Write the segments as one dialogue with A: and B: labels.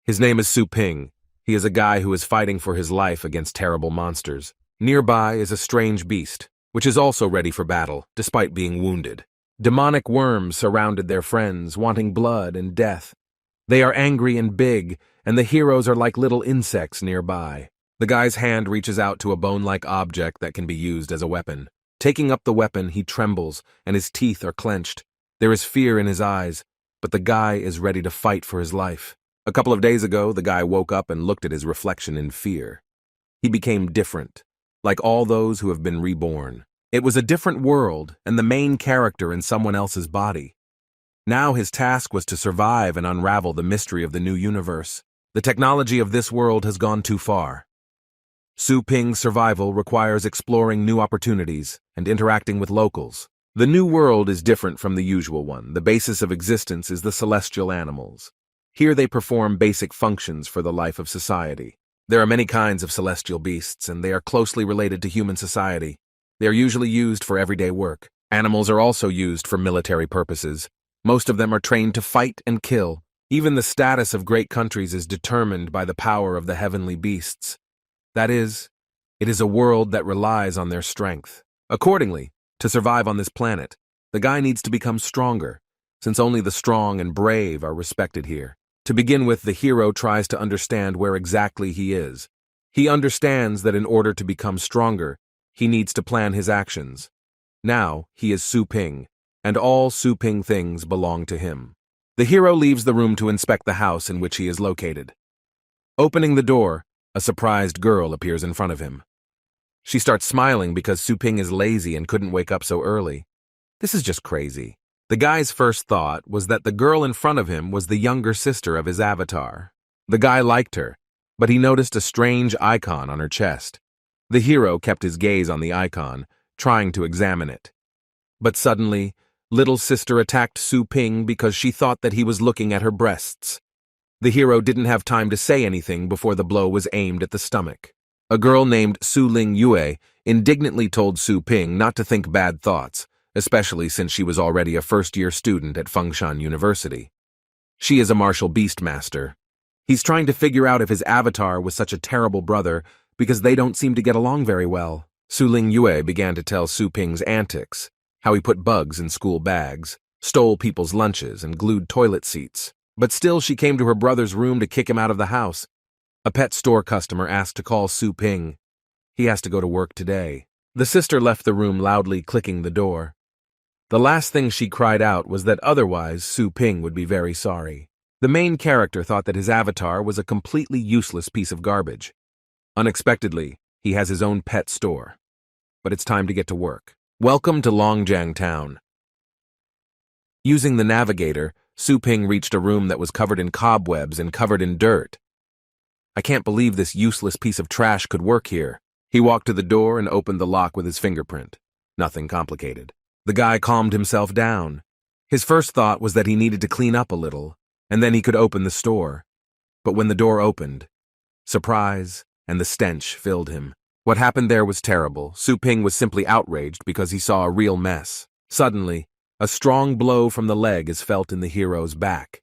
A: His name is Su Ping. He is a guy who is fighting for his life against terrible monsters. Nearby is a strange beast, which is also ready for battle, despite being wounded. Demonic worms surrounded their friends, wanting blood and death. They are angry and big, and the heroes are like little insects nearby. The guy's hand reaches out to a bone-like object that can be used as a weapon. Taking up the weapon, he trembles, and his teeth are clenched. There is fear in his eyes, but the guy is ready to fight for his life. A couple of days ago, the guy woke up and looked at his reflection in fear. He became different, like all those who have been reborn. It was a different world, and the main character in someone else's body. Now his task was to survive and unravel the mystery of the new universe. The technology of this world has gone too far. Su Ping's survival requires exploring new opportunities and interacting with locals. The new world is different from the usual one. The basis of existence is the celestial animals. Here they perform basic functions for the life of society. There are many kinds of celestial beasts, and they are closely related to human society. They are usually used for everyday work. Animals are also used for military purposes. Most of them are trained to fight and kill. Even the status of great countries is determined by the power of the heavenly beasts. That is, it is a world that relies on their strength. Accordingly, to survive on this planet, the guy needs to become stronger, since only the strong and brave are respected here. To begin with, the hero tries to understand where exactly he is. He understands that in order to become stronger, he needs to plan his actions. Now, he is Su Ping, and all Su Ping things belong to him. The hero leaves the room to inspect the house in which he is located. Opening the door, a surprised girl appears in front of him. She starts smiling because Su Ping is lazy and couldn't wake up so early. This is just crazy. The guy's first thought was that the girl in front of him was the younger sister of his avatar. The guy liked her, but he noticed a strange icon on her chest. The hero kept his gaze on the icon, trying to examine it. But suddenly, little sister attacked Su Ping because she thought that he was looking at her breasts. The hero didn't have time to say anything before the blow was aimed at the stomach. A girl named Su Ling Yue indignantly told Su Ping not to think bad thoughts, especially since she was already a first-year student at Fengshan University. She is a martial beast master. He's trying to figure out if his avatar was such a terrible brother because they don't seem to get along very well. Su Ling Yue began to tell Su Ping's antics, how he put bugs in school bags, stole people's lunches, and glued toilet seats. But still, she came to her brother's room to kick him out of the house. A pet store customer asked to call Su Ping. He has to go to work today. The sister left the room loudly clicking the door. The last thing she cried out was that otherwise Su Ping would be very sorry. The main character thought that his avatar was a completely useless piece of garbage. Unexpectedly, he has his own pet store. But it's time to get to work. Welcome to Longjiang Town. Using the navigator, Su Ping reached a room that was covered in cobwebs and covered in dirt. I can't believe this useless piece of trash could work here. He walked to the door and opened the lock with his fingerprint. Nothing complicated. The guy calmed himself down. His first thought was that he needed to clean up a little, and then he could open the store. But when the door opened, surprise and the stench filled him. What happened there was terrible. Su Ping was simply outraged because he saw a real mess. Suddenly, a strong blow from the leg is felt in the hero's back.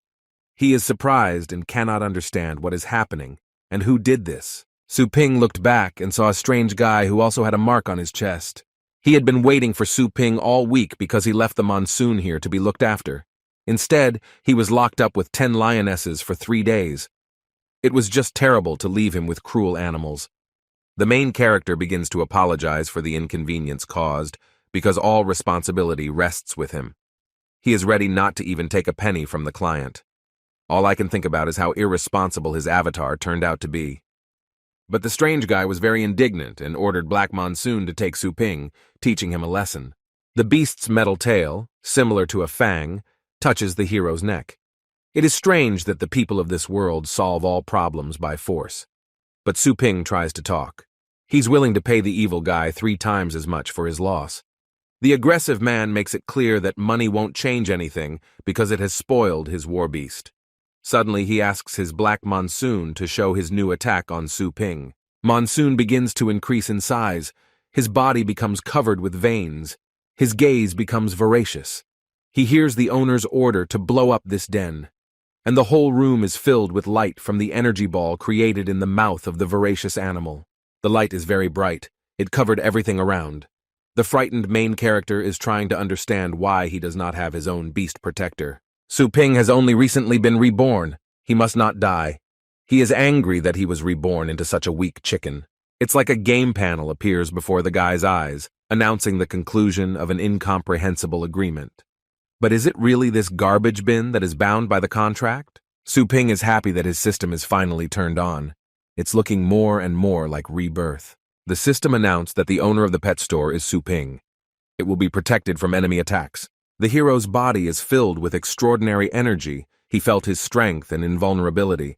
A: He is surprised and cannot understand what is happening and who did this. Su Ping looked back and saw a strange guy who also had a mark on his chest. He had been waiting for Su Ping all week because he left the monsoon here to be looked after. Instead, he was locked up with 10 lionesses for 3 days. It was just terrible to leave him with cruel animals. The main character begins to apologize for the inconvenience caused because all responsibility rests with him. He is ready not to even take a penny from the client. All I can think about is how irresponsible his avatar turned out to be. But the strange guy was very indignant and ordered Black Monsoon to take Su Ping, teaching him a lesson. The beast's metal tail, similar to a fang, touches the hero's neck. It is strange that the people of this world solve all problems by force. But Su Ping tries to talk. He's willing to pay the evil guy 3 times as much for his loss. The aggressive man makes it clear that money won't change anything because it has spoiled his war beast. Suddenly, he asks his Black Monsoon to show his new attack on Su Ping. Monsoon begins to increase in size. His body becomes covered with veins. His gaze becomes voracious. He hears the owner's order to blow up this den. and the whole room is filled with light from the energy ball created in the mouth of the voracious animal. The light is very bright. It covered everything around. The frightened main character is trying to understand why he does not have his own beast protector. Su Ping has only recently been reborn. He must not die. He is angry that he was reborn into such a weak chicken. It's like a game panel appears before the guy's eyes, announcing the conclusion of an incomprehensible agreement. But is it really this garbage bin that is bound by the contract? Su Ping is happy that his system is finally turned on. It's looking more and more like rebirth. The system announced that the owner of the pet store is Su Ping. It will be protected from enemy attacks. The hero's body is filled with extraordinary energy. He felt his strength and invulnerability.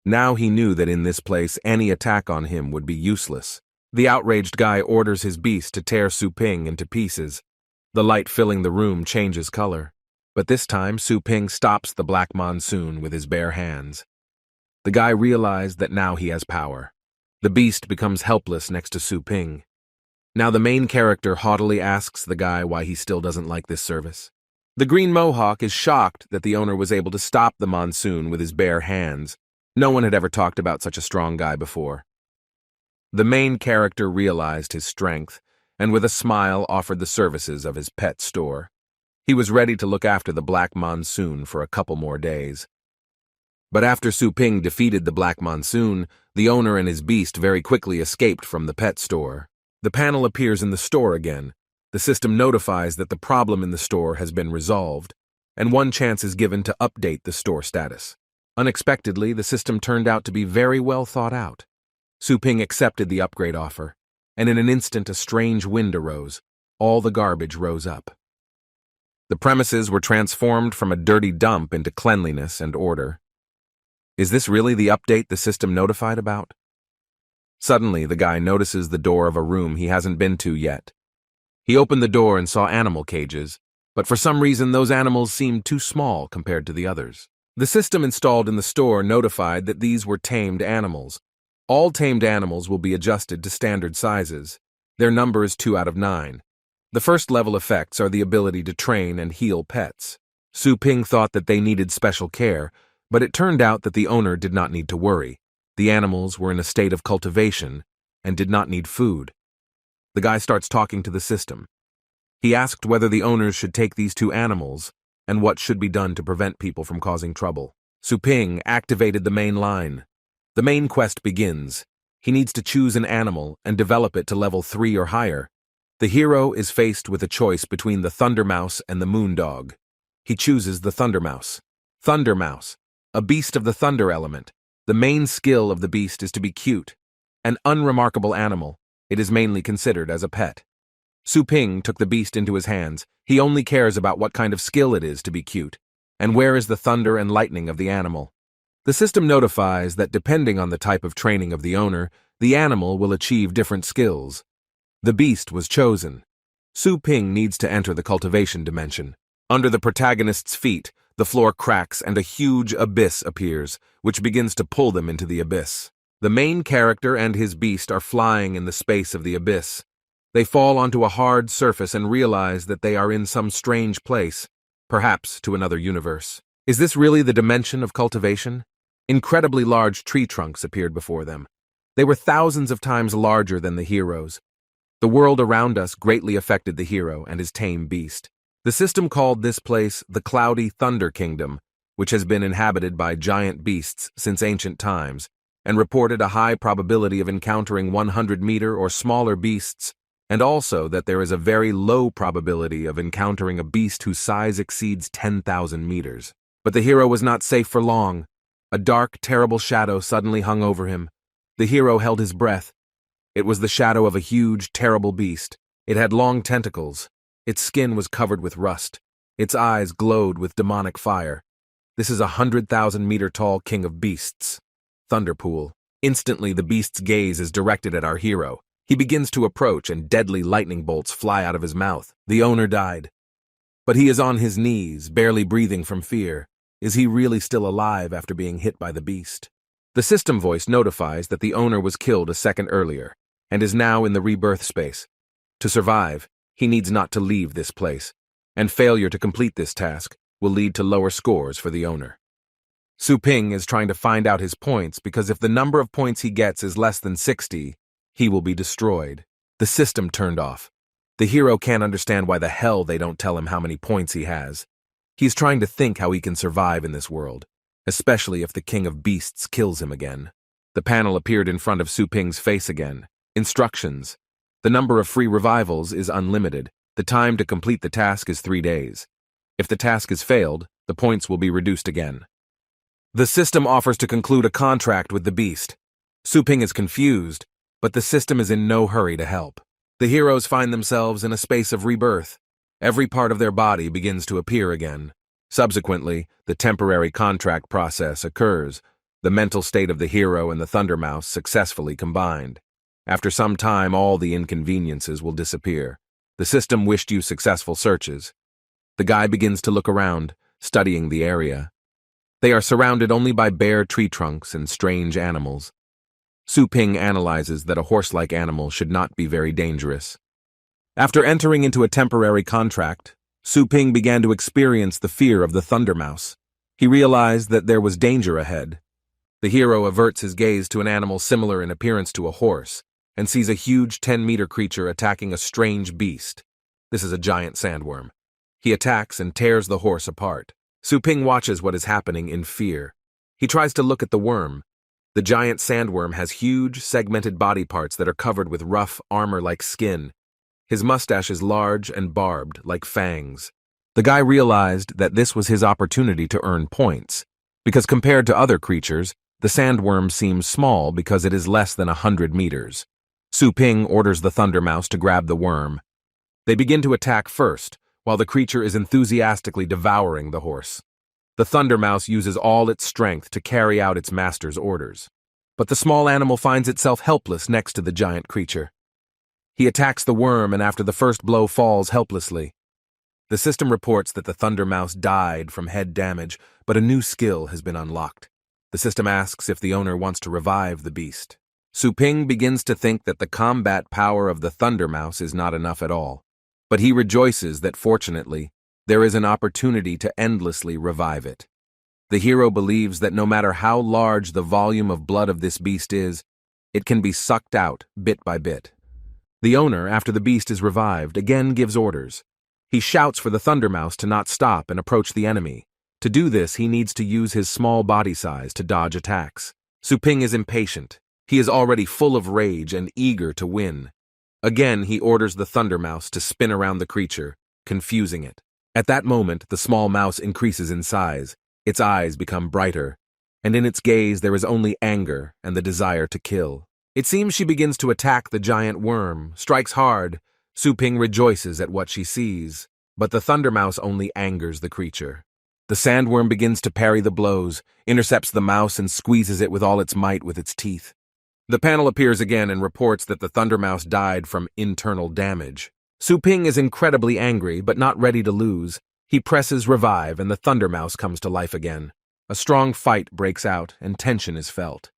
A: Now he knew that in this place any attack on him would be useless. The outraged guy orders his beast to tear Su Ping into pieces. The light filling the room changes color. But this time, Su Ping stops the black monsoon with his bare hands. The guy realized that now he has power. The beast becomes helpless next to Su Ping. Now the main character haughtily asks the guy why he still doesn't like this service. The green mohawk is shocked that the owner was able to stop the monsoon with his bare hands. No one had ever talked about such a strong guy before. The main character realized his strength, and with a smile offered the services of his pet store. He was ready to look after the black monsoon for a couple more days. But after Su Ping defeated the black monsoon, the owner and his beast very quickly escaped from the pet store. The panel appears in the store again. The system notifies that the problem in the store has been resolved, and one chance is given to update the store status. Unexpectedly, the system turned out to be very well thought out. Su Ping accepted the upgrade offer, and in an instant a strange wind arose. All the garbage rose up. The premises were transformed from a dirty dump into cleanliness and order. Is this really the update the system notified about? Suddenly, the guy notices the door of a room he hasn't been to yet. He opened the door and saw animal cages, but for some reason those animals seemed too small compared to the others. The system installed in the store notified that these were tamed animals. All tamed animals will be adjusted to standard sizes. Their number is 2 out of 9. The first level effects are the ability to train and heal pets. Su Ping thought that they needed special care, but it turned out that the owner did not need to worry. The animals were in a state of cultivation and did not need food. The guy starts talking to the system. He asked whether the owners should take these 2 animals and what should be done to prevent people from causing trouble. Su Ping activated the main line. The main quest begins. He needs to choose an animal and develop it to level 3 or higher. The hero is faced with a choice between the Thunder Mouse and the Moon Dog. He chooses the Thunder Mouse. Thunder Mouse, a beast of the thunder element. The main skill of the beast is to be cute. An unremarkable animal, it is mainly considered as a pet. Su Ping took the beast into his hands. He only cares about what kind of skill it is to be cute. And where is the thunder and lightning of the animal? The system notifies that depending on the type of training of the owner, the animal will achieve different skills. The beast was chosen. Su Ping needs to enter the cultivation dimension. Under the protagonist's feet, the floor cracks and a huge abyss appears, which begins to pull them into the abyss. The main character and his beast are flying in the space of the abyss. They fall onto a hard surface and realize that they are in some strange place, perhaps to another universe. Is this really the dimension of cultivation? Incredibly large tree trunks appeared before them. They were thousands of times larger than the heroes. The world around us greatly affected the hero and his tame beast. The system called this place the Cloudy Thunder Kingdom, which has been inhabited by giant beasts since ancient times, and reported a high probability of encountering 100-meter or smaller beasts, and also that there is a very low probability of encountering a beast whose size exceeds 10,000 meters. But the hero was not safe for long. A dark, terrible shadow suddenly hung over him. The hero held his breath. It was the shadow of a huge, terrible beast. It had long tentacles. Its skin was covered with rust. Its eyes glowed with demonic fire. This is a 100,000-meter-tall king of beasts. Thunderpool. Instantly, the beast's gaze is directed at our hero. He begins to approach, and deadly lightning bolts fly out of his mouth. The owner died. But he is on his knees, barely breathing from fear. Is he really still alive after being hit by the beast? The system voice notifies that the owner was killed a second earlier, and is now in the rebirth space. To survive, he needs not to leave this place, and failure to complete this task will lead to lower scores for the owner. Su Ping is trying to find out his points because if the number of points he gets is less than 60, he will be destroyed. The system turned off. The hero can't understand why the hell they don't tell him how many points he has. He's trying to think how he can survive in this world, especially if the King of Beasts kills him again. The panel appeared in front of Su Ping's face again. Instructions. The number of free revivals is unlimited. The time to complete the task is 3 days. If the task is failed, the points will be reduced again. The system offers to conclude a contract with the beast. Su Ping is confused, but the system is in no hurry to help. The heroes find themselves in a space of rebirth. Every part of their body begins to appear again. Subsequently, the temporary contract process occurs. The mental state of the hero and the Thunder Mouse successfully combined. After some time, all the inconveniences will disappear. The system wished you successful searches. The guy begins to look around, studying the area. They are surrounded only by bare tree trunks and strange animals. Su Ping analyzes that a horse-like animal should not be very dangerous. After entering into a temporary contract, Su Ping began to experience the fear of the Thunder Mouse. He realized that there was danger ahead. The hero averts his gaze to an animal similar in appearance to a horse, and sees a huge 10-meter creature attacking a strange beast. This is a giant sandworm. He attacks and tears the horse apart. Su Ping watches what is happening in fear. He tries to look at the worm. The giant sandworm has huge, segmented body parts that are covered with rough, armor-like skin. His mustache is large and barbed, like fangs. The guy realized that this was his opportunity to earn points, because compared to other creatures, the sandworm seems small because it is less than 100 meters. Su Ping orders the Thunder Mouse to grab the worm. They begin to attack first, while the creature is enthusiastically devouring the horse. The Thunder Mouse uses all its strength to carry out its master's orders. But the small animal finds itself helpless next to the giant creature. He attacks the worm and after the first blow falls helplessly. The system reports that the Thunder Mouse died from head damage, but a new skill has been unlocked. The system asks if the owner wants to revive the beast. Su Ping begins to think that the combat power of the Thunder Mouse is not enough at all. But he rejoices that, fortunately, there is an opportunity to endlessly revive it. The hero believes that no matter how large the volume of blood of this beast is, it can be sucked out bit by bit. The owner, after the beast is revived, again gives orders. He shouts for the Thunder Mouse to not stop and approach the enemy. To do this, he needs to use his small body size to dodge attacks. Su Ping is impatient. He is already full of rage and eager to win. Again, he orders the Thunder Mouse to spin around the creature, confusing it. At that moment, the small mouse increases in size, its eyes become brighter, and in its gaze there is only anger and the desire to kill. It seems she begins to attack the giant worm, strikes hard. Su Ping rejoices at what she sees, but the Thunder Mouse only angers the creature. The sandworm begins to parry the blows, intercepts the mouse and squeezes it with all its might with its teeth. The panel appears again and reports that the Thunder Mouse died from internal damage. Su Ping is incredibly angry, but not ready to lose. He presses revive, and the Thunder Mouse comes to life again. A strong fight breaks out, and tension is felt.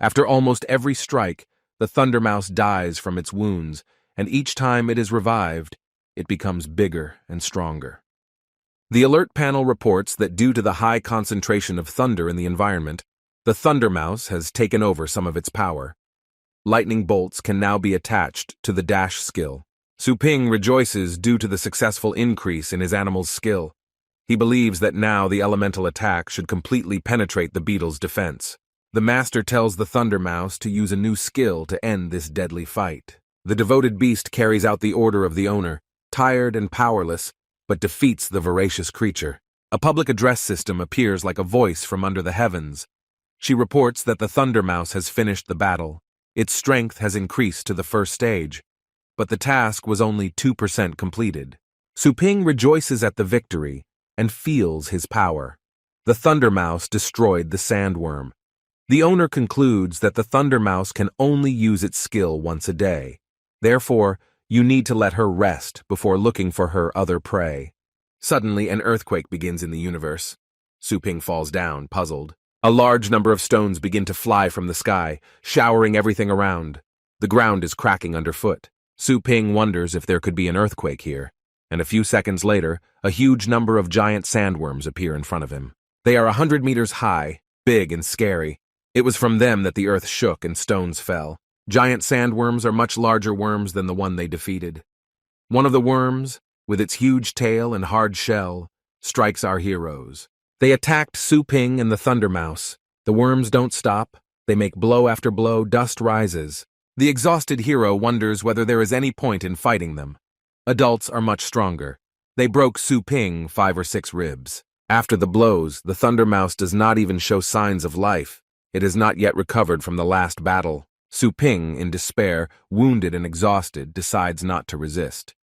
A: After almost every strike, the Thunder Mouse dies from its wounds, and each time it is revived, it becomes bigger and stronger. The alert panel reports that due to the high concentration of thunder in the environment, the Thunder Mouse has taken over some of its power. Lightning bolts can now be attached to the dash skill. Su Ping rejoices due to the successful increase in his animal's skill. He believes that now the elemental attack should completely penetrate the beetle's defense. The master tells the Thunder Mouse to use a new skill to end this deadly fight. The devoted beast carries out the order of the owner, tired and powerless, but defeats the voracious creature. A public address system appears like a voice from under the heavens. She reports that the Thunder Mouse has finished the battle. Its strength has increased to the first stage, but the task was only 2% completed. Su Ping rejoices at the victory and feels his power. The Thunder Mouse destroyed the sandworm. The owner concludes that the Thunder Mouse can only use its skill once a day. Therefore, you need to let her rest before looking for her other prey. Suddenly, an earthquake begins in the universe. Su Ping falls down, puzzled. A large number of stones begin to fly from the sky, showering everything around. The ground is cracking underfoot. Su Ping wonders if there could be an earthquake here, and a few seconds later, a huge number of giant sandworms appear in front of him. They are 100 meters high, big and scary. It was from them that the earth shook and stones fell. Giant sandworms are much larger worms than the one they defeated. One of the worms, with its huge tail and hard shell, strikes our heroes. They attacked Su Ping and the Thunder Mouse. The worms don't stop. They make blow after blow, dust rises. The exhausted hero wonders whether there is any point in fighting them. Adults are much stronger. They broke Su Ping 5 or 6 ribs. After the blows, the Thunder Mouse does not even show signs of life. It has not yet recovered from the last battle. Su Ping, in despair, wounded and exhausted, decides not to resist.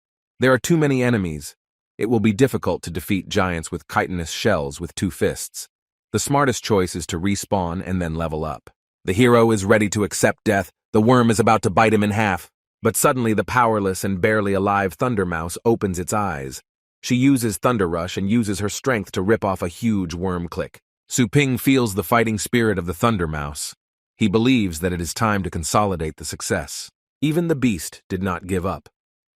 A: There are too many enemies. It will be difficult to defeat giants with chitinous shells with 2 fists. The smartest choice is to respawn and then level up. The hero is ready to accept death. The worm is about to bite him in half. But suddenly the powerless and barely alive Thunder Mouse opens its eyes. She uses Thunder Rush and uses her strength to rip off a huge worm click. Su Ping feels the fighting spirit of the Thunder Mouse. He believes that it is time to consolidate the success. Even the beast did not give up.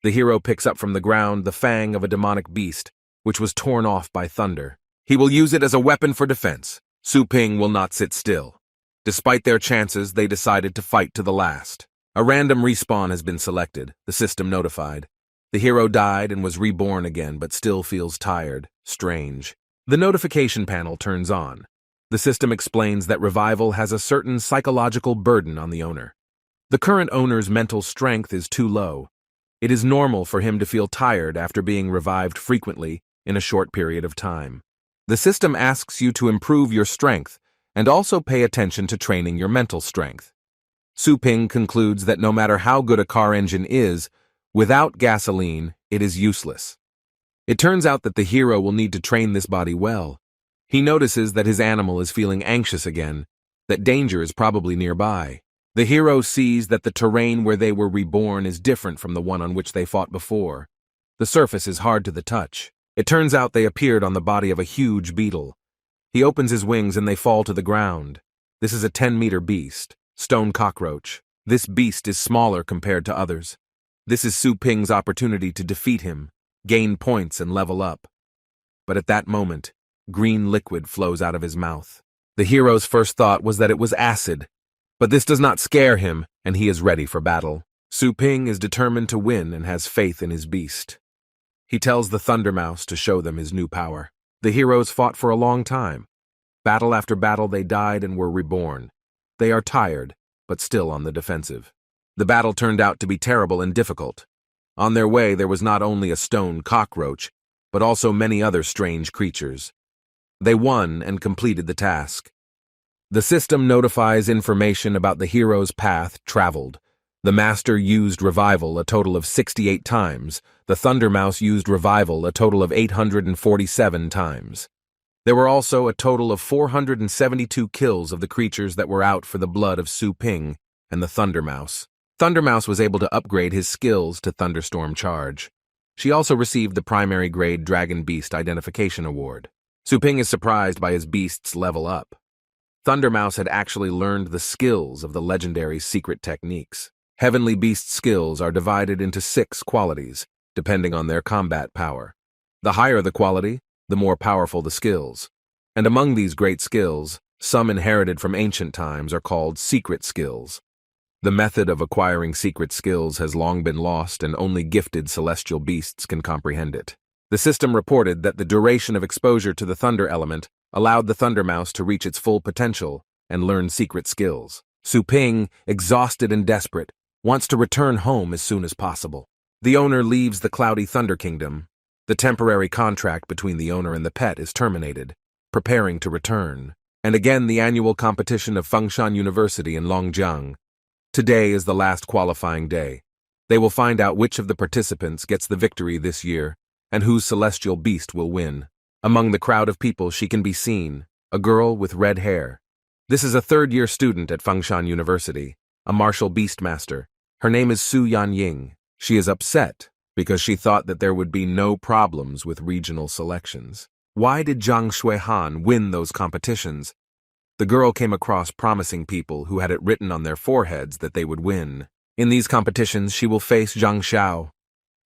A: The hero picks up from the ground the fang of a demonic beast, which was torn off by thunder. He will use it as a weapon for defense. Su Ping will not sit still. Despite their chances, they decided to fight to the last. A random respawn has been selected, the system notified. The hero died and was reborn again, but still feels tired, strange. The notification panel turns on. The system explains that revival has a certain psychological burden on the owner. The current owner's mental strength is too low. It is normal for him to feel tired after being revived frequently in a short period of time. The system asks you to improve your strength and also pay attention to training your mental strength. Su Ping concludes that no matter how good a car engine is, without gasoline, it is useless. It turns out that the hero will need to train this body well. He notices that his animal is feeling anxious again, that danger is probably nearby. The hero sees that the terrain where they were reborn is different from the one on which they fought before. The surface is hard to the touch. It turns out they appeared on the body of a huge beetle. He opens his wings and they fall to the ground. This is a 10-meter beast, stone cockroach. This beast is smaller compared to others. This is Su Ping's opportunity to defeat him, gain points and level up. But at that moment, green liquid flows out of his mouth. The hero's first thought was that it was acid, but this does not scare him and he is ready for battle. Su Ping is determined to win and has faith in his beast. He tells the Thunder Mouse to show them his new power. The heroes fought for a long time. Battle after battle they died and were reborn. They are tired, but still on the defensive. The battle turned out to be terrible and difficult. On their way there was not only a stone cockroach, but also many other strange creatures. They won and completed the task. The system notifies information about the hero's path traveled. The Master used revival a total of 68 times. The Thunder Mouse used revival a total of 847 times. There were also a total of 472 kills of the creatures that were out for the blood of Su Ping and the Thunder Mouse. Thunder Mouse was able to upgrade his skills to Thunderstorm Charge. She also received the primary grade Dragon Beast Identification Award. Su Ping is surprised by his beast's level up. Thunder Mouse had actually learned the skills of the legendary secret techniques. Heavenly Beast skills are divided into 6 qualities, depending on their combat power. The higher the quality, the more powerful the skills. And among these great skills, some inherited from ancient times are called secret skills. The method of acquiring secret skills has long been lost and only gifted celestial beasts can comprehend it. The system reported that the duration of exposure to the thunder element allowed the Thunder Mouse to reach its full potential and learn secret skills. Su Ping, exhausted and desperate, wants to return home as soon as possible. The owner leaves the cloudy Thunder Kingdom. The temporary contract between the owner and the pet is terminated, preparing to return. And again the annual competition of Fengshan University in Longjiang. Today is the last qualifying day. They will find out which of the participants gets the victory this year and whose celestial beast will win. Among the crowd of people she can be seen, a girl with red hair. This is a third-year student at Fengshan University, a martial beastmaster. Her name is Su Yanying. She is upset because she thought that there would be no problems with regional selections. Why did Zhang Xuehan win those competitions? The girl came across promising people who had it written on their foreheads that they would win. In these competitions, she will face Zhang Xiao.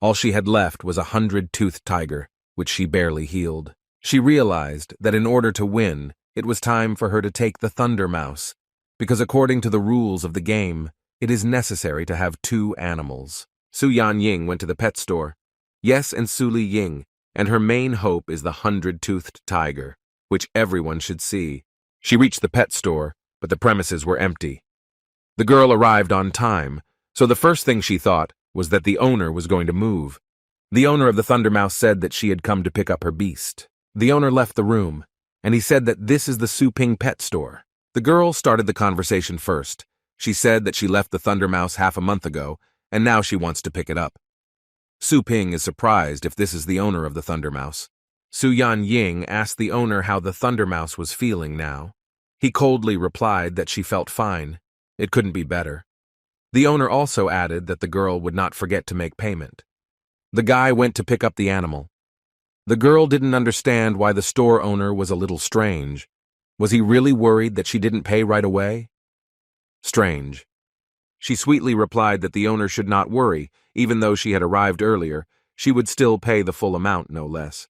A: All she had left was a 100-toothed tiger, which she barely healed. She realized that in order to win, It was time for her to take the Thunder Mouse, because according to the rules of the game, it is necessary to have two animals. Su Ying went to the pet store. Yes, and Su Li Ying, and her main hope is the 100-toothed tiger, which everyone should see. She reached the pet store, but the premises were empty. The girl arrived on time, so the first thing she thought was that the owner was going to move. The owner of the Thunder Mouse said that she had come to pick up her beast. The owner left the room, and he said that this is the Su Ping pet store. The girl started the conversation first. She said that she left the Thunder Mouse half a month ago, and now she wants to pick it up. Su Ping is surprised if this is the owner of the Thunder Mouse. Su Ying asked the owner how the Thunder Mouse was feeling now. He coldly replied that she felt fine. It couldn't be better. The owner also added that the girl would not forget to make payment. The guy went to pick up the animal. The girl didn't understand why the store owner was a little strange. Was he really worried that she didn't pay right away? Strange. She sweetly replied that the owner should not worry, even though she had arrived earlier, she would still pay the full amount, no less.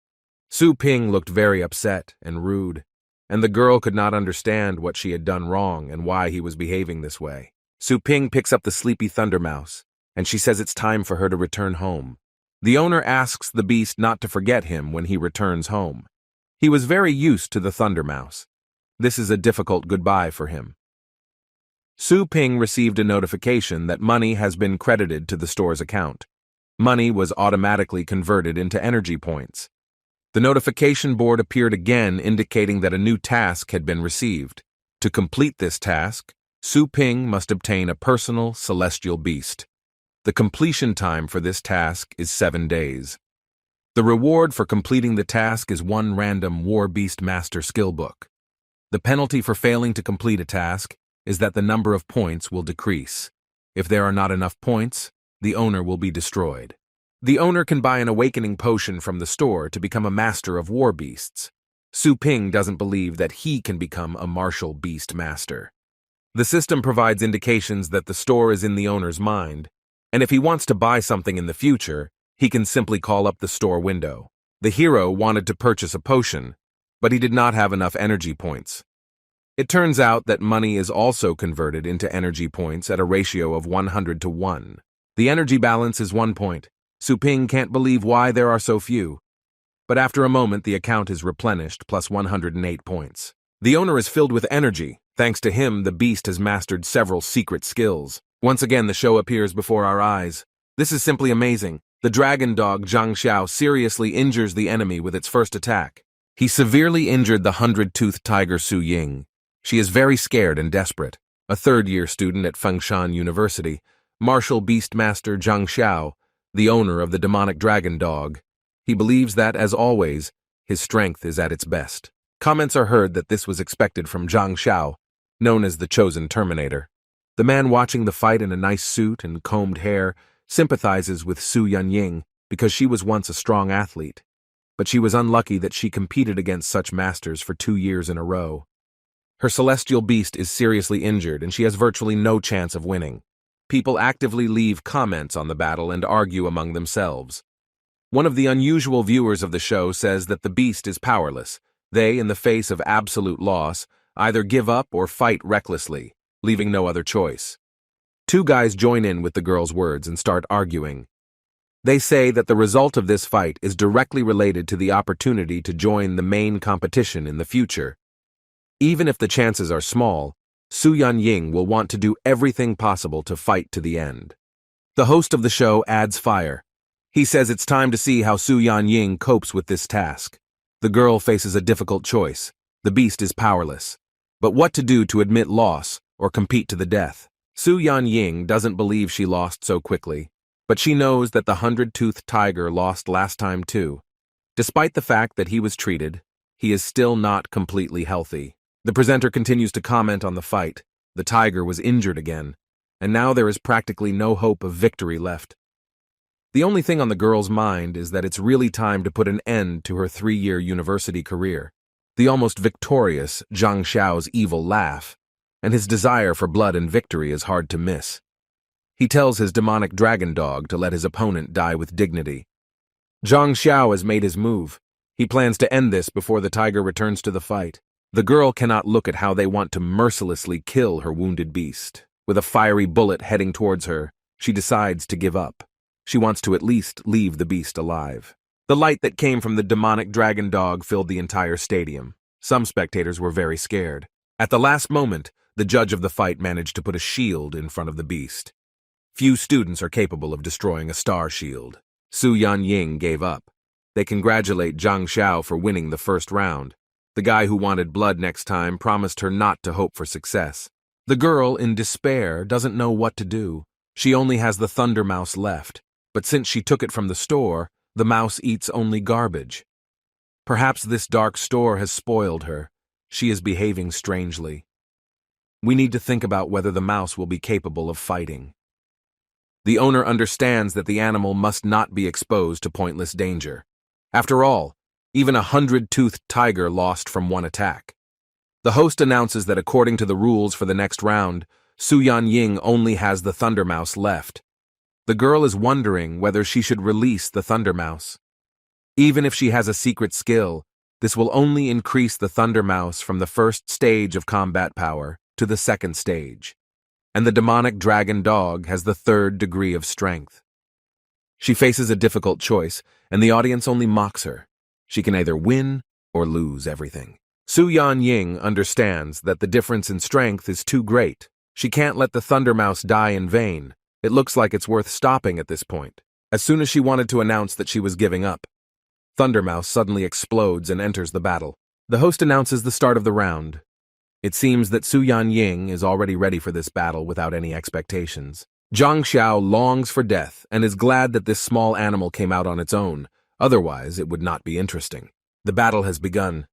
A: Su Ping looked very upset and rude, and the girl could not understand what she had done wrong and why he was behaving this way. Su Ping picks up the sleepy Thunder Mouse, and she says it's time for her to return home. The owner asks the beast not to forget him when he returns home. He was very used to the Thunder Mouse. This is a difficult goodbye for him. Su Ping received a notification that money has been credited to the store's account. Money was automatically converted into energy points. The notification board appeared again, indicating that a new task had been received. To complete this task, Su Ping must obtain a personal celestial beast. The completion time for this task is 7 days. The reward for completing the task is one random War Beast Master skill book. The penalty for failing to complete a task is that the number of points will decrease. If there are not enough points, the owner will be destroyed. The owner can buy an awakening potion from the store to become a master of war beasts. Su Ping doesn't believe that he can become a martial beast master. The system provides indications that the store is in the owner's mind, and if he wants to buy something in the future, he can simply call up the store window. The hero wanted to purchase a potion, but he did not have enough energy points. It turns out that money is also converted into energy points at a ratio of 100 to 1. The energy balance is 1 point. Su Ping can't believe why there are so few. But after a moment, the account is replenished, plus 108 points. The owner is filled with energy. Thanks to him, the beast has mastered several secret skills. Once again, the show appears before our eyes. This is simply amazing. The dragon dog Zhang Xiao seriously injures the enemy with its first attack. He severely injured the 100-toothed tiger Su Ying. She is very scared and desperate. A third-year student at Fengshan University, Martial Beastmaster Zhang Xiao, the owner of the demonic dragon dog. He believes that, as always, his strength is at its best. Comments are heard that this was expected from Zhang Xiao, known as the chosen Terminator. The man watching the fight in a nice suit and combed hair sympathizes with Su Ying because she was once a strong athlete, but she was unlucky that she competed against such masters for 2 years in a row. Her celestial beast is seriously injured and she has virtually no chance of winning. People actively leave comments on the battle and argue among themselves. One of the unusual viewers of the show says that the beast is powerless. They, in the face of absolute loss, either give up or fight recklessly, leaving no other choice. 2 guys join in with the girl's words and start arguing. They say that the result of this fight is directly related to the opportunity to join the main competition in the future. Even if the chances are small, Su Ying will want to do everything possible to fight to the end. The host of the show adds fire. He says it's time to see how Su Ying copes with this task. The girl faces a difficult choice. The beast is powerless. But what to do to admit loss or compete to the death? Su Ying doesn't believe she lost so quickly, but she knows that the 100-toothed tiger lost last time too. Despite the fact that he was treated, he is still not completely healthy. The presenter continues to comment on the fight. The tiger was injured again, and now there is practically no hope of victory left. The only thing on the girl's mind is that it's really time to put an end to her 3-year university career. The almost victorious Zhang Xiao's evil laugh, and his desire for blood and victory is hard to miss. He tells his demonic dragon dog to let his opponent die with dignity. Zhang Xiao has made his move. He plans to end this before the tiger returns to the fight. The girl cannot look at how they want to mercilessly kill her wounded beast. With a fiery bullet heading towards her, she decides to give up. She wants to at least leave the beast alive. The light that came from the demonic dragon dog filled the entire stadium. Some spectators were very scared. At the last moment, the judge of the fight managed to put a shield in front of the beast. Few students are capable of destroying a star shield. Su Yanying gave up. They congratulate Zhang Xiao for winning the first round. The guy who wanted blood next time promised her not to hope for success. The girl, in despair, doesn't know what to do. She only has the Thunder Mouse left, but since she took it from the store, the mouse eats only garbage. Perhaps this dark store has spoiled her. She is behaving strangely. We need to think about whether the mouse will be capable of fighting. The owner understands that the animal must not be exposed to pointless danger. After all, even a 100-toothed tiger lost from one attack. The host announces that according to the rules for the next round, Su Yanying only has the Thunder Mouse left. The girl is wondering whether she should release the Thunder Mouse. Even if she has a secret skill, this will only increase the Thunder Mouse from the first stage of combat power to the second stage. And the demonic dragon dog has the 3rd degree of strength. She faces a difficult choice, and the audience only mocks her. She can either win or lose everything. Su Yanying understands that the difference in strength is too great. She can't let the Thunder Mouse die in vain. It looks like it's worth stopping at this point. As soon as she wanted to announce that she was giving up, Thunder Mouse suddenly explodes and enters the battle. The host announces the start of the round. It seems that Su Yanying is already ready for this battle without any expectations. Zhang Xiao longs for death and is glad that this small animal came out on its own. Otherwise, it would not be interesting. The battle has begun.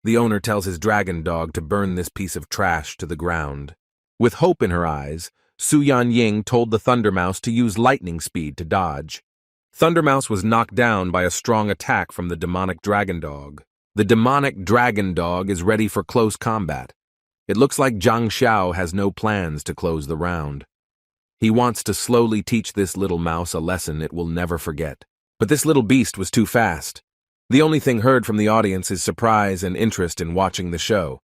A: The owner tells his dragon dog to burn this piece of trash to the ground. With hope in her eyes, Su Yanying told the Thunder Mouse to use lightning speed to dodge. Thunder Mouse was knocked down by a strong attack from the demonic dragon dog. The demonic dragon dog is ready for close combat. It looks like Zhang Xiao has no plans to close the round. He wants to slowly teach this little mouse a lesson it will never forget. But this little beast was too fast. The only thing heard from the audience is surprise and interest in watching the show.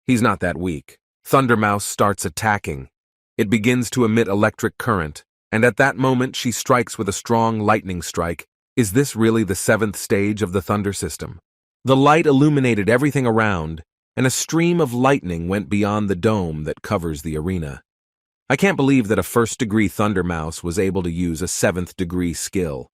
A: He's not that weak. Thunder Mouse starts attacking. It begins to emit electric current, and at that moment she strikes with a strong lightning strike. Is this really the 7th stage of the thunder system? The light illuminated everything around, and a stream of lightning went beyond the dome that covers the arena. I can't believe that a 1st-degree Thunder Mouse was able to use a 7th-degree skill.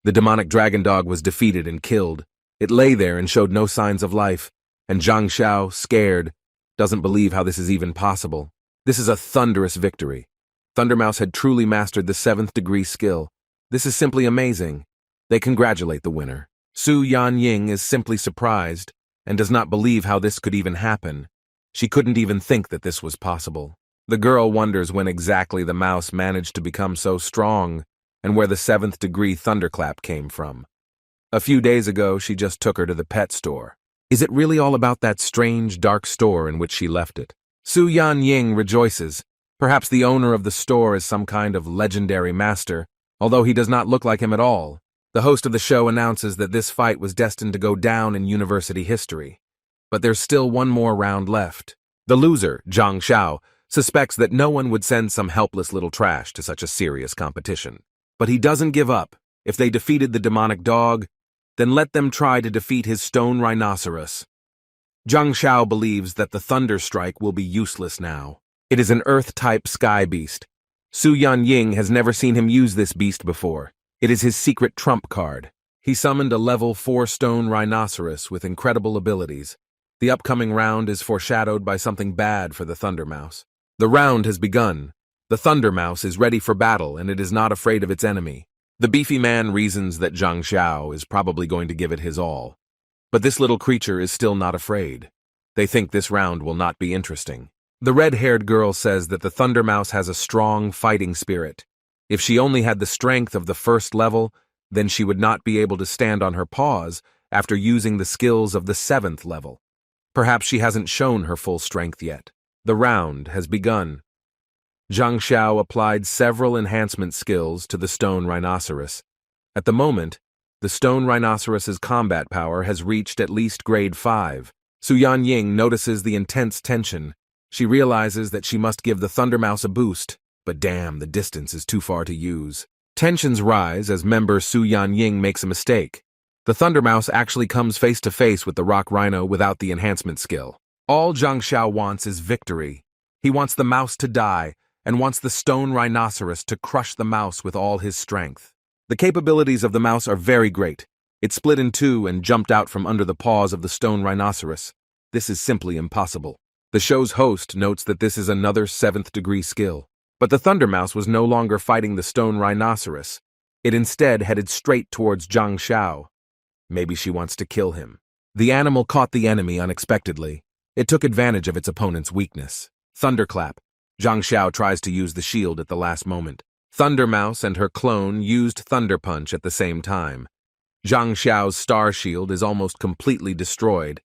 A: The demonic dragon dog was defeated and killed. It lay there and showed no signs of life, and Zhang Xiao, scared, doesn't believe how this is even possible. This is a thunderous victory. Thunder Mouse had truly mastered the 7th-degree skill. This is simply amazing. They congratulate the winner. Su Yanying is simply surprised and does not believe how this could even happen. She couldn't even think that this was possible. The girl wonders when exactly the mouse managed to become so strong and where the 7th-degree thunderclap came from. A few days ago, she just took her to the pet store. Is it really all about that strange, dark store in which she left it? Su Yanying rejoices. Perhaps the owner of the store is some kind of legendary master, although he does not look like him at all. The host of the show announces that this fight was destined to go down in university history. But there's still one more round left. The loser, Zhang Xiao, suspects that no one would send some helpless little trash to such a serious competition. But he doesn't give up. If they defeated the demonic dog, then let them try to defeat his stone rhinoceros. Zhang Xiao believes that the thunder strike will be useless now. It is an earth-type sky beast. Su Yanying has never seen him use this beast before. It is his secret trump card. He summoned a level 4 stone rhinoceros with incredible abilities. The upcoming round is foreshadowed by something bad for the Thunder Mouse. The round has begun. The Thunder Mouse is ready for battle, and it is not afraid of its enemy. The beefy man reasons that Zhang Xiao is probably going to give it his all. But this little creature is still not afraid. They think this round will not be interesting. The red-haired girl says that the Thunder Mouse has a strong fighting spirit. If she only had the strength of the 1st level, then she would not be able to stand on her paws after using the skills of the 7th level. Perhaps she hasn't shown her full strength yet. The round has begun. Zhang Xiao applied several enhancement skills to the stone rhinoceros. At the moment, the stone rhinoceros's combat power has reached at least grade 5. Su Ying notices the intense tension. She realizes that she must give the Thunder Mouse a boost, but damn, the distance is too far to use. Tensions rise as member Su Ying makes a mistake. The Thunder Mouse actually comes face to face with the Rock Rhino without the enhancement skill. All Zhang Xiao wants is victory. He wants the mouse to die, and wants the stone rhinoceros to crush the mouse with all his strength. The capabilities of the mouse are very great. It split in two and jumped out from under the paws of the stone rhinoceros. This is simply impossible. The show's host notes that this is another 7th-degree skill. But the Thunder Mouse was no longer fighting the stone rhinoceros. It instead headed straight towards Zhang Xiao. Maybe she wants to kill him. The animal caught the enemy unexpectedly. It took advantage of its opponent's weakness. Thunderclap. Zhang Xiao tries to use the shield at the last moment. Thunder Mouse and her clone used Thunder Punch at the same time. Zhang Xiao's star shield is almost completely destroyed.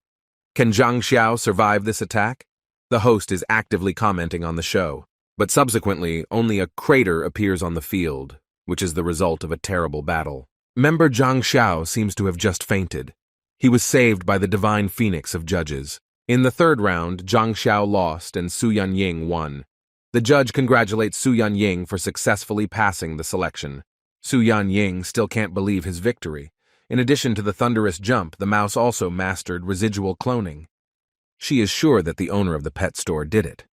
A: Can Zhang Xiao survive this attack? The host is actively commenting on the show, but subsequently only a crater appears on the field, which is the result of a terrible battle. Member Zhang Xiao seems to have just fainted. He was saved by the divine phoenix of judges. In the third round, Zhang Xiao lost and Su Ying won. The judge congratulates Su Ying for successfully passing the selection. Su Ying still can't believe his victory. In addition to the thunderous jump, the mouse also mastered residual cloning. She is sure that the owner of the pet store did it.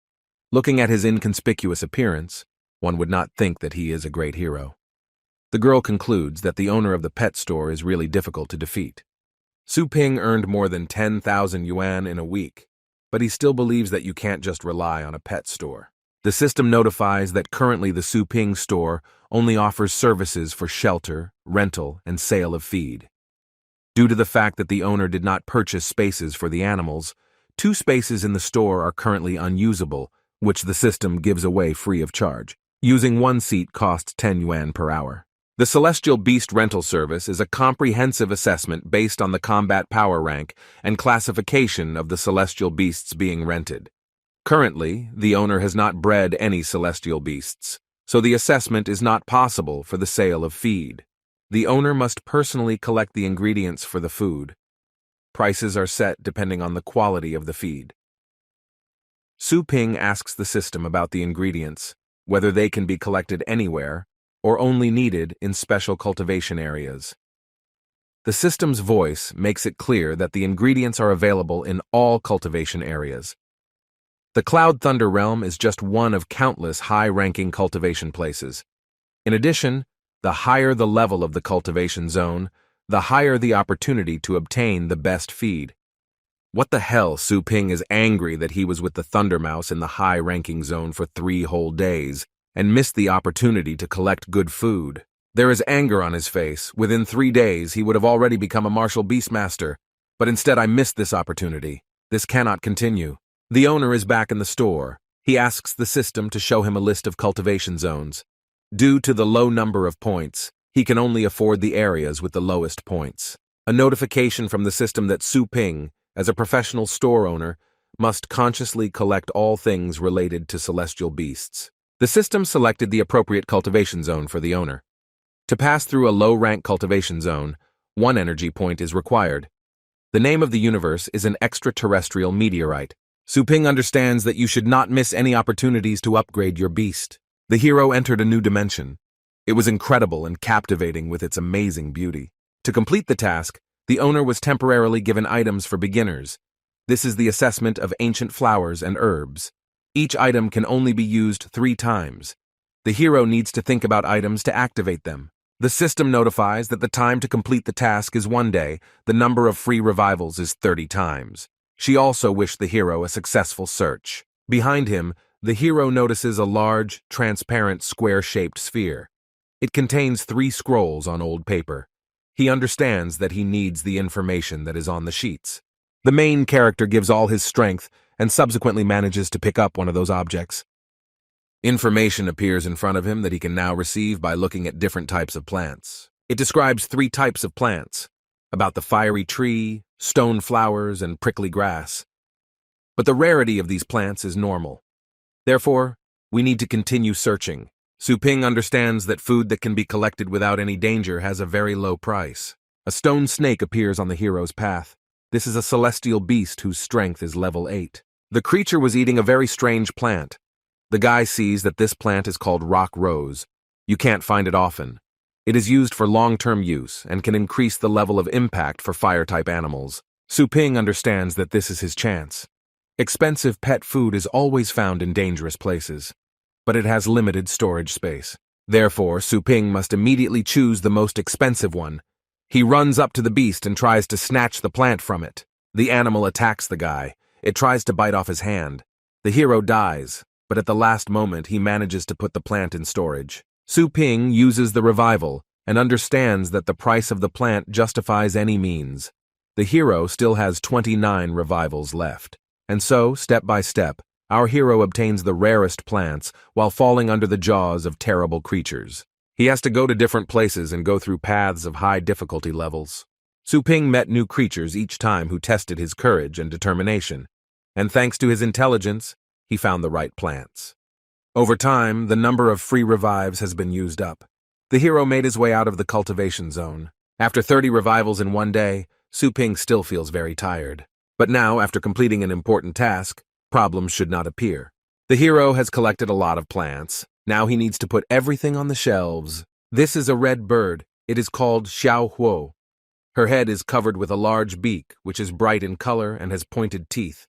A: Looking at his inconspicuous appearance, one would not think that he is a great hero. The girl concludes that the owner of the pet store is really difficult to defeat. Su Ping earned more than 10,000 yuan in a week, but he still believes that you can't just rely on a pet store. The system notifies that currently the Su Ping store only offers services for shelter, rental, and sale of feed. Due to the fact that the owner did not purchase spaces for the animals, 2 spaces in the store are currently unusable, which the system gives away free of charge. Using 1 seat costs 10 yuan per hour. The Celestial Beast Rental Service is a comprehensive assessment based on the combat power rank and classification of the celestial beasts being rented. Currently, the owner has not bred any celestial beasts, so the assessment is not possible for the sale of feed. The owner must personally collect the ingredients for the food. Prices are set depending on the quality of the feed. Su Ping asks the system about the ingredients, whether they can be collected anywhere or only needed in special cultivation areas. The system's voice makes it clear that the ingredients are available in all cultivation areas. The Cloud Thunder Realm is just one of countless high-ranking cultivation places. In addition, the higher the level of the cultivation zone, the higher the opportunity to obtain the best feed. What the hell? Su Ping is angry that he was with the Thunder Mouse in the high-ranking zone for 3 whole days and missed the opportunity to collect good food. There is anger on his face. Within 3 days, he would have already become a martial beastmaster, but instead I missed this opportunity. This cannot continue. The owner is back in the store. He asks the system to show him a list of cultivation zones. Due to the low number of points, he can only afford the areas with the lowest points. A notification from the system that Su Ping, as a professional store owner, must consciously collect all things related to celestial beasts. The system selected the appropriate cultivation zone for the owner. To pass through a low-rank cultivation zone, 1 energy point is required. The name of the universe is an extraterrestrial meteorite. Su Ping understands that you should not miss any opportunities to upgrade your beast. The hero entered a new dimension. It was incredible and captivating with its amazing beauty. To complete the task, the owner was temporarily given items for beginners. This is the assessment of ancient flowers and herbs. Each item can only be used 3 times. The hero needs to think about items to activate them. The system notifies that the time to complete the task is 1 day. The number of free revivals is 30 times. She also wished the hero a successful search. Behind him, the hero notices a large, transparent, square-shaped sphere. It contains 3 scrolls on old paper. He understands that he needs the information that is on the sheets. The main character gives all his strength and subsequently manages to pick up one of those objects. Information appears in front of him that he can now receive by looking at different types of plants. It describes 3 types of plants, about the fiery tree, stone flowers, and prickly grass. But the rarity of these plants is normal. Therefore, we need to continue searching. Su Ping understands that food that can be collected without any danger has a very low price. A stone snake appears on the hero's path. This is a celestial beast whose strength is level 8. The creature was eating a very strange plant. The guy sees that this plant is called rock rose. You can't find it often. It is used for long-term use and can increase the level of impact for fire-type animals. Su Ping understands that this is his chance. Expensive pet food is always found in dangerous places, but it has limited storage space. Therefore, Su Ping must immediately choose the most expensive one. He runs up to the beast and tries to snatch the plant from it. The animal attacks the guy. It tries to bite off his hand. The hero dies, but at the last moment he manages to put the plant in storage. Su Ping uses the revival and understands that the price of the plant justifies any means. The hero still has 29 revivals left. And so, step by step, our hero obtains the rarest plants while falling under the jaws of terrible creatures. He has to go to different places and go through paths of high difficulty levels. Su Ping met new creatures each time who tested his courage and determination, and thanks to his intelligence, he found the right plants. Over time, the number of free revives has been used up. The hero made his way out of the cultivation zone. After 30 revivals in one day, Su Ping still feels very tired. But now, after completing an important task, problems should not appear. The hero has collected a lot of plants. Now he needs to put everything on the shelves. This is a red bird. It is called Xiao Huo. Her head is covered with a large beak, which is bright in color and has pointed teeth.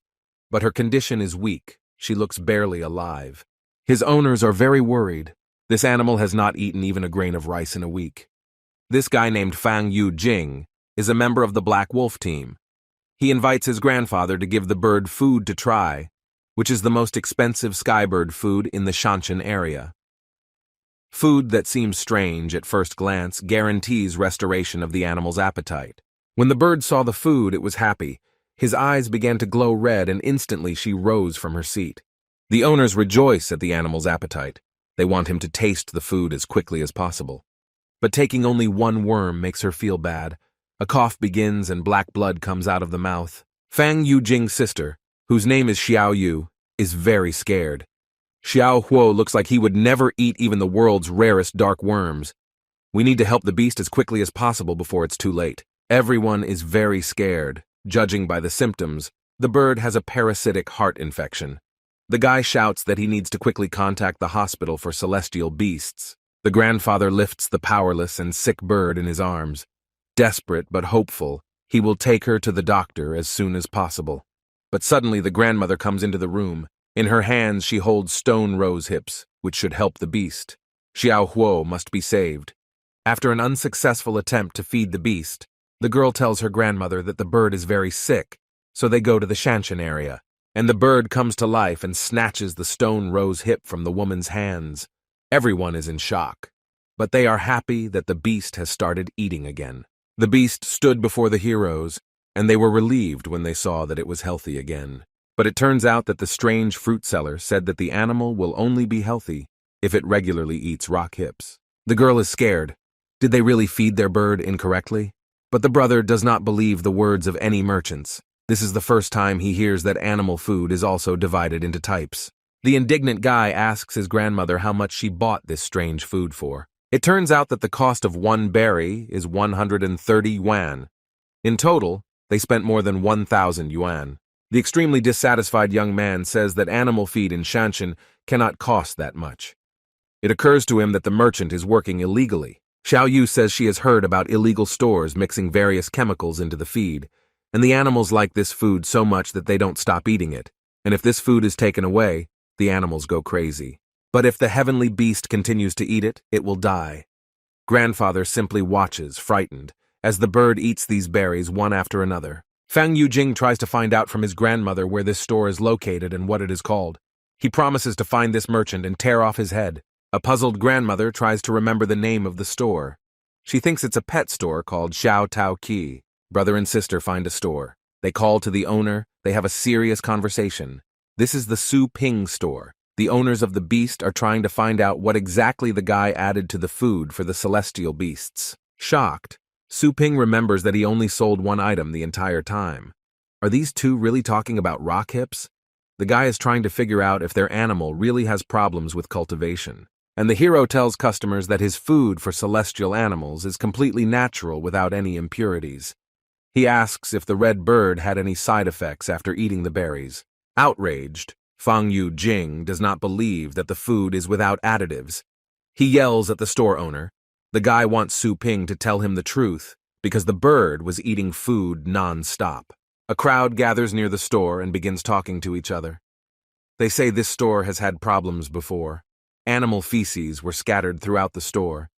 A: But her condition is weak. She looks barely alive. His owners are very worried. This animal has not eaten even a grain of rice in a week. This guy named Fang Yu Jing is a member of the Black Wolf team. He invites his grandfather to give the bird food to try, which is the most expensive skybird food in the Shanshan area. Food that seems strange at first glance guarantees restoration of the animal's appetite. When the bird saw the food, it was happy. His eyes began to glow red, and instantly she rose from her seat. The owners rejoice at the animal's appetite. They want him to taste the food as quickly as possible. But taking only one worm makes her feel bad. A cough begins and black blood comes out of the mouth. Fang Yujing's sister, whose name is Xiao Yu, is very scared. Xiao Huo looks like he would never eat even the world's rarest dark worms. We need to help the beast as quickly as possible before it's too late. Everyone is very scared. Judging by the symptoms, the bird has a parasitic heart infection. The guy shouts that he needs to quickly contact the hospital for celestial beasts. The grandfather lifts the powerless and sick bird in his arms. Desperate but hopeful, he will take her to the doctor as soon as possible. But suddenly the grandmother comes into the room. In her hands she holds stone rose hips, which should help the beast. Xiao Huo must be saved. After an unsuccessful attempt to feed the beast, the girl tells her grandmother that the bird is very sick, so they go to the Shanshan area, and the bird comes to life and snatches the stone rose hip from the woman's hands. Everyone is in shock, but they are happy that the beast has started eating again. The beast stood before the heroes, and they were relieved when they saw that it was healthy again. But it turns out that the strange fruit seller said that the animal will only be healthy if it regularly eats rock hips. The girl is scared. Did they really feed their bird incorrectly? But the brother does not believe the words of any merchants. This is the first time he hears that animal food is also divided into types. The indignant guy asks his grandmother how much she bought this strange food for. It turns out that the cost of one berry is 130 yuan. In total, they spent more than 1,000 yuan. The extremely dissatisfied young man says that animal feed in Shanshan cannot cost that much. It occurs to him that the merchant is working illegally. Xiao Yu says she has heard about illegal stores mixing various chemicals into the feed, and the animals like this food so much that they don't stop eating it, and if this food is taken away, the animals go crazy. But if the heavenly beast continues to eat it, it will die. Grandfather simply watches, frightened, as the bird eats these berries one after another. Fang Yujing tries to find out from his grandmother where this store is located and what it is called. He promises to find this merchant and tear off his head. A puzzled grandmother tries to remember the name of the store. She thinks it's a pet store called Xiao Tao Qi. Brother and sister find a store. They call to the owner. They have a serious conversation. This is the Su Ping store. The owners of the beast are trying to find out what exactly the guy added to the food for the celestial beasts. Shocked, Su Ping remembers that he only sold one item the entire time. Are these two really talking about rock hips? The guy is trying to figure out if their animal really has problems with cultivation. And the hero tells customers that his food for celestial animals is completely natural without any impurities. He asks if the red bird had any side effects after eating the berries. Outraged, Fang Yu-jing does not believe that the food is without additives. He yells at the store owner. The guy wants Su Ping to tell him the truth, because the bird was eating food non-stop. A crowd gathers near the store and begins talking to each other. They say this store has had problems before. Animal feces were scattered throughout the store,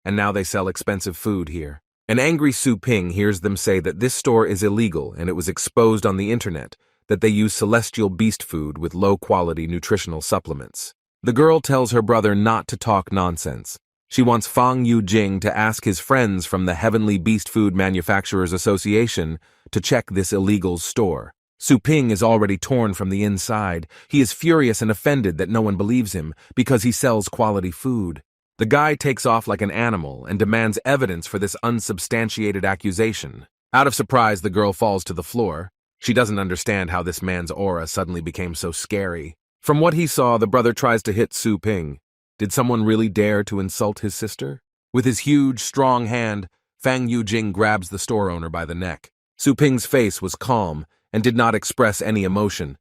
A: and now they sell expensive food here. An angry Su Ping hears them say that this store is illegal and it was exposed on the internet that they use celestial beast food with low-quality nutritional supplements. The girl tells her brother not to talk nonsense. She wants Fang Yu-jing to ask his friends from the Heavenly Beast Food Manufacturers Association to check this illegal store. Su Ping is already torn from the inside. He is furious and offended that no one believes him because he sells quality food. The guy takes off like an animal and demands evidence for this unsubstantiated accusation. Out of surprise, the girl falls to the floor. She doesn't understand how this man's aura suddenly became so scary. From what he saw, the brother tries to hit Su Ping. Did someone really dare to insult his sister? With his huge, strong hand, Fang Yu-jing grabs the store owner by the neck. Su Ping's face was calm and did not express any emotion.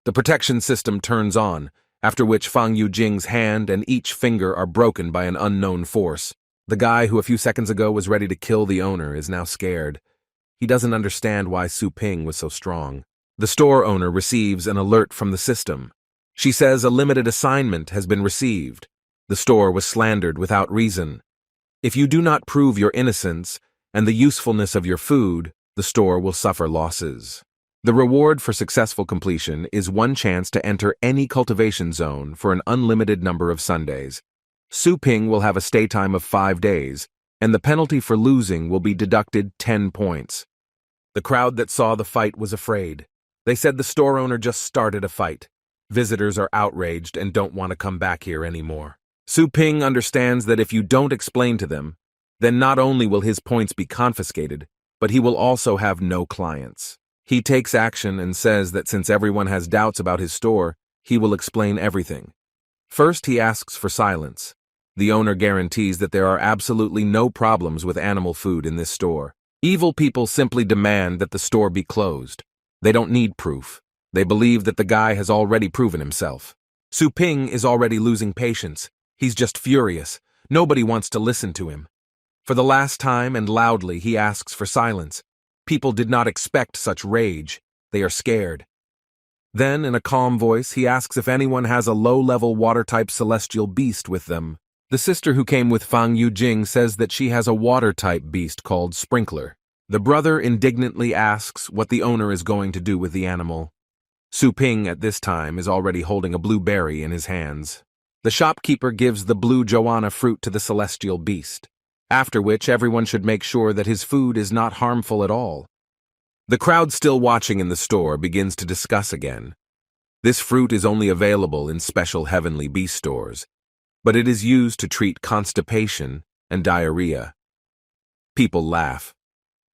A: The protection system turns on, after which Fang Yu-jing's hand and each finger are broken by an unknown force. The guy who a few seconds ago was ready to kill the owner is now scared. He doesn't understand why Su Ping was so strong. The store owner receives an alert from the system. She says a limited assignment has been received. The store was slandered without reason. If you do not prove your innocence and the usefulness of your food, the store will suffer losses. The reward for successful completion is one chance to enter any cultivation zone for an unlimited number of Sundays. Su Ping will have a stay time of 5 days, and the penalty for losing will be deducted 10 points. The crowd that saw the fight was afraid. They said the store owner just started a fight. Visitors are outraged and don't want to come back here anymore. Su Ping understands that if you don't explain to them, then not only will his points be confiscated, but he will also have no clients. He takes action and says that since everyone has doubts about his store, he will explain everything. First, he asks for silence. The owner guarantees that there are absolutely no problems with animal food in this store. Evil people simply demand that the store be closed. They don't need proof. They believe that the guy has already proven himself. Su Ping is already losing patience. He's just furious. Nobody wants to listen to him. For the last time and loudly, he asks for silence. People did not expect such rage. They are scared. Then, in a calm voice, he asks if anyone has a low-level water-type celestial beast with them. The sister who came with Fang Yu-jing says that she has a water-type beast called Sprinkler. The brother indignantly asks what the owner is going to do with the animal. Su Ping, at this time, is already holding a blue berry in his hands. The shopkeeper gives the blue Joanna fruit to the celestial beast, after which everyone should make sure that his food is not harmful at all. The crowd still watching in the store begins to discuss again. This fruit is only available in special Heavenly Beast stores, but it is used to treat constipation and diarrhea. People laugh.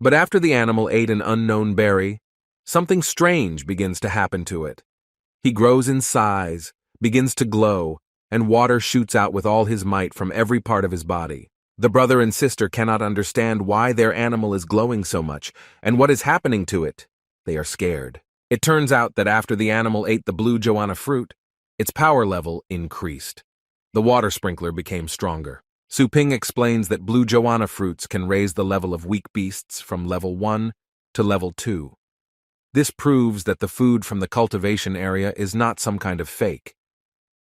A: But after the animal ate an unknown berry, something strange begins to happen to it. He grows in size, begins to glow, and water shoots out with all his might from every part of his body. The brother and sister cannot understand why their animal is glowing so much and what is happening to it. They are scared. It turns out that after the animal ate the blue Joanna fruit, its power level increased. The water sprinkler became stronger. Su Ping explains that blue Joanna fruits can raise the level of weak beasts from level 1 to level 2. This proves that the food from the cultivation area is not some kind of fake.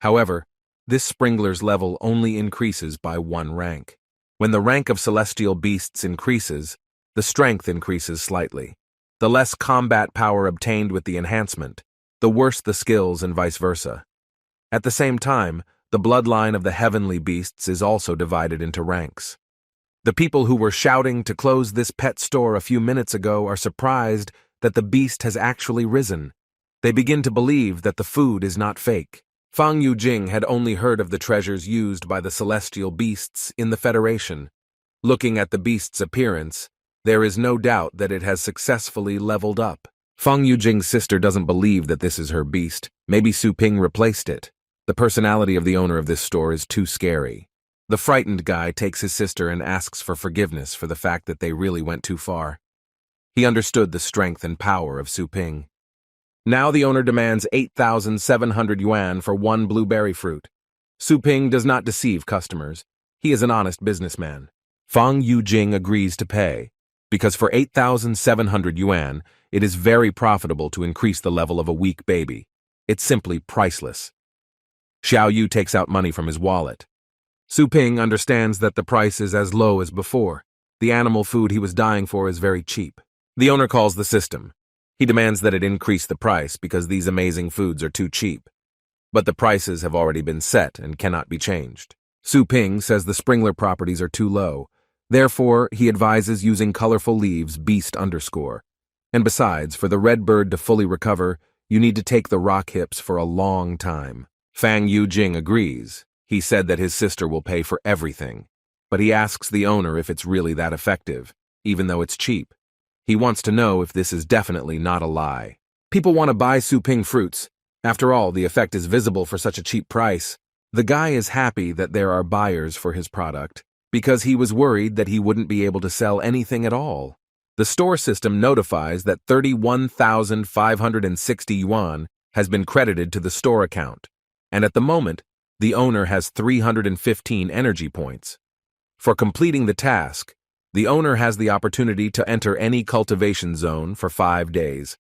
A: However, this sprinkler's level only increases by 1 rank. When the rank of celestial beasts increases, the strength increases slightly. The less combat power obtained with the enhancement, the worse the skills and vice versa. At the same time, the bloodline of the heavenly beasts is also divided into ranks. The people who were shouting to close this pet store a few minutes ago are surprised that the beast has actually risen. They begin to believe that the food is not fake. Fang Yu-jing had only heard of the treasures used by the celestial beasts in the Federation. Looking at the beast's appearance, there is no doubt that it has successfully leveled up. Fang Yu-jing's sister doesn't believe that this is her beast. Maybe Su Ping replaced it. The personality of the owner of this store is too scary. The frightened guy takes his sister and asks for forgiveness for the fact that they really went too far. He understood the strength and power of Su Ping. Now the owner demands 8,700 yuan for one blueberry fruit. Su Ping does not deceive customers. He is an honest businessman. Fang Yujing agrees to pay, because for 8,700 yuan, it is very profitable to increase the level of a weak baby. It's simply priceless. Xiao Yu takes out money from his wallet. Su Ping understands that the price is as low as before. The animal food he was dying for is very cheap. The owner calls the system. He demands that it increase the price because these amazing foods are too cheap. But the prices have already been set and cannot be changed. Su Ping says the sprinkler properties are too low. Therefore, he advises using colorful leaves beast underscore. And besides, for the red bird to fully recover, you need to take the rock hips for a long time. Fang Yujing agrees. He said that his sister will pay for everything. But he asks the owner if it's really that effective, even though it's cheap. He wants to know if this is definitely not a lie. People want to buy Su Ping fruits. After all, the effect is visible for such a cheap price. The guy is happy that there are buyers for his product, because he was worried that he wouldn't be able to sell anything at all. The store system notifies that 31,560 yuan has been credited to the store account, and at the moment, the owner has 315 energy points. For completing the task, the owner has the opportunity to enter any cultivation zone for 5 days.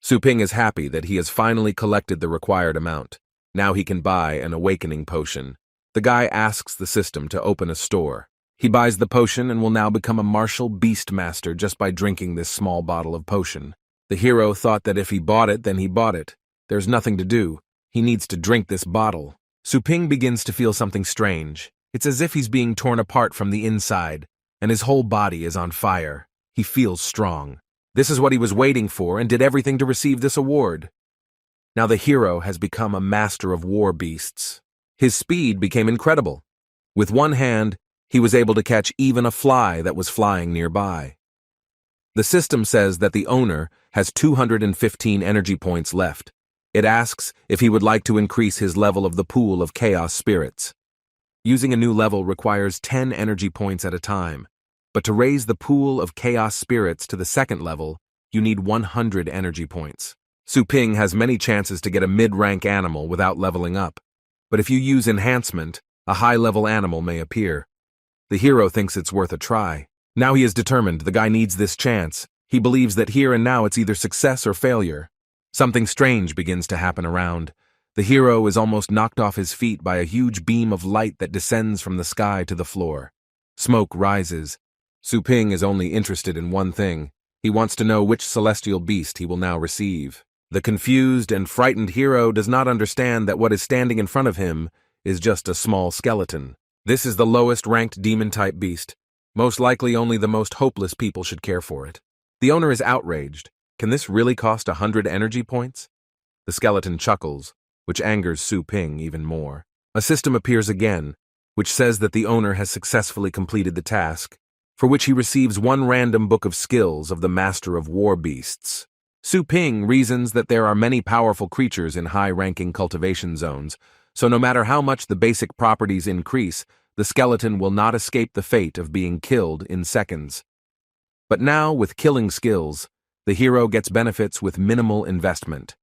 A: Su Ping is happy that he has finally collected the required amount. Now he can buy an awakening potion. The guy asks the system to open a store. He buys the potion and will now become a martial beast master just by drinking this small bottle of potion. The hero thought that if he bought it, then he bought it. There's nothing to do. He needs to drink this bottle. Su Ping begins to feel something strange. It's as if he's being torn apart from the inside, and his whole body is on fire. He feels strong. This is what he was waiting for and did everything to receive this award. Now the hero has become a master of war beasts. His speed became incredible. With one hand, he was able to catch even a fly that was flying nearby. The system says that the owner has 215 energy points left. It asks if he would like to increase his level of the pool of chaos spirits. Using a new level requires 10 energy points at a time, but to raise the pool of chaos spirits to the second level, you need 100 energy points. Su Ping has many chances to get a mid-rank animal without leveling up, but if you use enhancement, a high-level animal may appear. The hero thinks it's worth a try. Now he is determined. The guy needs this chance. He believes that here and now it's either success or failure. Something strange begins to happen around. The hero is almost knocked off his feet by a huge beam of light that descends from the sky to the floor. Smoke rises. Su Ping is only interested in one thing. He wants to know which celestial beast he will now receive. The confused and frightened hero does not understand that what is standing in front of him is just a small skeleton. This is the lowest-ranked demon-type beast. Most likely only the most hopeless people should care for it. The owner is outraged. Can this really cost 100 energy points? The skeleton chuckles, which angers Su Ping even more. A system appears again, which says that the owner has successfully completed the task, for which he receives one random book of skills of the Master of War Beasts. Su Ping reasons that there are many powerful creatures in high-ranking cultivation zones, so no matter how much the basic properties increase, the skeleton will not escape the fate of being killed in seconds. But now, with killing skills, the hero gets benefits with minimal investment.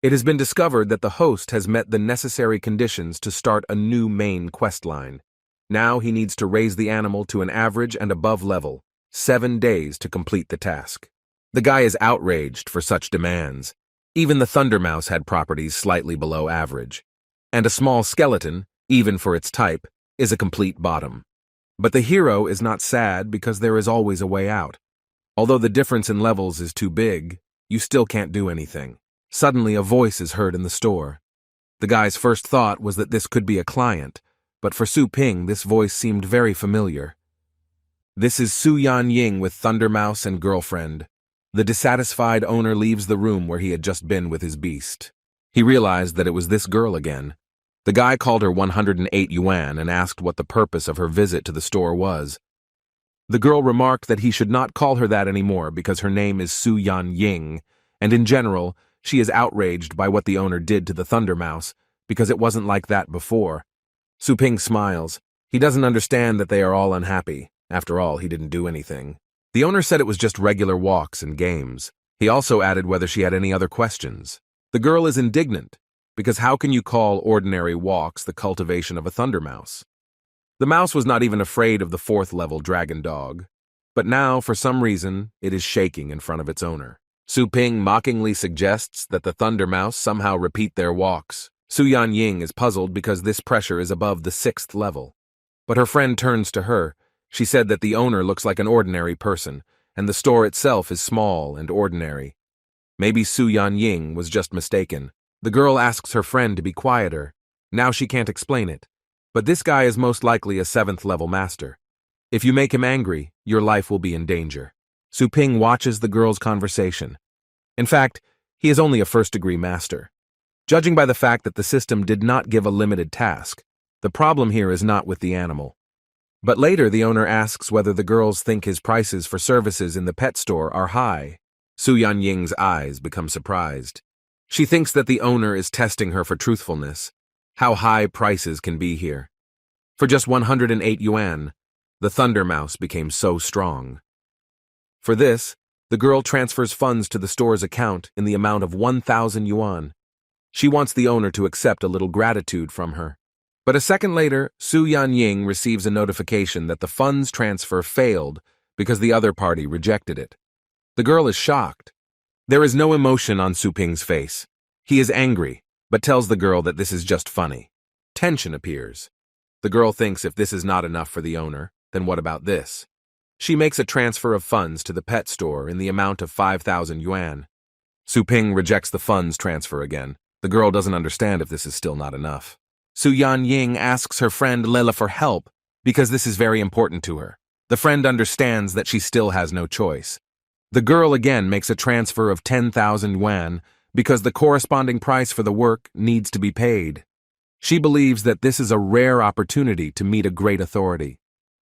A: It has been discovered that the host has met the necessary conditions to start a new main questline. Now he needs to raise the animal to an average and above level, 7 days to complete the task. The guy is outraged for such demands. Even the Thunder Mouse had properties slightly below average. And a small skeleton, even for its type, is a complete bottom. But the hero is not sad because there is always a way out. Although the difference in levels is too big, you still can't do anything. Suddenly a voice is heard in the store. The guy's first thought was that this could be a client, but for Su Ping this voice seemed very familiar. This is Su Yan Ying with Thunder Mouse and girlfriend. The dissatisfied owner leaves the room where he had just been with his beast. He realized that it was this girl again. The guy called her 108 yuan and asked what the purpose of her visit to the store was. The girl remarked that he should not call her that anymore because her name is Su Yan Ying, and in general, she is outraged by what the owner did to the Thunder Mouse because it wasn't like that before. Su Ping smiles. He doesn't understand that they are all unhappy. After all, he didn't do anything. The owner said it was just regular walks and games. He also added whether she had any other questions. The girl is indignant, because how can you call ordinary walks the cultivation of a thunder mouse? The mouse was not even afraid of the 4th-level dragon dog. But now, for some reason, it is shaking in front of its owner. Su Ping mockingly suggests that the thunder mouse somehow repeat their walks. Su Ying is puzzled because this pressure is above the 6th level. But her friend turns to her. She said that the owner looks like an ordinary person, and the store itself is small and ordinary. Maybe Su Ying was just mistaken. The girl asks her friend to be quieter. Now she can't explain it. But this guy is most likely a 7th-level master. If you make him angry, your life will be in danger. Su Ping watches the girl's conversation. In fact, he is only a 1st-degree master. Judging by the fact that the system did not give a limited task, the problem here is not with the animal. But later the owner asks whether the girls think his prices for services in the pet store are high. Su Ying's eyes become surprised. She thinks that the owner is testing her for truthfulness. How high prices can be here. For just 108 yuan, the thunder mouse became so strong. For this, the girl transfers funds to the store's account in the amount of 1,000 yuan. She wants the owner to accept a little gratitude from her. But a second later, Su Ying receives a notification that the funds transfer failed because the other party rejected it. The girl is shocked. There is no emotion on Su Ping's face. He is angry, but tells the girl that this is just funny. Tension appears. The girl thinks if this is not enough for the owner, then what about this? She makes a transfer of funds to the pet store in the amount of 5,000 yuan. Su Ping rejects the funds transfer again. The girl doesn't understand if this is still not enough. Su Ying asks her friend Lila for help because this is very important to her. The friend understands that she still has no choice. The girl again makes a transfer of 10,000 yuan because the corresponding price for the work needs to be paid. She believes that this is a rare opportunity to meet a great authority.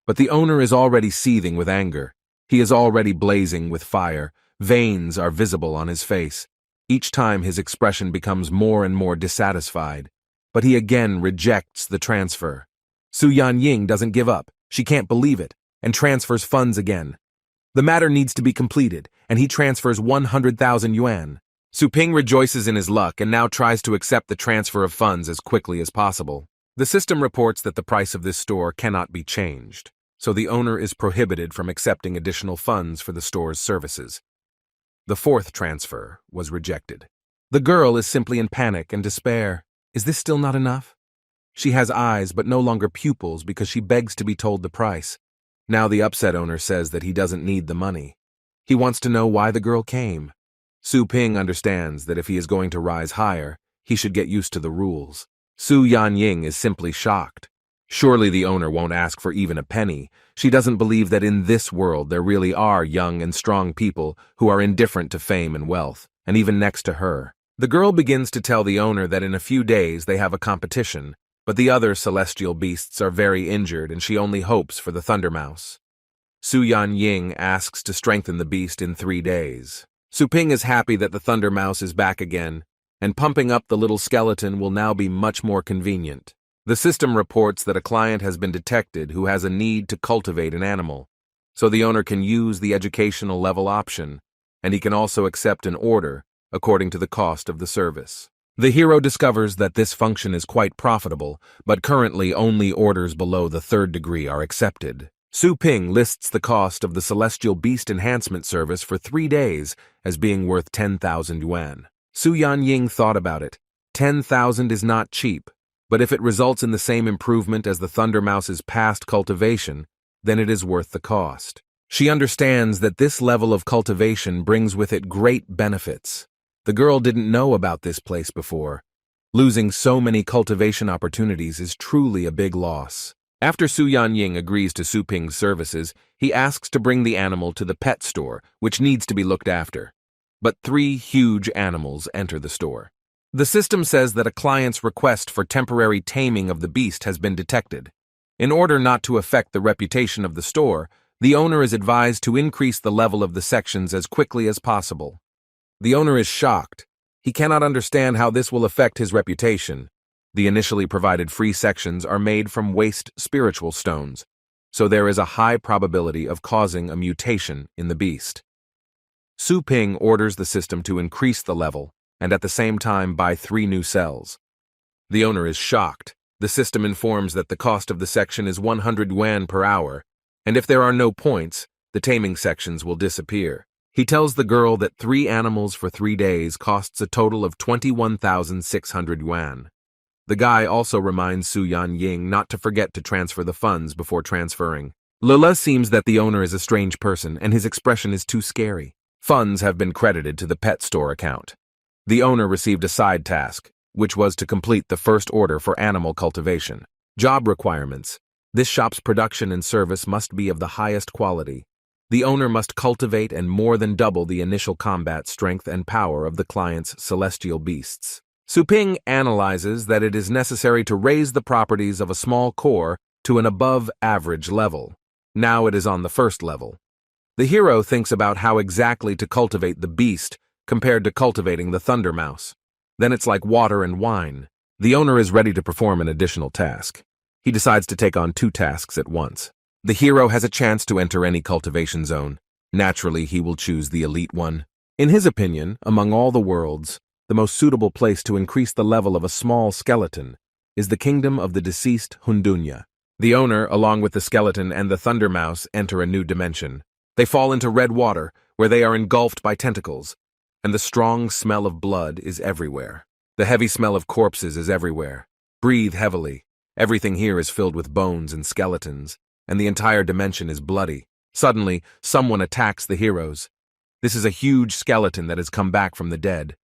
A: But the owner is already seething with anger. He is already blazing with fire. Veins are visible on his face. Each time his expression becomes more and more dissatisfied. But he again rejects the transfer. Su Ying doesn't give up. She can't believe it, and transfers funds again. The matter needs to be completed, and he transfers 100,000 yuan. Su Ping rejoices in his luck and now tries to accept the transfer of funds as quickly as possible. The system reports that the price of this store cannot be changed, so the owner is prohibited from accepting additional funds for the store's services. The 4th transfer was rejected. The girl is simply in panic and despair. Is this still not enough? She has eyes but no longer pupils because she begs to be told the price. Now the upset owner says that he doesn't need the money. He wants to know why the girl came. Su Ping understands that if he is going to rise higher, he should get used to the rules. Su Ying is simply shocked. Surely the owner won't ask for even a penny. She doesn't believe that in this world there really are young and strong people who are indifferent to fame and wealth, and even next to her. The girl begins to tell the owner that in a few days they have a competition, but the other celestial beasts are very injured and she only hopes for the thunder mouse. Su Ying asks to strengthen the beast in 3 days. Su Ping is happy that the thunder mouse is back again, and pumping up the little skeleton will now be much more convenient. The system reports that a client has been detected who has a need to cultivate an animal, so the owner can use the educational level option, and he can also accept an order according to the cost of the service. The hero discovers that this function is quite profitable, but currently only orders below the 3rd degree are accepted. Su Ping lists the cost of the Celestial Beast Enhancement Service for 3 days as being worth 10,000 yuan. Su Ying thought about it. 10,000 is not cheap, but if it results in the same improvement as the Thunder Mouse's past cultivation, then it is worth the cost. She understands that this level of cultivation brings with it great benefits. The girl didn't know about this place before. Losing so many cultivation opportunities is truly a big loss. After Su Ying agrees to Su Ping's services, he asks to bring the animal to the pet store, which needs to be looked after. But 3 huge animals enter the store. The system says that a client's request for temporary taming of the beast has been detected. In order not to affect the reputation of the store, the owner is advised to increase the level of the sections as quickly as possible. The owner is shocked. He cannot understand how this will affect his reputation. The initially provided free sections are made from waste spiritual stones. so there is a high probability of causing a mutation in the beast. Su Ping orders the system to increase the level and at the same time buy 3 new cells. The owner is shocked. The system informs that the cost of the section is 100 yuan per hour, and if there are no points, the taming sections will disappear. He tells the girl that 3 animals for 3 days costs a total of 21,600 yuan. The guy also reminds Su Yanying not to forget to transfer the funds before transferring. Lila seems that the owner is a strange person and his expression is too scary. Funds have been credited to the pet store account. The owner received a side task, which was to complete the first order for animal cultivation. Job requirements. This shop's production and service must be of the highest quality. The owner must cultivate and more than double the initial combat strength and power of the client's celestial beasts. Su Ping analyzes that it is necessary to raise the properties of a small core to an above-average level. Now it is on the first level. The hero thinks about how exactly to cultivate the beast compared to cultivating the Thunder Mouse. Then it's like water and wine. The owner is ready to perform an additional task. He decides to take on 2 tasks at once. The hero has a chance to enter any cultivation zone. Naturally, he will choose the elite one. In his opinion, among all the worlds, the most suitable place to increase the level of a small skeleton is the kingdom of the deceased Hundunya. The owner, along with the skeleton and the Thunder Mouse, enter a new dimension. They fall into red water, where they are engulfed by tentacles, and the strong smell of blood is everywhere. The heavy smell of corpses is everywhere. Breathe heavily. Everything here is filled with bones and skeletons, and the entire dimension is bloody. Suddenly, someone attacks the heroes. This is a huge skeleton that has come back from the dead.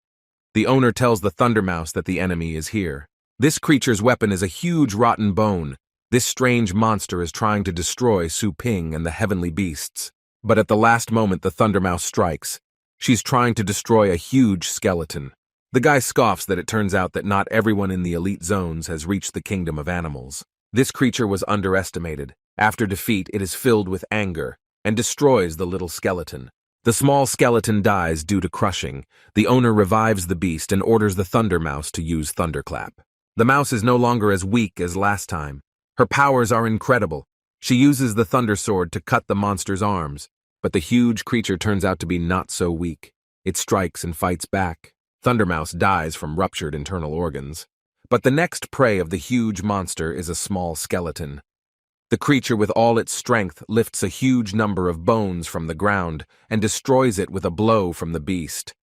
A: The owner tells the Thunder Mouse that the enemy is here. This creature's weapon is a huge rotten bone. This strange monster is trying to destroy Su Ping and the heavenly beasts. But at the last moment, the Thunder Mouse strikes. She's trying to destroy a huge skeleton. The guy scoffs that it turns out that not everyone in the elite zones has reached the kingdom of animals. This creature was underestimated. After defeat, it is filled with anger and destroys the little skeleton. The small skeleton dies due to crushing. The owner revives the beast and orders the Thunder Mouse to use Thunderclap. The mouse is no longer as weak as last time. Her powers are incredible. She uses the Thunder Sword to cut the monster's arms, but the huge creature turns out to be not so weak. It strikes and fights back. Thunder Mouse dies from ruptured internal organs. But the next prey of the huge monster is a small skeleton. The creature with all its strength lifts a huge number of bones from the ground and destroys it with a blow from the beast.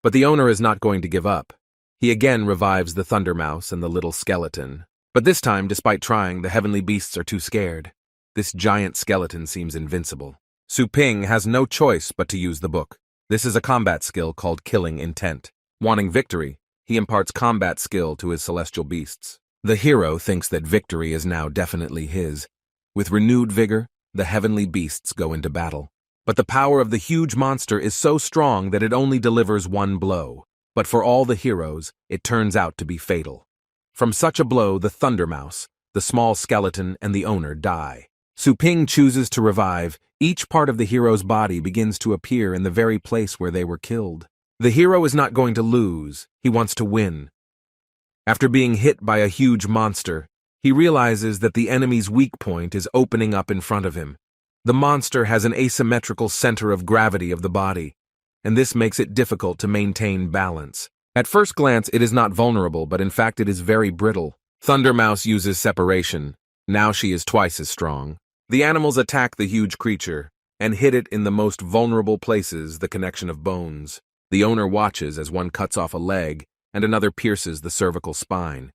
A: But the owner is not going to give up. He again revives the Thunder Mouse and the little skeleton. But this time, despite trying, the heavenly beasts are too scared. This giant skeleton seems invincible. Su Ping has no choice but to use the book. This is a combat skill called Killing Intent. Wanting victory, he imparts combat skill to his celestial beasts. The hero thinks that victory is now definitely his. With renewed vigor, the heavenly beasts go into battle. But the power of the huge monster is so strong that it only delivers one blow. But for all the heroes, it turns out to be fatal. From such a blow, the Thunder Mouse, the small skeleton, and the owner die. Su Ping chooses to revive. Each part of the hero's body begins to appear in the very place where they were killed. The hero is not going to lose. He wants to win. After being hit by a huge monster, he realizes that the enemy's weak point is opening up in front of him. The monster has an asymmetrical center of gravity of the body, and this makes it difficult to maintain balance. At first glance, it is not vulnerable, but in fact it is very brittle. Thunder Mouse uses separation. Now she is twice as strong. The animals attack the huge creature and hit it in the most vulnerable places, the connection of bones. The owner watches as one cuts off a leg and another pierces the cervical spine.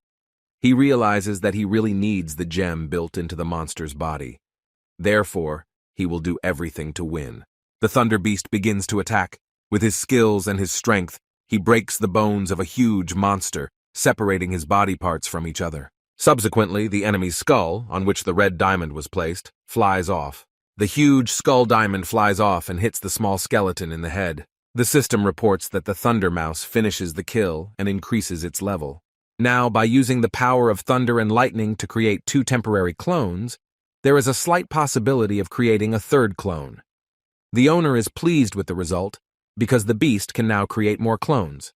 A: He realizes that he really needs the gem built into the monster's body. Therefore, he will do everything to win. The Thunder Beast begins to attack. With his skills and his strength, he breaks the bones of a huge monster, separating his body parts from each other. Subsequently, the enemy's skull, on which the red diamond was placed, flies off. The huge skull diamond flies off and hits the small skeleton in the head. The system reports that the Thunder Mouse finishes the kill and increases its level. Now, by using the power of thunder and lightning to create 2 temporary clones, there is a slight possibility of creating a 3rd clone. The owner is pleased with the result because the beast can now create more clones.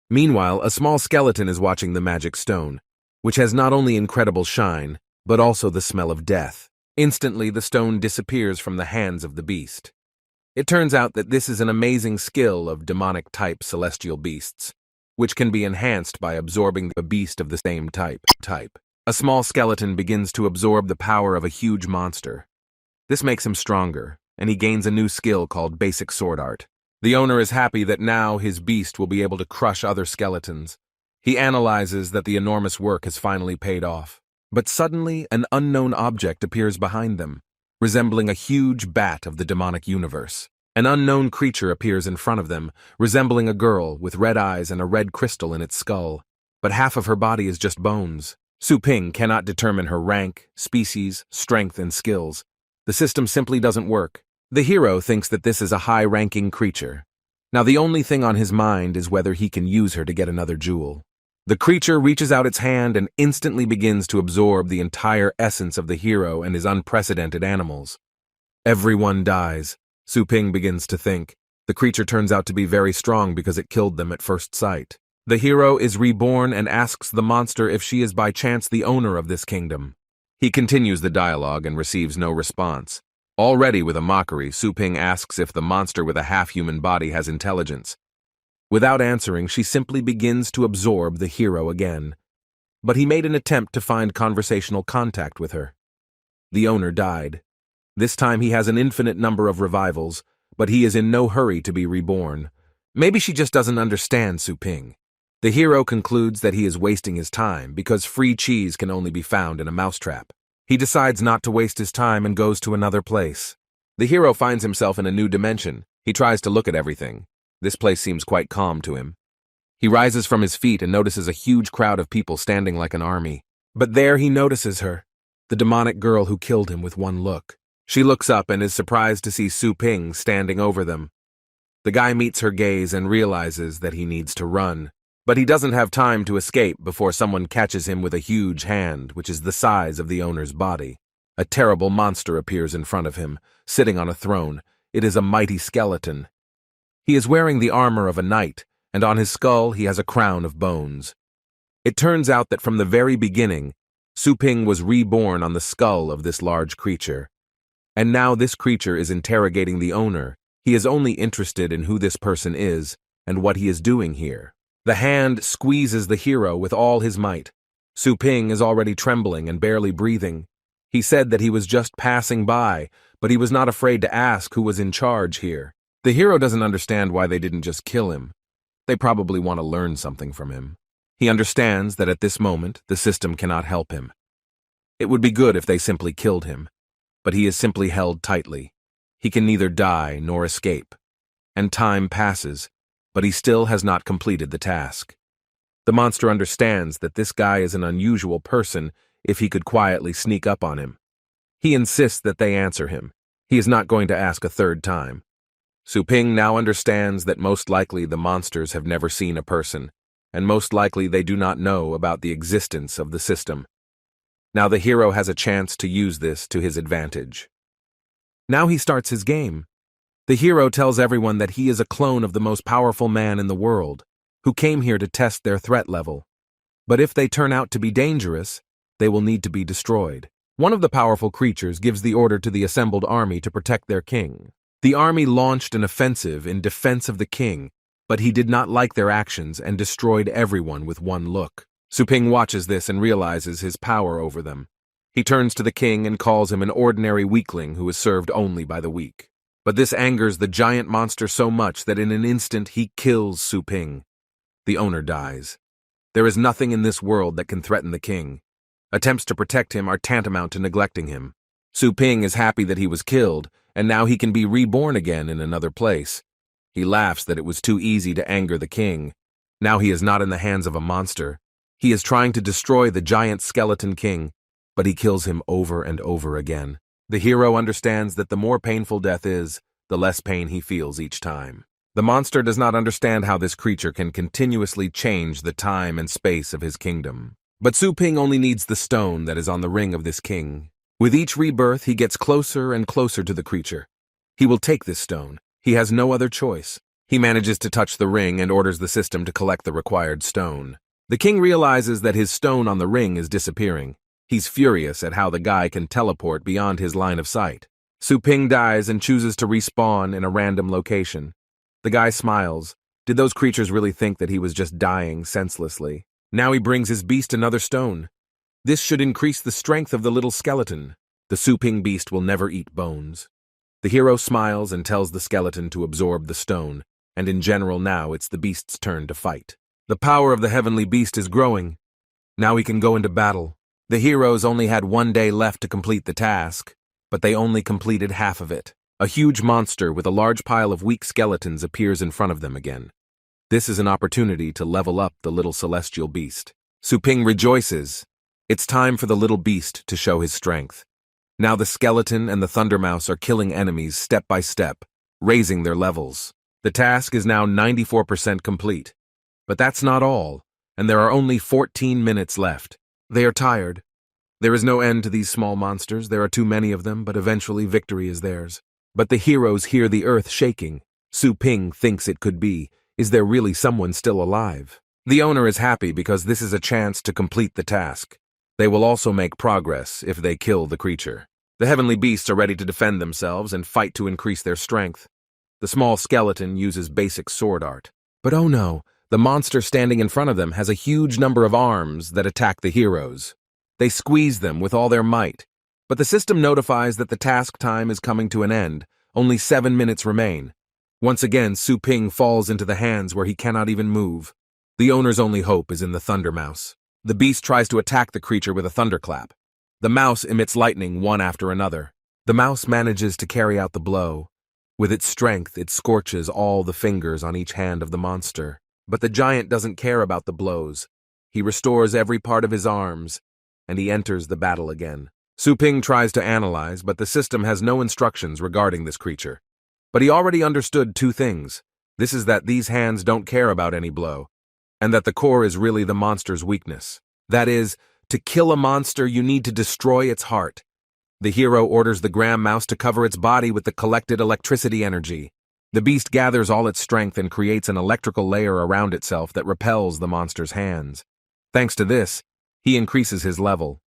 A: Meanwhile, a small skeleton is watching the magic stone, which has not only incredible shine, but also the smell of death. Instantly, the stone disappears from the hands of the beast. It turns out that this is an amazing skill of demonic-type celestial beasts, which can be enhanced by absorbing a beast of the same type. A small skeleton begins to absorb the power of a huge monster. This makes him stronger, and he gains a new skill called basic sword art. The owner is happy that now his beast will be able to crush other skeletons. He analyzes that the enormous work has finally paid off. But suddenly, an unknown object appears behind them, resembling a huge bat of the demonic universe. An unknown creature appears in front of them, resembling a girl with red eyes and a red crystal in its skull. But half of her body is just bones. Su Ping cannot determine her rank, species, strength, and skills. The system simply doesn't work. The hero thinks that this is a high-ranking creature. Now the only thing on his mind is whether he can use her to get another jewel. The creature reaches out its hand and instantly begins to absorb the entire essence of the hero and his unprecedented animals. Everyone dies. Su Ping begins to think. The creature turns out to be very strong because it killed them at first sight. The hero is reborn and asks the monster if she is by chance the owner of this kingdom. He continues the dialogue and receives no response. Already with a mockery, Su Ping asks if the monster with a half-human body has intelligence. Without answering, she simply begins to absorb the hero again. But he made an attempt to find conversational contact with her. The owner died. This time he has an infinite number of revivals, but he is in no hurry to be reborn. Maybe she just doesn't understand Su Ping. The hero concludes that he is wasting his time because free cheese can only be found in a mousetrap. He decides not to waste his time and goes to another place. The hero finds himself in a new dimension. He tries to look at everything. This place seems quite calm to him. He rises from his feet and notices a huge crowd of people standing like an army. But there he notices her, the demonic girl who killed him with one look. She looks up and is surprised to see Su Ping standing over them. The guy meets her gaze and realizes that he needs to run. But he doesn't have time to escape before someone catches him with a huge hand, which is the size of the owner's body. A terrible monster appears in front of him, sitting on a throne. It is a mighty skeleton. He is wearing the armor of a knight, and on his skull he has a crown of bones. It turns out that from the very beginning, Su Ping was reborn on the skull of this large creature. And now this creature is interrogating the owner. He is only interested in who this person is and what he is doing here. The hand squeezes the hero with all his might. Su Ping is already trembling and barely breathing. He said that he was just passing by, but he was not afraid to ask who was in charge here. The hero doesn't understand why they didn't just kill him. They probably want to learn something from him. He understands that at this moment, the system cannot help him. It would be good if they simply killed him, but he is simply held tightly. He can neither die nor escape. And time passes, but he still has not completed the task. The monster understands that this guy is an unusual person if he could quietly sneak up on him. He insists that they answer him. He is not going to ask a third time. Su Ping now understands that most likely the monsters have never seen a person, and most likely they do not know about the existence of the system. Now the hero has a chance to use this to his advantage. Now he starts his game. The hero tells everyone that he is a clone of the most powerful man in the world, who came here to test their threat level. But if they turn out to be dangerous, they will need to be destroyed. One of the powerful creatures gives the order to the assembled army to protect their king. The army launched an offensive in defense of the king, but he did not like their actions and destroyed everyone with one look. Su Ping watches this and realizes his power over them. He turns to the king and calls him an ordinary weakling who is served only by the weak. But this angers the giant monster so much that in an instant he kills Su Ping. The owner dies. There is nothing in this world that can threaten the king. Attempts to protect him are tantamount to neglecting him. Su Ping is happy that he was killed, and now he can be reborn again in another place. He laughs that it was too easy to anger the king. Now he is not in the hands of a monster. He is trying to destroy the giant skeleton king, but he kills him over and over again. The hero understands that the more painful death is, the less pain he feels each time. The monster does not understand how this creature can continuously change the time and space of his kingdom. But Su Ping only needs the stone that is on the ring of this king. With each rebirth, he gets closer and closer to the creature. He will take this stone. He has no other choice. He manages to touch the ring and orders the system to collect the required stone. The king realizes that his stone on the ring is disappearing. He's furious at how the guy can teleport beyond his line of sight. Su Ping dies and chooses to respawn in a random location. The guy smiles. Did those creatures really think that he was just dying senselessly? Now he brings his beast another stone. This should increase the strength of the little skeleton. The Su Ping beast will never eat bones. The hero smiles and tells the skeleton to absorb the stone, and in general now it's the beast's turn to fight. The power of the heavenly beast is growing. Now he can go into battle. The heroes only had 1 day left to complete the task, but they only completed half of it. A huge monster with a large pile of weak skeletons appears in front of them again. This is an opportunity to level up the little celestial beast. Su Ping rejoices. It's time for the little beast to show his strength. Now the skeleton and the thundermouse are killing enemies step by step, raising their levels. The task is now 94% complete. But that's not all, and there are only 14 minutes left. They are tired. There is no end to these small monsters. There are too many of them, but eventually victory is theirs. But the heroes hear the earth shaking. Su Ping thinks it could be. Is there really someone still alive? The owner is happy because this is a chance to complete the task. They will also make progress if they kill the creature. The heavenly beasts are ready to defend themselves and fight to increase their strength. The small skeleton uses basic sword art. But oh no, the monster standing in front of them has a huge number of arms that attack the heroes. They squeeze them with all their might. But the system notifies that the task time is coming to an end. Only 7 minutes remain. Once again, Su Ping falls into the hands where he cannot even move. The owner's only hope is in the thundermouse. The beast tries to attack the creature with a thunderclap. The mouse emits lightning one after another. The mouse manages to carry out the blow. With its strength, it scorches all the fingers on each hand of the monster. But the giant doesn't care about the blows. He restores every part of his arms, and he enters the battle again. Su Ping tries to analyze, but the system has no instructions regarding this creature. But he already understood 2 things. This is that these hands don't care about any blow, and that the core is really the monster's weakness. That is, to kill a monster, you need to destroy its heart. The hero orders the Gram Mouse to cover its body with the collected electricity energy. The beast gathers all its strength and creates an electrical layer around itself that repels the monster's hands. Thanks to this, he increases his level.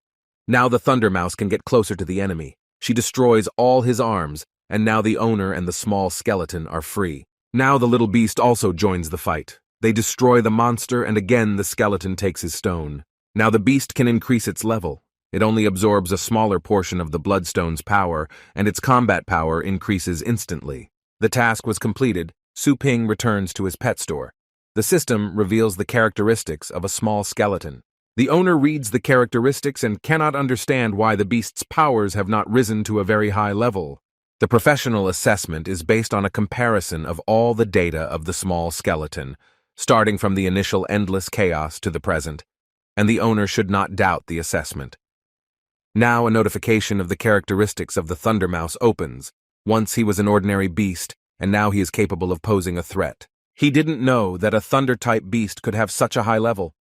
A: Now the Thunder Mouse can get closer to the enemy. She destroys all his arms, and now the owner and the small skeleton are free. Now the little beast also joins the fight. They destroy the monster, and again the skeleton takes his stone. Now the beast can increase its level. It only absorbs a smaller portion of the Bloodstone's power, and its combat power increases instantly. The task was completed. Su Ping returns to his pet store. The system reveals the characteristics of a small skeleton. The owner reads the characteristics and cannot understand why the beast's powers have not risen to a very high level. The professional assessment is based on a comparison of all the data of the small skeleton, starting from the initial endless chaos to the present, and the owner should not doubt the assessment. Now a notification of the characteristics of the Thundermouse opens. Once he was an ordinary beast, and now he is capable of posing a threat. He didn't know that a Thunder-type beast could have such a high level.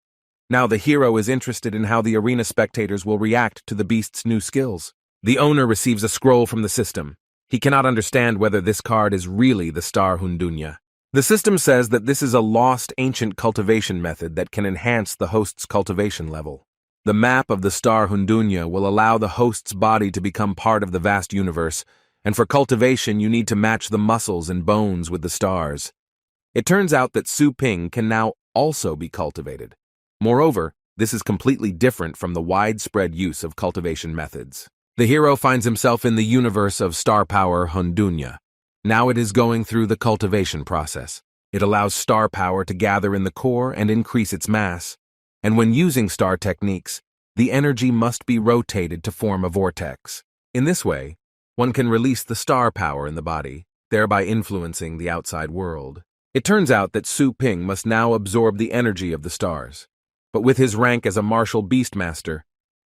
A: Now the hero is interested in how the arena spectators will react to the beast's new skills. The owner receives a scroll from the system. He cannot understand whether this card is really the Star Hundunya. The system says that this is a lost ancient cultivation method that can enhance the host's cultivation level. The map of the Star Hundunya will allow the host's body to become part of the vast universe, and for cultivation you need to match the muscles and bones with the stars. It turns out that Su Ping can now also be cultivated. Moreover, this is completely different from the widespread use of cultivation methods. The hero finds himself in the universe of star power Hundunya. Now it is going through the cultivation process. It allows star power to gather in the core and increase its mass. And when using star techniques, the energy must be rotated to form a vortex. In this way, one can release the star power in the body, thereby influencing the outside world. It turns out that Su Ping must now absorb the energy of the stars. But with his rank as a martial beastmaster,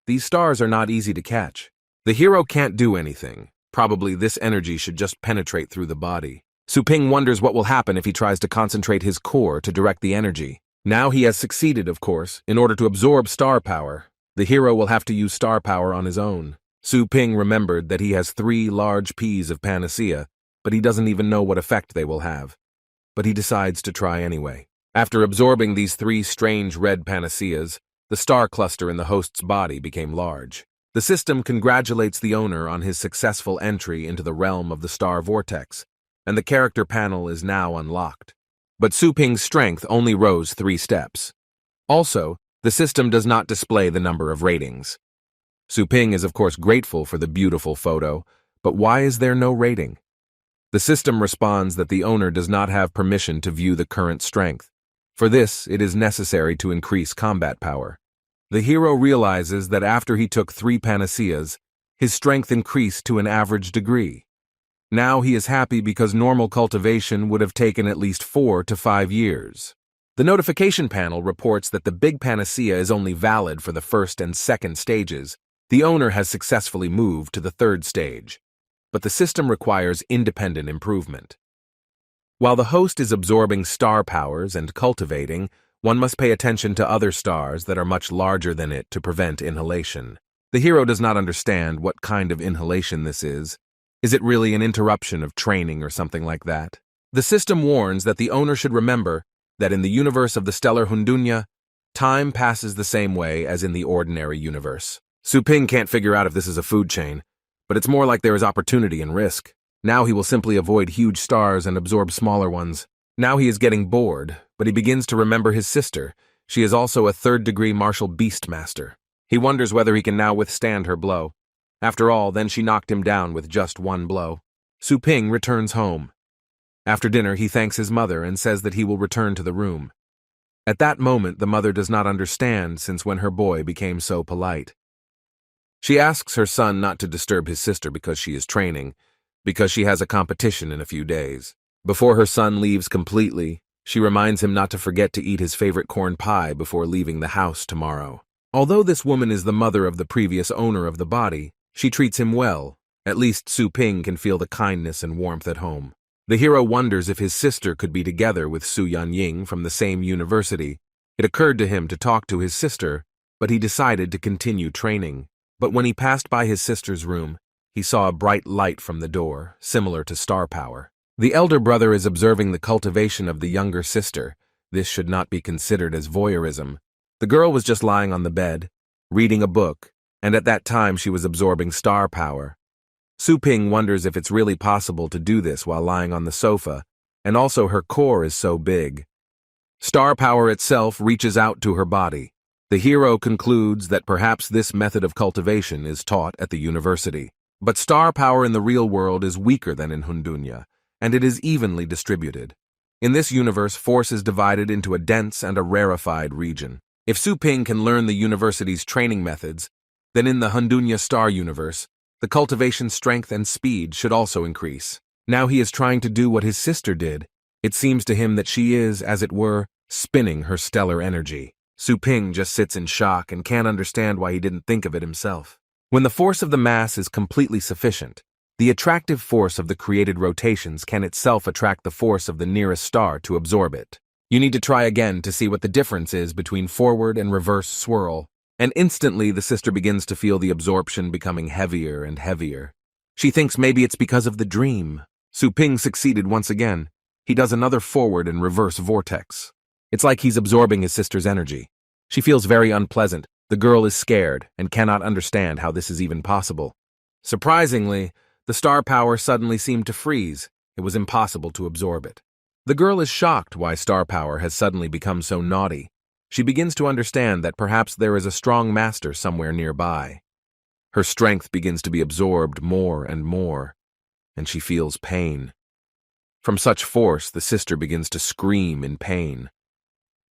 A: these stars are not easy to catch. The hero can't do anything. Probably this energy should just penetrate through the body. Su Ping wonders what will happen if he tries to concentrate his core to direct the energy. Now he has succeeded, of course. In order to absorb star power, the hero will have to use star power on his own. Su Ping remembered that he has 3 large peas of panacea, but he doesn't even know what effect they will have. But he decides to try anyway. After absorbing these 3 strange red panaceas, the star cluster in the host's body became large. The system congratulates the owner on his successful entry into the realm of the star vortex, and the character panel is now unlocked. But Su Ping's strength only rose 3 steps. Also, the system does not display the number of ratings. Su Ping is of course grateful for the beautiful photo, but why is there no rating? The system responds that the owner does not have permission to view the current strength. For this, it is necessary to increase combat power. The hero realizes that after he took 3 panaceas, his strength increased to an average degree. Now he is happy because normal cultivation would have taken at least 4 to 5 years. The notification panel reports that the big panacea is only valid for the first and second stages. The owner has successfully moved to the 3rd stage, but the system requires independent improvement. While the host is absorbing star powers and cultivating, one must pay attention to other stars that are much larger than it to prevent inhalation. The hero does not understand what kind of inhalation this is. Is it really an interruption of training or something like that? The system warns that the owner should remember that in the universe of the stellar Hundunya, time passes the same way as in the ordinary universe. Su Ping can't figure out if this is a food chain, but it's more like there is opportunity and risk. Now he will simply avoid huge stars and absorb smaller ones. Now he is getting bored, but he begins to remember his sister. She is also a 3rd-degree martial beastmaster. He wonders whether he can now withstand her blow. After all, then she knocked him down with just 1 blow. Su Ping returns home. After dinner, he thanks his mother and says that he will return to the room. At that moment, the mother does not understand since when her boy became so polite. She asks her son not to disturb his sister because she is training, because she has a competition in a few days. Before her son leaves completely, she reminds him not to forget to eat his favorite corn pie before leaving the house tomorrow. Although this woman is the mother of the previous owner of the body, she treats him well. At least Su Ping can feel the kindness and warmth at home. The hero wonders if his sister could be together with Su Yanying from the same university. It occurred to him to talk to his sister, but he decided to continue training. But when he passed by his sister's room, he saw a bright light from the door, similar to star power. The elder brother is observing the cultivation of the younger sister. This should not be considered as voyeurism. The girl was just lying on the bed, reading a book, and at that time she was absorbing star power. Su Ping wonders if it's really possible to do this while lying on the sofa, and also her core is so big. Star power itself reaches out to her body. The hero concludes that perhaps this method of cultivation is taught at the university. But star power in the real world is weaker than in Hundunya, and it is evenly distributed. In this universe, force is divided into a dense and a rarefied region. If Su Ping can learn the university's training methods, then in the Hundunya star universe, the cultivation strength and speed should also increase. Now he is trying to do what his sister did. It seems to him that she is, as it were, spinning her stellar energy. Su Ping just sits in shock and can't understand why he didn't think of it himself. When the force of the mass is completely sufficient, the attractive force of the created rotations can itself attract the force of the nearest star to absorb it. You need to try again to see what the difference is between forward and reverse swirl, and instantly the sister begins to feel the absorption becoming heavier and heavier. She thinks maybe it's because of the dream. Su Ping succeeded once again. He does another forward and reverse vortex. It's like he's absorbing his sister's energy. She feels very unpleasant. The girl is scared and cannot understand how this is even possible. Surprisingly, the star power suddenly seemed to freeze. It was impossible to absorb it. The girl is shocked why star power has suddenly become so naughty. She begins to understand that perhaps there is a strong master somewhere nearby. Her strength begins to be absorbed more and more, and she feels pain. From such force, the sister begins to scream in pain.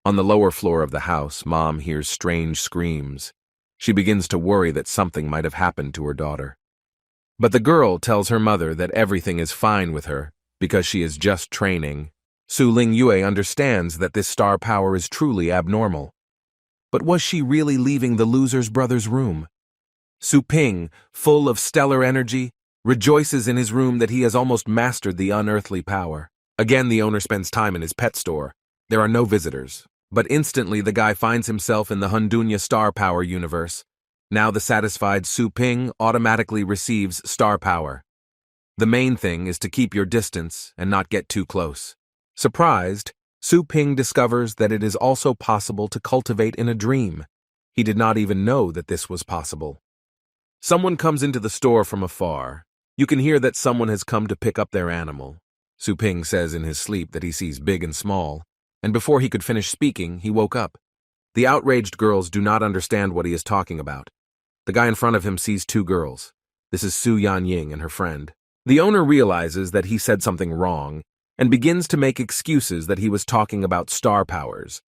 A: On the lower floor of the house, Mom hears strange screams. She begins to worry that something might have happened to her daughter. But the girl tells her mother that everything is fine with her because she is just training. Su Lingyue understands that this star power is truly abnormal. But was she really leaving the loser's brother's room? Su Ping, full of stellar energy, rejoices in his room that he has almost mastered the unearthly power. Again, the owner spends time in his pet store. There are no visitors. But instantly the guy finds himself in the Hundunya star power universe. Now the satisfied Su Ping automatically receives star power. The main thing is to keep your distance and not get too close. Surprised, Su Ping discovers that it is also possible to cultivate in a dream. He did not even know that this was possible. Someone comes into the store from afar. You can hear that someone has come to pick up their animal. Su Ping says in his sleep that he sees big and small, and before he could finish speaking, he woke up. The outraged girls do not understand what he is talking about. The guy in front of him sees two girls. This is Su Yanying and her friend. The owner realizes that he said something wrong and begins to make excuses that he was talking about star powers.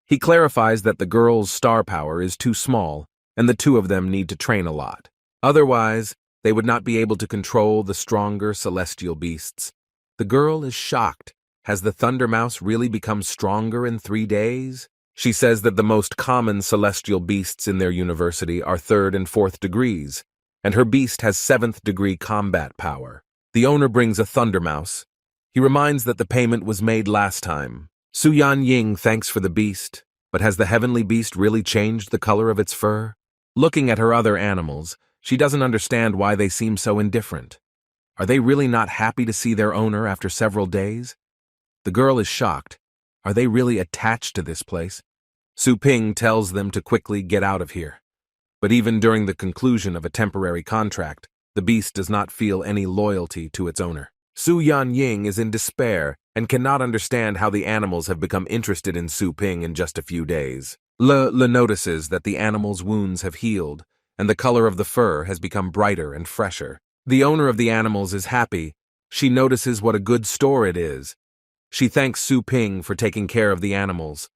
A: He clarifies that the girl's star power is too small and the two of them need to train a lot. Otherwise, they would not be able to control the stronger celestial beasts. The girl is shocked. Has the Thunder Mouse really become stronger in 3 days? She says that the most common celestial beasts in their university are 3rd and 4th degrees, and her beast has 7th degree combat power. The owner brings a Thunder Mouse. He reminds that the payment was made last time. Su Yanying thanks for the beast, but has the heavenly beast really changed the color of its fur? Looking at her other animals, she doesn't understand why they seem so indifferent. Are they really not happy to see their owner after several days? The girl is shocked. Are they really attached to this place? Su Ping tells them to quickly get out of here. But even during the conclusion of a temporary contract, the beast does not feel any loyalty to its owner. Su Yanying is in despair and cannot understand how the animals have become interested in Su Ping in just a few days. Le notices that the animals' wounds have healed, and the color of the fur has become brighter and fresher. The owner of the animals is happy. She notices what a good store it is. She thanks Su Ping for taking care of the animals.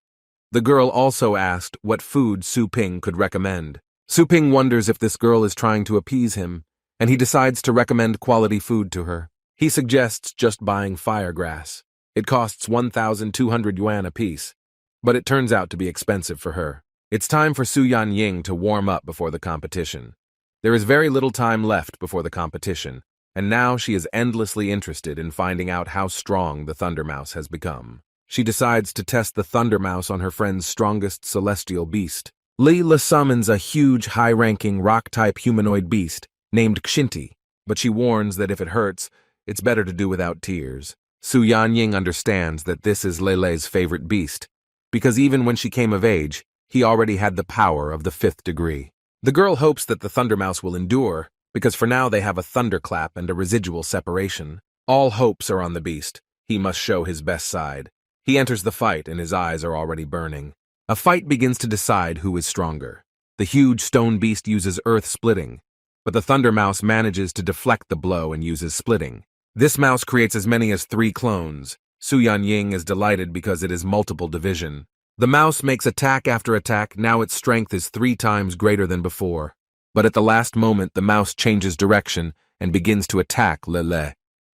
A: The girl also asked what food Su Ping could recommend. Su Ping wonders if this girl is trying to appease him, and he decides to recommend quality food to her. He suggests just buying firegrass. It costs 1,200 yuan apiece, but it turns out to be expensive for her. It's time for Su Yanying to warm up before the competition. There is very little time left before the competition, and now she is endlessly interested in finding out how strong the Thunder Mouse has become. She decides to test the Thunder Mouse on her friend's strongest celestial beast. Leela summons a huge, high-ranking, rock-type humanoid beast named Xinti, but she warns that if it hurts, it's better to do without tears. Su Yanying understands that this is Lele's favorite beast, because even when she came of age, he already had the power of the 5th degree. The girl hopes that the Thunder Mouse will endure, because for now they have a thunderclap and a residual separation. All hopes are on the beast. He must show his best side. He enters the fight and his eyes are already burning. A fight begins to decide who is stronger. The huge stone beast uses earth splitting, but the Thunder Mouse manages to deflect the blow and uses splitting. This mouse creates as many as 3 clones. Su Yanying is delighted because it is multiple division. The mouse makes attack after attack. Now its strength is 3 times greater than before. But at the last moment, the mouse changes direction and begins to attack Lele.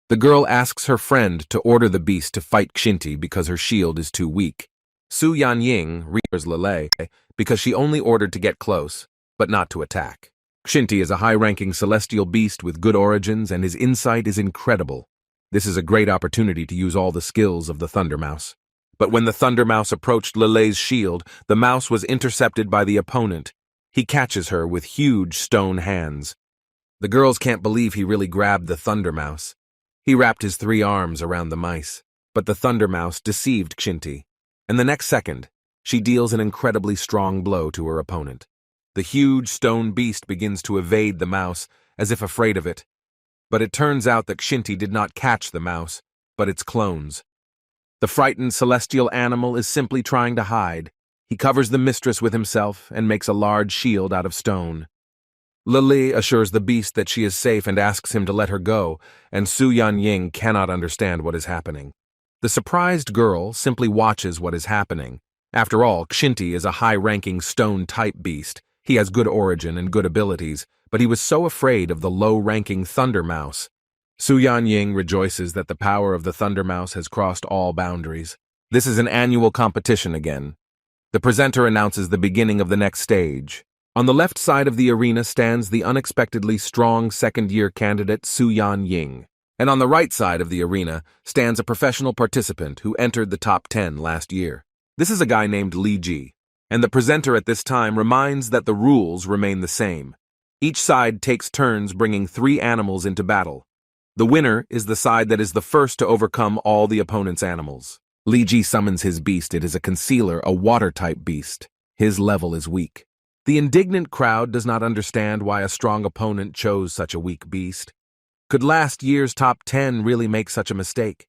A: The girl asks her friend to order the beast to fight Xinti because her shield is too weak. Su Yanying rears Lele because she only ordered to get close, but not to attack. Xinti is a high-ranking celestial beast with good origins, and his insight is incredible. This is a great opportunity to use all the skills of the Thunder Mouse. But when the Thunder Mouse approached Lele's shield, the mouse was intercepted by the opponent. He catches her with huge stone hands. The girls can't believe he really grabbed the Thunder Mouse. He wrapped his 3 arms around the mice, but the Thunder Mouse deceived Xinti, and the next second, she deals an incredibly strong blow to her opponent. The huge stone beast begins to evade the mouse, as if afraid of it. But it turns out that Xinti did not catch the mouse, but its clones. The frightened celestial animal is simply trying to hide. He covers the mistress with himself and makes a large shield out of stone. Lili assures the beast that she is safe and asks him to let her go, and Su Yanying cannot understand what is happening. The surprised girl simply watches what is happening. After all, Xinti is a high-ranking stone-type beast. He has good origin and good abilities, but he was so afraid of the low-ranking Thunder Mouse. Su Yanying rejoices that the power of the Thunder Mouse has crossed all boundaries. This is an annual competition again. The presenter announces the beginning of the next stage. On the left side of the arena stands the unexpectedly strong second-year candidate Su Yanying, and on the right side of the arena stands a professional participant who entered the top 10 last year. This is a guy named Li Ji, and the presenter at this time reminds that the rules remain the same. Each side takes turns bringing 3 animals into battle. The winner is the side that is the first to overcome all the opponent's animals. Li Ji summons his beast. It is a concealer, a water-type beast. His level is weak. The indignant crowd does not understand why a strong opponent chose such a weak beast. Could last year's top 10 really make such a mistake?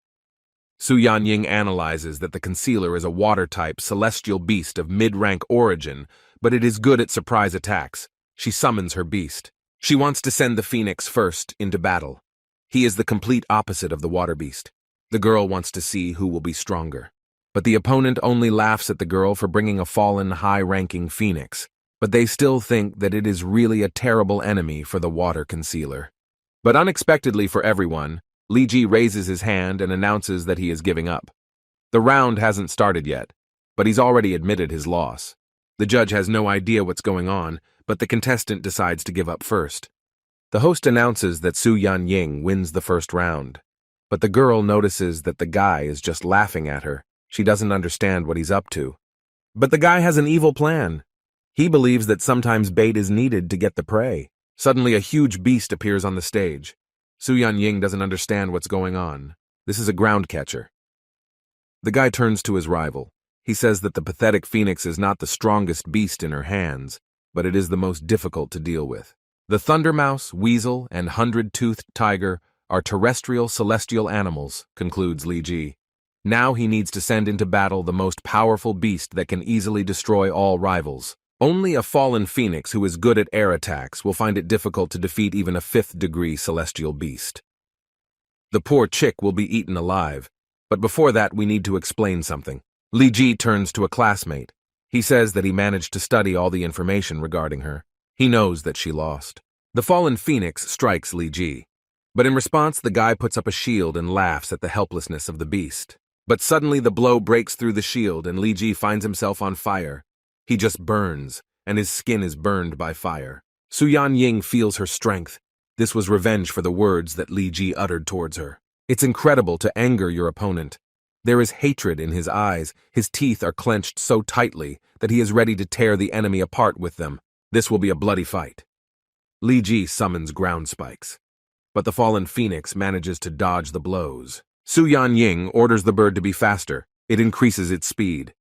A: Su Yanying analyzes that the concealer is a water-type celestial beast of mid-rank origin, but it is good at surprise attacks. She summons her beast. She wants to send the phoenix first into battle. He is the complete opposite of the water beast. The girl wants to see who will be stronger. But the opponent only laughs at the girl for bringing a fallen, high-ranking phoenix. But they still think that it is really a terrible enemy for the water concealer. But unexpectedly for everyone, Li Ji raises his hand and announces that he is giving up. The round hasn't started yet, but he's already admitted his loss. The judge has no idea what's going on, but the contestant decides to give up first. The host announces that Su Yanying wins the first round, but the girl notices that the guy is just laughing at her. She doesn't understand what he's up to. But the guy has an evil plan. He believes that sometimes bait is needed to get the prey. Suddenly a huge beast appears on the stage. Su Yanying doesn't understand what's going on. This is a ground catcher. The guy turns to his rival. He says that the pathetic phoenix is not the strongest beast in her hands, but it is the most difficult to deal with. The thunder mouse, weasel, and hundred-toothed tiger are terrestrial celestial animals, concludes Li Ji. Now he needs to send into battle the most powerful beast that can easily destroy all rivals. Only a fallen phoenix who is good at air attacks will find it difficult to defeat even a fifth-degree celestial beast. The poor chick will be eaten alive, but before that we need to explain something. Li Ji turns to a classmate. He says that he managed to study all the information regarding her. He knows that she lost. The fallen phoenix strikes Li Ji, but in response the guy puts up a shield and laughs at the helplessness of the beast. But suddenly the blow breaks through the shield and Li Ji finds himself on fire. He just burns, and his skin is burned by fire. Su Yanying feels her strength. This was revenge for the words that Li Ji uttered towards her. It's incredible to anger your opponent. There is hatred in his eyes. His teeth are clenched so tightly that he is ready to tear the enemy apart with them. This will be a bloody fight. Li Ji summons ground spikes, but the fallen phoenix manages to dodge the blows. Su Yanying orders the bird to be faster. It increases its speed.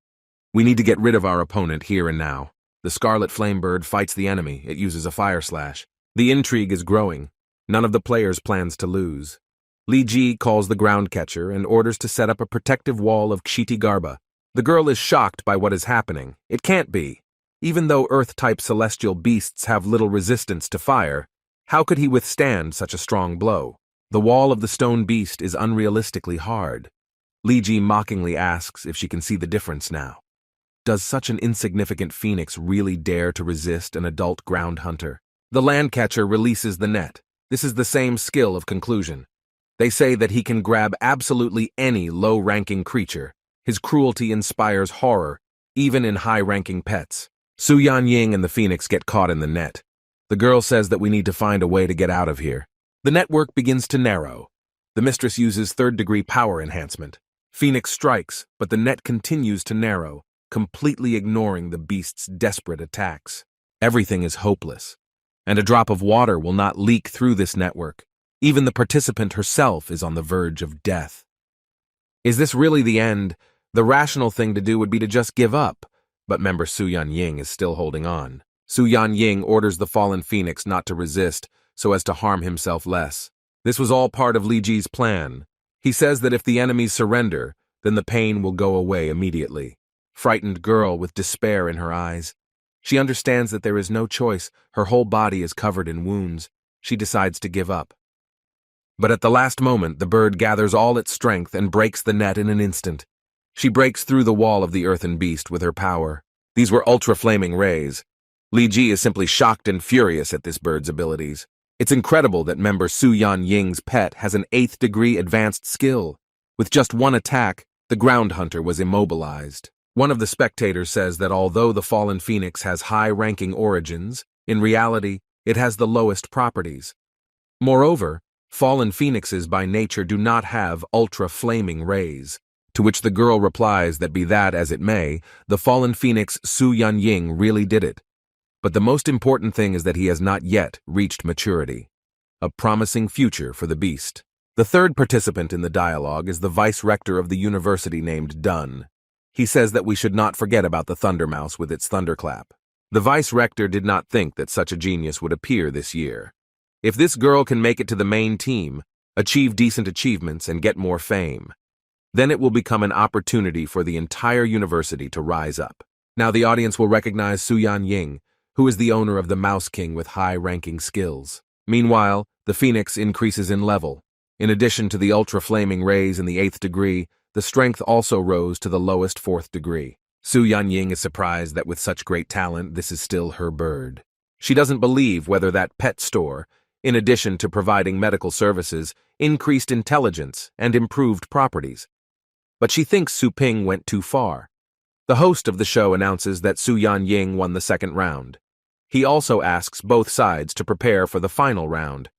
A: We need to get rid of our opponent here and now. The scarlet flame bird fights the enemy. It uses a fire slash. The intrigue is growing. None of the players plans to lose. Li Ji calls the ground catcher and orders to set up a protective wall of Kshitigarbha. The girl is shocked by what is happening. It can't be. Even though Earth-type celestial beasts have little resistance to fire, how could he withstand such a strong blow? The wall of the stone beast is unrealistically hard. Li Ji mockingly asks if she can see the difference now. Does such an insignificant phoenix really dare to resist an adult ground hunter? The land catcher releases the net. This is the same skill of conclusion. They say that he can grab absolutely any low-ranking creature. His cruelty inspires horror, even in high-ranking pets. Su Yanying and the phoenix get caught in the net. The girl says that we need to find a way to get out of here. The network begins to narrow. The mistress uses third-degree power enhancement. Phoenix strikes, but the net continues to narrow, completely ignoring the beast's desperate attacks. Everything is hopeless, and a drop of water will not leak through this network. Even the participant herself is on the verge of death. Is this really the end? The rational thing to do would be to just give up, but member Su Yanying is still holding on. Su Yanying orders the fallen phoenix not to resist so as to harm himself less. This was all part of Li Ji's plan. He says that if the enemies surrender, then the pain will go away immediately. Frightened girl with despair in her eyes. She understands that there is no choice. Her whole body is covered in wounds. She decides to give up. But at the last moment, the bird gathers all its strength and breaks the net in an instant. She breaks through the wall of the earthen beast with her power. These were ultra-flaming rays. Li Ji is simply shocked and furious at this bird's abilities. It's incredible that member Su Yanying's pet has an 8th-degree advanced skill. With just one attack, the ground hunter was immobilized. One of the spectators says that although the fallen phoenix has high-ranking origins, in reality, it has the lowest properties. Moreover, fallen phoenixes by nature do not have ultra-flaming rays, to which the girl replies that be that as it may, the fallen phoenix Su Yanying really did it. But the most important thing is that he has not yet reached maturity. A promising future for the beast. The third participant in the dialogue is the vice-rector of the university named Dunn. He says that we should not forget about the thunder mouse with its thunderclap. The vice-rector did not think that such a genius would appear this year. If this girl can make it to the main team, achieve decent achievements, and get more fame, then it will become an opportunity for the entire university to rise up. Now the audience will recognize Su-Yan Ying, who is the owner of the Mouse King with high-ranking skills. Meanwhile, the Phoenix increases in level. In addition to the ultra-flaming rays in the 8th degree, the strength also rose to the lowest 4th degree. Su-Yan Ying is surprised that with such great talent, this is still her bird. She doesn't believe whether that pet store, in addition to providing medical services, increased intelligence and improved properties. But she thinks Su Ping went too far. The host of the show announces that Su-Yan Ying won the second round. He also asks both sides to prepare for the final round.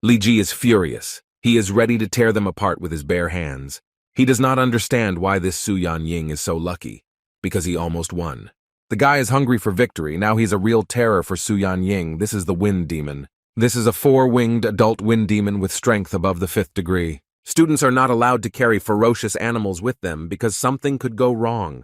A: Li Ji is furious. He is ready to tear them apart with his bare hands. He does not understand why this Su-Yan Ying is so lucky, because he almost won. The guy is hungry for victory. Now he's a real terror for Su-Yan Ying. This is the Wind Demon. This is a 4-winged adult wind demon with strength above the 5th degree. Students are not allowed to carry ferocious animals with them because something could go wrong,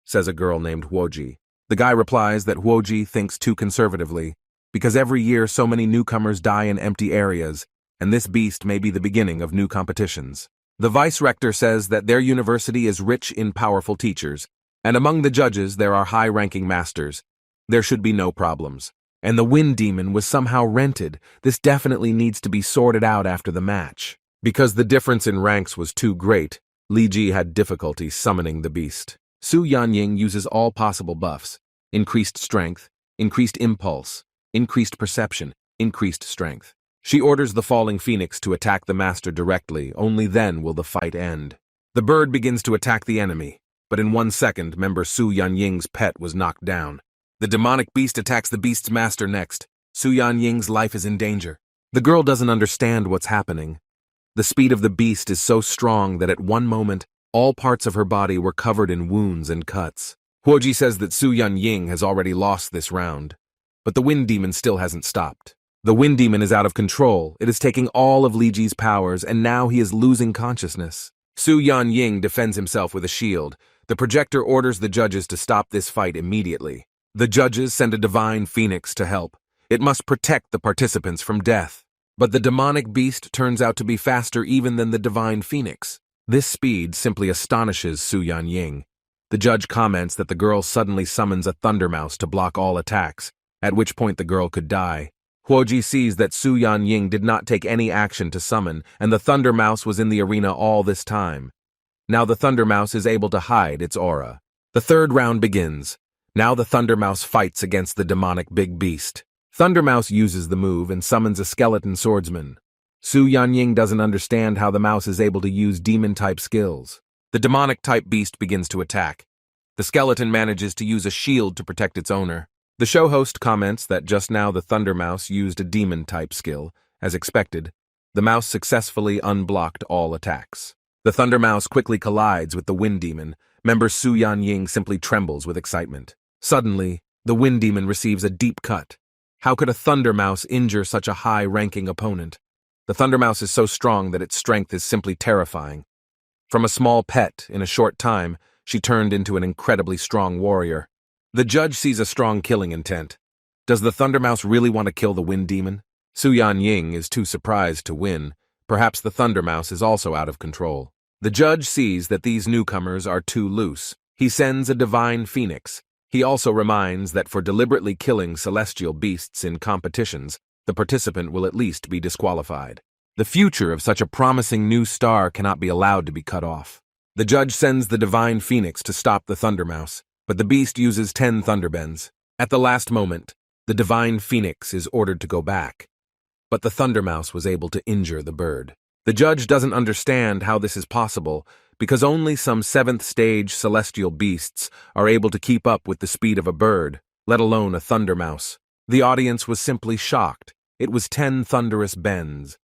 A: says a girl named Huoji. The guy replies that Huoji thinks too conservatively, because every year so many newcomers die in empty areas, and this beast may be the beginning of new competitions. The vice-rector says that their university is rich in powerful teachers, and among the judges there are high-ranking masters. There should be no problems. And the wind demon was somehow rented. This definitely needs to be sorted out after the match. Because the difference in ranks was too great, Li Ji had difficulty summoning the beast. Su-Yan Ying uses all possible buffs: increased strength, increased impulse, increased perception, increased strength. She orders the falling phoenix to attack the master directly. Only then will the fight end. The bird begins to attack the enemy, but in 1 second, member Su-Yan Ying's pet was knocked down. The demonic beast attacks the beast's master next. Su-Yan Ying's life is in danger. The girl doesn't understand what's happening. The speed of the beast is so strong that at one moment, all parts of her body were covered in wounds and cuts. Huoji says that Su-Yan Ying has already lost this round, but the wind demon still hasn't stopped. The wind demon is out of control. It is taking all of Li Ji's powers, and now he is losing consciousness. Su-Yan Ying defends himself with a shield. The projector orders the judges to stop this fight immediately. The judges send a divine phoenix to help. It must protect the participants from death. But the demonic beast turns out to be faster even than the divine phoenix. This speed simply astonishes Su-Yan Ying. The judge comments that the girl suddenly summons a thundermouse to block all attacks, at which point the girl could die. Huoji sees that Su-Yan Ying did not take any action to summon, and the thundermouse was in the arena all this time. Now the thundermouse is able to hide its aura. The third round begins. Now the Thundermouse fights against the demonic big beast. Thundermouse uses the move and summons a skeleton swordsman. Su-Yan Ying doesn't understand how the mouse is able to use demon-type skills. The demonic-type beast begins to attack. The skeleton manages to use a shield to protect its owner. The show host comments that just now the Thundermouse used a demon-type skill. As expected, the mouse successfully unblocked all attacks. The Thundermouse quickly collides with the Wind Demon. Member Su-Yan Ying simply trembles with excitement. Suddenly, the Wind Demon receives a deep cut. How could a Thundermouse injure such a high-ranking opponent? The Thundermouse is so strong that its strength is simply terrifying. From a small pet, in a short time, she turned into an incredibly strong warrior. The judge sees a strong killing intent. Does the Thundermouse really want to kill the Wind Demon? Su-Yan Ying is too surprised to win. Perhaps the Thundermouse is also out of control. The judge sees that these newcomers are too loose. He sends a divine phoenix. He also reminds that for deliberately killing celestial beasts in competitions, the participant will at least be disqualified. The future of such a promising new star cannot be allowed to be cut off. The judge sends the divine phoenix to stop the Thundermouse, but the beast uses 10 thunderbends. At the last moment, the divine phoenix is ordered to go back, but the Thundermouse was able to injure the bird. The judge doesn't understand how this is possible, because only some 7th stage celestial beasts are able to keep up with the speed of a bird, let alone a Thundermouse. The audience was simply shocked. It was 10 thunderous bends.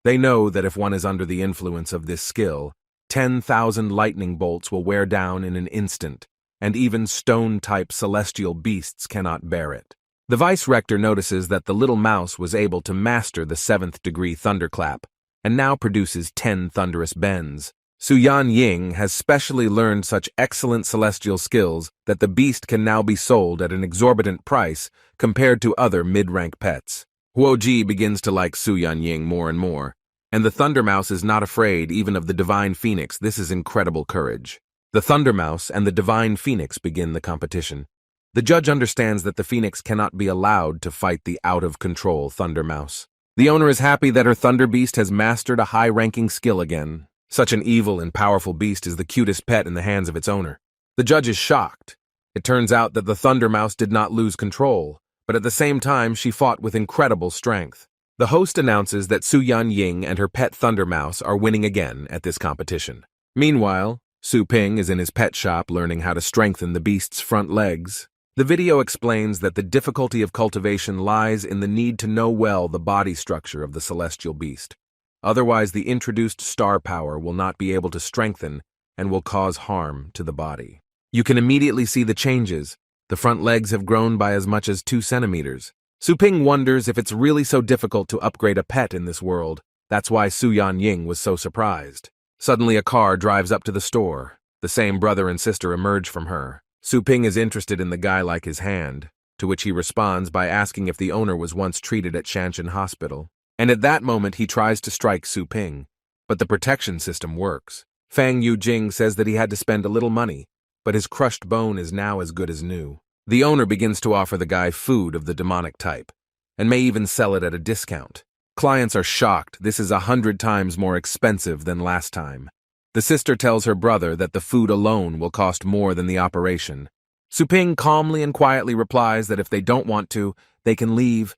A: They know that if one is under the influence of this skill, 10,000 lightning bolts will wear down in an instant, and even stone-type celestial beasts cannot bear it. The vice-rector notices that the little mouse was able to master the 7th degree thunderclap, and now produces 10 thunderous bends. Su-Yan Ying has specially learned such excellent celestial skills that the beast can now be sold at an exorbitant price compared to other mid-rank pets. Huoji begins to like Su-Yan Ying more and more, and the Thundermouse is not afraid even of the Divine Phoenix. This is incredible courage. The Thundermouse and the Divine Phoenix begin the competition. The judge understands that the Phoenix cannot be allowed to fight the out-of-control Thundermouse. The owner is happy that her Thunder Beast has mastered a high-ranking skill again. Such an evil and powerful beast is the cutest pet in the hands of its owner. The judge is shocked. It turns out that the Thundermouse did not lose control, but at the same time she fought with incredible strength. The host announces that Su-Yan Ying and her pet Thundermouse are winning again at this competition. Meanwhile, Su Ping is in his pet shop learning how to strengthen the beast's front legs. The video explains that the difficulty of cultivation lies in the need to know well the body structure of the celestial beast. Otherwise, the introduced star power will not be able to strengthen and will cause harm to the body. You can immediately see the changes. The front legs have grown by as much as 2 centimeters. Su Ping wonders if it's really so difficult to upgrade a pet in this world. That's why Su-Yan Ying was so surprised. Suddenly a car drives up to the store. The same brother and sister emerge from her. Su Ping is interested in the guy like his hand, to which he responds by asking if the owner was once treated at Shanshan Hospital. And at that moment he tries to strike Su Ping, but the protection system works. Fang Yujing says that he had to spend a little money, but his crushed bone is now as good as new. The owner begins to offer the guy food of the demonic type, and may even sell it at a discount. Clients are shocked. This is 100 times more expensive than last time. The sister tells her brother that the food alone will cost more than the operation. Su Ping calmly and quietly replies that if they don't want to, they can leave,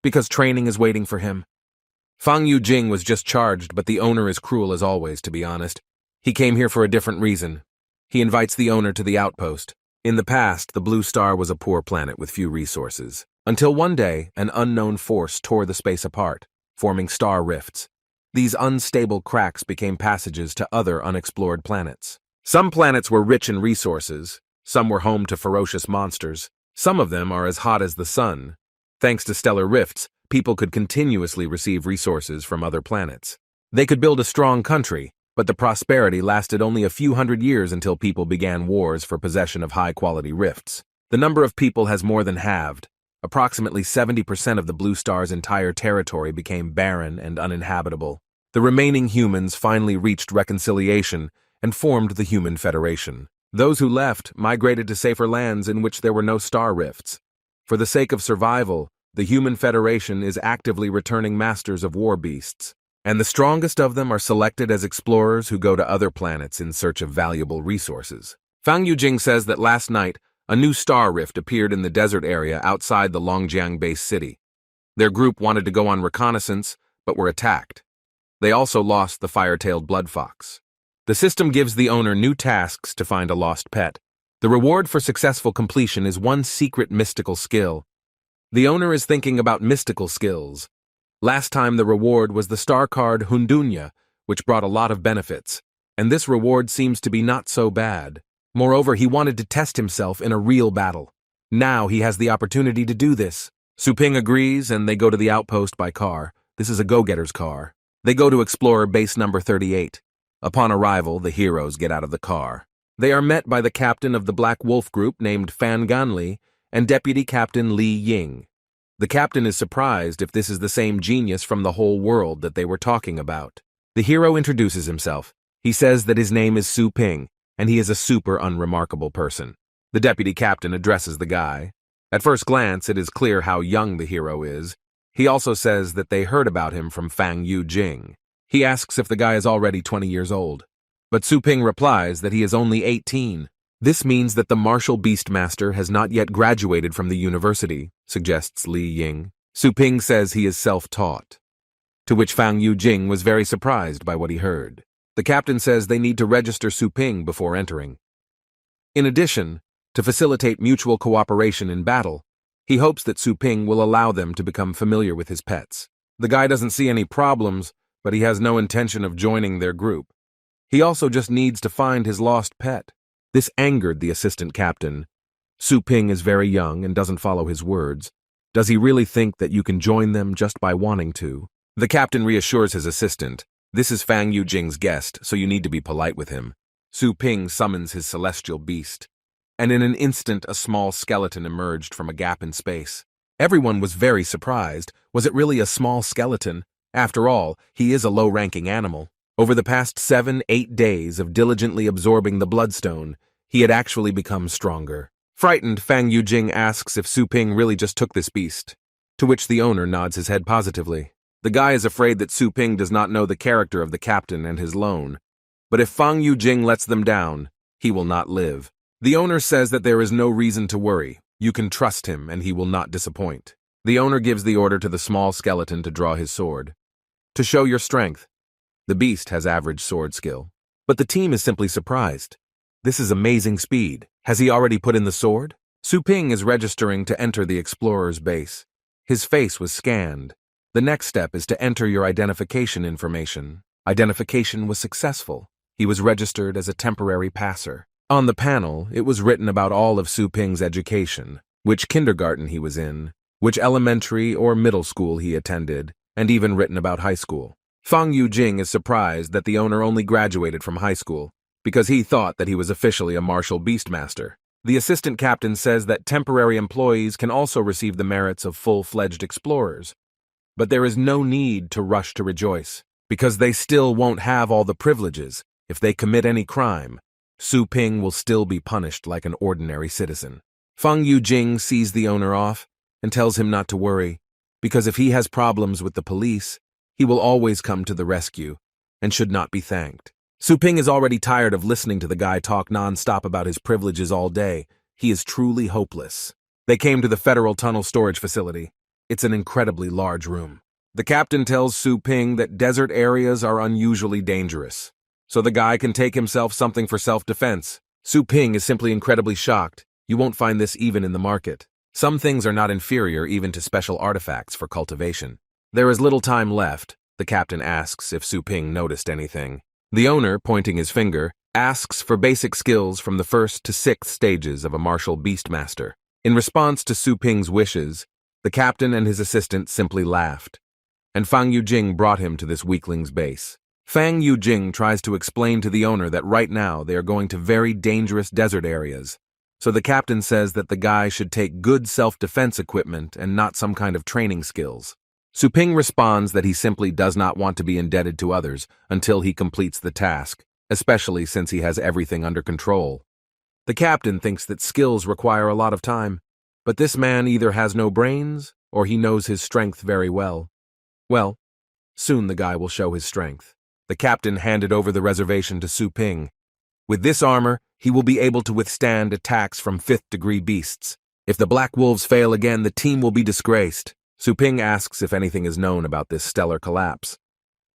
A: because training is waiting for him. Fang Yujing was just charged, but the owner is cruel as always, to be honest. He came here for a different reason. He invites the owner to the outpost. In the past, the Blue Star was a poor planet with few resources, until one day, an unknown force tore the space apart, forming star rifts. These unstable cracks became passages to other unexplored planets. Some planets were rich in resources, some were home to ferocious monsters, some of them are as hot as the sun. Thanks to stellar rifts, people could continuously receive resources from other planets. They could build a strong country, but the prosperity lasted only a few hundred years until people began wars for possession of high-quality rifts. The number of people has more than halved. Approximately 70% of the Blue Star's entire territory became barren and uninhabitable. The remaining humans finally reached reconciliation and formed the Human Federation. Those who left migrated to safer lands in which there were no star rifts. For the sake of survival, the Human Federation is actively returning masters of war beasts, and the strongest of them are selected as explorers who go to other planets in search of valuable resources. Fang Yujing says that last night, a new star rift appeared in the desert area outside the Longjiang base city. Their group wanted to go on reconnaissance, but were attacked. They also lost the fire-tailed blood fox. The system gives the owner new tasks to find a lost pet. The reward for successful completion is one secret mystical skill. The owner is thinking about mystical skills. Last time the reward was the star card Hundunya, which brought a lot of benefits, and this reward seems to be not so bad. Moreover, he wanted to test himself in a real battle. Now he has the opportunity to do this. Su Ping agrees, and they go to the outpost by car. This is a go-getter's car. They go to explore base number 38. Upon arrival, the heroes get out of the car. They are met by the captain of the Black Wolf group named Fan Ganli and Deputy Captain Li Ying. The captain is surprised if this is the same genius from the whole world that they were talking about. The hero introduces himself. He says that his name is Su Ping, and he is a super unremarkable person. The deputy captain addresses the guy. At first glance, it is clear how young the hero is. He also says that they heard about him from Fang Yujing. He asks if the guy is already 20 years old. But Su Ping replies that he is only 18. This means that the martial beastmaster has not yet graduated from the university, suggests Li Ying. Su Ping says he is self-taught, to which Fang Yujing was very surprised by what he heard. The captain says they need to register Su Ping before entering. In addition, to facilitate mutual cooperation in battle, he hopes that Su Ping will allow them to become familiar with his pets. The guy doesn't see any problems, but he has no intention of joining their group. He also just needs to find his lost pet. This angered the assistant captain. Su Ping is very young and doesn't follow his words. Does he really think that you can join them just by wanting to? The captain reassures his assistant. This is Fang Yujing's guest, so you need to be polite with him. Su Ping summons his celestial beast, and in an instant a small skeleton emerged from a gap in space. Everyone was very surprised. Was it really a small skeleton? After all, he is a low-ranking animal. Over the past 7-8 days of diligently absorbing the bloodstone, he had actually become stronger. Frightened, Fang Yujing asks if Su Ping really just took this beast, to which the owner nods his head positively. The guy is afraid that Su Ping does not know the character of the captain and his loan, but if Fang Yujing lets them down, he will not live. The owner says that there is no reason to worry. You can trust him and he will not disappoint. The owner gives the order to the small skeleton to draw his sword. To show your strength. The beast has average sword skill, but the team is simply surprised. This is amazing speed. Has he already put in the sword? Su Ping is registering to enter the explorer's base. His face was scanned. The next step is to enter your identification information. Identification was successful. He was registered as a temporary passer. On the panel, it was written about all of Su Ping's education, which kindergarten he was in, which elementary or middle school he attended, and even written about high school. Fang Yujing is surprised that the owner only graduated from high school, because he thought that he was officially a martial beastmaster. The assistant captain says that temporary employees can also receive the merits of full-fledged explorers. But there is no need to rush to rejoice, because they still won't have all the privileges. If they commit any crime, Su Ping will still be punished like an ordinary citizen. Fang Yujing sees the owner off and tells him not to worry, because if he has problems with the police, he will always come to the rescue and should not be thanked. Su Ping is already tired of listening to the guy talk non-stop about his privileges all day. He is truly hopeless. They came to the Federal Tunnel Storage Facility. It's an incredibly large room. The captain tells Su Ping that desert areas are unusually dangerous, so the guy can take himself something for self-defense. Su Ping is simply incredibly shocked. You won't find this even in the market. Some things are not inferior even to special artifacts for cultivation. There is little time left. The captain asks if Su Ping noticed anything. The owner, pointing his finger, asks for basic skills from the 1st to 6th stages of a martial beastmaster. In response to Su Ping's wishes, the captain and his assistant simply laughed, and Fang Yujing brought him to this weakling's base. Fang Yujing tries to explain to the owner that right now they are going to very dangerous desert areas, so the captain says that the guy should take good self-defense equipment and not some kind of training skills. Su Ping responds that he simply does not want to be indebted to others until he completes the task, especially since he has everything under control. The captain thinks that skills require a lot of time, but this man either has no brains or he knows his strength very well. Well, soon the guy will show his strength. The captain handed over the reservation to Su Ping. With this armor, he will be able to withstand attacks from 5th-degree beasts. If the Black Wolves fail again, the team will be disgraced. Su Ping asks if anything is known about this stellar collapse.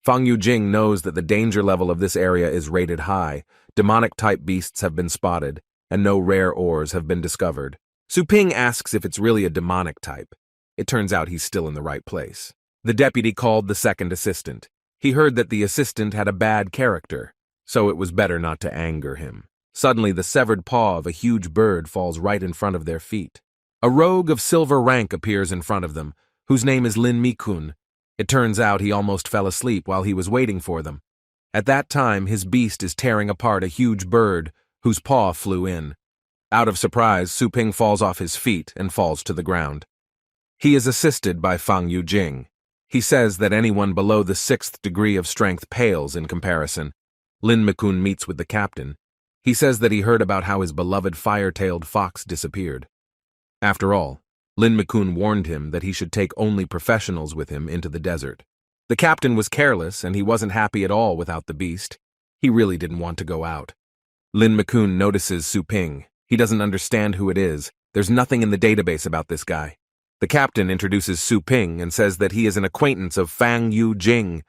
A: Fang Yujing knows that the danger level of this area is rated high. Demonic-type beasts have been spotted, and no rare ores have been discovered. Su Ping asks if it's really a demonic type. It turns out he's still in the right place. The deputy called the second assistant. He heard that the assistant had a bad character, so it was better not to anger him. Suddenly, the severed paw of a huge bird falls right in front of their feet. A rogue of silver rank appears in front of them, whose name is Lin Mi-kun. It turns out he almost fell asleep while he was waiting for them. At that time, his beast is tearing apart a huge bird whose paw flew in. Out of surprise, Su Ping falls off his feet and falls to the ground. He is assisted by Fang Yujing. He says that anyone below the 6th degree of strength pales in comparison. Lin Mi-kun meets with the captain. He says that he heard about how his beloved fire-tailed fox disappeared. After all, Lin Mi-kun warned him that he should take only professionals with him into the desert. The captain was careless and he wasn't happy at all without the beast. He really didn't want to go out. Lin Mi-kun notices Su Ping. He doesn't understand who it is. There's nothing in the database about this guy. The captain introduces Su Ping and says that he is an acquaintance of Fang Yujing.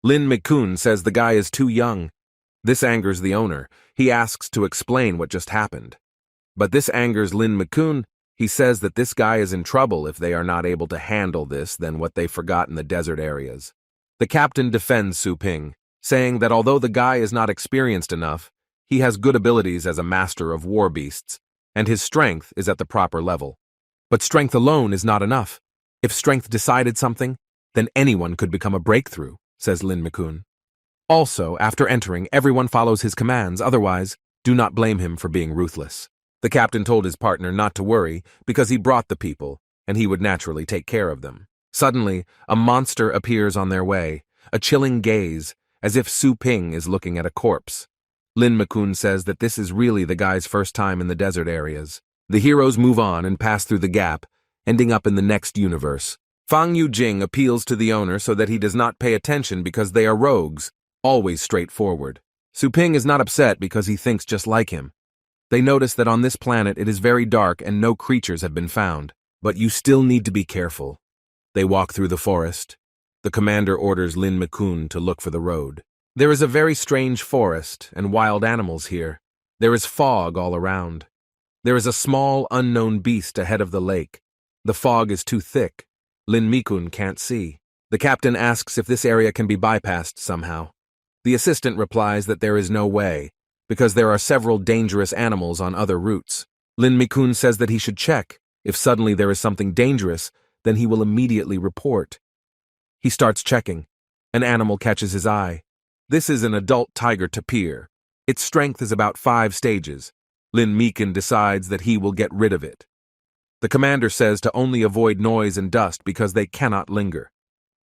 A: Lin Mi-kun says the guy is too young. This angers the owner. He asks to explain what just happened. But this angers Lin Mi-kun. He says that this guy is in trouble if they are not able to handle this than what they forgot in the desert areas. The captain defends Su Ping, saying that although the guy is not experienced enough, he has good abilities as a master of war beasts, and his strength is at the proper level. But strength alone is not enough. If strength decided something, then anyone could become a breakthrough, says Lin Mi-kun. Also, after entering, everyone follows his commands, otherwise, do not blame him for being ruthless. The captain told his partner not to worry because he brought the people, and he would naturally take care of them. Suddenly, a monster appears on their way, a chilling gaze, as if Su Ping is looking at a corpse. Lin Mikun says that this is really the guy's first time in the desert areas. The heroes move on and pass through the gap, ending up in the next universe. Fang Yujing appeals to the owner so that he does not pay attention because they are rogues, always straightforward. Su Ping is not upset because he thinks just like him. They notice that on this planet it is very dark and no creatures have been found. But you still need to be careful. They walk through the forest. The commander orders Lin Mikun to look for the road. There is a very strange forest and wild animals here. There is fog all around. There is a small, unknown beast ahead of the lake. The fog is too thick. Lin Mikun can't see. The captain asks if this area can be bypassed somehow. The assistant replies that there is no way, because there are several dangerous animals on other routes. Lin Mikun says that he should check. If suddenly there is something dangerous, then he will immediately report. He starts checking. An animal catches his eye. This is an adult tiger tapir. Its strength is about 5 stages. Lin Mikun decides that he will get rid of it. The commander says to only avoid noise and dust because they cannot linger.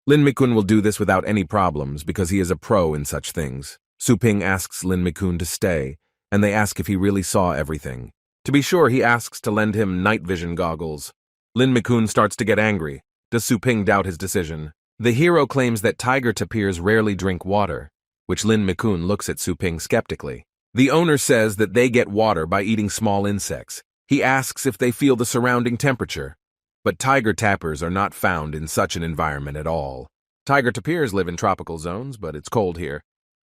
A: Lin Mikun will do this without any problems because he is a pro in such things. Su Ping asks Lin Mikun to stay, and they ask if he really saw everything. To be sure, he asks to lend him night vision goggles. Lin Mikun starts to get angry. Does Su Ping doubt his decision? The hero claims that tiger tapirs rarely drink water, which Lin Mikun looks at Su Ping skeptically. The owner says that they get water by eating small insects. He asks if they feel the surrounding temperature. But tiger tapirs are not found in such an environment at all. Tiger tapirs live in tropical zones, but it's cold here.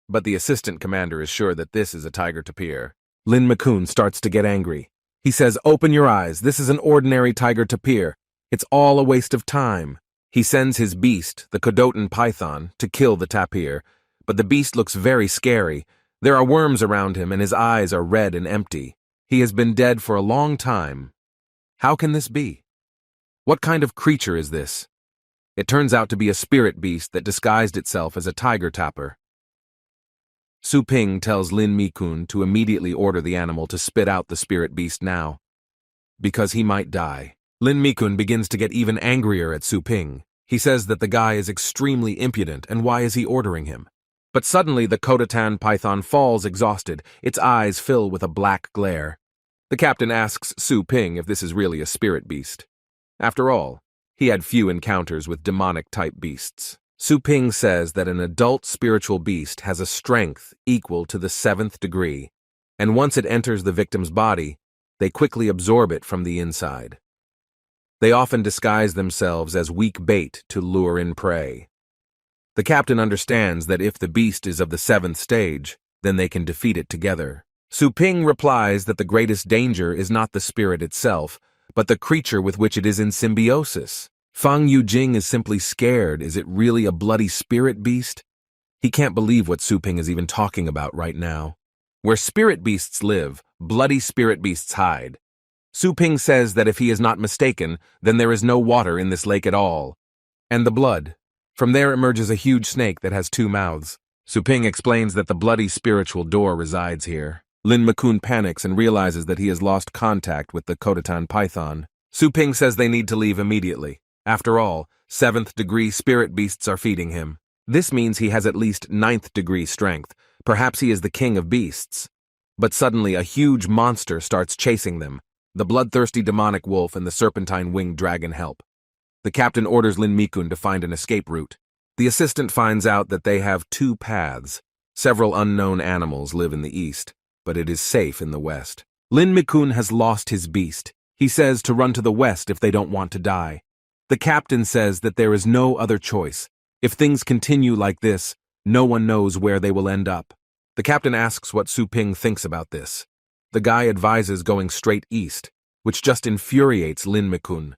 A: But the assistant commander is sure that this is a tiger tapir. Lin Mikun starts to get angry. He says, "Open your eyes, this is an ordinary tiger tapir. It's all a waste of time." He sends his beast, the Kodotan python, to kill the tapir, but the beast looks very scary. There are worms around him and his eyes are red and empty. He has been dead for a long time. How can this be? What kind of creature is this? It turns out to be a spirit beast that disguised itself as a tiger tapir. Su Ping tells Lin Mikun to immediately order the animal to spit out the spirit beast now, because he might die. Lin Mikun begins to get even angrier at Su Ping. He says that the guy is extremely impudent and why is he ordering him? But suddenly the Kodotan python falls exhausted, its eyes fill with a black glare. The captain asks Su Ping if this is really a spirit beast. After all, he had few encounters with demonic-type beasts. Su Ping says that an adult spiritual beast has a strength equal to the 7th degree, and once it enters the victim's body, they quickly absorb it from the inside. They often disguise themselves as weak bait to lure in prey. The captain understands that if the beast is of the 7th stage, then they can defeat it together. Su Ping replies that the greatest danger is not the spirit itself, but the creature with which it is in symbiosis. Fang Yujing is simply scared. Is it really a bloody spirit beast? He can't believe what Su Ping is even talking about right now. Where spirit beasts live, bloody spirit beasts hide. Su Ping says that if he is not mistaken, then there is no water in this lake at all. And the blood. From there emerges a huge snake that has 2 mouths. Su Ping explains that the bloody spiritual door resides here. Lin Mikun panics and realizes that he has lost contact with the Kodotan python. Su Ping says they need to leave immediately. After all, 7th degree spirit beasts are feeding him. This means he has at least 9th degree strength. Perhaps he is the king of beasts. But suddenly a huge monster starts chasing them. The bloodthirsty demonic wolf and the serpentine-winged dragon help. The captain orders Lin Mikun to find an escape route. The assistant finds out that they have 2 paths. Several unknown animals live in the east, but it is safe in the west. Lin Mikun has lost his beast. He says to run to the west if they don't want to die. The captain says that there is no other choice. If things continue like this, no one knows where they will end up. The captain asks what Su Ping thinks about this. The guy advises going straight east, which just infuriates Lin Mikun.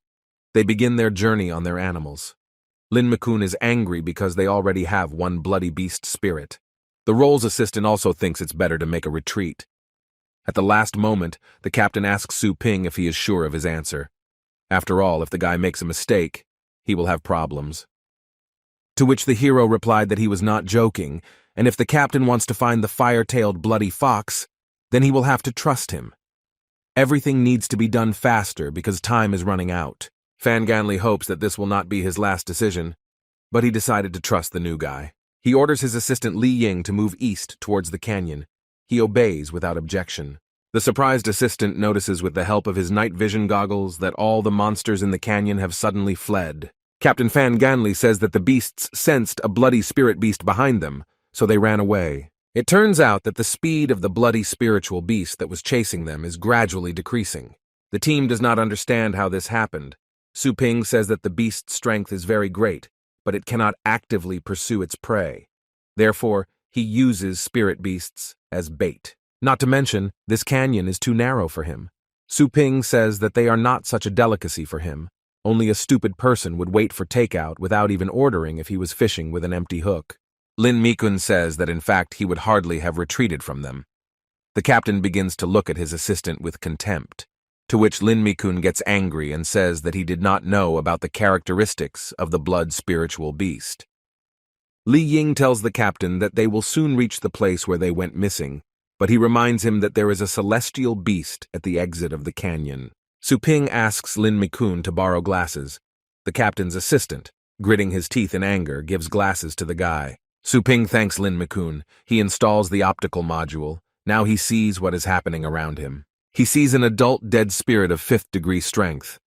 A: They begin their journey on their animals. Lin Mikun is angry because they already have 1 bloody beast spirit. The role's assistant also thinks it's better to make a retreat. At the last moment, the captain asks Su Ping if he is sure of his answer. After all, if the guy makes a mistake, he will have problems. To which the hero replied that he was not joking, and if the captain wants to find the fire-tailed bloody fox, then he will have to trust him. Everything needs to be done faster because time is running out. Fanganli hopes that this will not be his last decision, but he decided to trust the new guy. He orders his assistant Li Ying to move east towards the canyon. He obeys without objection. The surprised assistant notices with the help of his night vision goggles that all the monsters in the canyon have suddenly fled. Captain Fanganli says that the beasts sensed a bloody spirit beast behind them, so they ran away. It turns out that the speed of the bloody spiritual beast that was chasing them is gradually decreasing. The team does not understand how this happened. Su Ping says that the beast's strength is very great, but it cannot actively pursue its prey. Therefore, he uses spirit beasts as bait. Not to mention, this canyon is too narrow for him. Su Ping says that they are not such a delicacy for him. Only a stupid person would wait for takeout without even ordering if he was fishing with an empty hook. Lin Mikun says that in fact he would hardly have retreated from them. The captain begins to look at his assistant with contempt, to which Lin Mikun gets angry and says that he did not know about the characteristics of the blood spiritual beast. Li Ying tells the captain that they will soon reach the place where they went missing, but he reminds him that there is a celestial beast at the exit of the canyon. Su Ping asks Lin Mikun to borrow glasses. The captain's assistant, gritting his teeth in anger, gives glasses to the guy. Su Ping thanks Lin Mikun. He installs the optical module. Now he sees what is happening around him. He sees an adult dead spirit of 5th degree strength.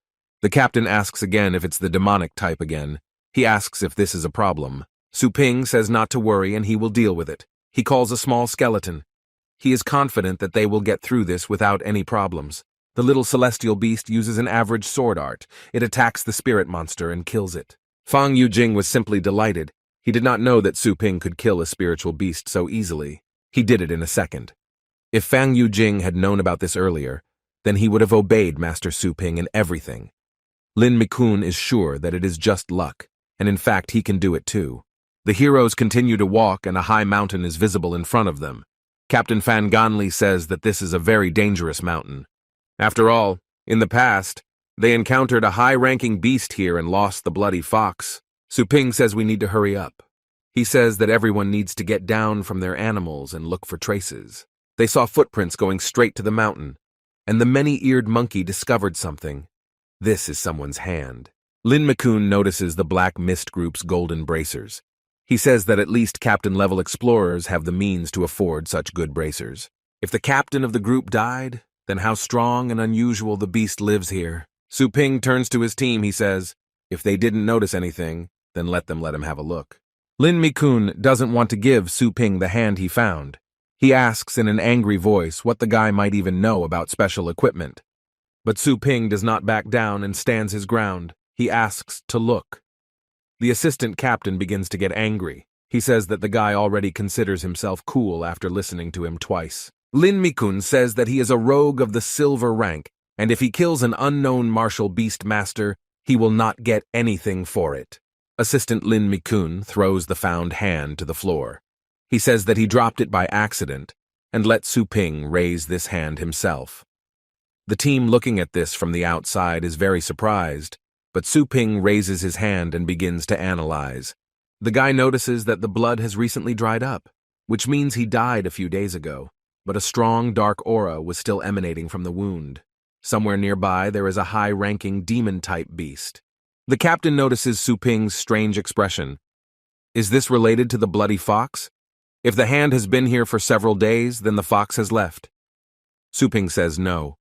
A: The captain asks again if it's the demonic type again. He asks if this is a problem. Su Ping says not to worry and he will deal with it. He calls a small skeleton. He is confident that they will get through this without any problems. The little celestial beast uses an average sword art. It attacks the spirit monster and kills it. Fang Yujing was simply delighted. He did not know that Su Ping could kill a spiritual beast so easily. He did it in a second. If Fang Yujing had known about this earlier, then he would have obeyed Master Su Ping in everything. Lin Mikun is sure that it is just luck, and in fact he can do it too. The heroes continue to walk and a high mountain is visible in front of them. Captain Fanganli says that this is a very dangerous mountain. After all, in the past, they encountered a high-ranking beast here and lost the bloody fox. Su Ping says we need to hurry up. He says that everyone needs to get down from their animals and look for traces. They saw footprints going straight to the mountain, and the many-eared monkey discovered something. This is someone's hand. Lin Mikun notices the Black Mist Group's golden bracers. He says that at least captain-level explorers have the means to afford such good bracers. If the captain of the group died, then how strong and unusual the beast lives here. Su Ping turns to his team, he says, if they didn't notice anything, then let him have a look. Lin Mikun doesn't want to give Su Ping the hand he found. He asks in an angry voice what the guy might even know about special equipment. But Su Ping does not back down and stands his ground. He asks to look. The assistant captain begins to get angry. He says that the guy already considers himself cool after listening to him twice. Lin Mikun says that he is a rogue of the silver rank, and if he kills an unknown martial beast master, he will not get anything for it. Assistant Lin Mikun throws the found hand to the floor. He says that he dropped it by accident, and let Su Ping raise this hand himself. The team looking at this from the outside is very surprised, but Su Ping raises his hand and begins to analyze. The guy notices that the blood has recently dried up, which means he died a few days ago. But a strong, dark aura was still emanating from the wound. Somewhere nearby, there is a high-ranking demon-type beast. The captain notices Su Ping's strange expression. Is this related to the bloody fox? If the hand has been here for several days, then the fox has left. Su Ping says no.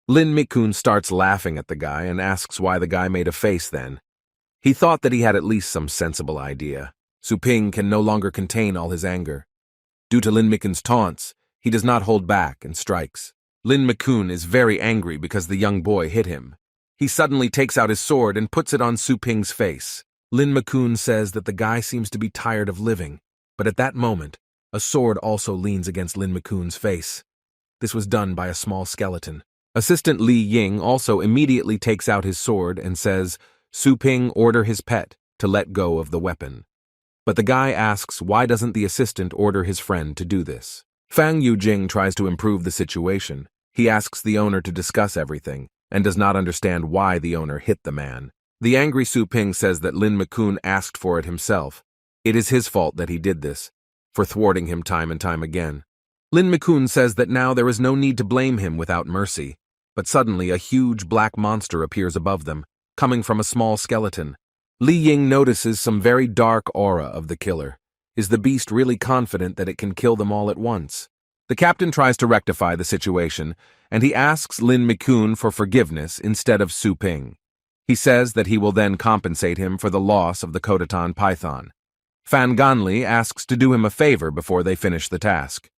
A: Lin Mikun starts laughing at the guy and asks why the guy made a face then. He thought that he had at least some sensible idea. Su Ping can no longer contain all his anger. Due to Lin Mikun's taunts, he does not hold back and strikes. Lin Mikun is very angry because the young boy hit him. He suddenly takes out his sword and puts it on Su Ping's face. Lin Mikun says that the guy seems to be tired of living, but at that moment, a sword also leans against Lin Mikun's face. This was done by a small skeleton. Assistant Li Ying also immediately takes out his sword and says, Su Ping order his pet to let go of the weapon. But the guy asks why doesn't the assistant order his friend to do this. Fang Yujing tries to improve the situation. He asks the owner to discuss everything, and does not understand why the owner hit the man. The angry Su Ping says that Lin Mikun asked for it himself. It is his fault that he did this. for thwarting him time and time again. Lin Mikun says that now there is no need to blame him without mercy, but suddenly a huge black monster appears above them, coming from a small skeleton. Li Ying notices some very dark aura of the killer. Is the beast really confident that it can kill them all at once? The captain tries to rectify the situation, and he asks Lin Mikun for forgiveness instead of Su Ping. He says that he will then compensate him for the loss of the Kodotan python. Fan Ganli asks to do him a favor before they finish the task.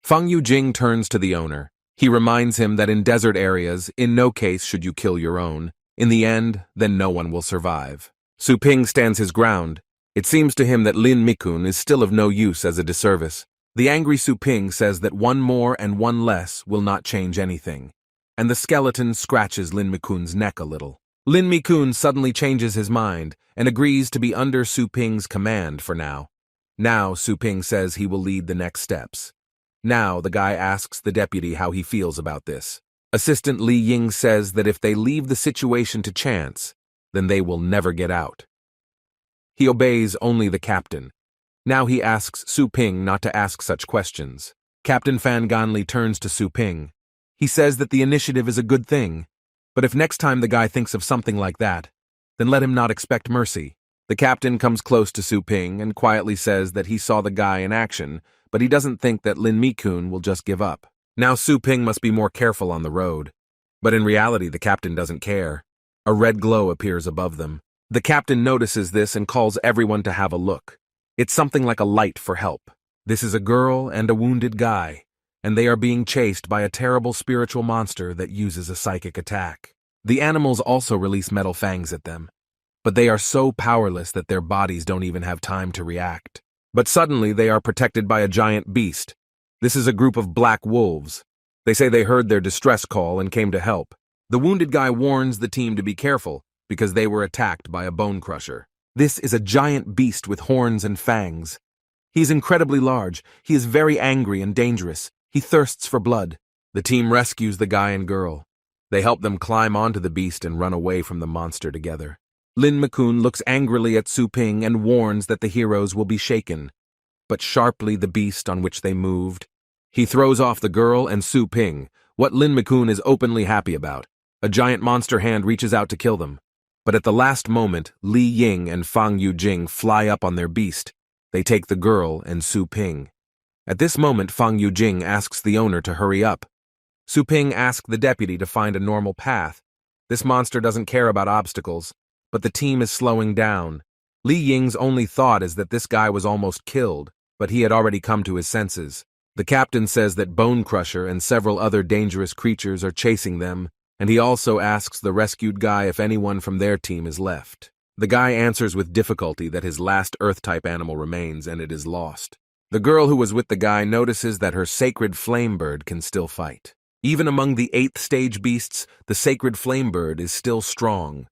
A: Feng Yujing turns to the owner. He reminds him that in desert areas, in no case should you kill your own. In the end, then no one will survive. Su Ping stands his ground. It seems to him that Lin Mikun is still of no use as a disservice. The angry Su Ping says that one more and one less will not change anything. And the skeleton scratches Lin Mikun's neck a little. Lin Mikun suddenly changes his mind and agrees to be under Su Ping's command for now. Now Su Ping says he will lead the next steps. Now the guy asks the deputy how he feels about this. Assistant Li Ying says that if they leave the situation to chance, then they will never get out. He obeys only the captain. Now he asks Su Ping not to ask such questions. Captain Fan Ganli turns to Su Ping. He says that the initiative is a good thing, but if next time the guy thinks of something like that, then let him not expect mercy. The captain comes close to Su Ping and quietly says that he saw the guy in action, but he doesn't think that Lin Mikun will just give up. Now Su Ping must be more careful on the road. But in reality, the captain doesn't care. A red glow appears above them. The captain notices this and calls everyone to have a look. It's something like a light for help. This is a girl and a wounded guy, and they are being chased by a terrible spiritual monster that uses a psychic attack. The animals also release metal fangs at them, but they are so powerless that their bodies don't even have time to react. But suddenly they are protected by a giant beast. This is a group of black wolves. They say they heard their distress call and came to help. The wounded guy warns the team to be careful because they were attacked by a bone crusher. This is a giant beast with horns and fangs. He is incredibly large. He is very angry and dangerous. He thirsts for blood. The team rescues the guy and girl. They help them climb onto the beast and run away from the monster together. Lin Mikun looks angrily at Su Ping and warns that the heroes will be shaken. But sharply the beast on which they moved. He throws off the girl and Su Ping, what Lin Mikun is openly happy about. A giant monster hand reaches out to kill them. But at the last moment, Li Ying and Fang Yujing fly up on their beast. They take the girl and Su Ping. At this moment, Fang Yujing asks the owner to hurry up. Su Ping asks the deputy to find a normal path. This monster doesn't care about obstacles, but the team is slowing down. Li Ying's only thought is that this guy was almost killed, but he had already come to his senses. The captain says that Bone Crusher and several other dangerous creatures are chasing them, and he also asks the rescued guy if anyone from their team is left. The guy answers with difficulty that his last Earth-type animal remains and it is lost. The girl who was with the guy notices that her sacred flame bird can still fight. Even among the 8th stage beasts, the sacred flame bird is still strong.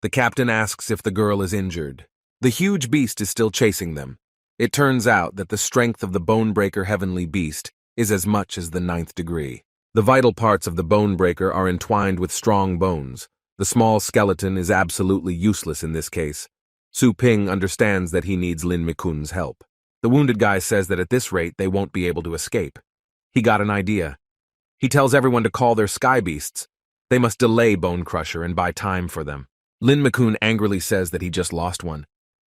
A: The captain asks if the girl is injured. The huge beast is still chasing them. It turns out that the strength of the Bonebreaker heavenly beast is as much as the 9th degree. The vital parts of the Bonebreaker are entwined with strong bones. The small skeleton is absolutely useless in this case. Su Ping understands that he needs Lin Mikun's help. The wounded guy says that at this rate they won't be able to escape. He got an idea. He tells everyone to call their sky beasts. They must delay Bone Crusher and buy time for them. Lin Mikun angrily says that he just lost one.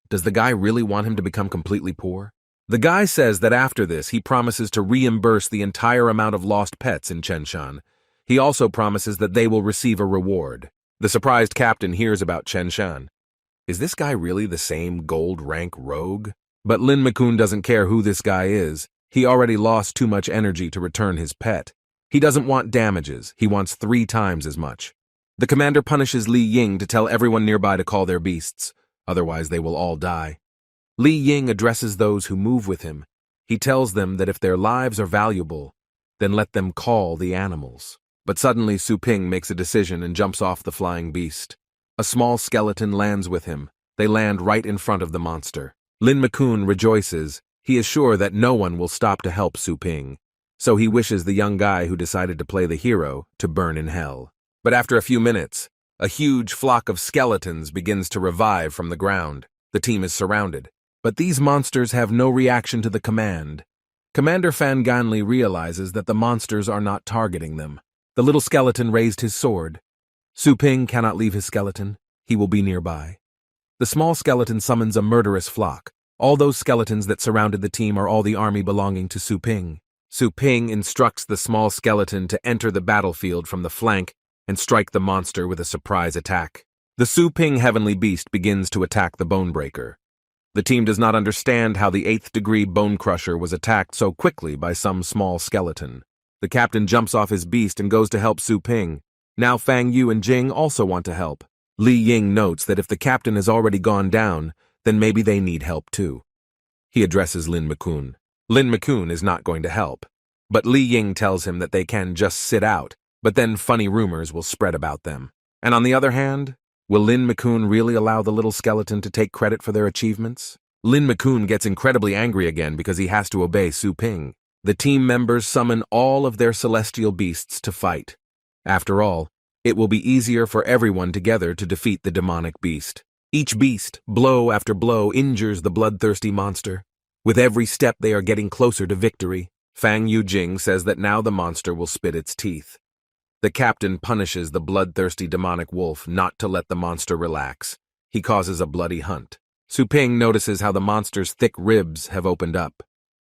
A: Does the guy really want him to become completely poor? The guy says that after this he promises to reimburse the entire amount of lost pets in Chenshan. He also promises that they will receive a reward. The surprised captain hears about Chenshan. Is this guy really the same gold rank rogue? But Lin Mikun doesn't care who this guy is. He already lost too much energy to return his pet. He doesn't want damages. He wants 3 times as much. The commander punishes Li Ying to tell everyone nearby to call their beasts. Otherwise they will all die. Li Ying addresses those who move with him. He tells them that if their lives are valuable, then let them call the animals. But suddenly Su Ping makes a decision and jumps off the flying beast. A small skeleton lands with him. They land right in front of the monster. Lin Mikun rejoices. He is sure that no one will stop to help Su Ping. So he wishes the young guy who decided to play the hero to burn in hell. But after a few minutes, a huge flock of skeletons begins to revive from the ground. The team is surrounded. But these monsters have no reaction to the command. Commander Fan Ganli realizes that the monsters are not targeting them. The little skeleton raised his sword. Su Ping cannot leave his skeleton. He will be nearby. The small skeleton summons a murderous flock. All those skeletons that surrounded the team are all the army belonging to Su Ping. Su Ping instructs the small skeleton to enter the battlefield from the flank and strike the monster with a surprise attack. The Su Ping heavenly beast begins to attack the Bone Breaker. The team does not understand how the 8th degree Bone Crusher was attacked so quickly by some small skeleton. The captain jumps off his beast and goes to help Su Ping. Now Fang Yu and Jing also want to help. Li Ying notes that if the captain has already gone down, then maybe they need help too. He addresses Lin McCune. Lin McCune is not going to help, but Li Ying tells him that they can just sit out, but then funny rumors will spread about them. And on the other hand, will Lin McCune really allow the little skeleton to take credit for their achievements? Lin McCune gets incredibly angry again because he has to obey Su Ping. The team members summon all of their celestial beasts to fight. After all, it will be easier for everyone together to defeat the demonic beast. Each beast, blow after blow, injures the bloodthirsty monster. With every step they are getting closer to victory. Fang Yujing says that now the monster will spit its teeth. The captain punishes the bloodthirsty demonic wolf not to let the monster relax. He causes a bloody hunt. Su Ping notices how the monster's thick ribs have opened up.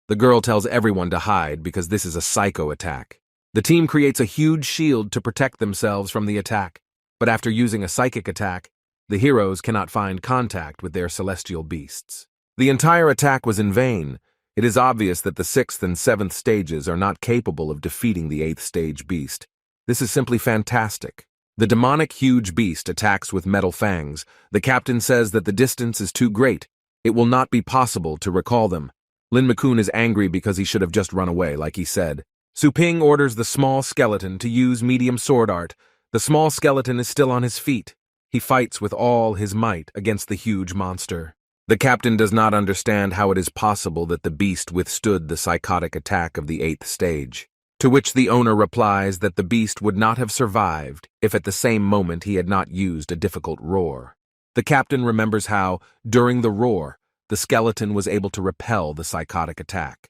A: The girl tells everyone to hide because this is a psycho attack. The team creates a huge shield to protect themselves from the attack, but after using a psychic attack, the heroes cannot find contact with their celestial beasts. The entire attack was in vain. It is obvious that the 6th and 7th stages are not capable of defeating the 8th stage beast. This is simply fantastic. The demonic huge beast attacks with metal fangs. The captain says that the distance is too great. It will not be possible to recall them. Lin McCune is angry because he should have just run away, like he said. Su Ping orders the small skeleton to use medium sword art. The small skeleton is still on his feet. He fights with all his might against the huge monster. The captain does not understand how it is possible that the beast withstood the psychotic attack of the 8th stage. To which the owner replies that the beast would not have survived if at the same moment he had not used a difficult roar. The captain remembers how, during the roar, the skeleton was able to repel the psychotic attack.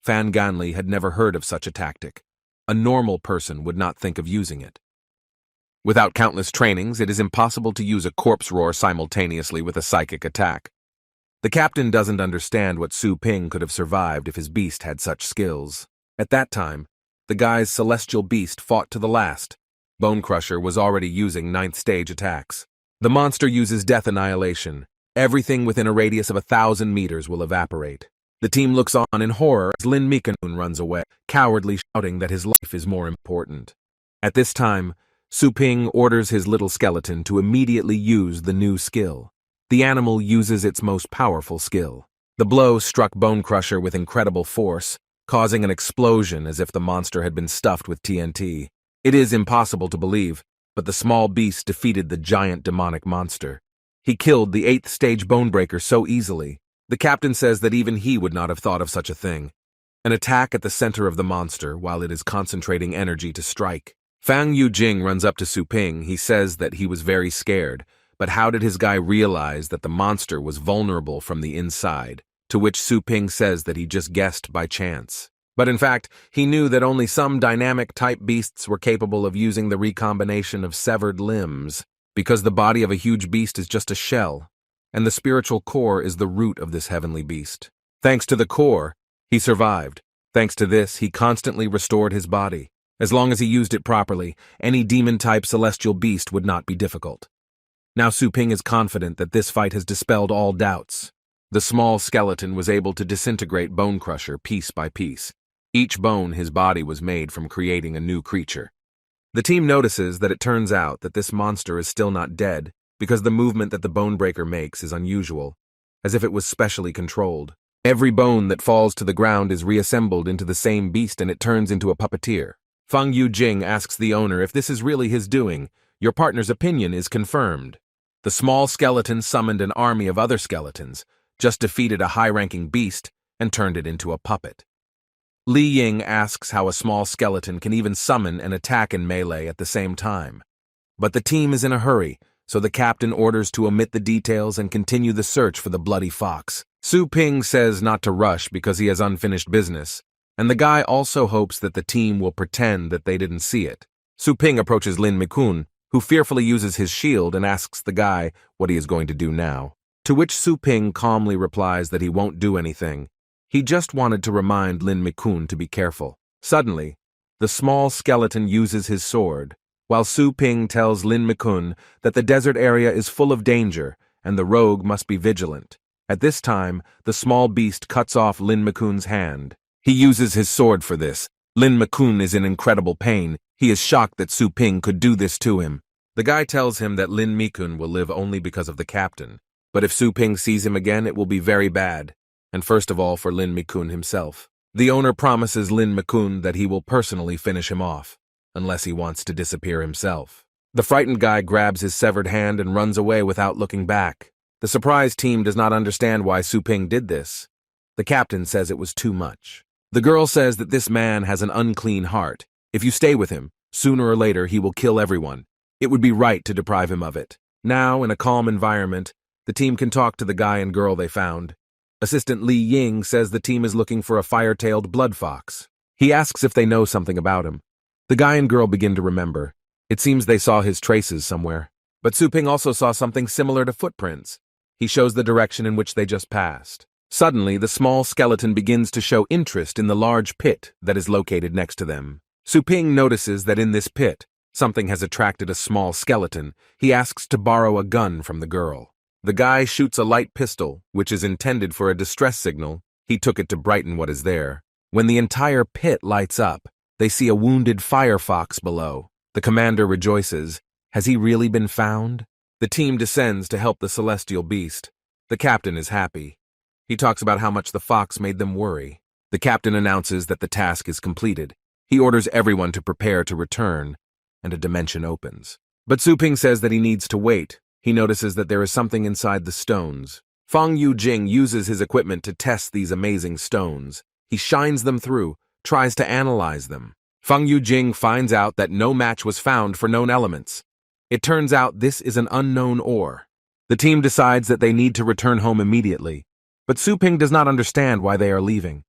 A: Fan Ganli had never heard of such a tactic. A normal person would not think of using it. Without countless trainings, it is impossible to use a corpse roar simultaneously with a psychic attack. The captain doesn't understand what Su Ping could have survived if his beast had such skills. At that time, the guy's celestial beast fought to the last. Bone Crusher was already using 9th stage attacks. The monster uses death annihilation. Everything within a radius of 1,000 meters will evaporate. The team looks on in horror as Lin Mikun runs away, cowardly shouting that his life is more important. At this time, Su Ping orders his little skeleton to immediately use the new skill. The animal uses its most powerful skill. The blow struck Bone Crusher with incredible force, causing an explosion as if the monster had been stuffed with TNT. It is impossible to believe, but the small beast defeated the giant demonic monster. He killed the 8th stage Bonebreaker so easily. The captain says that even he would not have thought of such a thing. An attack at the center of the monster while it is concentrating energy to strike. Fang Yujing runs up to Su Ping. He says that he was very scared, but how did his guy realize that the monster was vulnerable from the inside? To which Su Ping says that he just guessed by chance. But in fact, he knew that only some dynamic-type beasts were capable of using the recombination of severed limbs, because the body of a huge beast is just a shell, and the spiritual core is the root of this heavenly beast. Thanks to the core, he survived. Thanks to this, he constantly restored his body. As long as he used it properly, any demon-type celestial beast would not be difficult. Now Su Ping is confident that this fight has dispelled all doubts. The small skeleton was able to disintegrate Bone Crusher piece by piece. Each bone his body was made from creating a new creature. The team notices that it turns out that this monster is still not dead because the movement that the Bonebreaker makes is unusual, as if it was specially controlled. Every bone that falls to the ground is reassembled into the same beast and it turns into a puppeteer. Fang Yujing asks the owner if this is really his doing. Your partner's opinion is confirmed. The small skeleton summoned an army of other skeletons, just defeated a high-ranking beast, and turned it into a puppet. Li Ying asks how a small skeleton can even summon and attack in melee at the same time. But the team is in a hurry, so the captain orders to omit the details and continue the search for the bloody fox. Su Ping says not to rush because he has unfinished business, and the guy also hopes that the team will pretend that they didn't see it. Su Ping approaches Lin Mikun, who fearfully uses his shield and asks the guy what he is going to do now. To which Su Ping calmly replies that he won't do anything. He just wanted to remind Lin Mikun to be careful. Suddenly, the small skeleton uses his sword, while Su Ping tells Lin Mikun that the desert area is full of danger and the rogue must be vigilant. At this time, the small beast cuts off Lin Mikun's hand. He uses his sword for this. Lin Mikun is in incredible pain. He is shocked that Su Ping could do this to him. The guy tells him that Lin Mikun will live only because of the captain, but if Su Ping sees him again, it will be very bad, and first of all for Lin Mikun himself. The owner promises Lin Mikun that he will personally finish him off, unless he wants to disappear himself. The frightened guy grabs his severed hand and runs away without looking back. The surprise team does not understand why Su Ping did this. The captain says it was too much. The girl says that this man has an unclean heart. If you stay with him, sooner or later he will kill everyone. It would be right to deprive him of it. Now, in a calm environment, the team can talk to the guy and girl they found. Assistant Li Ying says the team is looking for a fire-tailed blood fox. He asks if they know something about him. The guy and girl begin to remember. It seems they saw his traces somewhere. But Su Ping also saw something similar to footprints. He shows the direction in which they just passed. Suddenly, the small skeleton begins to show interest in the large pit that is located next to them. Su Ping notices that in this pit, something has attracted a small skeleton. He asks to borrow a gun from the girl. The guy shoots a light pistol, which is intended for a distress signal. He took it to brighten what is there. When the entire pit lights up, they see a wounded firefox below. The commander rejoices. Has he really been found? The team descends to help the celestial beast. The captain is happy. He talks about how much the fox made them worry. The captain announces that the task is completed. He orders everyone to prepare to return, and a dimension opens. But Su Ping says that he needs to wait. He notices that there is something inside the stones. Fang Yujing uses his equipment to test these amazing stones. He shines them through, tries to analyze them. Fang Yujing finds out that no match was found for known elements. It turns out this is an unknown ore. The team decides that they need to return home immediately, but Su Ping does not understand why they are leaving.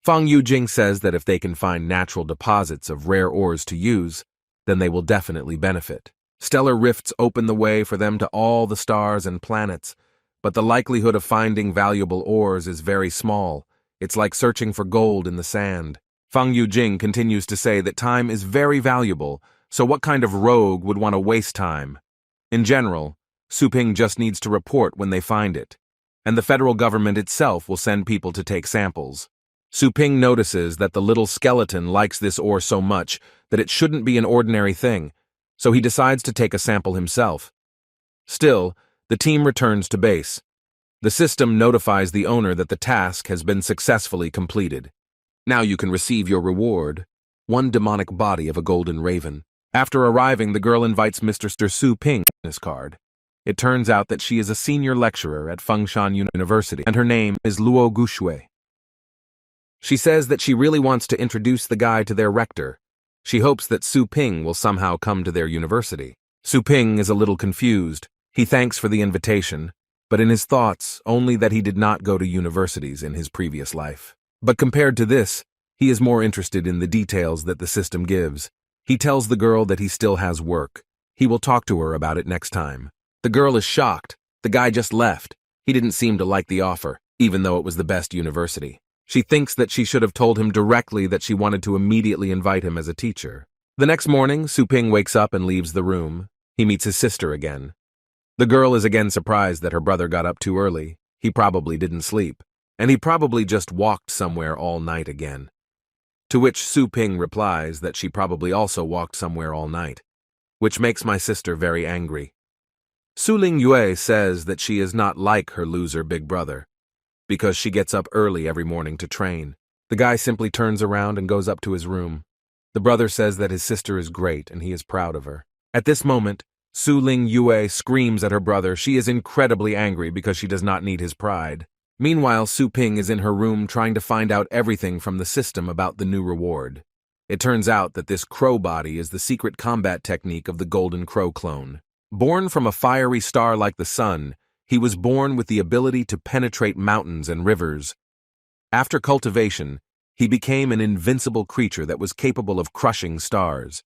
A: Fang Yujing says that if they can find natural deposits of rare ores to use, then they will definitely benefit. Stellar rifts open the way for them to all the stars and planets, but the likelihood of finding valuable ores is very small. It's like searching for gold in the sand. Fang Yujing continues to say that time is very valuable, so what kind of rogue would want to waste time? In general, Su Ping just needs to report when they find it, and the federal government itself will send people to take samples. Su Ping notices that the little skeleton likes this ore so much that it shouldn't be an ordinary thing, so he decides to take a sample himself. Still, the team returns to base. The system notifies the owner that the task has been successfully completed. Now you can receive your reward, one demonic body of a golden raven. After arriving, the girl invites Mr. Su Ping on his card. It turns out that she is a senior lecturer at Fengshan University, and her name is Luo Gushui. She says that she really wants to introduce the guy to their rector. She hopes that Su Ping will somehow come to their university. Su Ping is a little confused. He thanks for the invitation, but in his thoughts, only that he did not go to universities in his previous life. But compared to this, he is more interested in the details that the system gives. He tells the girl that he still has work. He will talk to her about it next time. The girl is shocked. The guy just left. He didn't seem to like the offer, even though it was the best university. She thinks that she should have told him directly that she wanted to immediately invite him as a teacher. The next morning, Su Ping wakes up and leaves the room. He meets his sister again. The girl is again surprised that her brother got up too early. He probably didn't sleep, and he probably just walked somewhere all night again. To which Su Ping replies that she probably also walked somewhere all night, which makes my sister very angry. Su Ling Yue says that she is not like her loser big brother, because she gets up early every morning to train. The guy simply turns around and goes up to his room. The brother says that his sister is great and he is proud of her. At this moment, Su Ling Yue screams at her brother. She is incredibly angry because she does not need his pride. Meanwhile, Su Ping is in her room trying to find out everything from the system about the new reward. It turns out that this crow body is the secret combat technique of the Golden Crow clone. Born from a fiery star like the sun, He was born with the ability to penetrate mountains and rivers. After cultivation, he became an invincible creature that was capable of crushing stars.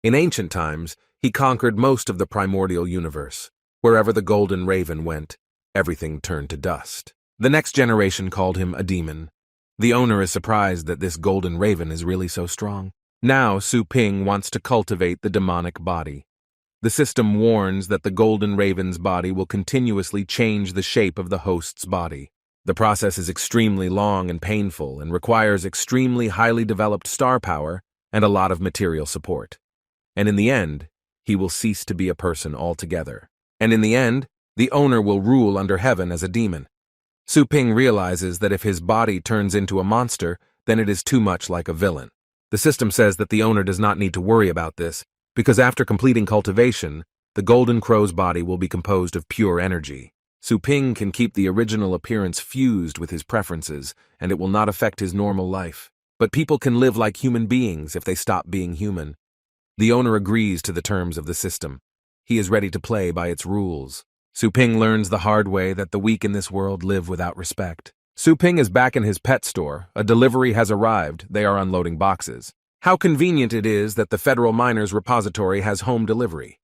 A: In ancient times, he conquered most of the primordial universe. Wherever the golden raven went, everything turned to dust. The next generation called him a demon. The owner is surprised that this golden raven is really so strong. Now Su Ping wants to cultivate the demonic body. The system warns that the golden raven's body will continuously change the shape of the host's body. The process is extremely long and painful and requires extremely highly developed star power and a lot of material support. And in the end, he will cease to be a person altogether. And in the end, the owner will rule under heaven as a demon. Su Ping realizes that if his body turns into a monster, then it is too much like a villain. The system says that the owner does not need to worry about this, because after completing cultivation, the golden crow's body will be composed of pure energy. Su Ping can keep the original appearance fused with his preferences, and it will not affect his normal life. But people can live like human beings if they stop being human. The owner agrees to the terms of the system. He is ready to play by its rules. Su Ping learns the hard way that the weak in this world live without respect. Su Ping is back in his pet store. A delivery has arrived. They are unloading boxes. How convenient it is that the Federal Miners Repository has home delivery.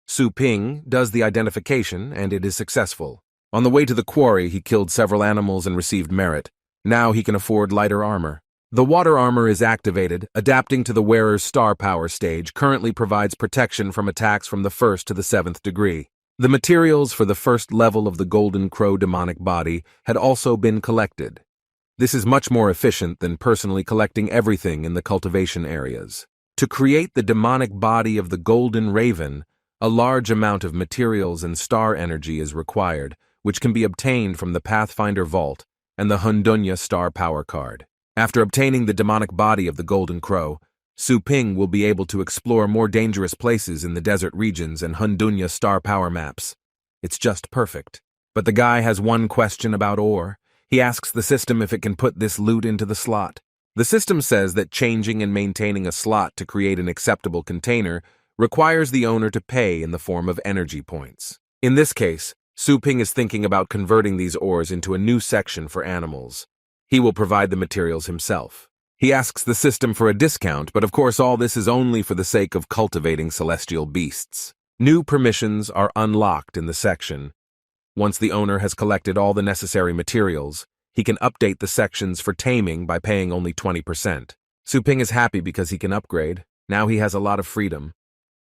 A: Su Ping does the identification, and it is successful. On the way to the quarry, he killed several animals and received merit. Now he can afford lighter armor. The water armor is activated, adapting to the wearer's star power stage, currently provides protection from attacks from the 1st to the 7th degree. The materials for the first level of the Golden Crow demonic body had also been collected. This is much more efficient than personally collecting everything in the cultivation areas. To create the demonic body of the Golden Raven, a large amount of materials and star energy is required, which can be obtained from the Pathfinder Vault and the Hundunya Star Power Card. After obtaining the demonic body of the Golden Crow, Su Ping will be able to explore more dangerous places in the desert regions and Hundunya Star Power maps. It's just perfect. But the guy has one question about ore. He asks the system if it can put this loot into the slot. The system says that changing and maintaining a slot to create an acceptable container requires the owner to pay in the form of energy points. In this case, Su Ping is thinking about converting these ores into a new section for animals. He will provide the materials himself. He asks the system for a discount, but of course all this is only for the sake of cultivating celestial beasts. New permissions are unlocked in the section. Once the owner has collected all the necessary materials, he can update the sections for taming by paying only 20%. Su Ping is happy because he can upgrade. Now he has a lot of freedom.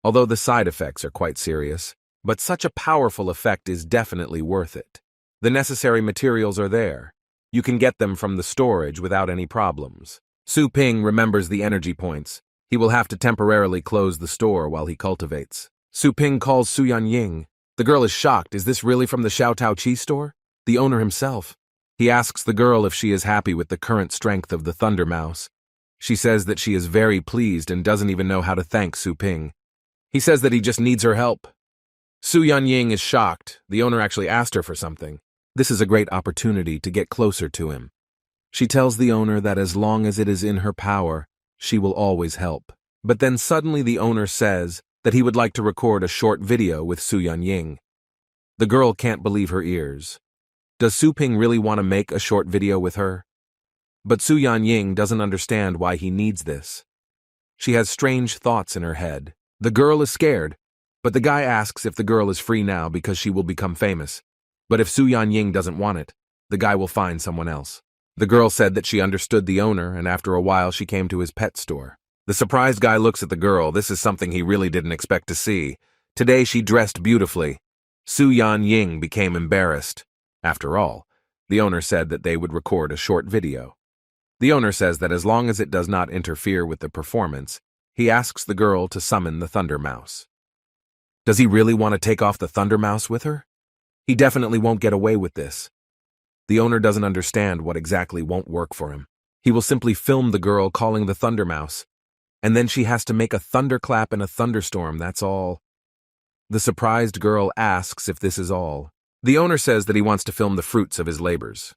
A: Although the side effects are quite serious, but such a powerful effect is definitely worth it. The necessary materials are there. You can get them from the storage without any problems. Su Ping remembers the energy points. He will have to temporarily close the store while he cultivates. Su Ping calls Su Ying. The girl is shocked. Is this really from the Xiao Tao Chi store? The owner himself. He asks the girl if she is happy with the current strength of the Thunder Mouse. She says that she is very pleased and doesn't even know how to thank Su Ping. He says that he just needs her help. Su Ying is shocked. The owner actually asked her for something. This is a great opportunity to get closer to him. She tells the owner that as long as it is in her power, she will always help. But then suddenly the owner says that he would like to record a short video with Su Ying. The girl can't believe her ears. Does Su Ping really want to make a short video with her? But Su Ying doesn't understand why he needs this. She has strange thoughts in her head. The girl is scared, but the guy asks if the girl is free now because she will become famous. But if Su Ying doesn't want it, the guy will find someone else. The girl said that she understood the owner, and after a while she came to his pet store. The surprised guy looks at the girl. This is something he really didn't expect to see. Today she dressed beautifully. Su Ying became embarrassed. After all, the owner said that they would record a short video. The owner says that as long as it does not interfere with the performance, he asks the girl to summon the Thunder Mouse. Does he really want to take off the Thunder Mouse with her? He definitely won't get away with this. The owner doesn't understand what exactly won't work for him. He will simply film the girl calling the Thunder Mouse, and then she has to make a thunderclap in a thunderstorm, that's all. The surprised girl asks if this is all. The owner says that he wants to film the fruits of his labors.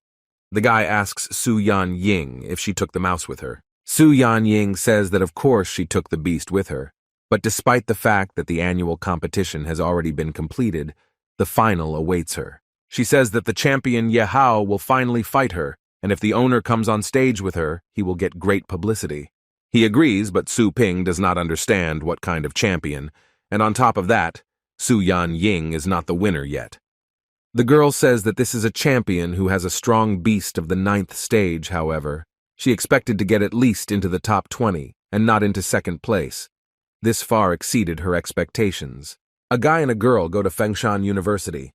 A: The guy asks Su Ying if she took the mouse with her. Su Ying says that of course she took the beast with her, but despite the fact that the annual competition has already been completed, the final awaits her. She says that the champion Yaha will finally fight her, and if the owner comes on stage with her, he will get great publicity. He agrees, but Su Ping does not understand what kind of champion, and on top of that, Su Yan Ying is not the winner yet. The girl says that this is a champion who has a strong beast of the 9th stage, however. She expected to get at least into the top 20, and not into second place. This far exceeded her expectations. A guy and a girl go to Fengshan University.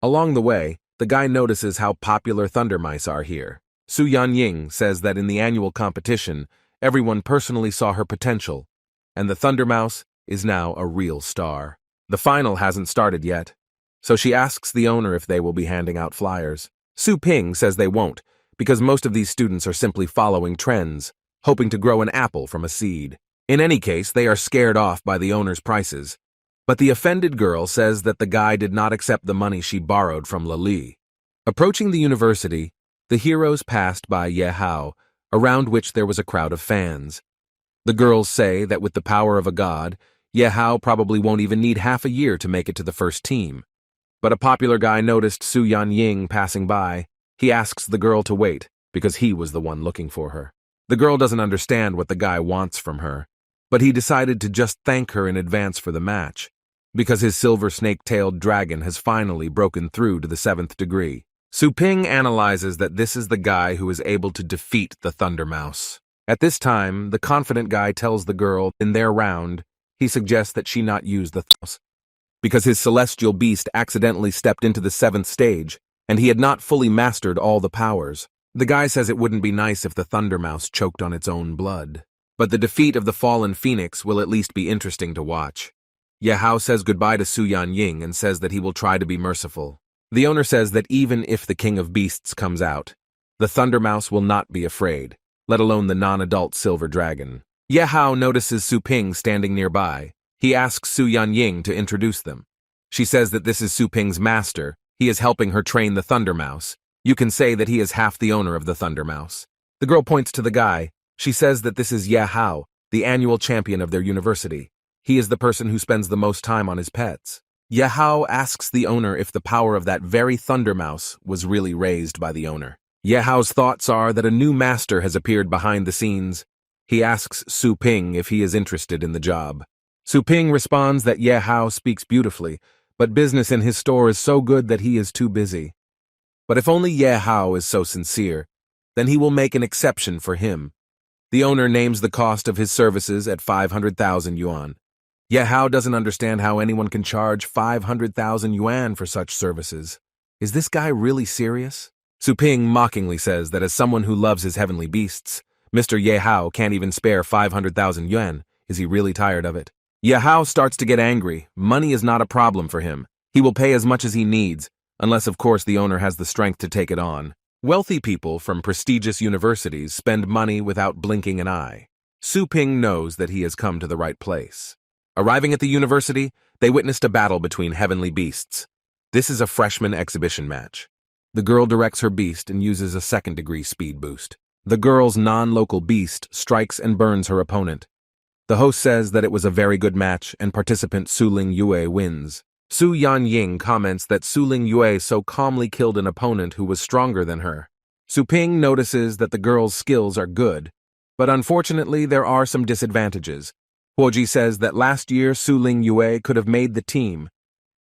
A: Along the way, the guy notices how popular thunder mice are here. Su Yan Ying says that in the annual competition, everyone personally saw her potential, and the thunder mouse is now a real star. The final hasn't started yet, so she asks the owner if they will be handing out flyers. Su Ping says they won't, because most of these students are simply following trends, hoping to grow an apple from a seed. In any case, they are scared off by the owner's prices. But the offended girl says that the guy did not accept the money she borrowed from Lali. Approaching the university, the heroes passed by Yaha, around which there was a crowd of fans. The girls say that with the power of a god, Yaha probably won't even need half a year to make it to the first team. But a popular guy noticed Su Yan Ying passing by. He asks the girl to wait, because he was the one looking for her. The girl doesn't understand what the guy wants from her, but he decided to just thank her in advance for the match, because his silver snake-tailed dragon has finally broken through to the 7th degree. Su Ping analyzes that this is the guy who is able to defeat the Thunder Mouse. At this time, the confident guy tells the girl, in their round, he suggests that she not use the mouse, because his celestial beast accidentally stepped into the 7th stage, and he had not fully mastered all the powers. The guy says it wouldn't be nice if the Thunder Mouse choked on its own blood. But the defeat of the fallen phoenix will at least be interesting to watch. Yaha says goodbye to Su Yan Ying and says that he will try to be merciful. The owner says that even if the King of Beasts comes out, the Thunder Mouse will not be afraid, let alone the non-adult silver dragon. Yaha notices Su Ping standing nearby. He asks Su Yan Ying to introduce them. She says that this is Su Ping's master. He is helping her train the Thunder Mouse. You can say that he is half the owner of the Thunder Mouse. The girl points to the guy. She says that this is Yaha, the annual champion of their university. He is the person who spends the most time on his pets. Yaha asks the owner if the power of that very Thunder Mouse was really raised by the owner. Yaha's thoughts are that a new master has appeared behind the scenes. He asks Su Ping if he is interested in the job. Su Ping responds that Yaha speaks beautifully, but business in his store is so good that he is too busy. But if only Yaha is so sincere, then he will make an exception for him. The owner names the cost of his services at 500,000 yuan. Yaha doesn't understand how anyone can charge 500,000 yuan for such services. Is this guy really serious? Su Ping mockingly says that as someone who loves his heavenly beasts, Mr. Yaha can't even spare 500,000 yuan. Is he really tired of it? Yaha starts to get angry. Money is not a problem for him. He will pay as much as he needs, unless of course the owner has the strength to take it on. Wealthy people from prestigious universities spend money without blinking an eye. Su Ping knows that he has come to the right place. Arriving at the university, they witnessed a battle between heavenly beasts. This is a freshman exhibition match. The girl directs her beast and uses a 2nd-degree speed boost. The girl's non-local beast strikes and burns her opponent. The host says that it was a very good match and participant Su Ling Yue wins. Su Yan Ying comments that Su Ling Yue so calmly killed an opponent who was stronger than her. Su Ping notices that the girl's skills are good, but unfortunately there are some disadvantages. Huoji says that last year Su Ling Yue could have made the team,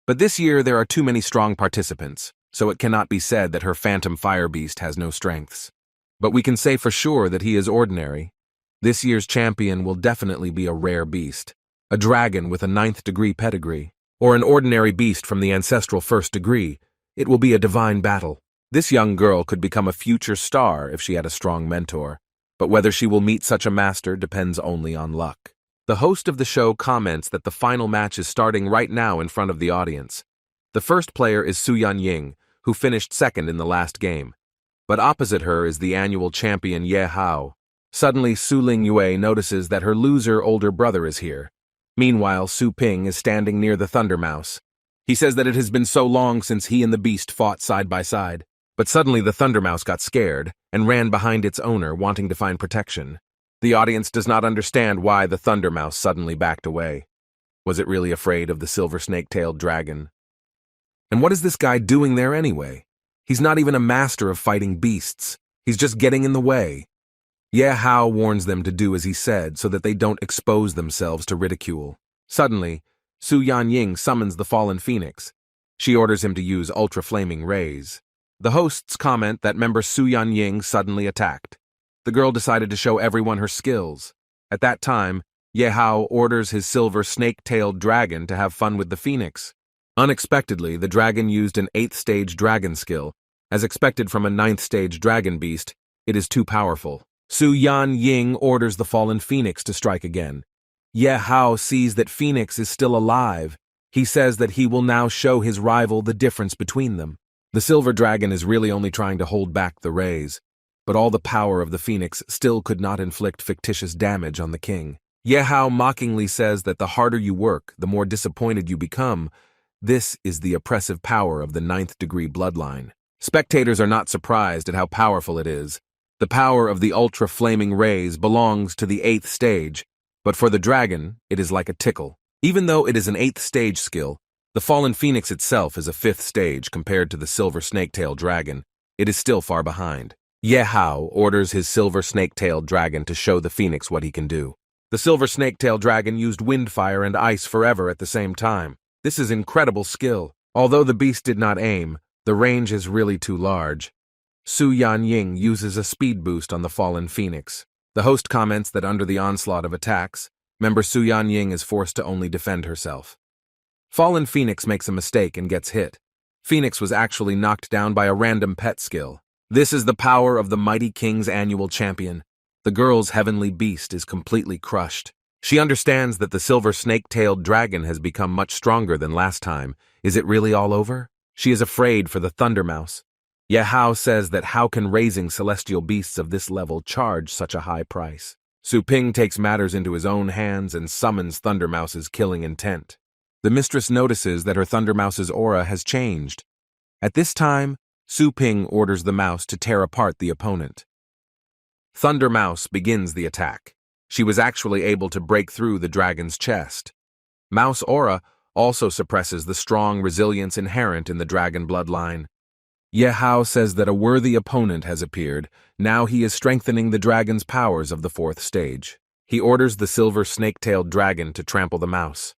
A: but this year there are too many strong participants, so it cannot be said that her phantom fire beast has no strengths. But we can say for sure that he is ordinary. This year's champion will definitely be a rare beast, a dragon with a 9th-degree pedigree, or an ordinary beast from the ancestral 1st degree. It will be a divine battle. This young girl could become a future star if she had a strong mentor, but whether she will meet such a master depends only on luck. The host of the show comments that the final match is starting right now in front of the audience. The first player is Su Yan Ying, who finished 2nd in the last game. But opposite her is the annual champion Yaha. Suddenly, Su Ling Yue notices that her loser older brother is here. Meanwhile, Su Ping is standing near the Thunder Mouse. He says that it has been so long since he and the beast fought side by side. But suddenly the Thunder Mouse got scared and ran behind its owner, wanting to find protection. The audience does not understand why the Thunder Mouse suddenly backed away. Was it really afraid of the silver snake-tailed dragon? And what is this guy doing there anyway? He's not even a master of fighting beasts. He's just getting in the way. Yaha warns them to do as he said so that they don't expose themselves to ridicule. Suddenly, Su Yanying summons the fallen phoenix. She orders him to use ultra-flaming rays. The hosts comment that member Su Yanying suddenly attacked. The girl decided to show everyone her skills. At that time, Yaha orders his silver snake-tailed dragon to have fun with the phoenix. Unexpectedly, the dragon used an 8th stage dragon skill. As expected from a 9th stage dragon beast, it is too powerful. Su Yanying orders the fallen phoenix to strike again. Yaha sees that Phoenix is still alive. He says that he will now show his rival the difference between them. The silver dragon is really only trying to hold back the rays, but all the power of the phoenix still could not inflict fictitious damage on the king. Yaha mockingly says that the harder you work, the more disappointed you become. This is the oppressive power of the 9th degree bloodline. Spectators are not surprised at how powerful it is. The power of the ultra-flaming rays belongs to the 8th stage, but for the dragon, it is like a tickle. Even though it is an 8th stage skill, the fallen phoenix itself is a 5th stage compared to the silver snake-tailed dragon. It is still far behind. Yaha orders his silver snake-tailed dragon to show the phoenix what he can do. The silver snake-tailed dragon used wind fire and ice forever at the same time. This is incredible skill. Although the beast did not aim, the range is really too large. Su Yanying uses a speed boost on the fallen phoenix. The host comments that under the onslaught of attacks, member Su Yanying is forced to only defend herself. Fallen Phoenix makes a mistake and gets hit. Phoenix was actually knocked down by a random pet skill. This is the power of the mighty king's annual champion. The girl's heavenly beast is completely crushed. She understands that the silver snake-tailed dragon has become much stronger than last time. Is it really all over? She is afraid for the Thunder Mouse. Yaha says that how can raising celestial beasts of this level charge such a high price? Su Ping takes matters into his own hands and summons Thunder Mouse's killing intent. The mistress notices that her Thunder Mouse's aura has changed. At this time, Su Ping orders the mouse to tear apart the opponent. Thunder Mouse begins the attack. She was actually able to break through the dragon's chest. Mouse aura also suppresses the strong resilience inherent in the dragon bloodline. Yaha says that a worthy opponent has appeared. Now he is strengthening the dragon's powers of the 4th stage. He orders the silver snake-tailed dragon to trample the mouse.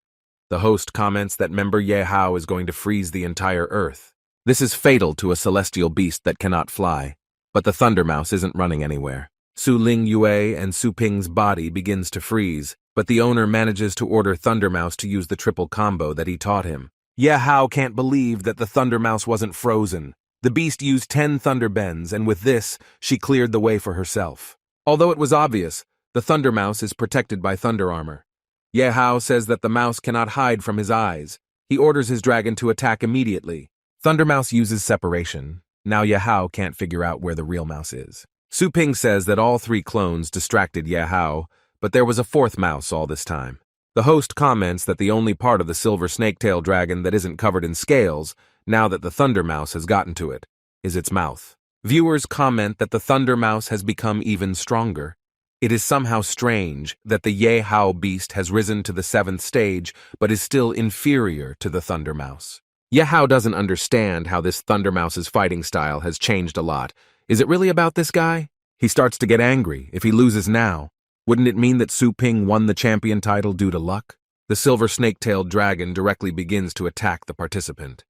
A: The host comments that member Yaha is going to freeze the entire earth. This is fatal to a celestial beast that cannot fly, but the Thunder Mouse isn't running anywhere. Su Ling Yue and Su Ping's body begins to freeze, but the owner manages to order Thunder Mouse to use the triple combo that he taught him. Yaha can't believe that the Thunder Mouse wasn't frozen. The beast used 10 thunder bends, and with this, she cleared the way for herself. Although it was obvious, the Thunder Mouse is protected by thunder armor. Yaha says that the mouse cannot hide from his eyes. He orders his dragon to attack immediately. Thunder Mouse uses separation. Now Yaha can't figure out where the real mouse is. Su Ping says that all 3 clones distracted Yaha, but there was a 4th mouse all this time. The host comments that the only part of the silver snake-tailed dragon that isn't covered in scales, now that the Thunder Mouse has gotten to it, is its mouth. Viewers comment that the Thunder Mouse has become even stronger. It is somehow strange that the Yaha beast has risen to the 7th stage, but is still inferior to the Thunder Mouse. Yaha doesn't understand how this Thunder Mouse's fighting style has changed a lot. Is it really about this guy? He starts to get angry. If he loses now, wouldn't it mean that Su Ping won the champion title due to luck? The silver snake-tailed dragon directly begins to attack the participant.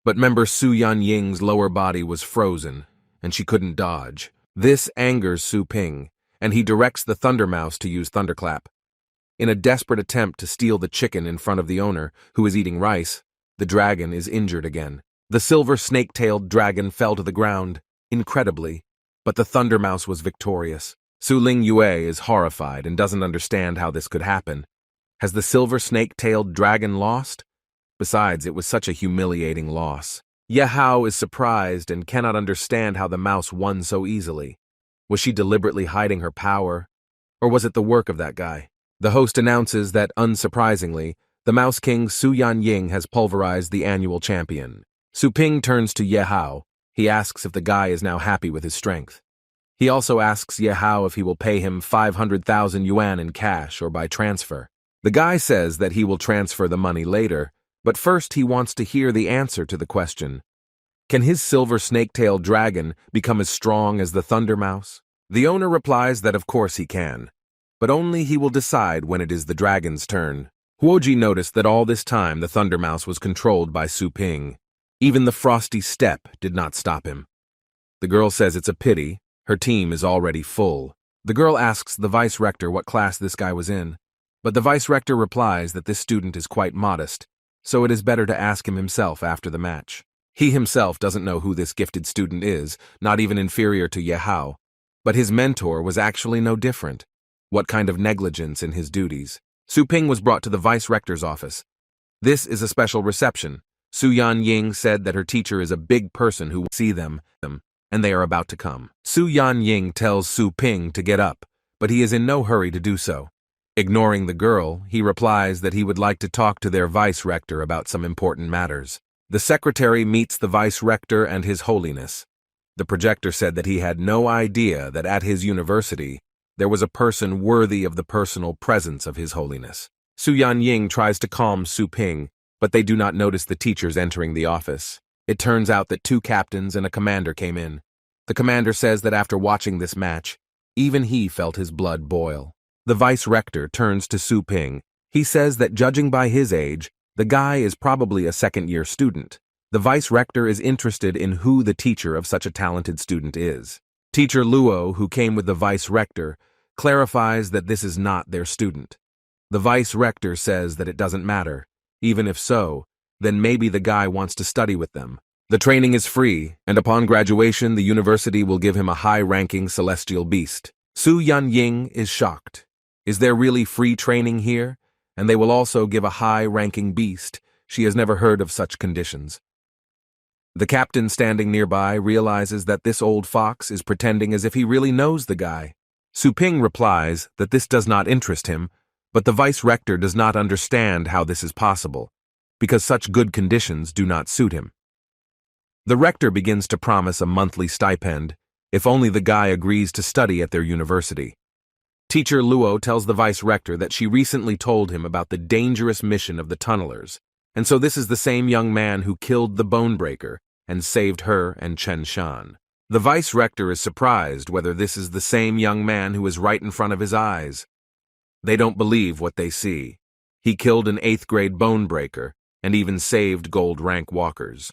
A: But member Su Yanying's lower body was frozen, and she couldn't dodge. This angers Su Ping, and he directs the Thunder Mouse to use Thunderclap. In a desperate attempt to steal the chicken in front of the owner, who is eating rice, the dragon is injured again. The silver snake-tailed dragon fell to the ground, incredibly, but the Thunder Mouse was victorious. Su Ling Yue is horrified and doesn't understand how this could happen. Has the silver snake-tailed dragon lost? Besides, it was such a humiliating loss. Yaha is surprised and cannot understand how the mouse won so easily. Was she deliberately hiding her power? Or was it the work of that guy? The host announces that, unsurprisingly, the Mouse King Su Yanying has pulverized the annual champion. Su Ping turns to Yaha. He asks if the guy is now happy with his strength. He also asks Yaha if he will pay him 500,000 yuan in cash or by transfer. The guy says that he will transfer the money later, But first he wants to hear the answer to the question. Can his silver snake-tailed dragon become as strong as the Thunder Mouse? The owner replies that of course he can, but only he will decide when it is the dragon's turn. Huoji noticed that all this time the Thunder Mouse was controlled by Su Ping. Even the frosty steppe did not stop him. The girl says it's a pity, her team is already full. The girl asks the vice-rector what class this guy was in, but the vice-rector replies that this student is quite modest, so it is better to ask him himself after the match. He himself doesn't know who this gifted student is, not even inferior to Yaha, but his mentor was actually no different. What kind of negligence in his duties? Su Ping was brought to the vice-rector's office. This is a special reception. Su Yanying said that her teacher is a big person who will see them, and they are about to come. Su Yanying tells Su Ping to get up, but he is in no hurry to do so. Ignoring the girl, he replies that he would like to talk to their vice-rector about some important matters. The secretary meets the vice-rector and His Holiness. The projector said that he had no idea that at his university there was a person worthy of the personal presence of His Holiness. Su Yanying tries to calm Su Ping, but they do not notice the teachers entering the office. It turns out that 2 captains and a commander came in. The commander says that after watching this match, even he felt his blood boil. The vice-rector turns to Su Ping. He says that judging by his age, the guy is probably a second-year student. The vice-rector is interested in who the teacher of such a talented student is. Teacher Luo, who came with the vice-rector, clarifies that this is not their student. The vice-rector says that it doesn't matter. Even if so, then maybe the guy wants to study with them. The training is free, and upon graduation the university will give him a high-ranking celestial beast. Su Yanying is shocked. Is there really free training here? And they will also give a high-ranking beast. She has never heard of such conditions. The captain standing nearby realizes that this old fox is pretending as if he really knows the guy. Su Ping replies that this does not interest him, but the vice-rector does not understand how this is possible, because such good conditions do not suit him. The rector begins to promise a monthly stipend, if only the guy agrees to study at their university. Teacher Luo tells the vice-rector that she recently told him about the dangerous mission of the tunnelers, and so this is the same young man who killed the Bonebreaker and saved her and Chen Shan. The vice-rector is surprised whether this is the same young man who is right in front of his eyes. They don't believe what they see. He killed an 8th-grade Bonebreaker and even saved gold-rank walkers.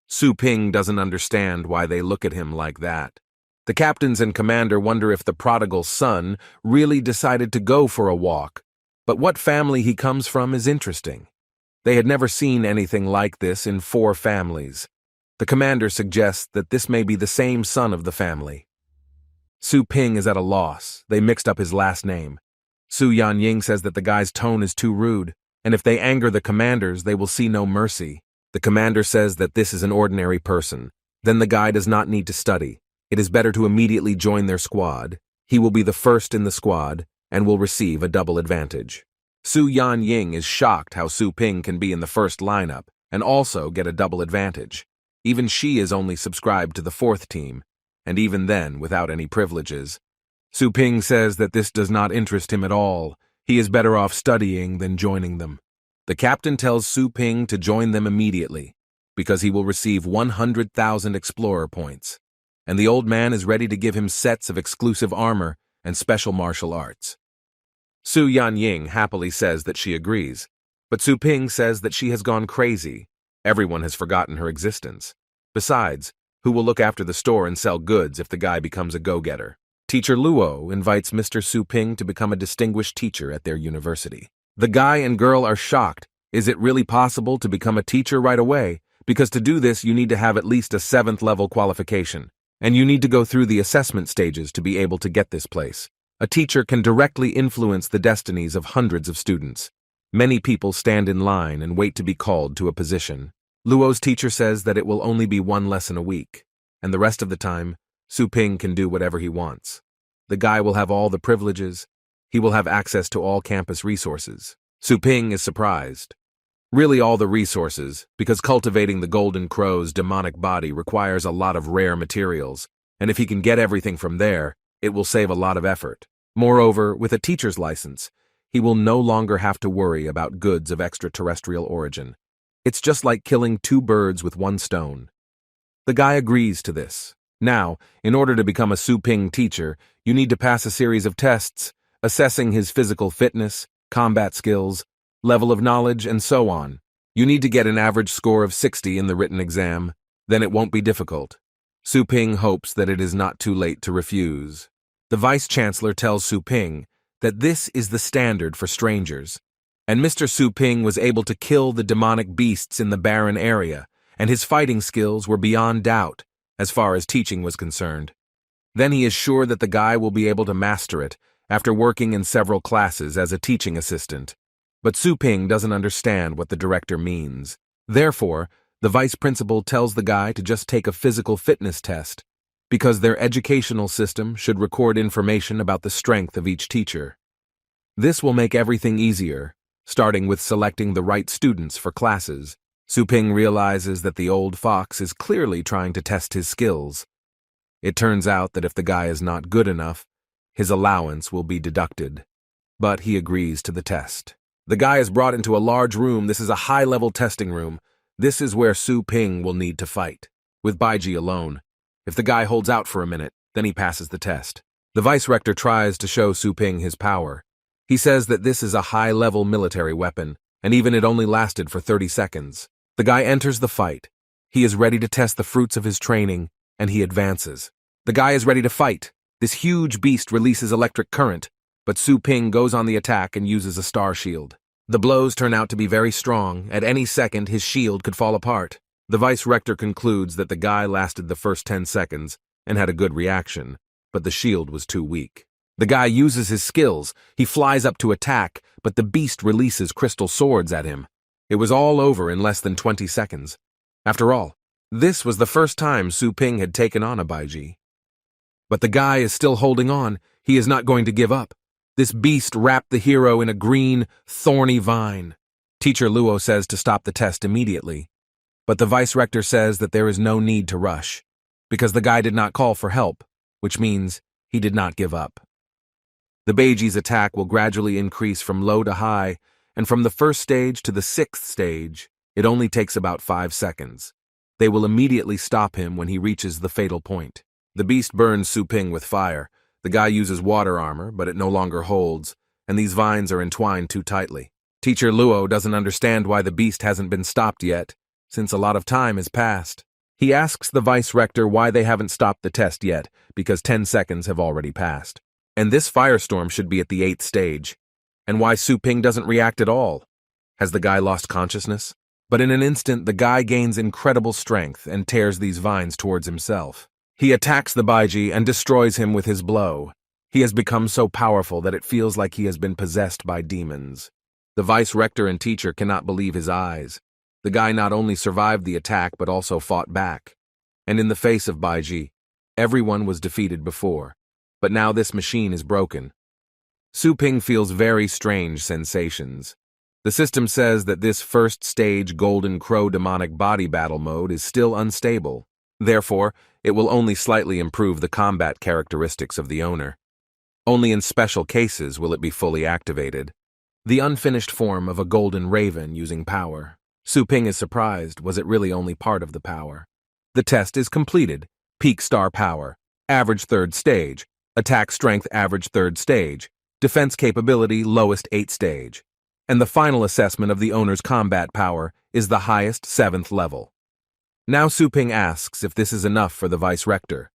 A: Su Ping doesn't understand why they look at him like that. The captains and commander wonder if the prodigal son really decided to go for a walk, but what family he comes from is interesting. They had never seen anything like this in 4 families. The commander suggests that this may be the same son of the family. Su Ping is at a loss. They mixed up his last name. Su Yanying says that the guy's tone is too rude, and if they anger the commanders, they will see no mercy. The commander says that this is an ordinary person. Then the guy does not need to study. It is better to immediately join their squad. He will be the first in the squad and will receive a double advantage. Su Yanying is shocked how Su Ping can be in the first lineup and also get a double advantage. Even she is only subscribed to the 4th team, and even then without any privileges. Su Ping says that this does not interest him at all. He is better off studying than joining them. The captain tells Su Ping to join them immediately, because he will receive 100,000 explorer points, and the old man is ready to give him sets of exclusive armor and special martial arts. Su Yanying happily says that she agrees, but Su Ping says that she has gone crazy. Everyone has forgotten her existence. Besides, who will look after the store and sell goods if the guy becomes a go-getter? Teacher Luo invites Mr. Su Ping to become a distinguished teacher at their university. The guy and girl are shocked. Is it really possible to become a teacher right away? Because to do this, you need to have at least a 7th level qualification, and you need to go through the assessment stages to be able to get this place. A teacher can directly influence the destinies of hundreds of students. Many people stand in line and wait to be called to a position. Luo's teacher says that it will only be 1 lesson a week, and the rest of the time, Su Ping can do whatever he wants. The guy will have all the privileges. He will have access to all campus resources. Su Ping is surprised. Really all the resources, because cultivating the Golden Crow's demonic body requires a lot of rare materials, and if he can get everything from there, it will save a lot of effort. Moreover, with a teacher's license, he will no longer have to worry about goods of extraterrestrial origin. It's just like killing two birds with one stone. The guy agrees to this. Now, in order to become a Su Ping teacher, you need to pass a series of tests, assessing his physical fitness, combat skills, level of knowledge, and so on. You need to get an average score of 60 in the written exam, then it won't be difficult. Su Ping hopes that it is not too late to refuse. The vice-chancellor tells Su Ping that this is the standard for strangers, and Mr. Su Ping was able to kill the demonic beasts in the barren area, and his fighting skills were beyond doubt, as far as teaching was concerned. Then he is sure that the guy will be able to master it after working in several classes as a teaching assistant. But Su Ping doesn't understand what the director means. Therefore, the vice principal tells the guy to just take a physical fitness test, because their educational system should record information about the strength of each teacher. This will make everything easier, starting with selecting the right students for classes. Su Ping realizes that the old fox is clearly trying to test his skills. It turns out that if the guy is not good enough, his allowance will be deducted. But he agrees to the test. The guy is brought into a large room. This is a high-level testing room. This is where Su Ping will need to fight, with Baiji alone. If the guy holds out for a minute, then he passes the test. The vice-rector tries to show Su Ping his power. He says that this is a high-level military weapon, and even it only lasted for 30 seconds. The guy enters the fight. He is ready to test the fruits of his training, and he advances. The guy is ready to fight. This huge beast releases electric current, but Su Ping goes on the attack and uses a star shield. The blows turn out to be very strong. At any second, his shield could fall apart. The vice-rector concludes that the guy lasted the first 10 seconds and had a good reaction, but the shield was too weak. The guy uses his skills. He flies up to attack, but the beast releases crystal swords at him. It was all over in less than 20 seconds. After all, this was the first time Su Ping had taken on a Baiji. But the guy is still holding on. He is not going to give up. This beast wrapped the hero in a green, thorny vine. Teacher Luo says to stop the test immediately. But the vice-rector says that there is no need to rush, because the guy did not call for help, which means he did not give up. The Baiji's attack will gradually increase from low to high, and from the first stage to the 6th stage, it only takes about 5 seconds. They will immediately stop him when he reaches the fatal point. The beast burns Su Ping with fire. The guy uses water armor, but it no longer holds, and these vines are entwined too tightly. Teacher Luo doesn't understand why the beast hasn't been stopped yet, since a lot of time has passed. He asks the vice-rector why they haven't stopped the test yet, because 10 seconds have already passed. And this firestorm should be at the 8th stage. And why Su Ping doesn't react at all? Has the guy lost consciousness? But in an instant, the guy gains incredible strength and tears these vines towards himself. He attacks the Baiji and destroys him with his blow. He has become so powerful that it feels like he has been possessed by demons. The vice-rector and teacher cannot believe his eyes. The guy not only survived the attack but also fought back. And in the face of Baiji, everyone was defeated before. But now this machine is broken. Su Ping feels very strange sensations. The system says that this first stage Golden Crow demonic body battle mode is still unstable. Therefore, it will only slightly improve the combat characteristics of the owner. Only in special cases will it be fully activated. The unfinished form of a golden raven using power. Su Ping is surprised. Was it really only part of the power? The test is completed. Peak star power. Average 3rd stage. Attack strength average 3rd stage. Defense capability lowest 8th stage. And the final assessment of the owner's combat power is the highest 7th level. Now Su Ping asks if this is enough for the vice-rector.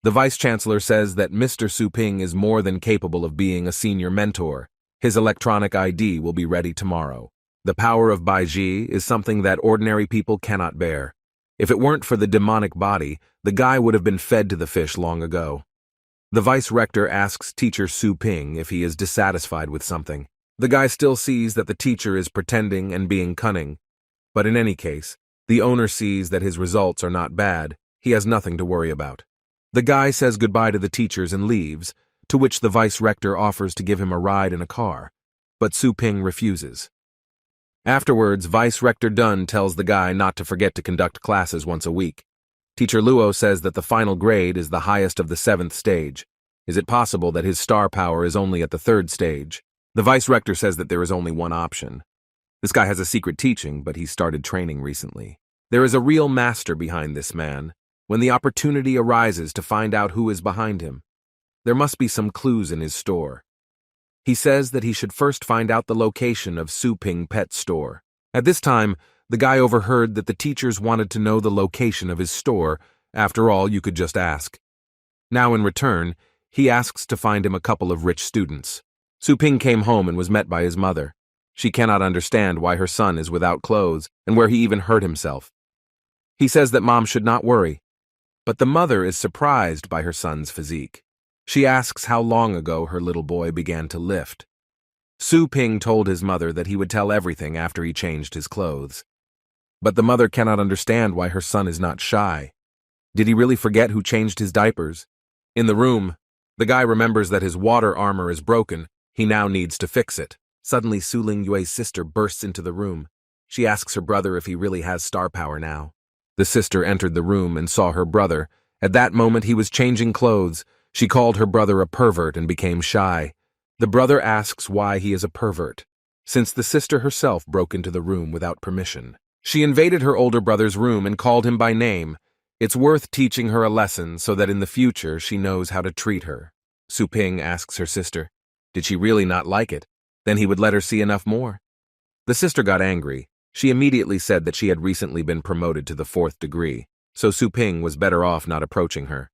A: The vice-chancellor says that Mr. Su Ping is more than capable of being a senior mentor. His electronic ID will be ready tomorrow. The power of Baiji is something that ordinary people cannot bear. If it weren't for the demonic body, the guy would have been fed to the fish long ago. The vice-rector asks teacher Su Ping if he is dissatisfied with something. The guy still sees that the teacher is pretending and being cunning. But in any case, the owner sees that his results are not bad. He has nothing to worry about. The guy says goodbye to the teachers and leaves, to which the vice-rector offers to give him a ride in a car, but Su Ping refuses. Afterwards, Vice-Rector Dunn tells the guy not to forget to conduct classes once a week. Teacher Luo says that the final grade is the highest of the 7th stage. Is it possible that his star power is only at the 3rd stage? The Vice-Rector says that there is only one option. This guy has a secret teaching, but he started training recently. There is a real master behind this man. When the opportunity arises to find out who is behind him, there must be some clues in his store. He says that he should first find out the location of Cultivation Pet Store. At this time, the guy overheard that the teachers wanted to know the location of his store. After all, you could just ask. Now in return, he asks to find him a couple of rich students. Cultivation came home and was met by his mother. She cannot understand why her son is without clothes and where he even hurt himself. He says that mom should not worry, but the mother is surprised by her son's physique. She asks how long ago her little boy began to lift. Cultivation told his mother that he would tell everything after he changed his clothes. But the mother cannot understand why her son is not shy. Did he really forget who changed his diapers? In the room, the guy remembers that his water armor is broken. He now needs to fix it. Suddenly, Su Lingyue's sister bursts into the room. She asks her brother if he really has star power now. The sister entered the room and saw her brother. At that moment, he was changing clothes. She called her brother a pervert and became shy. The brother asks why he is a pervert, since the sister herself broke into the room without permission. She invaded her older brother's room and called him by name. It's worth teaching her a lesson so that in the future she knows how to treat her. Cultivation asks her sister, did she really not like it? Then he would let her see enough more. The sister got angry. She immediately said that she had recently been promoted to the 4th degree, so Cultivation was better off not approaching her.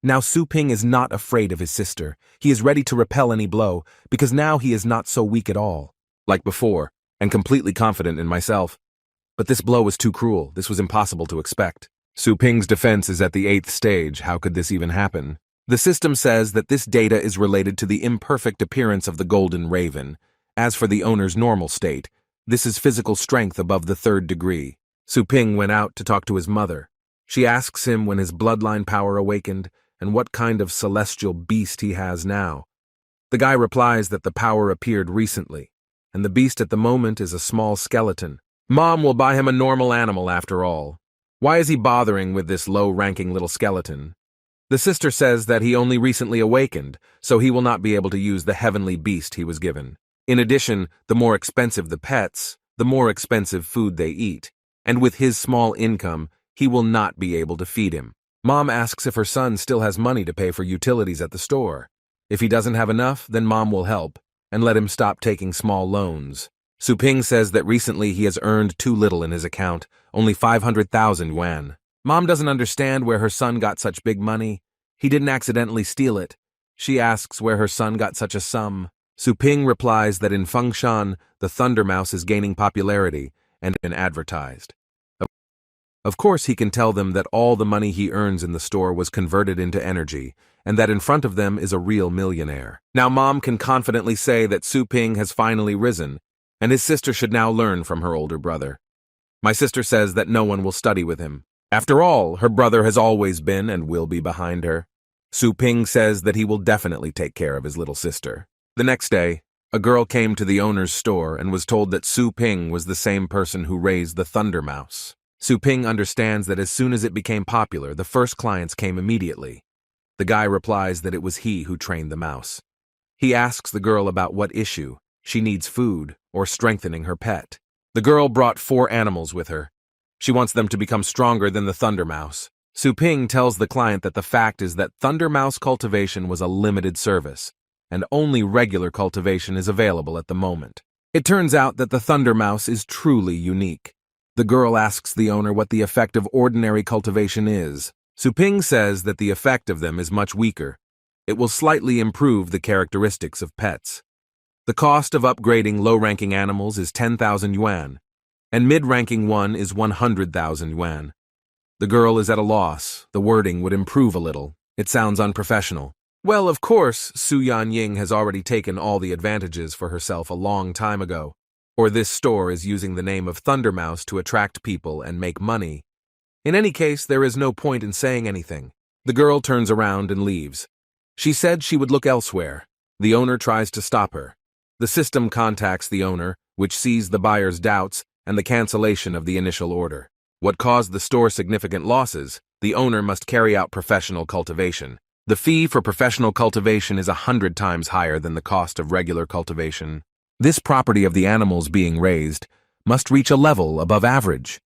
A: Now Cultivation is not afraid of his sister. He is ready to repel any blow, because now he is not so weak at all, like before, and completely confident in myself. But this blow was too cruel. This was impossible to expect. Cultivation's defense is at the 8th stage. How could this even happen? The system says that this data is related to the imperfect appearance of the golden raven. As for the owner's normal state, this is physical strength above the 3rd degree. Cultivation went out to talk to his mother. She asks him when his bloodline power awakened and what kind of celestial beast he has now. The guy replies that the power appeared recently, and the beast at the moment is a small skeleton. Mom will buy him a normal animal after all. Why is he bothering with this low-ranking little skeleton? The sister says that he only recently awakened, so he will not be able to use the heavenly beast he was given. In addition, the more expensive the pets, the more expensive food they eat, and with his small income, he will not be able to feed him. Mom asks if her son still has money to pay for utilities at the store. If he doesn't have enough, then mom will help, and let him stop taking small loans. Cultivation says that recently he has earned too little in his account, only 500,000 yuan. Mom doesn't understand where her son got such big money. He didn't accidentally steal it. She asks where her son got such a sum. Cultivation replies that in Fengshan, the Thunder Mouse is gaining popularity and been advertised. Of course, he can tell them that all the money he earns in the store was converted into energy, and that in front of them is a real millionaire. Now mom can confidently say that Cultivation has finally risen, and his sister should now learn from her older brother. My sister says that no one will study with him. After all, her brother has always been and will be behind her. Cultivation says that he will definitely take care of his little sister. The next day, a girl came to the owner's store and was told that Cultivation was the same person who raised the Thunder Mouse. Cultivation understands that as soon as it became popular, the first clients came immediately. The guy replies that it was he who trained the mouse. He asks the girl about what issue, she needs food, or strengthening her pet. The girl brought 4 animals with her. She wants them to become stronger than the Thunder Mouse. Cultivation tells the client that the fact is that Thunder Mouse cultivation was a limited service, and only regular cultivation is available at the moment. It turns out that the Thunder Mouse is truly unique. The girl asks the owner what the effect of ordinary cultivation is. Cultivation says that the effect of them is much weaker. It will slightly improve the characteristics of pets. The cost of upgrading low-ranking animals is 10,000 yuan, and mid-ranking one is 100,000 yuan. The girl is at a loss. The wording would improve a little. It sounds unprofessional. Well, of course, Su Yanying has already taken all the advantages for herself a long time ago. Or this store is using the name of Thunder Mouse to attract people and make money. In any case, there is no point in saying anything. The girl turns around and leaves. She said she would look elsewhere. The owner tries to stop her. The system contacts the owner, which sees the buyer's doubts and the cancellation of the initial order. What caused the store significant losses? The owner must carry out professional cultivation. The fee for professional cultivation is 100 times higher than the cost of regular cultivation. This property of the animals being raised must reach a level above average.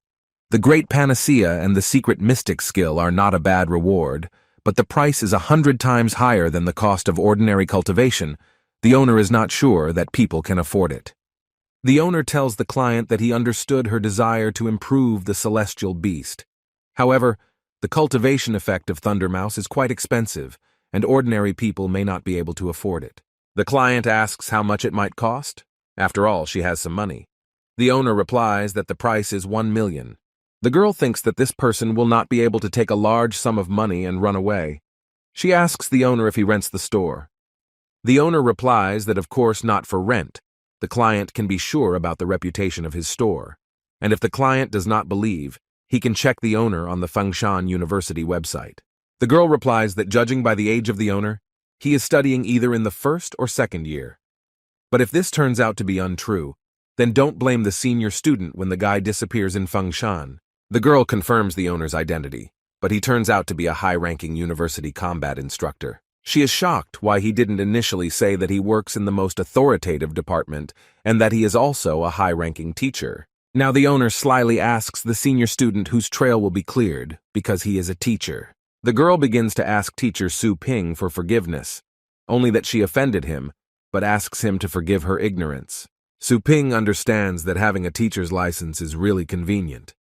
A: The Great Panacea and the Secret Mystic skill are not a bad reward, but the price is 100 times higher than the cost of ordinary cultivation. The owner is not sure that people can afford it. The owner tells the client that he understood her desire to improve the celestial beast. However, the cultivation effect of Thundermouse is quite expensive, and ordinary people may not be able to afford it. The client asks how much it might cost. After all, she has some money. The owner replies that the price is 1 million. The girl thinks that this person will not be able to take a large sum of money and run away. She asks the owner if he rents the store. The owner replies that of course not for rent. The client can be sure about the reputation of his store. And if the client does not believe, he can check the owner on the Fengshan University website. The girl replies that judging by the age of the owner, he is studying either in the first or second year. But if this turns out to be untrue, then don't blame the senior student when the guy disappears in Fengshan. The girl confirms the owner's identity, but he turns out to be a high-ranking university combat instructor. She is shocked why he didn't initially say that he works in the most authoritative department and that he is also a high-ranking teacher. Now the owner slyly asks the senior student whose trail will be cleared because he is a teacher. The girl begins to ask teacher Su Ping for forgiveness, only that she offended him, but asks him to forgive her ignorance. Su Ping understands that having a teacher's license is really convenient.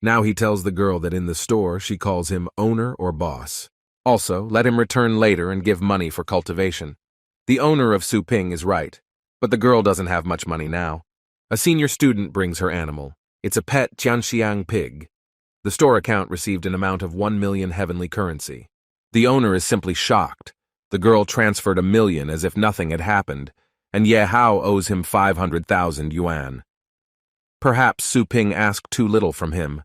A: Now he tells the girl that in the store she calls him owner or boss. Also, let him return later and give money for cultivation. The owner of Su Ping is right, but the girl doesn't have much money now. A senior student brings her animal. It's a pet Tianxiang pig. The store account received an amount of 1 million heavenly currency. The owner is simply shocked. The girl transferred 1 million as if nothing had happened, and Yaha owes him 500,000 yuan. Perhaps Su Ping asked too little from him.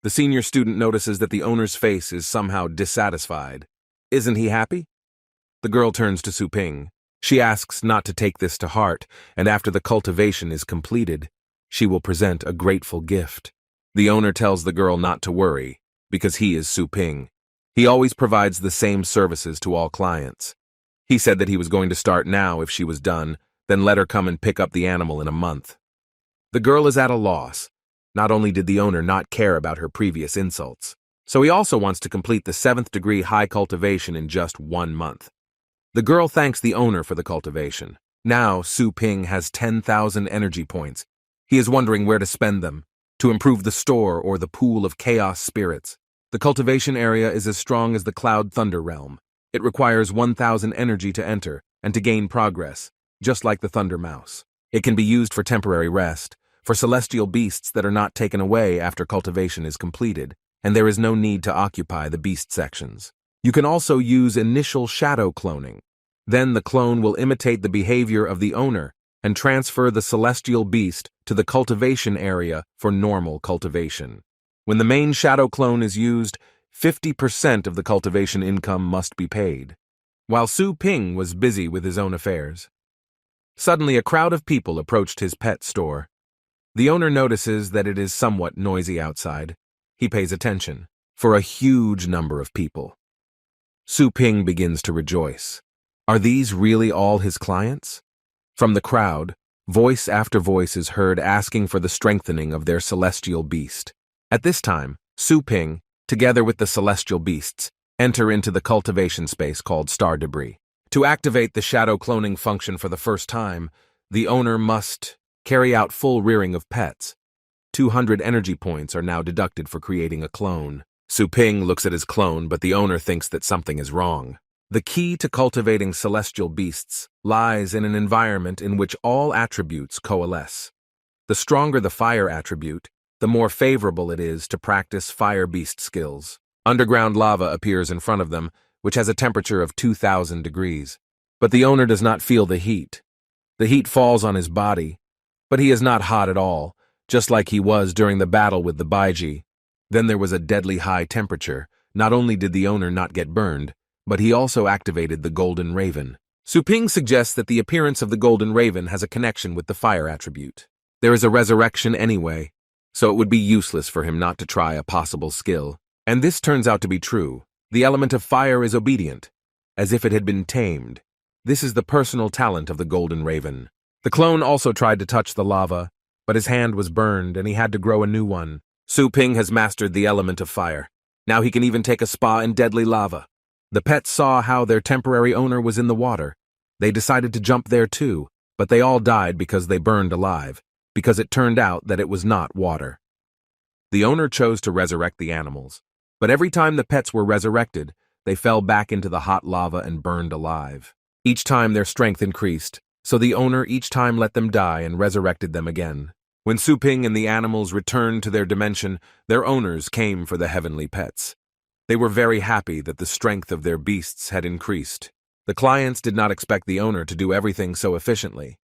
A: The senior student notices that the owner's face is somehow dissatisfied. Isn't he happy? The girl turns to Su Ping. She asks not to take this to heart, and after the cultivation is completed, she will present a grateful gift. The owner tells the girl not to worry, because he is Su Ping. He always provides the same services to all clients. He said that he was going to start now if she was done, then let her come and pick up the animal in a month. The girl is at a loss. Not only did the owner not care about her previous insults, so he also wants to complete the 7th degree high cultivation in just 1 month. The girl thanks the owner for the cultivation. Now Su Ping has 10,000 energy points. He is wondering where to spend them, to improve the store or the pool of chaos spirits. The cultivation area is as strong as the Cloud Thunder Realm. It requires 1,000 energy to enter and to gain progress, just like the Thunder Mouse. It can be used for temporary rest, for celestial beasts that are not taken away after cultivation is completed, and there is no need to occupy the beast sections. You can also use initial shadow cloning. Then the clone will imitate the behavior of the owner and transfer the celestial beast to the cultivation area for normal cultivation. When the main shadow clone is used, 50% of the cultivation income must be paid. While Su Ping was busy with his own affairs, suddenly a crowd of people approached his pet store. The owner notices that it is somewhat noisy outside. He pays attention. For a huge number of people. Su Ping begins to rejoice. Are these really all his clients? From the crowd, voice after voice is heard asking for the strengthening of their celestial beast. At this time, Su Ping, together with the celestial beasts, enter into the cultivation space called Star Debris. To activate the shadow cloning function for the first time, the owner must carry out full rearing of pets. 200 energy points are now deducted for creating a clone. Su Ping looks at his clone, but the owner thinks that something is wrong. The key to cultivating celestial beasts lies in an environment in which all attributes coalesce. The stronger the fire attribute, the more favorable it is to practice fire beast skills. Underground lava appears in front of them, which has a temperature of 2,000 degrees. But the owner does not feel the heat. The heat falls on his body, but he is not hot at all, just like he was during the battle with the Baiji. Then there was a deadly high temperature. Not only did the owner not get burned, but he also activated the Golden Raven. Su Ping suggests that the appearance of the Golden Raven has a connection with the fire attribute. There is a resurrection anyway, so it would be useless for him not to try a possible skill. And this turns out to be true. The element of fire is obedient, as if it had been tamed. This is the personal talent of the Golden Raven. The clone also tried to touch the lava, but his hand was burned and he had to grow a new one. Su Ping has mastered the element of fire. Now he can even take a spa in deadly lava. The pets saw how their temporary owner was in the water. They decided to jump there too, but they all died because they burned alive, because it turned out that it was not water. The owner chose to resurrect the animals, but every time the pets were resurrected, they fell back into the hot lava and burned alive. Each time their strength increased, so the owner each time let them die and resurrected them again. When Su Ping and the animals returned to their dimension, their owners came for the heavenly pets. They were very happy that the strength of their beasts had increased. The clients did not expect the owner to do everything so efficiently.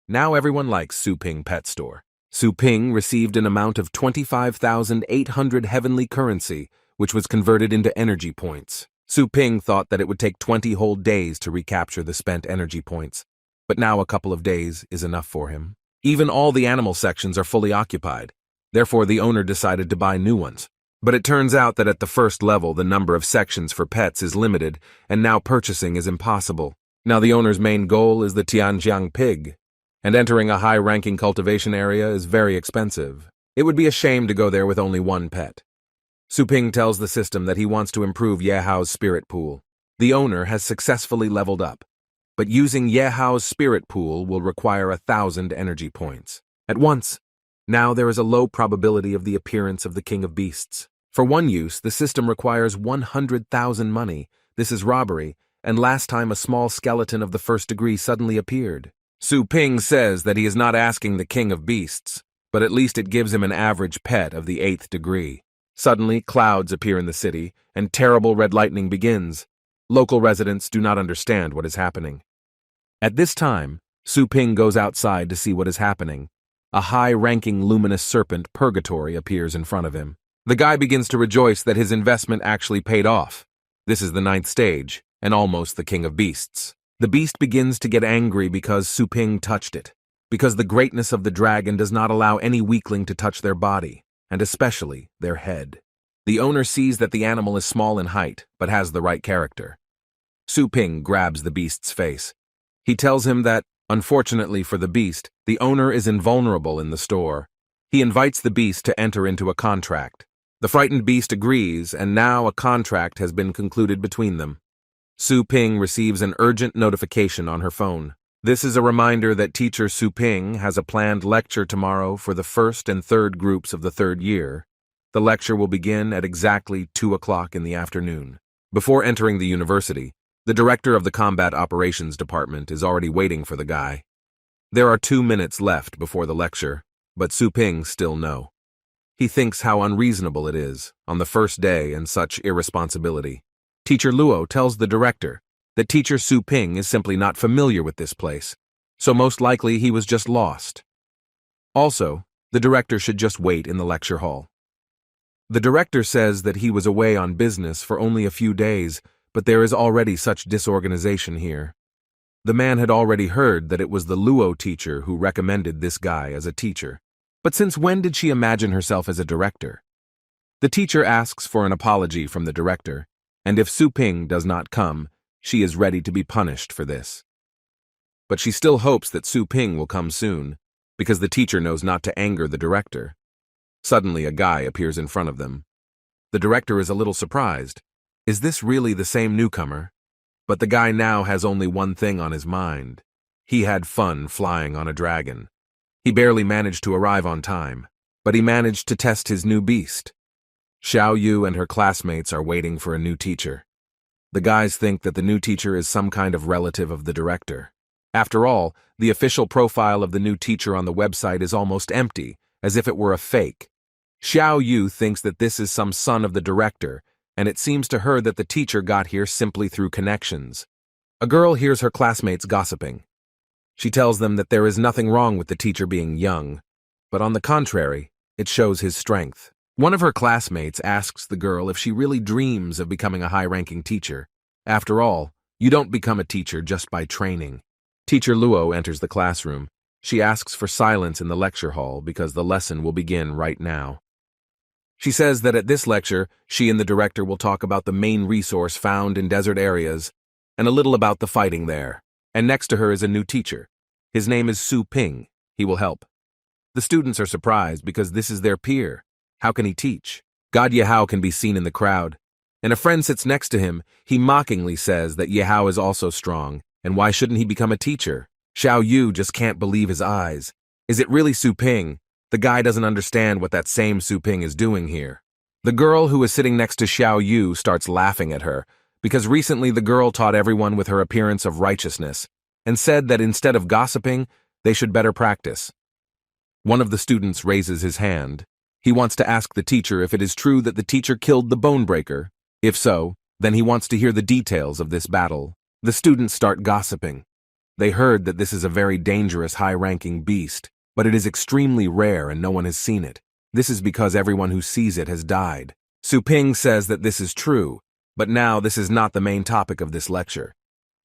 A: Now everyone likes Su Ping Pet Store. Su Ping received an amount of 25,800 heavenly currency, which was converted into energy points. Su Ping thought that it would take 20 whole days to recapture the spent energy points, but now a couple of days is enough for him. Even all the animal sections are fully occupied. Therefore, the owner decided to buy new ones. But it turns out that at the first level, the number of sections for pets is limited, and now purchasing is impossible. Now the owner's main goal is the Tianjiang pig, and entering a high-ranking cultivation area is very expensive. It would be a shame to go there with only one pet. Su Ping tells the system that he wants to improve Yaha's spirit pool. The owner has successfully leveled up, but using Yaha's spirit pool will require 1,000 energy points. At once, now there is a low probability of the appearance of the King of Beasts. For one use, the system requires 100,000 money. This is robbery, and last time a small skeleton of the first degree suddenly appeared. Su Ping says that he is not asking the King of Beasts, but at least it gives him an average pet of the 8th degree. Suddenly, clouds appear in the city, and terrible red lightning begins. Local residents do not understand what is happening. At this time, Su Ping goes outside to see what is happening. A high-ranking luminous serpent, Purgatory, appears in front of him. The guy begins to rejoice that his investment actually paid off. This is the 9th stage, and almost the King of Beasts. The beast begins to get angry because Su Ping touched it, because the greatness of the dragon does not allow any weakling to touch their body, and especially their head. The owner sees that the animal is small in height, but has the right character. Su Ping grabs the beast's face. He tells him that, unfortunately for the beast, the owner is invulnerable in the store. He invites the beast to enter into a contract. The frightened beast agrees, and now a contract has been concluded between them. Su Ping receives an urgent notification on her phone. This is a reminder that teacher Su Ping has a planned lecture tomorrow for the 1st and 3rd groups of the 3rd year. The lecture will begin at exactly 2 o'clock in the afternoon. Before entering the university, the director of the Combat Operations Department is already waiting for the guy. There are 2 minutes left before the lecture, but Su Ping still no. He thinks how unreasonable it is, on the first day, and such irresponsibility. Teacher Luo tells the director that teacher Su Ping is simply not familiar with this place, so most likely he was just lost. Also, the director should just wait in the lecture hall. The director says that he was away on business for only a few days, but there is already such disorganization here. The man had already heard that it was the Luo teacher who recommended this guy as a teacher. But since when did she imagine herself as a director? The teacher asks for an apology from the director, and if Su Ping does not come, she is ready to be punished for this. But she still hopes that Su Ping will come soon, because the teacher knows not to anger the director. Suddenly a guy appears in front of them. The director is a little surprised. Is this really the same newcomer? But the guy now has only one thing on his mind. He had fun flying on a dragon. He barely managed to arrive on time, but he managed to test his new beast. Xiao Yu and her classmates are waiting for a new teacher. The guys think that the new teacher is some kind of relative of the director. After all, the official profile of the new teacher on the website is almost empty, as if it were a fake. Xiao Yu thinks that this is some son of the director, and it seems to her that the teacher got here simply through connections. A girl hears her classmates gossiping. She tells them that there is nothing wrong with the teacher being young, but on the contrary, it shows his strength. One of her classmates asks the girl if she really dreams of becoming a high-ranking teacher. After all, you don't become a teacher just by training. Teacher Luo enters the classroom. She asks for silence in the lecture hall because the lesson will begin right now. She says that at this lecture, she and the director will talk about the main resource found in desert areas and a little about the fighting there. And next to her is a new teacher. His name is Su Ping. He will help. The students are surprised because this is their peer. How can he teach? God Yaha can be seen in the crowd, and a friend sits next to him. He mockingly says that Yaha is also strong, and why shouldn't he become a teacher? Xiao Yu just can't believe his eyes. Is it really Su Ping? The guy doesn't understand what that same Su Ping is doing here. The girl who is sitting next to Xiao Yu starts laughing at her, because recently the girl taught everyone with her appearance of righteousness, and said that instead of gossiping, they should better practice. One of the students raises his hand. He wants to ask the teacher if it is true that the teacher killed the bone breaker. If so, then he wants to hear the details of this battle. The students start gossiping. They heard that this is a very dangerous, high-ranking beast, but it is extremely rare and no one has seen it. This is because everyone who sees it has died. Su Ping says that this is true, but now this is not the main topic of this lecture.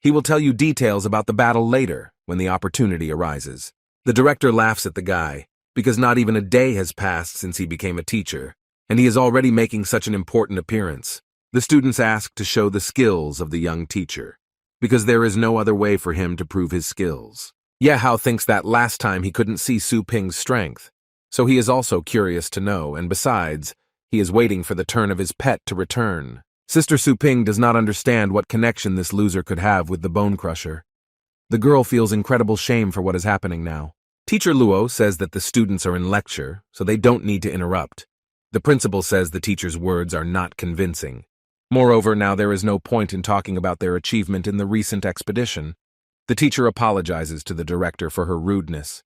A: He will tell you details about the battle later, when the opportunity arises. The director laughs at the guy, because not even a day has passed since he became a teacher, and he is already making such an important appearance. The students ask to show the skills of the young teacher, because there is no other way for him to prove his skills. Yaha thinks that last time he couldn't see Su Ping's strength, so he is also curious to know, and besides, he is waiting for the turn of his pet to return. Sister Su Ping does not understand what connection this loser could have with the bone crusher. The girl feels incredible shame for what is happening now. Teacher Luo says that the students are in lecture, so they don't need to interrupt. The principal says the teacher's words are not convincing. Moreover, now there is no point in talking about their achievement in the recent expedition. The teacher apologizes to the director for her rudeness.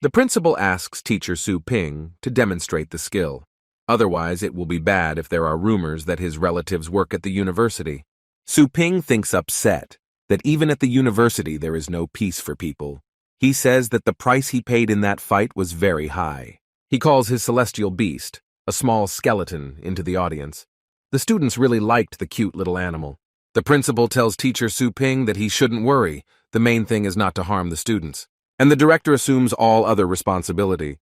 A: The principal asks teacher Su Ping to demonstrate the skill. Otherwise, it will be bad if there are rumors that his relatives work at the university. Su Ping thinks upset that even at the university there is no peace for people. He says that the price he paid in that fight was very high. He calls his celestial beast, a small skeleton, into the audience. The students really liked the cute little animal. The principal tells teacher Su Ping that he shouldn't worry. The main thing is not to harm the students. And the director assumes all other responsibility.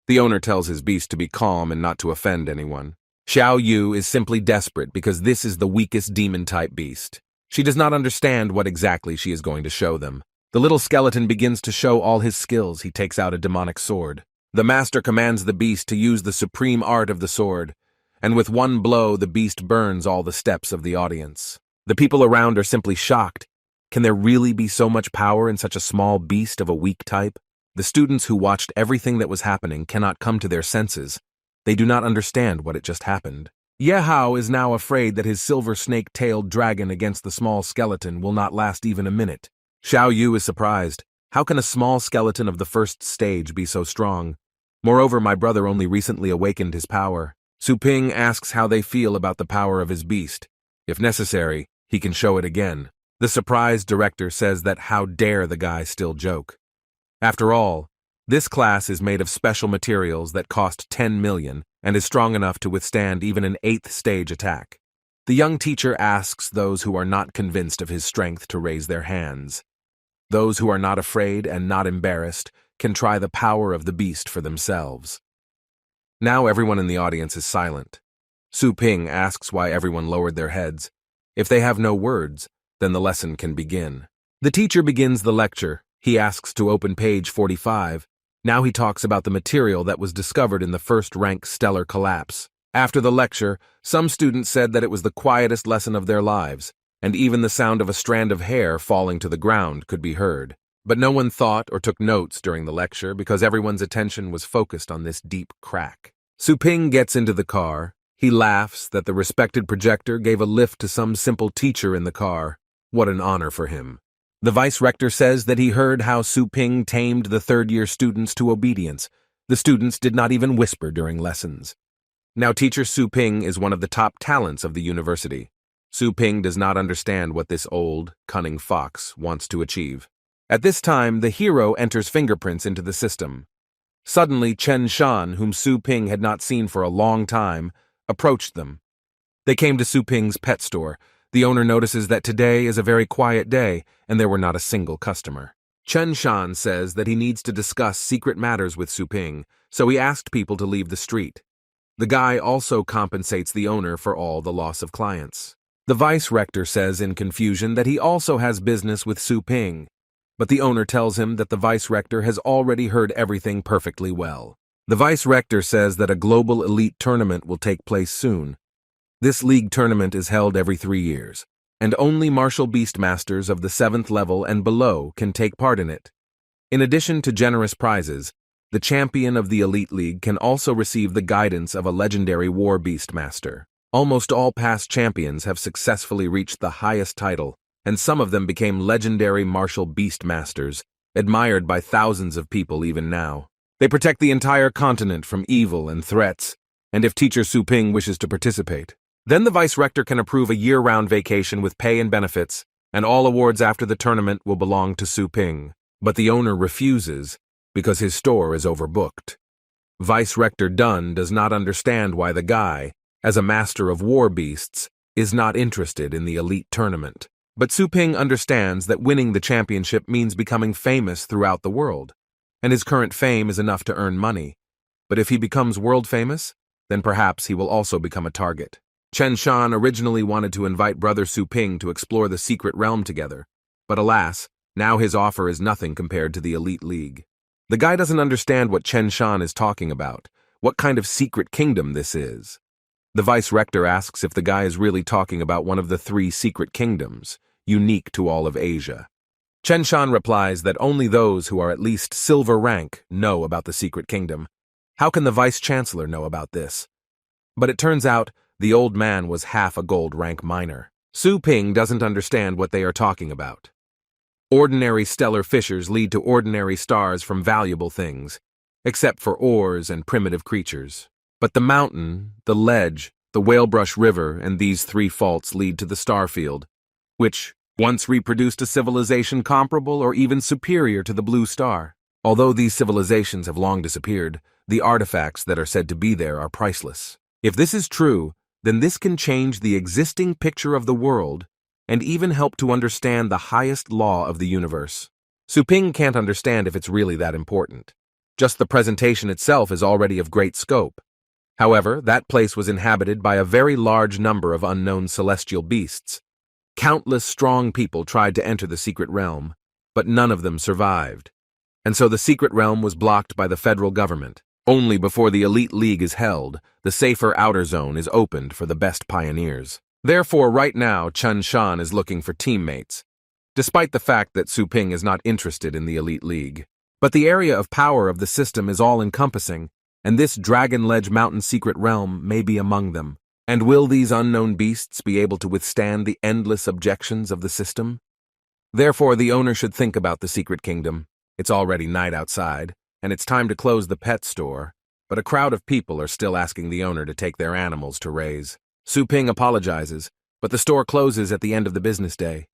A: The owner tells his beast to be calm and not to offend anyone. Xiao Yu is simply desperate because this is the weakest demon-type beast. She does not understand what exactly she is going to show them. The little skeleton begins to show all his skills. He takes out a demonic sword. The master commands the beast to use the supreme art of the sword, and with one blow the beast burns all the steps of the audience. The people around are simply shocked. Can there really be so much power in such a small beast of a weak type? The students who watched everything that was happening cannot come to their senses. They do not understand what had just happened. Yaha is now afraid that his silver snake-tailed dragon against the small skeleton will not last even a minute. Xiao Yu is surprised. How can a small skeleton of the first stage be so strong? Moreover, my brother only recently awakened his power. Su Ping asks how they feel about the power of his beast. If necessary, he can show it again. The surprised director says that how dare the guy still joke. After all, this class is made of special materials that cost 10 million and is strong enough to withstand even an 8th stage attack. The young teacher asks those who are not convinced of his strength to raise their hands. Those who are not afraid and not embarrassed can try the power of the beast for themselves. Now everyone in the audience is silent. Su Ping asks why everyone lowered their heads. If they have no words, then the lesson can begin. The teacher begins the lecture. He asks to open page 45. Now he talks about the material that was discovered in the first-rank stellar collapse. After the lecture, some students said that it was the quietest lesson of their lives, and even the sound of a strand of hair falling to the ground could be heard. But no one thought or took notes during the lecture because everyone's attention was focused on this deep crack. Su Ping gets into the car. He laughs that the respected projector gave a lift to some simple teacher in the car. What an honor for him. The vice-rector says that he heard how Su Ping tamed the third-year students to obedience. The students did not even whisper during lessons. Now teacher Su Ping is one of the top talents of the university. Su Ping does not understand what this old, cunning fox wants to achieve. At this time, the hero enters fingerprints into the system. Suddenly, Chen Shan, whom Su Ping had not seen for a long time, approached them. They came to Su Ping's pet store. The owner notices that today is a very quiet day, and there were not a single customer. Chen Shan says that he needs to discuss secret matters with Su Ping, so he asked people to leave the street. The guy also compensates the owner for all the loss of clients. The vice-rector says in confusion that he also has business with Su Ping. but the owner tells him that the vice-rector has already heard everything perfectly well. The vice-rector says that a global elite tournament will take place soon. This league tournament is held every 3 years, and only martial beastmasters of the 7th level and below can take part in it. In addition to generous prizes, the champion of the Elite League can also receive the guidance of a legendary war beastmaster. Almost all past champions have successfully reached the highest title, and some of them became legendary martial beastmasters, admired by thousands of people even now. They protect the entire continent from evil and threats, and if Teacher Su Ping wishes to participate, then the vice-rector can approve a year-round vacation with pay and benefits, and all awards after the tournament will belong to Su Ping. But the owner refuses because his store is overbooked. Vice-rector Dunn does not understand why the guy, as a master of war beasts, is not interested in the elite tournament. But Su Ping understands that winning the championship means becoming famous throughout the world, and his current fame is enough to earn money. But if he becomes world famous, then perhaps he will also become a target. Chen Shan originally wanted to invite brother Su Ping to explore the secret realm together, but alas, now his offer is nothing compared to the Elite League. The guy doesn't understand what Chen Shan is talking about, what kind of secret kingdom this is. The vice-rector asks if the guy is really talking about one of the 3 secret kingdoms, unique to all of Asia. Chen Shan replies that only those who are at least silver rank know about the secret kingdom. How can the vice-chancellor know about this? But it turns out the old man was half a gold rank miner. Su Ping doesn't understand what they are talking about. Ordinary stellar fissures lead to ordinary stars from valuable things, except for ores and primitive creatures. But the mountain, the ledge, the Whalebrush River, and these 3 faults lead to the starfield, which once reproduced a civilization comparable or even superior to the blue star. Although these civilizations have long disappeared, the artifacts that are said to be there are priceless. If this is true, then this can change the existing picture of the world and even help to understand the highest law of the universe. Su Ping can't understand if it's really that important. Just the presentation itself is already of great scope. However, that place was inhabited by a very large number of unknown celestial beasts. Countless strong people tried to enter the secret realm, but none of them survived. And so the secret realm was blocked by the federal government. Only before the Elite League is held, the safer outer zone is opened for the best pioneers. Therefore, right now, Chen Shan is looking for teammates, despite the fact that Su Ping is not interested in the Elite League. But the area of power of the system is all-encompassing, and this Dragon Ledge Mountain secret realm may be among them. And will these unknown beasts be able to withstand the endless objections of the system? Therefore, the owner should think about the secret kingdom. It's already night outside, and it's time to close the pet store, but a crowd of people are still asking the owner to take their animals to raise. Su Ping apologizes, but the store closes at the end of the business day,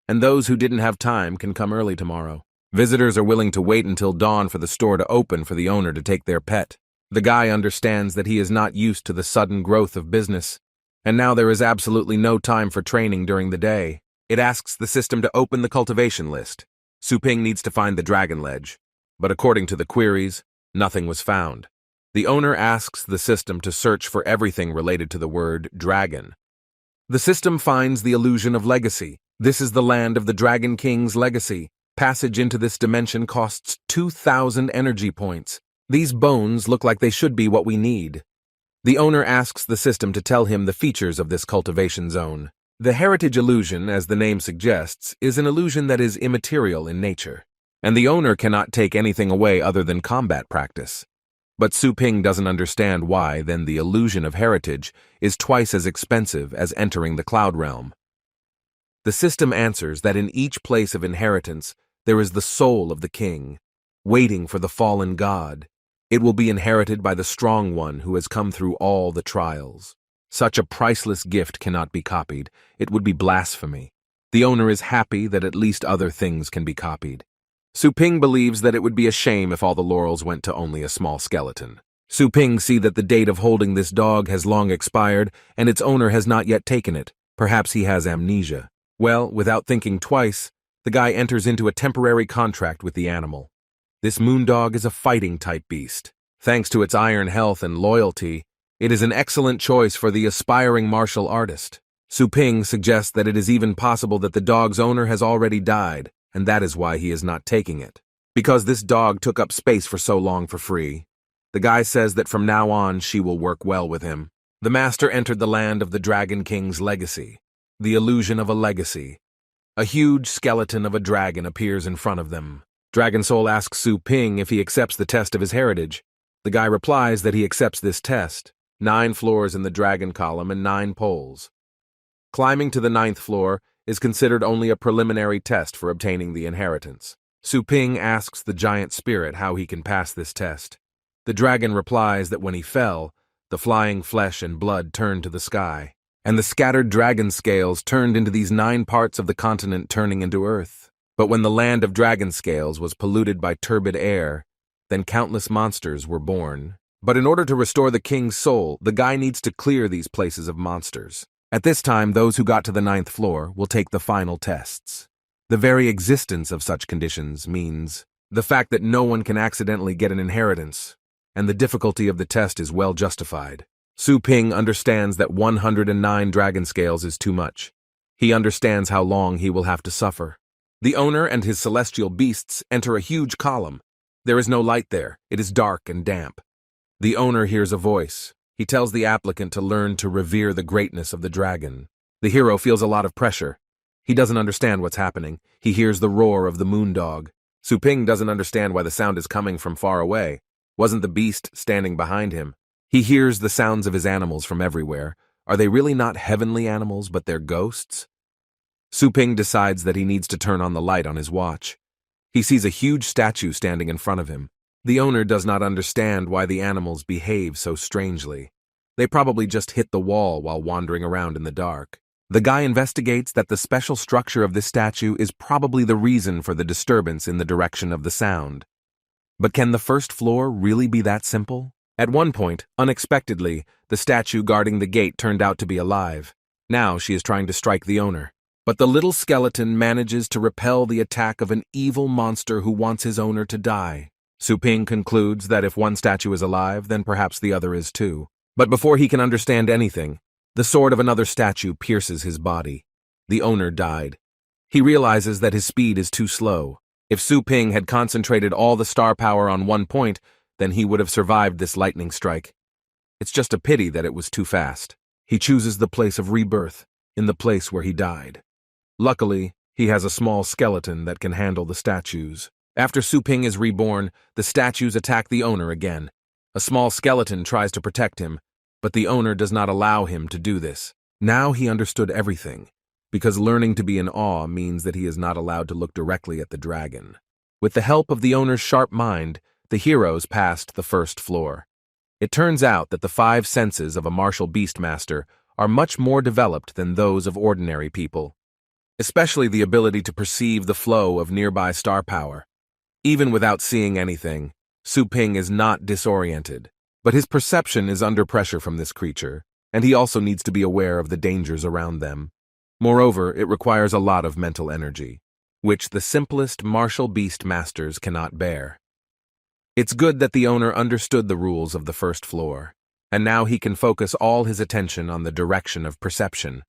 A: and those who didn't have time can come early tomorrow. Visitors are willing to wait until dawn for the store to open for the owner to take their pet. The guy understands that he is not used to the sudden growth of business, and now there is absolutely no time for training during the day. It asks the system to open the cultivation list. Su Ping needs to find the Dragon Ledge, but according to the queries, nothing was found. The owner asks the system to search for everything related to the word dragon. The system finds the illusion of legacy. This is the land of the Dragon King's legacy. Passage into this dimension costs 2,000 energy points. These bones look like they should be what we need. The owner asks the system to tell him the features of this cultivation zone. The heritage illusion, as the name suggests, is an illusion that is immaterial in nature, and the owner cannot take anything away other than combat practice. But Su Ping doesn't understand why, then, the illusion of heritage is twice as expensive as entering the cloud realm. The system answers that in each place of inheritance there is the soul of the king, waiting for the fallen god. It will be inherited by the strong one who has come through all the trials. Such a priceless gift cannot be copied. It would be blasphemy. The owner is happy that at least other things can be copied. Su Ping believes that it would be a shame if all the laurels went to only a small skeleton. Su Ping sees that the date of holding this dog has long expired and its owner has not yet taken it. Perhaps he has amnesia. Well, without thinking twice, the guy enters into a temporary contract with the animal. This moondog is a fighting-type beast. Thanks to its iron health and loyalty, it is an excellent choice for the aspiring martial artist. Su Ping suggests that it is even possible that the dog's owner has already died. and that is why he is not taking it. Because this dog took up space for so long for free. The guy says that from now on she will work well with him. The master entered the land of the Dragon King's legacy. The illusion of a legacy. A huge skeleton of a dragon appears in front of them. Dragon Soul asks Su Ping if he accepts the test of his heritage. The guy replies that he accepts this test. 9 floors in the dragon column and 9 poles. Climbing to the 9th floor is considered only a preliminary test for obtaining the inheritance. Su Ping asks the giant spirit how he can pass this test. The dragon replies that when he fell, the flying flesh and blood turned to the sky, and the scattered dragon scales turned into these 9 parts of the continent turning into earth. But when the land of dragon scales was polluted by turbid air, then countless monsters were born. But in order to restore the king's soul, the guy needs to clear these places of monsters. At this time, those who got to the 9th floor will take the final tests. The very existence of such conditions means the fact that no one can accidentally get an inheritance, and the difficulty of the test is well justified. Su Ping understands that 109 dragon scales is too much. He understands how long he will have to suffer. The owner and his celestial beasts enter a huge column. There is no light there. It is dark and damp. The owner hears a voice. He tells the applicant to learn to revere the greatness of the dragon. The hero feels a lot of pressure. He doesn't understand what's happening. He hears the roar of the moondog. Su Ping doesn't understand why the sound is coming from far away. Wasn't the beast standing behind him? He hears the sounds of his animals from everywhere. Are they really not heavenly animals, but they're ghosts? Su Ping decides that he needs to turn on the light on his watch. He sees a huge statue standing in front of him. The owner does not understand why the animals behave so strangely. They probably just hit the wall while wandering around in the dark. The guy investigates that the special structure of this statue is probably the reason for the disturbance in the direction of the sound. But can the 1st floor really be that simple? At one point, unexpectedly, the statue guarding the gate turned out to be alive. Now she is trying to strike the owner. But the little skeleton manages to repel the attack of an evil monster who wants his owner to die. Su Ping concludes that if one statue is alive, then perhaps the other is too. But before he can understand anything, the sword of another statue pierces his body. The owner died. He realizes that his speed is too slow. If Su Ping had concentrated all the star power on one point, then he would have survived this lightning strike. It's just a pity that it was too fast. He chooses the place of rebirth, in the place where he died. Luckily, he has a small skeleton that can handle the statues. After Su Ping is reborn, the statues attack the owner again. A small skeleton tries to protect him, but the owner does not allow him to do this. Now he understood everything, because learning to be in awe means that he is not allowed to look directly at the dragon. With the help of the owner's sharp mind, the heroes passed the 1st floor. It turns out that the 5 senses of a martial beastmaster are much more developed than those of ordinary people, especially the ability to perceive the flow of nearby star power. Even without seeing anything, Su Ping is not disoriented, but his perception is under pressure from this creature, and he also needs to be aware of the dangers around them. Moreover, it requires a lot of mental energy, which the simplest martial beast masters cannot bear. It's good that the owner understood the rules of the 1st floor, and now he can focus all his attention on the direction of perception.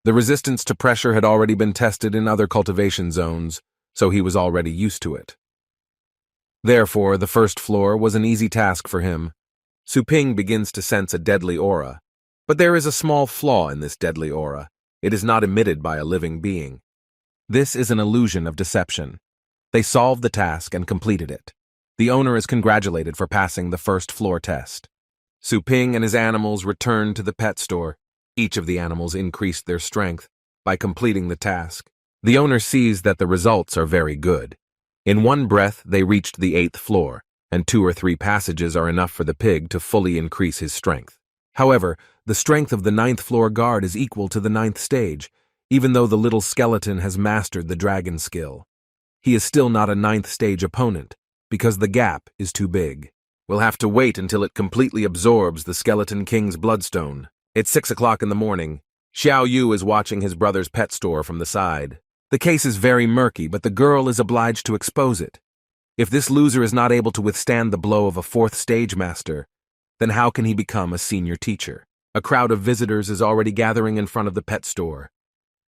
A: The resistance to pressure had already been tested in other cultivation zones, so he was already used to it. Therefore, the 1st floor was an easy task for him. Su Ping begins to sense a deadly aura, but there is a small flaw in this deadly aura. It is not emitted by a living being. This is an illusion of deception. They solved the task and completed it. The owner is congratulated for passing the 1st floor test. Su Ping and his animals returned to the pet store. Each of the animals increased their strength by completing the task. The owner sees that the results are very good. In one breath, they reached the 8th floor, and 2 or 3 passages are enough for the pig to fully increase his strength. However, the strength of the 9th floor guard is equal to the 9th stage, even though the little skeleton has mastered the dragon skill. He is still not a 9th stage opponent, because the gap is too big. We'll have to wait until it completely absorbs the Skeleton King's bloodstone. It's 6 o'clock in the morning. Xiao Yu is watching his brother's pet store from the side. The case is very murky, but the girl is obliged to expose it. If this loser is not able to withstand the blow of a 4th stage master, then how can he become a senior teacher? A crowd of visitors is already gathering in front of the pet store.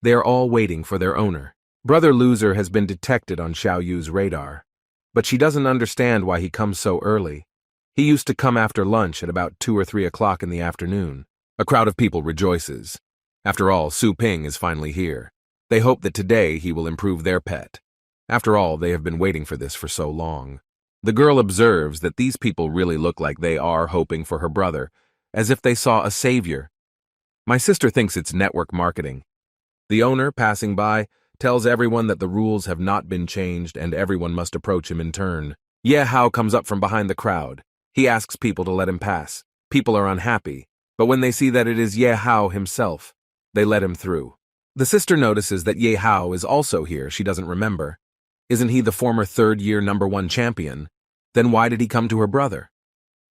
A: They are all waiting for their owner. Brother Loser has been detected on Xiao Yu's radar, but she doesn't understand why he comes so early. He used to come after lunch at about 2 or 3 o'clock in the afternoon. A crowd of people rejoices. After all, Su Ping is finally here. They hope that today he will improve their pet. After all, they have been waiting for this for so long. The girl observes that these people really look like they are hoping for her brother, as if they saw a savior. My sister thinks it's network marketing. The owner, passing by, tells everyone that the rules have not been changed and everyone must approach him in turn. Yaha comes up from behind the crowd. He asks people to let him pass. People are unhappy, but when they see that it is Yaha himself, they let him through. The sister notices that Yaha is also here. She doesn't remember. Isn't he the former third-year #1 champion? Then why did he come to her brother?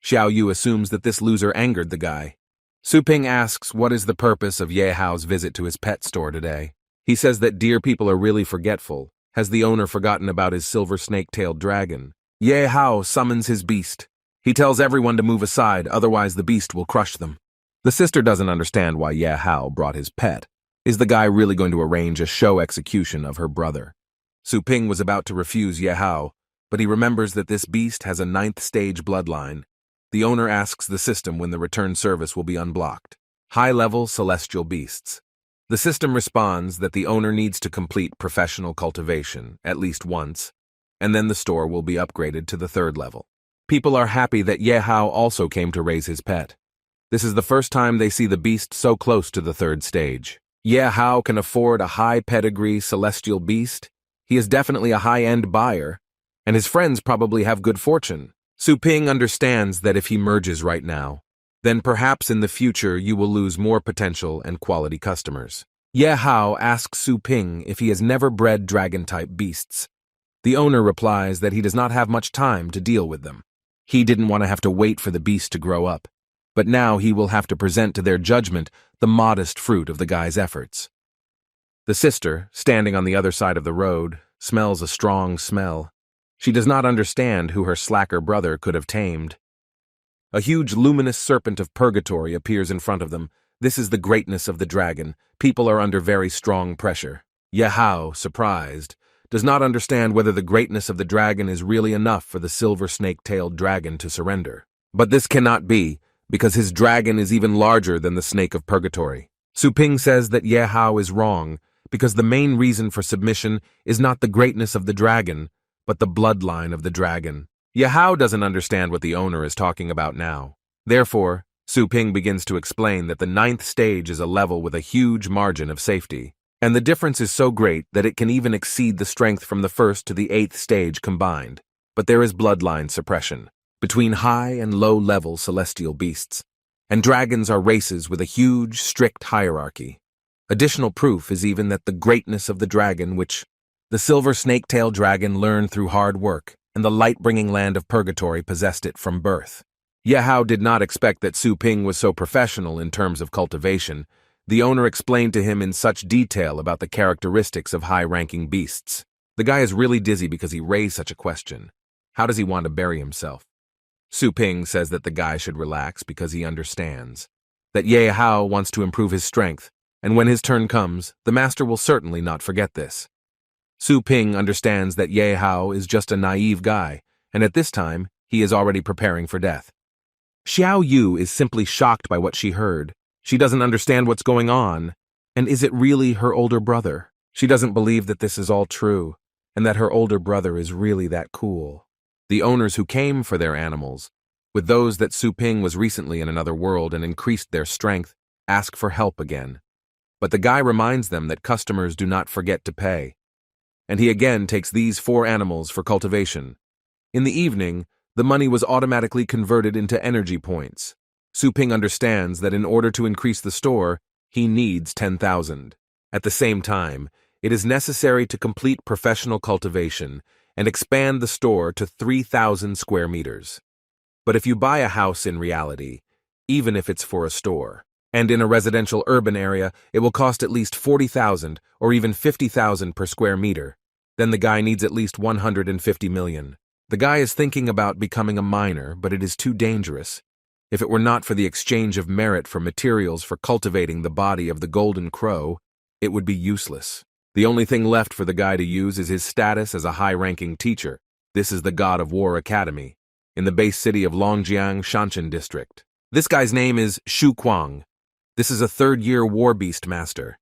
A: Xiao Yu assumes that this loser angered the guy. Su Ping asks what is the purpose of Yahao's visit to his pet store today. He says that dear people are really forgetful. Has the owner forgotten about his silver snake-tailed dragon? Yahao summons his beast. He tells everyone to move aside, otherwise the beast will crush them. The sister doesn't understand why Yahao brought his pet. Is the guy really going to arrange a show execution of her brother? Su Ping was about to refuse Yahao, but he remembers that this beast has a 9th stage bloodline. The owner asks the system when the return service will be unblocked. High-level celestial beasts. The system responds that the owner needs to complete professional cultivation, at least once, and then the store will be upgraded to the 3rd level. People are happy that Yehao also came to raise his pet. This is the first time they see the beast so close to the 3rd stage. Yehao can afford a high-pedigree celestial beast. He is definitely a high-end buyer, and his friends probably have good fortune. Su Ping understands that if he merges right now, then perhaps in the future you will lose more potential and quality customers. Yehao asks Su Ping if he has never bred dragon-type beasts. The owner replies that he does not have much time to deal with them. He didn't want to have to wait for the beast to grow up, but now he will have to present to their judgment the modest fruit of the guy's efforts. The sister, standing on the other side of the road, smells a strong smell. She does not understand who her slacker brother could have tamed. A huge luminous serpent of purgatory appears in front of them. This is the greatness of the dragon. People are under very strong pressure. Yahao, surprised, does not understand whether the greatness of the dragon is really enough for the silver snake-tailed dragon to surrender. But this cannot be, because his dragon is even larger than the snake of purgatory. Su Ping says that Yehao is wrong, because the main reason for submission is not the greatness of the dragon, but the bloodline of the dragon. Yahao doesn't understand what the owner is talking about now. Therefore, Su Ping begins to explain that the 9th stage is a level with a huge margin of safety, and the difference is so great that it can even exceed the strength from the 1st to the 8th stage combined. But there is bloodline suppression between high and low-level celestial beasts, and dragons are races with a huge, strict hierarchy. Additional proof is even that the greatness of the dragon, which the silver snake-tailed dragon learned through hard work, and the light-bringing land of purgatory possessed it from birth. Yahao did not expect that Su Ping was so professional in terms of cultivation. The owner explained to him in such detail about the characteristics of high-ranking beasts. The guy is really dizzy because he raised such a question. How does he want to bury himself? Su Ping says that the guy should relax because he understands that Yehao wants to improve his strength, and when his turn comes, the master will certainly not forget this. Su Ping understands that Yehao is just a naive guy, and at this time, he is already preparing for death. Xiao Yu is simply shocked by what she heard. She doesn't understand what's going on, and is it really her older brother? She doesn't believe that this is all true, and that her older brother is really that cool. The owners who came for their animals, with those that Su Ping was recently in another world and increased their strength, ask for help again. But the guy reminds them that customers do not forget to pay, and he again takes these 4 animals for cultivation. In the evening, the money was automatically converted into energy points. Su Ping understands that in order to increase the store, he needs 10,000. At the same time, it is necessary to complete professional cultivation and expand the store to 3,000 square meters. But if you buy a house in reality, even if it's for a store, and in a residential urban area, it will cost at least 40,000 or even 50,000 per square meter. Then the guy needs at least 150 million. The guy is thinking about becoming a miner, but it is too dangerous. If it were not for the exchange of merit for materials for cultivating the body of the golden crow, it would be useless. The only thing left for the guy to use is his status as a high-ranking teacher. This is the God of War Academy, in the base city of Longjiang, Shanshan District. This guy's name is Shu Kuang. This is a third-year war beast master.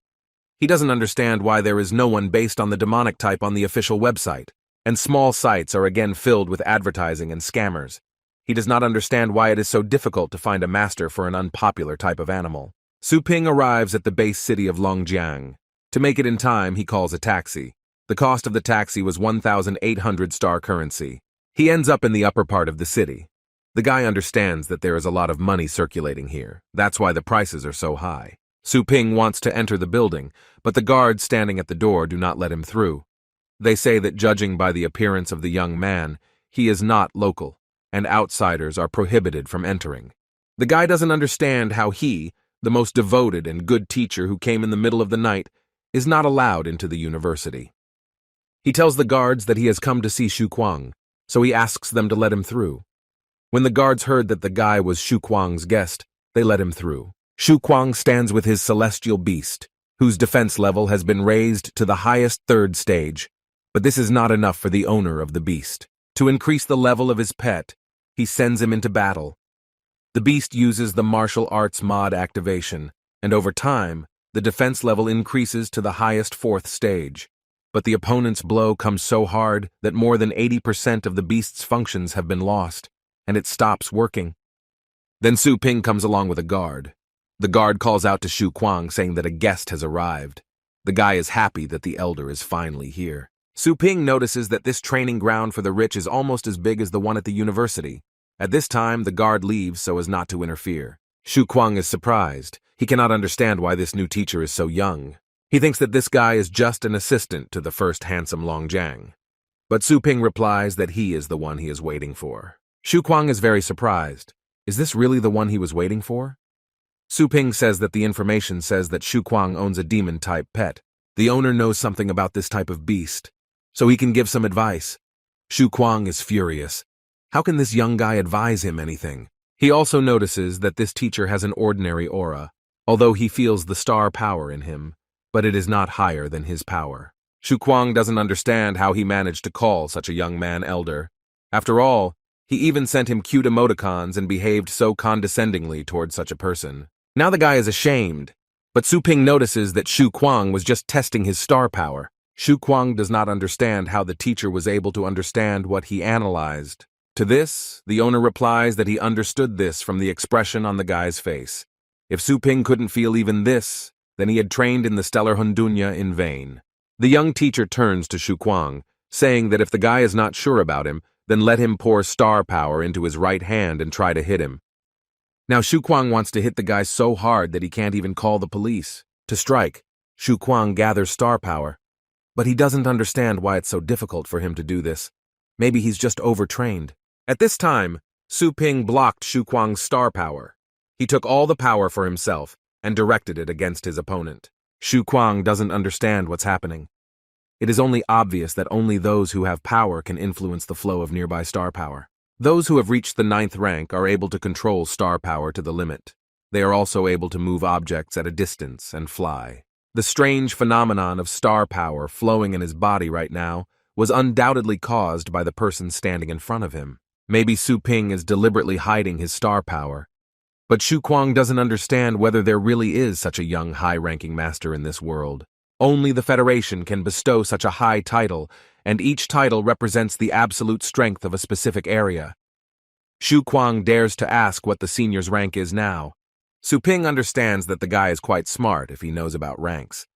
A: He doesn't understand why there is no one based on the demonic type on the official website, and small sites are again filled with advertising and scammers. He does not understand why it is so difficult to find a master for an unpopular type of animal. Su Ping arrives at the base city of Longjiang. To make it in time, he calls a taxi. The cost of the taxi was 1,800 star currency. He ends up in the upper part of the city. The guy understands that there is a lot of money circulating here. That's why the prices are so high. Su Ping wants to enter the building, but the guards standing at the door do not let him through. They say that judging by the appearance of the young man, he is not local, and outsiders are prohibited from entering. The guy doesn't understand how he, the most devoted and good teacher who came in the middle of the night, is not allowed into the university. He tells the guards that he has come to see Shu Kuang, so he asks them to let him through. When the guards heard that the guy was Shu Kuang's guest, they let him through. Shu Kuang stands with his celestial beast, whose defense level has been raised to the highest third stage. But this is not enough for the owner of the beast. To increase the level of his pet, he sends him into battle. The beast uses the martial arts mod activation, and over time, the defense level increases to the highest fourth stage. But the opponent's blow comes so hard that more than 80% of the beast's functions have been lost, and it stops working. Then Su Ping comes along with a guard. The guard calls out to Shu Kuang saying that a guest has arrived. The guy is happy that the elder is finally here. Su Ping notices that this training ground for the rich is almost as big as the one at the university. At this time, the guard leaves so as not to interfere. Shu Kuang is surprised. He cannot understand why this new teacher is so young. He thinks that this guy is just an assistant to the first handsome Longjiang. But Su Ping replies that he is the one he is waiting for. Shu Kuang is very surprised. Is this really the one he was waiting for? Su Ping says that the information says that Shu Kuang owns a demon-type pet. The owner knows something about this type of beast, so he can give some advice. Shu Kuang is furious. How can this young guy advise him anything? He also notices that this teacher has an ordinary aura, although he feels the star power in him, but it is not higher than his power. Shu Kuang doesn't understand how he managed to call such a young man elder. After all, he even sent him cute emoticons and behaved so condescendingly toward such a person. Now the guy is ashamed, but Su Ping notices that Shu Kuang was just testing his star power. Shu Kuang does not understand how the teacher was able to understand what he analyzed. To this, the owner replies that he understood this from the expression on the guy's face. If Su Ping couldn't feel even this, then he had trained in the Stellar Hundunya in vain. The young teacher turns to Shu Kuang, saying that if the guy is not sure about him, then let him pour star power into his right hand and try to hit him. Now Shu Kuang wants to hit the guy so hard that he can't even call the police. To strike, Shu Kuang gathers star power. But he doesn't understand why it's so difficult for him to do this. Maybe he's just overtrained. At this time, Su Ping blocked Shu Kuang's star power. He took all the power for himself and directed it against his opponent. Shu Kuang doesn't understand what's happening. It is only obvious that only those who have power can influence the flow of nearby star power. Those who have reached the 9th rank are able to control star power to the limit. They are also able to move objects at a distance and fly. The strange phenomenon of star power flowing in his body right now was undoubtedly caused by the person standing in front of him. Maybe Su Ping is deliberately hiding his star power. But Shu Kuang doesn't understand whether there really is such a young high-ranking master in this world. Only the Federation can bestow such a high title, and each title represents the absolute strength of a specific area. Shu Kuang dares to ask what the senior's rank is now. Su Ping understands that the guy is quite smart if he knows about ranks,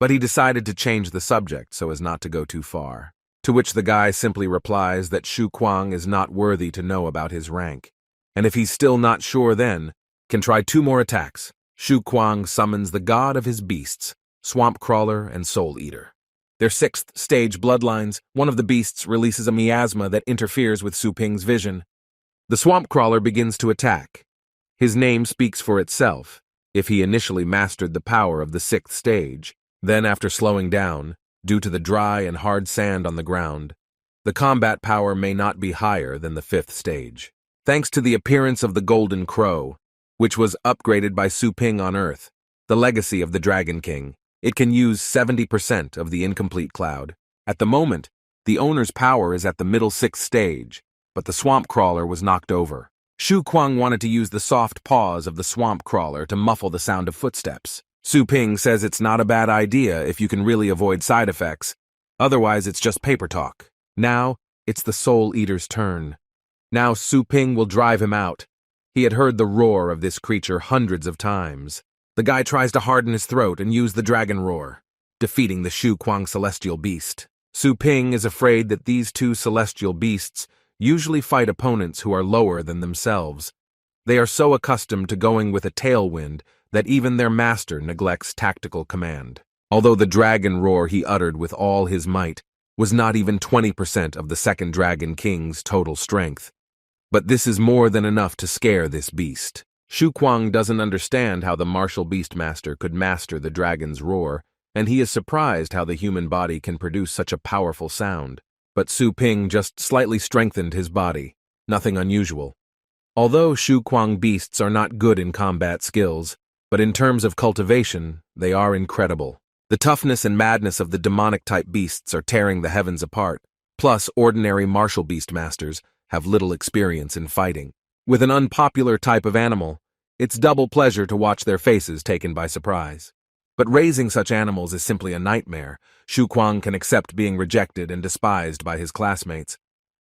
A: but he decided to change the subject so as not to go too far. To which the guy simply replies that Shu Kuang is not worthy to know about his rank, and if he's still not sure then, can try 2 more attacks. Shu Kuang summons the god of his beasts, Swamp Crawler and Soul Eater. Their 6th stage bloodlines, one of the beasts releases a miasma that interferes with Su Ping's vision. The Swamp Crawler begins to attack. His name speaks for itself. If he initially mastered the power of the 6th stage, then after slowing down, due to the dry and hard sand on the ground, the combat power may not be higher than the 5th stage. Thanks to the appearance of the Golden Crow, which was upgraded by Su Ping on Earth, the legacy of the Dragon King, It can use 70% of the incomplete cloud. At the moment, the owner's power is at the middle 6th stage, but the swamp crawler was knocked over. Shu Kuang wanted to use the soft paws of the swamp crawler to muffle the sound of footsteps. Su Ping says it's not a bad idea if you can really avoid side effects, otherwise it's just paper talk. Now, it's the Soul Eater's turn. Now Su Ping will drive him out. He had heard the roar of this creature hundreds of times. The guy tries to harden his throat and use the dragon roar, defeating the Shu Kuang celestial beast. Su Ping is afraid that these two celestial beasts usually fight opponents who are lower than themselves. They are so accustomed to going with a tailwind that even their master neglects tactical command. Although the dragon roar he uttered with all his might was not even 20% of the second Dragon King's total strength. But this is more than enough to scare this beast. Shu Kuang doesn't understand how the martial beastmaster could master the dragon's roar, and he is surprised how the human body can produce such a powerful sound. But Su Ping just slightly strengthened his body, nothing unusual. Although Shu Kuang beasts are not good in combat skills, but in terms of cultivation, they are incredible. The toughness and madness of the demonic-type beasts are tearing the heavens apart, plus ordinary martial beastmasters have little experience in fighting. With an unpopular type of animal, it's double pleasure to watch their faces taken by surprise. But raising such animals is simply a nightmare. Shu Kuang can accept being rejected and despised by his classmates.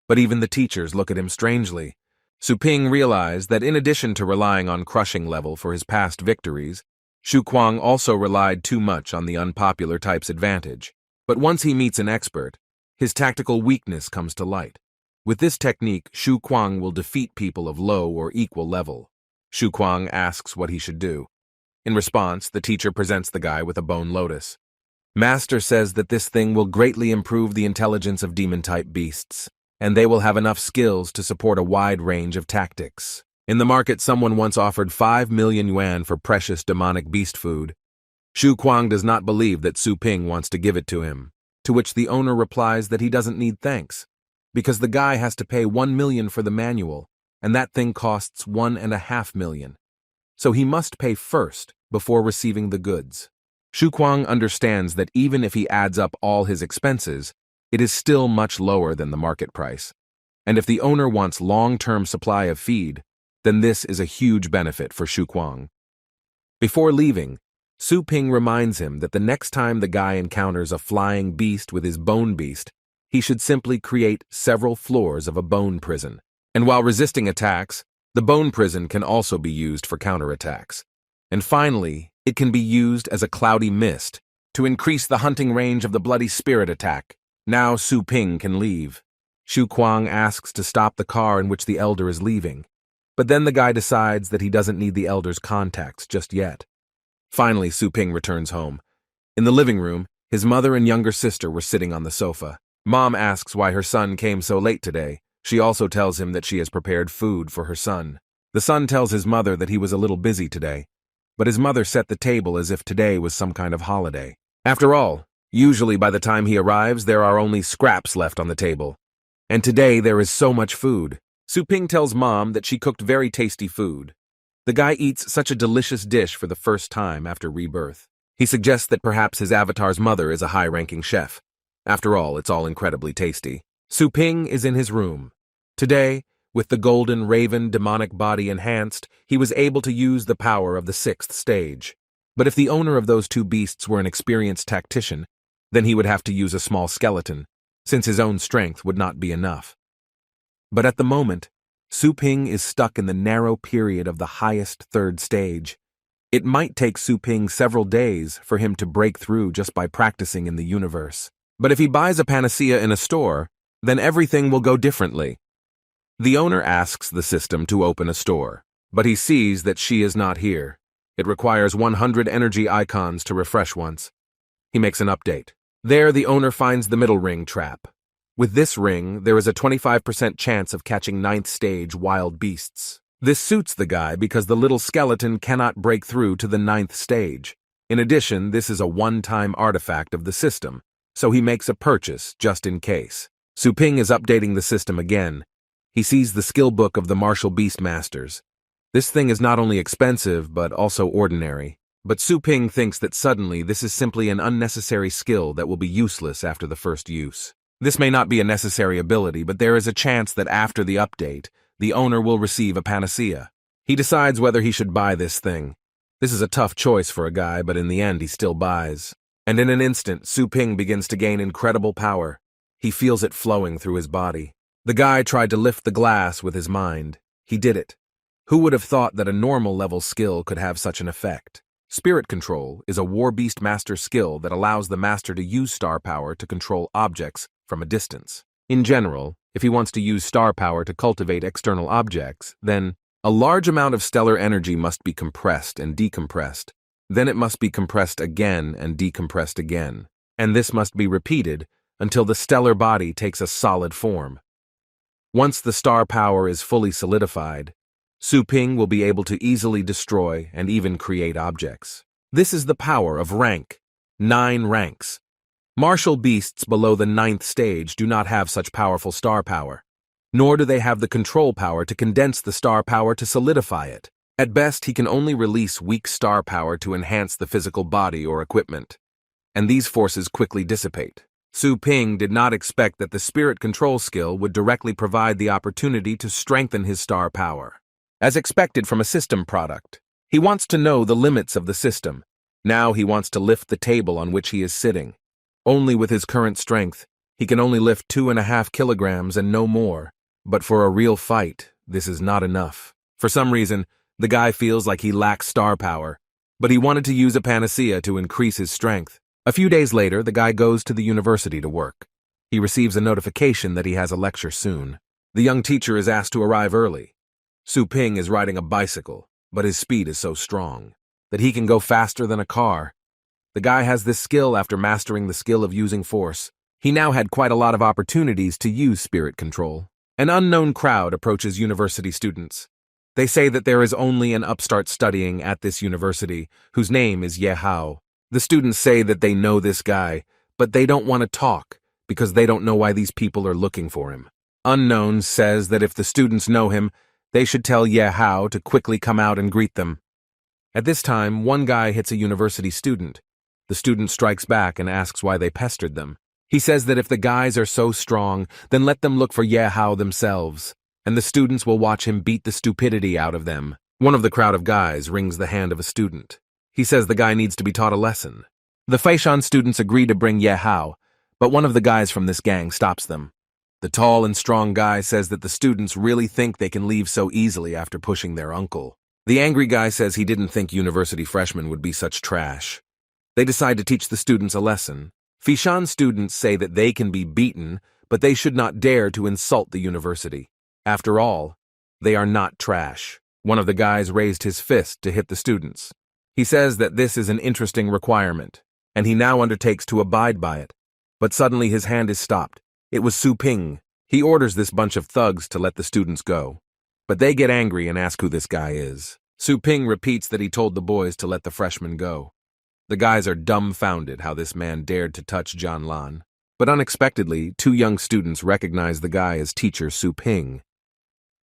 A: But even the teachers look at him strangely. Su Ping realized that in addition to relying on crushing level for his past victories, Shu Kuang also relied too much on the unpopular type's advantage. But once he meets an expert, his tactical weakness comes to light. With this technique, Shu Kuang will defeat people of low or equal level. Shu Kuang asks what he should do. In response, the teacher presents the guy with a bone lotus. Master says that this thing will greatly improve the intelligence of demon-type beasts, and they will have enough skills to support a wide range of tactics. In the market, someone once offered 5 million yuan for precious demonic beast food. Shu Kuang does not believe that Su Ping wants to give it to him, to which the owner replies that he doesn't need thanks, because the guy has to pay 1 million for the manual, and that thing costs 1.5 million. So he must pay first before receiving the goods. Shu Kuang understands that even if he adds up all his expenses, it is still much lower than the market price. And if the owner wants long-term supply of feed, then this is a huge benefit for Shu Kuang. Before leaving, Su Ping reminds him that the next time the guy encounters a flying beast with his bone beast, he should simply create several floors of a bone prison. And while resisting attacks, the bone prison can also be used for counterattacks. And finally, it can be used as a cloudy mist to increase the hunting range of the bloody spirit attack. Now Su Ping can leave. Shu Kuang asks to stop the car in which the elder is leaving, but then the guy decides that he doesn't need the elder's contacts just yet. Finally, Su Ping returns home. In the living room, his mother and younger sister were sitting on the sofa. Mom asks why her son came so late today. She also tells him that she has prepared food for her son. The son tells his mother that he was a little busy today, but his mother set the table as if today was some kind of holiday. After all, usually by the time he arrives, there are only scraps left on the table. And today there is so much food. Su Ping tells Mom that she cooked very tasty food. The guy eats such a delicious dish for the first time after rebirth. He suggests that perhaps his avatar's mother is a high-ranking chef. After all, it's all incredibly tasty. Su Ping is in his room. Today, with the golden raven demonic body enhanced, he was able to use the power of the 6th stage. But if the owner of those two beasts were an experienced tactician, then he would have to use a small skeleton, since his own strength would not be enough. But at the moment, Su Ping is stuck in the narrow period of the highest 3rd stage. It might take Su Ping several days for him to break through just by practicing in the universe. But if he buys a panacea in a store, then everything will go differently. The owner asks the system to open a store, but he sees that she is not here. It requires 100 energy icons to refresh once. He makes an update. There, the owner finds the middle ring trap. With this ring, there is a 25% chance of catching 9th stage wild beasts. This suits the guy because the little skeleton cannot break through to the 9th stage. In addition, this is a one-time artifact of the system, so he makes a purchase just in case. Su Ping is updating the system again. He sees the skill book of the martial beast masters. This thing is not only expensive, but also ordinary. But Su Ping thinks that suddenly this is simply an unnecessary skill that will be useless after the first use. This may not be a necessary ability, but there is a chance that after the update, the owner will receive a panacea. He decides whether he should buy this thing. This is a tough choice for a guy, but in the end he still buys. And in an instant, Su Ping begins to gain incredible power. He feels it flowing through his body. The guy tried to lift the glass with his mind. He did it. Who would have thought that a normal level skill could have such an effect? Spirit control is a War Beast master skill that allows the master to use star power to control objects from a distance. In general, if he wants to use star power to cultivate external objects, then a large amount of stellar energy must be compressed and decompressed. Then it must be compressed again and decompressed again. And this must be repeated until the stellar body takes a solid form. Once the star power is fully solidified, Su Ping will be able to easily destroy and even create objects. This is the power of rank. 9 ranks. Martial beasts below the 9th stage do not have such powerful star power, nor do they have the control power to condense the star power to solidify it. At best, he can only release weak star power to enhance the physical body or equipment, and these forces quickly dissipate. Su Ping did not expect that the spirit control skill would directly provide the opportunity to strengthen his star power. As expected from a system product, he wants to know the limits of the system. Now he wants to lift the table on which he is sitting. Only with his current strength, he can only lift 2.5 kilograms and no more. But for a real fight, this is not enough. For some reason, the guy feels like he lacks star power, but he wanted to use a panacea to increase his strength. A few days later, the guy goes to the university to work. He receives a notification that he has a lecture soon. The young teacher is asked to arrive early. Su Ping is riding a bicycle, but his speed is so strong that he can go faster than a car. The guy has this skill after mastering the skill of using force. He now had quite a lot of opportunities to use spirit control. An unknown crowd approaches university students. They say that there is only an upstart studying at this university, whose name is Yaha. The students say that they know this guy, but they don't want to talk because they don't know why these people are looking for him. Unknown says that if the students know him, they should tell Yaha to quickly come out and greet them. At this time, one guy hits a university student. The student strikes back and asks why they pestered them. He says that if the guys are so strong, then let them look for Yaha themselves, and the students will watch him beat the stupidity out of them. One of the crowd of guys wrings the hand of a student. He says the guy needs to be taught a lesson. The Feishan students agree to bring Yaha, but one of the guys from this gang stops them. The tall and strong guy says that the students really think they can leave so easily after pushing their uncle. The angry guy says he didn't think university freshmen would be such trash. They decide to teach the students a lesson. Feishan students say that they can be beaten, but they should not dare to insult the university. After all, they are not trash. One of the guys raised his fist to hit the students. He says that this is an interesting requirement, and he now undertakes to abide by it. But suddenly his hand is stopped. It was Su Ping. He orders this bunch of thugs to let the students go. But they get angry and ask who this guy is. Su Ping repeats that he told the boys to let the freshmen go. The guys are dumbfounded how this man dared to touch John Lan. But unexpectedly, 2 young students recognize the guy as teacher Su Ping.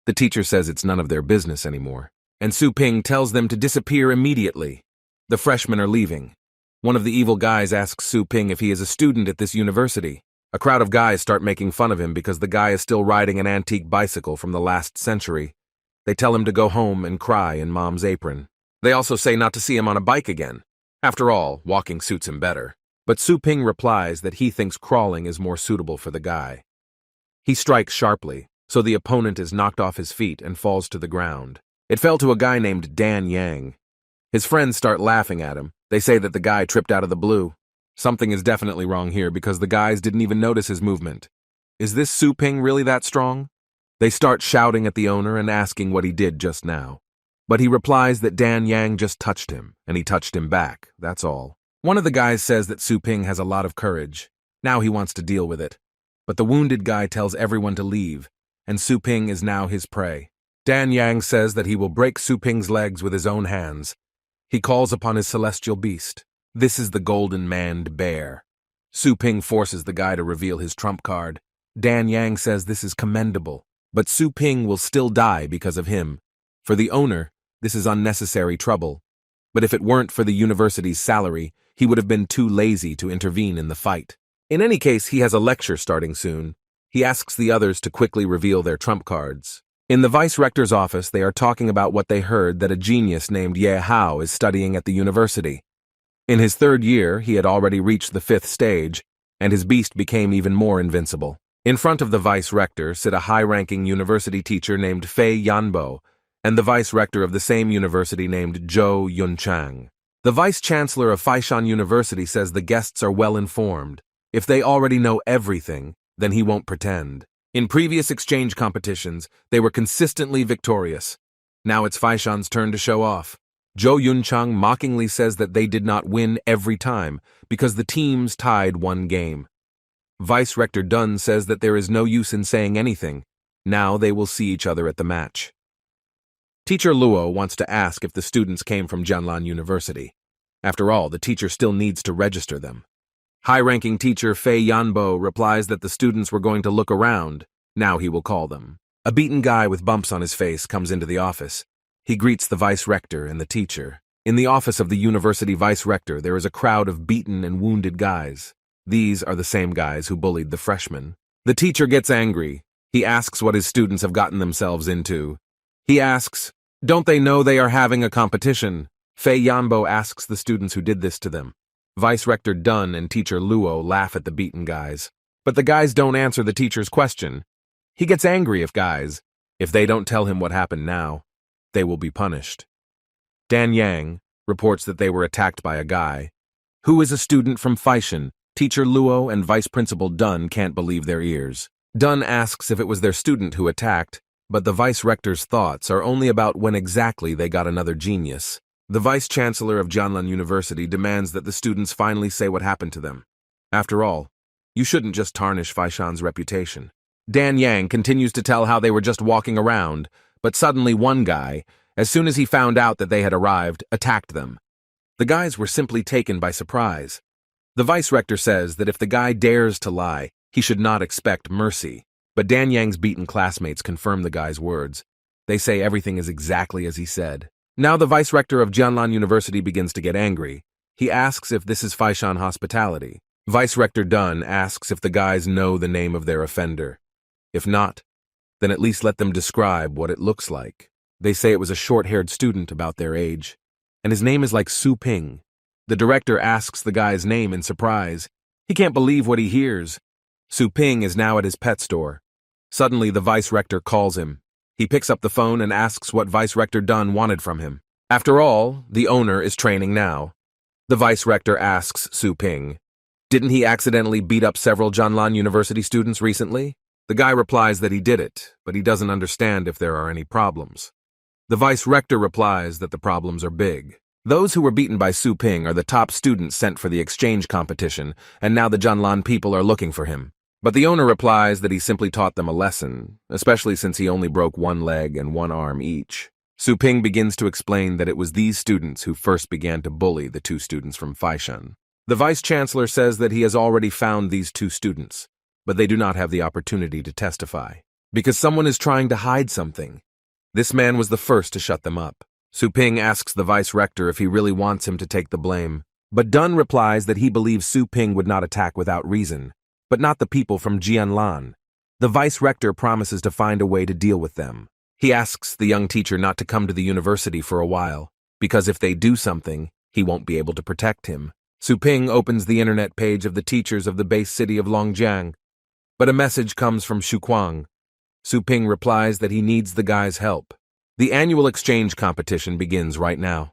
A: The teacher says it's none of their business anymore, and Su Ping tells them to disappear immediately. The freshmen are leaving. One of the evil guys asks Su Ping if he is a student at this university. A crowd of guys start making fun of him because the guy is still riding an antique bicycle from the last century. They tell him to go home and cry in mom's apron. They also say not to see him on a bike again. After all, walking suits him better. But Su Ping replies that he thinks crawling is more suitable for the guy. He strikes sharply, so the opponent is knocked off his feet and falls to the ground. It fell to a guy named Dan Yang. His friends start laughing at him. They say that the guy tripped out of the blue. Something is definitely wrong here because the guys didn't even notice his movement. Is this Su Ping really that strong? They start shouting at the owner and asking what he did just now. But he replies that Dan Yang just touched him, and he touched him back, that's all. One of the guys says that Su Ping has a lot of courage. Now he wants to deal with it. But the wounded guy tells everyone to leave, and Su Ping is now his prey. Dan Yang says that he will break Su Ping's legs with his own hands. He calls upon his celestial beast. This is the golden maned bear. Su Ping forces the guy to reveal his trump card. Dan Yang says this is commendable, but Su Ping will still die because of him. For the owner, this is unnecessary trouble. but if it weren't for the university's salary, he would have been too lazy to intervene in the fight. In any case, he has a lecture starting soon. He asks the others to quickly reveal their trump cards. In the vice-rector's office, they are talking about what they heard that a genius named Yaha is studying at the university. In his 3rd year, he had already reached the 5th stage, and his beast became even more invincible. In front of the vice-rector sit a high-ranking university teacher named Fei Yanbo, and the vice-rector of the same university named Zhou Yunchang. The vice-chancellor of Faishan University says the guests are well-informed. If they already know everything, then he won't pretend. In previous exchange competitions, they were consistently victorious. Now it's Faishan's turn to show off. Zhou Yunchang mockingly says that they did not win every time because the teams tied one game. Vice-Rector Dun says that there is no use in saying anything. Now they will see each other at the match. Teacher Luo wants to ask if the students came from Jianlan University. After all, the teacher still needs to register them. High-ranking teacher Fei Yanbo replies that the students were going to look around. Now he will call them. A beaten guy with bumps on his face comes into the office. He greets the vice-rector and the teacher. In the office of the university vice-rector, there is a crowd of beaten and wounded guys. These are the same guys who bullied the freshmen. The teacher gets angry. He asks what his students have gotten themselves into. He asks, "Don't they know they are having a competition?" Fei Yanbo asks the students who did this to them. Vice-Rector Dun and Teacher Luo laugh at the beaten guys. But the guys don't answer the teacher's question. He gets angry if they don't tell him what happened now, they will be punished. Dan Yang reports that they were attacked by a guy. Who is a student from Faishan? Teacher Luo and Vice Principal Dun can't believe their ears. Dun asks if it was their student who attacked, but the vice-rector's thoughts are only about when exactly they got another genius. The vice-chancellor of Jianlan University demands that the students finally say what happened to them. After all, you shouldn't just tarnish Faishan's reputation. Dan Yang continues to tell how they were just walking around, but suddenly one guy, as soon as he found out that they had arrived, attacked them. The guys were simply taken by surprise. The vice-rector says that if the guy dares to lie, he should not expect mercy. But Dan Yang's beaten classmates confirm the guy's words. They say everything is exactly as he said. Now the vice-rector of Jianlan University begins to get angry. He asks if this is Faishan hospitality. Vice-rector Dun asks if the guys know the name of their offender. If not, then at least let them describe what it looks like. They say it was a short-haired student about their age, and his name is like Su Ping. The director asks the guy's name in surprise. He can't believe what he hears. Su Ping is now at his pet store. Suddenly the vice-rector calls him. He picks up the phone and asks what Vice-Rector Dun wanted from him. After all, the owner is training now. The vice-rector asks Su Ping, "Didn't he accidentally beat up several Jianlan University students recently?" The guy replies that he did it, but he doesn't understand if there are any problems. The vice-rector replies that the problems are big. Those who were beaten by Su Ping are the top students sent for the exchange competition, and now the Jianlan people are looking for him. But the owner replies that he simply taught them a lesson, especially since he only broke one leg and one arm each. Su Ping begins to explain that it was these students who first began to bully the 2 students from Faishan. The vice-chancellor says that he has already found these 2 students, but they do not have the opportunity to testify, because someone is trying to hide something. This man was the first to shut them up. Su Ping asks the vice-rector if he really wants him to take the blame, but Dun replies that he believes Su Ping would not attack without reason, but not the people from Jianlan. The vice-rector promises to find a way to deal with them. He asks the young teacher not to come to the university for a while, because if they do something, he won't be able to protect him. Su Ping opens the internet page of the teachers of the base city of Longjiang, but a message comes from Xu Kuang. Su Ping replies that he needs the guy's help. The annual exchange competition begins right now.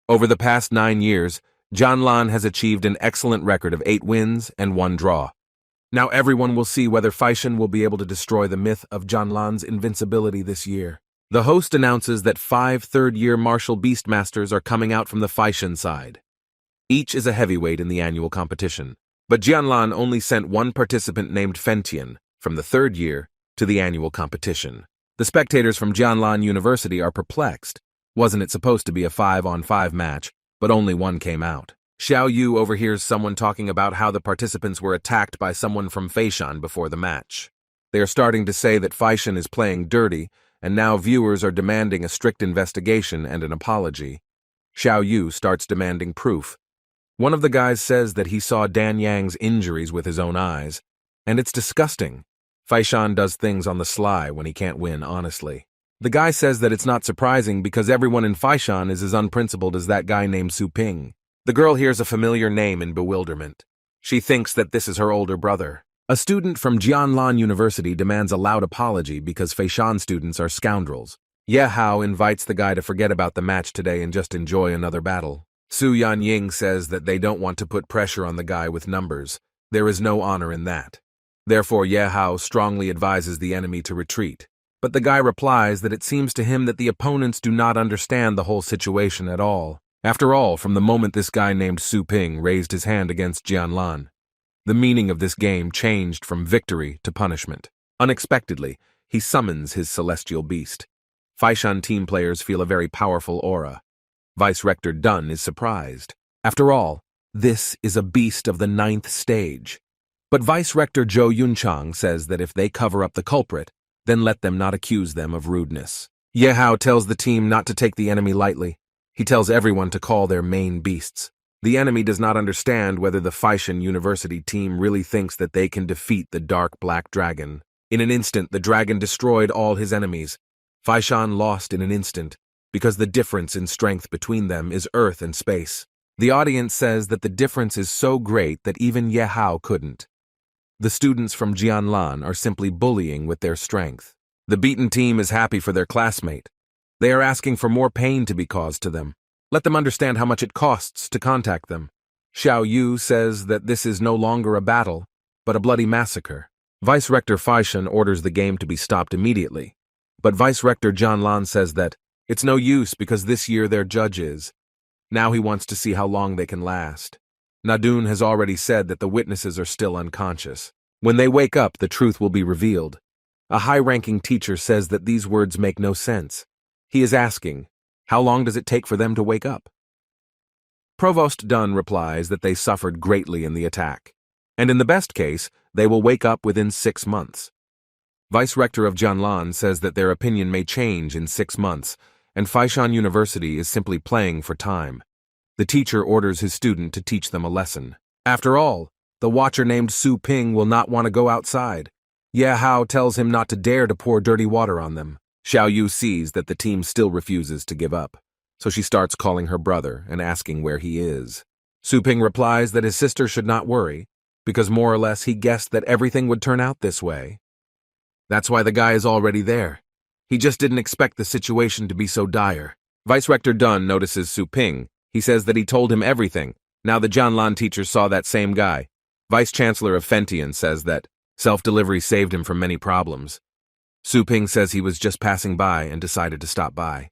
A: Over the past 9 years, Jianlan has achieved an excellent record of 8 wins and 1 draw. Now everyone will see whether Faishan will be able to destroy the myth of Jianlan's invincibility this year. The host announces that 5 third-year martial beastmasters are coming out from the Faishan side. Each is a heavyweight in the annual competition. But Jianlan only sent 1 participant named Fentian from the 3rd year to the annual competition. The spectators from Jianlan University are perplexed. Wasn't it supposed to be a 5-on-5 match, but only 1 came out? Xiao Yu overhears someone talking about how the participants were attacked by someone from Faishan before the match. They are starting to say that Faishan is playing dirty, and now viewers are demanding a strict investigation and an apology. Xiao Yu starts demanding proof. One of the guys says that he saw Dan Yang's injuries with his own eyes, and it's disgusting. Faishan does things on the sly when he can't win honestly. The guy says that it's not surprising because everyone in Faishan is as unprincipled as that guy named Su Ping. The girl hears a familiar name in bewilderment. She thinks that this is her older brother. A student from Jianlan University demands a loud apology because Faishan students are scoundrels. Yaha invites the guy to forget about the match today and just enjoy another battle. Su Yanying says that they don't want to put pressure on the guy with numbers. There is no honor in that. Therefore, Yaha strongly advises the enemy to retreat. But the guy replies that it seems to him that the opponents do not understand the whole situation at all. After all, from the moment this guy named Su Ping raised his hand against Jianlan, the meaning of this game changed from victory to punishment. Unexpectedly, he summons his celestial beast. Faishan team players feel a very powerful aura. Vice Rector Dun is surprised. After all, this is a beast of the 9th stage. But Vice Rector Zhou Yunchang says that if they cover up the culprit, then let them not accuse them of rudeness. Yehao tells the team not to take the enemy lightly. He tells everyone to call their main beasts. The enemy does not understand whether the Faishan University team really thinks that they can defeat the dark black dragon. In an instant, the dragon destroyed all his enemies. Faishan lost in an instant, because the difference in strength between them is earth and space. The audience says that the difference is so great that even Yehao couldn't. The students from Jianlan are simply bullying with their strength. The beaten team is happy for their classmate. They are asking for more pain to be caused to them. Let them understand how much it costs to contact them. Xiao Yu says that this is no longer a battle, but a bloody massacre. Vice Rector Faishan orders the game to be stopped immediately. But Vice Rector Jianlan says that it's no use because this year their judge is. Now he wants to see how long they can last. Nadun has already said that the witnesses are still unconscious. When they wake up, the truth will be revealed. A high-ranking teacher says that these words make no sense. He is asking, how long does it take for them to wake up? Provost Dun replies that they suffered greatly in the attack, and in the best case, they will wake up within 6 months. Vice Rector of Jianlan says that their opinion may change in 6 months, and Faishan University is simply playing for time. The teacher orders his student to teach them a lesson. After all, the watcher named Su Ping will not want to go outside. Yehao tells him not to dare to pour dirty water on them. Xiao Yu sees that the team still refuses to give up, so she starts calling her brother and asking where he is. Su Ping replies that his sister should not worry, because more or less he guessed that everything would turn out this way. That's why the guy is already there. He just didn't expect the situation to be so dire. Vice Rector Dun notices Su Ping. He says that he told him everything. Now the Jianlan teacher saw that same guy. Vice Chancellor of Fentian says that self-delivery saved him from many problems. Su Ping says he was just passing by and decided to stop by.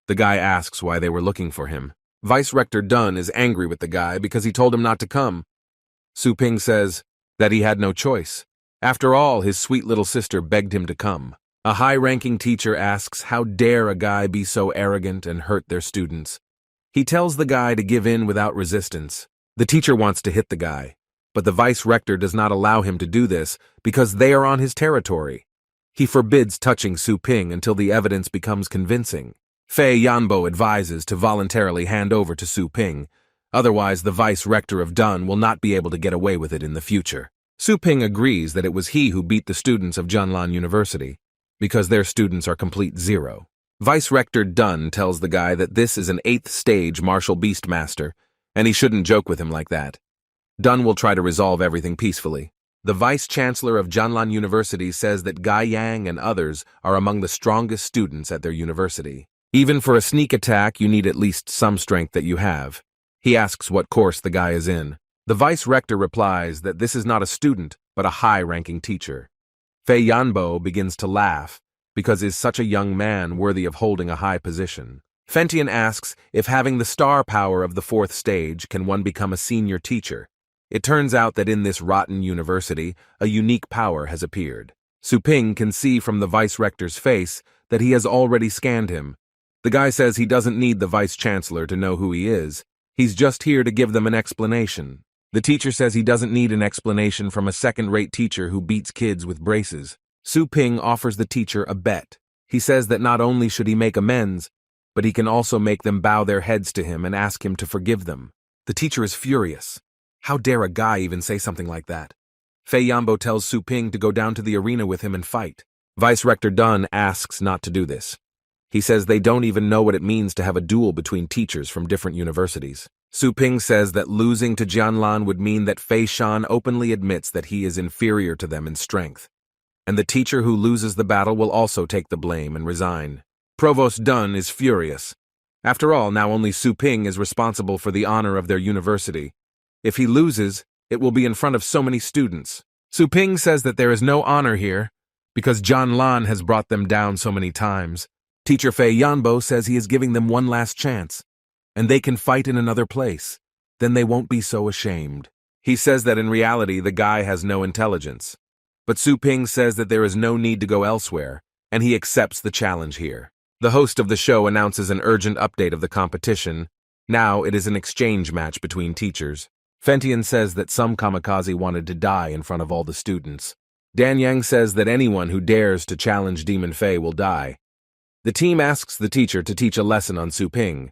A: The guy asks why they were looking for him. Vice Rector Dun is angry with the guy because he told him not to come. Su Ping says that he had no choice. After all, his sweet little sister begged him to come. A high-ranking teacher asks how dare a guy be so arrogant and hurt their students. He tells the guy to give in without resistance. The teacher wants to hit the guy, but the vice rector does not allow him to do this because they are on his territory. He forbids touching Su Ping until the evidence becomes convincing. Fei Yanbo advises to voluntarily hand over to Su Ping, otherwise the vice rector of Dun will not be able to get away with it in the future. Su Ping agrees that it was he who beat the students of Jianlan University, because their students are complete zero. Vice Rector Dun tells the guy that this is an 8th stage martial beastmaster, and he shouldn't joke with him like that. Dun will try to resolve everything peacefully. The Vice Chancellor of Jianlan University says that Gai Yang and others are among the strongest students at their university. Even for a sneak attack, you need at least some strength that you have. He asks what course the guy is in. The Vice Rector replies that this is not a student, but a high-ranking teacher. Fei Yanbo begins to laugh, because is such a young man worthy of holding a high position. Fentian asks if having the star power of the 4th stage can one become a senior teacher. It turns out that in this rotten university, a unique power has appeared. Su Ping can see from the vice rector's face that he has already scanned him. The guy says he doesn't need the vice chancellor to know who he is. He's just here to give them an explanation. The teacher says he doesn't need an explanation from a second-rate teacher who beats kids with braces. Su Ping offers the teacher a bet. He says that not only should he make amends, but he can also make them bow their heads to him and ask him to forgive them. The teacher is furious. How dare a guy even say something like that? Fei Yanbo tells Su Ping to go down to the arena with him and fight. Vice Rector Dunn asks not to do this. He says they don't even know what it means to have a duel between teachers from different universities. Su Ping says that losing to Jianlan would mean that Fei Shan openly admits that he is inferior to them in strength, and the teacher who loses the battle will also take the blame and resign. Provost Dunn is furious. After all, now only Su Ping is responsible for the honor of their university. If he loses, it will be in front of so many students. Su Ping says that there is no honor here, because Jianlan has brought them down so many times. Teacher Fei Yanbo says he is giving them one last chance, and they can fight in another place. Then they won't be so ashamed. He says that in reality the guy has no intelligence. But Su Ping says that there is no need to go elsewhere, and he accepts the challenge here. The host of the show announces an urgent update of the competition. Now it is an exchange match between teachers. Fentian says that some kamikaze wanted to die in front of all the students. Dan Yang says that anyone who dares to challenge Demon Fei will die. The team asks the teacher to teach a lesson on Su Ping.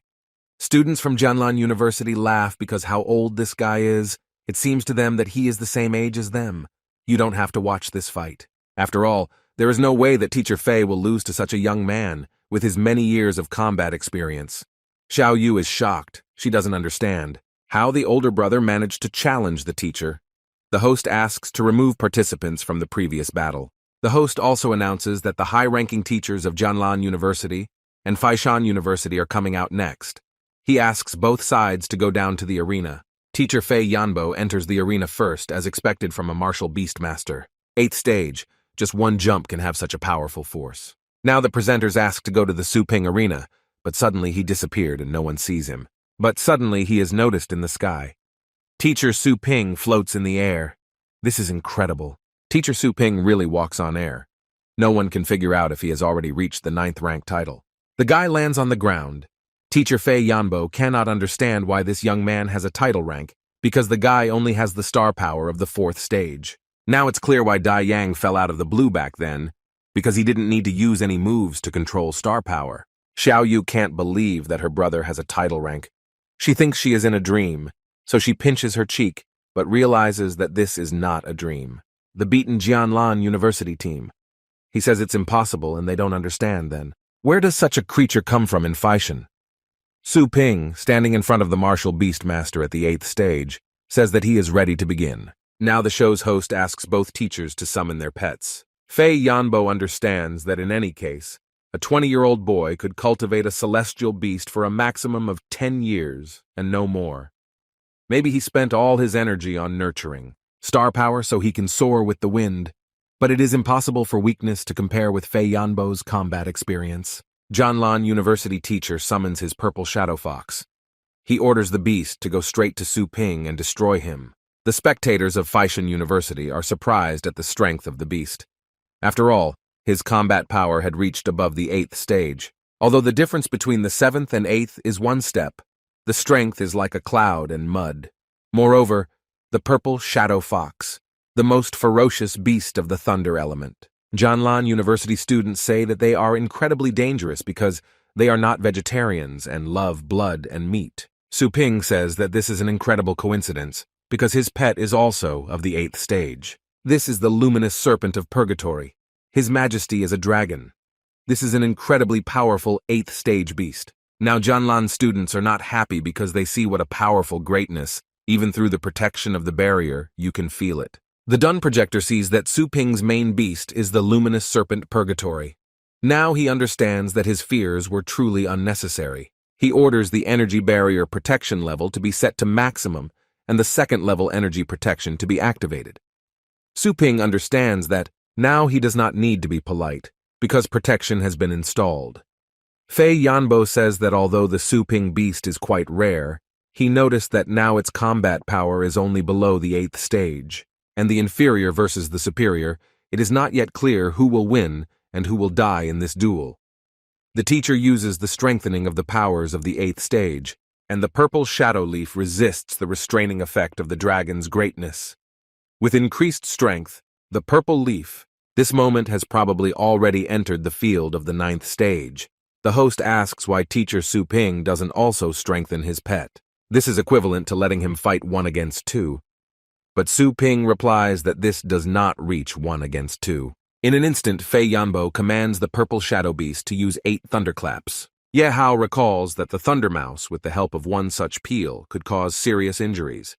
A: Students from Jianlan University laugh because how old this guy is. It seems to them that he is the same age as them. You don't have to watch this fight. After all, there is no way that Teacher Fei will lose to such a young man with his many years of combat experience. Xiao Yu is shocked. She doesn't understand how the older brother managed to challenge the teacher. The host asks to remove participants from the previous battle. The host also announces that the high-ranking teachers of Jianlan University and Faishan University are coming out next. He asks both sides to go down to the arena. Teacher Fei Yanbo enters the arena first, as expected from a martial beastmaster. 8th stage, just one jump can have such a powerful force. Now the presenters ask to go to the Su Ping arena, but suddenly he disappeared and no one sees him. But suddenly he is noticed in the sky. Teacher Su Ping floats in the air. This is incredible. Teacher Su Ping really walks on air. No one can figure out if he has already reached the 9th rank title. The guy lands on the ground. Teacher Fei Yanbo cannot understand why this young man has a title rank, because the guy only has the star power of the 4th stage. Now it's clear why Dai Yang fell out of the blue back then, because he didn't need to use any moves to control star power. Xiao Yu can't believe that her brother has a title rank. She thinks she is in a dream, so she pinches her cheek, but realizes that this is not a dream. The beaten Jianlan University team. He says it's impossible and they don't understand then. Where does such a creature come from in Faishan? Su Ping, standing in front of the martial beastmaster at the 8th stage, says that he is ready to begin. Now the show's host asks both teachers to summon their pets. Fei Yanbo understands that in any case, a 20-year-old boy could cultivate a celestial beast for a maximum of 10 years and no more. Maybe he spent all his energy on nurturing star power so he can soar with the wind, but it is impossible for weakness to compare with Fei Yanbo's combat experience. Jianlan University teacher summons his purple shadow fox. He orders the beast to go straight to Su Ping and destroy him. The spectators of Faishan University are surprised at the strength of the beast. After all, his combat power had reached above the 8th stage. Although the difference between the 7th and 8th is one step, the strength is like a cloud and mud. Moreover, the purple shadow fox, the most ferocious beast of the thunder element. Jianlan University students say that they are incredibly dangerous because they are not vegetarians and love blood and meat. Su Ping says that this is an incredible coincidence because his pet is also of the 8th stage. This is the luminous serpent of purgatory. His Majesty is a dragon. This is an incredibly powerful 8th stage beast. Now Jianlan students are not happy because they see what a powerful greatness. Even through the protection of the barrier, you can feel it. The Dun projector sees that Su Ping's main beast is the luminous serpent purgatory. Now he understands that his fears were truly unnecessary. He orders the energy barrier protection level to be set to maximum and the 2nd level energy protection to be activated. Su Ping understands that now he does not need to be polite because protection has been installed. Fei Yanbo says that although the Su Ping beast is quite rare, he noticed that now its combat power is only below the 8th stage, and the inferior versus the superior, it is not yet clear who will win and who will die in this duel. The teacher uses the strengthening of the powers of the 8th stage, and the purple shadow leaf resists the restraining effect of the dragon's greatness. With increased strength, the purple leaf, this moment has probably already entered the field of the 9th stage. The host asks why teacher Su Ping doesn't also strengthen his pet. This is equivalent to letting him fight 1 against 2. But Su Ping replies that this does not reach 1 against 2. In an instant, Fei Yanbo commands the purple shadow beast to use 8 thunderclaps. Yaha recalls that the Thunder Mouse, with the help of one such peel, could cause serious injuries.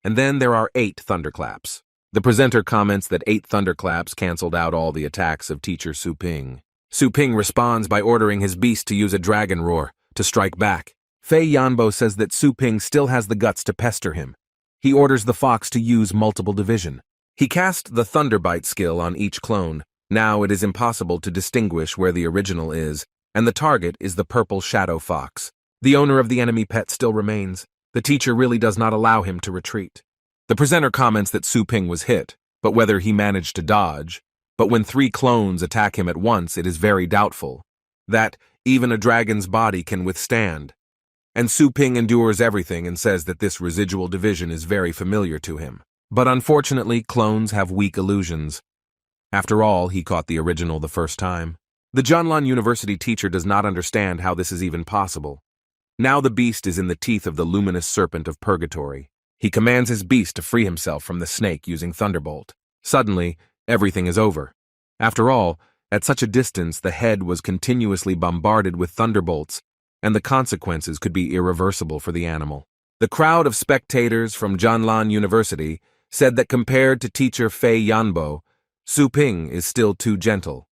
A: And then there are 8 thunderclaps. The presenter comments that 8 thunderclaps canceled out all the attacks of teacher Su Ping. Su Ping responds by ordering his beast to use a dragon roar to strike back. Fei Yanbo says that Su Ping still has the guts to pester him. He orders the fox to use multiple division. He cast the Thunderbite skill on each clone. Now it is impossible to distinguish where the original is, and the target is the purple shadow fox. The owner of the enemy pet still remains. The teacher really does not allow him to retreat. The presenter comments that Su Ping was hit, but whether he managed to dodge. But when 3 clones attack him at once, it is very doubtful. That even a dragon's body can withstand. And Su Ping endures everything and says that this residual division is very familiar to him. But unfortunately, clones have weak illusions. After all, he caught the original the first time. The Jianlan University teacher does not understand how this is even possible. Now the beast is in the teeth of the luminous serpent of purgatory. He commands his beast to free himself from the snake using Thunderbolt. Suddenly, everything is over. After all, at such a distance, the head was continuously bombarded with thunderbolts, and the consequences could be irreversible for the animal. The crowd of spectators from Jianlan University said that compared to teacher Fei Yanbo, Su Ping is still too gentle.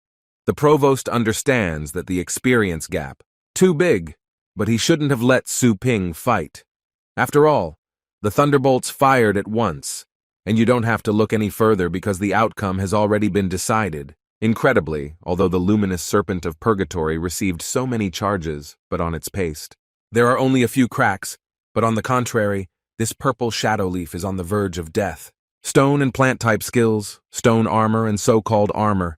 A: The provost understands that the experience gap, too big, but he shouldn't have let Su Ping fight. After all, the thunderbolts fired at once, and you don't have to look any further because the outcome has already been decided. Incredibly, although the luminous serpent of purgatory received so many charges, but on its pace. There are only a few cracks, but on the contrary, this purple shadow leaf is on the verge of death. Stone and plant-type skills, stone armor and so-called armor.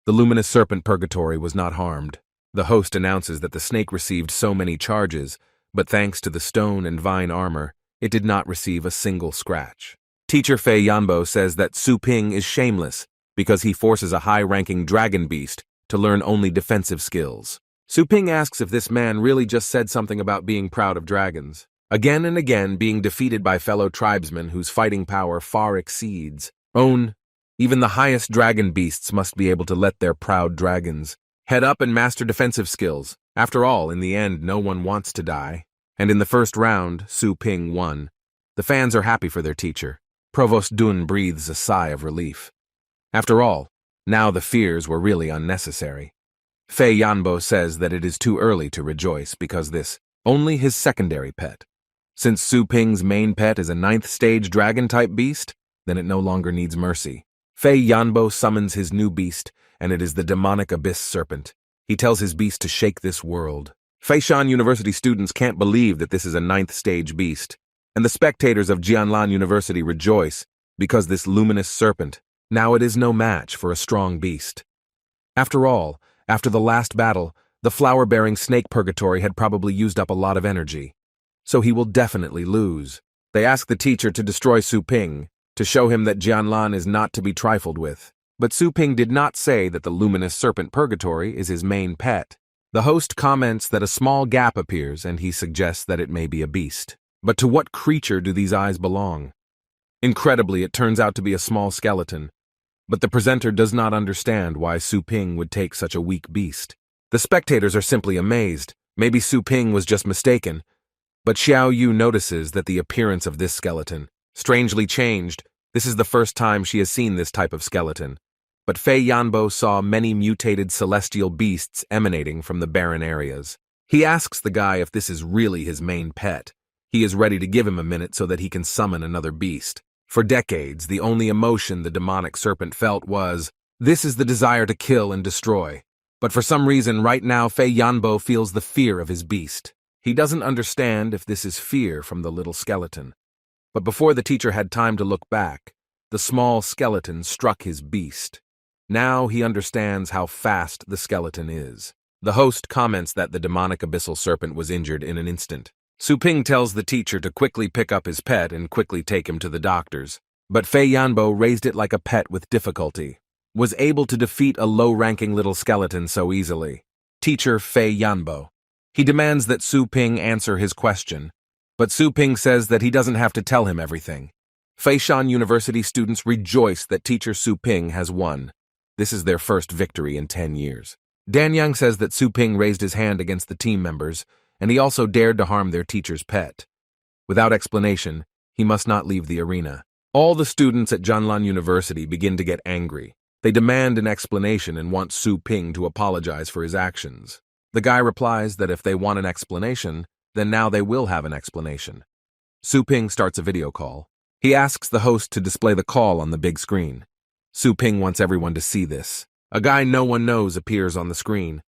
A: The luminous serpent purgatory was not harmed. The host announces that the snake received so many charges, but thanks to the stone and vine armor, it did not receive a single scratch. Teacher Fei Yanbo says that Su Ping is shameless because he forces a high-ranking dragon beast to learn only defensive skills. Su Ping asks if this man really just said something about being proud of dragons. Again and again being defeated by fellow tribesmen whose fighting power far exceeds own. Even the highest dragon beasts must be able to let their proud dragons head up and master defensive skills. After all, in the end, no one wants to die. And in the first round, Su Ping won. The fans are happy for their teacher. Provost Dun breathes a sigh of relief. After all, now the fears were really unnecessary. Fei Yanbo says that it is too early to rejoice because this only his secondary pet. Since Su Ping's main pet is a 9th-stage dragon-type beast, then it no longer needs mercy. Fei Yanbo summons his new beast, and it is the demonic abyss serpent. He tells his beast to shake this world. Feishan University students can't believe that this is a 9th-stage beast, and the spectators of Jianlan University rejoice because this luminous serpent, now it is no match for a strong beast. After all, after the last battle, the flower-bearing snake purgatory had probably used up a lot of energy. So he will definitely lose. They ask the teacher to destroy Su Ping, to show him that Jianlan is not to be trifled with. But Su Ping did not say that the luminous serpent purgatory is his main pet. The host comments that a small gap appears and he suggests that it may be a beast. But to what creature do these eyes belong? Incredibly, it turns out to be a small skeleton. But the presenter does not understand why Su Ping would take such a weak beast. The spectators are simply amazed. Maybe Su Ping was just mistaken. But Xiao Yu notices that the appearance of this skeleton, strangely changed. This is the first time she has seen this type of skeleton. But Fei Yanbo saw many mutated celestial beasts emanating from the barren areas. He asks the guy if this is really his main pet. He is ready to give him a minute so that he can summon another beast. For decades, the only emotion the demonic serpent felt was, this is the desire to kill and destroy. But for some reason, right now, Fei Yanbo feels the fear of his beast. He doesn't understand if this is fear from the little skeleton. But before the teacher had time to look back, the small skeleton struck his beast. Now he understands how fast the skeleton is. The host comments that the demonic abyssal serpent was injured in an instant. Su Ping tells the teacher to quickly pick up his pet and quickly take him to the doctors. But Fei Yanbo raised it like a pet with difficulty, was able to defeat a low-ranking little skeleton so easily. teacher Fei Yanbo. He demands that Su Ping answer his question, but Su Ping says that he doesn't have to tell him everything. Feishan University students rejoice that teacher Su Ping has won. This is their first victory in 10 years. Dan Yang says that Su Ping raised his hand against the team members, and he also dared to harm their teacher's pet. Without explanation, he must not leave the arena. All the students at Jianlan University begin to get angry. They demand an explanation and want Su Ping to apologize for his actions. The guy replies that if they want an explanation, then now they will have an explanation. Su Ping starts a video call. He asks the host to display the call on the big screen. Su Ping wants everyone to see this. A guy no one knows appears on the screen,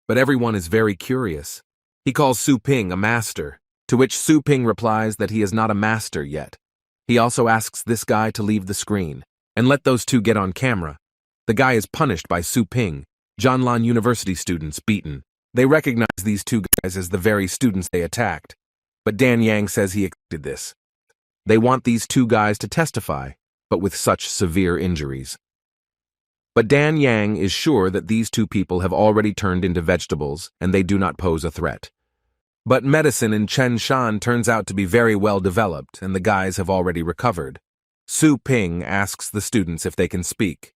A: but everyone is very curious. He calls Su Ping a master, to which Su Ping replies that he is not a master yet. He also asks this guy to leave the screen and let those two get on camera. The guy is punished by Su Ping. Jianlan University students beaten. They recognize these two guys as the very students they attacked, but Dan Yang says he expected this. They want these two guys to testify, but with such severe injuries. But Dan Yang is sure that these two people have already turned into vegetables and they do not pose a threat. But medicine in Chen Shan turns out to be very well developed and the guys have already recovered. Su Ping asks the students if they can speak.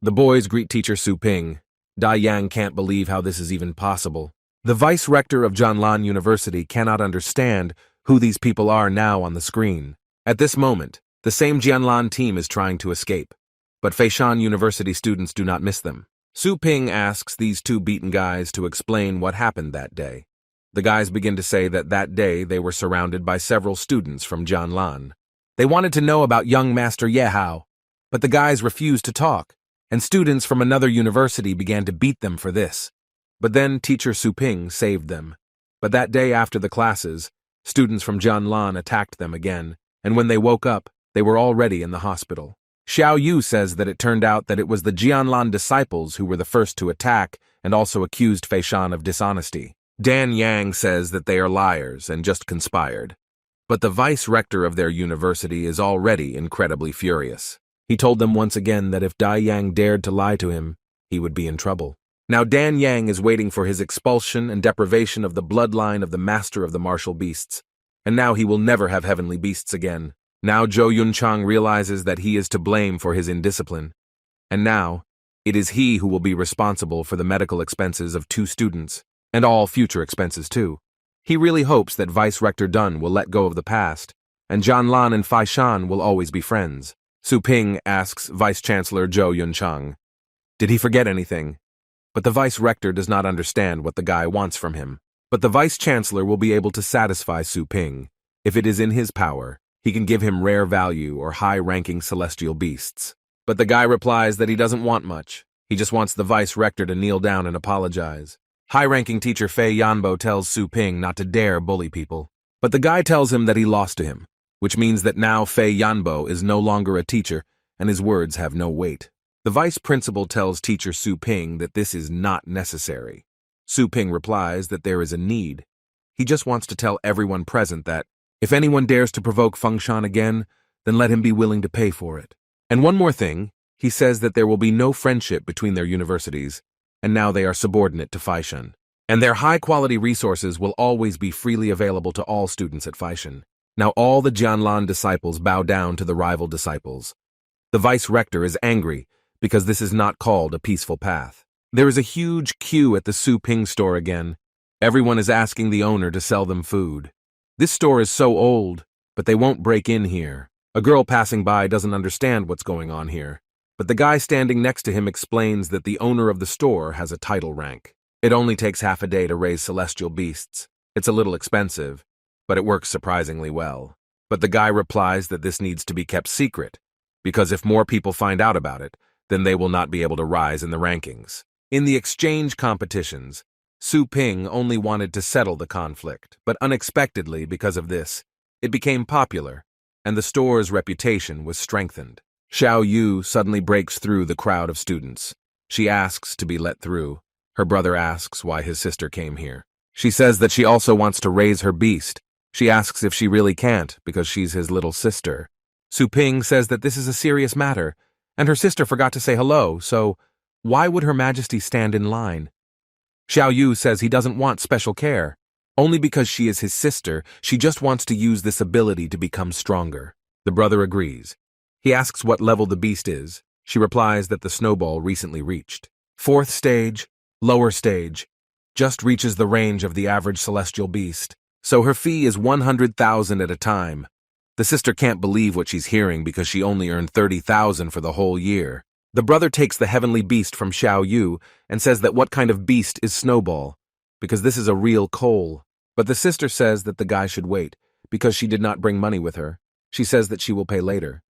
A: The boys greet teacher Su Ping. Dai Yang can't believe how this is even possible. The vice-rector of Jianlan University cannot understand who these people are now on the screen. At this moment, the same Jianlan team is trying to escape, but Feishan University students do not miss them. Su Ping asks these two beaten guys to explain what happened that day. The guys begin to say that that day they were surrounded by several students from Jianlan. They wanted to know about young Master Yaha, but the guys refused to talk, and students from another university began to beat them for this. But then teacher Su Ping saved them. But that day after the classes, students from Jianlan attacked them again, and when they woke up, they were already in the hospital. Xiao Yu says that it turned out that it was the Jianlan disciples who were the first to attack and also accused Feishan of dishonesty. Dan Yang says that they are liars and just conspired. But the vice-rector of their university is already incredibly furious. He told them once again that if Dai Yang dared to lie to him, he would be in trouble. Now Dan Yang is waiting for his expulsion and deprivation of the bloodline of the master of the martial beasts, and now he will never have heavenly beasts again. Now Zhou Yunchang realizes that he is to blame for his indiscipline, and now it is he who will be responsible for the medical expenses of 2 students, and all future expenses too. He really hopes that Vice-Rector Dun will let go of the past, and Jianlan and Feishan will always be friends. Su Ping asks Vice-Chancellor Zhou Yunchang, "Did he forget anything?" But the Vice-Rector does not understand what the guy wants from him. But the Vice-Chancellor will be able to satisfy Su Ping. If it is in his power, he can give him rare value or high-ranking celestial beasts. But the guy replies that he doesn't want much. He just wants the Vice-Rector to kneel down and apologize. High-ranking teacher Fei Yanbo tells Su Ping not to dare bully people. But the guy tells him that he lost to him, which means that now Fei Yanbo is no longer a teacher and his words have no weight. The vice principal tells teacher Su Ping that this is not necessary. Su Ping replies that there is a need. He just wants to tell everyone present that, if anyone dares to provoke Fengshan again, then let him be willing to pay for it. And one more thing, he says that there will be no friendship between their universities, and now they are subordinate to Feishan. And their high-quality resources will always be freely available to all students at Feishan. Now all the Jianlan disciples bow down to the rival disciples. The vice-rector is angry because this is not called a peaceful path. There is a huge queue at the Su Ping store again. Everyone is asking the owner to sell them food. This store is so old, but they won't break in here. A girl passing by doesn't understand what's going on here, but the guy standing next to him explains that the owner of the store has a title rank. It only takes half a day to raise celestial beasts. It's a little expensive, but it works surprisingly well. But the guy replies that this needs to be kept secret, because if more people find out about it, then they will not be able to rise in the rankings. In the exchange competitions, Su Ping only wanted to settle the conflict, but unexpectedly, because of this, it became popular, and the store's reputation was strengthened. Xiao Yu suddenly breaks through the crowd of students. She asks to be let through. Her brother asks why his sister came here. She says that she also wants to raise her beast. She asks if she really can't, because she's his little sister. Su Ping says that this is a serious matter, and her sister forgot to say hello, so why would Her Majesty stand in line? Xiao Yu says he doesn't want special care. Only because she is his sister, she just wants to use this ability to become stronger. The brother agrees. He asks what level the beast is. She replies that the snowball recently reached. Fourth stage, lower stage, just reaches the range of the average celestial beast. So her fee is 100,000 at a time. The sister can't believe what she's hearing because she only earned 30,000 for the whole year. The brother takes the heavenly beast from Xiao Yu and says that what kind of beast is Snowball, because this is a real coal. But the sister says that the guy should wait, because she did not bring money with her. She says that she will pay later.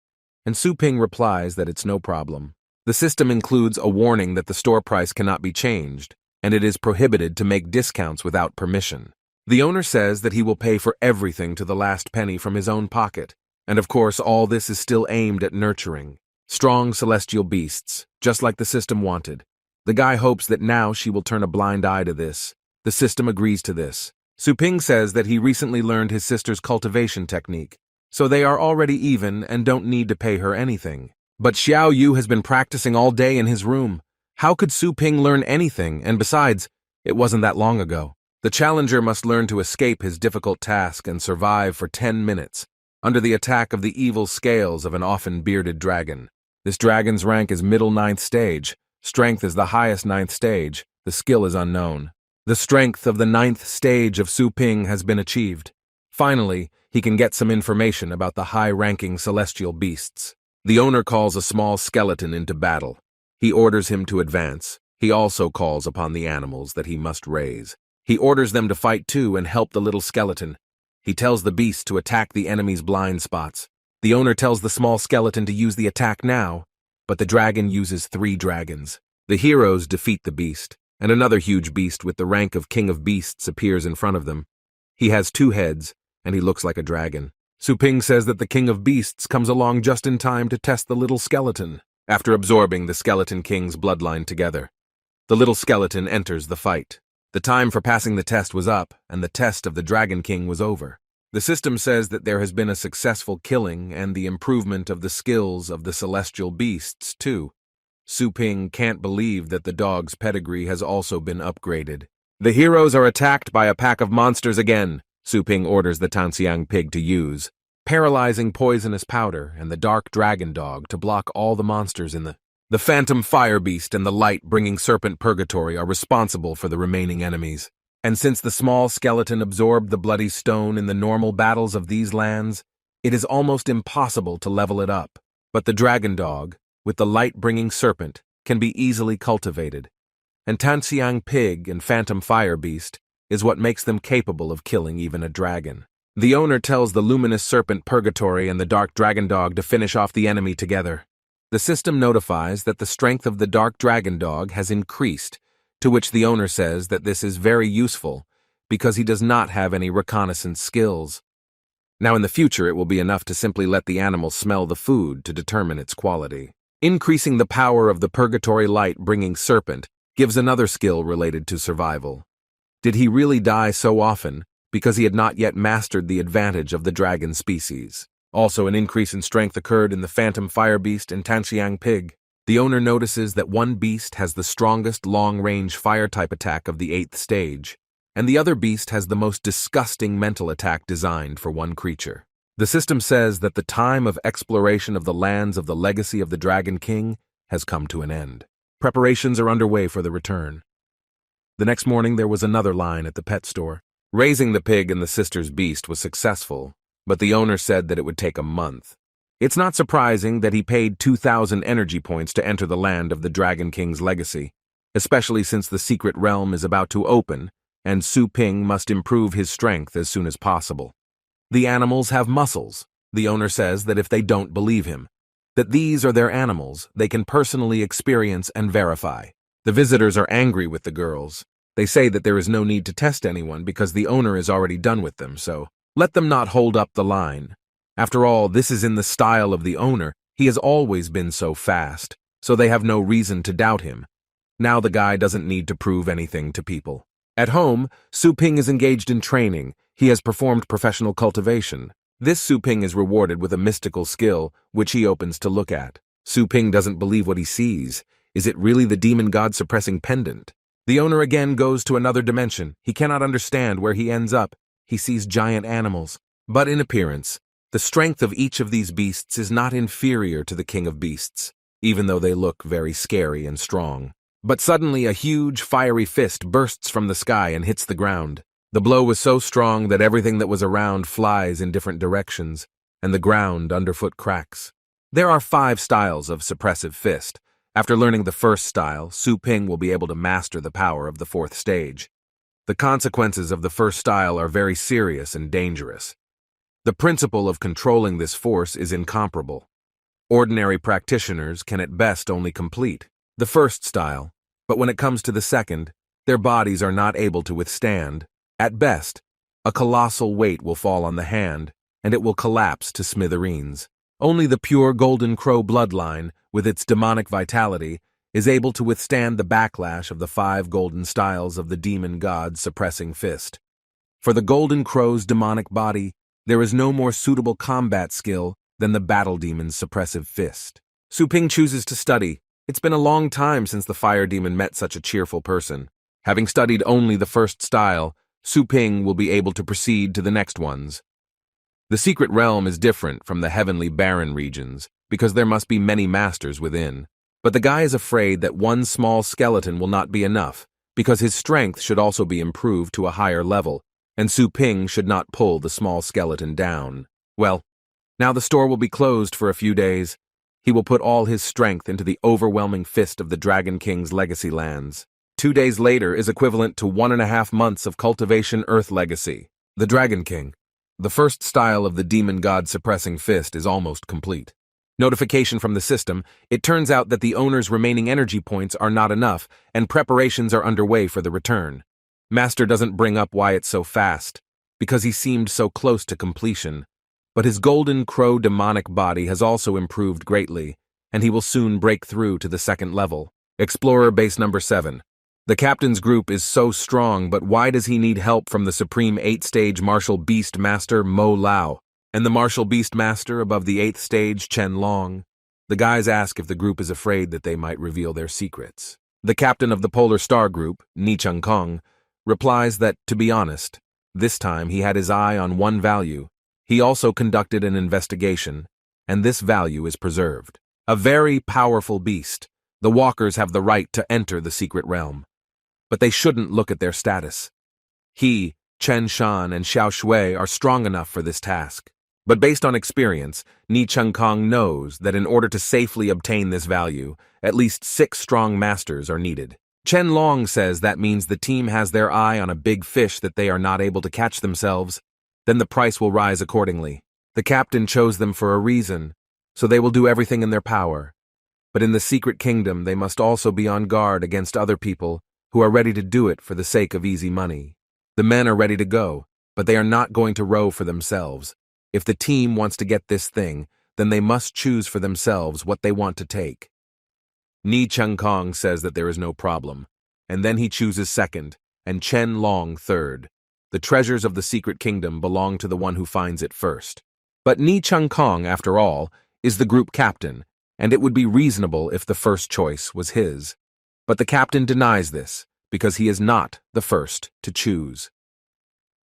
A: And Su Ping replies that it's no problem. The system includes a warning that the store price cannot be changed, and it is prohibited to make discounts without permission. The owner says that he will pay for everything to the last penny from his own pocket, and of course all this is still aimed at nurturing strong celestial beasts, just like the system wanted. The guy hopes that now she will turn a blind eye to this. The system agrees to this. Su Ping says that he recently learned his sister's cultivation technique, so they are already even and don't need to pay her anything. But Xiao Yu has been practicing all day in his room. How could Su Ping learn anything? And besides, it wasn't that long ago. The challenger must learn to escape his difficult task and survive for 10 minutes, under the attack of the evil scales of an often bearded dragon. This dragon's rank is middle 9th stage. Strength is the highest 9th stage. The skill is unknown. The strength of the 9th stage of Su Ping has been achieved. Finally, he can get some information about the high-ranking celestial beasts. The owner calls a small skeleton into battle. He orders him to advance. He also calls upon the animals that he must raise. He orders them to fight too and help the little skeleton. He tells the beast to attack the enemy's blind spots. The owner tells the small skeleton to use the attack now, but the dragon uses 3 dragons. The heroes defeat the beast, and another huge beast with the rank of King of Beasts appears in front of them. He has 2 heads, and he looks like a dragon. Su Ping says that the King of Beasts comes along just in time to test the little skeleton, after absorbing the Skeleton King's bloodline together. The little skeleton enters the fight. The time for passing the test was up, and the test of the Dragon King was over. The system says that there has been a successful killing and the improvement of the skills of the celestial beasts, too. Su Ping can't believe that the dog's pedigree has also been upgraded. The heroes are attacked by a pack of monsters again, Su Ping orders the Tanxiang pig to use, paralyzing poisonous powder and the dark dragon dog to block all the monsters in the phantom fire beast and the light-bringing serpent purgatory are responsible for the remaining enemies. And since the small skeleton absorbed the bloody stone in the normal battles of these lands, it is almost impossible to level it up. But the dragon dog, with the light-bringing serpent, can be easily cultivated. And Tanxiang pig and phantom fire beast is what makes them capable of killing even a dragon. The owner tells the luminous serpent purgatory and the dark dragon dog to finish off the enemy together. The system notifies that the strength of the dark dragon dog has increased, to which the owner says that this is very useful because he does not have any reconnaissance skills. Now in the future it will be enough to simply let the animal smell the food to determine its quality. Increasing the power of the purgatory light-bringing serpent gives another skill related to survival. Did he really die so often because he had not yet mastered the advantage of the dragon species? Also, an increase in strength occurred in the phantom fire beast and Tanxiang pig. The owner notices that one beast has the strongest long-range fire-type attack of the 8th stage, and the other beast has the most disgusting mental attack designed for one creature. The system says that the time of exploration of the lands of the legacy of the Dragon King has come to an end. Preparations are underway for the return. The next morning there was another line at the pet store. Raising the pig and the sister's beast was successful, but the owner said that it would take a month. It's not surprising that he paid 2,000 energy points to enter the land of the Dragon King's legacy, especially since the secret realm is about to open and Su Ping must improve his strength as soon as possible. The animals have muscles. The owner says that if they don't believe him, that these are their animals, they can personally experience and verify. The visitors are angry with the girls. They say that there is no need to test anyone because the owner is already done with them, so let them not hold up the line. After all, this is in the style of the owner. He has always been so fast, so they have no reason to doubt him. Now the guy doesn't need to prove anything to people. At home, Su Ping is engaged in training. He has performed professional cultivation. This Su Ping is rewarded with a mystical skill, which he opens to look at. Su Ping doesn't believe what he sees. Is it really the demon god suppressing pendant? The owner again goes to another dimension. He cannot understand where he ends up. He sees giant animals. But in appearance, the strength of each of these beasts is not inferior to the king of beasts, even though they look very scary and strong. But suddenly a huge, fiery fist bursts from the sky and hits the ground. The blow was so strong that everything that was around flies in different directions, and the ground underfoot cracks. There are 5 styles of suppressive fist. After learning the first style, Su Ping will be able to master the power of the 4th stage. The consequences of the first style are very serious and dangerous. The principle of controlling this force is incomparable. Ordinary practitioners can at best only complete the first style, but when it comes to the second, their bodies are not able to withstand. At best, a colossal weight will fall on the hand, and it will collapse to smithereens. Only the pure Golden Crow bloodline, with its demonic vitality, is able to withstand the backlash of the 5 golden styles of the demon god suppressing fist. For the Golden Crow's demonic body, there is no more suitable combat skill than the battle demon's suppressive fist. Su Ping chooses to study. It's been a long time since the fire demon met such a cheerful person. Having studied only the first style, Su Ping will be able to proceed to the next ones. The secret realm is different from the heavenly barren regions because there must be many masters within. But the guy is afraid that one small skeleton will not be enough because his strength should also be improved to a higher level, and Su Ping should not pull the small skeleton down. Well, now the store will be closed for a few days. He will put all his strength into the overwhelming fist of the Dragon King's legacy lands. 2 days later is equivalent to 1.5 months of Cultivation Earth legacy. The Dragon King, the first style of the demon god suppressing fist, is almost complete. Notification from the system, it turns out that the owner's remaining energy points are not enough, and preparations are underway for the return. Master doesn't bring up why it's so fast, because he seemed so close to completion. But his Golden Crow demonic body has also improved greatly, and he will soon break through to the 2nd level. Explorer Base Number 7. The captain's group is so strong, but why does he need help from the Supreme 8th-stage Martial Beast Master Mo Lao, and the Martial Beast Master above the 8th stage Chen Long? The guys ask if the group is afraid that they might reveal their secrets. The captain of the Polar Star Group, Ni Chung Kong, replies that, to be honest, this time he had his eye on one value. He also conducted an investigation, and this value is preserved. A very powerful beast. The walkers have the right to enter the secret realm. But they shouldn't look at their status. He, Chen Shan, and Xiao Shui are strong enough for this task. But based on experience, Ni Chung Kong knows that in order to safely obtain this value, at least 6 strong masters are needed. Chen Long says that means the team has their eye on a big fish that they are not able to catch themselves. Then the price will rise accordingly. The captain chose them for a reason, so they will do everything in their power. But in the secret kingdom, they must also be on guard against other people who are ready to do it for the sake of easy money. The men are ready to go, but they are not going to row for themselves. If the team wants to get this thing, then they must choose for themselves what they want to take. Ni Chung Kong says that there is no problem, and then he chooses 2nd, and Chen Long 3rd. The treasures of the secret kingdom belong to the one who finds it first. But Ni Chung Kong, after all, is the group captain, and it would be reasonable if the first choice was his. But the captain denies this, because he is not the first to choose.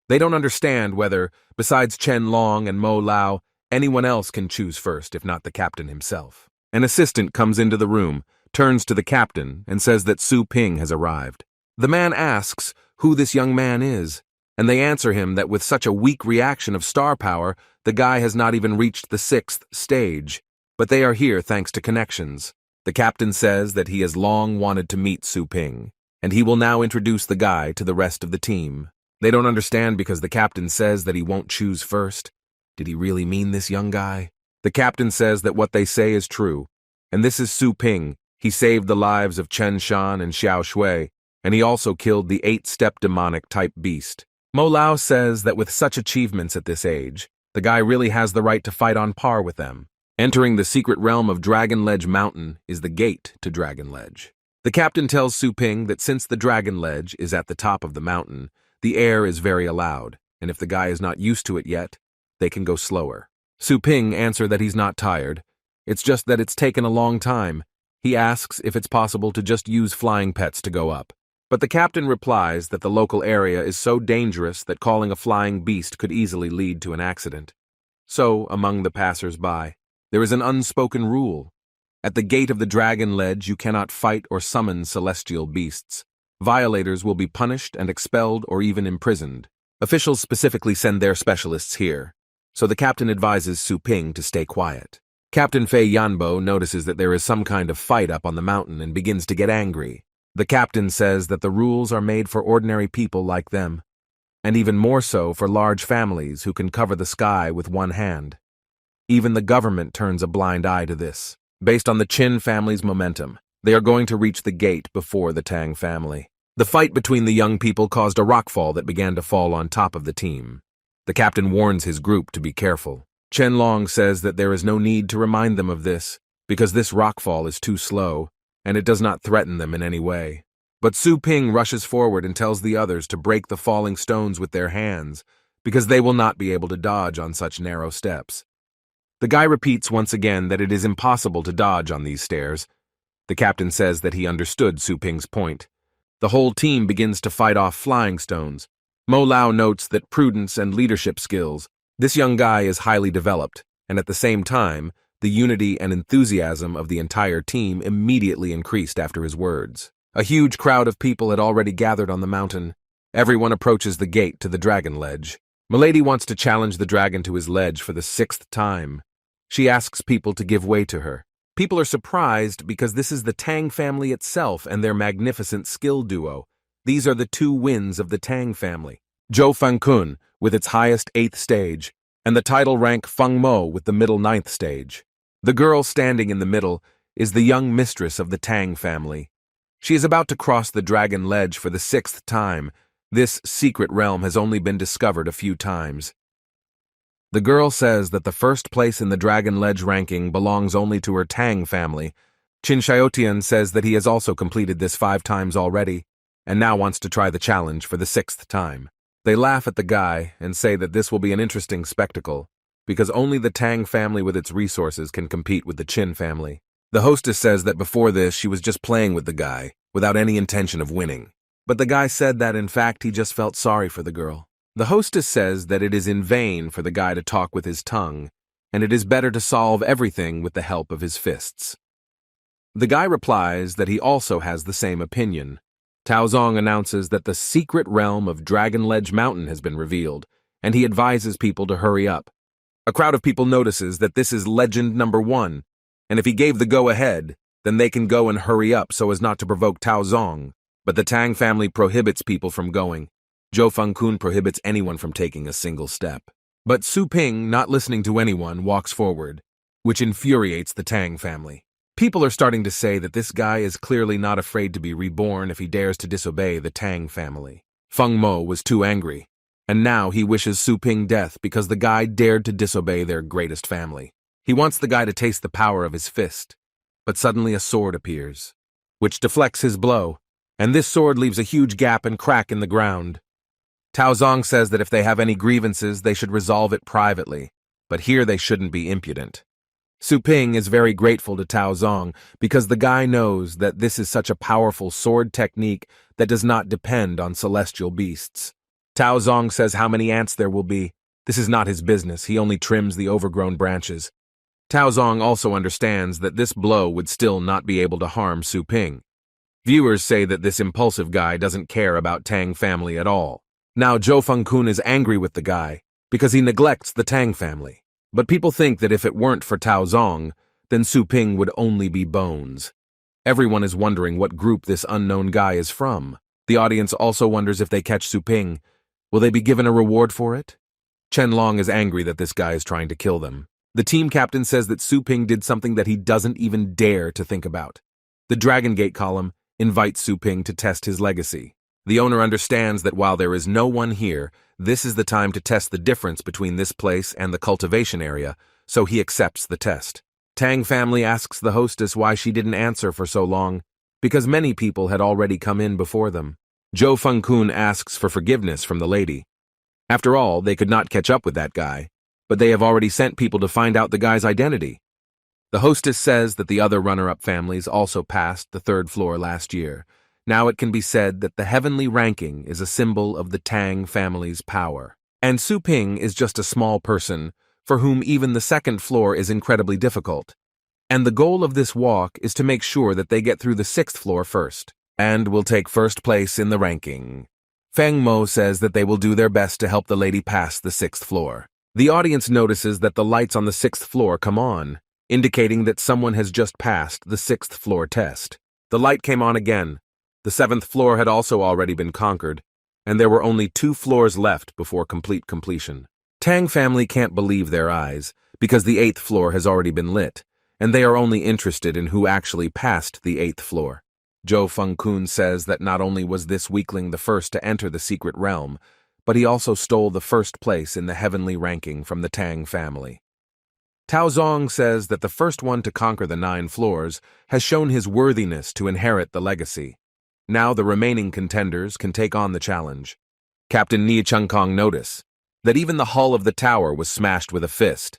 A: They don't understand whether, besides Chen Long and Mo Lao, anyone else can choose first if not the captain himself. An assistant comes into the room, turns to the captain, and says that Su Ping has arrived. The man asks who this young man is, and they answer him that with such a weak reaction of star power, the guy has not even reached the 6th stage. But they are here thanks to connections. The captain says that he has long wanted to meet Su Ping, and he will now introduce the guy to the rest of the team. They don't understand because the captain says that he won't choose first. Did he really mean this young guy? The captain says that what they say is true, and this is Su Ping. He saved the lives of Chen Shan and Xiao Shui, and he also killed the 8-step demonic-type beast. Mo Lao says that with such achievements at this age, the guy really has the right to fight on par with them. Entering the secret realm of Dragon Ledge Mountain is the gate to Dragon Ledge. The captain tells Su Ping that since the Dragon Ledge is at the top of the mountain, the air is very loud, and if the guy is not used to it yet, they can go slower. Su Ping answers that he's not tired. It's just that it's taken a long time. He asks if it's possible to just use flying pets to go up. But the captain replies that the local area is so dangerous that calling a flying beast could easily lead to an accident. So, among the passers-by, there is an unspoken rule. At the gate of the dragon ledge you cannot fight or summon celestial beasts. Violators will be punished and expelled or even imprisoned. Officials specifically send their specialists here, so the captain advises Su Ping to stay quiet. Captain Fei Yanbo notices that there is some kind of fight up on the mountain and begins to get angry. The captain says that the rules are made for ordinary people like them, and even more so for large families who can cover the sky with one hand. Even the government turns a blind eye to this. Based on the Qin family's momentum, they are going to reach the gate before the Tang family. The fight between the young people caused a rockfall that began to fall on top of the team. The captain warns his group to be careful. Chen Long says that there is no need to remind them of this, because this rockfall is too slow, and it does not threaten them in any way. But Su Ping rushes forward and tells the others to break the falling stones with their hands, because they will not be able to dodge on such narrow steps. The guy repeats once again that it is impossible to dodge on these stairs. The captain says that he understood Su Ping's point. The whole team begins to fight off flying stones. Mo Lao notes that prudence and leadership skills. This young guy is highly developed, and at the same time, the unity and enthusiasm of the entire team immediately increased after his words. A huge crowd of people had already gathered on the mountain. Everyone approaches the gate to the dragon ledge. Milady wants to challenge the dragon to his ledge for the 6th time. She asks people to give way to her. People are surprised because this is the Tang family itself and their magnificent skill duo. These are the 2 wins of the Tang family. Zhou Fangkun with its highest 8th stage, and the title rank Feng Mo with the middle 9th stage. The girl standing in the middle is the young mistress of the Tang family. She is about to cross the dragon ledge for the 6th time. This secret realm has only been discovered a few times. The girl says that the first place in the dragon ledge ranking belongs only to her Tang family. Qin Xiaotian says that he has also completed this 5 times already, and now wants to try the challenge for the 6th time. They laugh at the guy and say that this will be an interesting spectacle, because only the Tang family with its resources can compete with the Qin family. The hostess says that before this she was just playing with the guy, without any intention of winning. But the guy said that in fact he just felt sorry for the girl. The hostess says that it is in vain for the guy to talk with his tongue, and it is better to solve everything with the help of his fists. The guy replies that he also has the same opinion. Tao Zong announces that the secret realm of Dragon Ledge Mountain has been revealed, and he advises people to hurry up. A crowd of people notices that this is legend number 1, and if he gave the go-ahead, then they can go and hurry up so as not to provoke Tao Zong. But the Tang family prohibits people from going. Zhou Fangkun prohibits anyone from taking a single step. But Su Ping, not listening to anyone, walks forward, which infuriates the Tang family. People are starting to say that this guy is clearly not afraid to be reborn if he dares to disobey the Tang family. Feng Mo was too angry, and now he wishes Su Ping death because the guy dared to disobey their greatest family. He wants the guy to taste the power of his fist, but suddenly a sword appears, which deflects his blow, and this sword leaves a huge gap and crack in the ground. Tao Zong says that if they have any grievances, they should resolve it privately, but here they shouldn't be impudent. Su Ping is very grateful to Tao Zong because the guy knows that this is such a powerful sword technique that does not depend on celestial beasts. Tao Zong says how many ants there will be. This is not his business, he only trims the overgrown branches. Tao Zong also understands that this blow would still not be able to harm Su Ping. Viewers say that this impulsive guy doesn't care about Tang family at all. Now Zhou Fangkun is angry with the guy because he neglects the Tang family. But people think that if it weren't for Tao Zong, then Su Ping would only be bones. Everyone is wondering what group this unknown guy is from. The audience also wonders if they catch Su Ping, will they be given a reward for it? Chen Long is angry that this guy is trying to kill them. The team captain says that Su Ping did something that he doesn't even dare to think about. The Dragon Gate column invites Su Ping to test his legacy. The owner understands that while there is no one here, this is the time to test the difference between this place and the cultivation area, so he accepts the test. Tang family asks the hostess why she didn't answer for so long, because many people had already come in before them. Zhou Fangkun asks for forgiveness from the lady. After all, they could not catch up with that guy, but they have already sent people to find out the guy's identity. The hostess says that the other runner-up families also passed the 3rd floor last year. Now it can be said that the heavenly ranking is a symbol of the Tang family's power. And Su Ping is just a small person for whom even the second floor is incredibly difficult. And the goal of this walk is to make sure that they get through the sixth floor first, and will take first place in the ranking. Feng Mo says that they will do their best to help the lady pass the sixth floor. The audience notices that the lights on the sixth floor come on, indicating that someone has just passed the sixth floor test. The light came on again. The seventh floor had also already been conquered, and there were only 2 floors left before complete completion. Tang family can't believe their eyes, because the 8th floor has already been lit, and they are only interested in who actually passed the 8th floor. Zhou Fengkun says that not only was this weakling the first to enter the secret realm, but he also stole the first place in the heavenly ranking from the Tang family. Tao Zong says that the first one to conquer the 9 floors has shown his worthiness to inherit the legacy. Now the remaining contenders can take on the challenge. Captain Nie Chungkong noticed that even the hull of the tower was smashed with a fist,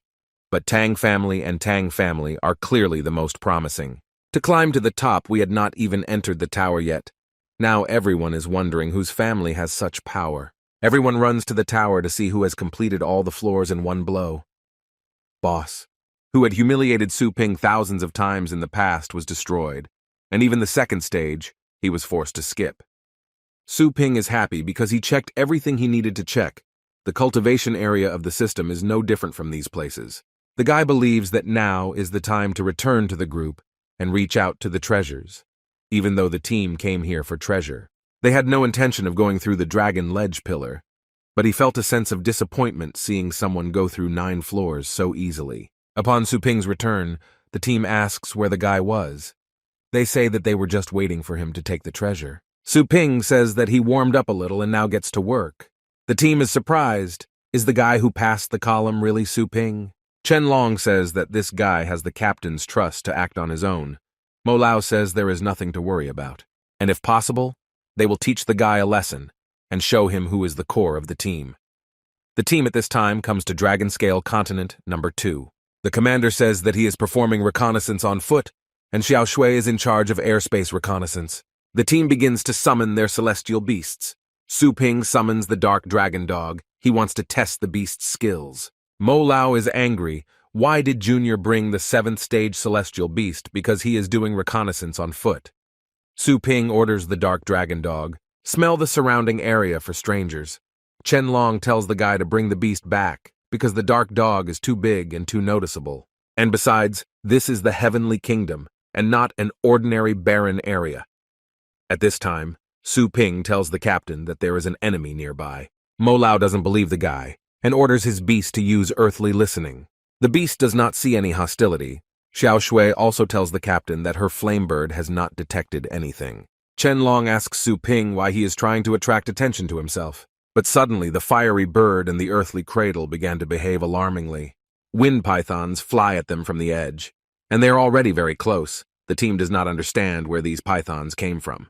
A: but Tang family and Tang family are clearly the most promising. To climb to the top, we had not even entered the tower yet. Now everyone is wondering whose family has such power. Everyone runs to the tower to see who has completed all the floors in one blow. Boss, who had humiliated Su Ping thousands of times in the past, was destroyed, and even the second stage, he was forced to skip. Su Ping is happy because he checked everything he needed to check. The cultivation area of the system is no different from these places. The guy believes that now is the time to return to the group and reach out to the treasures. Even though the team came here for treasure, they had no intention of going through the dragon ledge pillar, but he felt a sense of disappointment seeing someone go through 9 floors so easily. Upon Su Ping's return, the team asks where the guy was. They say that they were just waiting for him to take the treasure. Su Ping says that he warmed up a little and now gets to work. The team is surprised. Is the guy who passed the column really Su Ping? Chen Long says that this guy has the captain's trust to act on his own. Mo Lao says there is nothing to worry about, and if possible, they will teach the guy a lesson and show him who is the core of the team. The team at this time comes to Dragon Scale Continent number 2. The commander says that he is performing reconnaissance on foot, and Xiao Shui is in charge of airspace reconnaissance. The team begins to summon their celestial beasts. Su Ping summons the dark dragon dog. He wants to test the beast's skills. Mo Lao is angry. Why did Junior bring the 7th stage celestial beast? Because he is doing reconnaissance on foot. Su Ping orders the dark dragon dog. Smell the surrounding area for strangers. Chen Long tells the guy to bring the beast back because the dark dog is too big and too noticeable. And besides, this is the heavenly kingdom and not an ordinary barren area. At this time, Su Ping tells the captain that there is an enemy nearby. Mo Lao doesn't believe the guy and orders his beast to use earthly listening. The beast does not see any hostility. Xiao Shui also tells the captain that her flame bird has not detected anything. Chen Long asks Su Ping why he is trying to attract attention to himself. But suddenly the fiery bird and the earthly cradle began to behave alarmingly. Wind pythons fly at them from the edge, and they are already very close. The team does not understand where these pythons came from.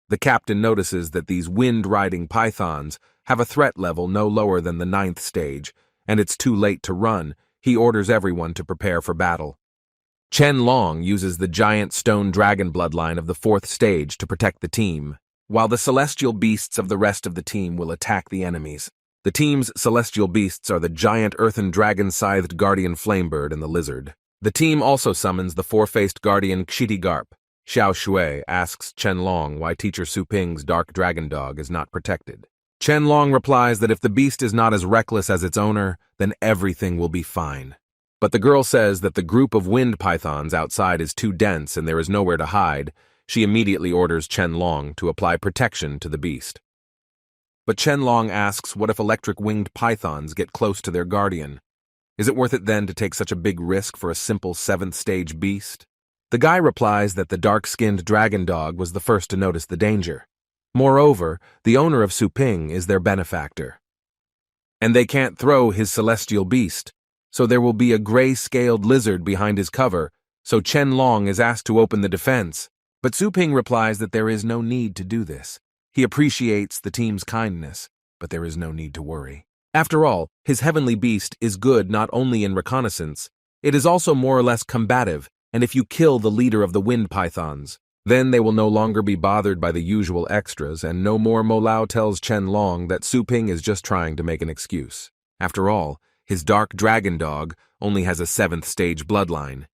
A: The captain notices that these wind-riding pythons have a threat level no lower than the 9th stage, and it's too late to run. He orders everyone to prepare for battle. Chen Long uses the giant stone dragon bloodline of the 4th stage to protect the team, while the celestial beasts of the rest of the team will attack the enemies. The team's celestial beasts are the giant earthen dragon-scythed guardian flamebird and the lizard. The team also summons the 4-faced guardian Kshidigarp. Xiao Shui asks Chen Long why Teacher Su Ping's dark dragon dog is not protected. Chen Long replies that if the beast is not as reckless as its owner, then everything will be fine. But the girl says that the group of wind pythons outside is too dense and there is nowhere to hide. She immediately orders Chen Long to apply protection to the beast. But Chen Long asks what if electric-winged pythons get close to their guardian? Is it worth it then to take such a big risk for a simple 7th stage beast? The guy replies that the dark-skinned dragon dog was the first to notice the danger. Moreover, the owner of Su Ping is their benefactor. And they can't throw his celestial beast, so there will be a gray-scaled lizard behind his cover, so Chen Long is asked to open the defense. But Su Ping replies that there is no need to do this. He appreciates the team's kindness, but there is no need to worry. After all, his heavenly beast is good not only in reconnaissance, it is also more or less combative, and if you kill the leader of the wind pythons, Then they will no longer be bothered by the usual extras, and no more Mo Lao tells Chen Long that Su Ping is just trying to make an excuse. After all, his dark dragon dog only has a 7th stage bloodline.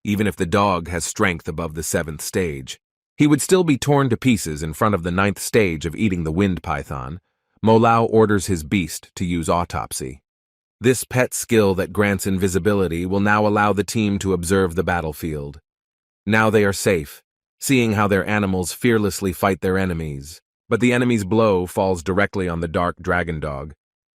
A: Even if the dog has strength above the 7th stage, he would still be torn to pieces in front of the 9th stage of eating the wind python. Mo Lao orders his beast to use autopsy. This pet skill that grants invisibility will now allow the team to observe the battlefield. Now they are safe, seeing how their animals fearlessly fight their enemies. But the enemy's blow falls directly on the dark dragon dog.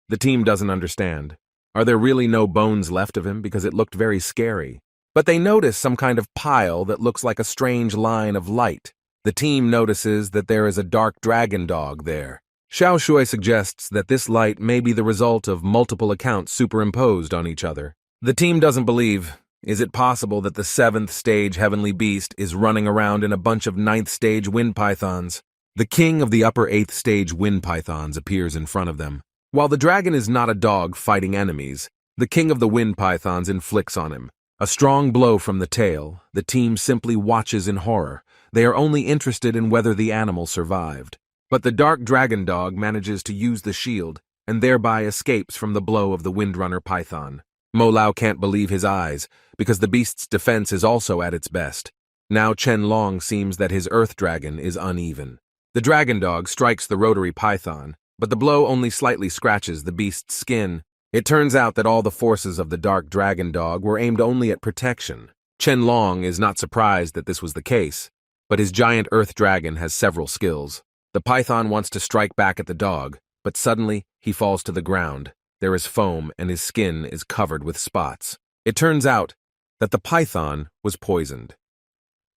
A: The team doesn't understand. Are there really no bones left of him because it looked very scary? But they notice some kind of pile that looks like a strange line of light. The team notices that there is a dark dragon dog there. Xiao Shui suggests that this light may be the result of multiple accounts superimposed on each other. The team doesn't believe. Is it possible that the 7th stage heavenly beast is running around in a bunch of 9th stage wind pythons? The king of the upper 8th stage wind pythons appears in front of them. While the dragon is not a dog fighting enemies, the king of the wind pythons inflicts on him a strong blow from the tail. The team simply watches in horror. They are only interested in whether the animal survived. But the dark dragon dog manages to use the shield and thereby escapes from the blow of the windrunner python. Mo Lao can't believe his eyes, because the beast's defense is also at its best. Now Chen Long seems that his earth dragon is uneven. The dragon dog strikes the rotary python, but the blow only slightly scratches the beast's skin. It turns out that all the forces of the dark dragon dog were aimed only at protection. Chen Long is not surprised that this was the case, but his giant earth dragon has several skills. The python wants to strike back at the dog, but suddenly he falls to the ground. There is foam and his skin is covered with spots. It turns out that the python was poisoned.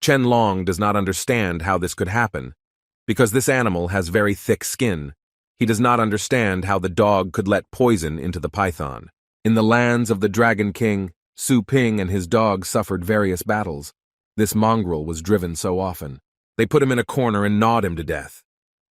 A: Chen Long does not understand how this could happen, because this animal has very thick skin. He does not understand how the dog could let poison into the python. In the lands of the Dragon King, Su Ping and his dog suffered various battles. This mongrel was driven so often. They put him in a corner and gnawed him to death.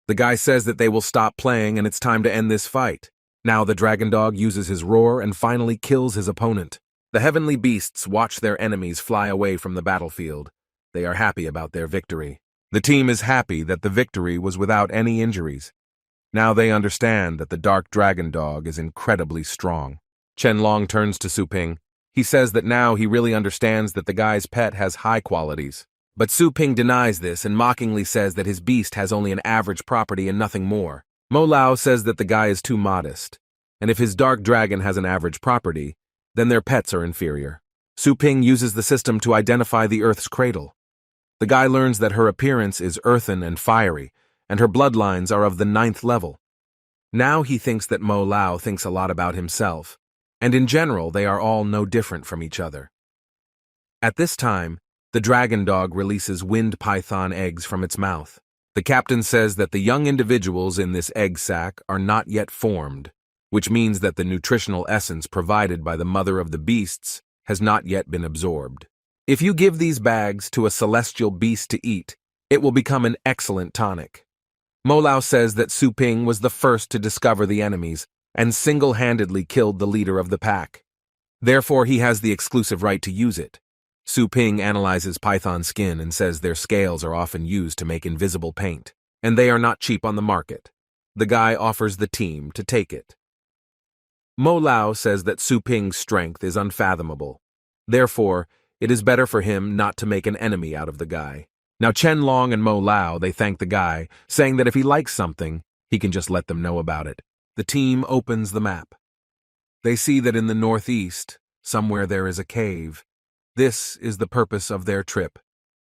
A: The guy says that they will stop playing and it's time to end this fight. Now the dragon dog uses his roar and finally kills his opponent. The heavenly beasts watch their enemies fly away from the battlefield. They are happy about their victory. The team is happy that the victory was without any injuries. Now they understand that the dark dragon dog is incredibly strong. Chen Long turns to Su Ping. He says that now he really understands that the guy's pet has high qualities. But Su Ping denies this and mockingly says that his beast has only an average property and nothing more. Mo Lao says that the guy is too modest, and if his dark dragon has an average property, then their pets are inferior. Su Ping uses the system to identify the Earth's cradle. The guy learns that her appearance is earthen and fiery, and her bloodlines are of the 9th level. Now he thinks that Mo Lao thinks a lot about himself, and in general they are all no different from each other. At this time, the dragon dog releases wind python eggs from its mouth. The captain says that the young individuals in this egg sac are not yet formed, which means that the nutritional essence provided by the mother of the beasts has not yet been absorbed. If you give these bags to a celestial beast to eat, it will become an excellent tonic. Mo Lao says that Su Ping was the first to discover the enemies and single-handedly killed the leader of the pack. Therefore, he has the exclusive right to use it. Su Ping analyzes python skin and says their scales are often used to make invisible paint, and they are not cheap on the market. The guy offers the team to take it. Mo Lao says that Su Ping's strength is unfathomable. Therefore, it is better for him not to make an enemy out of the guy. Now Chen Long and Mo Lao, they thank the guy, saying that if he likes something, he can just let them know about it. The team opens the map. They see that in the northeast, somewhere there is a cave. This is the purpose of their trip.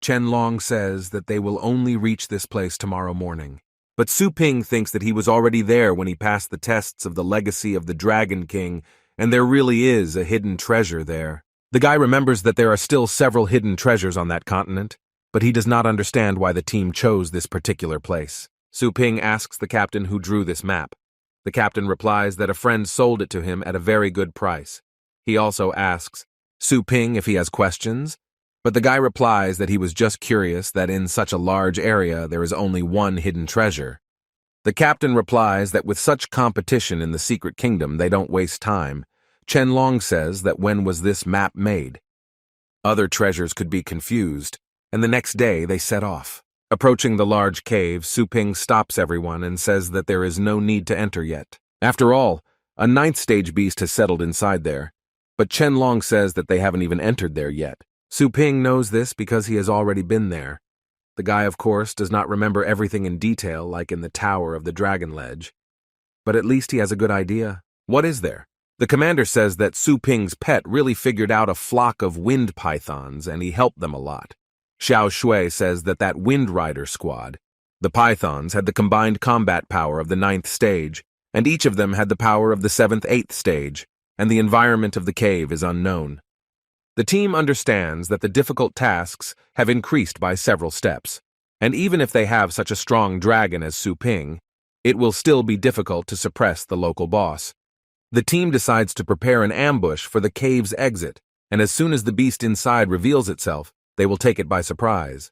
A: Chen Long says that they will only reach this place tomorrow morning. But Su Ping thinks that he was already there when he passed the tests of the legacy of the Dragon King, and there really is a hidden treasure there. The guy remembers that there are still several hidden treasures on that continent, but he does not understand why the team chose this particular place. Su Ping asks the captain who drew this map. The captain replies that a friend sold it to him at a very good price. He also asks Su Ping if he has questions, but the guy replies that he was just curious that in such a large area there is only one hidden treasure. The captain replies that with such competition in the secret kingdom they don't waste time. Chen Long says that when was this map made? Other treasures could be confused, and the next day they set off. Approaching the large cave, Su Ping stops everyone and says that there is no need to enter yet. After all, a ninth stage beast has settled inside there, but Chen Long says that they haven't even entered there yet. Su Ping knows this because he has already been there. The guy, of course, does not remember everything in detail like in the Tower of the Dragon Ledge, but at least he has a good idea. What is there? The commander says that Su Ping's pet really figured out a flock of wind pythons and he helped them a lot. Xiao Shui says that Wind Rider squad, the pythons, had the combined combat power of the 9th stage, and each of them had the power of the 7th, 8th stage, and the environment of the cave is unknown. The team understands that the difficult tasks have increased by several steps, and even if they have such a strong dragon as Su Ping, it will still be difficult to suppress the local boss. The team decides to prepare an ambush for the cave's exit, and as soon as the beast inside reveals itself, they will take it by surprise.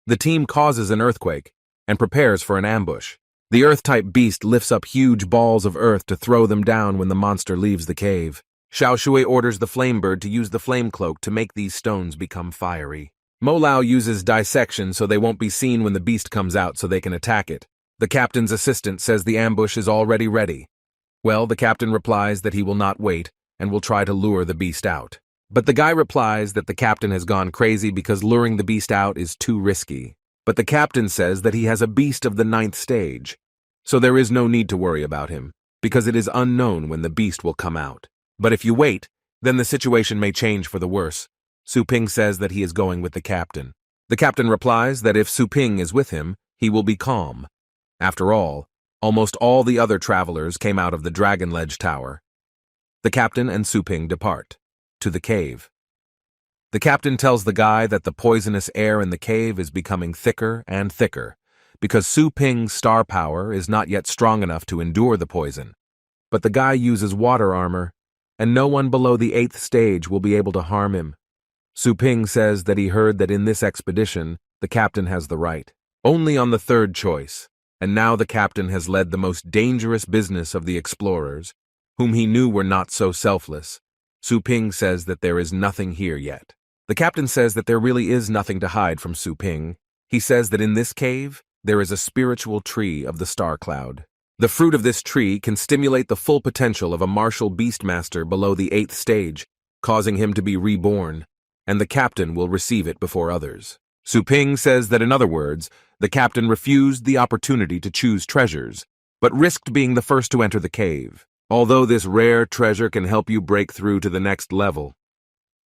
A: The team causes an earthquake and prepares for an ambush. The Earth-type beast lifts up huge balls of earth to throw them down when the monster leaves the cave. Xiao Shui orders the Flamebird to use the Flame Cloak to make these stones become fiery. Mo Lao uses dissection so they won't be seen when the beast comes out so they can attack it. The captain's assistant says the ambush is already ready. Well, the captain replies that he will not wait and will try to lure the beast out. But the guy replies that the captain has gone crazy because luring the beast out is too risky. But the captain says that he has a beast of the 9th stage, so there is no need to worry about him, because it is unknown when the beast will come out. But if you wait, then the situation may change for the worse. Su Ping says that he is going with the captain. The captain replies that if Su Ping is with him, he will be calm. After all, almost all the other travelers came out of the Dragon Ledge Tower. The captain and Su Ping depart to the cave. The captain tells the guy that the poisonous air in the cave is becoming thicker and thicker, because Su Ping's star power is not yet strong enough to endure the poison. But the guy uses water armor, and no one below the 8th stage will be able to harm him. Su Ping says that he heard that in this expedition, the captain has the right. Only on the 3rd choice, and now the captain has led the most dangerous business of the explorers, whom he knew were not so selfless. Su Ping says that there is nothing here yet. The captain says that there really is nothing to hide from Su Ping. He says that in this cave, there is a spiritual tree of the star cloud. The fruit of this tree can stimulate the full potential of a martial beastmaster below the 8th stage, causing him to be reborn, and the captain will receive it before others. Su Ping says that in other words, the captain refused the opportunity to choose treasures, but risked being the first to enter the cave. Although this rare treasure can help you break through to the next level.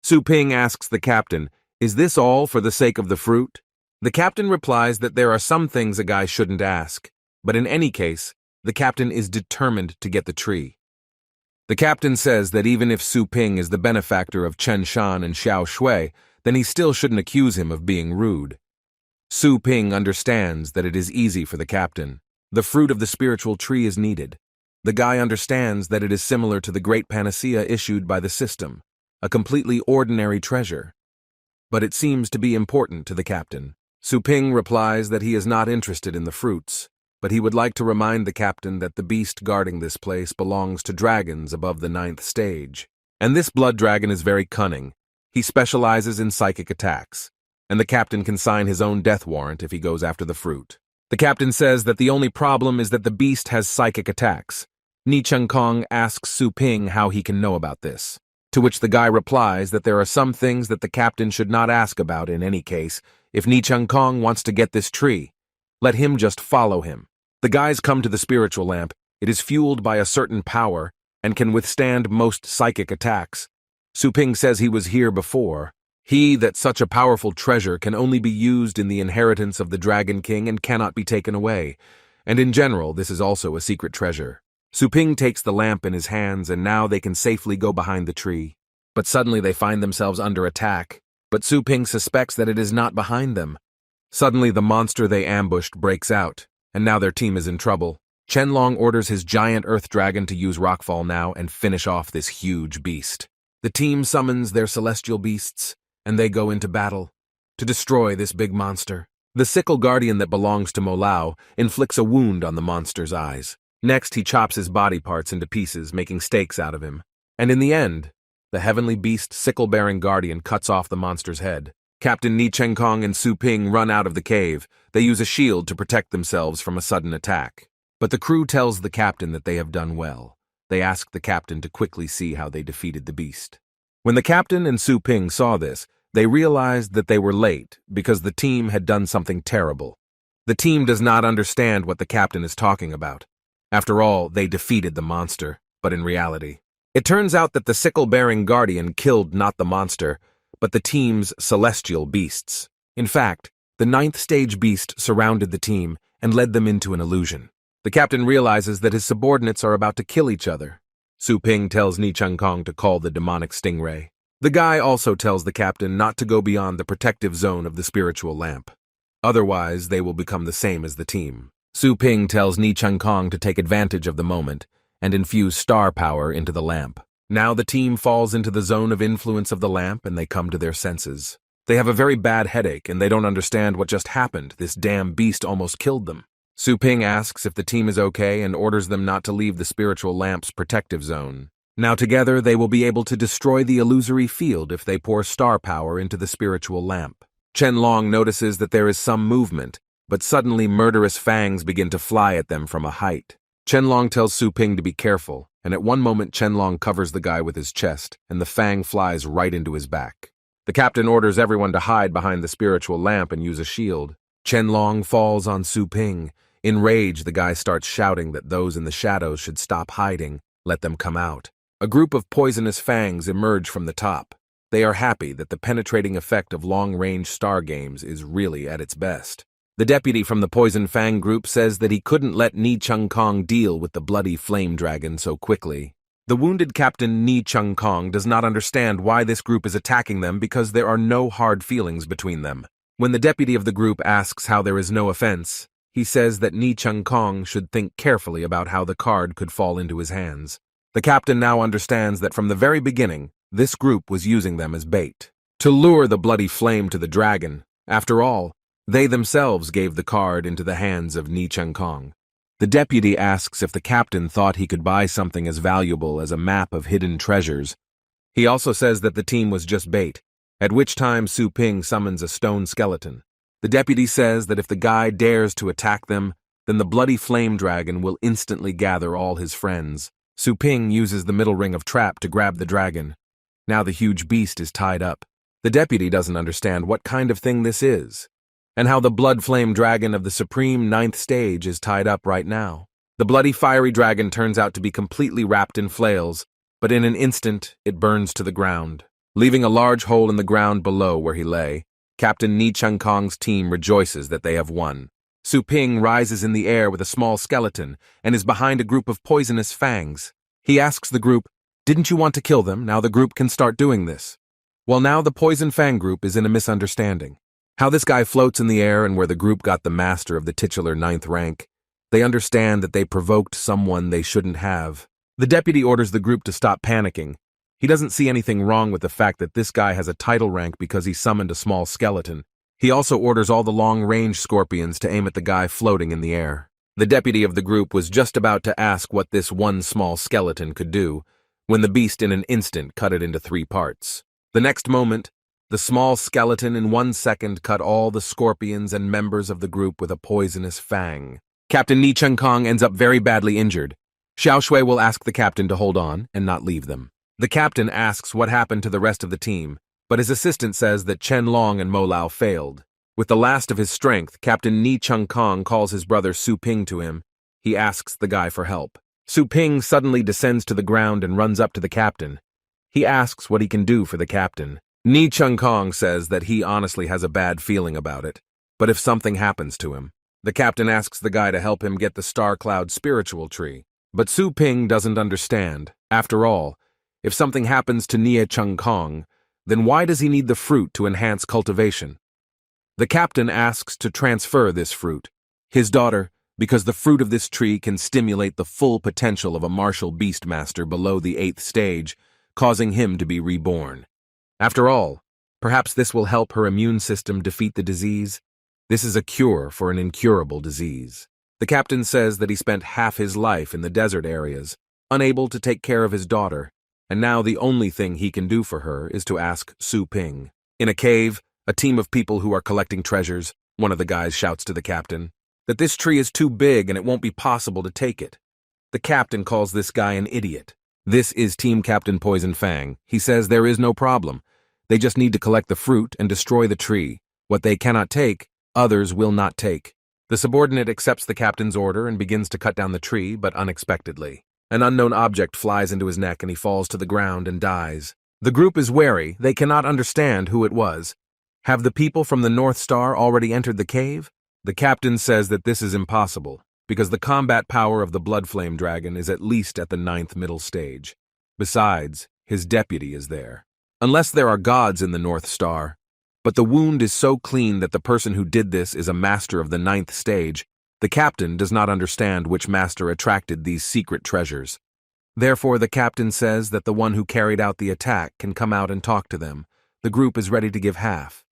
A: Su Ping asks the captain, "Is this all for the sake of the fruit?" The captain replies that there are some things a guy shouldn't ask, but in any case, the captain is determined to get the tree. The captain says that even if Su Ping is the benefactor of Chen Shan and Xiao Shui, then he still shouldn't accuse him of being rude. Su Ping understands that it is easy for the captain. The fruit of the spiritual tree is needed. The guy understands that it is similar to the great panacea issued by the system, a completely ordinary treasure. But it seems to be important to the captain. Su Ping replies that he is not interested in the fruits, but he would like to remind the captain that the beast guarding this place belongs to dragons above the 9th stage. And this blood dragon is very cunning. He specializes in psychic attacks, and the captain can sign his own death warrant if he goes after the fruit. The captain says that the only problem is that the beast has psychic attacks. Ni Cheng Kong asks Su Ping how he can know about this, to which the guy replies that there are some things that the captain should not ask about in any case. If Ni Cheng Kong wants to get this tree, let him just follow him. The guys come to the spiritual lamp. It is fueled by a certain power and can withstand most psychic attacks. Su Ping says he was here before. That such a powerful treasure can only be used in the inheritance of the Dragon King and cannot be taken away. And in general, this is also a secret treasure. Su Ping takes the lamp in his hands and now they can safely go behind the tree. But suddenly they find themselves under attack. But Su Ping suspects that it is not behind them. Suddenly the monster they ambushed breaks out, and now their team is in trouble. Chen Long orders his giant earth dragon to use rockfall now and finish off this huge beast. The team summons their celestial beasts, and they go into battle to destroy this big monster. The sickle guardian that belongs to Mo Lao inflicts a wound on the monster's eyes. Next, he chops his body parts into pieces, making steaks out of him. And in the end, the heavenly beast sickle-bearing guardian cuts off the monster's head. Captain Ni Chengkong and Su Ping run out of the cave. They use a shield to protect themselves from a sudden attack. But the crew tells the captain that they have done well. They ask the captain to quickly see how they defeated the beast. When the captain and Su Ping saw this, they realized that they were late because the team had done something terrible. The team does not understand what the captain is talking about. After all, they defeated the monster, but in reality, it turns out that the sickle-bearing guardian killed not the monster, but the team's celestial beasts. In fact, the 9th stage beast surrounded the team and led them into an illusion. The captain realizes that his subordinates are about to kill each other. Su Ping tells Ni Chengkong to call the demonic stingray. The guy also tells the captain not to go beyond the protective zone of the spiritual lamp. Otherwise, they will become the same as the team. Su Ping tells Ni Chengkong to take advantage of the moment and infuse star power into the lamp. Now the team falls into the zone of influence of the lamp and they come to their senses. They have a very bad headache and they don't understand what just happened. This damn beast almost killed them. Su Ping asks if the team is okay and orders them not to leave the spiritual lamp's protective zone. Now together they will be able to destroy the illusory field if they pour star power into the spiritual lamp. Chen Long notices that there is some movement, but suddenly murderous fangs begin to fly at them from a height. Chen Long tells Su Ping to be careful, and at one moment Chen Long covers the guy with his chest, and the fang flies right into his back. The captain orders everyone to hide behind the spiritual lamp and use a shield. Chen Long falls on Su Ping. In rage, the guy starts shouting that those in the shadows should stop hiding, let them come out. A group of poisonous fangs emerge from the top. They are happy that the penetrating effect of long-range star games is really at its best. The deputy from the Poison Fang group says that he couldn't let Ni Chengkong deal with the bloody flame dragon so quickly. The wounded Captain Ni Chengkong does not understand why this group is attacking them because there are no hard feelings between them. When the deputy of the group asks how there is no offense, he says that Ni Chengkong should think carefully about how the card could fall into his hands. The captain now understands that from the very beginning, this group was using them as bait to lure the bloody flame to the dragon. After all, they themselves gave the card into the hands of Ni Chengkong. The deputy asks if the captain thought he could buy something as valuable as a map of hidden treasures. He also says that the team was just bait, at which time Su Ping summons a stone skeleton. The deputy says that if the guy dares to attack them, then the bloody flame dragon will instantly gather all his friends. Su Ping uses the middle ring of trap to grab the dragon. Now the huge beast is tied up. The deputy doesn't understand what kind of thing this is, and how the blood flame dragon of the supreme 9th stage is tied up right now. The bloody fiery dragon turns out to be completely wrapped in flails, but in an instant it burns to the ground, leaving a large hole in the ground below where he lay. Captain Ni Chengkong's team rejoices that they have won. Su Ping rises in the air with a small skeleton and is behind a group of poisonous fangs. He asks the group, "Didn't you want to kill them? Now the group can start doing this." Well, now the Poison Fang group is in a misunderstanding. How this guy floats in the air and where the group got the master of the titular 9th rank. They understand that they provoked someone they shouldn't have. The deputy orders the group to stop panicking. He doesn't see anything wrong with the fact that this guy has a title rank because he summoned a small skeleton. He also orders all the long-range scorpions to aim at the guy floating in the air. The deputy of the group was just about to ask what this one small skeleton could do, when the beast in an instant cut it into 3 parts. The next moment, the small skeleton in 1 second cut all the scorpions and members of the group with a poisonous fang. Captain Ni Chengkong ends up very badly injured. Xiao Shui will ask the captain to hold on and not leave them. The captain asks what happened to the rest of the team, but his assistant says that Chen Long and Mo Lao failed. With the last of his strength, Captain Ni Chengkong calls his brother Su Ping to him. He asks the guy for help. Su Ping suddenly descends to the ground and runs up to the captain. He asks what he can do for the captain. Ni Chengkong says that he honestly has a bad feeling about it, but if something happens to him. The captain asks the guy to help him get the Star Cloud spiritual tree. But Su Ping doesn't understand. After all, if something happens to Ni Chengkong, then why does he need the fruit to enhance cultivation? The captain asks to transfer this fruit. His daughter, because the fruit of this tree can stimulate the full potential of a martial beastmaster below the 8th stage, causing him to be reborn. After all, perhaps this will help her immune system defeat the disease. This is a cure for an incurable disease. The captain says that he spent half his life in the desert areas, unable to take care of his daughter, and now the only thing he can do for her is to ask Su Ping. In a cave, A team of people who are collecting treasures, one of the guys shouts to the captain, that this tree is too big and it won't be possible to take it. The captain calls this guy an idiot. This is Team Captain Poison Fang. He says there is no problem. They just need to collect the fruit and destroy the tree. What they cannot take, others will not take. The subordinate accepts the captain's order and begins to cut down the tree, but unexpectedly. An unknown object flies into his neck and he falls to the ground and dies. The group is wary. They cannot understand who it was. Have the people from the North Star already entered the cave? The captain says that this is impossible, because the combat power of the Blood Flame Dragon is at least at the 9th middle stage. Besides, his deputy is there. Unless there are gods in the North Star. But the wound is so clean that the person who did this is a master of the 9th stage. The captain does not understand which master attracted these secret treasures. Therefore, the captain says that the one who carried out the attack can come out and talk to them. The group is ready to give half.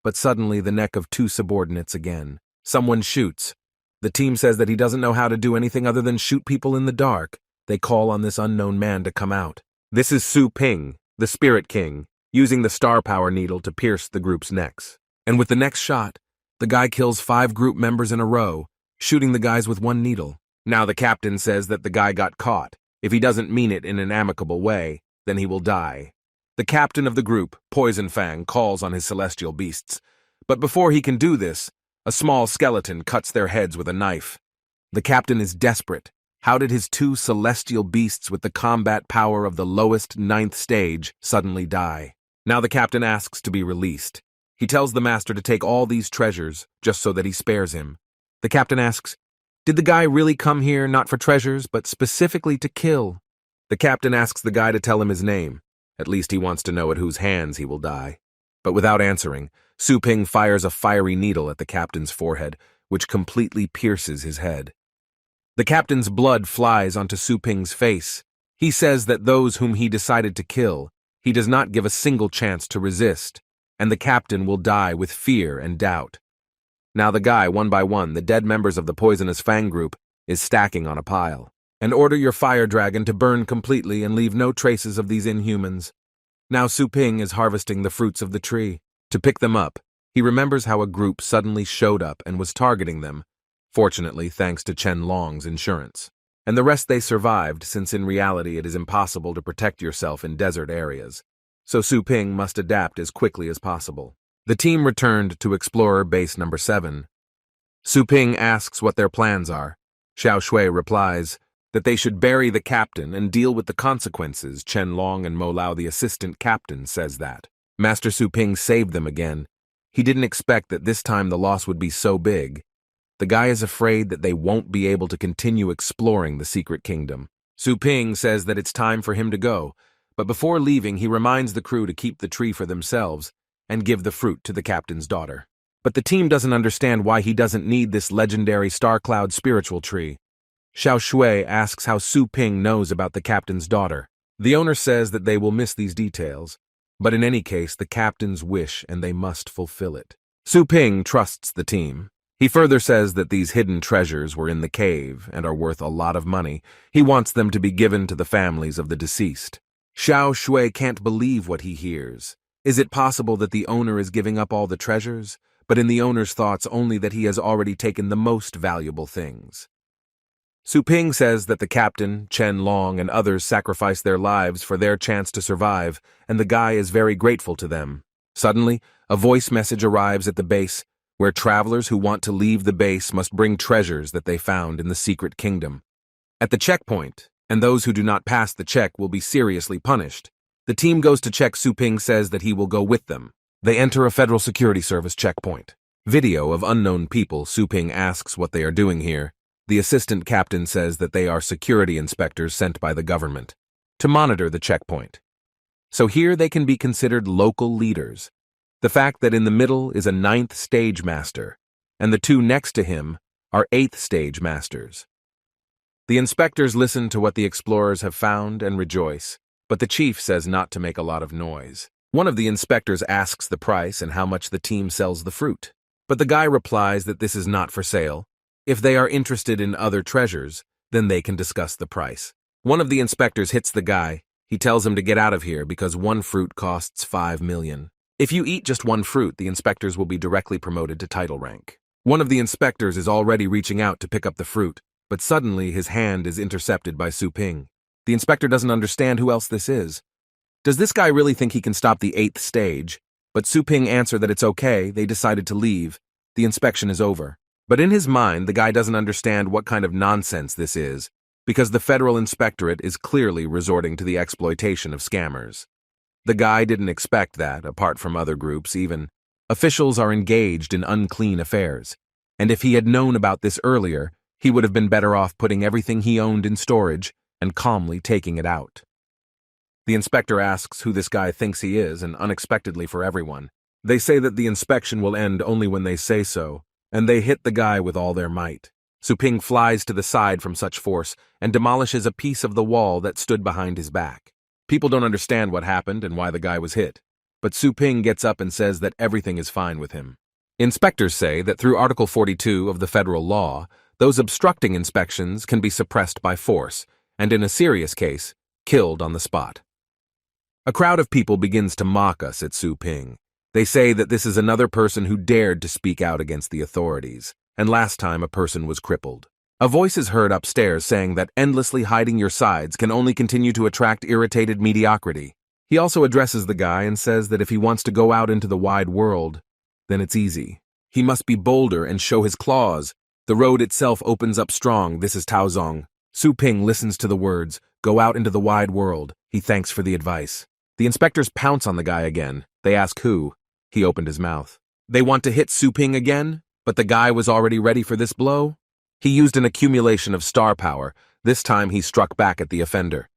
A: But suddenly the neck of two subordinates again. Someone shoots. The team says that he doesn't know how to do anything other than shoot people in the dark. They call on this unknown man to come out. This is Su Ping, the Spirit King, using the star power needle to pierce the group's necks. And with the next shot, the guy kills 5 group members in a row, shooting the guys with one needle. Now the captain says that the guy got caught. If he doesn't mean it in an amicable way, then he will die. The captain of the group, Poison Fang, calls on his celestial beasts. But before he can do this, a small skeleton cuts their heads with a knife. The captain is desperate. How did his 2 celestial beasts with the combat power of the lowest 9th stage suddenly die? Now the captain asks to be released. He tells the master to take all these treasures, just so that he spares him. The captain asks, did the guy really come here not for treasures, but specifically to kill? The captain asks the guy to tell him his name. At least he wants to know at whose hands he will die. But without answering, Su Ping fires a fiery needle at the captain's forehead, which completely pierces his head. The captain's blood flies onto Su Ping's face. He says that those whom he decided to kill, he does not give a single chance to resist, and the captain will die with fear and doubt. Now the guy, one by one, the dead members of the Poisonous Fang group, is stacking on a pile. And order your fire dragon to burn completely and leave no traces of these inhumans. Now Su Ping is harvesting the fruits of the tree. To pick them up, he remembers how a group suddenly showed up and was targeting them, fortunately thanks to Chen Long's insurance. And the rest they survived, since in reality it is impossible to protect yourself in desert areas. So Su Ping must adapt as quickly as possible. The team returned to Explorer Base Number 7. Su Ping asks what their plans are. Xiao Shui replies that they should bury the captain and deal with the consequences. Chen Long and Mo Lao, the assistant captain, says that. Master Su Ping saved them again. He didn't expect that this time the loss would be so big. The guy is afraid that they won't be able to continue exploring the secret kingdom. Su Ping says that it's time for him to go, but before leaving he reminds the crew to keep the tree for themselves and give the fruit to the captain's daughter. But the team doesn't understand why he doesn't need this legendary Star Cloud spiritual tree. Xiao Shui asks how Su Ping knows about the captain's daughter. The owner says that they will miss these details, but in any case the captain's wish and they must fulfill it. Su Ping trusts the team. He further says that these hidden treasures were in the cave and are worth a lot of money. He wants them to be given to the families of the deceased. Xiao Shui can't believe what he hears. Is it possible that the owner is giving up all the treasures, but in the owner's thoughts only that he has already taken the most valuable things? Su Ping says that the captain, Chen Long, and others sacrificed their lives for their chance to survive, and the guy is very grateful to them. Suddenly, a voice message arrives at the base, where travelers who want to leave the base must bring treasures that they found in the secret kingdom. At the checkpoint, and those who do not pass the check will be seriously punished. The team goes to check. Su Ping says that he will go with them. They enter a Federal Security Service checkpoint. Video of unknown people. Su Ping asks what they are doing here. The assistant captain says that they are security inspectors sent by the government to monitor the checkpoint. So here they can be considered local leaders. The fact that in the middle is a 9th stage master, and the 2 next to him are 8th stage masters. The inspectors listen to what the explorers have found and rejoice, but the chief says not to make a lot of noise. One of the inspectors asks the price and how much the team sells the fruit, but the guy replies that this is not for sale. If they are interested in other treasures, then they can discuss the price. One of the inspectors hits the guy. He tells him to get out of here because one fruit costs 5 million. If you eat just one fruit, the inspectors will be directly promoted to title rank. One of the inspectors is already reaching out to pick up the fruit, but suddenly his hand is intercepted by Su Ping. The inspector doesn't understand who else this is. Does this guy really think he can stop the 8th stage? But Su Ping answered that it's okay, they decided to leave. The inspection is over. But in his mind, the guy doesn't understand what kind of nonsense this is, because the federal inspectorate is clearly resorting to the exploitation of scammers. The guy didn't expect that, apart from other groups even. Officials are engaged in unclean affairs, and if he had known about this earlier, he would have been better off putting everything he owned in storage and calmly taking it out. The inspector asks who this guy thinks he is, and unexpectedly for everyone, they say that the inspection will end only when they say so, and they hit the guy with all their might. Su Ping flies to the side from such force and demolishes a piece of the wall that stood behind his back. People don't understand what happened and why the guy was hit, but Su Ping gets up and says that everything is fine with him. Inspectors say that through Article 42 of the federal law, those obstructing inspections can be suppressed by force, and in a serious case, killed on the spot. A crowd of people begins to mock us at Su Ping. They say that this is another person who dared to speak out against the authorities, and last time a person was crippled. A voice is heard upstairs saying that endlessly hiding your sides can only continue to attract irritated mediocrity. He also addresses the guy and says that if he wants to go out into the wide world, then it's easy. He must be bolder and show his claws. The road itself opens up strong. This is Taozong. Su Ping listens to the words, "Go out into the wide world." He thanks for the advice. The inspectors pounce on the guy again. They ask who. He opened his mouth. They want to hit Su Ping again, but the guy was already ready for this blow. He used an accumulation of star power. This time he struck back at the offender.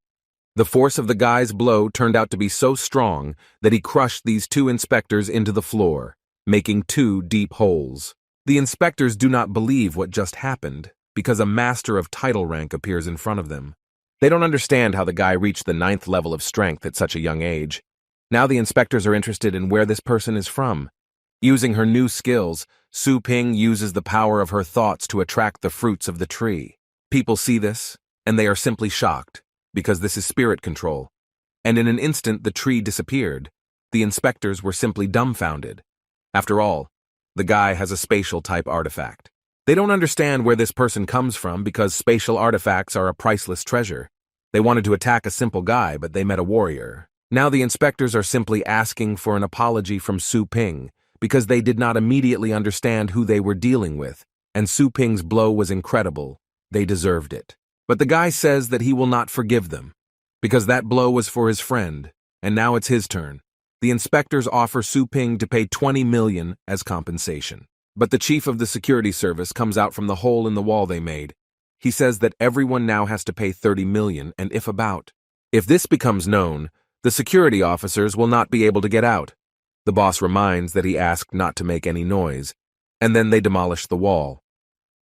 A: The force of the guy's blow turned out to be so strong that he crushed these 2 inspectors into the floor, making 2 deep holes. The inspectors do not believe what just happened, because a master of title rank appears in front of them. They don't understand how the guy reached the 9th level of strength at such a young age. Now the inspectors are interested in where this person is from. Using her new skills, Su Ping uses the power of her thoughts to attract the fruits of the tree. People see this, and they are simply shocked, because this is spirit control. And in an instant the tree disappeared. The inspectors were simply dumbfounded. After all, the guy has a spatial type artifact. They don't understand where this person comes from because spatial artifacts are a priceless treasure. They wanted to attack a simple guy, but they met a warrior. Now the inspectors are simply asking for an apology from Su Ping, because they did not immediately understand who they were dealing with, and Su Ping's blow was incredible. They deserved it. But the guy says that he will not forgive them, because that blow was for his friend, and now it's his turn. The inspectors offer Su Ping to pay 20 million as compensation. But the chief of the security service comes out from the hole in the wall they made. He says that everyone now has to pay 30 million, and if this becomes known, the security officers will not be able to get out. The boss reminds that he asked not to make any noise, and then they demolish the wall.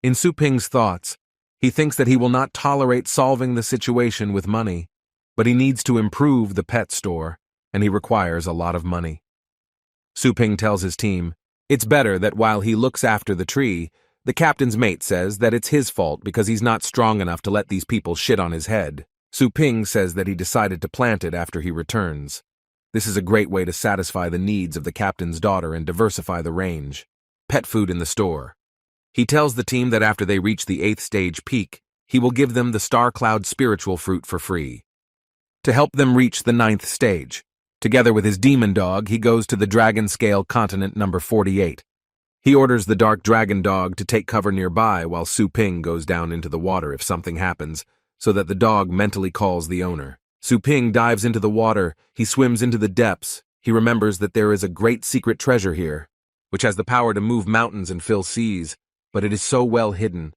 A: In Su Ping's thoughts, he thinks that he will not tolerate solving the situation with money, but he needs to improve the pet store, and he requires a lot of money. Su Ping tells his team, it's better that while he looks after the tree, the captain's mate says that it's his fault because he's not strong enough to let these people shit on his head. Su Ping says that he decided to plant it after he returns. This is a great way to satisfy the needs of the captain's daughter and diversify the range. Pet food in the store. He tells the team that after they reach the 8th stage peak, he will give them the Star Cloud spiritual fruit for free. To help them reach the 9th stage, together with his demon dog, he goes to the Dragon Scale continent number 48. He orders the dark dragon dog to take cover nearby while Su Ping goes down into the water if something happens, so that the dog mentally calls the owner. Su Ping dives into the water, he swims into the depths. He remembers that there is a great secret treasure here, which has the power to move mountains and fill seas, but it is so well hidden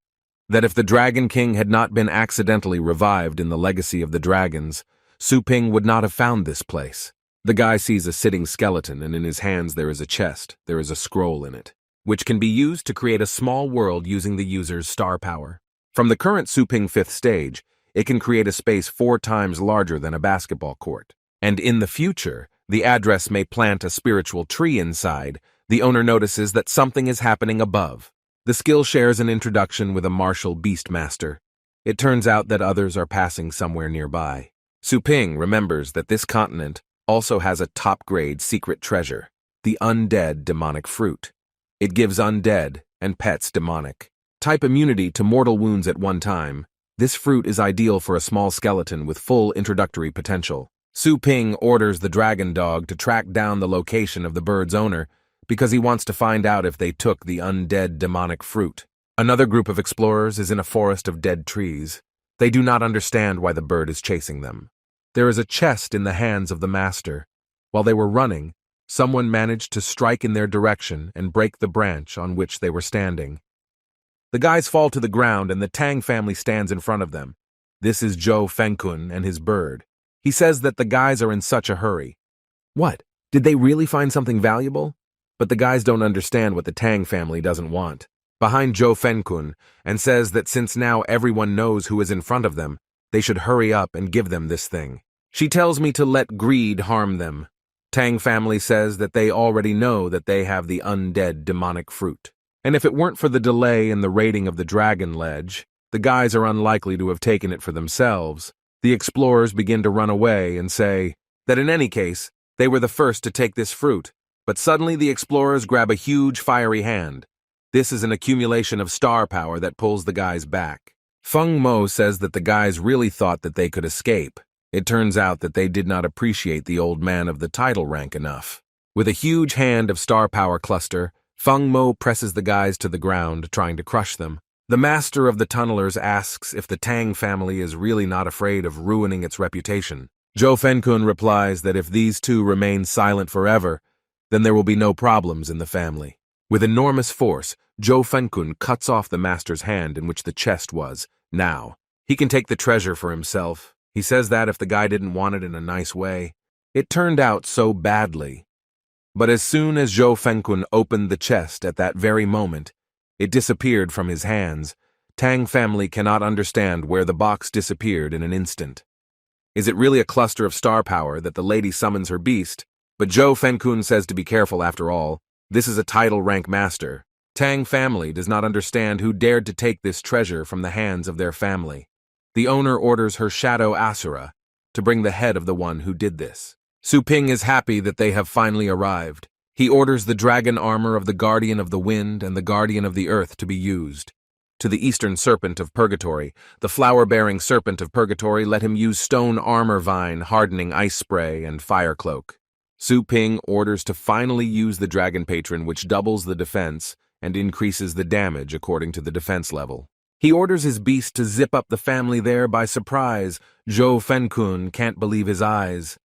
A: that if the Dragon King had not been accidentally revived in the legacy of the dragons, Su Ping would not have found this place. The guy sees a sitting skeleton, and in his hands there is a chest. There is a scroll in it, which can be used to create a small world using the user's star power. From the current Su Ping 5th stage, it can create a space 4 times larger than a basketball court. And in the future, the address may plant a spiritual tree inside. The owner notices that something is happening above. The skill shares an introduction with a martial beastmaster. It turns out that others are passing somewhere nearby. Su Ping remembers that this continent also has a top-grade secret treasure. the undead demonic fruit. It gives undead and pets demonic type immunity to mortal wounds at one time. This fruit is ideal for a small skeleton with full introductory potential. Su Ping orders the dragon dog to track down the location of the bird's owner because he wants to find out if they took the undead demonic fruit. Another group of explorers is in a forest of dead trees. They do not understand why the bird is chasing them. There is a chest in the hands of the master. While they were running, someone managed to strike in their direction and break the branch on which they were standing. The guys fall to the ground and the Tang family stands in front of them. This is Zhou Fenkun and his bird. He says that the guys are in such a hurry. What? Did they really find something valuable? But the guys don't understand what the Tang family doesn't want. Behind Zhou Fenkun, and says that since now everyone knows who is in front of them, they should hurry up and give them this thing. She tells me to let greed harm them. Tang family says that they already know that they have the undead demonic fruit. And if it weren't for the delay in the raiding of the dragon ledge, the guys are unlikely to have taken it for themselves. The explorers begin to run away and say that in any case, they were the first to take this fruit. But suddenly the explorers grab a huge fiery hand. This is an accumulation of star power that pulls the guys back. Feng Mo says that the guys really thought that they could escape. It turns out that they did not appreciate the old man of the title rank enough. With a huge hand of star power cluster, Feng Mo presses the guys to the ground, trying to crush them. The master of the tunnelers asks if the Tang family is really not afraid of ruining its reputation. Zhou Fenkun replies that if these two remain silent forever, then there will be no problems in the family. With enormous force, Zhou Fenkun cuts off the master's hand in which the chest was. Now, he can take the treasure for himself. He says that if the guy didn't want it in a nice way. It turned out so badly. But as soon as Zhou Fenkun opened the chest at that very moment, it disappeared from his hands. Tang family cannot understand where the box disappeared in an instant. Is it really a cluster of star power that the lady summons her beast? But Zhou Fenkun says to be careful after all. This is a title rank master. Tang family does not understand who dared to take this treasure from the hands of their family. The owner orders her shadow Asura to bring the head of the one who did this. Su Ping is happy that they have finally arrived. He orders the dragon armor of the Guardian of the Wind and the Guardian of the Earth to be used. To the Eastern Serpent of Purgatory, the flower-bearing Serpent of Purgatory, let him use stone armor vine, hardening ice spray, and fire cloak. Su Ping orders to finally use the dragon patron, which doubles the defense and increases the damage according to the defense level. He orders his beast to zip up the family there by surprise. Zhou Fenkun can't believe his eyes.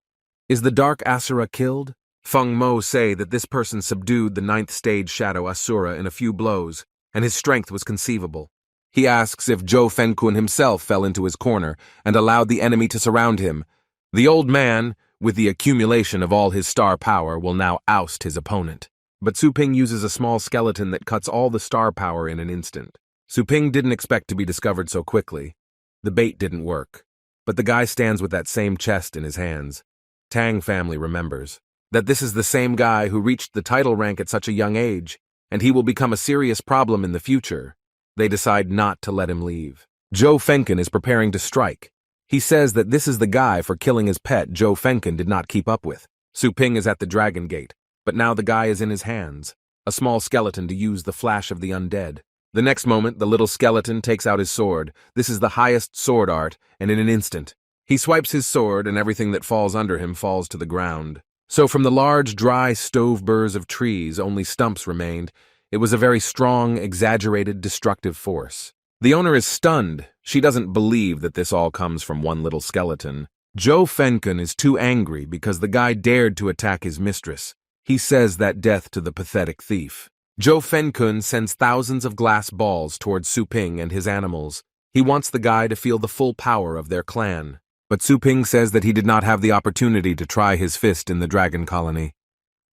A: Is the Dark Asura killed? Feng Mo say that this person subdued the 9th stage shadow Asura in a few blows, and his strength was conceivable. He asks if Zhou Fenkun himself fell into his corner and allowed the enemy to surround him. The old man, with the accumulation of all his star power, will now oust his opponent. But Su Ping uses a small skeleton that cuts all the star power in an instant. Su Ping didn't expect to be discovered so quickly. The bait didn't work. But the guy stands with that same chest in his hands. Tang family remembers that this is the same guy who reached the title rank at such a young age, and he will become a serious problem in the future. They decide not to let him leave. Zhou Fenkun is preparing to strike. He says that this is the guy for killing his pet Zhou Fenkun did not keep up with. Su Ping is at the dragon gate, but now the guy is in his hands, a small skeleton to use the flash of the undead. The next moment, the little skeleton takes out his sword. This is the highest sword art, and in an instant, he swipes his sword and everything that falls under him falls to the ground. So from the large, dry stove burrs of trees, only stumps remained. It was a very strong, exaggerated, destructive force. The owner is stunned. She doesn't believe that this all comes from one little skeleton. Zhou Fenkun is too angry because the guy dared to attack his mistress. He says that death to the pathetic thief. Zhou Fenkun sends thousands of glass balls towards Su Ping and his animals. He wants the guy to feel the full power of their clan. But Su Ping says that he did not have the opportunity to try his fist in the dragon colony.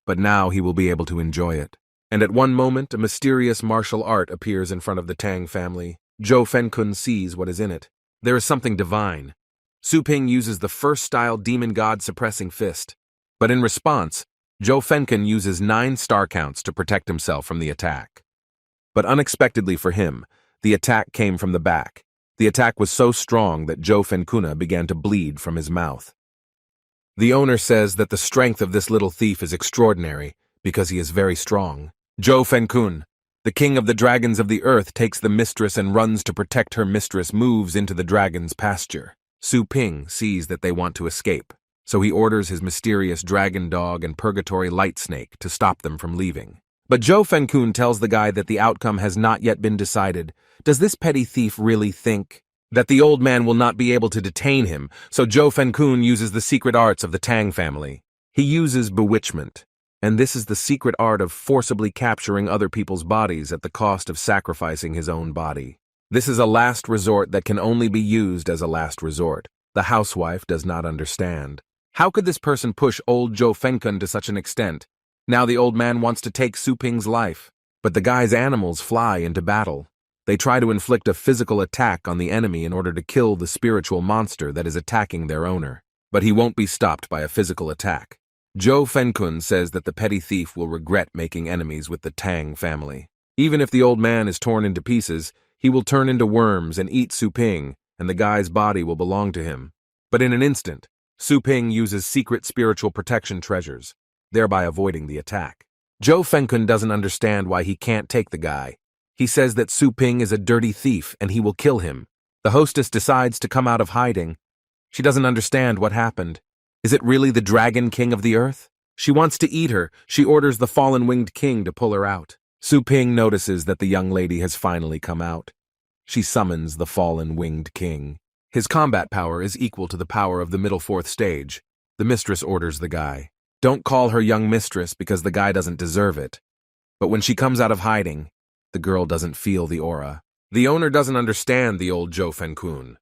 A: But now he will be able to enjoy it. And at one moment, a mysterious martial art appears in front of the Tang family. Zhou Fenkun sees what is in it. There is something divine. Su Ping uses the first-style demon god suppressing fist. But in response, Zhou Fenkun uses 9 star counts to protect himself from the attack. But unexpectedly for him, the attack came from the back. The attack was so strong that Zhou Fenkun began to bleed from his mouth. The owner says that the strength of this little thief is extraordinary Because he is very strong. Zhou Fenkun, the king of the dragons of the earth, takes the mistress and runs to protect her mistress, moves into the dragon's pasture. Su Ping sees that they want to escape, so he orders his mysterious dragon dog and purgatory light snake to stop them from leaving. But Zhou Fenkun tells the guy that the outcome has not yet been decided. Does this petty thief really think that the old man will not be able to detain him? So Zhou Fenkun uses the secret arts of the Tang family. He uses bewitchment, and this is the secret art of forcibly capturing other people's bodies at the cost of sacrificing his own body. This is a last resort that can only be used as a last resort. The housewife does not understand. How could this person push old Zhou Fenkun to such an extent? Now the old man wants to take Su Ping's life, but the guy's animals fly into battle. They try to inflict a physical attack on the enemy in order to kill the spiritual monster that is attacking their owner. But he won't be stopped by a physical attack. Zhou Fenkun says that the petty thief will regret making enemies with the Tang family. Even if the old man is torn into pieces, he will turn into worms and eat Su Ping, and the guy's body will belong to him. But in an instant, Su Ping uses secret spiritual protection treasures, thereby avoiding the attack. Zhou Fenkun doesn't understand why he can't take the guy. He says that Su Ping is a dirty thief and he will kill him. The hostess decides to come out of hiding. She doesn't understand what happened. Is it really the dragon king of the earth? She wants to eat her. She orders the fallen winged king to pull her out. Su Ping notices that the young lady has finally come out. She summons the fallen winged king. His combat power is equal to the power of the middle fourth stage. The mistress orders the guy. Don't call her young mistress because the guy doesn't deserve it. But when she comes out of hiding, the girl doesn't feel the aura. The owner doesn't understand the old Zhou Fenkun.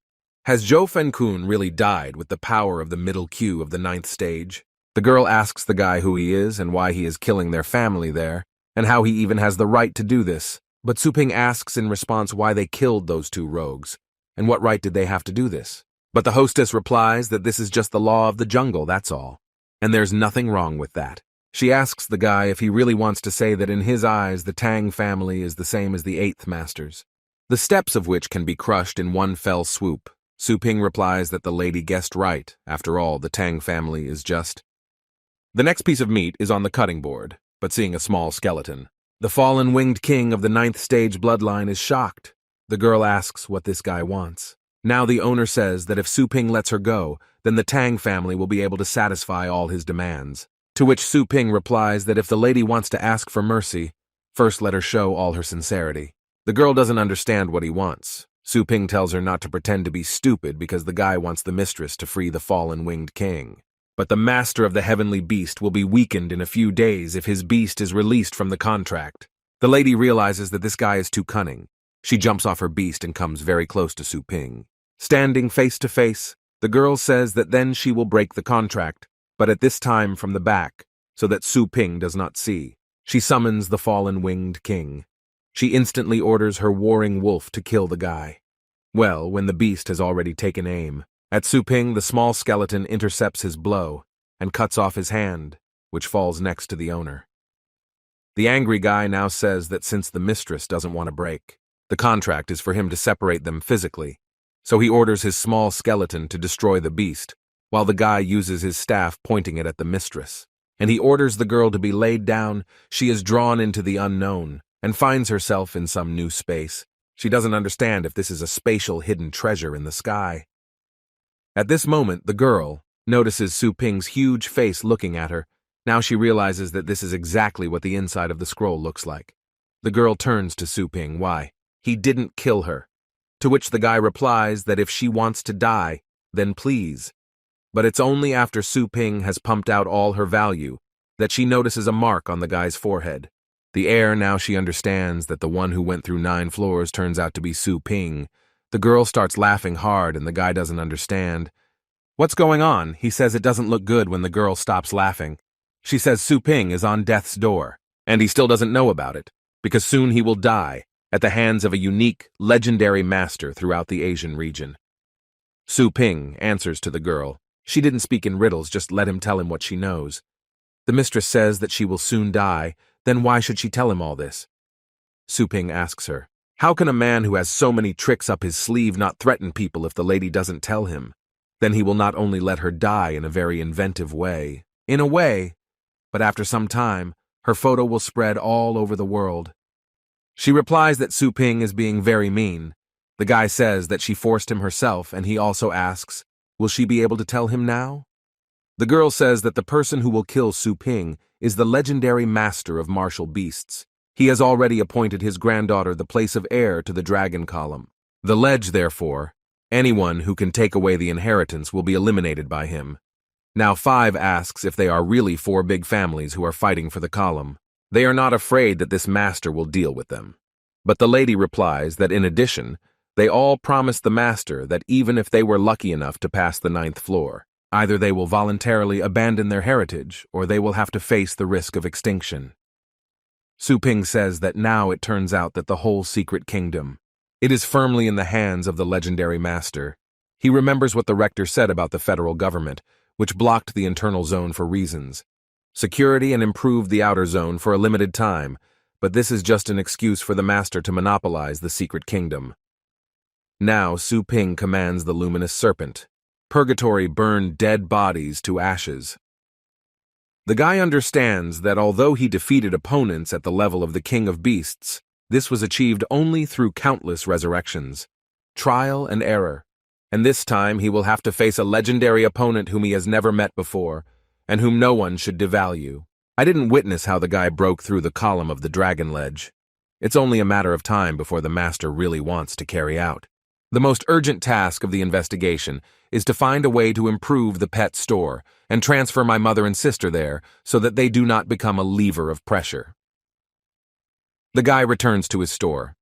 A: Has Zhou Fenkun really died with the power of the middle Q of the 9th stage? The girl asks the guy who he is and why he is killing their family there, and how he even has the right to do this. But Su Ping asks in response why they killed those two rogues, and what right did they have to do this? But the hostess replies that this is just the law of the jungle, that's all. And there's nothing wrong with that. She asks the guy if he really wants to say that in his eyes the Tang family is the same as the 8th masters, the steps of which can be crushed in one fell swoop. Su Ping replies that the lady guessed right. After all, the Tang family is just... The next piece of meat is on the cutting board, but seeing a small skeleton. The fallen winged king of the 9th stage bloodline is shocked. The girl asks what this guy wants. Now the owner says that if Su Ping lets her go, then the Tang family will be able to satisfy all his demands. To which Su Ping replies that if the lady wants to ask for mercy, first let her show all her sincerity. The girl doesn't understand what he wants. Su Ping tells her not to pretend to be stupid because the guy wants the mistress to free the fallen winged king. But the master of the heavenly beast will be weakened in a few days if his beast is released from the contract. The lady realizes that this guy is too cunning. She jumps off her beast and comes very close to Su Ping. Standing face to face, the girl says that then she will break the contract, but at this time from the back, so that Su Ping does not see. She summons the fallen winged king. She instantly orders her warring wolf to kill the guy. Well, when the beast has already taken aim, at Su Ping the small skeleton intercepts his blow and cuts off his hand, which falls next to the owner. The angry guy now says that since the mistress doesn't want to break, the contract is for him to separate them physically, so he orders his small skeleton to destroy the beast, while the guy uses his staff pointing it at the mistress. And he orders the girl to be laid down. She is drawn into the unknown and finds herself in some new space. She doesn't understand if this is a spatial hidden treasure in the sky. At this moment, the girl notices Su Ping's huge face looking at her. Now she realizes that this is exactly what the inside of the scroll looks like. The girl turns to Su Ping. Why? He didn't kill her. To which the guy replies that if she wants to die, then please. But it's only after Su Ping has pumped out all her value that she notices a mark on the guy's forehead. The heir, now she understands that the one who went through 9 floors turns out to be Su Ping. The girl starts laughing hard and the guy doesn't understand. What's going on? He says it doesn't look good when the girl stops laughing. She says Su Ping is on death's door, and he still doesn't know about it, because soon he will die at the hands of a unique, legendary master throughout the Asian region. Su Ping answers to the girl. She didn't speak in riddles, just let him tell him what she knows. The mistress says that she will soon die, then why should she tell him all this? Su Ping asks her, how can a man who has so many tricks up his sleeve not threaten people if the lady doesn't tell him? Then he will not only let her die in a very inventive way, in a way, but after some time, Her photo will spread all over the world. She replies that Su Ping is being very mean. The guy says that she forced him herself, and he also asks, will she be able to tell him now? The girl says that the person who will kill Su Ping is the legendary master of martial beasts. He has already appointed his granddaughter the place of heir to the dragon column. The ledge, therefore, anyone who can take away the inheritance will be eliminated by him. Now 5 asks if they are really 4 big families who are fighting for the column. They are not afraid that this master will deal with them. But the lady replies that in addition, they all promised the master that even if they were lucky enough to pass the 9th floor, either they will voluntarily abandon their heritage or they will have to face the risk of extinction. Su Ping says that now it turns out that the whole secret kingdom, it is firmly in the hands of the legendary master. He remembers what the rector said about the federal government, which blocked the internal zone for reasons. Security and improved the outer zone for a limited time, but this is just an excuse for the master to monopolize the secret kingdom. Now Su Ping commands the luminous serpent. Purgatory burned dead bodies to ashes. The guy understands that although he defeated opponents at the level of the King of Beasts, this was achieved only through countless resurrections, trial and error, and this time he will have to face a legendary opponent whom he has never met before, and whom no one should devalue. I didn't witness how the guy broke through the column of the dragon ledge. It's only a matter of time before the master really wants to carry out. The most urgent task of the investigation is to find a way to improve the pet store and transfer my mother and sister there so that they do not become a lever of pressure. The guy returns to his store.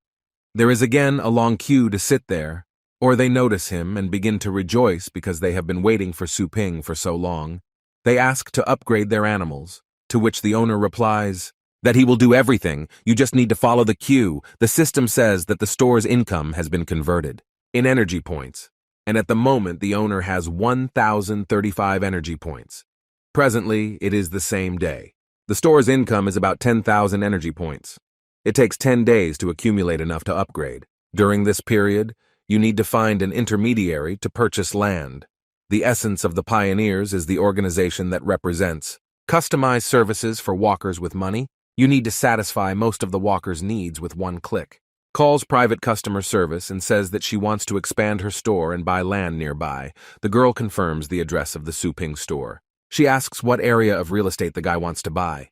A: There is again a long queue to sit there, or they notice him and begin to rejoice because they have been waiting for Su Ping for so long. They ask to upgrade their animals, to which the owner replies that he will do everything, you just need to follow the queue. The system says that the store's income has been converted in energy points, and at the moment the owner has 1,035 energy points. Presently, it is the same day. The store's income is about 10,000 energy points. It takes 10 days to accumulate enough to upgrade. During this period, you need to find an intermediary to purchase land. The essence of the Pioneers is the organization that represents customized services for walkers with money. You need to satisfy most of the walkers' needs with one click. Calls private customer service and says that she wants to expand her store and buy land nearby. The girl confirms the address of the Su Ping store. She asks what area of real estate the guy wants to buy.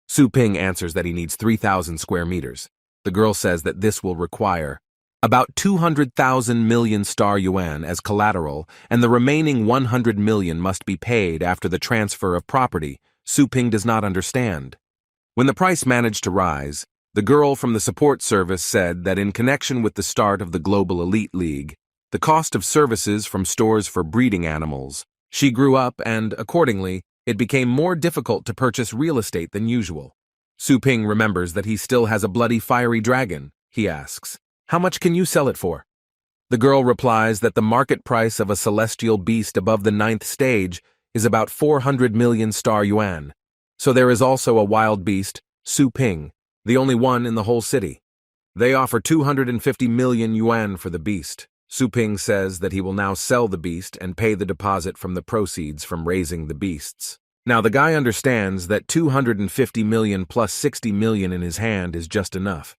A: Su Ping answers that he needs 3,000 square meters. The girl says that this will require about 200,000 million star yuan as collateral, and the remaining 100 million must be paid after the transfer of property. Su Ping does not understand. When the price managed to rise, the girl from the support service said that in connection with the start of the Global Elite League, the cost of services from stores for breeding animals, she grew up and, accordingly, it became more difficult to purchase real estate than usual. Su Ping remembers that he still has a bloody fiery dragon. He asks, how much can you sell it for? The girl replies that the market price of a celestial beast above the 9th stage is about 400 million star yuan. So there is also a wild beast, Su Ping, the only one in the whole city. They offer 250 million yuan for the beast. Su Ping says that he will now sell the beast and pay the deposit from the proceeds from raising the beasts. Now the guy understands that 250 million plus 60 million in his hand is just enough.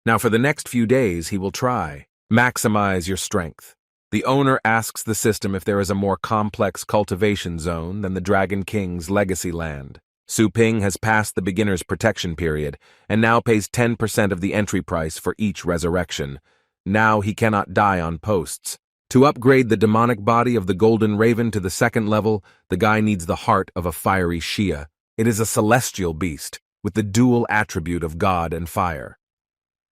A: Now for the next few days he will try. Maximize your strength. The owner asks the system if there is a more complex cultivation zone than the Dragon King's legacy land. Su Ping has passed the beginner's protection period and now pays 10% of the entry price for each resurrection. Now he cannot die on posts. To upgrade the demonic body of the Golden Raven to the 2nd level, the guy needs the heart of a fiery Shia. It is a celestial beast with the dual attribute of God and fire.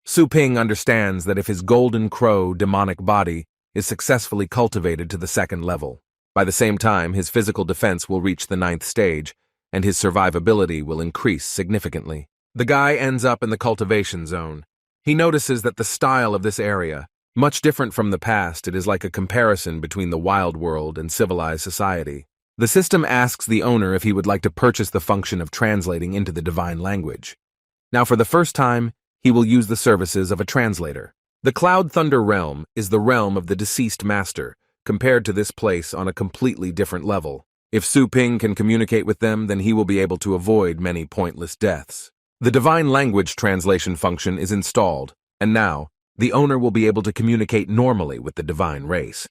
A: Su Ping understands that if his Golden Crow demonic body is successfully cultivated to the 2nd level, by the same time his physical defense will reach the 9th stage, and his survivability will increase significantly. The guy ends up in the cultivation zone. He notices that the style of this area, much different from the past, it is like a comparison between the wild world and civilized society. The system asks the owner if he would like to purchase the function of translating into the divine language. Now for the first time, he will use the services of a translator. The Cloud Thunder realm is the realm of the deceased master, compared to this place on a completely different level. If Su Ping can communicate with them, then he will be able to avoid many pointless deaths. The divine language translation function is installed, and now, the owner will be able to communicate normally with the divine race.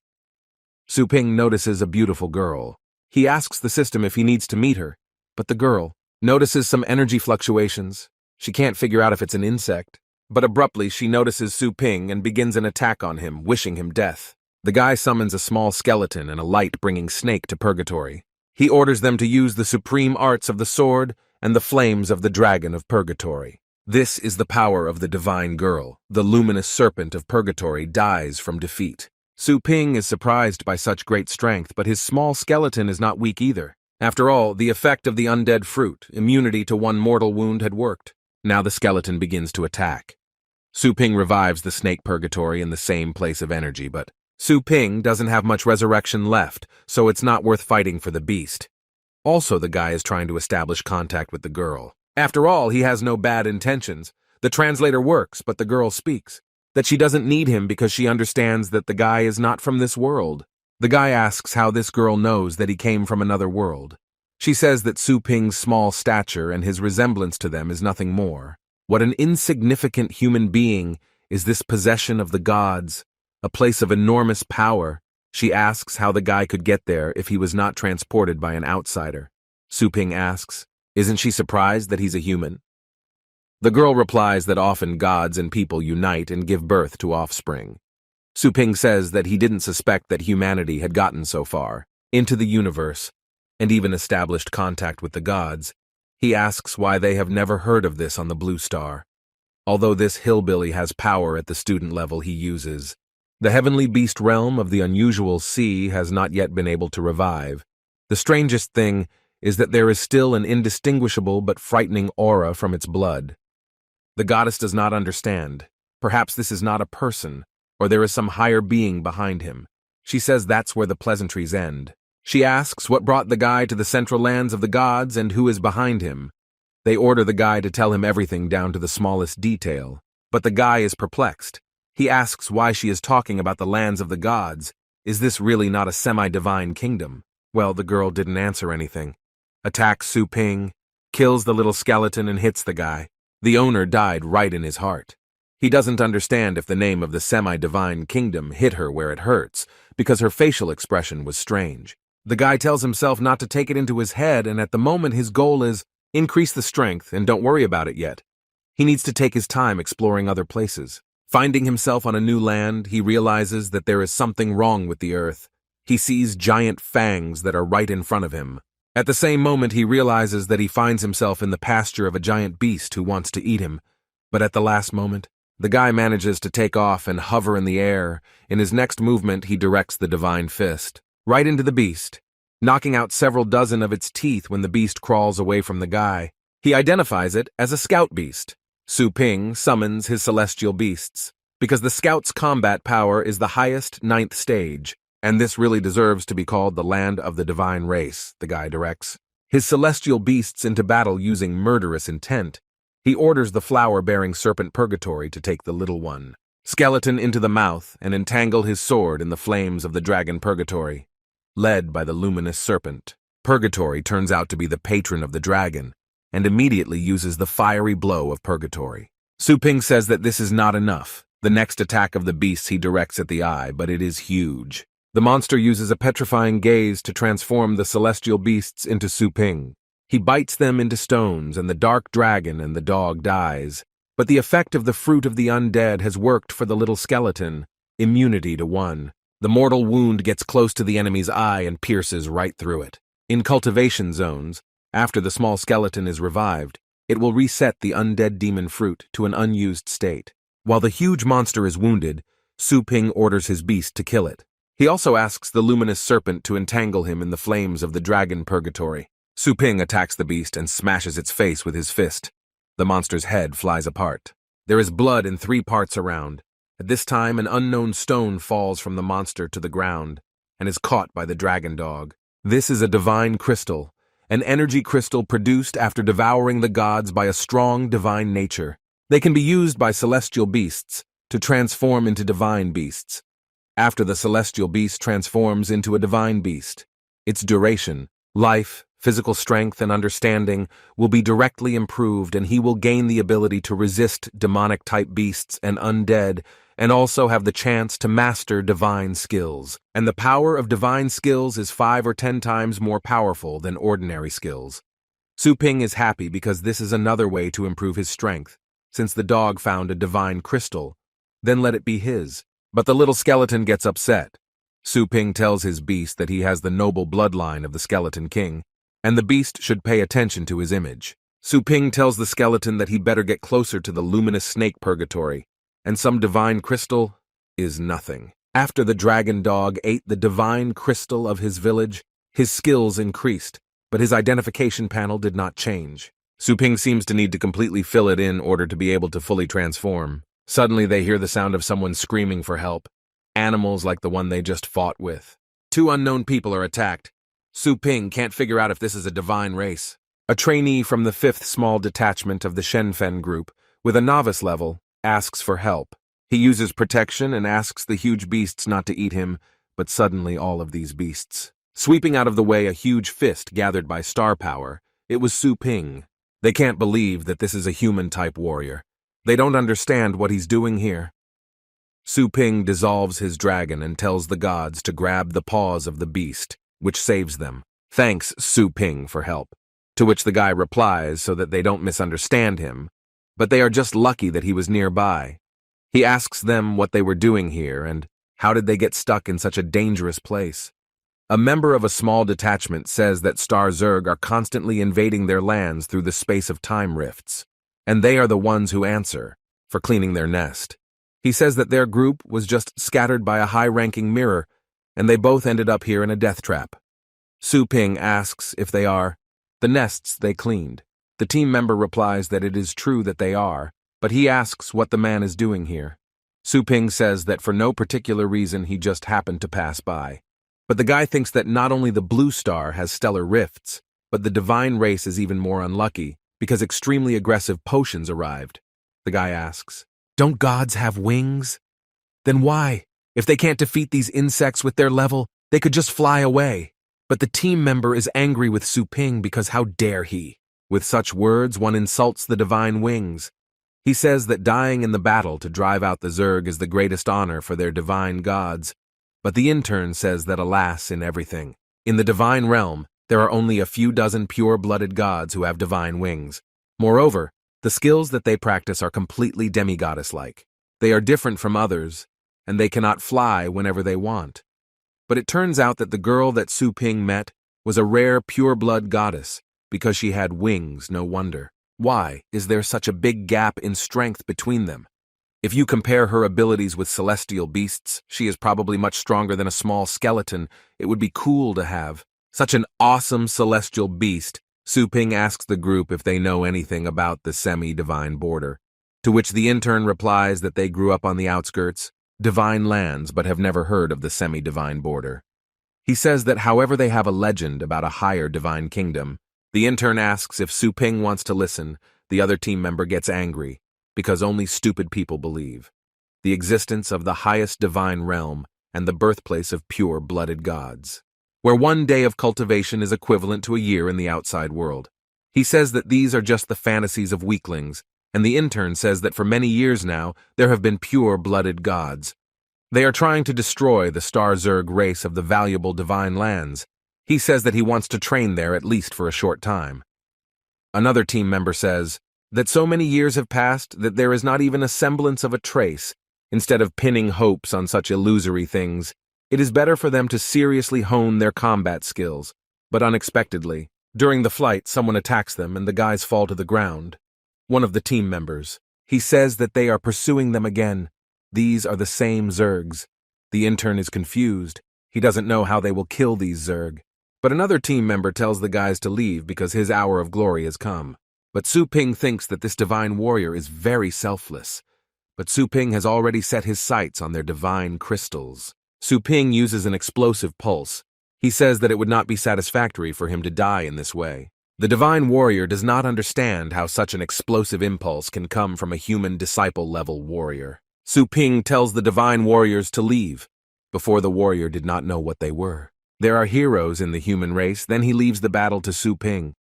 A: Su Ping notices a beautiful girl. He asks the system if he needs to meet her, but the girl notices some energy fluctuations. She can't figure out if it's an insect, but abruptly she notices Su Ping and begins an attack on him, wishing him death. The guy summons a small skeleton and a light-bringing snake to purgatory. He orders them to use the supreme arts of the sword and the flames of the dragon of purgatory. This is the power of the divine girl. The luminous serpent of purgatory dies from defeat. Su Ping is surprised by such great strength, but his small skeleton is not weak either. After all, the effect of the undead fruit, immunity to one mortal wound, had worked. Now the skeleton begins to attack. Su Ping revives the snake purgatory in the same place of energy, but Su Ping doesn't have much resurrection left, so it's not worth fighting for the beast. Also, the guy is trying to establish contact with the girl. After all, he has no bad intentions. The translator works, but the girl speaks. That she doesn't need him because she understands that the guy is not from this world. The guy asks how this girl knows that he came from another world. She says that Su Ping's small stature and his resemblance to them is nothing more. What an insignificant human being is this possession of the gods, a place of enormous power. She asks how the guy could get there if he was not transported by an outsider. Su Ping asks, isn't she surprised that he's a human? The girl replies that often gods and people unite and give birth to offspring. Su Ping says that he didn't suspect that humanity had gotten so far, into the universe, and even established contact with the gods. He asks why they have never heard of this on the Blue Star. Although this hillbilly has power at the student level he uses, the heavenly beast realm of the unusual sea has not yet been able to revive. The strangest thing is that there is still an indistinguishable but frightening aura from its blood. The goddess does not understand. Perhaps this is not a person, or there is some higher being behind him. She says that's where the pleasantries end. She asks what brought the guy to the central lands of the gods and who is behind him. They order the guy to tell him everything down to the smallest detail. But the guy is perplexed. He asks why she is talking about the lands of the gods. Is this really not a semi-divine kingdom? Well, the girl didn't answer anything. Attacks Su Ping, kills the little skeleton and hits the guy. The owner died right in his heart. He doesn't understand if the name of the semi-divine kingdom hit her where it hurts, because her facial expression was strange. The guy tells himself not to take it into his head, and at the moment his goal is increase the strength and don't worry about it yet. He needs to take his time exploring other places. Finding himself on a new land, he realizes that there is something wrong with the earth. He sees giant fangs that are right in front of him. At the same moment, he realizes that he finds himself in the pasture of a giant beast who wants to eat him. But at the last moment, the guy manages to take off and hover in the air. In his next movement, he directs the divine fist right into the beast, knocking out several dozen of its teeth when the beast crawls away from the guy. He identifies it as a scout beast. Su Ping summons his celestial beasts, because the scout's combat power is the highest 9th stage, and this really deserves to be called the land of the divine race, the guy directs his celestial beasts into battle using murderous intent. He orders the flower-bearing serpent Purgatory to take the little one, skeleton into the mouth and entangle his sword in the flames of the dragon Purgatory. Led by the luminous serpent, Purgatory turns out to be the patron of the dragon, and immediately uses the fiery blow of Purgatory. Su Ping says that this is not enough. The next attack of the beasts he directs at the eye, but it is huge. The monster uses a petrifying gaze to transform the celestial beasts into Su Ping. He bites them into stones, and the dark dragon and the dog dies. But the effect of the fruit of the undead has worked for the little skeleton, immunity to one. The mortal wound gets close to the enemy's eye and pierces right through it. In cultivation zones, after the small skeleton is revived, it will reset the undead demon fruit to an unused state. While the huge monster is wounded, Su Ping orders his beast to kill it. He also asks the luminous serpent to entangle him in the flames of the dragon Purgatory. Su Ping attacks the beast and smashes its face with his fist. The monster's head flies apart. There is blood in 3 parts around. At this time, an unknown stone falls from the monster to the ground and is caught by the dragon dog. This is a divine crystal, an energy crystal produced after devouring the gods by a strong divine nature. They can be used by celestial beasts to transform into divine beasts. After the celestial beast transforms into a divine beast, its duration Life, physical strength, and understanding will be directly improved, and he will gain the ability to resist demonic-type beasts and undead, and also have the chance to master divine skills. And the power of divine skills is 5 or 10 times more powerful than ordinary skills. Su Ping is happy because this is another way to improve his strength, since the dog found a divine crystal. Then let it be his. But the little skeleton gets upset. Su Ping tells his beast that he has the noble bloodline of the Skeleton King, and the beast should pay attention to his image. Su Ping tells the skeleton that he better get closer to the luminous snake purgatory, and some divine crystal is nothing. After the dragon dog ate the divine crystal of his village, his skills increased, but his identification panel did not change. Su Ping seems to need to completely fill it in order to be able to fully transform. Suddenly they hear the sound of someone screaming for help. Animals like the one they just fought with. 2 unknown people are attacked. Su Ping can't figure out if this is a divine race. A trainee from the 5th small detachment of the Shenfen group, with a novice level, asks for help. He uses protection and asks the huge beasts not to eat him, but suddenly all of these beasts. Sweeping out of the way a huge fist gathered by star power, it was Su Ping. They can't believe that this is a human-type warrior. They don't understand what he's doing here. Su Ping dissolves his dragon and tells the gods to grab the paws of the beast, which saves them. Thanks, Su Ping, for help. To which the guy replies so that they don't misunderstand him, but they are just lucky that he was nearby. He asks them what they were doing here and how did they get stuck in such a dangerous place. A member of a small detachment says that Star Zerg are constantly invading their lands through the space of time rifts, and they are the ones who answer for cleaning their nest. He says that their group was just scattered by a high-ranking mirror, and they both ended up here in a death trap. Su Ping asks if they are the nests they cleaned. The team member replies that it is true that they are, but he asks what the man is doing here. Su Ping says that for no particular reason he just happened to pass by. But the guy thinks that not only the blue star has stellar rifts, but the divine race is even more unlucky because extremely aggressive potions arrived. The guy asks, "Don't gods have wings? Then why? If they can't defeat these insects with their level, they could just fly away." But the team member is angry with Su Ping because how dare he? With such words, one insults the divine wings. He says that dying in the battle to drive out the Zerg is the greatest honor for their divine gods. But the intern says that alas in everything. In the divine realm, there are only a few dozen pure-blooded gods who have divine wings. Moreover, the skills that they practice are completely demigoddess-like. They are different from others, and they cannot fly whenever they want. But it turns out that the girl that Su Ping met was a rare pure-blood goddess, because she had wings, no wonder. Why is there such a big gap in strength between them? If you compare her abilities with celestial beasts, she is probably much stronger than a small skeleton. It would be cool to have such an awesome celestial beast. Su Ping asks the group if they know anything about the semi-divine border, to which the intern replies that they grew up on the outskirts, divine lands, but have never heard of the semi-divine border. He says that however they have a legend about a higher divine kingdom, the intern asks if Su Ping wants to listen. The other team member gets angry, because only stupid people believe the existence of the highest divine realm and the birthplace of pure-blooded gods, where one day of cultivation is equivalent to a year in the outside world. He says that these are just the fantasies of weaklings, and the intern says that for many years now there have been pure-blooded gods. They are trying to destroy the Star Zerg race of the valuable divine lands. He says that he wants to train there at least for a short time. Another team member says that so many years have passed that there is not even a semblance of a trace. Instead of pinning hopes on such illusory things, it is better for them to seriously hone their combat skills. But unexpectedly, during the flight, someone attacks them and the guys fall to the ground. One of the team members. He says that they are pursuing them again. These are the same Zergs. The intern is confused. He doesn't know how they will kill these Zerg. But another team member tells the guys to leave because his hour of glory has come. But Su Ping thinks that this divine warrior is very selfless. But Su Ping has already set his sights on their divine crystals. Su Ping uses an explosive pulse. He says that it would not be satisfactory for him to die in this way. The divine warrior does not understand how such an explosive impulse can come from a human disciple-level warrior. Su Ping tells the divine warriors to leave, before the warrior did not know what they were. There are heroes in the human race, then he leaves the battle to Su Ping.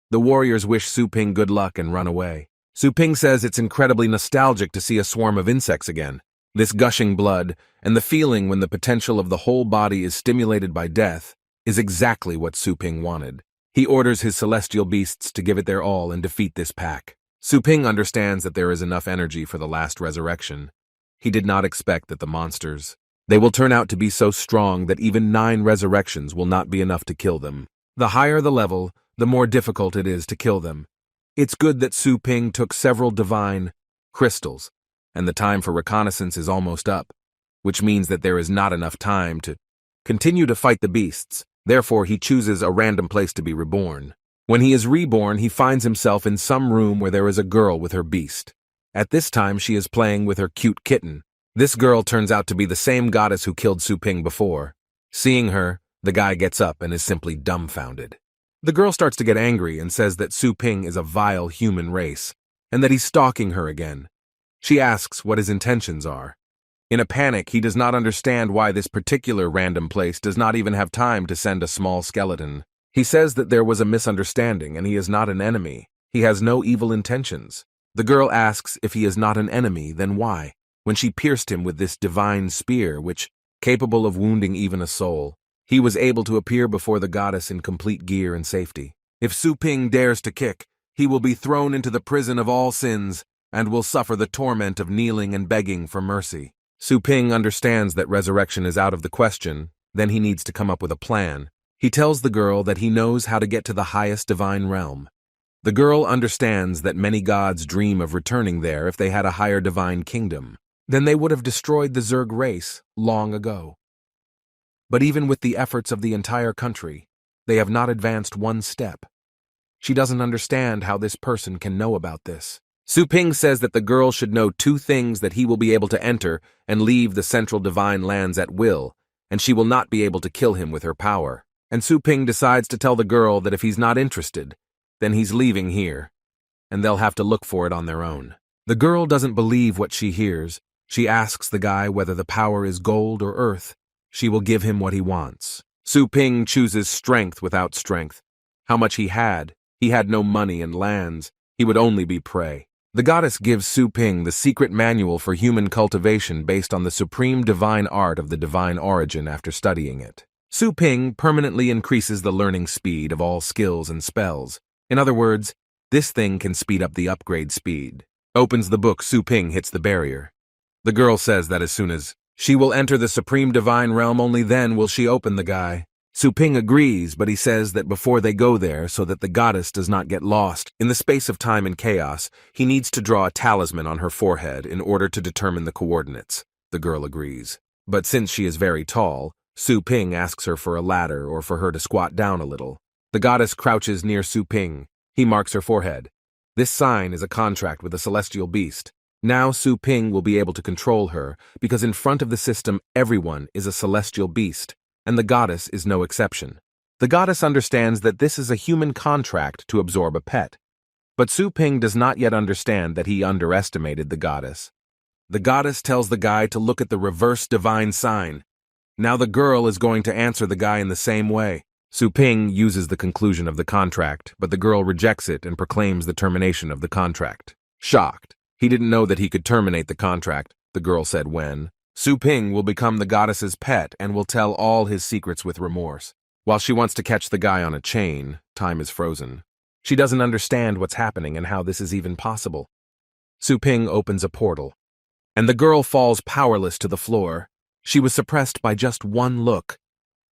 A: The warriors wish Su Ping good luck and run away. Su Ping says it's incredibly nostalgic to see a swarm of insects again. This gushing blood, and the feeling when the potential of the whole body is stimulated by death, is exactly what Su Ping wanted. He orders his celestial beasts to give it their all and defeat this pack. Su Ping understands that there is enough energy for the last resurrection. He did not expect that the monsters, they will turn out to be so strong that even 9 resurrections will not be enough to kill them. The higher the level, the more difficult it is to kill them. It's good that Su Ping took several divine crystals, and the time for reconnaissance is almost up, which means that there is not enough time to continue to fight the beasts. Therefore, he chooses a random place to be reborn. When he is reborn, he finds himself in some room where there is a girl with her beast. At this time, she is playing with her cute kitten. This girl turns out to be the same goddess who killed Su Ping before. Seeing her, the guy gets up and is simply dumbfounded. The girl starts to get angry and says that Su Ping is a vile human race, and that he's stalking her again. She asks what his intentions are. In a panic, he does not understand why this particular random place does not even have time to send a small skeleton. He says that there was a misunderstanding and he is not an enemy. He has no evil intentions. The girl asks if he is not an enemy, then why? When she pierced him with this divine spear, which, capable of wounding even a soul, he was able to appear before the goddess in complete gear and safety. If Su Ping dares to kick, he will be thrown into the prison of all sins and will suffer the torment of kneeling and begging for mercy. Su Ping understands that resurrection is out of the question, then he needs to come up with a plan. He tells the girl that he knows how to get to the highest divine realm. The girl understands that many gods dream of returning there if they had a higher divine kingdom. Then they would have destroyed the Zerg race long ago. But even with the efforts of the entire country, they have not advanced one step. She doesn't understand how this person can know about this. Su Ping says that the girl should know 2 things: that he will be able to enter and leave the central divine lands at will, and she will not be able to kill him with her power. And Su Ping decides to tell the girl that if he's not interested, then he's leaving here, and they'll have to look for it on their own. The girl doesn't believe what she hears. She asks the guy whether the power is gold or earth. She will give him what he wants. Su Ping chooses strength without strength. How much he had no money and lands. He would only be prey. The goddess gives Su Ping the secret manual for human cultivation based on the supreme divine art of the divine origin after studying it. Su Ping permanently increases the learning speed of all skills and spells. In other words, this thing can speed up the upgrade speed. Opens the book, Su Ping hits the barrier. The girl says that as soon as she will enter the supreme divine realm, only then will she open the guy. Su Ping agrees, but he says that before they go there, so that the goddess does not get lost in the space of time and chaos, he needs to draw a talisman on her forehead in order to determine the coordinates. The girl agrees. But since she is very tall, Su Ping asks her for a ladder or for her to squat down a little. The goddess crouches near Su Ping. He marks her forehead. This sign is a contract with a celestial beast. Now Su Ping will be able to control her, because in front of the system everyone is a celestial beast, and the goddess is no exception. The goddess understands that this is a human contract to absorb a pet. But Su Ping does not yet understand that he underestimated the goddess. The goddess tells the guy to look at the reverse divine sign. Now the girl is going to answer the guy in the same way. Su Ping uses the conclusion of the contract, but the girl rejects it and proclaims the termination of the contract. Shocked. He didn't know that he could terminate the contract, the girl said when. Su Ping will become the goddess's pet and will tell all his secrets with remorse. While she wants to catch the guy on a chain, time is frozen. She doesn't understand what's happening and how this is even possible. Su Ping opens a portal, and the girl falls powerless to the floor. She was suppressed by just one look.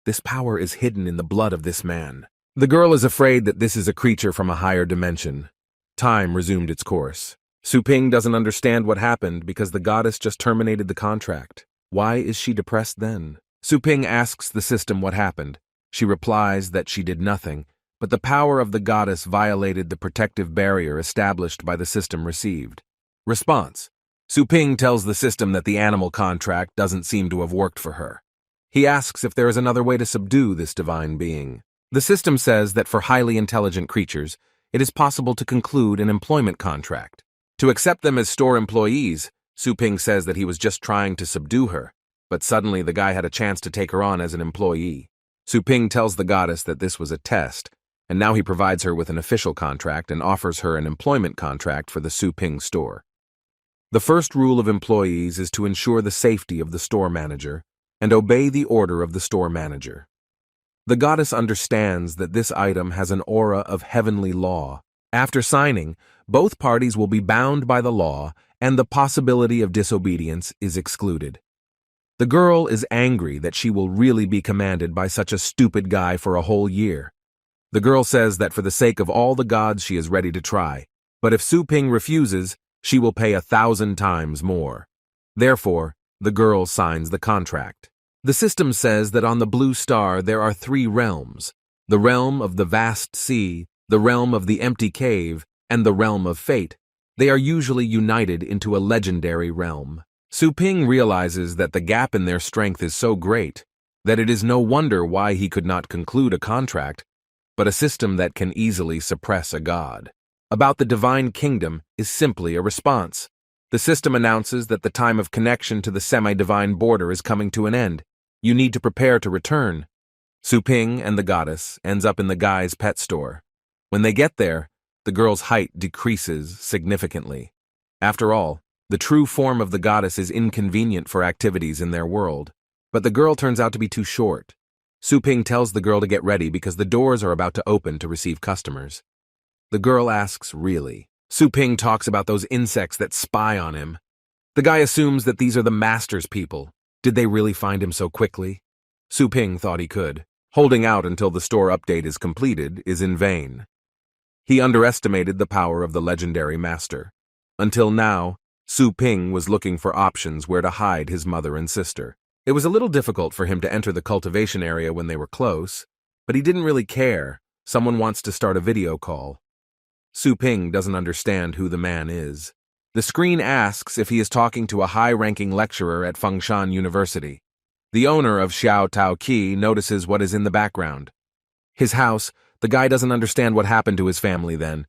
A: This power is hidden in the blood of this man. The girl is afraid that this is a creature from a higher dimension. Time resumed its course. Su Ping doesn't understand what happened because the goddess just terminated the contract. Why is she depressed then? Su Ping asks the system what happened. She replies that she did nothing, but the power of the goddess violated the protective barrier established by the system received. Response: Su Ping tells the system that the animal contract doesn't seem to have worked for her. He asks if there is another way to subdue this divine being. The system says that for highly intelligent creatures, it is possible to conclude an employment contract. To accept them as store employees, Su Ping says that he was just trying to subdue her, but suddenly the guy had a chance to take her on as an employee. Su Ping tells the goddess that this was a test, and now he provides her with an official contract and offers her an employment contract for the Su Ping store. The first rule of employees is to ensure the safety of the store manager and obey the order of the store manager. The goddess understands that this item has an aura of heavenly law. After signing, both parties will be bound by the law, and the possibility of disobedience is excluded. The girl is angry that she will really be commanded by such a stupid guy for a whole year. The girl says that for the sake of all the gods she is ready to try, but if Su Ping refuses, she will pay 1,000 times more. Therefore, the girl signs the contract. The system says that on the blue star there are 3 realms: the realm of the vast sea, the realm of the empty cave, and the realm of fate. They are usually united into a legendary realm. Su Ping realizes that the gap in their strength is so great that it is no wonder why he could not conclude a contract, but a system that can easily suppress a god. About the divine kingdom is simply a response. The system announces that the time of connection to the semi-divine border is coming to an end. You need to prepare to return. Su Ping and the goddess ends up in the guy's pet store. When they get there, the girl's height decreases significantly. After all, the true form of the goddess is inconvenient for activities in their world. But the girl turns out to be too short. Su Ping tells the girl to get ready because the doors are about to open to receive customers. The girl asks, really? Su Ping talks about those insects that spy on him. The guy assumes that these are the master's people. Did they really find him so quickly? Su Ping thought he could. Holding out until the store update is completed is in vain. He underestimated the power of the legendary master. Until now, Su Ping was looking for options where to hide his mother and sister. It was a little difficult for him to enter the cultivation area when they were close, but he didn't really care. Someone wants to start a video call. Su Ping doesn't understand who the man is. The screen asks if he is talking to a high-ranking lecturer at Fengshan University. The owner of Xiao Tao Qi notices what is in the background. His house. The guy doesn't understand what happened to his family then.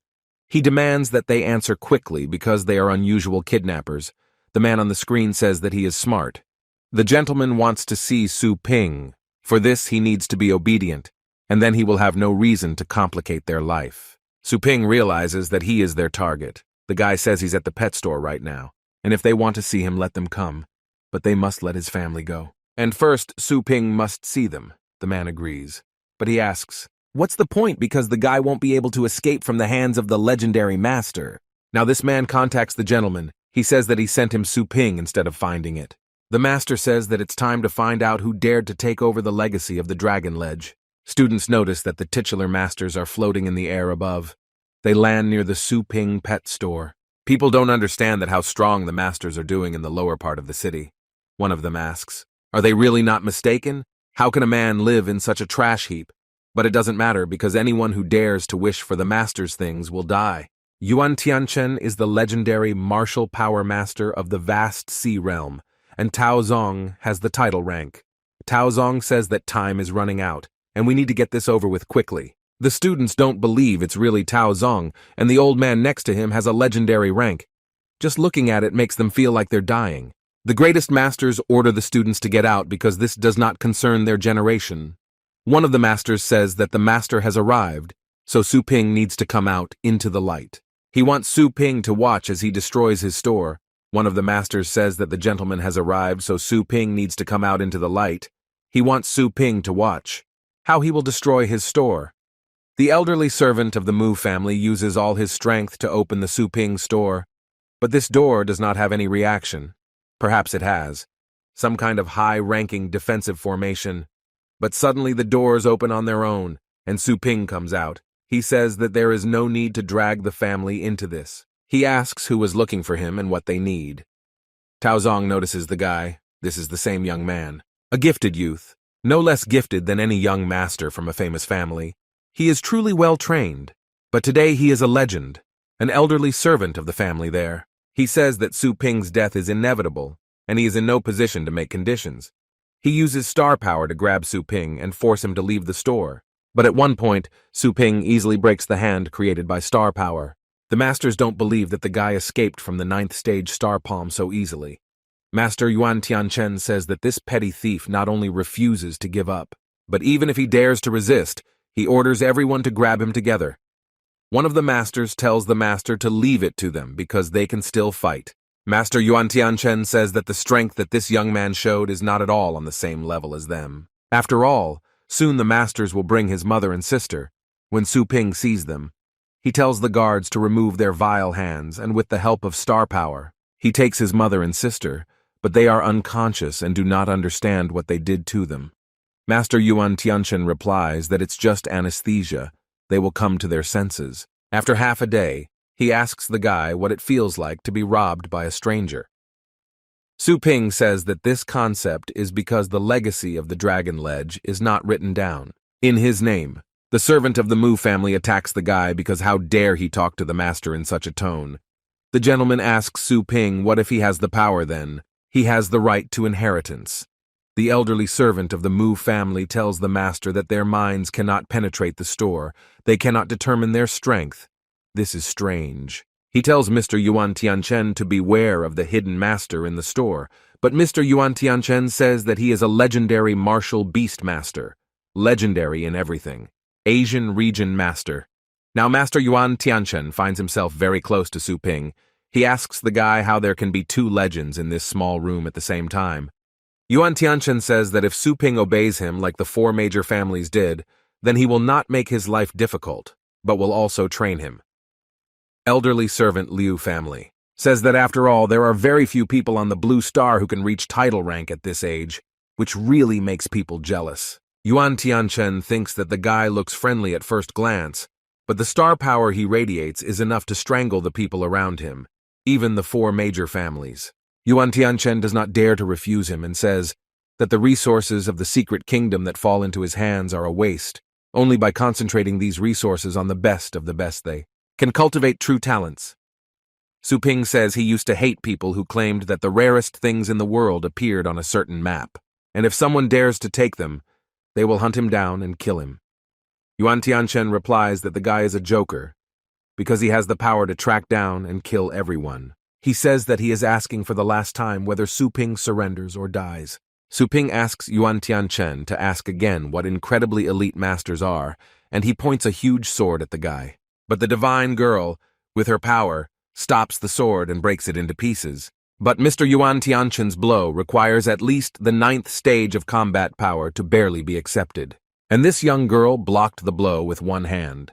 A: He demands that they answer quickly because they are unusual kidnappers. The man on the screen says that he is smart. The gentleman wants to see Su Ping. For this, he needs to be obedient, and then he will have no reason to complicate their life. Su Ping realizes that he is their target. The guy says he's at the pet store right now, and if they want to see him, let them come. But they must let his family go. And first, Su Ping must see them. The man agrees. But he asks, what's the point, because the guy won't be able to escape from the hands of the legendary master? Now this man contacts the gentleman. He says that he sent him Su Ping instead of finding it. The master says that it's time to find out who dared to take over the legacy of the Dragon Ledge. Students notice that the titular masters are floating in the air above. They land near the Su Ping Pet Store. People don't understand that how strong the masters are doing in the lower part of the city. One of them asks, are they really not mistaken? How can a man live in such a trash heap? But it doesn't matter because anyone who dares to wish for the master's things will die. Yuan Tianchen is the legendary martial power master of the vast sea realm, and Tao Zong has the title rank. Tao Zong says that time is running out, and we need to get this over with quickly. The students don't believe it's really Tao Zong, and the old man next to him has a legendary rank. Just looking at it makes them feel like they're dying. The greatest masters order the students to get out because this does not concern their generation. One of the masters says that the master has arrived, so Su Ping needs to come out into the light. He wants Su Ping to watch as he destroys his store. One of the masters says that the gentleman has arrived, so Su Ping needs to come out into the light. He wants Su Ping to watch how he will destroy his store. The elderly servant of the Mu family uses all his strength to open the Su Ping store, but this door does not have any reaction. Perhaps it has some kind of high-ranking defensive formation. But suddenly the doors open on their own, and Su Ping comes out. He says that there is no need to drag the family into this. He asks who is looking for him and what they need. Tao Zong notices the guy. This is the same young man. A gifted youth, no less gifted than any young master from a famous family. He is truly well trained, but today he is a legend, an elderly servant of the family there. He says that Su Ping's death is inevitable, and he is in no position to make conditions. He uses star power to grab Su Ping and force him to leave the store. But at one point, Su Ping easily breaks the hand created by star power. The masters don't believe that the guy escaped from the 9th stage star palm so easily. Master Yuan Tianchen says that this petty thief not only refuses to give up, But even if he dares to resist, he orders everyone to grab him together. One of the masters tells the master to leave it to them because they can still fight. Master Yuan Tianchen says that the strength that this young man showed is not at all on the same level as them. After all, soon the masters will bring his mother and sister. When Su Ping sees them, he tells the guards to remove their vile hands, and with the help of star power, he takes his mother and sister, but they are unconscious and do not understand what they did to them. Master Yuan Tianchen replies that it's just anesthesia. They will come to their senses. After half a day, he asks the guy what it feels like to be robbed by a stranger. Su Ping says that this concept is because the legacy of the Dragon Ledge is not written down. In his name, the servant of the Mu family attacks the guy because how dare he talk to the master in such a tone. The gentleman asks Su Ping what if he has the power then. He has the right to inheritance. The elderly servant of the Mu family tells the master that their minds cannot penetrate the store. They cannot determine their strength. This is strange. He tells Mr. Yuan Tianchen to beware of the hidden master in the store, but Mr. Yuan Tianchen says that he is a legendary martial beast master. Legendary in everything. Asian region master. Now Master Yuan Tianchen finds himself very close to Su Ping. He asks the guy how there can be two legends in this small room at the same time. Yuan Tianchen says that if Su Ping obeys him like the four major families did, then he will not make his life difficult, but will also train him. Elderly servant Liu family says that after all, there are very few people on the Blue Star who can reach title rank at this age, which really makes people jealous. Yuan Tianchen thinks that the guy looks friendly at first glance, but the star power he radiates is enough to strangle the people around him, even the four major families. Yuan Tianchen does not dare to refuse him and says that the resources of the secret kingdom that fall into his hands are a waste. Only by concentrating these resources on the best of the best they can cultivate true talents. Su Ping says he used to hate people who claimed that the rarest things in the world appeared on a certain map, and if someone dares to take them, they will hunt him down and kill him. Yuan Tianchen replies that the guy is a joker, because he has the power to track down and kill everyone. He says that he is asking for the last time whether Su Ping surrenders or dies. Su Ping asks Yuan Tianchen to ask again what incredibly elite masters are, and he points a huge sword at the guy. But the divine girl, with her power, stops the sword and breaks it into pieces. But Mr. Yuan Tianchen's blow requires at least the 9th stage of combat power to barely be accepted. And this young girl blocked the blow with one hand.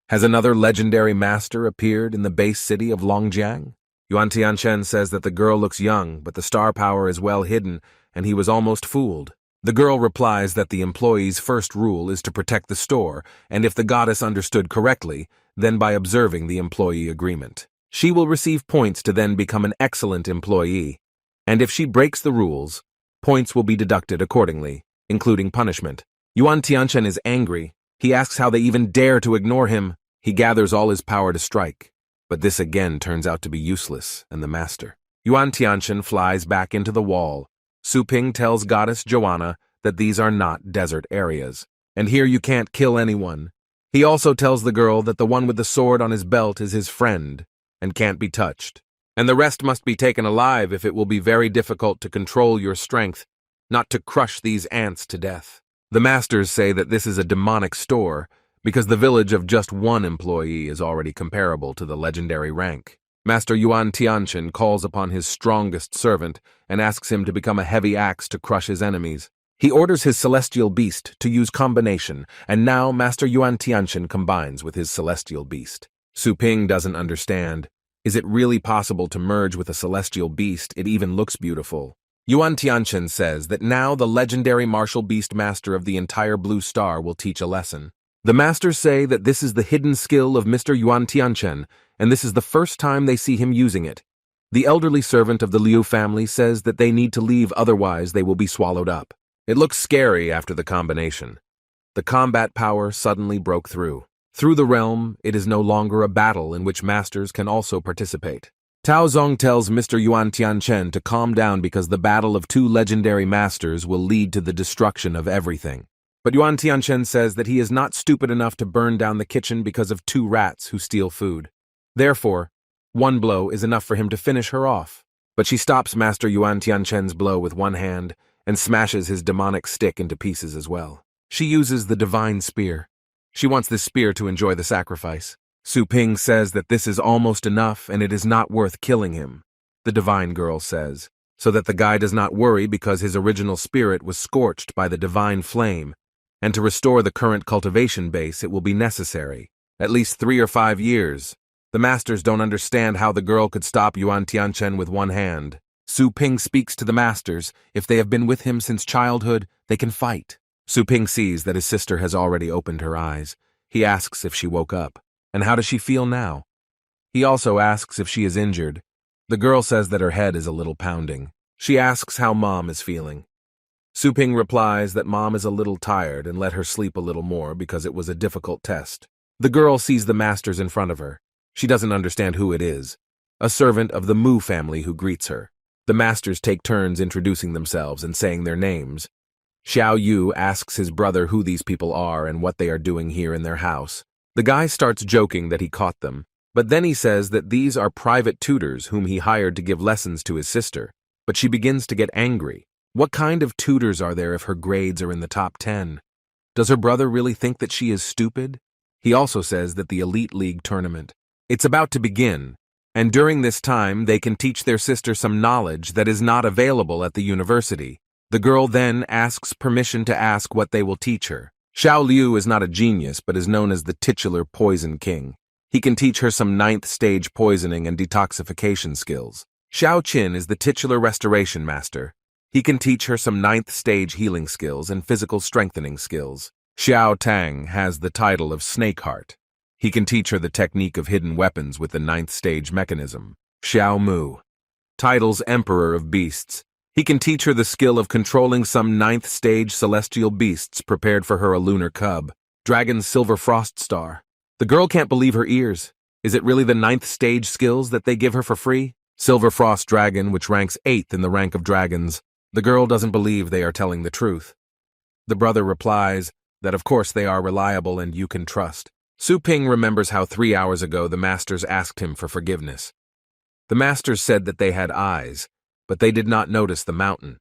A: Has another legendary master appeared in the base city of Longjiang? Yuan Tianchen says that the girl looks young, but the star power is well hidden, and he was almost fooled. The girl replies that the employee's first rule is to protect the store, and if the goddess understood correctly, then by observing the employee agreement. She will receive points to then become an excellent employee, and if she breaks the rules, points will be deducted accordingly, including punishment. Yuan Tianchen is angry. He asks how they even dare to ignore him. He gathers all his power to strike, but this again turns out to be useless, and the master. Yuan Tianchen flies back into the wall. Su Ping tells Goddess Joanna that these are not desert areas, and here you can't kill anyone. He also tells the girl that the one with the sword on his belt is his friend, and can't be touched, and the rest must be taken alive if it will be very difficult to control your strength, not to crush these ants to death. The masters say that this is a demonic store, because the village of just one employee is already comparable to the legendary rank. Master Yuan Tianchen calls upon his strongest servant and asks him to become a heavy axe to crush his enemies. He orders his celestial beast to use combination, and now Master Yuan Tianchen combines with his celestial beast. Su Ping doesn't understand. Is it really possible to merge with a celestial beast? It even looks beautiful. Yuan Tianchen says that now the legendary martial beast master of the entire Blue Star will teach a lesson. The masters say that this is the hidden skill of Mr. Yuan Tianchen, and this is the first time they see him using it. The elderly servant of the Liu family says that they need to leave, otherwise they will be swallowed up. It looks scary after the combination. The combat power suddenly broke through. Through the realm, it is no longer a battle in which masters can also participate. Tao Zong tells Mr. Yuan Tianchen to calm down because the battle of two legendary masters will lead to the destruction of everything. But Yuan Tianchen says that he is not stupid enough to burn down the kitchen because of two rats who steal food. Therefore, one blow is enough for him to finish her off. But she stops Master Yuan Tianchen's blow with one hand and smashes his demonic stick into pieces as well. She uses the divine spear. She wants this spear to enjoy the sacrifice. Su Ping says that this is almost enough and it is not worth killing him. The divine girl says, so that the guy does not worry because his original spirit was scorched by the divine flame, and to restore the current cultivation base it will be necessary, at least 3 or 5 years. The masters don't understand how the girl could stop Yuan Tianchen with one hand. Su Ping speaks to the masters. If they have been with him since childhood, they can fight. Su Ping sees that his sister has already opened her eyes. He asks if she woke up, and how does she feel now? He also asks if she is injured. The girl says that her head is a little pounding. She asks how Mom is feeling. Su Ping replies that Mom is a little tired and let her sleep a little more because it was a difficult test. The girl sees the masters in front of her. She doesn't understand who it is. A servant of the Mu family who greets her. The masters take turns introducing themselves and saying their names. Xiao Yu asks his brother who these people are and what they are doing here in their house. The guy starts joking that he caught them, but then he says that these are private tutors whom he hired to give lessons to his sister. But she begins to get angry. What kind of tutors are there if her grades are in the top 10? Does her brother really think that she is stupid? He also says that the Elite League tournament, it's about to begin, and during this time they can teach their sister some knowledge that is not available at the university. The girl then asks permission to ask what they will teach her. Xiao Liu is not a genius but is known as the titular Poison King. He can teach her some 9th stage poisoning and detoxification skills. Xiao Qin is the titular Restoration Master. He can teach her some 9th stage healing skills and physical strengthening skills. Xiao Tang has the title of Snakeheart. He can teach her the technique of hidden weapons with the 9th stage mechanism. Xiao Mu, titles Emperor of Beasts. He can teach her the skill of controlling some 9th stage celestial beasts prepared for her a lunar cub. Dragon's Silver Frost Star. The girl can't believe her ears. Is it really the 9th stage skills that they give her for free? Silver Frost Dragon, which ranks 8th in the rank of dragons. The girl doesn't believe they are telling the truth. The brother replies that of course they are reliable and you can trust. Su Ping remembers how 3 hours ago the masters asked him for forgiveness. The masters said that they had eyes, but they did not notice the mountain.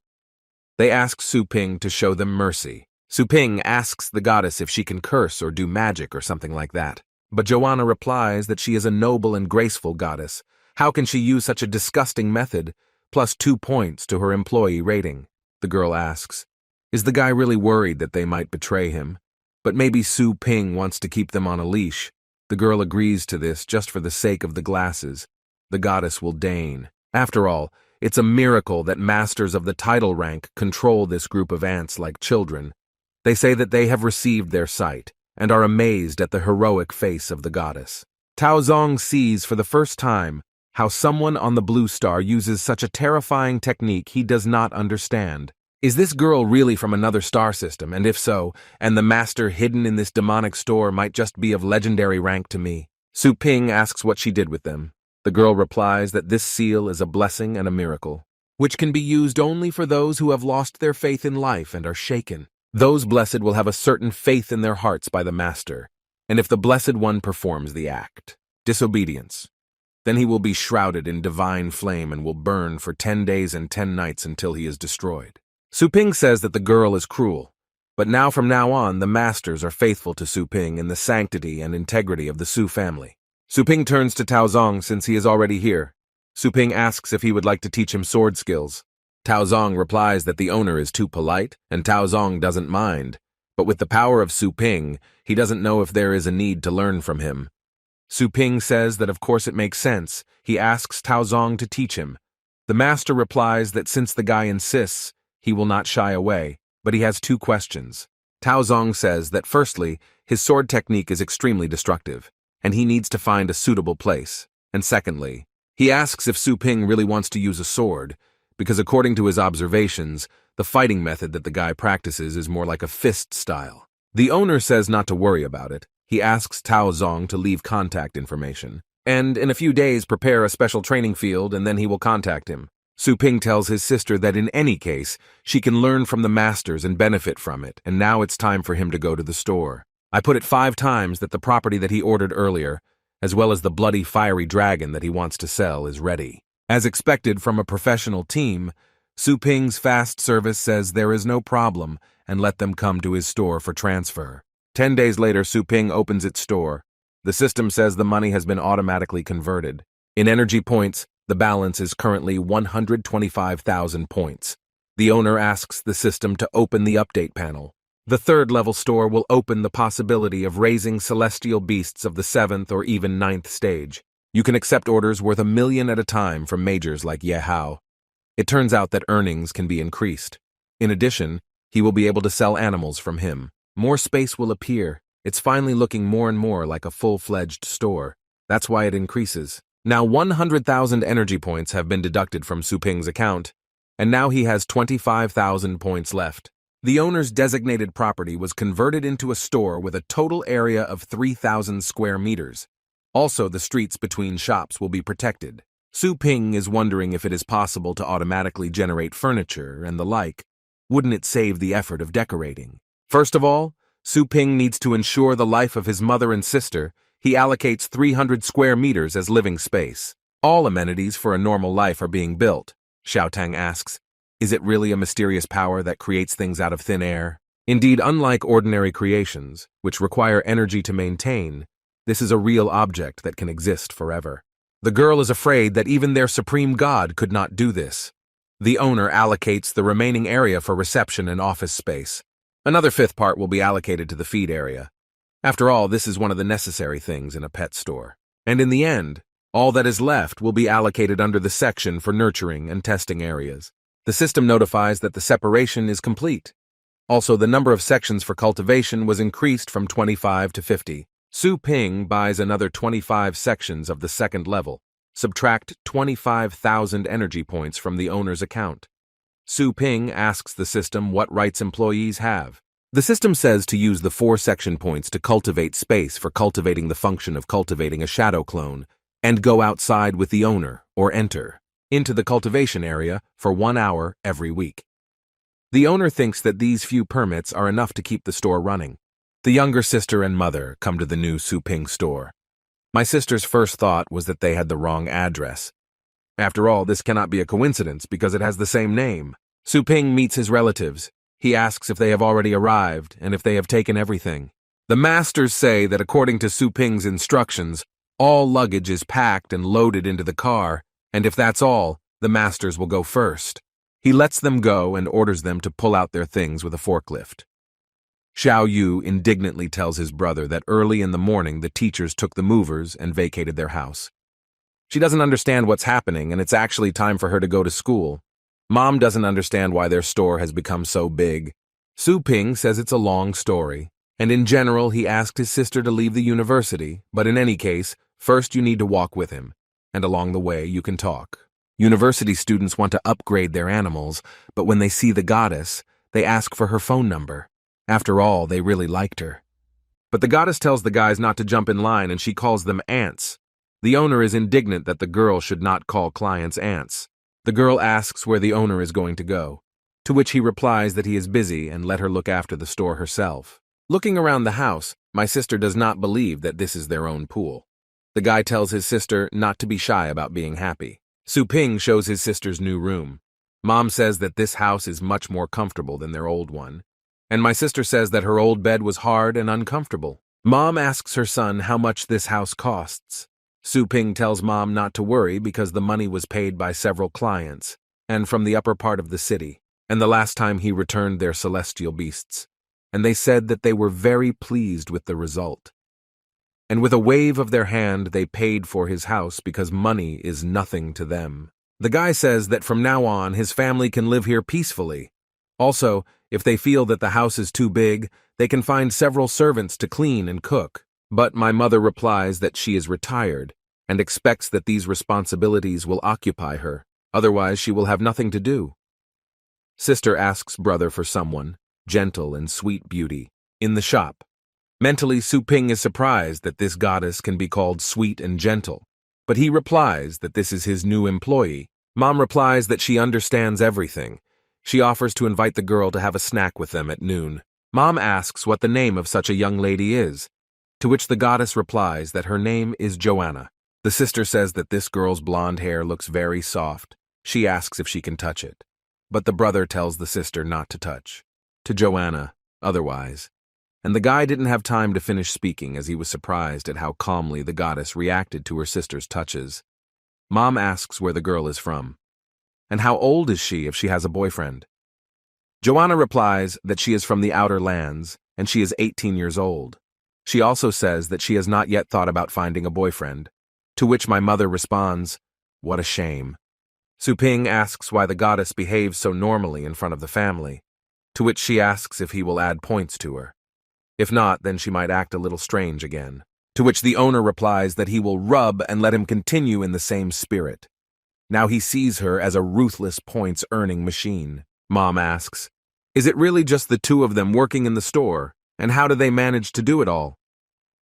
A: They ask Su Ping to show them mercy. Su Ping asks the goddess if she can curse or do magic or something like that. But Joanna replies that she is a noble and graceful goddess. How can she use such a disgusting method, plus 2 points to her employee rating? The girl asks, is the guy really worried that they might betray him? But maybe Su Ping wants to keep them on a leash. The girl agrees to this just for the sake of the glasses. The goddess will deign. After all, it's a miracle that masters of the title rank control this group of ants like children. They say that they have received their sight and are amazed at the heroic face of the goddess. Tao Zong sees for the first time how someone on the blue star uses such a terrifying technique he does not understand. Is this girl really from another star system, and if so, and the master hidden in this demonic store might just be of legendary rank to me? Su Ping asks what she did with them. The girl replies that this seal is a blessing and a miracle, which can be used only for those who have lost their faith in life and are shaken. Those blessed will have a certain faith in their hearts by the master, and if the Blessed One performs the act, disobedience, then he will be shrouded in divine flame and will burn for 10 days and 10 nights until he is destroyed. Su Ping says that the girl is cruel, but from now on, the masters are faithful to Su Ping in the sanctity and integrity of the Su family. Su Ping turns to Tao Zong since he is already here. Su Ping asks if he would like to teach him sword skills. Tao Zong replies that the owner is too polite, and Tao Zong doesn't mind. But with the power of Su Ping, he doesn't know if there is a need to learn from him. Su Ping says that of course it makes sense. He asks Tao Zong to teach him. The master replies that since the guy insists, he will not shy away, but he has 2 questions. Tao Zong says that firstly, his sword technique is extremely destructive, and he needs to find a suitable place. And secondly, he asks if Su Ping really wants to use a sword, because according to his observations, the fighting method that the guy practices is more like a fist style. The owner says not to worry about it. He asks Tao Zong to leave contact information, and in a few days prepare a special training field and then he will contact him. Su Ping tells his sister that in any case, she can learn from the masters and benefit from it, and now it's time for him to go to the store. I put it 5 times that the property that he ordered earlier, as well as the bloody fiery dragon that he wants to sell, is ready. As expected from a professional team, Su Ping's fast service says there is no problem, and let them come to his store for transfer. 10 days later, Su Ping opens its store. The system says the money has been automatically converted. In energy points, the balance is currently 125,000 points. The owner asks the system to open the update panel. The third-level store will open the possibility of raising celestial beasts of the 7th or even 9th stage. You can accept orders worth 1 million at a time from majors like Yaha. It turns out that earnings can be increased. In addition, he will be able to sell animals from him. More space will appear. It's finally looking more and more like a full-fledged store. That's why it increases. Now 100,000 energy points have been deducted from Su Ping's account, and now he has 25,000 points left. The owner's designated property was converted into a store with a total area of 3,000 square meters. Also, the streets between shops will be protected. Su Ping is wondering if it is possible to automatically generate furniture and the like. Wouldn't it save the effort of decorating? First of all, Su Ping needs to ensure the life of his mother and sister. He allocates 300 square meters as living space. All amenities for a normal life are being built. Xiaotang asks, is it really a mysterious power that creates things out of thin air? Indeed, unlike ordinary creations, which require energy to maintain, this is a real object that can exist forever. The girl is afraid that even their supreme god could not do this. The owner allocates the remaining area for reception and office space. Another 5th part will be allocated to the feed area. After all, this is one of the necessary things in a pet store. And in the end, all that is left will be allocated under the section for nurturing and testing areas. The system notifies that the separation is complete. Also, the number of sections for cultivation was increased from 25 to 50. Su Ping buys another 25 sections of the 2nd level. Subtract 25,000 energy points from the owner's account. Su Ping asks the system what rights employees have. The system says to use the 4 section points to cultivate space for cultivating the function of cultivating a shadow clone, and go outside with the owner, or enter, into the cultivation area for 1 hour every week. The owner thinks that these few permits are enough to keep the store running. The younger sister and mother come to the new Su Ping store. My sister's first thought was that they had the wrong address. After all, this cannot be a coincidence because it has the same name. Su Ping meets his relatives. He asks if they have already arrived and if they have taken everything. The masters say that according to Su Ping's instructions, all luggage is packed and loaded into the car, and if that's all, the masters will go first. He lets them go and orders them to pull out their things with a forklift. Xiao Yu indignantly tells his brother that early in the morning the teachers took the movers and vacated their house. She doesn't understand what's happening, and it's actually time for her to go to school. Mom doesn't understand why their store has become so big. Su Ping says it's a long story, and in general he asked his sister to leave the university, but in any case, first you need to walk with him, and along the way you can talk. University students want to upgrade their animals, but when they see the goddess, they ask for her phone number. After all, they really liked her. But the goddess tells the guys not to jump in line, and she calls them ants. The owner is indignant that the girl should not call clients ants. The girl asks where the owner is going to go, to which he replies that he is busy and let her look after the store herself. Looking around the house, my sister does not believe that this is their own pool. The guy tells his sister not to be shy about being happy. Su Ping shows his sister's new room. Mom says that this house is much more comfortable than their old one, and my sister says that her old bed was hard and uncomfortable. Mom asks her son how much this house costs. Su Ping tells Mom not to worry because the money was paid by several clients, and from the upper part of the city, and the last time he returned their celestial beasts, and they said that they were very pleased with the result. And with a wave of their hand they paid for his house because money is nothing to them. The guy says that from now on his family can live here peacefully. Also, if they feel that the house is too big, they can find several servants to clean and cook. But my mother replies that she is retired and expects that these responsibilities will occupy her, otherwise she will have nothing to do. Sister asks brother for someone, gentle and sweet beauty, in the shop. Mentally, Su Ping is surprised that this goddess can be called sweet and gentle, but he replies that this is his new employee. Mom replies that she understands everything. She offers to invite the girl to have a snack with them at noon. Mom asks what the name of such a young lady is, to which the goddess replies that her name is Joanna. The sister says that this girl's blonde hair looks very soft. She asks if she can touch it, but the brother tells the sister not to touch. to Joanna, otherwise. And the guy didn't have time to finish speaking as he was surprised at how calmly the goddess reacted to her sister's touches. Mom asks where the girl is from. And how old is she if she has a boyfriend? Joanna replies that she is from the outer lands and she is 18 years old. She also says that she has not yet thought about finding a boyfriend, to which my mother responds, "What a shame." Suping asks why the goddess behaves so normally in front of the family, to which she asks if he will add points to her. If not, then she might act a little strange again, to which the owner replies that he will rub and let him continue in the same spirit. Now he sees her as a ruthless points-earning machine. Mom asks, "Is it really just the two of them working in the store, and how do they manage to do it all?"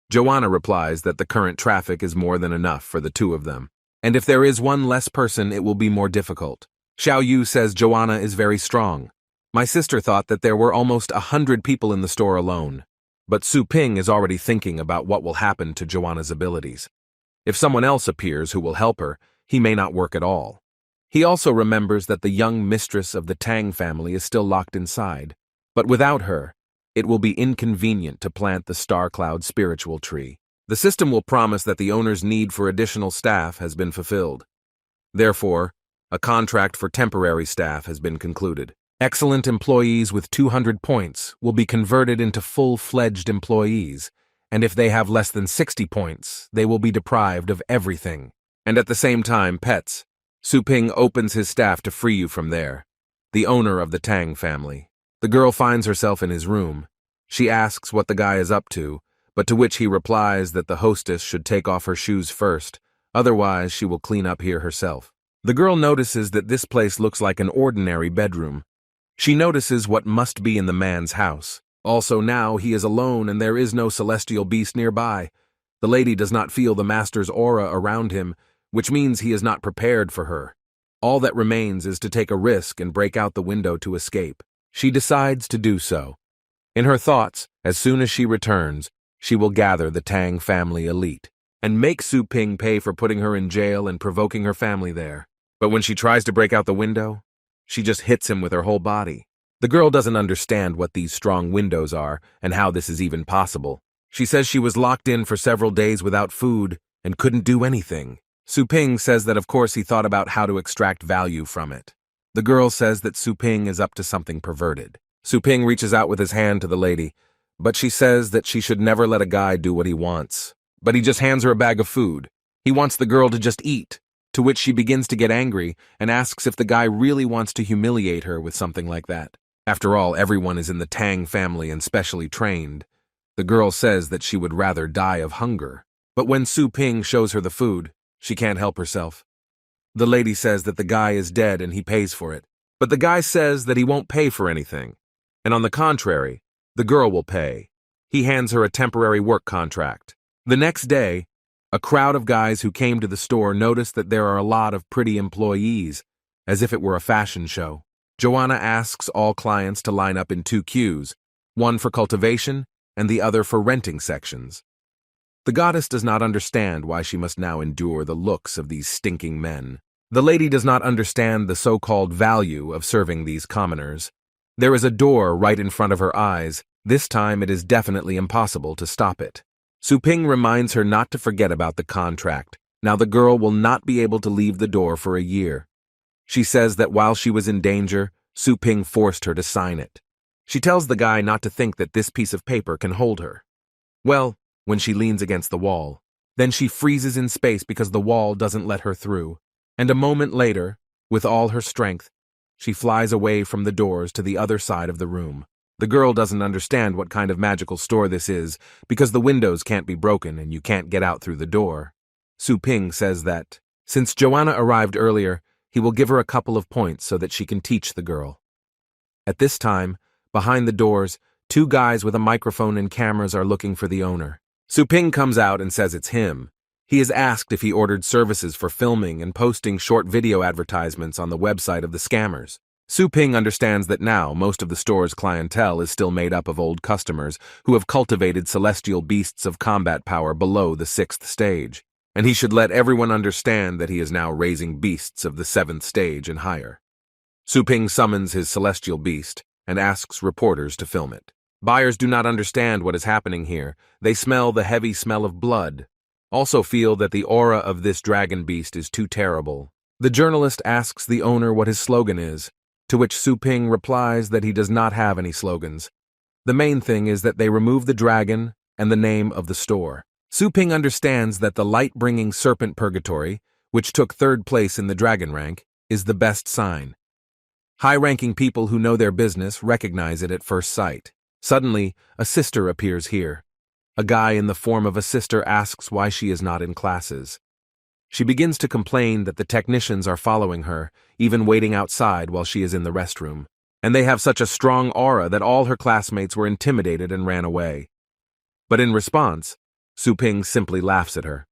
A: Joanna replies that the current traffic is more than enough for the two of them, and if there is one less person, it will be more difficult. Xiao Yu says Joanna is very strong. My sister thought that there were almost 100 people in the store alone, but Su Ping is already thinking about what will happen to Joanna's abilities. If someone else appears who will help her, he may not work at all. He also remembers that the young mistress of the Tang family is still locked inside, but without her, it will be inconvenient to plant the Star Cloud spiritual tree. The system will promise that the owner's need for additional staff has been fulfilled. Therefore, a contract for temporary staff has been concluded. Excellent employees with 200 points will be converted into full-fledged employees, and if they have less than 60 points, they will be deprived of everything. And at the same time, pets. Suping opens his staff to free you from there. The owner of the Tang family. The girl finds herself in his room. She asks what the guy is up to, but to which he replies that the hostess should take off her shoes first, otherwise she will clean up here herself. The girl notices that this place looks like an ordinary bedroom. She notices what must be in the man's house. Also now he is alone and there is no celestial beast nearby. The lady does not feel the master's aura around him, which means he is not prepared for her. All that remains is to take a risk and break out the window to escape. She decides to do so. In her thoughts, as soon as she returns, she will gather the Tang family elite and make Su Ping pay for putting her in jail and provoking her family there. But when she tries to break out the window, she just hits him with her whole body. The girl doesn't understand what these strong windows are and how this is even possible. She says she was locked in for several days without food and couldn't do anything. Su Ping says that of course he thought about how to extract value from it. The girl says that Su Ping is up to something perverted. Su Ping reaches out with his hand to the lady, but she says that she should never let a guy do what he wants. But he just hands her a bag of food. He wants the girl to just eat, to which she begins to get angry and asks if the guy really wants to humiliate her with something like that. After all, everyone is in the Tang family and specially trained. The girl says that she would rather die of hunger. But when Su Ping shows her the food, she can't help herself. The lady says that the guy is dead and he pays for it. But the guy says that he won't pay for anything. And on the contrary, the girl will pay. He hands her a temporary work contract. The next day, a crowd of guys who came to the store noticed that there are a lot of pretty employees, as if it were a fashion show. Joanna asks all clients to line up in 2 queues, one for cultivation and the other for renting sections. The goddess does not understand why she must now endure the looks of these stinking men. The lady does not understand the so-called value of serving these commoners. There is a door right in front of her eyes. This time it is definitely impossible to stop it. Su Ping reminds her not to forget about the contract. Now the girl will not be able to leave the door for a year. She says that while she was in danger, Su Ping forced her to sign it. She tells the guy not to think that this piece of paper can hold her. Well, when she leans against the wall, then she freezes in space because the wall doesn't let her through. And a moment later, with all her strength, she flies away from the doors to the other side of the room. The girl doesn't understand what kind of magical store this is because the windows can't be broken and you can't get out through the door. Su Ping says that, since Joanna arrived earlier, he will give her a couple of points so that she can teach the girl. At this time, behind the doors, 2 guys with a microphone and cameras are looking for the owner. Su Ping comes out and says it's him. He is asked if he ordered services for filming and posting short video advertisements on the website of the scammers. Su Ping understands that now most of the store's clientele is still made up of old customers who have cultivated celestial beasts of combat power below the 6th stage, and he should let everyone understand that he is now raising beasts of the 7th stage and higher. Su Ping summons his celestial beast, and asks reporters to film it. Buyers do not understand what is happening here. They smell the heavy smell of blood, also feel that the aura of this dragon beast is too terrible. The journalist asks the owner what his slogan is, to which Su Ping replies that he does not have any slogans. The main thing is that they remove the dragon and the name of the store. Su Ping understands that the light-bringing serpent purgatory, which took third place in the dragon rank, is the best sign. High-ranking people who know their business recognize it at first sight. Suddenly, a sister appears here. A guy in the form of a sister asks why she is not in classes. She begins to complain that the technicians are following her, even waiting outside while she is in the restroom. And they have such a strong aura that all her classmates were intimidated and ran away. But in response, Su Ping simply laughs at her.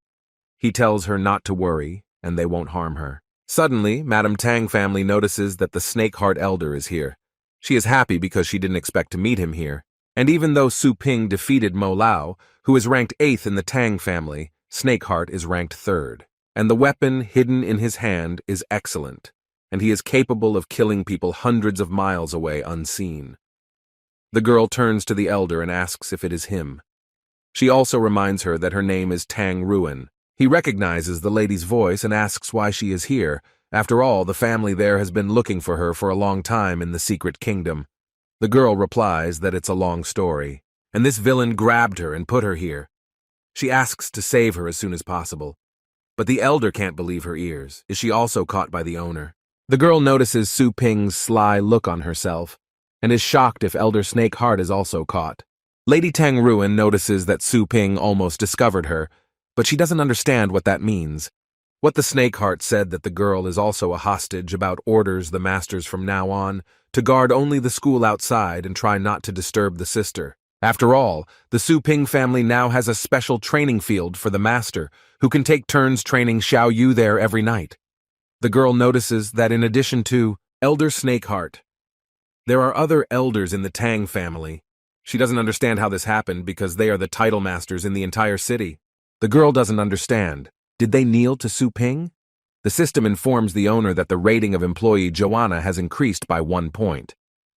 A: He tells her not to worry, and they won't harm her. Suddenly, Madame Tang family notices that the Snakeheart Elder is here. She is happy because she didn't expect to meet him here. And even though Su Ping defeated Mo Lao, who is ranked 8th in the Tang family, Snakeheart is ranked 3rd. And the weapon hidden in his hand is excellent, and he is capable of killing people hundreds of miles away unseen. The girl turns to the elder and asks if it is him. She also reminds her that her name is Tang Ruin. He recognizes the lady's voice and asks why she is here. After all, the family there has been looking for her for a long time in the secret kingdom. The girl replies that it's a long story, and this villain grabbed her and put her here. She asks to save her as soon as possible. But the elder can't believe her ears. Is she also caught by the owner? The girl notices Su Ping's sly look on herself, and is shocked if Elder Snakeheart is also caught. Lady Tang Ruin notices that Su Ping almost discovered her, but she doesn't understand what that means. What the Snakeheart said that the girl is also a hostage about orders the masters from now on to guard only the school outside and try not to disturb the sister. After all, the Su Ping family now has a special training field for the master, who can take turns training Xiao Yu there every night. The girl notices that in addition to Elder Snakeheart, there are other elders in the Tang family. She doesn't understand how this happened because they are the title masters in the entire city. The girl doesn't understand. Did they kneel to Su Ping? The system informs the owner that the rating of employee Joanna has increased by 1 point.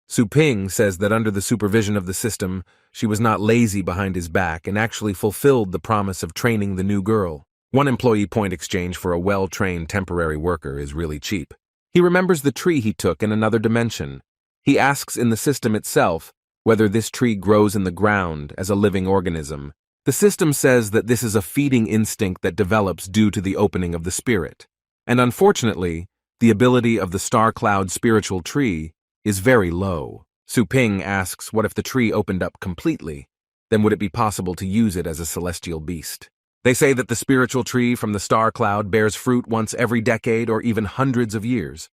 A: Su Ping says that under the supervision of the system, she was not lazy behind his back and actually fulfilled the promise of training the new girl. 1 employee point exchange for a well-trained temporary worker is really cheap. He remembers the tree he took in another dimension. He asks in the system itself whether this tree grows in the ground as a living organism. The system says that this is a feeding instinct that develops due to the opening of the spirit. And unfortunately, the ability of the star cloud spiritual tree is very low. Su Ping asks what if the tree opened up completely, then would it be possible to use it as a celestial beast? They say that the spiritual tree from the star cloud bears fruit once every decade or even hundreds of years.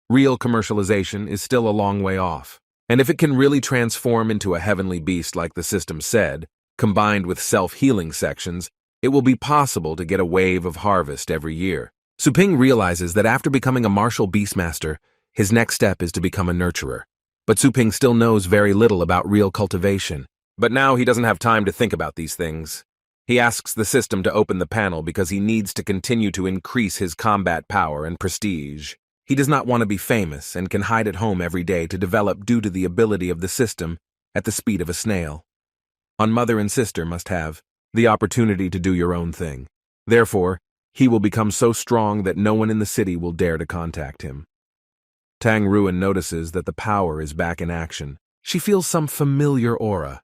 A: Real commercialization is still a long way off, and if it can really transform into a heavenly beast like the system said, combined with self-healing sections, it will be possible to get a wave of harvest every year. Su Ping realizes that after becoming a martial beastmaster, his next step is to become a nurturer. But Su Ping still knows very little about real cultivation. But now he doesn't have time to think about these things. He asks the system to open the panel because he needs to continue to increase his combat power and prestige. He does not want to be famous and can hide at home every day to develop due to the ability of the system at the speed of a snail. On mother and sister must have the opportunity to do your own thing. Therefore, he will become so strong that no one in the city will dare to contact him. Tang Ruin notices that the power is back in action. She feels some familiar aura.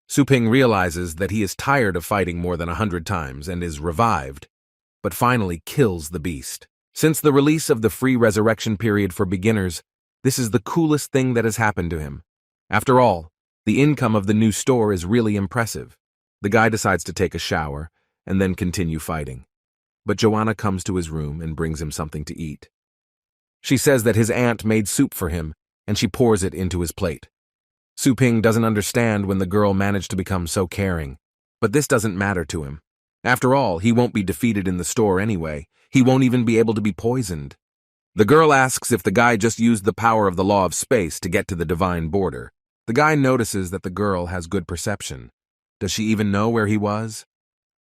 A: Su Ping realizes that he is tired of fighting more than 100 times and is revived, but finally kills the beast. Since the release of the free resurrection period for beginners, this is the coolest thing that has happened to him. After all, the income of the new store is really impressive. The guy decides to take a shower and then continue fighting. But Joanna comes to his room and brings him something to eat. She says that his aunt made soup for him, and she pours it into his plate. Su Ping doesn't understand when the girl managed to become so caring, but this doesn't matter to him. After all, he won't be defeated in the store anyway. He won't even be able to be poisoned. The girl asks if the guy just used the power of the law of space to get to the divine border. The guy notices that the girl has good perception. Does she even know where he was?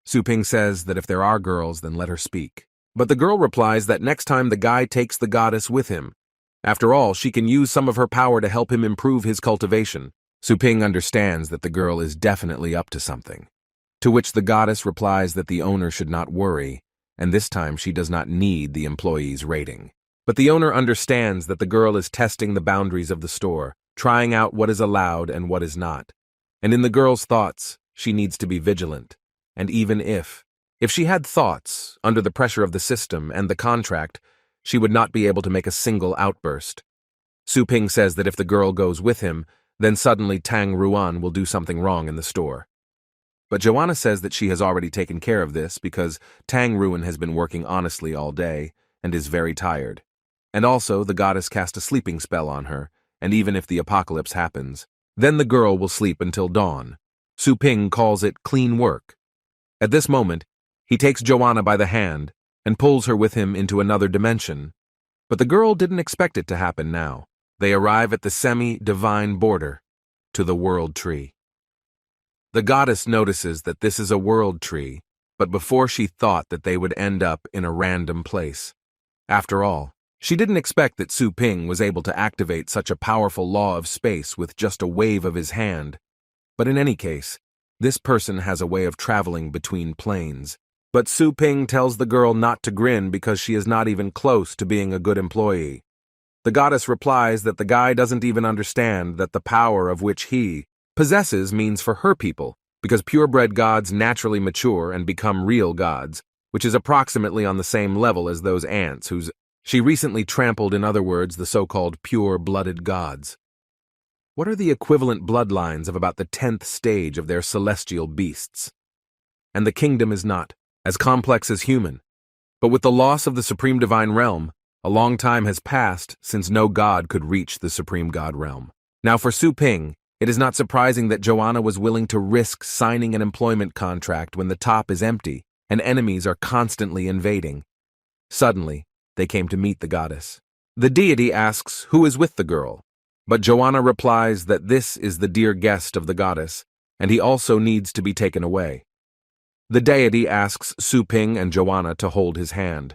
A: Su Ping says that if there are girls, then let her speak. But the girl replies that next time the guy takes the goddess with him. After all, she can use some of her power to help him improve his cultivation. Su-ping understands that the girl is definitely up to something. To which the goddess replies that the owner should not worry, and this time she does not need the employee's rating. But the owner understands that the girl is testing the boundaries of the store, trying out what is allowed and what is not. And in the girl's thoughts, she needs to be vigilant. And even if she had thoughts, under the pressure of the system and the contract, she would not be able to make a single outburst. Su-ping says that if the girl goes with him, then suddenly Tang Ruan will do something wrong in the store. But Joanna says that she has already taken care of this because Tang Ruan has been working honestly all day and is very tired. And also, the goddess cast a sleeping spell on her, and even if the apocalypse happens, then the girl will sleep until dawn. Su-ping calls it clean work. At this moment, he takes Joanna by the hand and pulls her with him into another dimension. But the girl didn't expect it to happen now. They arrive at the semi-divine border, to the world tree. The goddess notices that this is a world tree, but before she thought that they would end up in a random place. After all, she didn't expect that Su-ping was able to activate such a powerful law of space with just a wave of his hand. But in any case, this person has a way of traveling between planes. But Su-ping tells the girl not to grin because she is not even close to being a good employee. The goddess replies that the guy doesn't even understand that the power of which he possesses means for her people, because purebred gods naturally mature and become real gods, which is approximately on the same level as those ants whose she recently trampled, in other words, the so-called pure-blooded gods. What are the equivalent bloodlines of about the 10th stage of their celestial beasts? And the kingdom is not as complex as human. But with the loss of the supreme divine realm, a long time has passed since no god could reach the supreme god realm. Now for Su-ping, it is not surprising that Joanna was willing to risk signing an employment contract when the top is empty and enemies are constantly invading. Suddenly, they came to meet the goddess. The deity asks who is with the girl, but Joanna replies that this is the dear guest of the goddess, and he also needs to be taken away. The deity asks Su-ping and Joanna to hold his hand.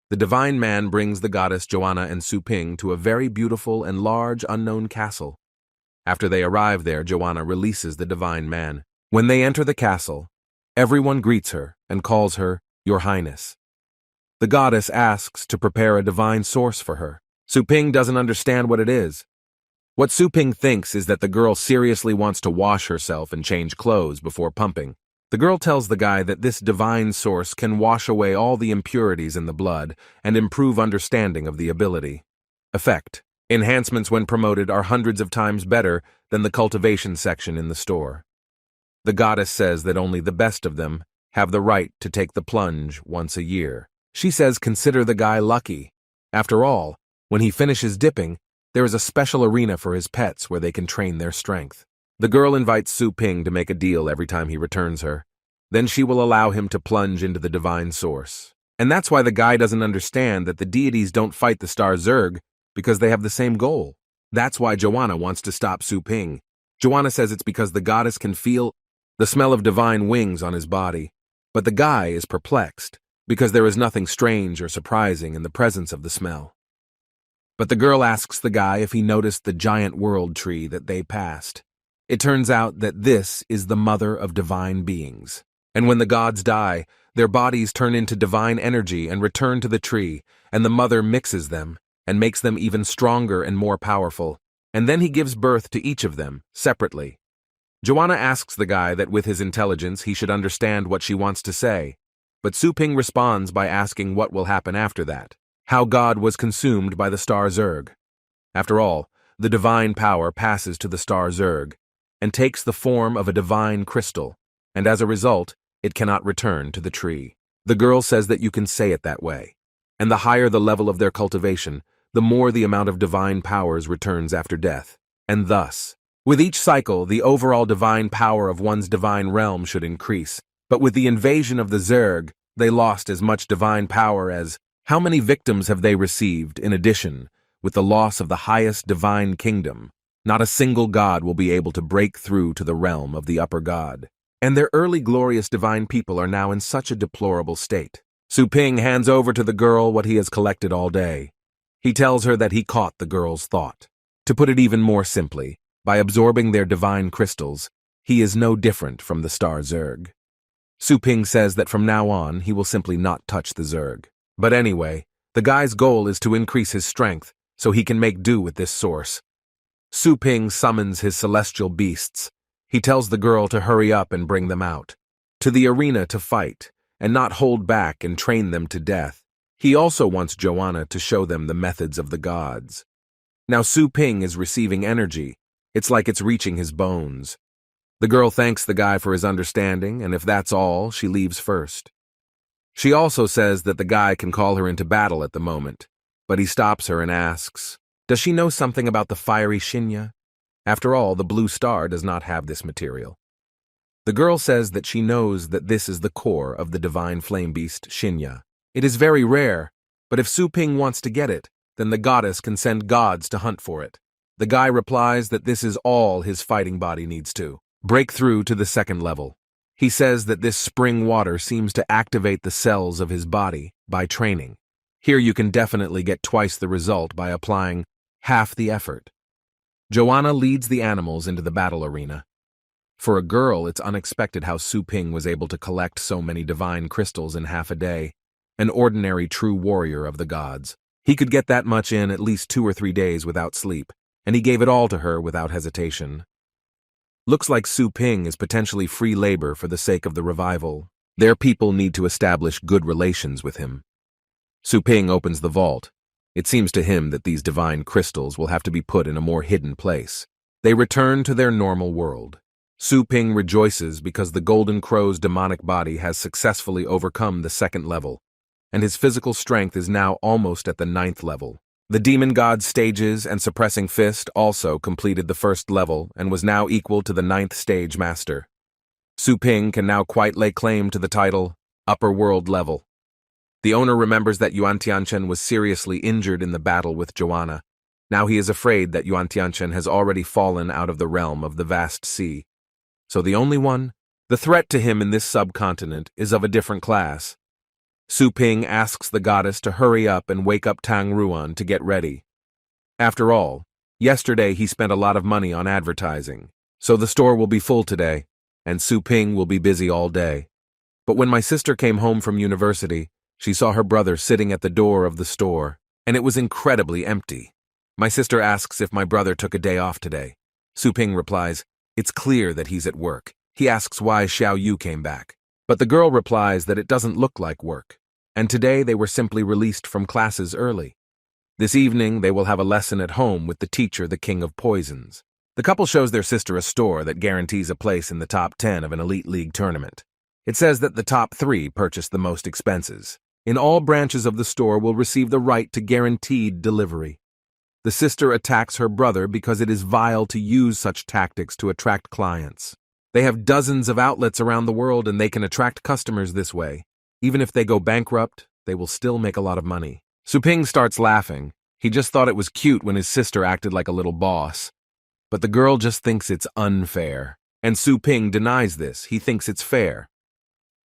A: The divine man brings the goddess Joanna and Su-ping to a very beautiful and large unknown castle. After they arrive there, Joanna releases the divine man. When they enter the castle, everyone greets her and calls her Your Highness. The goddess asks to prepare a divine source for her. Su-ping doesn't understand what it is. What Su-ping thinks is that the girl seriously wants to wash herself and change clothes before pumping. The girl tells the guy that this divine source can wash away all the impurities in the blood and improve understanding of the ability. Effect: enhancements when promoted are hundreds of times better than the cultivation section in the store. The goddess says that only the best of them have the right to take the plunge once a year. She says consider the guy lucky. After all, when he finishes dipping, there is a special arena for his pets where they can train their strength. The girl invites Su-ping to make a deal every time he returns her. Then she will allow him to plunge into the divine source. And that's why the guy doesn't understand that the deities don't fight the star Zerg, because they have the same goal. That's why Joanna wants to stop Su-ping. Joanna says it's because the goddess can feel the smell of divine wings on his body. But the guy is perplexed, because there is nothing strange or surprising in the presence of the smell. But the girl asks the guy if he noticed the giant world tree that they passed. It turns out that this is the mother of divine beings. And when the gods die, their bodies turn into divine energy and return to the tree, and the mother mixes them and makes them even stronger and more powerful. And then he gives birth to each of them, separately. Joanna asks the guy that with his intelligence he should understand what she wants to say. But Su-ping responds by asking what will happen after that. How God was consumed by the star Zerg. After all, the divine power passes to the star Zerg and takes the form of a divine crystal, and as a result, it cannot return to the tree. The girl says that you can say it that way, and the higher the level of their cultivation, the more the amount of divine powers returns after death. And thus, with each cycle, the overall divine power of one's divine realm should increase. But with the invasion of the Zerg, they lost as much divine power as how many victims have they received in addition, with the loss of the highest divine kingdom? Not a single god will be able to break through to the realm of the upper god. And their early glorious divine people are now in such a deplorable state. Su-ping hands over to the girl what he has collected all day. He tells her that he caught the girl's thought. To put it even more simply, by absorbing their divine crystals, he is no different from the star Zerg. Su-Ping says that from now on, he will simply not touch the Zerg. But anyway, the guy's goal is to increase his strength, so he can make do with this source. Su-Ping summons his celestial beasts. He tells the girl to hurry up and bring them out to the arena to fight, and not hold back and train them to death. He also wants Joanna to show them the methods of the gods. Now Su-Ping is receiving energy. It's like it's reaching his bones. The girl thanks the guy for his understanding, and if that's all, she leaves first. She also says that the guy can call her into battle at the moment, but he stops her and asks, does she know something about the fiery Shinya? After all, the blue star does not have this material. The girl says that she knows that this is the core of the divine flame beast Shinya. It is very rare, but if Su-Ping wants to get it, then the goddess can send gods to hunt for it. The guy replies that this is all his fighting body needs to break through to the second level. He says that this spring water seems to activate the cells of his body by training. Here you can definitely get twice the result by applying half the effort. Joanna leads the animals into the battle arena. For a girl, it's unexpected how Su-Ping was able to collect so many divine crystals in half a day. An ordinary true warrior of the gods. He could get that much in at least 2 or 3 days without sleep, and he gave it all to her without hesitation. Looks like Su-Ping is potentially free labor for the sake of the revival. Their people need to establish good relations with him. Su-Ping opens the vault. It seems to him that these divine crystals will have to be put in a more hidden place. They return to their normal world. Su-Ping rejoices because the Golden Crow's demonic body has successfully overcome the second level, and his physical strength is now almost at the 9th level. The demon god's stages and suppressing fist also completed the first level and was now equal to the 9th stage master. Su-Ping can now quite lay claim to the title Upper World Level. The owner remembers that Yuan Tianchen was seriously injured in the battle with Joanna. Now he is afraid that Yuan Tianchen has already fallen out of the realm of the vast sea. So the threat to him in this subcontinent is of a different class. Su-Ping asks the goddess to hurry up and wake up Tang Ruan to get ready. After all, yesterday he spent a lot of money on advertising, so the store will be full today, and Su-Ping will be busy all day. But when my sister came home from university, she saw her brother sitting at the door of the store, and it was incredibly empty. My sister asks if my brother took a day off today. Su-Ping replies, it's clear that he's at work. He asks why Xiao Yu came back. But the girl replies that it doesn't look like work, and today they were simply released from classes early. This evening they will have a lesson at home with the teacher, the King of Poisons. The couple shows their sister a store that guarantees a place in the top 10 of an elite league tournament. It says that the top 3 purchase the most expenses. In all branches of the store will receive the right to guaranteed delivery. The sister attacks her brother because it is vile to use such tactics to attract clients. They have dozens of outlets around the world and they can attract customers this way. Even if they go bankrupt, they will still make a lot of money. Su-Ping starts laughing. He just thought it was cute when his sister acted like a little boss. But the girl just thinks it's unfair. And Su-Ping denies this. He thinks it's fair.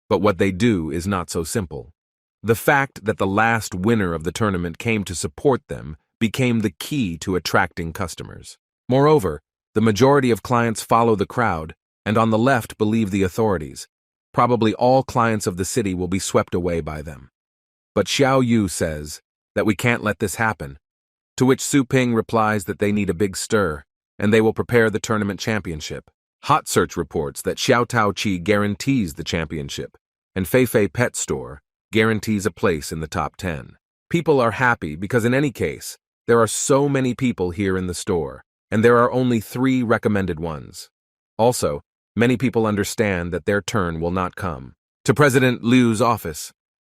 A: But what they do is not so simple. The fact that the last winner of the tournament came to support them became the key to attracting customers. Moreover, the majority of clients follow the crowd, and on the left believe the authorities. Probably all clients of the city will be swept away by them. But Xiao Yu says that we can't let this happen, to which Su-Ping replies that they need a big stir, and they will prepare the tournament championship. Hot Search reports that Xiao Taoqi guarantees the championship, and Fei Pet Store guarantees a place in the top 10. People are happy because in any case, there are so many people here in the store, and there are only 3 recommended ones. Also, many people understand that their turn will not come. To President Liu's office,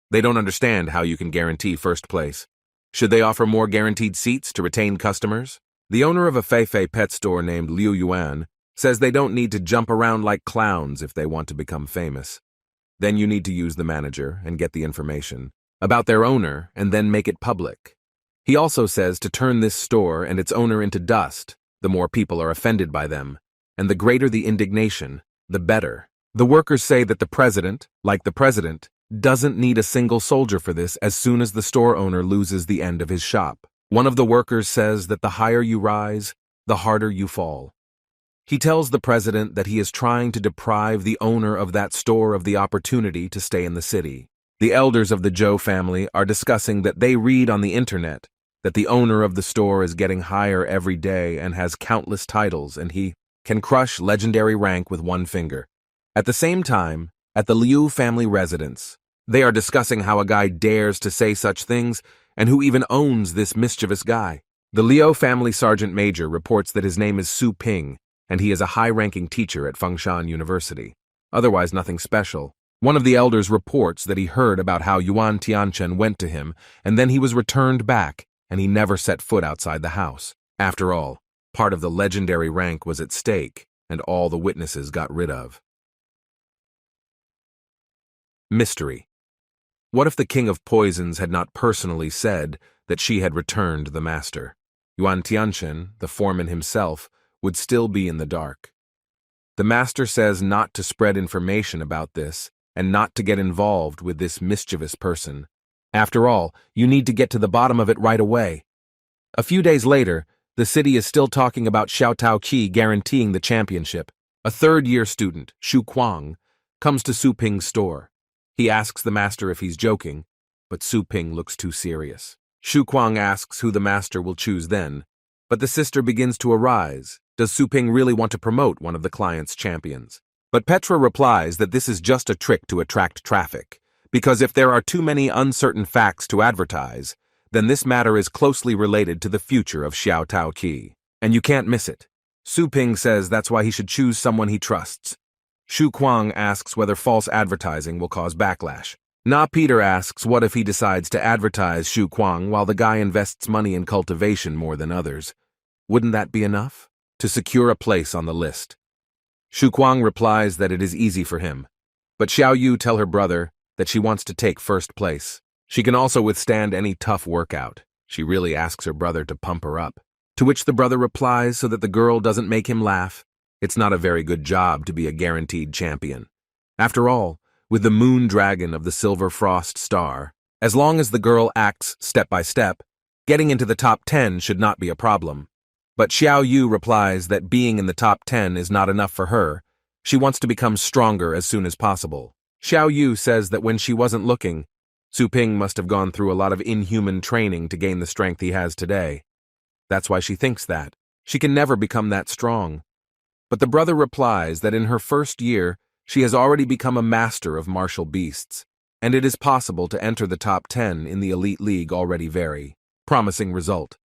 A: they don't understand how you can guarantee first place. Should they offer more guaranteed seats to retain customers? The owner of a Fei Pet Store named Liu Yuan says they don't need to jump around like clowns if they want to become famous. Then you need to use the manager and get the information about their owner and then make it public. He also says to turn this store and its owner into dust. The more people are offended by them, and the greater the indignation, the better. The workers say that the president, like the president, doesn't need a single soldier for this as soon as the store owner loses the end of his shop. One of the workers says that the higher you rise, the harder you fall. He tells the president that he is trying to deprive the owner of that store of the opportunity to stay in the city. The elders of the Joe family are discussing that they read on the internet that the owner of the store is getting higher every day and has countless titles, and he can crush legendary rank with one finger. At the same time, at the Liu family residence, they are discussing how a guy dares to say such things and who even owns this mischievous guy. The Liu family sergeant major reports that his name is Su Ping, and he is a high-ranking teacher at Fengshan University. Otherwise nothing special. One of the elders reports that he heard about how Yuan Tianchen went to him, and then he was returned back, and he never set foot outside the house. After all, part of the legendary rank was at stake, and all the witnesses got rid of. Mystery. What if the King of Poisons had not personally said that she had returned the master? Yuan Tianchen, the foreman himself, would still be in the dark. The master says not to spread information about this and not to get involved with this mischievous person. After all, you need to get to the bottom of it right away. A few days later, the city is still talking about Xiao Taoqi guaranteeing the championship. A third-year student, Xu Kuang, comes to Su Ping's store. He asks the master if he's joking, but Su Ping looks too serious. Xu Kuang asks who the master will choose then, but the sister begins to arise. Does Su Ping really want to promote one of the client's champions? But Petra replies that this is just a trick to attract traffic, because if there are too many uncertain facts to advertise, then this matter is closely related to the future of Xiao Taoqi, and you can't miss it. Su Ping says that's why he should choose someone he trusts. Xu Kuang asks whether false advertising will cause backlash. Na Peter asks what if he decides to advertise Xu Kuang while the guy invests money in cultivation more than others. Wouldn't that be enough to secure a place on the list? Xu Kuang replies that it is easy for him, but Xiao Yu tells her brother that she wants to take first place. She can also withstand any tough workout. She really asks her brother to pump her up, to which the brother replies so that the girl doesn't make him laugh. It's not a very good job to be a guaranteed champion. After all, with the moon dragon of the Silver Frost Star, as long as the girl acts step by step, getting into the top 10 should not be a problem. But Xiao Yu replies that being in the top 10 is not enough for her. She wants to become stronger as soon as possible. Xiao Yu says that when she wasn't looking, Su Ping must have gone through a lot of inhuman training to gain the strength he has today. That's why she thinks that. She can never become that strong. But the brother replies that in her first year, she has already become a master of martial beasts, and it is possible to enter the top 10 in the Elite League already. Very promising result.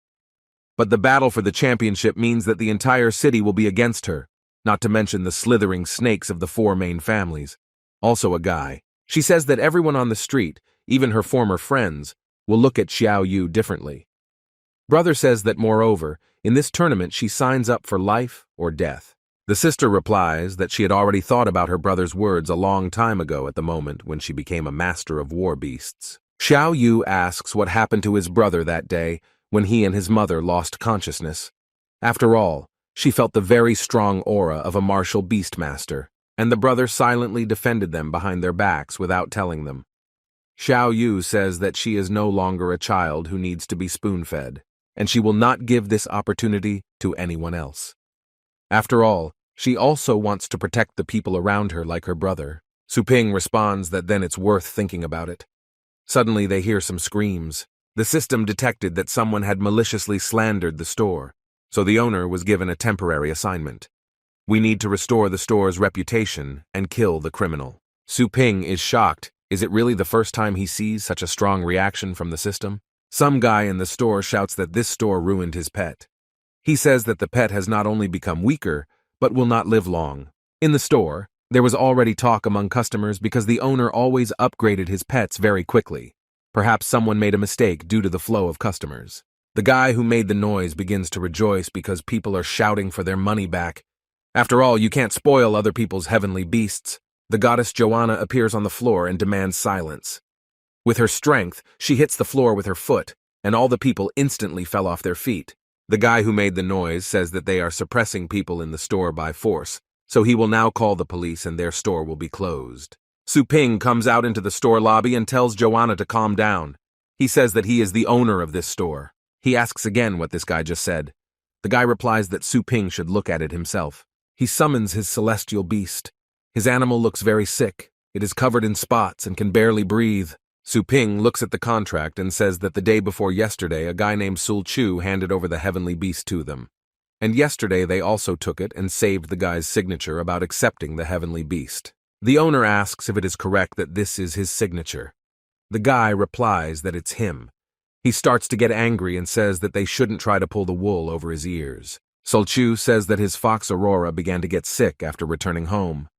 A: But the battle for the championship means that the entire city will be against her, not to mention the slithering snakes of the four main families. Also a guy. She says that everyone on the street, even her former friends, will look at Xiao Yu differently. Brother says that moreover, in this tournament she signs up for life or death. The sister replies that she had already thought about her brother's words a long time ago at the moment when she became a master of war beasts. Xiao Yu asks what happened to his brother that day when he and his mother lost consciousness. After all, she felt the very strong aura of a martial beastmaster, and the brother silently defended them behind their backs without telling them. Xiao Yu says that she is no longer a child who needs to be spoon-fed, and she will not give this opportunity to anyone else. After all, she also wants to protect the people around her like her brother. Su Ping responds that then it's worth thinking about it. Suddenly they hear some screams. The system detected that someone had maliciously slandered the store, so the owner was given a temporary assignment. We need to restore the store's reputation and kill the criminal. Su Ping is shocked. Is it really the first time he sees such a strong reaction from the system? Some guy in the store shouts that this store ruined his pet. He says that the pet has not only become weaker, but will not live long. In the store, there was already talk among customers because the owner always upgraded his pets very quickly. Perhaps someone made a mistake due to the flow of customers. The guy who made the noise begins to rejoice because people are shouting for their money back. After all, you can't spoil other people's heavenly beasts. The goddess Joanna appears on the floor and demands silence. With her strength, she hits the floor with her foot, and all the people instantly fell off their feet. The guy who made the noise says that they are suppressing people in the store by force, so he will now call the police and their store will be closed. Su Ping comes out into the store lobby and tells Joanna to calm down. He says that he is the owner of this store. He asks again what this guy just said. The guy replies that Su Ping should look at it himself. He summons his celestial beast. His animal looks very sick. It is covered in spots and can barely breathe. Su Ping looks at the contract and says that the day before yesterday a guy named Sul Chu handed over the heavenly beast to them. And yesterday they also took it and saved the guy's signature about accepting the heavenly beast. The owner asks if it is correct that this is his signature. The guy replies that it's him. He starts to get angry and says that they shouldn't try to pull the wool over his ears. Sul Chu says that his fox Aurora began to get sick after returning home.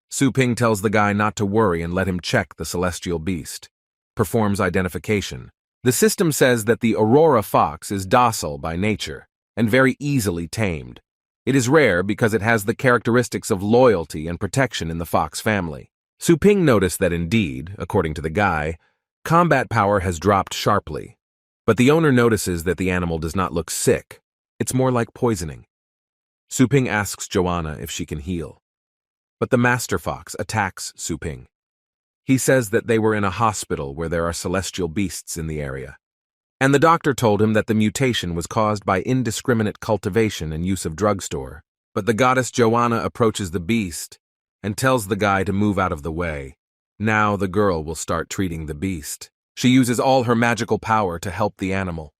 A: Su Ping tells the guy not to worry and let him check the celestial beast. Performs identification. The system says that the Aurora fox is docile by nature and very easily tamed. It is rare because it has the characteristics of loyalty and protection in the fox family. Su Ping noticed that indeed, according to the guy, combat power has dropped sharply. But the owner notices that the animal does not look sick. It's more like poisoning. Su Ping asks Joanna if she can heal. But the master fox attacks Su Ping. He says that they were in a hospital where there are celestial beasts in the area. And the doctor told him that the mutation was caused by indiscriminate cultivation and use of drugstore. But the goddess Joanna approaches the beast and tells the guy to move out of the way. Now the girl will start treating the beast. She uses all her magical power to help the animal.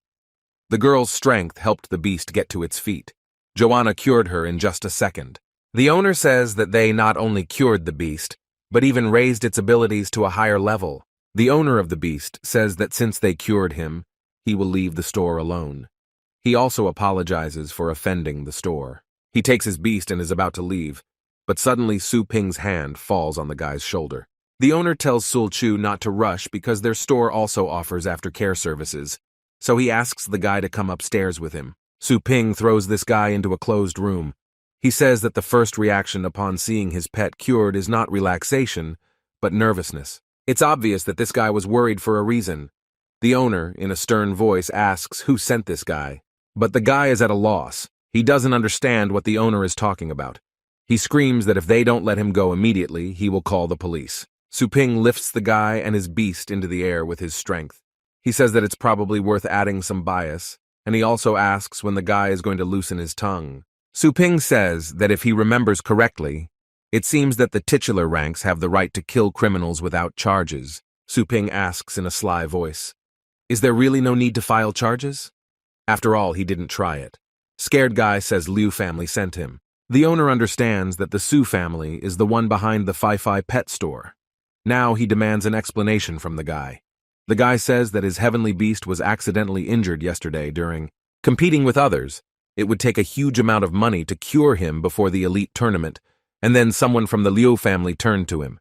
A: The girl's strength helped the beast get to its feet. Joanna cured her in just a second. The owner says that they not only cured the beast, but even raised its abilities to a higher level. The owner of the beast says that since they cured him, he will leave the store alone. He also apologizes for offending the store. He takes his beast and is about to leave, but suddenly Su Ping's hand falls on the guy's shoulder. The owner tells Sul Chu not to rush because their store also offers aftercare services, so he asks the guy to come upstairs with him. Su Ping throws this guy into a closed room. He says that the first reaction upon seeing his pet cured is not relaxation, but nervousness. It's obvious that this guy was worried for a reason. The owner, in a stern voice, asks who sent this guy. But the guy is at a loss. He doesn't understand what the owner is talking about. He screams that if they don't let him go immediately, he will call the police. Su Ping lifts the guy and his beast into the air with his strength. He says that it's probably worth adding some bias, and he also asks when the guy is going to loosen his tongue. Su Ping says that if he remembers correctly, it seems that the titular ranks have the right to kill criminals without charges. Su Ping asks in a sly voice, "Is there really no need to file charges?" After all, he didn't try it. Scared guy says Liu family sent him. The owner understands that the Su family is the one behind the Fai Pet Store. Now he demands an explanation from the guy. The guy says that his heavenly beast was accidentally injured yesterday during competing with others. It would take a huge amount of money to cure him before the elite tournament, and then someone from the Liu family turned to him.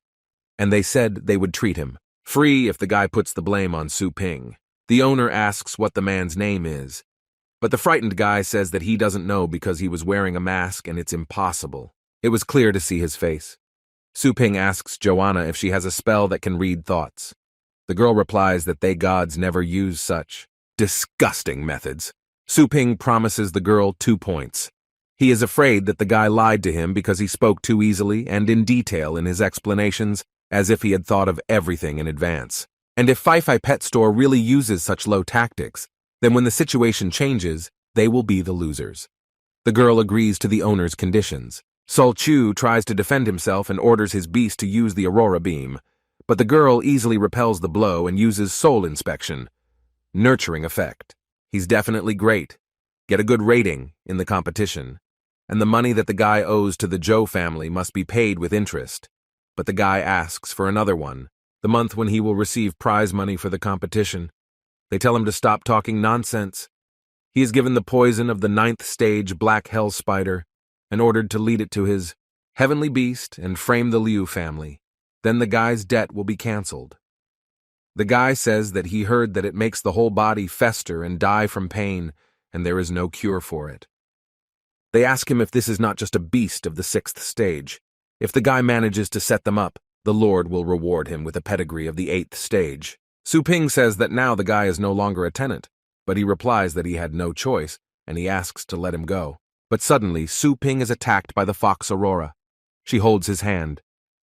A: And they said they would treat him free if the guy puts the blame on Su Ping. The owner asks what the man's name is, but the frightened guy says that he doesn't know because he was wearing a mask and it's impossible. It was clear to see his face. Su Ping asks Joanna if she has a spell that can read thoughts. The girl replies that they gods never use such disgusting methods. Su Ping promises the girl 2 points. He is afraid that the guy lied to him because he spoke too easily and in detail in his explanations, as if he had thought of everything in advance. And if Fai Pet Store really uses such low tactics, then when the situation changes, they will be the losers. The girl agrees to the owner's conditions. Sul Chu tries to defend himself and orders his beast to use the Aurora Beam, but the girl easily repels the blow and uses Soul Inspection. Nurturing effect. He's definitely great. Get a good rating in the competition. And the money that the guy owes to the Zhou family must be paid with interest. But the guy asks for another one, the month when he will receive prize money for the competition. They tell him to stop talking nonsense. He is given the poison of the 9th stage black hell spider and ordered to lead it to his heavenly beast and frame the Liu family. Then the guy's debt will be canceled. The guy says that he heard that it makes the whole body fester and die from pain, and there is no cure for it. They ask him if this is not just a beast of the 6th stage. If the guy manages to set them up, the Lord will reward him with a pedigree of the 8th stage. Su Ping says that now the guy is no longer a tenant, but he replies that he had no choice, and he asks to let him go. But suddenly, Su Ping is attacked by the fox Aurora. She holds his hand.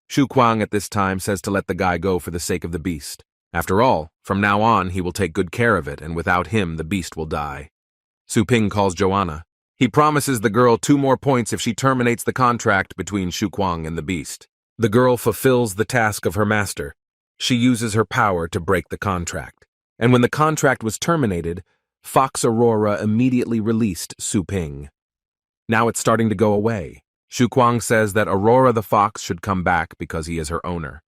A: Shu Kuang at this time says to let the guy go for the sake of the beast. After all, from now on he will take good care of it, and without him the beast will die. Su Ping calls Joanna. He promises the girl 2 more points if she terminates the contract between Shu Kuang and the beast. The girl fulfills the task of her master. She uses her power to break the contract. And when the contract was terminated, Fox Aurora immediately released Su Ping. Now it's starting to go away. Shu Kuang says that Aurora the fox should come back because he is her owner.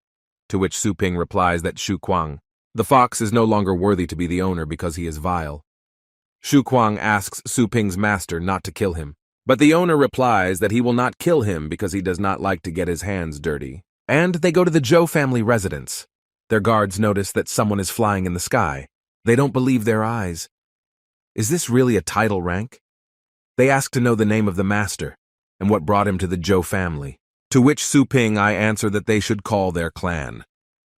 A: To which Su Ping replies that Shu Kuang, the fox is no longer worthy to be the owner because he is vile. Shu Kuang asks Su Ping's master not to kill him, but the owner replies that he will not kill him because he does not like to get his hands dirty. And they go to the Zhou family residence. Their guards notice that someone is flying in the sky. They don't believe their eyes. Is this really a title rank? They ask to know the name of the master and what brought him to the Zhou family, to which Su Ping I answer that they should call their clan.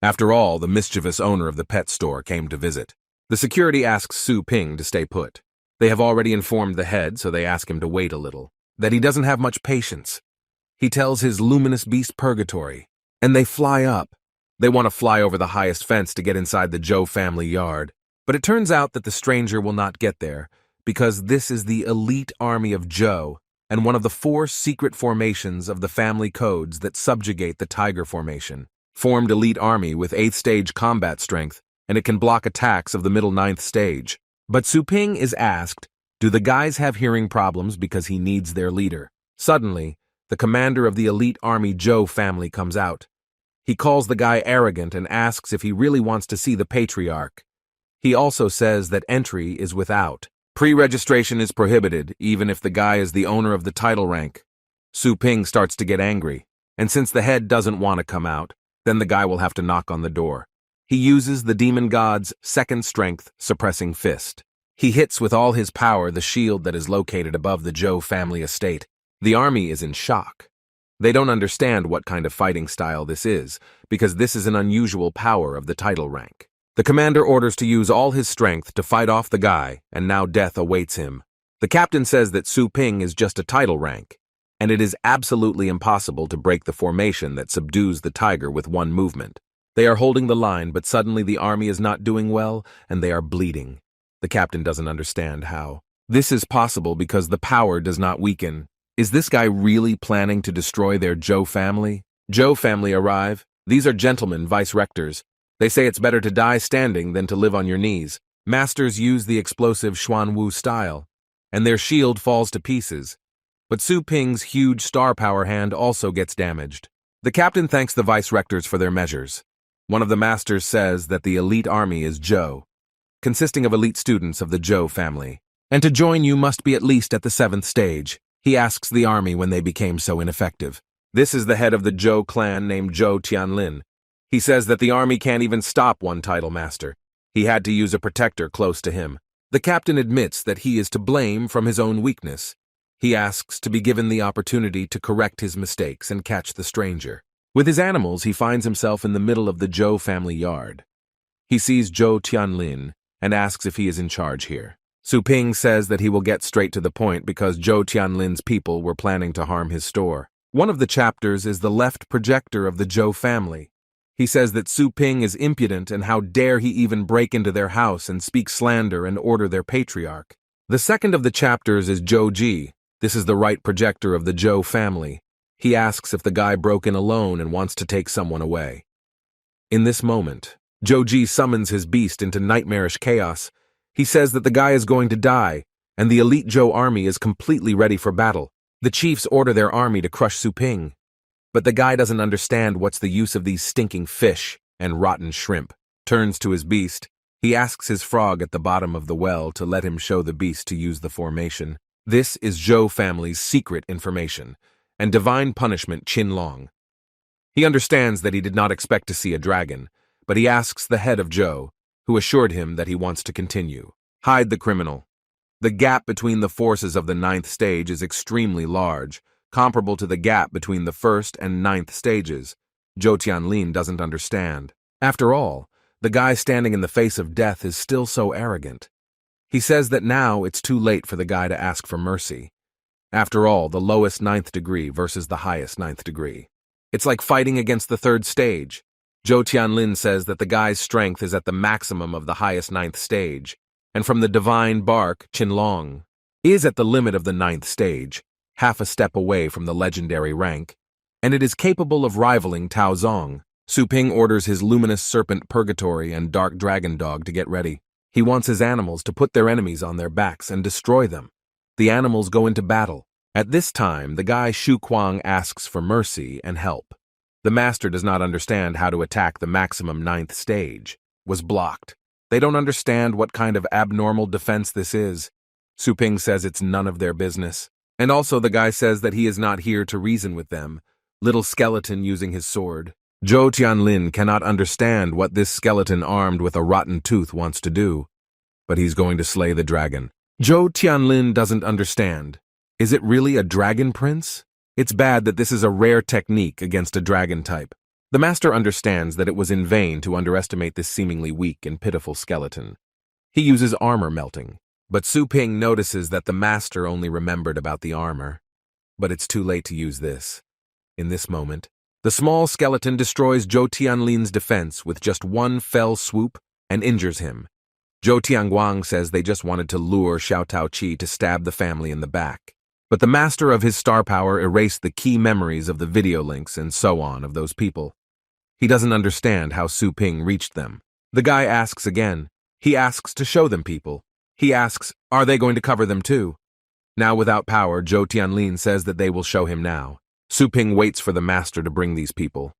A: After all, the mischievous owner of the pet store came to visit. The security asks Su Ping to stay put. They have already informed the head, so they ask him to wait a little, that he doesn't have much patience. He tells his luminous beast purgatory, and they fly up. They want to fly over the highest fence to get inside the Zhou family yard, but it turns out that the stranger will not get there, because this is the elite army of Zhou, and one of the 4 secret formations of the family codes that subjugate the Tiger Formation. Formed elite army with 8th stage combat strength, and it can block attacks of the middle 9th stage. But Su Ping is asked, do the guys have hearing problems because he needs their leader? Suddenly, the commander of the elite army Zhou family comes out. He calls the guy arrogant and asks if he really wants to see the patriarch. He also says that entry is without. Pre-registration is prohibited, even if the guy is the owner of the title rank. Su Ping starts to get angry, and since the head doesn't want to come out, then the guy will have to knock on the door. He uses the demon god's 2nd strength suppressing fist. He hits with all his power the shield that is located above the Zhou family estate. The army is in shock. They don't understand what kind of fighting style this is, because this is an unusual power of the title rank. The commander orders to use all his strength to fight off the guy, and now death awaits him. The captain says that Su Ping is just a title rank, and it is absolutely impossible to break the formation that subdues the tiger with one movement. They are holding the line, but suddenly the army is not doing well, and they are bleeding. The captain doesn't understand how. This is possible because the power does not weaken. Is this guy really planning to destroy their Zhou family? Zhou family arrive. These are gentlemen, vice-rectors. They say it's better to die standing than to live on your knees. Masters use the explosive Xuanwu style, and their shield falls to pieces. But Su Ping's huge star power hand also gets damaged. The captain thanks the vice-rectors for their measures. One of the masters says that the elite army is Zhou, consisting of elite students of the Zhou family. And to join you must be at least at the 7th stage. He asks the army when they became so ineffective. This is the head of the Zhou clan named Zhou Tianlin. He says that the army can't even stop one title master. He had to use a protector close to him. The captain admits that he is to blame from his own weakness. He asks to be given the opportunity to correct his mistakes and catch the stranger. With his animals, he finds himself in the middle of the Zhou family yard. He sees Zhou Tianlin and asks if he is in charge here. Su Ping says that he will get straight to the point because Zhou Tianlin's people were planning to harm his store. One of the chapters is the left projector of the Zhou family. He says that Su Ping is impudent and how dare he even break into their house and speak slander and order their patriarch. The second of the chapters is Zhou Ji. This is the right projector of the Zhou family. He asks if the guy broke in alone and wants to take someone away. In this moment, Zhou Ji summons his beast into nightmarish chaos. He says that the guy is going to die, and the elite Zhou army is completely ready for battle. The chiefs order their army to crush Su Ping. But the guy doesn't understand what's the use of these stinking fish and rotten shrimp. Turns to his beast. He asks his frog at the bottom of the well to let him show the beast to use the formation. This is Zhou family's secret information, and divine punishment Qinlong. He understands that he did not expect to see a dragon, but he asks the head of Zhou, who assured him that he wants to continue. Hide the criminal. The gap between the forces of the 9th stage is extremely large, comparable to the gap between the 1st and 9th stages. Zhou Tianlin doesn't understand. After all, the guy standing in the face of death is still so arrogant. He says that now it's too late for the guy to ask for mercy. After all, the lowest 9th degree versus the highest 9th degree. It's like fighting against the 3rd stage. Zhou Tianlin says that the guy's strength is at the maximum of the highest ninth stage, and from the divine bark, Qinlong, is at the limit of the ninth stage, half a step away from the legendary rank, and it is capable of rivaling Tao Zong. Su Ping orders his luminous serpent Purgatory and dark dragon dog to get ready. He wants his animals to put their enemies on their backs and destroy them. The animals go into battle. At this time, the guy Shu Kuang asks for mercy and help. The master does not understand how to attack the maximum ninth stage. Was blocked. They don't understand what kind of abnormal defense this is. Su Ping says it's none of their business. And also the guy says that he is not here to reason with them. Little skeleton using his sword. Zhou Tianlin cannot understand what this skeleton armed with a rotten tooth wants to do. But he's going to slay the dragon. Zhou Tianlin doesn't understand. Is it really a dragon prince? It's bad that this is a rare technique against a dragon type. The master understands that it was in vain to underestimate this seemingly weak and pitiful skeleton. He uses armor melting, but Su Ping notices that the master only remembered about the armor. But it's too late to use this. In this moment, the small skeleton destroys Zhou Tianlin's defense with just one fell swoop and injures him. Zhou Tianguang says they just wanted to lure Xiao Taoqi to stab the family in the back. But the master of his star power erased the key memories of the video links and so on of those people. He doesn't understand how Su Ping reached them. The guy asks again. He asks to show them people. He asks, are they going to cover them too? Now without power, Zhou Tianlin says that they will show him now. Su Ping waits for the master to bring these people.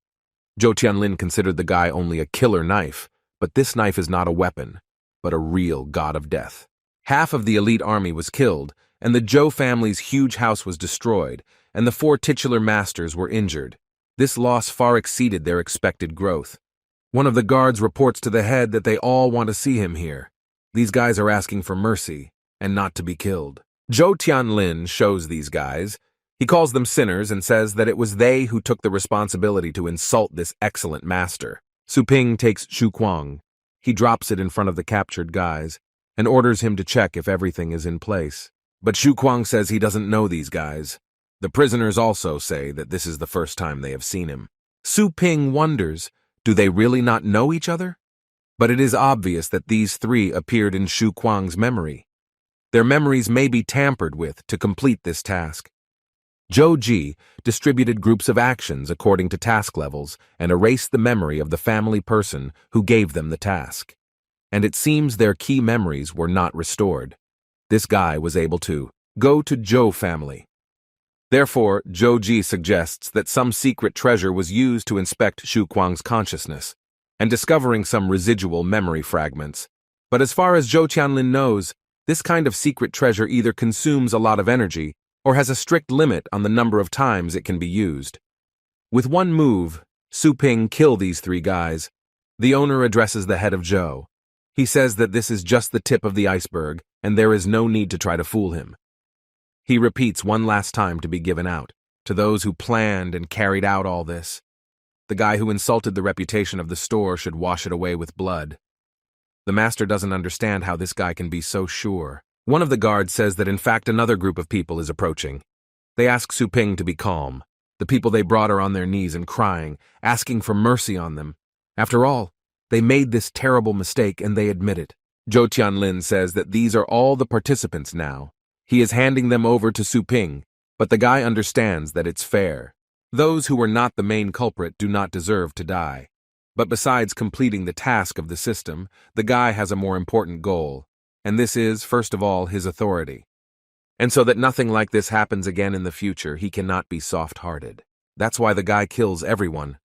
A: Zhou Tianlin considered the guy only a killer knife, but this knife is not a weapon, but a real god of death. Half of the elite army was killed, and the Zhou family's huge house was destroyed, and the 4 titular masters were injured. This loss far exceeded their expected growth. One of the guards reports to the head that they all want to see him here. These guys are asking for mercy, and not to be killed. Zhou Tianlin shows these guys. He calls them sinners and says that it was they who took the responsibility to insult this excellent master. Su Ping takes Shu Kuang. He drops it in front of the captured guys and orders him to check if everything is in place. But Shu Kuang says he doesn't know these guys. The prisoners also say that this is the first time they have seen him. Su Ping wonders, do they really not know each other? But it is obvious that these 3 appeared in Shu Kuang's memory. Their memories may be tampered with to complete this task. Zhou Ji distributed groups of actions according to task levels and erased the memory of the family person who gave them the task. And it seems their key memories were not restored. This guy was able to go to Zhou family. Therefore, Zhou Ji suggests that some secret treasure was used to inspect Shu Kuang's consciousness, and discovering some residual memory fragments. But as far as Zhou Tianlin knows, this kind of secret treasure either consumes a lot of energy or has a strict limit on the number of times it can be used. With one move, Su Ping kills these 3 guys. The owner addresses the head of Zhou. He says that this is just the tip of the iceberg, and there is no need to try to fool him. He repeats one last time to be given out, to those who planned and carried out all this. The guy who insulted the reputation of the store should wash it away with blood. The master doesn't understand how this guy can be so sure. One of the guards says that in fact another group of people is approaching. They ask Su Ping to be calm. The people they brought are on their knees and crying, asking for mercy on them. After all, they made this terrible mistake and they admit it. Zhou Tianlin says that these are all the participants now. He is handing them over to Su Ping, but the guy understands that it's fair. Those who were not the main culprit do not deserve to die. But besides completing the task of the system, the guy has a more important goal. And this is, first of all, his authority. And so that nothing like this happens again in the future, he cannot be soft-hearted. That's why the guy kills everyone.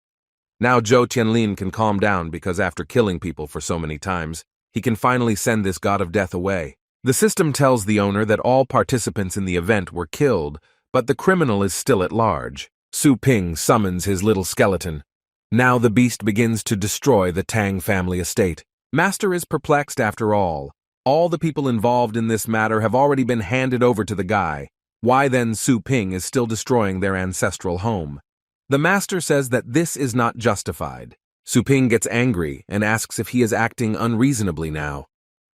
A: Now Zhou Tianlin can calm down because after killing people for so many times, he can finally send this god of death away. The system tells the owner that all participants in the event were killed, but the criminal is still at large. Su Ping summons his little skeleton. Now the beast begins to destroy the Tang family estate. Master is perplexed after all. All the people involved in this matter have already been handed over to the guy. Why then Su Ping is still destroying their ancestral home? The master says that this is not justified. Su Ping gets angry and asks if he is acting unreasonably now.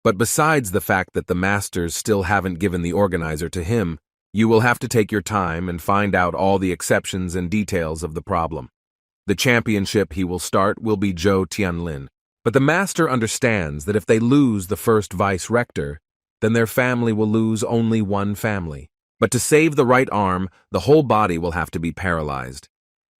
A: But besides the fact that the masters still haven't given the organizer to him, you will have to take your time and find out all the exceptions and details of the problem. The championship he will start will be Zhou Tianlin. But the master understands that if they lose the first vice-rector, then their family will lose only one family. But to save the right arm, the whole body will have to be paralyzed.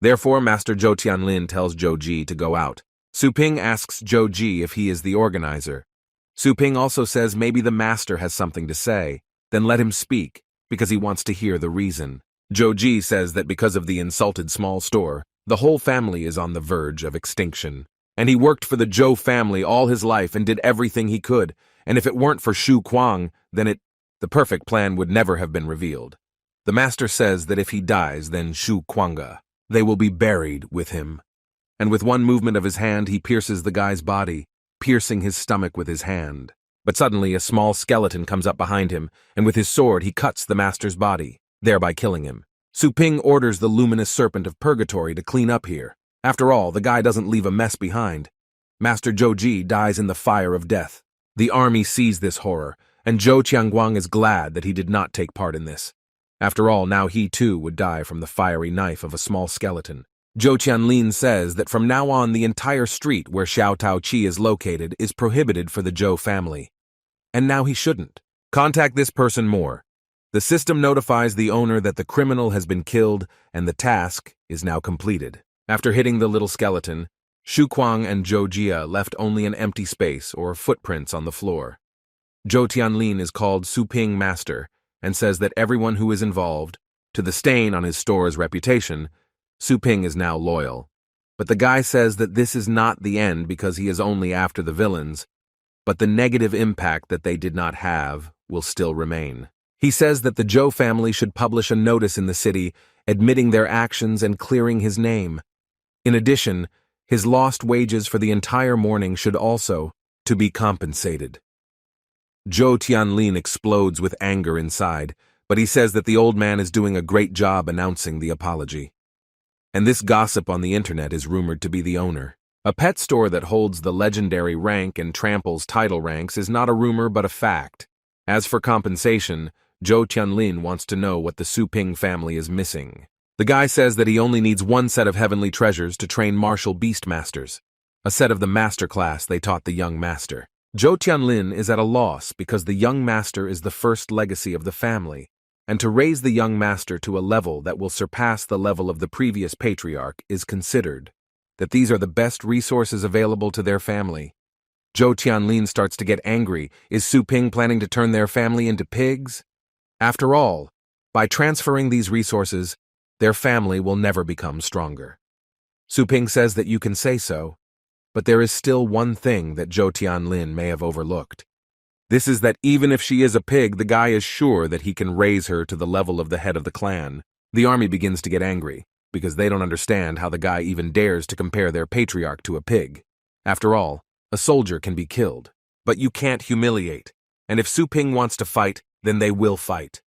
A: Therefore, Master Zhou Tianlin tells Zhou Ji to go out. Su Ping asks Zhou Ji if he is the organizer. Su Ping also says maybe the master has something to say, then let him speak, because he wants to hear the reason. Zhou Ji says that because of the insulted small store, the whole family is on the verge of extinction. And he worked for the Zhou family all his life and did everything he could, and if it weren't for Shu Kuang, then the perfect plan would never have been revealed. The master says that if he dies, then Shu Kuanga, they will be buried with him. And with one movement of his hand, he pierces the guy's body, piercing his stomach with his hand. But suddenly a small skeleton comes up behind him, and with his sword he cuts the master's body, thereby killing him. Su Ping orders the luminous serpent of purgatory to clean up here. After all, the guy doesn't leave a mess behind. Master Zhou Ji dies in the fire of death. The army sees this horror, and Zhou Qianguang is glad that he did not take part in this. After all, now he too would die from the fiery knife of a small skeleton. Zhou Tianlin says that from now on the entire street where Xiao Tao Qi is located is prohibited for the Zhou family. And now he shouldn't. Contact this person more. The system notifies the owner that the criminal has been killed and the task is now completed. After hitting the little skeleton, Shu Kuang and Zhou Jia left only an empty space or footprints on the floor. Zhou Tianlin is called Su Ping Master and says that everyone who is involved, to the stain on his store's reputation, Su Ping is now loyal. But the guy says that this is not the end because he is only after the villains, but the negative impact that they did not have will still remain. He says that the Zhou family should publish a notice in the city admitting their actions and clearing his name. In addition, his lost wages for the entire morning should also to be compensated. Zhou Tianlin explodes with anger inside, but he says that the old man is doing a great job announcing the apology. And this gossip on the internet is rumored to be the owner. A pet store that holds the legendary rank and tramples title ranks is not a rumor but a fact. As for compensation, Zhou Tianlin wants to know what the Su Ping family is missing. The guy says that he only needs one set of heavenly treasures to train martial beastmasters, a set of the master class they taught the young master. Zhou Tianlin is at a loss because the young master is the first legacy of the family, and to raise the young master to a level that will surpass the level of the previous patriarch is considered that these are the best resources available to their family. Zhou Tianlin starts to get angry. Is Su Ping planning to turn their family into pigs? After all, by transferring these resources, their family will never become stronger. Su Ping says that you can say so, but there is still one thing that Zhou Tianlin may have overlooked. This is that even if she is a pig, the guy is sure that he can raise her to the level of the head of the clan. The army begins to get angry, because they don't understand how the guy even dares to compare their patriarch to a pig. After all, a soldier can be killed, but you can't humiliate, and if Su Ping wants to fight, then they will fight.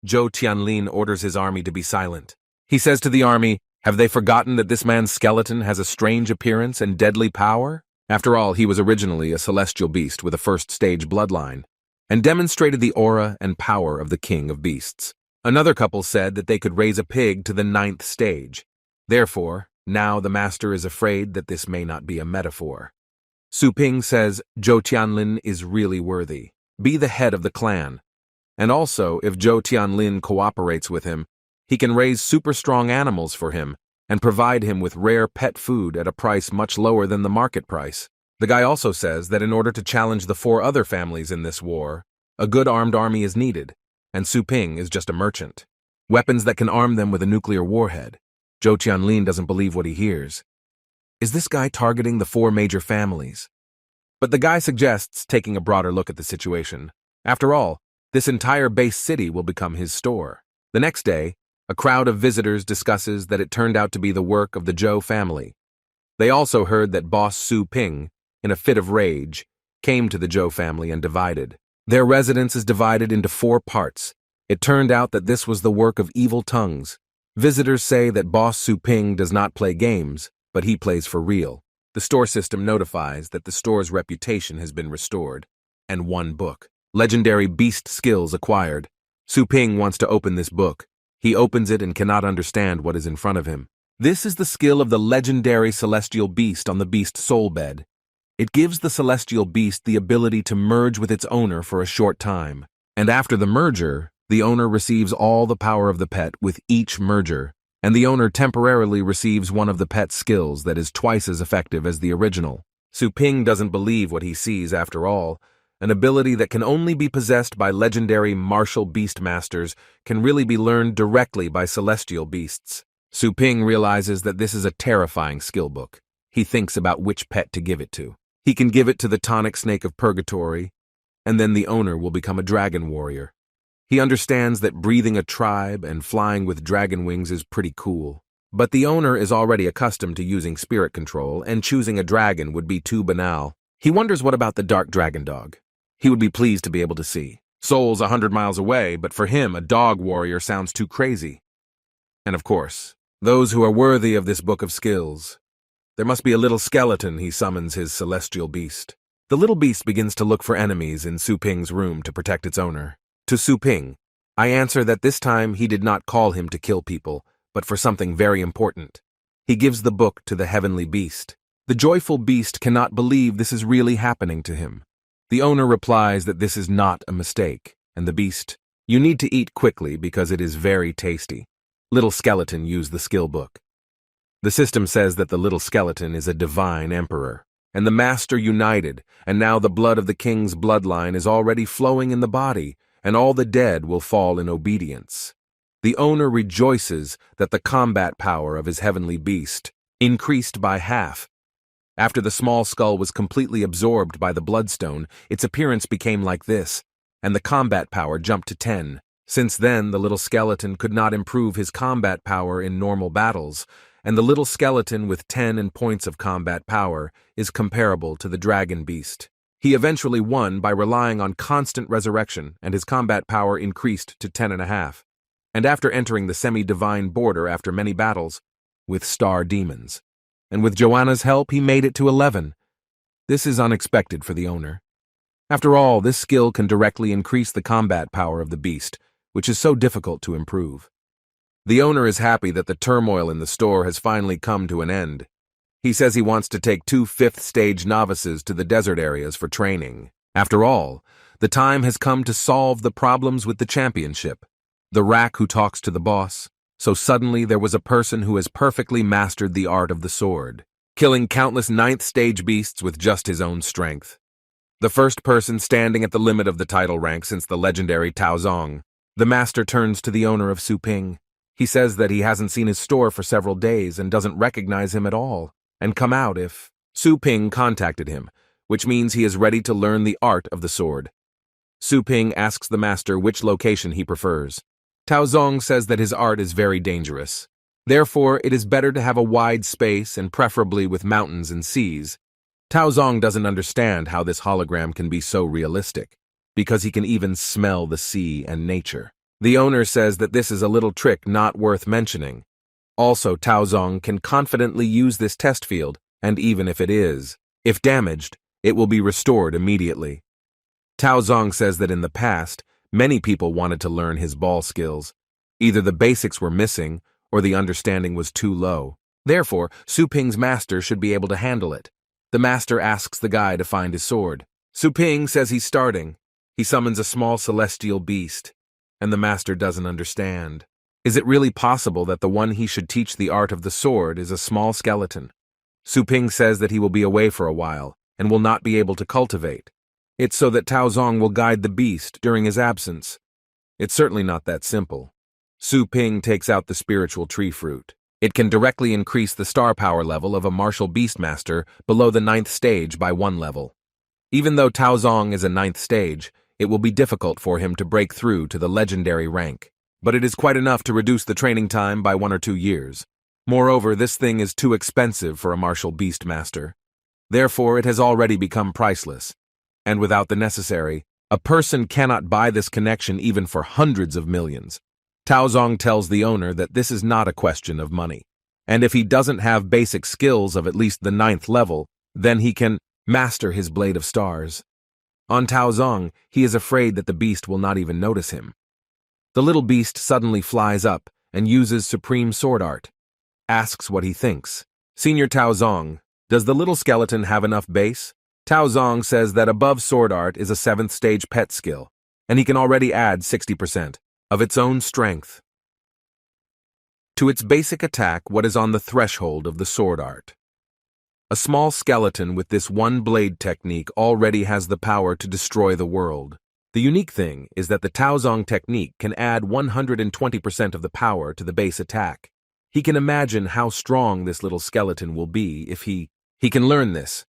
A: Zhou Tianlin orders his army to be silent. He says to the army, have they forgotten that this man's skeleton has a strange appearance and deadly power? After all, he was originally a celestial beast with a first-stage bloodline, and demonstrated the aura and power of the king of beasts. Another couple said that they could raise a pig to the 9th stage. Therefore, now the master is afraid that this may not be a metaphor. Su Ping says Zhou Tianlin is really worthy. Be the head of the clan. And also, if Zhou Tianlin cooperates with him, he can raise super strong animals for him and provide him with rare pet food at a price much lower than the market price. The guy also says that in order to challenge the 4 other families in this war, a good armed army is needed, and Su Ping is just a merchant. Weapons that can arm them with a nuclear warhead. Zhou Tianlin doesn't believe what he hears. Is this guy targeting the 4 major families? But the guy suggests taking a broader look at the situation. After all, this entire base city will become his store. The next day, a crowd of visitors discusses that it turned out to be the work of the Zhou family. They also heard that boss Su Ping, in a fit of rage, came to the Zhou family and divided. Their residence is divided into 4 parts. It turned out that this was the work of evil tongues. Visitors say that boss Su Ping does not play games, but he plays for real. The store system notifies that the store's reputation has been restored. And 1 book. Legendary beast skills acquired. Su Ping wants to open this book. He opens it and cannot understand what is in front of him. This is the skill of the legendary celestial beast on the beast soul bed. It gives the celestial beast the ability to merge with its owner for a short time, and after the merger, the owner receives all the power of the pet with each merger, and the owner temporarily receives one of the pet's skills that is twice as effective as the original. Su Ping doesn't believe what he sees after all. An ability that can only be possessed by legendary martial beast masters can really be learned directly by celestial beasts. Su Ping realizes that this is a terrifying skill book. He thinks about which pet to give it to. He can give it to the tonic snake of purgatory, and then the owner will become a dragon warrior. He understands that breathing a tribe and flying with dragon wings is pretty cool. But the owner is already accustomed to using spirit control, and choosing a dragon would be too banal. He wonders what about the dark dragon dog. He would be pleased to be able to see. Soul's 100 miles away, but for him, a dog warrior sounds too crazy. And of course, those who are worthy of this book of skills. There must be a little skeleton, he summons his celestial beast. The little beast begins to look for enemies in Su Ping's room to protect its owner. To Su Ping, I answer that this time he did not call him to kill people, but for something very important. He gives the book to the heavenly beast. The joyful beast cannot believe this is really happening to him. The owner replies that this is not a mistake, and the beast, you need to eat quickly because it is very tasty. Little skeleton use the skill book. The system says that the little skeleton is a divine emperor, and the master united, and now the blood of the king's bloodline is already flowing in the body, and all the dead will fall in obedience. The owner rejoices that the combat power of his heavenly beast increased by half. After the small skull was completely absorbed by the bloodstone, its appearance became like this, and the combat power jumped to 10. Since then, the little skeleton could not improve his combat power in normal battles, and the little skeleton with 10 points of combat power is comparable to the dragon beast. He eventually won by relying on constant resurrection, and his combat power increased to 10.5. And after entering the semi-divine border after many battles, with star demons. And with Joanna's help, he made it to 11. This is unexpected for the owner. After all, this skill can directly increase the combat power of the beast, which is so difficult to improve. The owner is happy that the turmoil in the store has finally come to an end. He says he wants to take 2 5th-stage novices to the desert areas for training. After all, the time has come to solve the problems with the championship. The rak who talks to the boss. So suddenly there was a person who has perfectly mastered the art of the sword, killing countless 9th-stage beasts with just his own strength. The first person standing at the limit of the title rank since the legendary Tao Zong. The master turns to the owner of Su Ping. He says that he hasn't seen his store for several days and doesn't recognize him at all, and come out if Su Ping contacted him, which means he is ready to learn the art of the sword. Su Ping asks the master which location he prefers. Tao Zong says that his art is very dangerous. Therefore, it is better to have a wide space and preferably with mountains and seas. Tao Zong doesn't understand how this hologram can be so realistic, because he can even smell the sea and nature. The owner says that this is a little trick not worth mentioning. Also, Tao Zong can confidently use this test field, and even if it is, if damaged, it will be restored immediately. Tao Zong says that in the past, many people wanted to learn his ball skills. Either the basics were missing, or the understanding was too low. Therefore, Su Ping's master should be able to handle it. The master asks the guy to find his sword. Su Ping says he's starting. He summons a small celestial beast, and the master doesn't understand. Is it really possible that the one he should teach the art of the sword is a small skeleton? Su Ping says that he will be away for a while, and will not be able to cultivate. It's so that Tao Zong will guide the beast during his absence. It's certainly not that simple. Su Ping takes out the spiritual tree fruit. It can directly increase the star power level of a martial beastmaster below the 9th stage by 1 level. Even though Tao Zong is a 9th stage, it will be difficult for him to break through to the legendary rank. But it is quite enough to reduce the training time by 1 or 2 years. Moreover, this thing is too expensive for a martial beastmaster. Therefore, it has already become priceless. And without the necessary, a person cannot buy this connection even for hundreds of millions. Tao Zong tells the owner that this is not a question of money. And if he doesn't have basic skills of at least the 9th level, then he can master his Blade of Stars. On Tao Zong, he is afraid that the beast will not even notice him. The little beast suddenly flies up and uses supreme sword art. asks what he thinks. Senior Tao Zong, does the little skeleton have enough base? Tao Zong says that above sword art is a 7th stage pet skill, and he can already add 60% of its own strength to its basic attack, what is on the threshold of the sword art. A small skeleton with this one blade technique already has the power to destroy the world. The unique thing is that the Tao Zong technique can add 120% of the power to the base attack. He can imagine how strong this little skeleton will be if he can learn this.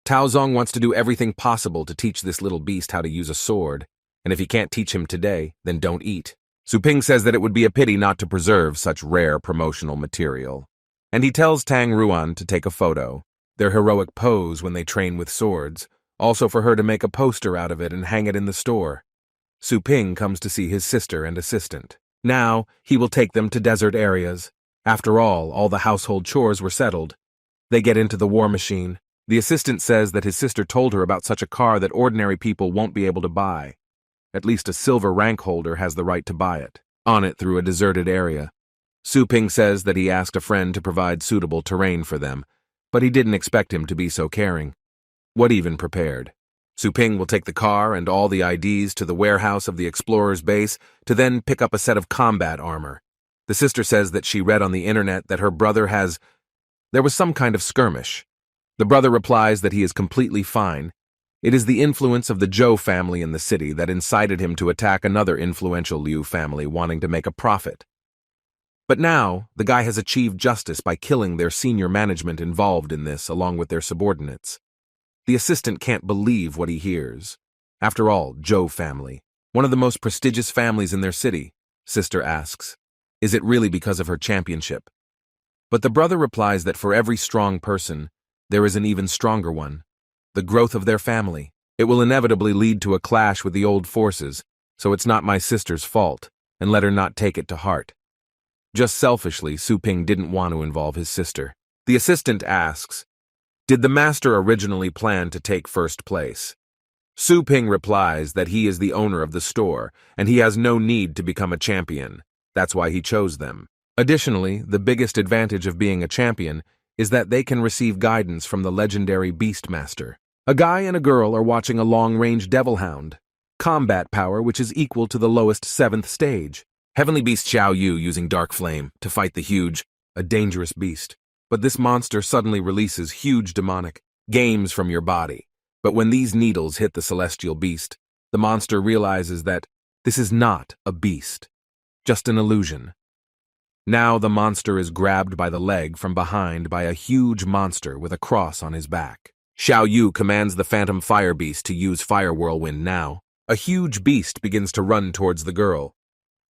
A: Tao Zong wants to do everything possible to teach this little beast how to use a sword, and if he can't teach him today, then don't eat. Su Ping says that it would be a pity not to preserve such rare promotional material, and he tells Tang Ruan to take a photo, their heroic pose when they train with swords, also for her to make a poster out of it and hang it in the store. Su Ping comes to see his sister and assistant. Now, he will take them to desert areas. After all the household chores were settled. They get into the war machine. The assistant says that his sister told her about such a car that ordinary people won't be able to buy. At least a silver rank holder has the right to buy it, on it through a deserted area. Su Ping says that he asked a friend to provide suitable terrain for them, but he didn't expect him to be so caring. What even prepared? Su Ping will take the car and all the IDs to the warehouse of the explorer's base to then pick up a set of combat armor. The sister says that she read on the internet that her brother there was some kind of skirmish. The brother replies that he is completely fine. It is the influence of the Zhou family in the city that incited him to attack another influential Liu family wanting to make a profit. But now, the guy has achieved justice by killing their senior management involved in this along with their subordinates. The assistant can't believe what he hears. After all, Zhou family, one of the most prestigious families in their city, sister asks, is it really because of her championship? But the brother replies that for every strong person, there is an even stronger one. The growth of their family. It will inevitably lead to a clash with the old forces, so it's not my sister's fault, and let her not take it to heart. Just selfishly, Su Ping didn't want to involve his sister. The assistant asks, did the master originally plan to take first place? Su Ping replies that he is the owner of the store, and he has no need to become a champion. That's why he chose them. Additionally, the biggest advantage of being a champion is that they can receive guidance from the legendary Beastmaster. A guy and a girl are watching a long-range devil hound. Combat power which is equal to the lowest 7th stage. Heavenly Beast Xiao Yu using Dark Flame to fight the huge, a dangerous beast. But this monster suddenly releases huge demonic games from your body. But when these needles hit the celestial beast, the monster realizes that this is not a beast, just an illusion. Now the monster is grabbed by the leg from behind by a huge monster with a cross on his back. Xiao Yu commands the phantom fire beast to use fire whirlwind now. A huge beast begins to run towards the girl.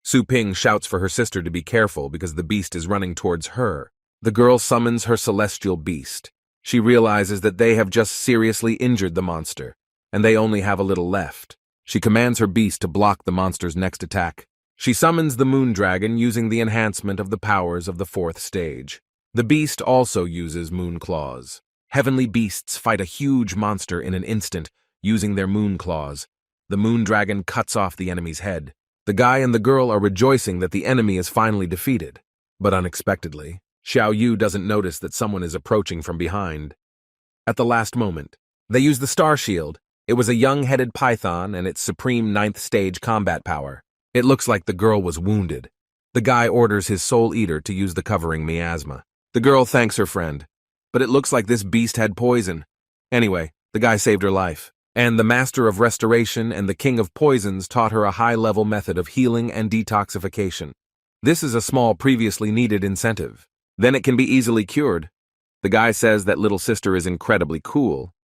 A: Su Ping shouts for her sister to be careful because the beast is running towards her. The girl summons her celestial beast. She realizes that they have just seriously injured the monster, and they only have a little left. She commands her beast to block the monster's next attack. She summons the moon dragon using the enhancement of the powers of the 4th stage. The beast also uses moon claws. Heavenly beasts fight a huge monster in an instant using their moon claws. The moon dragon cuts off the enemy's head. The guy and the girl are rejoicing that the enemy is finally defeated. But unexpectedly, Xiao Yu doesn't notice that someone is approaching from behind. At the last moment, they use the star shield. It was a young-headed python and its supreme 9th stage combat power. It looks like the girl was wounded. The guy orders his soul eater to use the covering miasma. The girl thanks her friend, but it looks like this beast had poison. Anyway, the guy saved her life, and the master of restoration and the king of poisons taught her a high-level method of healing and detoxification. This is a small previously needed incentive. Then it can be easily cured. The guy says that little sister is incredibly cool,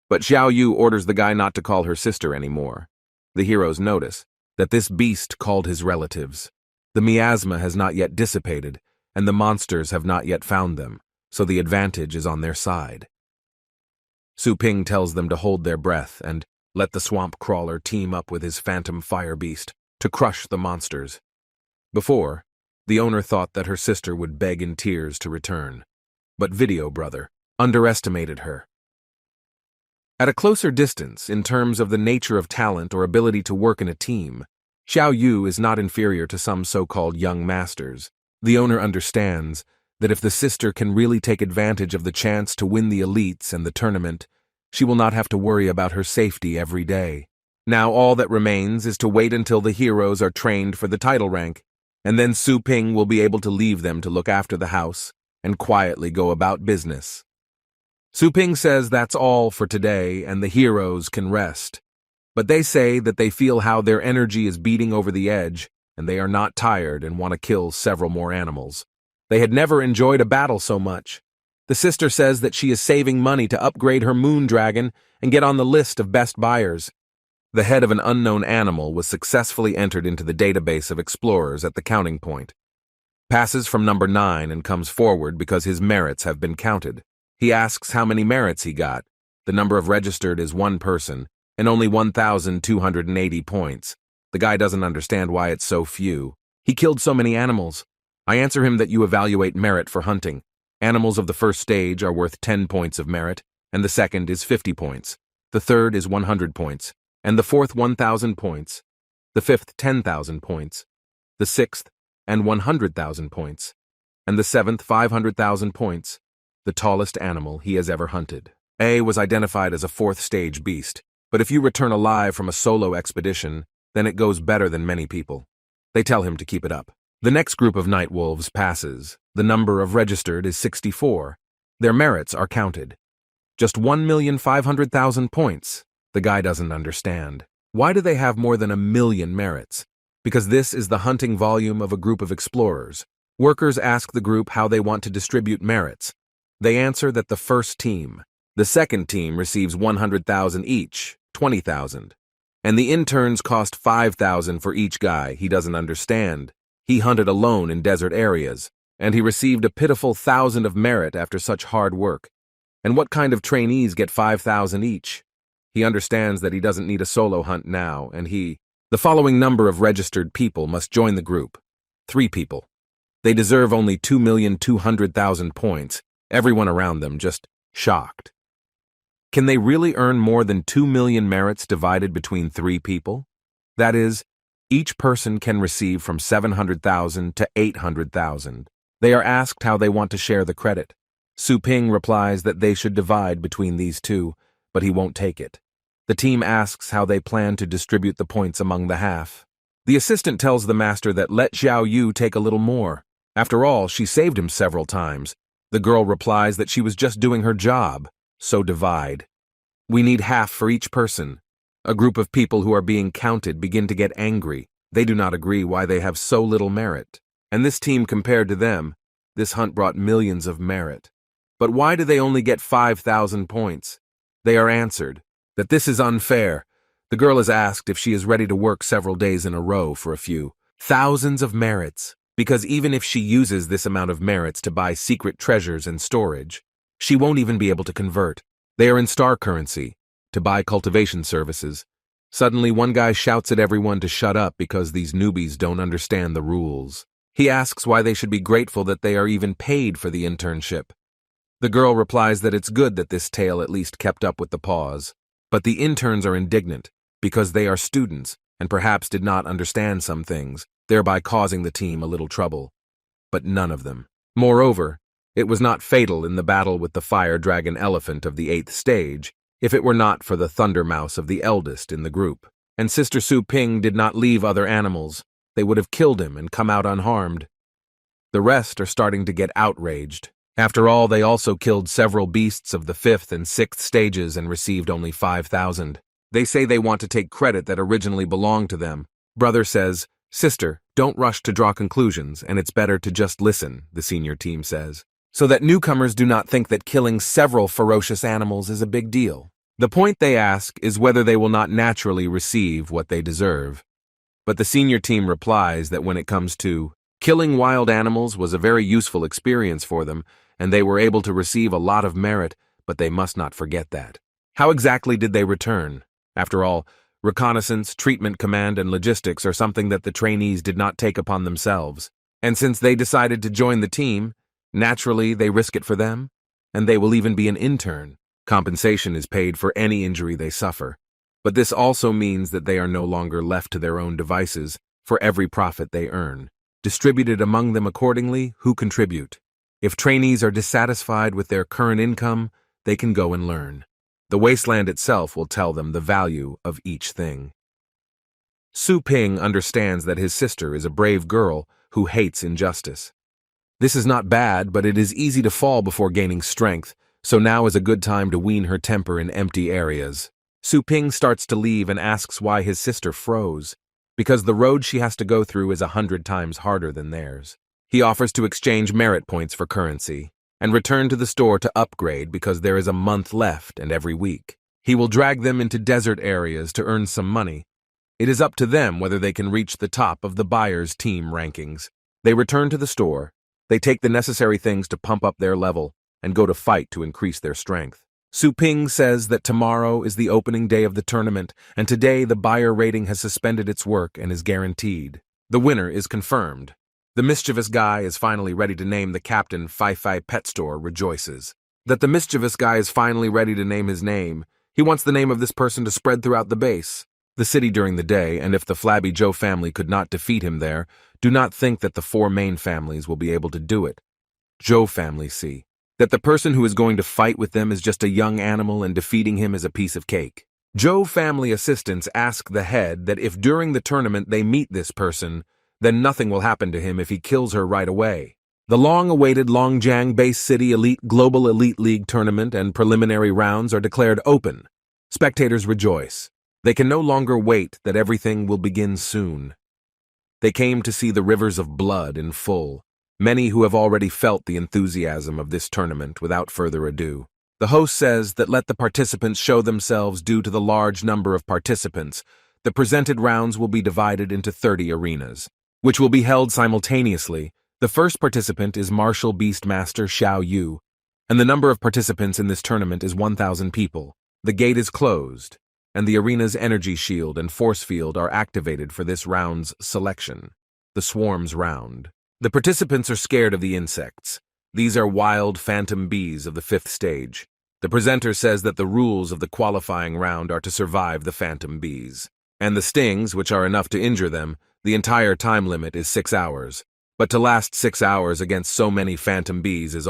A: but Xiao Yu orders the guy not to call her sister anymore. The heroes notice that this beast called his relatives. The miasma has not yet dissipated, and the monsters have not yet found them, so the advantage is on their side. Su Ping tells them to hold their breath and let the swamp crawler team up with his phantom fire beast to crush the monsters. Before, the owner thought that her sister would beg in tears to return, but Video Brother underestimated her. At a closer distance, in terms of the nature of talent or ability to work in a team, Xiao Yu is not inferior to some so-called young masters. The owner understands that if the sister can really take advantage of the chance to win the elites and the tournament, she will not have to worry about her safety every day. Now all that remains is to wait until the heroes are trained for the title rank, and then Su Ping will be able to leave them to look after the house and quietly go about business. Su Ping says that's all for today and the heroes can rest. But they say that they feel how their energy is beating over the edge and they are not tired and want to kill several more animals. They had never enjoyed a battle so much. The sister says that she is saving money to upgrade her moon dragon and get on the list of best buyers. The head of an unknown animal was successfully entered into the database of explorers at the counting point. Passes from number 9 and comes forward because his merits have been counted. He asks how many merits he got. The number of registered is 1 person, and only 1,280 points. The guy doesn't understand why it's so few. He killed so many animals. I answer him that you evaluate merit for hunting. Animals of the first stage are worth 10 points of merit, and the second is 50 points. The third is 100 points, and the fourth 1,000 points. The fifth 10,000 points. The sixth and 100,000 points, and the seventh 500,000 points. The tallest animal he has ever hunted. A was identified as a 4th stage beast, but if you return alive from a solo expedition, then it goes better than many people. They tell him to keep it up. The next group of night wolves passes. The number of registered is 64. Their merits are counted. Just 1,500,000 points. The guy doesn't understand. Why do they have more than 1,000,000 merits? Because this is the hunting volume of a group of explorers. Workers ask the group how they want to distribute merits. They answer that the first team. The second team receives 100,000 each, 20,000. And the interns cost 5,000 for each guy. He doesn't understand. He hunted alone in desert areas, and he received a pitiful 1,000 of merit after such hard work. And what kind of trainees get 5,000 each? He understands that he doesn't need a solo hunt now, and the following number of registered people must join the group. 3 people. They deserve only 2,200,000 points. Everyone around them just shocked. Can they really earn more than 2 million merits divided between 3 people? That is, each person can receive from 700,000 to 800,000. They are asked how they want to share the credit. Su Ping replies that they should divide between these two, but he won't take it. The team asks how they plan to distribute the points among the half. The assistant tells the master that let Xiao Yu take a little more. After all, she saved him several times. The girl replies that she was just doing her job, so divide. We need half for each person. A group of people who are being counted begin to get angry. They do not agree why they have so little merit. And this team compared to them, this hunt brought millions of merit. But why do they only get 5,000 points? They are answered that this is unfair. The girl is asked if she is ready to work several days in a row for a few thousands of merits, because even if she uses this amount of merits to buy secret treasures and storage, she won't even be able to convert. They are in star currency, to buy cultivation services. Suddenly, one guy shouts at everyone to shut up because these newbies don't understand the rules. He asks why they should be grateful that they are even paid for the internship. The girl replies that it's good that this tale at least kept up with the pause. But the interns are indignant because they are students and perhaps did not understand some things, thereby causing the team a little trouble. But none of them. Moreover, it was not fatal in the battle with the fire dragon elephant of the 8th stage, if it were not for the thunder mouse of the eldest in the group. And Sister Su Ping did not leave other animals. They would have killed him and come out unharmed. The rest are starting to get outraged. After all, they also killed several beasts of the 5th and 6th stages and received only 5,000. They say they want to take credit that originally belonged to them. Brother says, "Sister, don't rush to draw conclusions, and it's better to just listen," the senior team says, so that newcomers do not think that killing several ferocious animals is a big deal. The point they ask is whether they will not naturally receive what they deserve. But the senior team replies that when it comes to killing wild animals was a very useful experience for them, and they were able to receive a lot of merit, but they must not forget that. How exactly did they return? After all, reconnaissance, treatment command, and logistics are something that the trainees did not take upon themselves. And since they decided to join the team, naturally they risk it for them, and they will even be an intern. Compensation is paid for any injury they suffer. But this also means that they are no longer left to their own devices for every profit they earn. Distributed among them accordingly, who contribute. If trainees are dissatisfied with their current income, they can go and learn. The wasteland itself will tell them the value of each thing. Su Ping understands that his sister is a brave girl who hates injustice. This is not bad, but it is easy to fall before gaining strength, so now is a good time to wean her temper in empty areas. Su Ping starts to leave and asks why his sister froze, because the road she has to go through is 100 times harder than theirs. He offers to exchange merit points for currency, and return to the store to upgrade because there is a month left and every week. He will drag them into desert areas to earn some money. It is up to them whether they can reach the top of the buyer's team rankings. They return to the store, they take the necessary things to pump up their level, and go to fight to increase their strength. Su Ping says that tomorrow is the opening day of the tournament, and today the buyer rating has suspended its work and is guaranteed. The winner is confirmed. The mischievous guy is finally ready to name the captain. Astral Pet Store rejoices that the mischievous guy is finally ready to name his name. He wants the name of this person to spread throughout the base, the city during the day, and if the Flabby Joe family could not defeat him there, do not think that the 4 main families will be able to do it. Joe family see that the person who is going to fight with them is just a young animal and defeating him is a piece of cake. Joe family assistants ask the head that if during the tournament they meet this person, then nothing will happen to him if he kills her right away. The long-awaited Longjiang Base City Global Elite League tournament and preliminary rounds are declared open. Spectators rejoice. They can no longer wait that everything will begin soon. They came to see the rivers of blood in full. Many who have already felt the enthusiasm of this tournament without further ado. The host says that let the participants show themselves due to the large number of participants. The presented rounds will be divided into 30 arenas, which will be held simultaneously. The first participant is Martial Beastmaster Xiao Yu, and the number of participants in this tournament is 1,000 people. The gate is closed, and the arena's energy shield and force field are activated for this round's selection, the Swarms round. The participants are scared of the insects. These are wild phantom bees of the 5th stage. The presenter says that the rules of the qualifying round are to survive the phantom bees, and the stings, which are enough to injure them. The entire time limit is 6 hours, but to last 6 hours against so many phantom bees is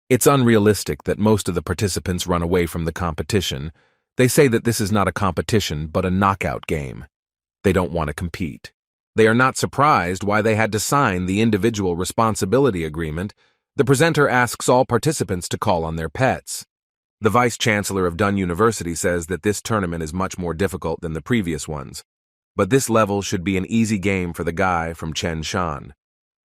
A: it's unrealistic that most of the participants run away from the competition. They say that this is not a competition but a knockout game. They don't want to compete. They are not surprised why they had to sign the individual responsibility agreement. The presenter asks all participants to call on their pets. The vice-chancellor of Dunn University says that this tournament is much more difficult than the previous ones. But this level should be an easy game for the guy from Chen Shan,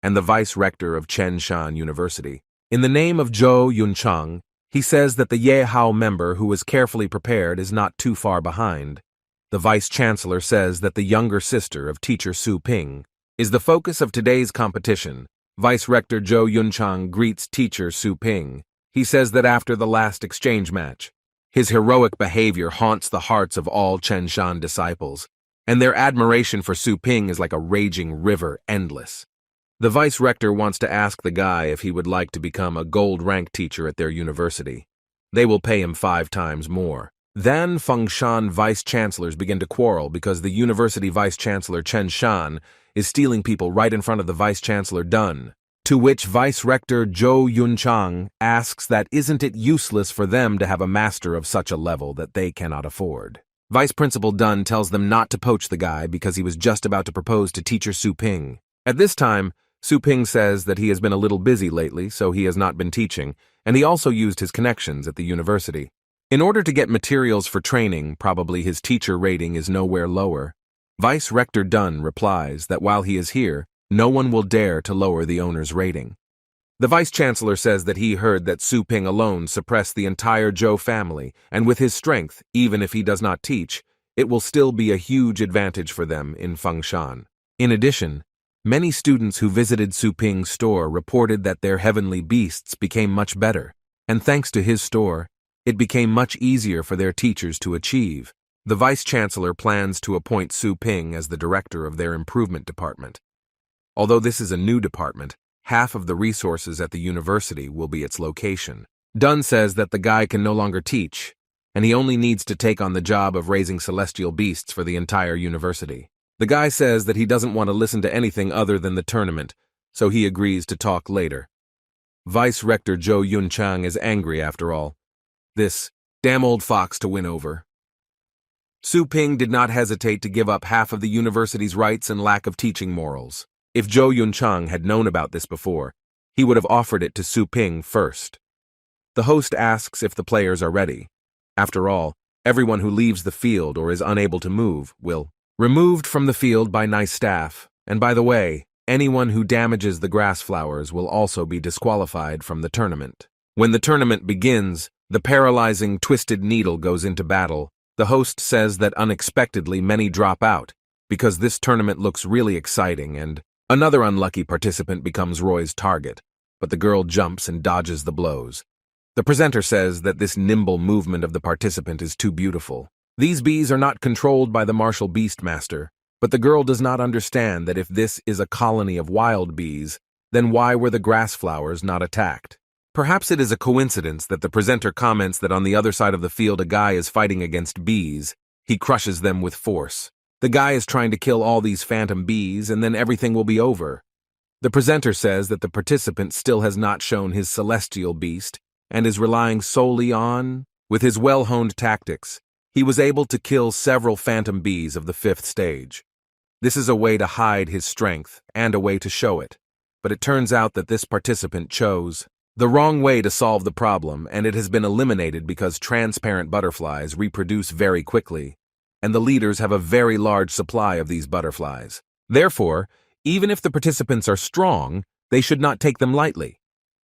A: and the vice-rector of Chen Shan University. In the name of Zhou Yuncheng, he says that the Yaha member who was carefully prepared is not too far behind. The vice-chancellor says that the younger sister of teacher Su Ping is the focus of today's competition. Vice-rector Zhou Yuncheng greets teacher Su Ping. He says that after the last exchange match, his heroic behavior haunts the hearts of all Chen Shan disciples, and their admiration for Su Ping is like a raging river, endless. The vice-rector wants to ask the guy if he would like to become a gold-rank teacher at their university. They will pay him 5 times more. Then Fengshan vice-chancellors begin to quarrel because the university vice-chancellor Chen Shan is stealing people right in front of the vice-chancellor Dun, to which vice-rector Zhou Yuncheng asks that isn't it useless for them to have a master of such a level that they cannot afford. Vice Principal Dun tells them not to poach the guy because he was just about to propose to teacher Su Ping. At this time, Su Ping says that he has been a little busy lately, so he has not been teaching, and he also used his connections at the university. In order to get materials for training, probably his teacher rating is nowhere lower. Vice Rector Dun replies that while he is here, no one will dare to lower the owner's rating. The vice-chancellor says that he heard that Su Ping alone suppressed the entire Zhou family, and with his strength, even if he does not teach, it will still be a huge advantage for them in Fengshan. In addition, many students who visited Su Ping's store reported that their heavenly beasts became much better, and thanks to his store, it became much easier for their teachers to achieve. The vice-chancellor plans to appoint Su Ping as the director of their improvement department. Although this is a new department, half of the resources at the university will be its location. Dun says that the guy can no longer teach, and he only needs to take on the job of raising celestial beasts for the entire university. The guy says that he doesn't want to listen to anything other than the tournament, so he agrees to talk later. Vice Rector Zhou Yunchang is angry after all. This damn old fox to win over. Su Ping did not hesitate to give up half of the university's rights and lack of teaching morals. If Zhou Yunchang had known about this before, he would have offered it to Su Ping first. The host asks if the players are ready. After all, everyone who leaves the field or is unable to move will removed from the field by nice staff, and by the way, anyone who damages the grass flowers will also be disqualified from the tournament. When the tournament begins, the paralyzing twisted needle goes into battle. The host says that unexpectedly many drop out, because this tournament looks really exciting and another unlucky participant becomes Roy's target, but the girl jumps and dodges the blows. The presenter says that this nimble movement of the participant is too beautiful. These bees are not controlled by the martial beastmaster, but the girl does not understand that if this is a colony of wild bees, then why were the grass flowers not attacked? Perhaps it is a coincidence that the presenter comments that on the other side of the field a guy is fighting against bees. He crushes them with force. The guy is trying to kill all these phantom bees and then everything will be over. The presenter says that the participant still has not shown his celestial beast and is relying solely on, with his well-honed tactics, he was able to kill several phantom bees of the 5th stage. This is a way to hide his strength and a way to show it. But it turns out that this participant chose the wrong way to solve the problem, and it has been eliminated because transparent butterflies reproduce very quickly, and the leaders have a very large supply of these butterflies. Therefore, even if the participants are strong, they should not take them lightly.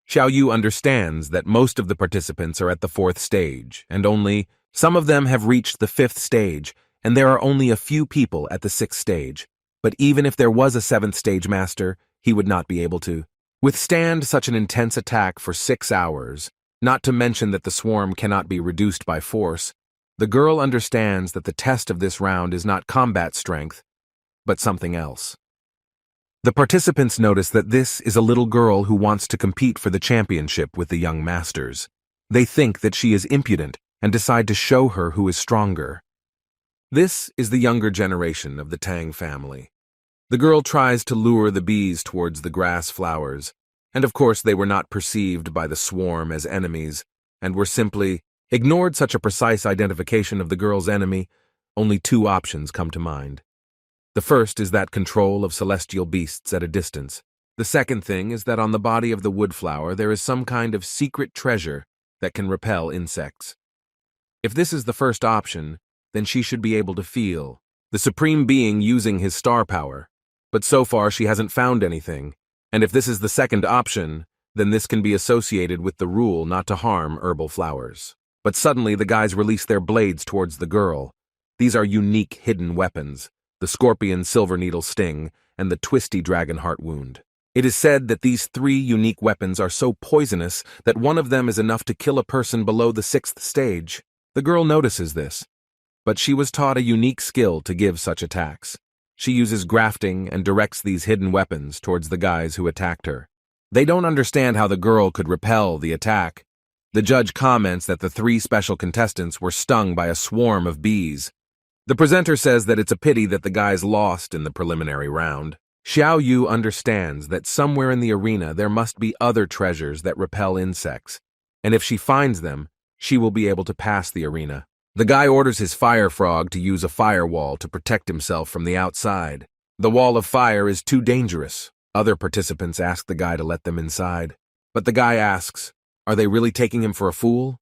A: Xiao Yu understands that most of the participants are at the 4th stage, and only some of them have reached the 5th stage, and there are only a few people at the 6th stage. But even if there was a 7th stage master, he would not be able to withstand such an intense attack for 6 hours, not to mention that the swarm cannot be reduced by force. The girl understands that the test of this round is not combat strength, but something else. The participants notice that this is a little girl who wants to compete for the championship with the young masters. They think that she is impudent and decide to show her who is stronger. This is the younger generation of the Tang family. The girl tries to lure the bees towards the grass flowers, and of course they were not perceived by the swarm as enemies, and were simply ignored. Such a precise identification of the girl's enemy, only 2 options come to mind. The first is that control of celestial beasts at a distance. The second thing is that on the body of the woodflower there is some kind of secret treasure that can repel insects. If this is the first option, then she should be able to feel the supreme being using his star power. But so far she hasn't found anything, and if this is the second option, then this can be associated with the rule not to harm herbal flowers. But suddenly the guys release their blades towards the girl. These are unique hidden weapons, the scorpion silver needle sting and the twisty dragon heart wound. It is said that these 3 unique weapons are so poisonous that one of them is enough to kill a person below the 6th stage. The girl notices this, but she was taught a unique skill to give such attacks. She uses grafting and directs these hidden weapons towards the guys who attacked her. They don't understand how the girl could repel the attack. The judge comments that the 3 special contestants were stung by a swarm of bees. The presenter says that it's a pity that the guys lost in the preliminary round. Xiao Yu understands that somewhere in the arena there must be other treasures that repel insects, and if she finds them, she will be able to pass the arena. The guy orders his fire frog to use a firewall to protect himself from the outside. The wall of fire is too dangerous. Other participants ask the guy to let them inside. But the guy asks, are they really taking him for a fool?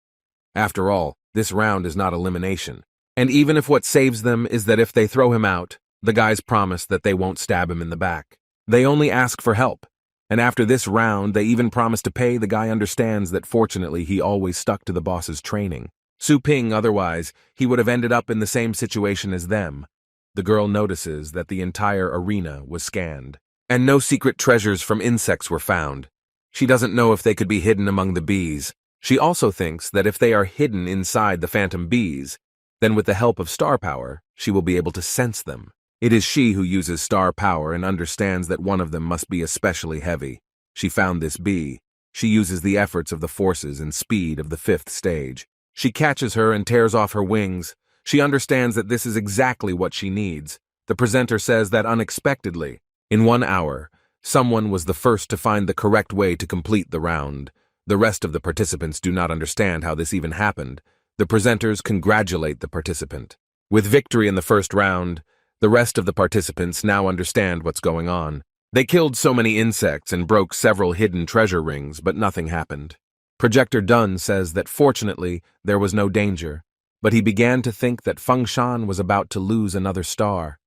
A: After all, this round is not elimination. And even if what saves them is that if they throw him out, the guys promise that they won't stab him in the back. They only ask for help. And after this round, they even promise to pay. The guy understands that fortunately he always stuck to the boss's training. Su Ping, otherwise, he would have ended up in the same situation as them. The girl notices that the entire arena was scanned, and no secret treasures from insects were found. She doesn't know if they could be hidden among the bees. She also thinks that if they are hidden inside the phantom bees, then with the help of star power, she will be able to sense them. It is she who uses star power and understands that one of them must be especially heavy. She found this bee. She uses the efforts of the forces and speed of the 5th stage. She catches her and tears off her wings. She understands that this is exactly what she needs. The presenter says that unexpectedly, in 1 hour, Someone was the first to find the correct way to complete the round. The rest of the participants do not understand how this even happened. The presenters congratulate the participant. With victory in the first round, the rest of the participants now understand what's going on. They killed so many insects and broke several hidden treasure rings, but nothing happened. Projector Dunn says that fortunately there was no danger, but he began to think that Feng Shan was about to lose another star.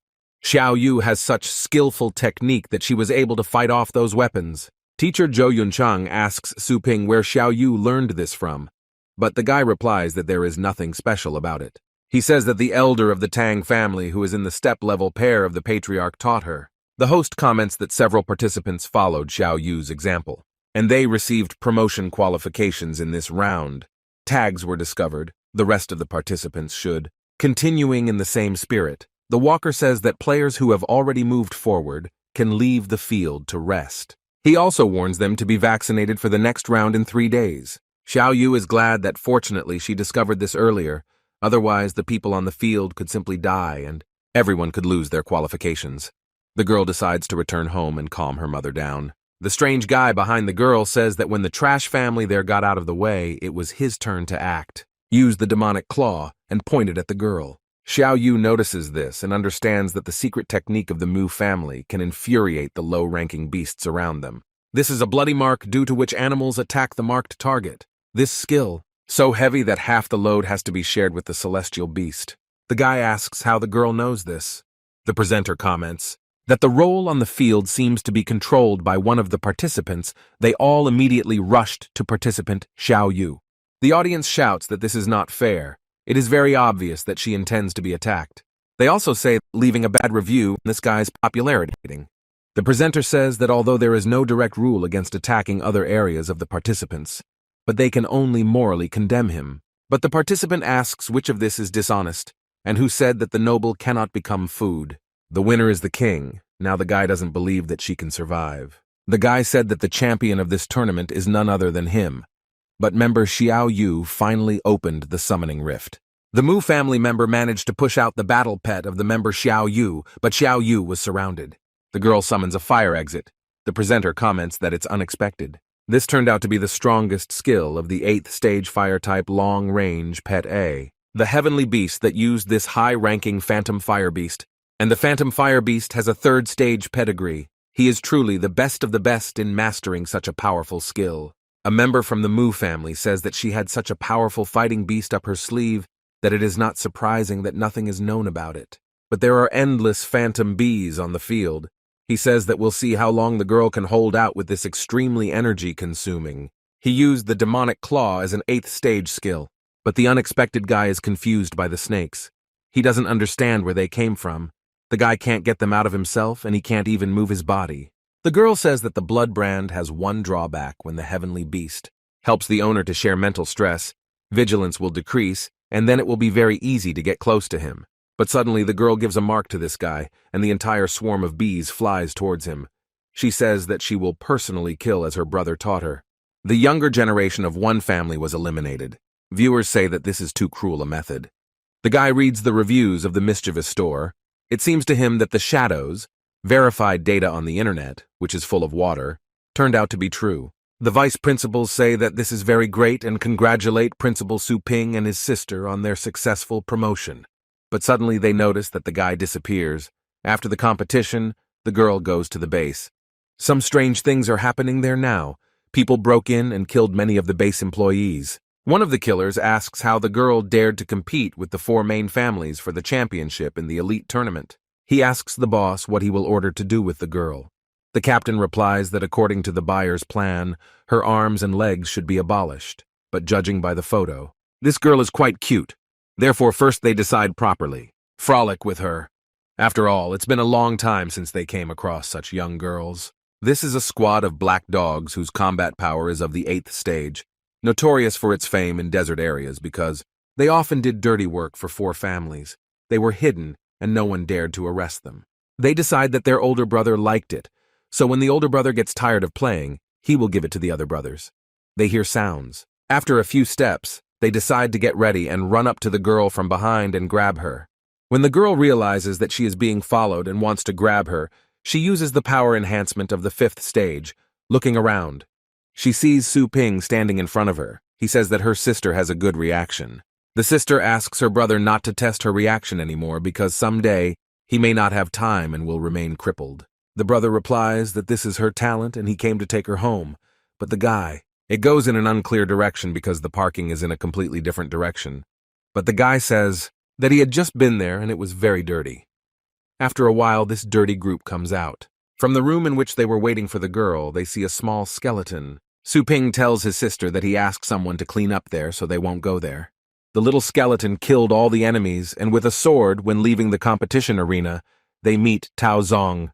A: Xiao Yu has such skillful technique that she was able to fight off those weapons. Teacher Zhou Yunchang asks Su Ping where Xiao Yu learned this from, but the guy replies that there is nothing special about it. He says that the elder of the Tang family, who is in the step-level pair of the patriarch, taught her. The host comments that several participants followed Xiao Yu's example, and they received promotion qualifications in this round. Tags were discovered, the rest of the participants should. Continuing in the same spirit, the walker says that players who have already moved forward can leave the field to rest. He also warns them to be vaccinated for the next round in 3 days. Xiao Yu is glad that fortunately she discovered this earlier, otherwise the people on the field could simply die and everyone could lose their qualifications. The girl decides to return home and calm her mother down. The strange guy behind the girl says that when the trash family there got out of the way, it was his turn to act. Used the demonic claw and pointed at the girl. Xiao Yu notices this and understands that the secret technique of the Mu family can infuriate the low-ranking beasts around them. This is a bloody mark due to which animals attack the marked target. This skill, so heavy that half the load has to be shared with the celestial beast. The guy asks how the girl knows this. The presenter comments that the role on the field seems to be controlled by one of the participants. They all immediately rushed to participant Xiao Yu. The audience shouts that this is not fair. It is very obvious that she intends to be attacked. They also say leaving a bad review in this guy's popularity rating. The presenter says that although there is no direct rule against attacking other areas of the participants, but they can only morally condemn him. But the participant asks which of this is dishonest, and who said that the noble cannot become food. The winner is the king. Now the guy doesn't believe that she can survive. The guy said that the champion of this tournament is none other than him. But member Xiao Yu finally opened the summoning rift. The Mu family member managed to push out the battle pet of the member Xiao Yu, but Xiao Yu was surrounded. The girl summons a fire exit. The presenter comments that it's unexpected. This turned out to be the strongest skill of the 8th stage fire-type long-range Pet A, the heavenly beast that used this high-ranking Phantom Fire Beast. And the Phantom Fire Beast has a 3rd stage pedigree. He is truly the best of the best in mastering such a powerful skill. A member from the Mu family says that she had such a powerful fighting beast up her sleeve that it is not surprising that nothing is known about it. But there are endless phantom bees on the field. He says that we'll see how long the girl can hold out with this extremely energy-consuming. He used the demonic claw as an 8th stage skill, but the unexpected guy is confused by the snakes. He doesn't understand where they came from. The guy can't get them out of himself, and he can't even move his body. The girl says that the blood brand has one drawback when the heavenly beast helps the owner to share mental stress. Vigilance will decrease, and then it will be very easy to get close to him. But suddenly the girl gives a mark to this guy, and the entire swarm of bees flies towards him. She says that she will personally kill as her brother taught her. The younger generation of one family was eliminated. Viewers say that this is too cruel a method. The guy reads the reviews of the mischievous store. It seems to him that the shadows, verified data on the internet, which is full of water, turned out to be true. The vice principals say that this is very great and congratulate Principal Su Ping and his sister on their successful promotion. But suddenly they notice that the guy disappears. After the competition, the girl goes to the base. Some strange things are happening there now. People broke in and killed many of the base employees. One of the killers asks how the girl dared to compete with the 4 main families for the championship in the elite tournament. He asks the boss what he will order to do with the girl. The captain replies that according to the buyer's plan, her arms and legs should be abolished. But judging by the photo, this girl is quite cute. Therefore, first they decide properly. Frolic with her. After all, it's been a long time since they came across such young girls. This is a squad of black dogs whose combat power is of the 8th stage, notorious for its fame in desert areas because they often did dirty work for 4 families. They were hidden, and no one dared to arrest them. They decide that their older brother liked it, so when the older brother gets tired of playing, he will give it to the other brothers. They hear sounds. After a few steps, they decide to get ready and run up to the girl from behind and grab her. When the girl realizes that she is being followed and wants to grab her, She uses the power enhancement of the 5th stage, looking around. She sees Su Ping standing in front of her. He says that her sister has a good reaction. The sister asks her brother not to test her reaction anymore because someday he may not have time and will remain crippled. The brother replies that this is her talent and he came to take her home. But the guy, it goes in an unclear direction because the parking is in a completely different direction. But the guy says that he had just been there and it was very dirty. After a while, this dirty group comes out. From the room in which they were waiting for the girl, they see a small skeleton. Su Ping tells his sister that he asked someone to clean up there so they won't go there. The little skeleton killed all the enemies, and with a sword, when leaving the competition arena, they meet Tao Zong.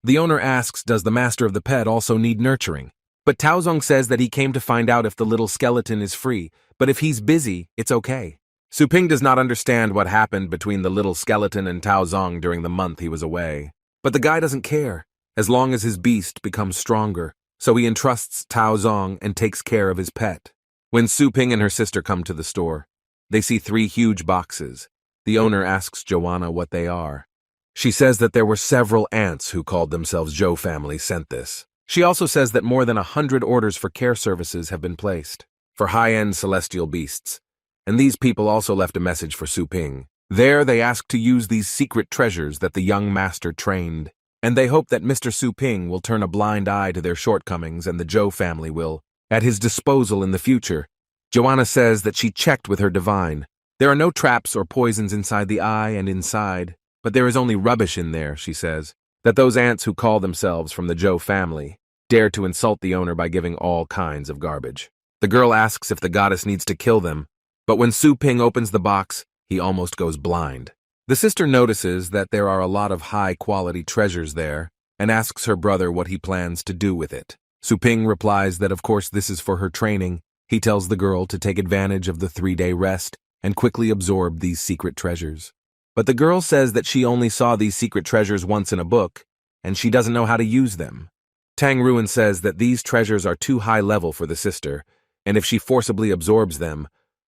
A: The owner asks, does the master of the pet also need nurturing? But Tao Zong says that he came to find out if the little skeleton is free, but if he's busy, it's okay. Su Ping does not understand what happened between the little skeleton and Tao Zong during the month he was away. But the guy doesn't care, as long as his beast becomes stronger, so he entrusts Tao Zong and takes care of his pet. When Su Ping and her sister come to the store, they see 3 huge boxes. The owner asks Joanna what they are. She says that there were several aunts who called themselves Zhou family sent this. She also says that more than 100 orders for care services have been placed, for high-end celestial beasts. And these people also left a message for Su Ping. There they ask to use these secret treasures that the young master trained, and they hope that Mr. Su Ping will turn a blind eye to their shortcomings and the Zhou family will, at his disposal in the future. Joanna says that she checked with her divine. There are no traps or poisons inside the eye and inside, but there is only rubbish in there, she says. That those ants who call themselves from the Zhou family dare to insult the owner by giving all kinds of garbage. The girl asks if the goddess needs to kill them, but when Su Ping opens the box, he almost goes blind. The sister notices that there are a lot of high-quality treasures there and asks her brother what he plans to do with it. Su Ping replies that of course this is for her training. He tells the girl to take advantage of the 3-day rest and quickly absorb these secret treasures. But the girl says that she only saw these secret treasures once in a book, and she doesn't know how to use them. Tang Ruan says that these treasures are too high level for the sister, and if she forcibly absorbs them,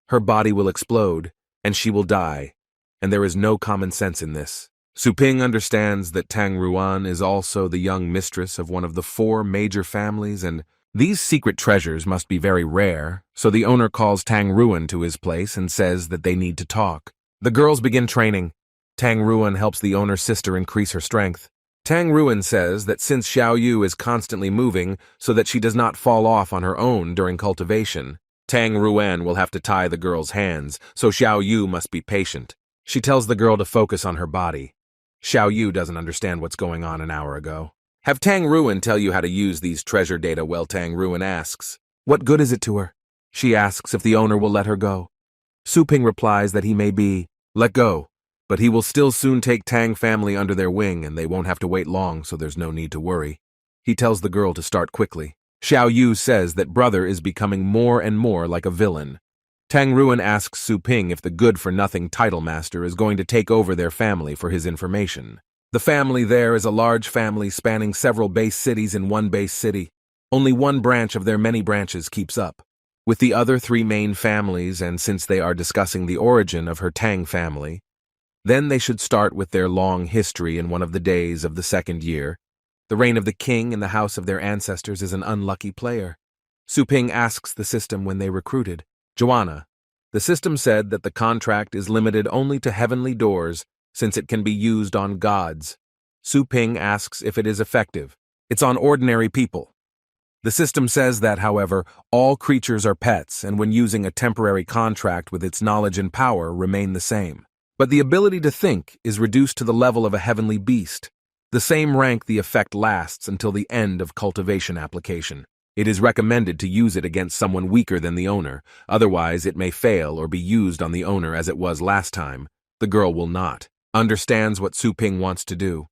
A: her body will explode, and she will die, and there is no common sense in this. Su Ping understands that Tang Ruan is also the young mistress of one of the 4 major families, and these secret treasures must be very rare, so the owner calls Tang Ruan to his place and says that they need to talk. The girls begin training. Tang Ruan helps the owner's sister increase her strength. Tang Ruan says that since Xiao Yu is constantly moving so that she does not fall off on her own during cultivation, Tang Ruan will have to tie the girl's hands, so Xiao Yu must be patient. She tells the girl to focus on her body. Xiao Yu doesn't understand what's going on an hour ago. Have Tang Ruan tell you how to use these treasure data? Well, Tang Ruan asks, what good is it to her? She asks if the owner will let her go. Su Ping replies that he may be let go, but he will still soon take Tang family under their wing and they won't have to wait long, so there's no need to worry. He tells the girl to start quickly. Xiao Yu says that brother is becoming more and more like a villain. Tang Ruan asks Su Ping if the good-for-nothing title master is going to take over their family for his information. The family there is a large family spanning several base cities in one base city. Only one branch of their many branches keeps up. With the other 3 main families, and since they are discussing the origin of her Tang family, then they should start with their long history in one of the days of the 2nd year. The reign of the king in the house of their ancestors is an unlucky player. Su Ping asks the system when they recruited. Joanna, the system said that the contract is limited only to heavenly doors since it can be used on gods. Su Ping asks if it is effective. It's on ordinary people. The system says that, however, all creatures are pets and when using a temporary contract with its knowledge and power remain the same. But the ability to think is reduced to the level of a heavenly beast. The same rank the effect lasts until the end of cultivation application. It is recommended to use it against someone weaker than the owner, otherwise it may fail or be used on the owner as it was last time. The girl will not. Understands what Su Ping wants to do.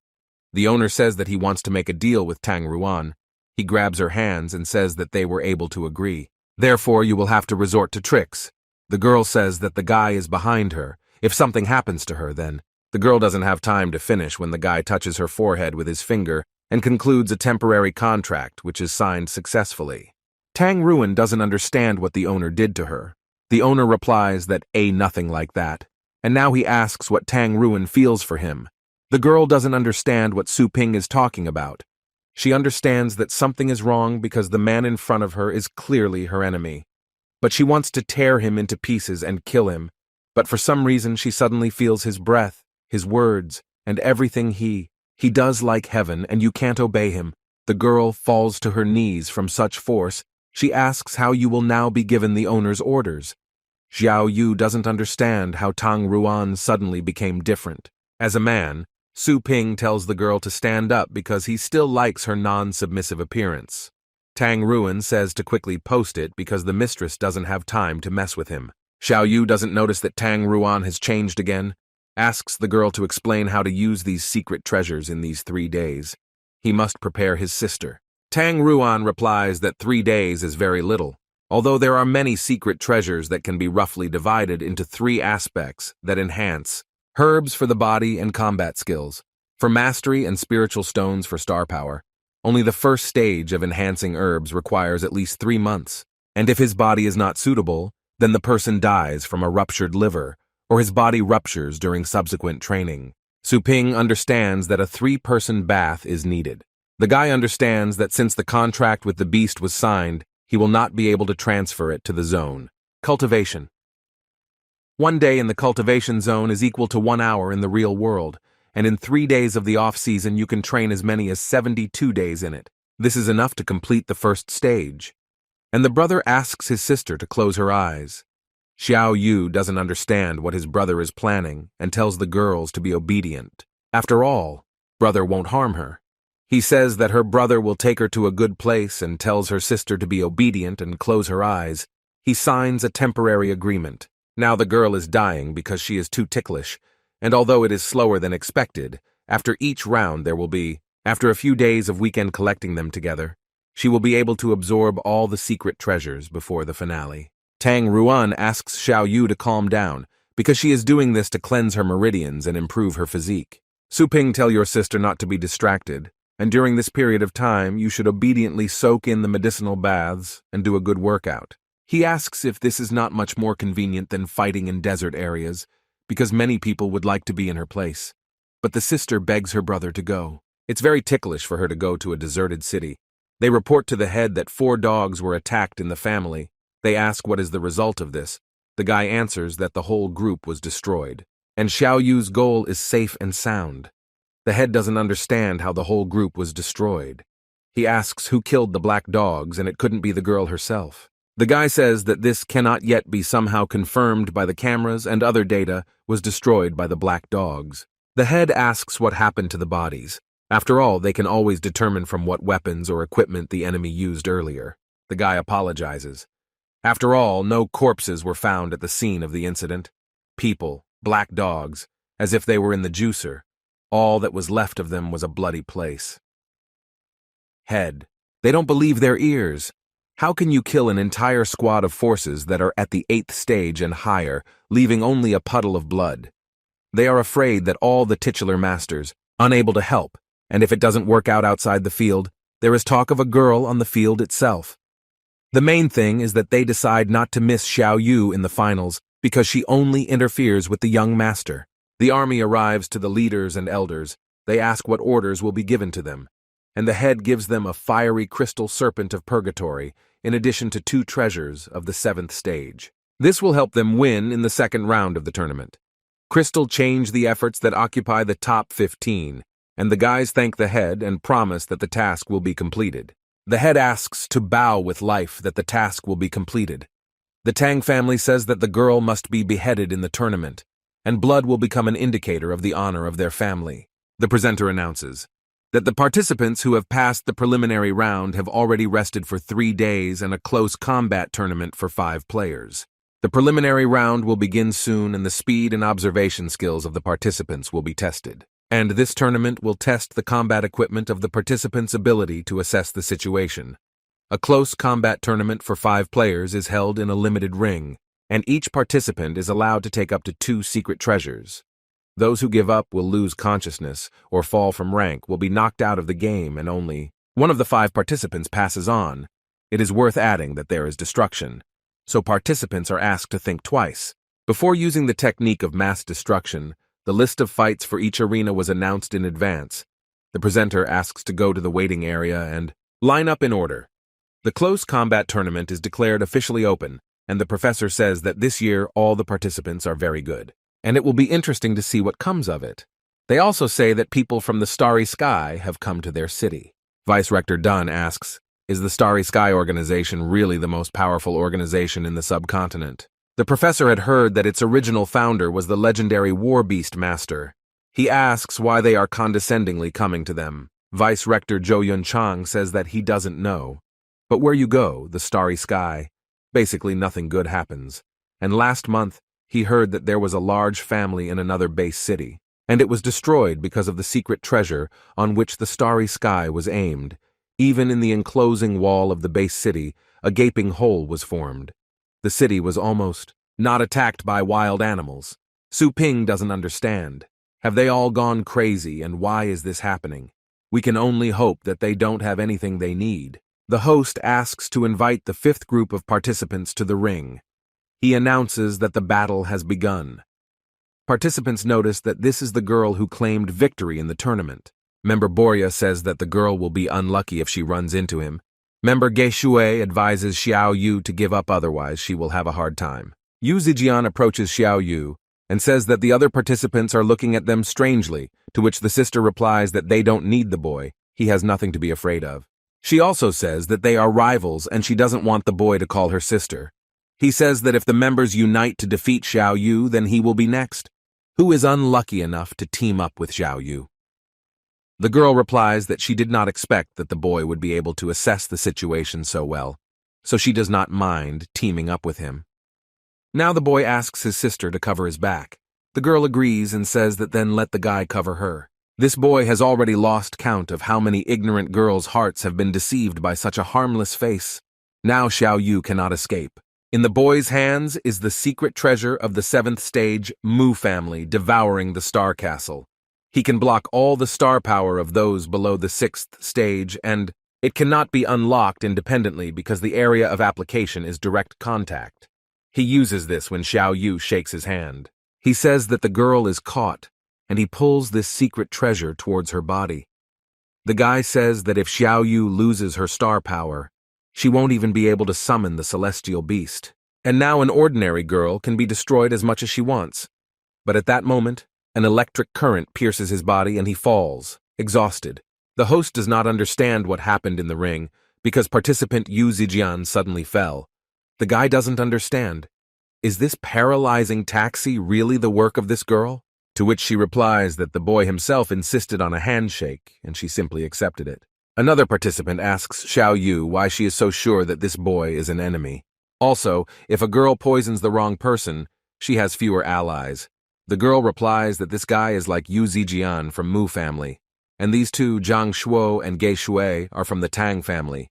A: The owner says that he wants to make a deal with Tang Ruan. He grabs her hands and says that they were able to agree. Therefore, you will have to resort to tricks. The girl says that the guy is behind her. If something happens to her, then. The girl doesn't have time to finish when the guy touches her forehead with his finger and concludes a temporary contract which is signed successfully. Tang Ruan doesn't understand what the owner did to her. The owner replies that nothing like that. And now he asks what Tang Ruan feels for him. The girl doesn't understand what Su Ping is talking about. She understands that something is wrong because the man in front of her is clearly her enemy. But she wants to tear him into pieces and kill him. But for some reason she suddenly feels his breath, his words, and everything he does like heaven, and you can't obey him. The girl falls to her knees from such force. She asks how you will now be given the owner's orders. Xiao Yu doesn't understand how Tang Ruan suddenly became different. As a man, Su Ping tells the girl to stand up because he still likes her non-submissive appearance. Tang Ruan says to quickly post it because the mistress doesn't have time to mess with him. Xiao Yu doesn't notice that Tang Ruan has changed again, asks the girl to explain how to use these secret treasures in these 3 days. He must prepare his sister. Tang Ruan replies that 3 days is very little, although there are many secret treasures that can be roughly divided into 3 aspects that enhance: herbs for the body and combat skills, for mastery and spiritual stones for star power. Only the first stage of enhancing herbs requires at least 3 months, and if his body is not suitable, then the person dies from a ruptured liver, or his body ruptures during subsequent training. Su Ping understands that a 3-person bath is needed. The guy understands that since the contract with the beast was signed, he will not be able to transfer it to the zone. Cultivation. 1 day in the cultivation zone is equal to 1 hour in the real world, and in 3 days of the off-season you can train as many as 72 days in it. This is enough to complete the first stage. And the brother asks his sister to close her eyes. Xiao Yu doesn't understand what his brother is planning and tells the girls to be obedient. After all, brother won't harm her. He says that her brother will take her to a good place and tells her sister to be obedient and close her eyes. He signs a temporary agreement. Now the girl is dying because she is too ticklish, and although it is slower than expected, after each round there will be, after a few days of weekend collecting them together, she will be able to absorb all the secret treasures before the finale. Tang Ruan asks Xiao Yu to calm down, because she is doing this to cleanse her meridians and improve her physique. Su Ping, tell your sister not to be distracted, and during this period of time you should obediently soak in the medicinal baths and do a good workout. He asks if this is not much more convenient than fighting in desert areas, because many people would like to be in her place. But the sister begs her brother to go. It's very ticklish for her to go to a deserted city. They report to the head that 4 dogs were attacked in the family. They ask what is the result of this. The guy answers that the whole group was destroyed, and Xiao Yu's goal is safe and sound. The head doesn't understand how the whole group was destroyed. He asks who killed the black dogs, and it couldn't be the girl herself. The guy says that this cannot yet be somehow confirmed by the cameras, and other data was destroyed by the black dogs. The head asks what happened to the bodies. After all, they can always determine from what weapons or equipment the enemy used earlier. The guy apologizes. After all, no corpses were found at the scene of the incident. People, black dogs, as if they were in the juicer. All that was left of them was a bloody place. Head. They don't believe their ears. How can you kill an entire squad of forces that are at the 8th stage and higher, leaving only a puddle of blood? They are afraid that all the titular masters, unable to help, and if it doesn't work out outside the field, there is talk of a girl on the field itself. The main thing is that they decide not to miss Xiao Yu in the finals because she only interferes with the young master. The army arrives to the leaders and elders. They ask what orders will be given to them, and the head gives them a fiery crystal serpent of purgatory in addition to 2 treasures of the 7th stage. This will help them win in the 2nd round of the tournament. Crystal change the efforts that occupy the top 15, and the guys thank the head and promise that the task will be completed. The head asks to bow with life that the task will be completed. The Tang family says that the girl must be beheaded in the tournament, and blood will become an indicator of the honor of their family. The presenter announces that the participants who have passed the preliminary round have already rested for 3 days and a close combat tournament for 5 players. The preliminary round will begin soon, and the speed and observation skills of the participants will be tested. And this tournament will test the combat equipment of the participants' ability to assess the situation. A close combat tournament for 5 players is held in a limited ring, and each participant is allowed to take up to 2 secret treasures. Those who give up will lose consciousness or fall from rank, will be knocked out of the game, and only one of the 5 participants passes on. It is worth adding that there is destruction, so participants are asked to think twice. Before using the technique of mass destruction, The list of fights for each arena was announced in advance. The presenter asks to go to the waiting area and line up in order. The close combat tournament is declared officially open, and the professor says that this year all the participants are very good, and it will be interesting to see what comes of it. They also say that people from the Starry Sky have come to their city. Vice Rector Dunn asks, is the Starry Sky organization really the most powerful organization in the subcontinent? The professor had heard that its original founder was the legendary War Beast Master. He asks why they are condescendingly coming to them. Vice Rector Jo Yun Chang says that he doesn't know. But where you go, the Starry Sky, basically nothing good happens. And last month, he heard that there was a large family in another base city, and it was destroyed because of the secret treasure on which the Starry Sky was aimed. Even in the enclosing wall of the base city, a gaping hole was formed. The city was almost not attacked by wild animals. Su Ping doesn't understand. Have they all gone crazy, and why is this happening? We can only hope that they don't have anything they need. The host asks to invite the fifth group of participants to the ring. He announces that the battle has begun. Participants notice that this is the girl who claimed victory in the tournament. Member Borya says that the girl will be unlucky if she runs into him. Member Ge Shui advises Xiao Yu to give up, otherwise she will have a hard time. Yu Zijian approaches Xiao Yu and says that the other participants are looking at them strangely, to which the sister replies that they don't need the boy, he has nothing to be afraid of. She also says that they are rivals and she doesn't want the boy to call her sister. He says that if the members unite to defeat Xiao Yu, then he will be next. Who is unlucky enough to team up with Xiao Yu? The girl replies that she did not expect that the boy would be able to assess the situation so well, so she does not mind teaming up with him. Now the boy asks his sister to cover his back. The girl agrees and says that then let the guy cover her. This boy has already lost count of how many ignorant girls' hearts have been deceived by such a harmless face. Now Xiao Yu cannot escape. In the boy's hands is the secret treasure of the 7th stage Mu family devouring the Star Castle. He can block all the star power of those below the 6th stage, and it cannot be unlocked independently because the area of application is direct contact. He uses this when Xiao Yu shakes his hand. He says that the girl is caught, and he pulls this secret treasure towards her body. The guy says that if Xiao Yu loses her star power, she won't even be able to summon the celestial beast. And now an ordinary girl can be destroyed as much as she wants. But at that moment, an electric current pierces his body and he falls, exhausted. The host does not understand what happened in the ring because participant Yu Zijian suddenly fell. The guy doesn't understand. Is this paralyzing taxi really the work of this girl? To which she replies that the boy himself insisted on a handshake, and she simply accepted it. Another participant asks Xiao Yu why she is so sure that this boy is an enemy. Also, if a girl poisons the wrong person, she has fewer allies. The girl replies that this guy is like Yu Zijian from Mu family, and these two, Zhang Shuo and Ge Shui, are from the Tang family.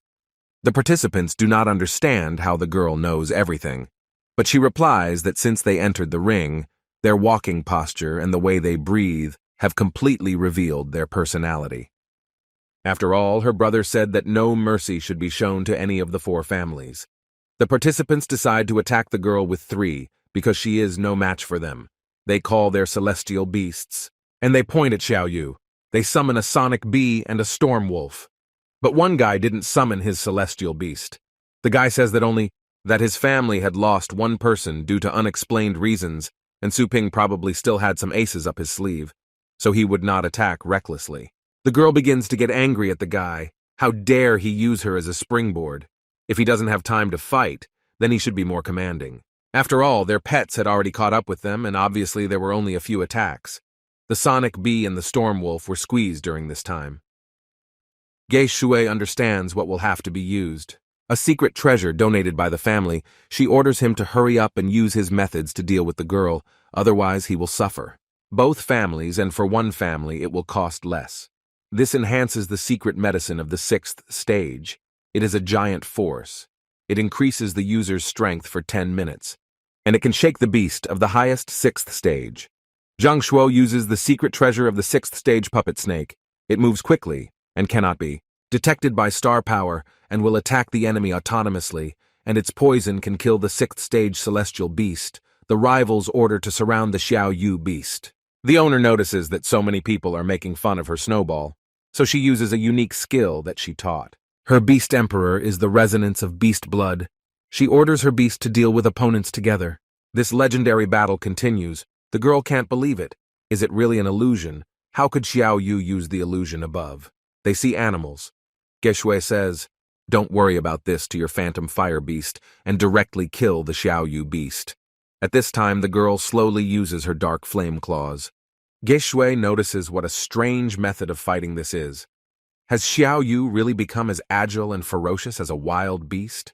A: The participants do not understand how the girl knows everything, but she replies that since they entered the ring, their walking posture and the way they breathe have completely revealed their personality. After all, her brother said that no mercy should be shown to any of the 4 families. The participants decide to attack the girl with 3 because she is no match for them. They call their celestial beasts, and they point at Xiao Yu. They summon a sonic bee and a storm wolf. But one guy didn't summon his celestial beast. The guy says that his family had lost one person due to unexplained reasons, and Su Ping probably still had some aces up his sleeve, so he would not attack recklessly. The girl begins to get angry at the guy. How dare he use her as a springboard? If he doesn't have time to fight, then he should be more commanding. After all, their pets had already caught up with them, and obviously there were only a few attacks. The sonic bee and the storm wolf were squeezed during this time. Ge Shui understands what will have to be used. A secret treasure donated by the family, she orders him to hurry up and use his methods to deal with the girl, otherwise he will suffer. Both families, and for one family, it will cost less. This enhances the secret medicine of the 6th stage. It is a giant force. It increases the user's strength for 10 minutes, and it can shake the beast of the highest 6th stage. Zhang Shuo uses the secret treasure of the 6th stage puppet snake. It moves quickly, and cannot be detected by star power, and will attack the enemy autonomously, and its poison can kill the 6th stage celestial beast. The rivals order to surround the Xiao Yu beast. The owner notices that so many people are making fun of her snowball, so she uses a unique skill that she taught. Her beast emperor is the resonance of beast blood. She orders her beast to deal with opponents together. This legendary battle continues. The girl can't believe it. Is it really an illusion? How could Xiao Yu use the illusion above? They see animals. Geshui says, "Don't worry about this to your phantom fire beast and directly kill the Xiao Yu beast." At this time, the girl slowly uses her dark flame claws. Geshui notices what a strange method of fighting this is. Has Xiao Yu really become as agile and ferocious as a wild beast?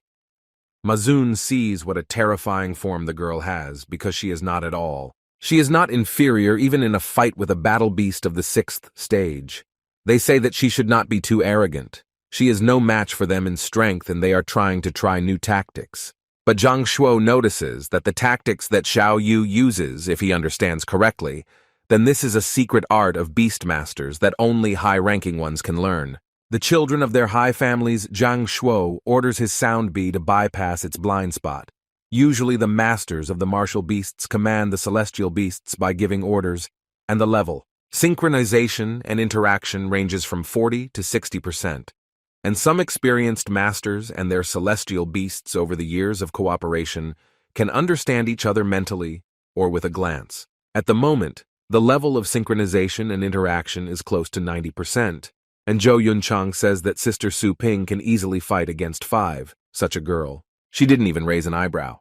A: Mazun sees what a terrifying form the girl has, because she is not at all. She is not inferior even in a fight with a battle beast of the 6th stage. They say that she should not be too arrogant. She is no match for them in strength, and they are trying to try new tactics. But Zhang Shuo notices that the tactics that Xiao Yu uses, if he understands correctly, then this is a secret art of beast masters that only high-ranking ones can learn. The children of their high families, Zhang Shuo orders his sound bee to bypass its blind spot. Usually the masters of the martial beasts command the celestial beasts by giving orders, and the level, synchronization and interaction ranges from 40 to 60%. And some experienced masters and their celestial beasts over the years of cooperation can understand each other mentally or with a glance. At the moment, the level of synchronization and interaction is close to 90%, and Zhou Yunchang says that Sister Su Ping can easily fight against 5, such a girl. She didn't even raise an eyebrow.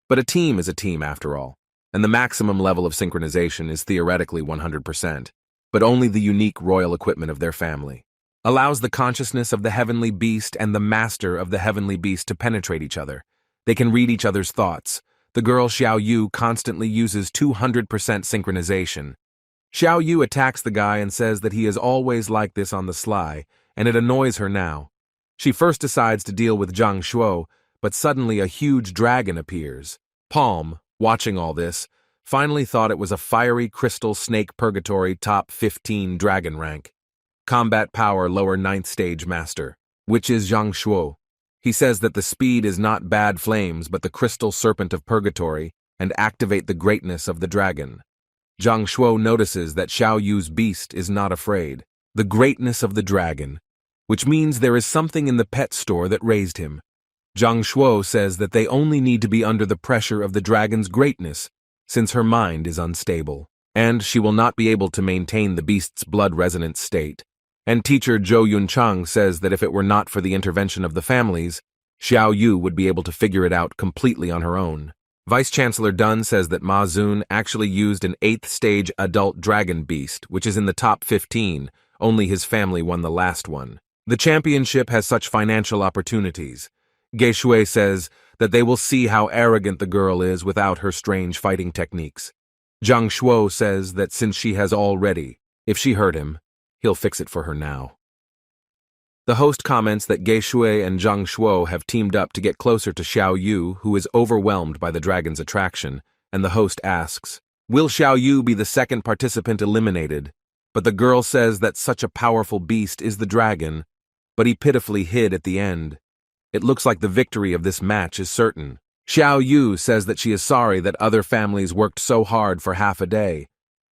A: But a team is a team after all, and the maximum level of synchronization is theoretically 100%, but only the unique royal equipment of their family allows the consciousness of the heavenly beast and the master of the heavenly beast to penetrate each other. They can read each other's thoughts. The girl Xiao Yu constantly uses 200% synchronization. Xiao Yu attacks the guy and says that he is always like this on the sly, and it annoys her now. She first decides to deal with Zhang Shuo, but suddenly a huge dragon appears. Palm, watching all this, finally thought it was a fiery crystal snake purgatory top 15 dragon rank. Combat power lower 9th stage master, which is Zhang Shuo. He says that the speed is not bad flames but the crystal serpent of purgatory and activate the greatness of the dragon. Zhang Shuo notices that Xiao Yu's beast is not afraid. The greatness of the dragon, which means there is something in the pet store that raised him. Zhang Shuo says that they only need to be under the pressure of the dragon's greatness, since her mind is unstable, and she will not be able to maintain the beast's blood-resonant state. And teacher Zhou Yunchang says that if it were not for the intervention of the families, Xiao Yu would be able to figure it out completely on her own. Vice-Chancellor Dun says that Ma Zun actually used an 8th stage adult dragon beast, which is in the top 15, only his family won the last one. The championship has such financial opportunities. Geshui says that they will see how arrogant the girl is without her strange fighting techniques. Zhang Shuo says that since she has already, if she hurt him, he'll fix it for her now. The host comments that Geshui and Zhang Shuo have teamed up to get closer to Xiao Yu, who is overwhelmed by the dragon's attraction, and the host asks, "Will Xiao Yu be the second participant eliminated?" But the girl says that such a powerful beast is the dragon, but he pitifully hid at the end. It looks like the victory of this match is certain. Xiao Yu says that she is sorry that other families worked so hard for half a day,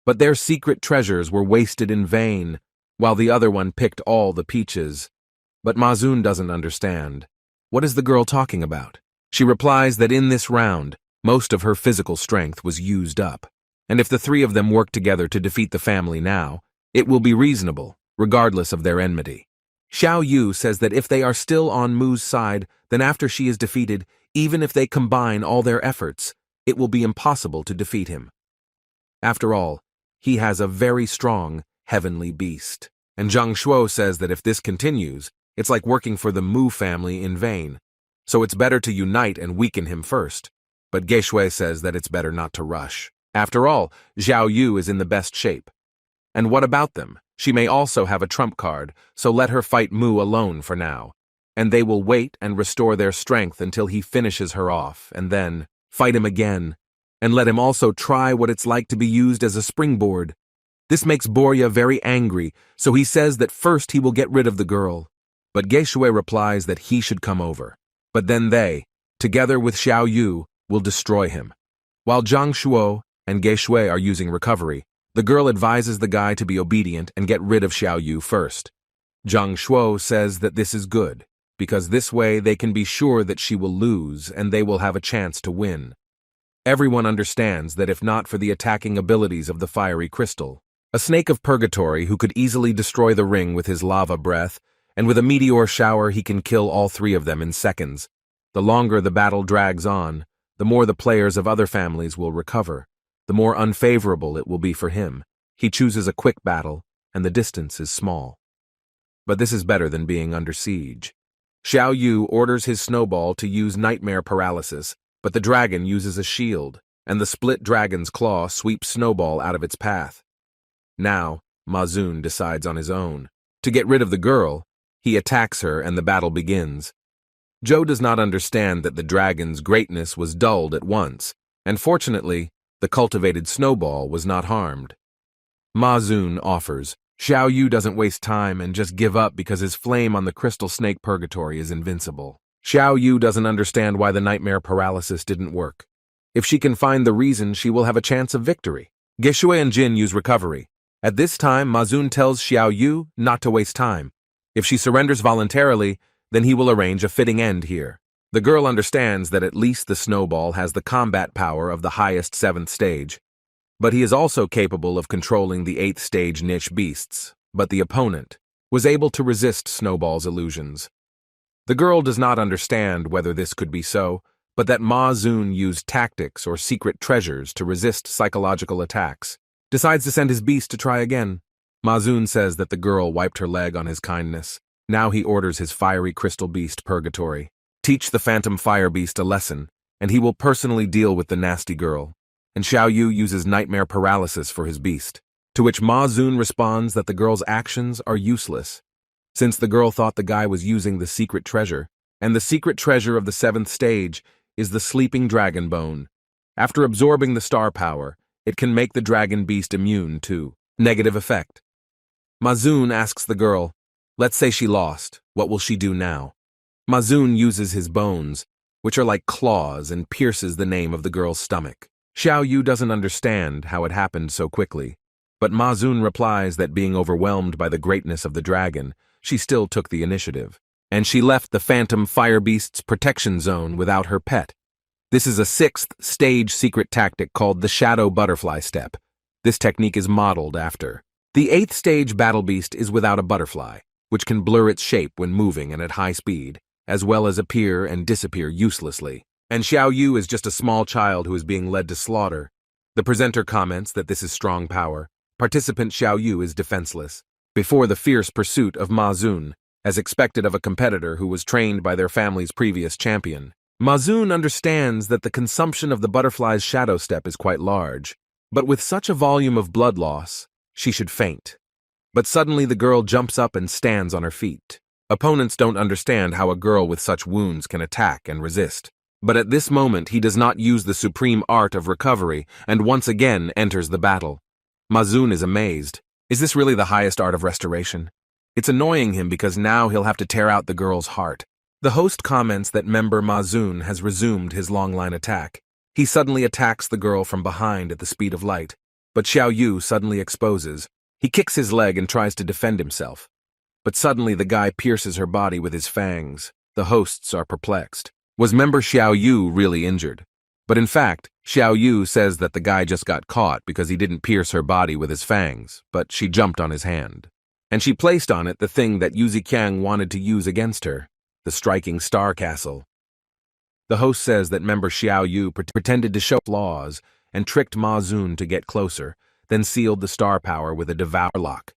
A: but their secret treasures were wasted in vain, while the other one picked all the peaches. But Ma Zun doesn't understand. What is the girl talking about? She replies that in this round, most of her physical strength was used up, and if the 3 of them work together to defeat the family now, it will be reasonable, regardless of their enmity. Xiao Yu says that if they are still on Mu's side, then after she is defeated, even if they combine all their efforts, it will be impossible to defeat him. After all, he has a very strong heavenly beast. And Zhang Shuo says that if this continues, it's like working for the Mu family in vain, so it's better to unite and weaken him first. But Geshui says that it's better not to rush. After all, Xiao Yu is in the best shape. And what about them? She may also have a trump card, so let her fight Mu alone for now. And they will wait and restore their strength until he finishes her off, and then fight him again. And let him also try what it's like to be used as a springboard. This makes Borya very angry, so he says that first he will get rid of the girl. But Geshui replies that he should come over. But then they, together with Xiao Yu, will destroy him. While Zhang Shuo and Geshui are using recovery, The girl advises the guy to be obedient and get rid of Xiao Yu first. Zhang Shuo says that this is good, because this way they can be sure that she will lose and they will have a chance to win. Everyone understands that if not for the attacking abilities of the fiery crystal, a snake of purgatory who could easily destroy the ring with his lava breath, and with a meteor shower he can kill all three of them in seconds. The longer the battle drags on, the more the players of other families will recover, the more unfavorable it will be for him. He chooses a quick battle, and the distance is small. But this is better than being under siege. Xiao Yu orders his snowball to use nightmare paralysis, but the dragon uses a shield, and the split dragon's claw sweeps Snowball out of its path. Now, Ma Xun decides on his own. To get rid of the girl, he attacks her and the battle begins. Zhou does not understand that the dragon's greatness was dulled at once, and fortunately, the cultivated Snowball was not harmed. Ma Xun offers. Xiao Yu doesn't waste time and just give up because his flame on the crystal snake purgatory is invincible. Xiao Yu doesn't understand why the nightmare paralysis didn't work. If she can find the reason, she will have a chance of victory. Geshui and Jin use recovery. At this time, Ma Xun tells Xiao Yu not to waste time. If she surrenders voluntarily, then he will arrange a fitting end here. The girl understands that at least the Snowball has the combat power of the highest 7th stage. But he is also capable of controlling the 8th stage niche beasts. But the opponent was able to resist Snowball's illusions. The girl does not understand whether this could be so, but that Ma Xun used tactics or secret treasures to resist psychological attacks. Decides to send his beast to try again. Ma Xun says that the girl wiped her leg on his kindness. Now he orders his fiery crystal beast Purgatory. Teach the phantom fire beast a lesson, and he will personally deal with the nasty girl. And Xiao Yu uses nightmare paralysis for his beast, to which Ma Xun responds that the girl's actions are useless, since the girl thought the guy was using the secret treasure, and the secret treasure of the 7th stage is the sleeping dragon bone. After absorbing the star power, it can make the dragon beast immune to negative effect. Ma Xun asks the girl, let's say she lost, what will she do now? Ma Xun uses his bones, which are like claws, and pierces the name of the girl's stomach. Xiao Yu doesn't understand how it happened so quickly, but Ma Xun replies that being overwhelmed by the greatness of the dragon, she still took the initiative, and she left the phantom fire beast's protection zone without her pet. This is a 6th stage secret tactic called the shadow butterfly step. This technique is modeled after. The 8th stage battle beast is without a butterfly, which can blur its shape when moving and at high speed, as well as appear and disappear uselessly. And Xiao Yu is just a small child who is being led to slaughter. The presenter comments that this is strong power. Participant Xiao Yu is defenseless before the fierce pursuit of Ma Xun, as expected of a competitor who was trained by their family's previous champion. Ma Xun understands that the consumption of the butterfly's shadow step is quite large, but with such a volume of blood loss, she should faint. But suddenly the girl jumps up and stands on her feet. Opponents don't understand how a girl with such wounds can attack and resist. But at this moment he does not use the supreme art of recovery and once again enters the battle. Ma Xun is amazed. Is this really the highest art of restoration? It's annoying him because now he'll have to tear out the girl's heart. The host comments that member Ma Xun has resumed his long-line attack. He suddenly attacks the girl from behind at the speed of light, but Xiao Yu suddenly exposes. He kicks his leg and tries to defend himself. But suddenly the guy pierces her body with his fangs. The hosts are perplexed. Was member Xiao Yu really injured? But in fact, Xiao Yu says that the guy just got caught because he didn't pierce her body with his fangs, but she jumped on his hand. And she placed on it the thing that Yu Ziqiang wanted to use against her, the striking star castle. The host says that member Xiao Yu pretended to show flaws and tricked Ma Xun to get closer, then sealed the star power with a devour lock.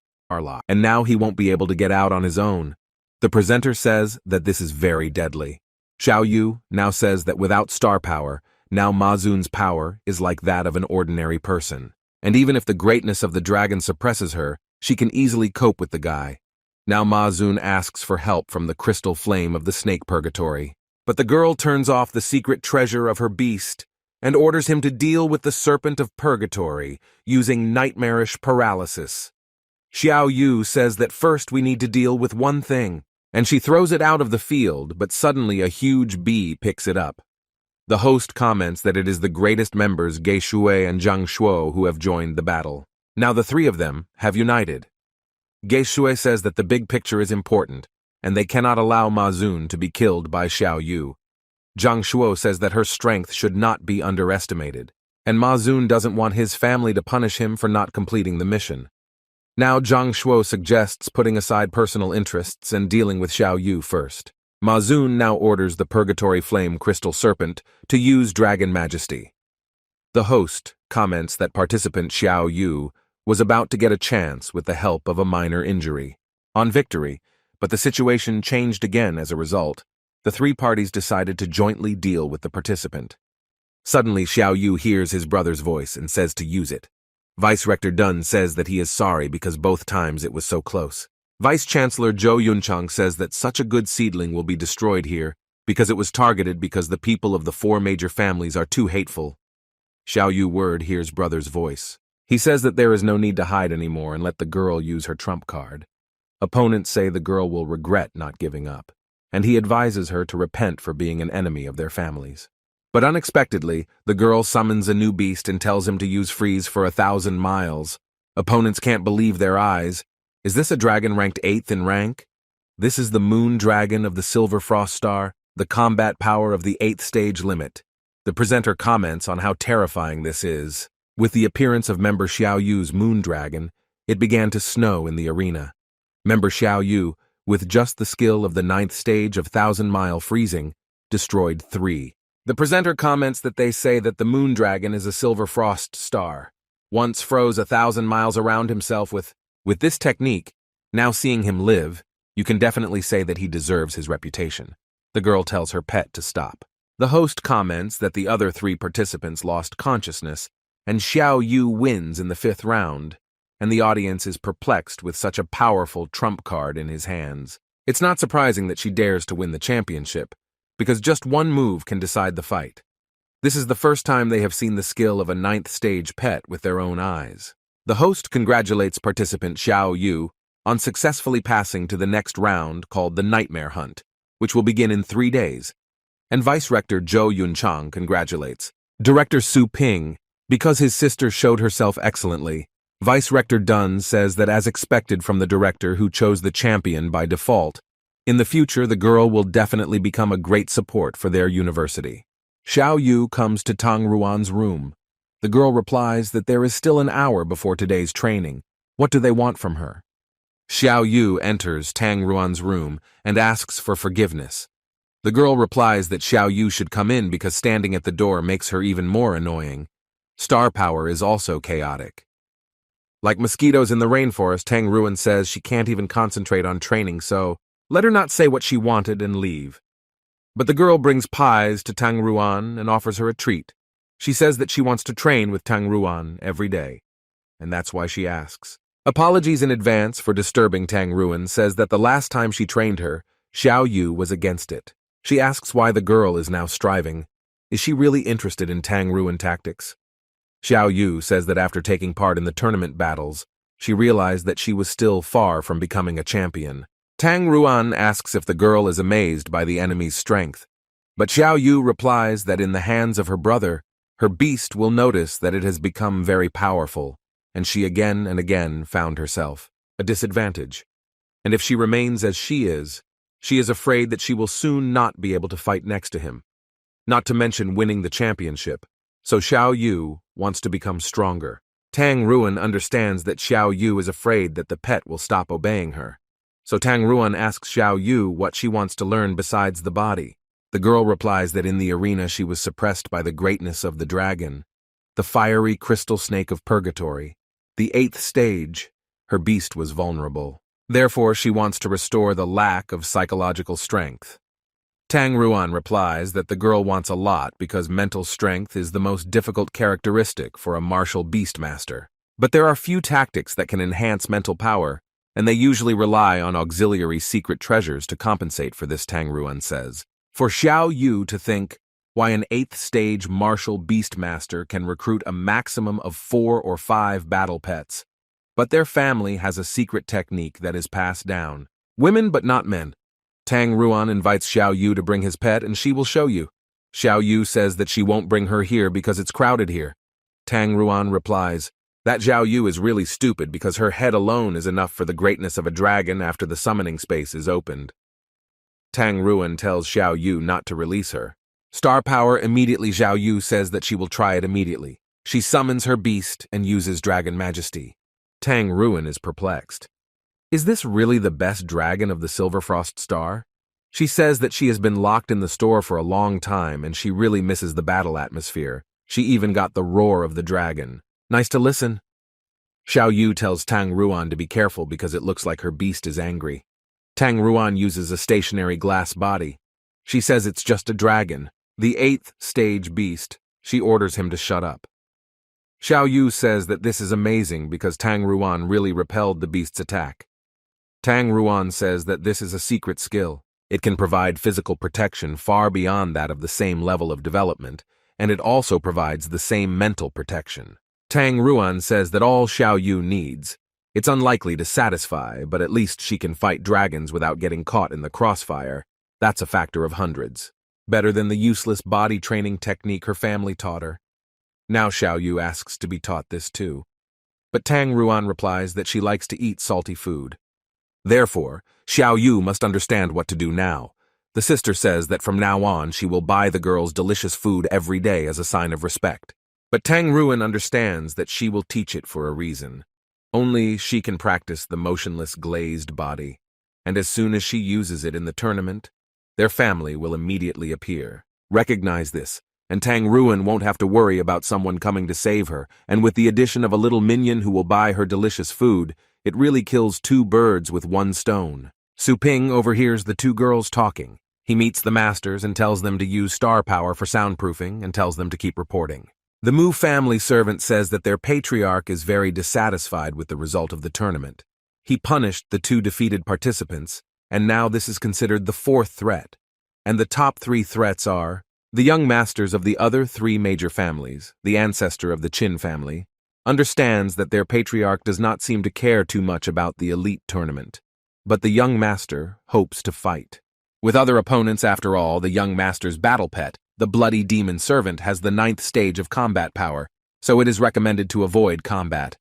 A: And now he won't be able to get out on his own. The presenter says that this is very deadly. Xiao Yu now says that without star power, now Ma Xun's power is like that of an ordinary person. And even if the greatness of the dragon suppresses her, she can easily cope with the guy. Now Ma Xun asks for help from the crystal flame of the snake purgatory. But the girl turns off the secret treasure of her beast and orders him to deal with the serpent of purgatory using nightmarish paralysis. Xiao Yu says that first we need to deal with one thing, and she throws it out of the field, but suddenly a huge bee picks it up. The host comments that it is the greatest members Geshui and Zhang Shuo who have joined the battle. Now the three of them have united. Ge Shui says that the big picture is important, and they cannot allow Ma Zun to be killed by Xiao Yu. Zhang Shuo says that her strength should not be underestimated, and Ma Zun doesn't want his family to punish him for not completing the mission. Now Zhang Shuo suggests putting aside personal interests and dealing with Xiao Yu first. Ma Zun now orders the Purgatory Flame Crystal Serpent to use Dragon Majesty. The host comments that participant Xiao Yu was about to get a chance with the help of a minor injury on victory, but the situation changed again as a result. The three parties decided to jointly deal with the participant. Suddenly, Xiao Yu hears his brother's voice and says to use it. Vice Rector Dun says that he is sorry because both times it was so close. Vice Chancellor Zhou Yunchang says that such a good seedling will be destroyed here because it was targeted because the people of the four major families are too hateful. Xiao Yu Word hears brother's voice. He says that there is no need to hide anymore and let the girl use her trump card. Opponents say the girl will regret not giving up, and he advises her to repent for being an enemy of their families. But unexpectedly, the girl summons a new beast and tells him to use freeze for 1,000 miles. Opponents can't believe their eyes. Is this a dragon ranked 8th in rank? This is the moon dragon of the Silver Frost Star, the combat power of the 8th stage limit. The presenter comments on how terrifying this is. With the appearance of member Xiao Yu's moon dragon, it began to snow in the arena. Member Xiao Yu, with just the skill of the 9th stage of 1,000-mile freezing, destroyed 3. The presenter comments that they say that the moon dragon is a Silver Frost Star. Once froze 1,000 miles around himself with this technique. Now seeing him live, you can definitely say that he deserves his reputation. The girl tells her pet to stop. The host comments that the other 3 participants lost consciousness, and Xiao Yu wins in the 5th round, and the audience is perplexed with such a powerful trump card in his hands. It's not surprising that she dares to win the championship, because just one move can decide the fight. This is the first time they have seen the skill of a 9th stage pet with their own eyes. The host congratulates participant Xiao Yu on successfully passing to the next round called the Nightmare Hunt, which will begin in 3 days, and Vice Rector Zhou Yunchang congratulates Director Su Ping because his sister showed herself excellently. Vice Rector Dun says that as expected from the director who chose the champion by default, in the future the girl will definitely become a great support for their university. Xiao Yu comes to Tang Ruan's room. The girl replies that there is still an hour before today's training. What do they want from her? Xiao Yu enters Tang Ruan's room and asks for forgiveness. The girl replies that Xiao Yu should come in because standing at the door makes her even more annoying. Star power is also chaotic. Like mosquitoes in the rainforest, Tang Ruan says she can't even concentrate on training, so let her not say what she wanted and leave. But the girl brings pies to Tang Ruan and offers her a treat. She says that she wants to train with Tang Ruan every day, and that's why she asks. Apologies in advance for disturbing Tang Ruan says that the last time she trained her, Xiao Yu was against it. She asks why the girl is now striving. Is she really interested in Tang Ruan tactics? Xiao Yu says that after taking part in the tournament battles, she realized that she was still far from becoming a champion. Tang Ruan asks if the girl is amazed by the enemy's strength, but Xiao Yu replies that in the hands of her brother, her beast will notice that it has become very powerful, and she again and again found herself a disadvantage. And if she remains as she is afraid that she will soon not be able to fight next to him, not to mention winning the championship. So Xiao Yu wants to become stronger. Tang Ruan understands that Xiao Yu is afraid that the pet will stop obeying her. So Tang Ruan asks Xiao Yu what she wants to learn besides the body. The girl replies that in the arena she was suppressed by the greatness of the dragon, the fiery crystal snake of purgatory, the 8th stage. Her beast was vulnerable. Therefore, she wants to restore the lack of psychological strength. Tang Ruan replies that the girl wants a lot because mental strength is the most difficult characteristic for a martial beastmaster. But there are few tactics that can enhance mental power, and they usually rely on auxiliary secret treasures to compensate for this, Tang Ruan says. For Xiao Yu to think why an 8th stage martial beastmaster can recruit a maximum of 4 or 5 battle pets. But their family has a secret technique that is passed down. Women but not men. Tang Ruan invites Xiao Yu to bring his pet and she will show you. Xiao Yu says that she won't bring her here because it's crowded here. Tang Ruan replies, That Zhao Yu is really stupid because her head alone is enough for the greatness of a dragon after the summoning space is opened. Tang Ruan tells Xiao Yu not to release her. Star power immediately. Zhao Yu says that she will try it immediately. She summons her beast and uses Dragon Majesty. Tang Ruan is perplexed. Is this really the best dragon of the Silverfrost Star? She says that she has been locked in the store for a long time and she really misses the battle atmosphere. She even got the roar of the dragon. Nice to listen. Xiao Yu tells Tang Ruan to be careful because it looks like her beast is angry. Tang Ruan uses a stationary glass body. She says it's just a dragon, the 8th stage beast. She orders him to shut up. Xiao Yu says that this is amazing because Tang Ruan really repelled the beast's attack. Tang Ruan says that this is a secret skill. It can provide physical protection far beyond that of the same level of development, and it also provides the same mental protection. Tang Ruan says that all Xiao Yu needs. It's unlikely to satisfy, but at least she can fight dragons without getting caught in the crossfire. That's a factor of hundreds. Better than the useless body training technique her family taught her. Now Xiao Yu asks to be taught this too. But Tang Ruan replies that she likes to eat salty food. Therefore, Xiao Yu must understand what to do now. The sister says that from now on she will buy the girls delicious food every day as a sign of respect. But Tang Ruan understands that she will teach it for a reason. Only she can practice the motionless glazed body, and as soon as she uses it in the tournament, their family will immediately appear. Recognize this, and Tang Ruan won't have to worry about someone coming to save her, and with the addition of a little minion who will buy her delicious food, it really kills 2 birds with 1 stone. Su Ping overhears the 2 girls talking. He meets the masters and tells them to use star power for soundproofing and tells them to keep reporting. The Mu family servant says that their patriarch is very dissatisfied with the result of the tournament. He punished the 2 defeated participants, and now this is considered the 4th threat. And the top 3 threats are the young masters of the other 3 major families, the ancestor of the Qin family, understands that their patriarch does not seem to care too much about the elite tournament, but the young master hopes to fight. With other opponents, after all, the young master's battle pet, the bloody demon servant, has the 9th stage of combat power, so it is recommended to avoid combat.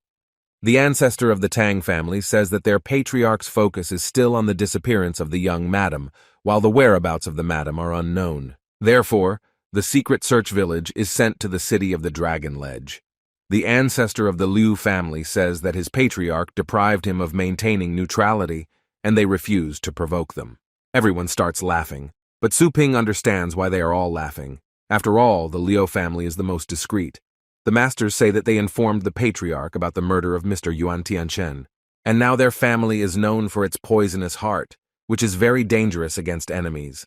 A: The ancestor of the Tang family says that their patriarch's focus is still on the disappearance of the young madam, while the whereabouts of the madam are unknown. Therefore, the secret search village is sent to the city of the Dragon Ledge. The ancestor of the Liu family says that his patriarch deprived him of maintaining neutrality, and they refuse to provoke them. Everyone starts laughing, but Su Ping understands why they are all laughing. After all, the Liu family is the most discreet. The masters say that they informed the patriarch about the murder of Mr. Yuan Tianchen, and now their family is known for its poisonous heart, which is very dangerous against enemies.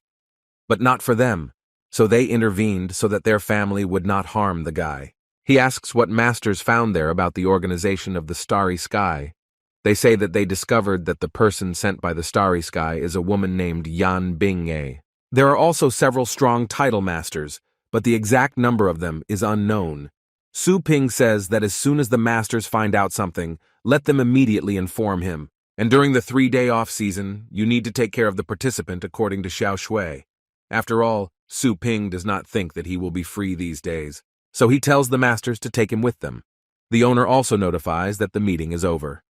A: But not for them, so they intervened so that their family would not harm the guy. He asks what masters found there about the organization of the Starry Sky. They say that they discovered that the person sent by the Starry Sky is a woman named Yan Bingye. There are also several strong title masters, but the exact number of them is unknown. Su Ping says that as soon as the masters find out something, let them immediately inform him. And during the 3-day off-season, you need to take care of the participant according to Xiao Shui. After all, Su Ping does not think that he will be free these days, so he tells the masters to take him with them. The owner also notifies that the meeting is over.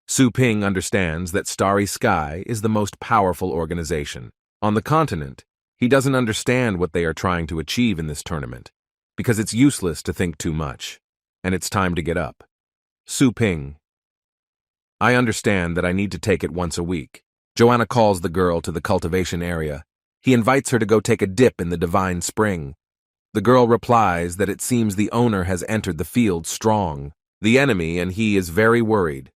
A: Su Ping understands that Starry Sky is the most powerful organization. On the continent, he doesn't understand what they are trying to achieve in this tournament, because it's useless to think too much, and it's time to get up. Su Ping. I understand that I need to take it once a week. Joanna calls the girl to the cultivation area. He invites her to go take a dip in the divine spring. The girl replies that it seems the owner has entered the field strong, the enemy, and he is very worried.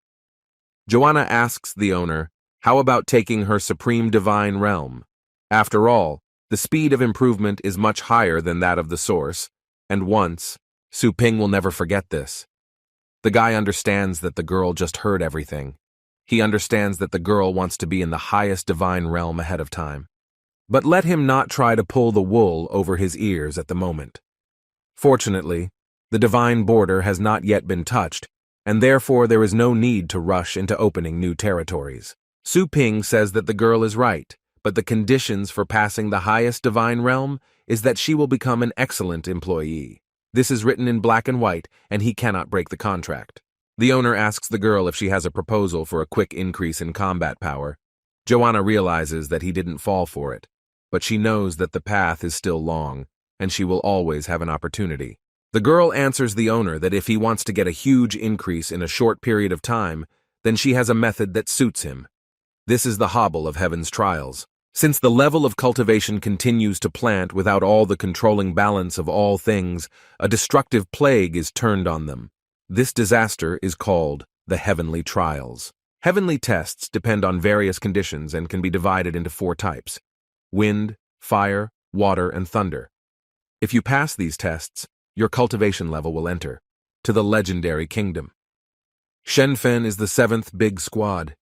A: Joanna asks the owner, how about taking her supreme divine realm? After all, the speed of improvement is much higher than that of the source, and once, Su Ping will never forget this. The guy understands that the girl just heard everything. He understands that the girl wants to be in the highest divine realm ahead of time. But let him not try to pull the wool over his ears at the moment. Fortunately, the divine border has not yet been touched, and therefore there is no need to rush into opening new territories. Su Ping says that the girl is right, but the conditions for passing the highest divine realm is that she will become an excellent employee. This is written in black and white, and he cannot break the contract. The owner asks the girl if she has a proposal for a quick increase in combat power. Joanna realizes that he didn't fall for it, but she knows that the path is still long, and she will always have an opportunity. The girl answers the owner that if he wants to get a huge increase in a short period of time, then she has a method that suits him. This is the hobble of heaven's trials. Since the level of cultivation continues to plant without all the controlling balance of all things, a destructive plague is turned on them. This disaster is called the heavenly trials. Heavenly tests depend on various conditions and can be divided into 4 types: wind, fire, water, and thunder. If you pass these tests, your cultivation level will enter to the legendary kingdom. Shenfen is the 7th big squad.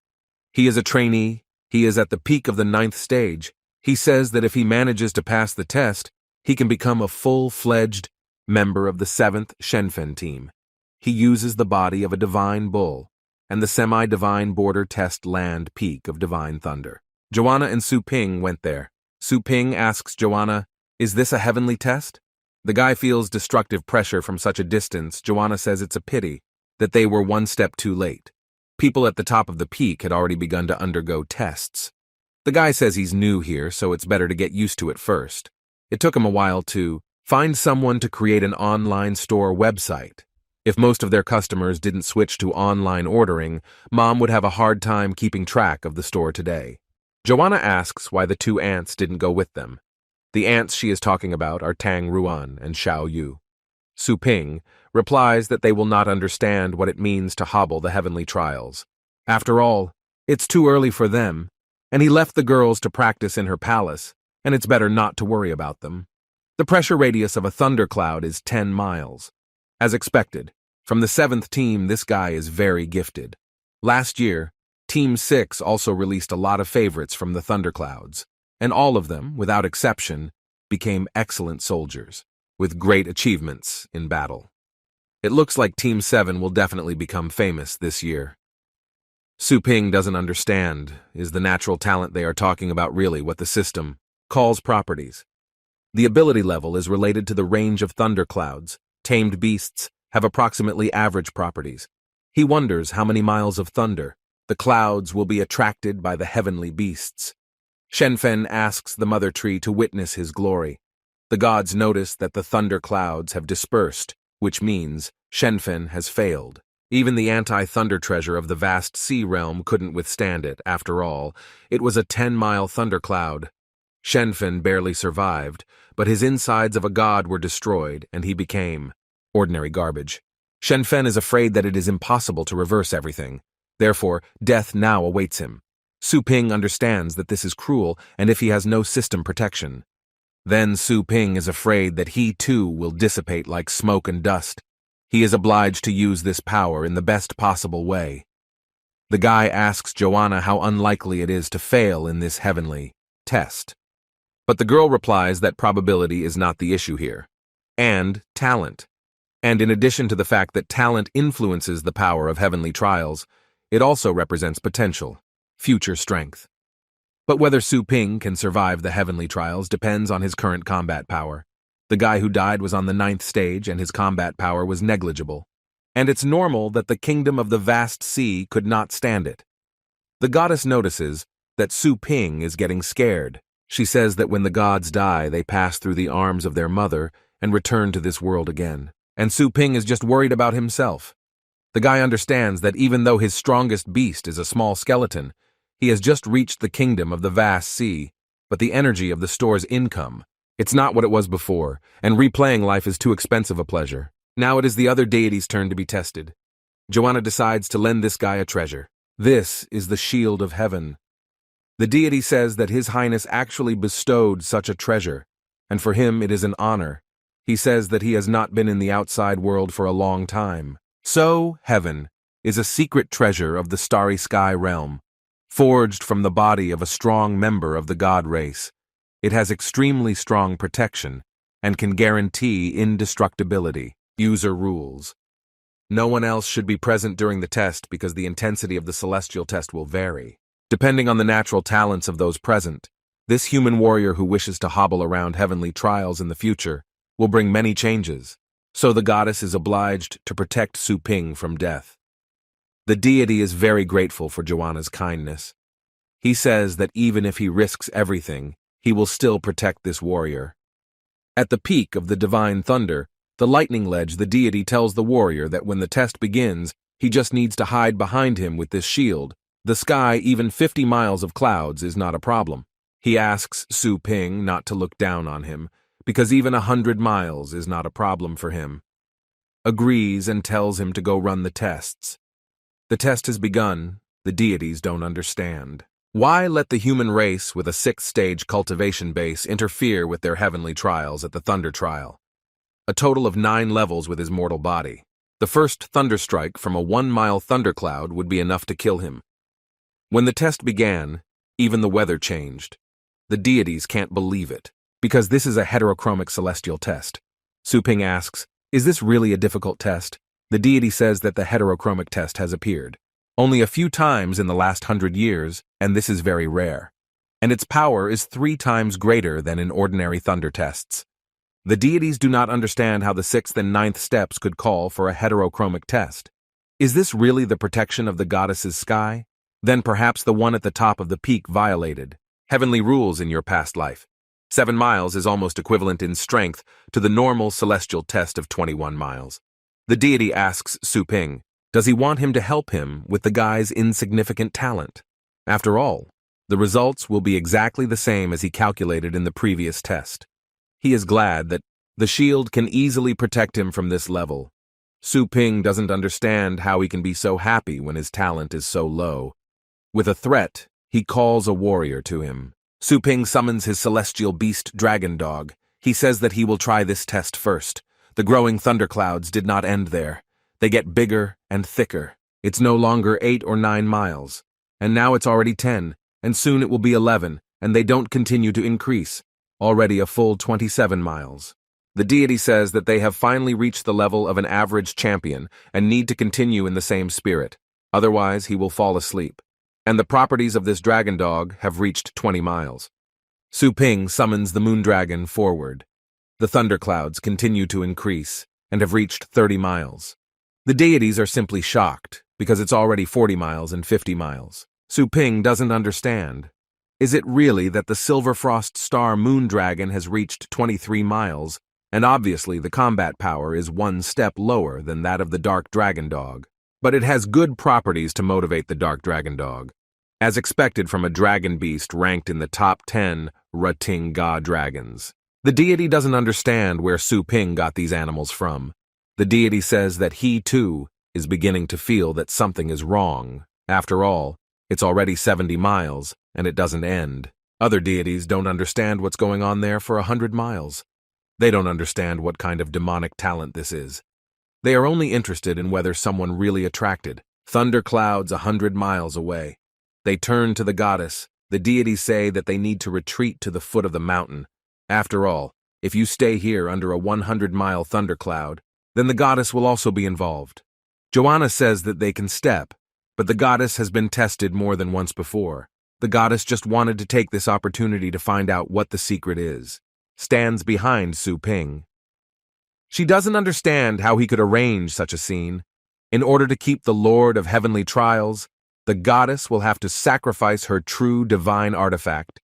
A: He is a trainee. He is at the peak of the 9th stage. He says that if he manages to pass the test, he can become a full-fledged member of the 7th Shenfen team. He uses the body of a divine bull and the semi-divine border test land peak of divine thunder. Joanna and Su Ping went there. Su Ping asks Joanna, "Is this a heavenly test?" The guy feels destructive pressure from such a distance. Joanna says it's a pity that they were one step too late. People at the top of the peak had already begun to undergo tests. The guy says he's new here, so it's better to get used to it first. It took him a while to find someone to create an online store website. If most of their customers didn't switch to online ordering, Mom would have a hard time keeping track of the store today. Joanna asks why the 2 ants didn't go with them. The ants she is talking about are Tang Ruan and Xiao Yu. Su Ping replies that they will not understand what it means to hobble the heavenly trials. After all, it's too early for them, and he left the girls to practice in her palace, and it's better not to worry about them. The pressure radius of a thundercloud is 10 miles. As expected, from the 7th team, this guy is very gifted. Last year, Team 6 also released a lot of favorites from the thunderclouds, and all of them, without exception, became excellent soldiers, with great achievements in battle. It looks like Team 7 will definitely become famous this year. Su Ping doesn't understand, is the natural talent they are talking about really what the system calls properties? The ability level is related to the range of thunderclouds. Tamed beasts have approximately average properties. He wonders how many miles of thunder the clouds will be attracted by the heavenly beasts. Shenfen asks the mother tree to witness his glory. The gods notice that the thunder clouds have dispersed, which means Shenfen has failed. Even the anti-thunder treasure of the vast sea realm couldn't withstand it. After all, it was a 10-mile thundercloud. Shenfen barely survived, but his insides of a god were destroyed, and he became ordinary garbage. Shenfen is afraid that it is impossible to reverse everything. Therefore, death now awaits him. Su Ping understands that this is cruel, and if he has no system protection. Then Su Ping is afraid that he too will dissipate like smoke and dust. He is obliged to use this power in the best possible way. The guy asks Joanna how unlikely it is to fail in this heavenly test. But the girl replies that probability is not the issue here, and talent. And in addition to the fact that talent influences the power of heavenly trials, it also represents potential, future strength. But whether Su Ping can survive the heavenly trials depends on his current combat power. The guy who died was on the 9th stage and his combat power was negligible. And it's normal that the kingdom of the vast sea could not stand it. The goddess notices that Su Ping is getting scared. She says that when the gods die, they pass through the arms of their mother and return to this world again. And Su Ping is just worried about himself. The guy understands that even though his strongest beast is a small skeleton, he has just reached the kingdom of the vast sea, but the energy of the store's income, it's not what it was before, and replaying life is too expensive a pleasure. Now it is the other deity's turn to be tested. Joanna decides to lend this guy a treasure. This is the shield of heaven. The deity says that His Highness actually bestowed such a treasure, and for him it is an honor. He says that he has not been in the outside world for a long time. So, heaven is a secret treasure of the starry sky realm, forged from the body of a strong member of the god race. It has extremely strong protection and can guarantee indestructibility. User rules. No one else should be present during the test because the intensity of the celestial test will vary. Depending on the natural talents of those present, this human warrior who wishes to hobble around heavenly trials in the future will bring many changes. so the goddess is obliged to protect Su Ping from death. The deity is very grateful for Joanna's kindness. He says that even if he risks everything, he will still protect this warrior. At the peak of the divine thunder, the lightning ledge, the deity tells the warrior that when the test begins, he just needs to hide behind him with this shield. The sky, even 50 miles of clouds, is not a problem. He asks Su Ping not to look down on him, because even 100 miles is not a problem for him. Agrees and tells him to go run the tests. The test has begun. The deities don't understand. Why let the human race with a 6th-stage cultivation base interfere with their heavenly trials at the Thunder Trial? A total of 9 levels with his mortal body. The first thunderstrike from a 1-mile thundercloud would be enough to kill him. When the test began, even the weather changed. The deities can't believe it, because this is a heterochromic celestial test. Su Ping asks, "Is this really a difficult test?" The deity says that the heterochromic test has appeared only a few times in the last 100 years, and this is very rare. And its power is 3 times greater than in ordinary thunder tests. The deities do not understand how the 6th and 9th steps could call for a heterochromic test. Is this really the protection of the goddess's sky? Then perhaps the one at the top of the peak violated heavenly rules in your past life. 7 miles is almost equivalent in strength to the normal celestial test of 21 miles. The deity asks Su Ping, does he want him to help him with the guy's insignificant talent? After all, the results will be exactly the same as he calculated in the previous test. He is glad that the shield can easily protect him from this level. Su Ping doesn't understand how he can be so happy when his talent is so low. With a threat, he calls a warrior to him. Su Ping summons his celestial beast dragon dog. He says that he will try this test first. The growing thunderclouds did not end there. They get bigger and thicker. It's no longer 8 or 9 miles. And now it's already 10, and soon it will be 11, and they don't continue to increase. Already a full 27 miles. The deity says that they have finally reached the level of an average champion and need to continue in the same spirit. Otherwise, he will fall asleep. And the properties of this dragon dog have reached 20 miles. Su Ping summons the moon dragon forward. The thunderclouds continue to increase and have reached 30 miles. The deities are simply shocked because it's already 40 miles and 50 miles. Su Ping doesn't understand. Is it really that the Silver Frost Star moon dragon has reached 23 miles, and obviously the combat power is 1 step lower than that of the dark dragon dog? But it has good properties to motivate the dark dragon dog, as expected from a dragon beast ranked in the top 10 Rating God dragons. The deity doesn't understand where Su Ping got these animals from. The deity says that he, too, is beginning to feel that something is wrong. After all, it's already 70 miles, and it doesn't end. Other deities don't understand what's going on there for 100 miles. They don't understand what kind of demonic talent this is. They are only interested in whether someone really attracted. Thunder clouds 100 miles away. They turn to the goddess. The deities say that they need to retreat to the foot of the mountain. After all, if you stay here under a 100-mile thundercloud, then the goddess will also be involved. Joanna says that they can step, but the goddess has been tested more than once before. The goddess just wanted to take this opportunity to find out what the secret is. Stands behind Su Ping. She doesn't understand how he could arrange such a scene. In order to keep the Lord of Heavenly Trials, the goddess will have to sacrifice her true divine artifact.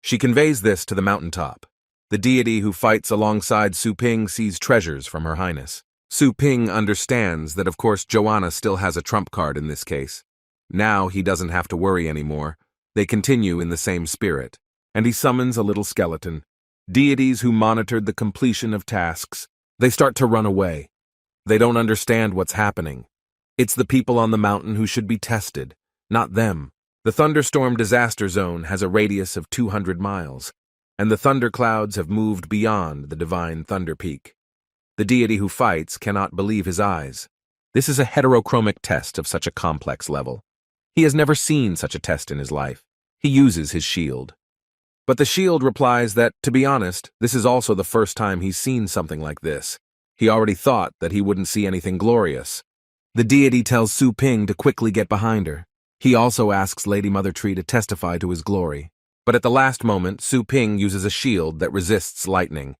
A: She conveys this to the mountaintop. The deity who fights alongside Su Ping sees treasures from Her Highness. Su Ping understands that of course Joanna still has a trump card in this case. Now he doesn't have to worry anymore. They continue in the same spirit. And he summons a little skeleton. Deities who monitored the completion of tasks. They start to run away. They don't understand what's happening. It's the people on the mountain who should be tested, not them. The thunderstorm disaster zone has a radius of 200 miles, and the thunderclouds have moved beyond the divine thunder peak. The deity who fights cannot believe his eyes. This is a heterochromic test of such a complex level. He has never seen such a test in his life. He uses his shield. But the shield replies that, to be honest, this is also the first time he's seen something like this. He already thought that he wouldn't see anything glorious. The deity tells Su Ping to quickly get behind her. He also asks Lady Mother Tree to testify to his glory. But at the last moment, Su Ping uses a shield that resists lightning.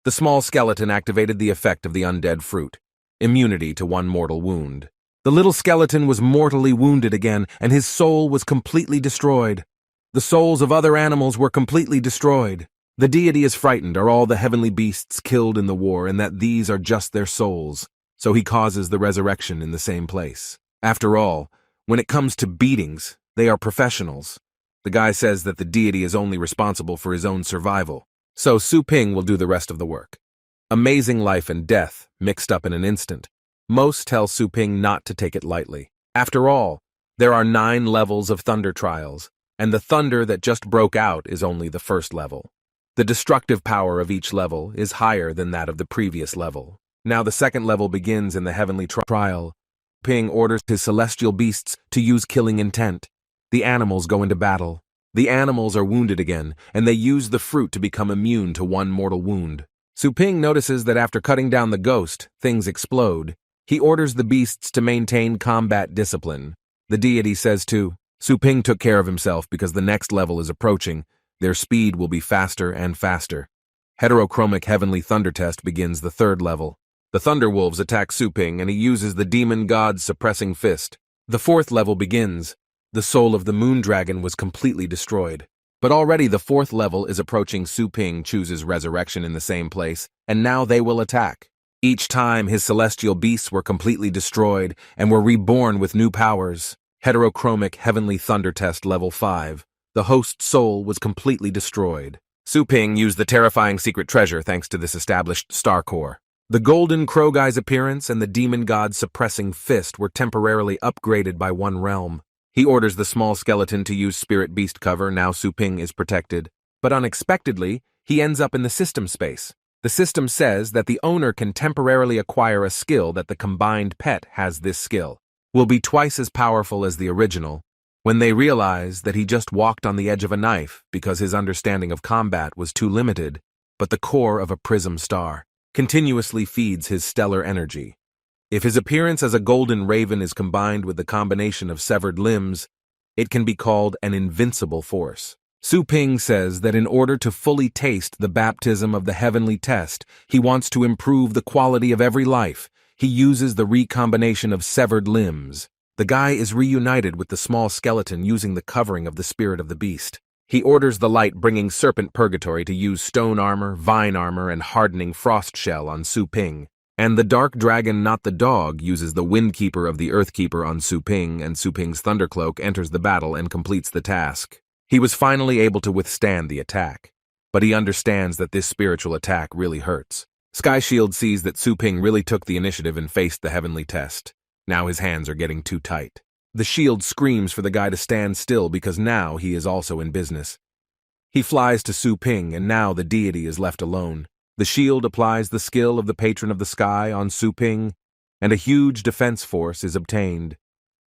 A: The small skeleton activated the effect of the undead fruit, immunity to one mortal wound. The little skeleton was mortally wounded again, and his soul was completely destroyed. The souls of other animals were completely destroyed. The deity is frightened are all the heavenly beasts killed in the war, and that these are just their souls, so he causes the resurrection in the same place. After all, when it comes to beatings, they are professionals. The guy says that the deity is only responsible for his own survival, so Su Ping will do the rest of the work. Amazing life and death, mixed up in an instant. Most tell Su Ping not to take it lightly. After all, there are 9 levels of thunder trials, and the thunder that just broke out is only the first level. The destructive power of each level is higher than that of the previous level. Now the second level begins in the heavenly trial. Ping orders his celestial beasts to use killing intent. The animals go into battle. The animals are wounded again, and they use the fruit to become immune to one mortal wound. Su Ping notices that after cutting down the ghost, things explode. He orders the beasts to maintain combat discipline. The deity says too, Su Ping took care of himself because the next level is approaching. Their speed will be faster and faster. Heterochromic Heavenly Thunder Test begins the 3rd level. The Thunderwolves attack Su Ping and he uses the demon god's suppressing fist. The 4th level begins. The soul of the moon dragon was completely destroyed. But already the 4th level is approaching. Su Ping chooses resurrection in the same place, and now they will attack. Each time his celestial beasts were completely destroyed and were reborn with new powers. Heterochromic Heavenly Thunder Test Level 5. The host's soul was completely destroyed. Su Ping used the terrifying secret treasure thanks to this established star core. The golden crow guy's appearance and the demon god's suppressing fist were temporarily upgraded by 1 realm. He orders the small skeleton to use spirit beast cover. Now Su Ping is protected. But unexpectedly, he ends up in the system space. The system says that the owner can temporarily acquire a skill that the combined pet has. This skill will be twice as powerful as the original. When they realize that he just walked on the edge of a knife because his understanding of combat was too limited, but the core of a prism star continuously feeds his stellar energy. If his appearance as a golden raven is combined with the combination of severed limbs, it can be called an invincible force. Su Ping says that in order to fully taste the baptism of the heavenly test, he wants to improve the quality of every life. He uses the recombination of severed limbs. The guy is reunited with the small skeleton using the covering of the spirit of the beast. He orders the light-bringing serpent purgatory to use stone armor, vine armor, and hardening frost shell on Su Ping. And the dark dragon, not the dog, uses the windkeeper of the earthkeeper on Su Ping, and Su Ping's thundercloak enters the battle and completes the task. He was finally able to withstand the attack, but he understands that this spiritual attack really hurts. Sky Shield sees that Su Ping really took the initiative and faced the heavenly test. Now his hands are getting too tight. The shield screams for the guy to stand still because now he is also in business. He flies to Su Ping, and now the deity is left alone. The shield applies the skill of the patron of the sky on Su Ping, and a huge defense force is obtained.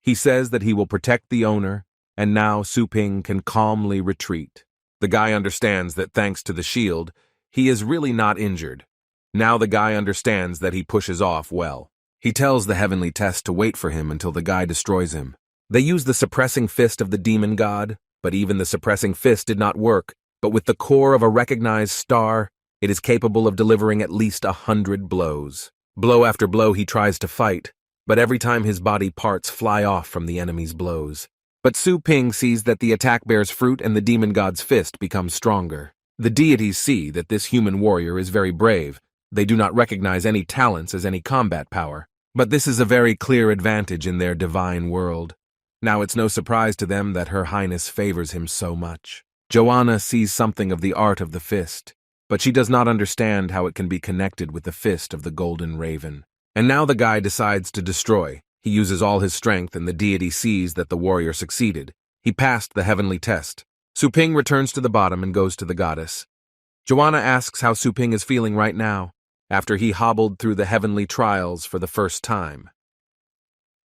A: He says that he will protect the owner, and now Su Ping can calmly retreat. The guy understands that thanks to the shield, he is really not injured. Now the guy understands that he pushes off well. He tells the heavenly test to wait for him until the guy destroys him. They use the suppressing fist of the demon god, but even the suppressing fist did not work. But with the core of a recognized star, it is capable of delivering at least 100 blows. Blow after blow he tries to fight, but every time his body parts fly off from the enemy's blows. But Su Ping sees that the attack bears fruit and the demon god's fist becomes stronger. The deities see that this human warrior is very brave. They do not recognize any talents as any combat power. But this is a very clear advantage in their divine world. Now it's no surprise to them that Her Highness favors him so much. Joanna sees something of the art of the fist, but she does not understand how it can be connected with the fist of the golden raven. And now the guy decides to destroy. He uses all his strength and the deity sees that the warrior succeeded. He passed the heavenly test. Su Ping returns to the bottom and goes to the goddess. Joanna asks how Su Ping is feeling right now, after he hobbled through the heavenly trials for the first time.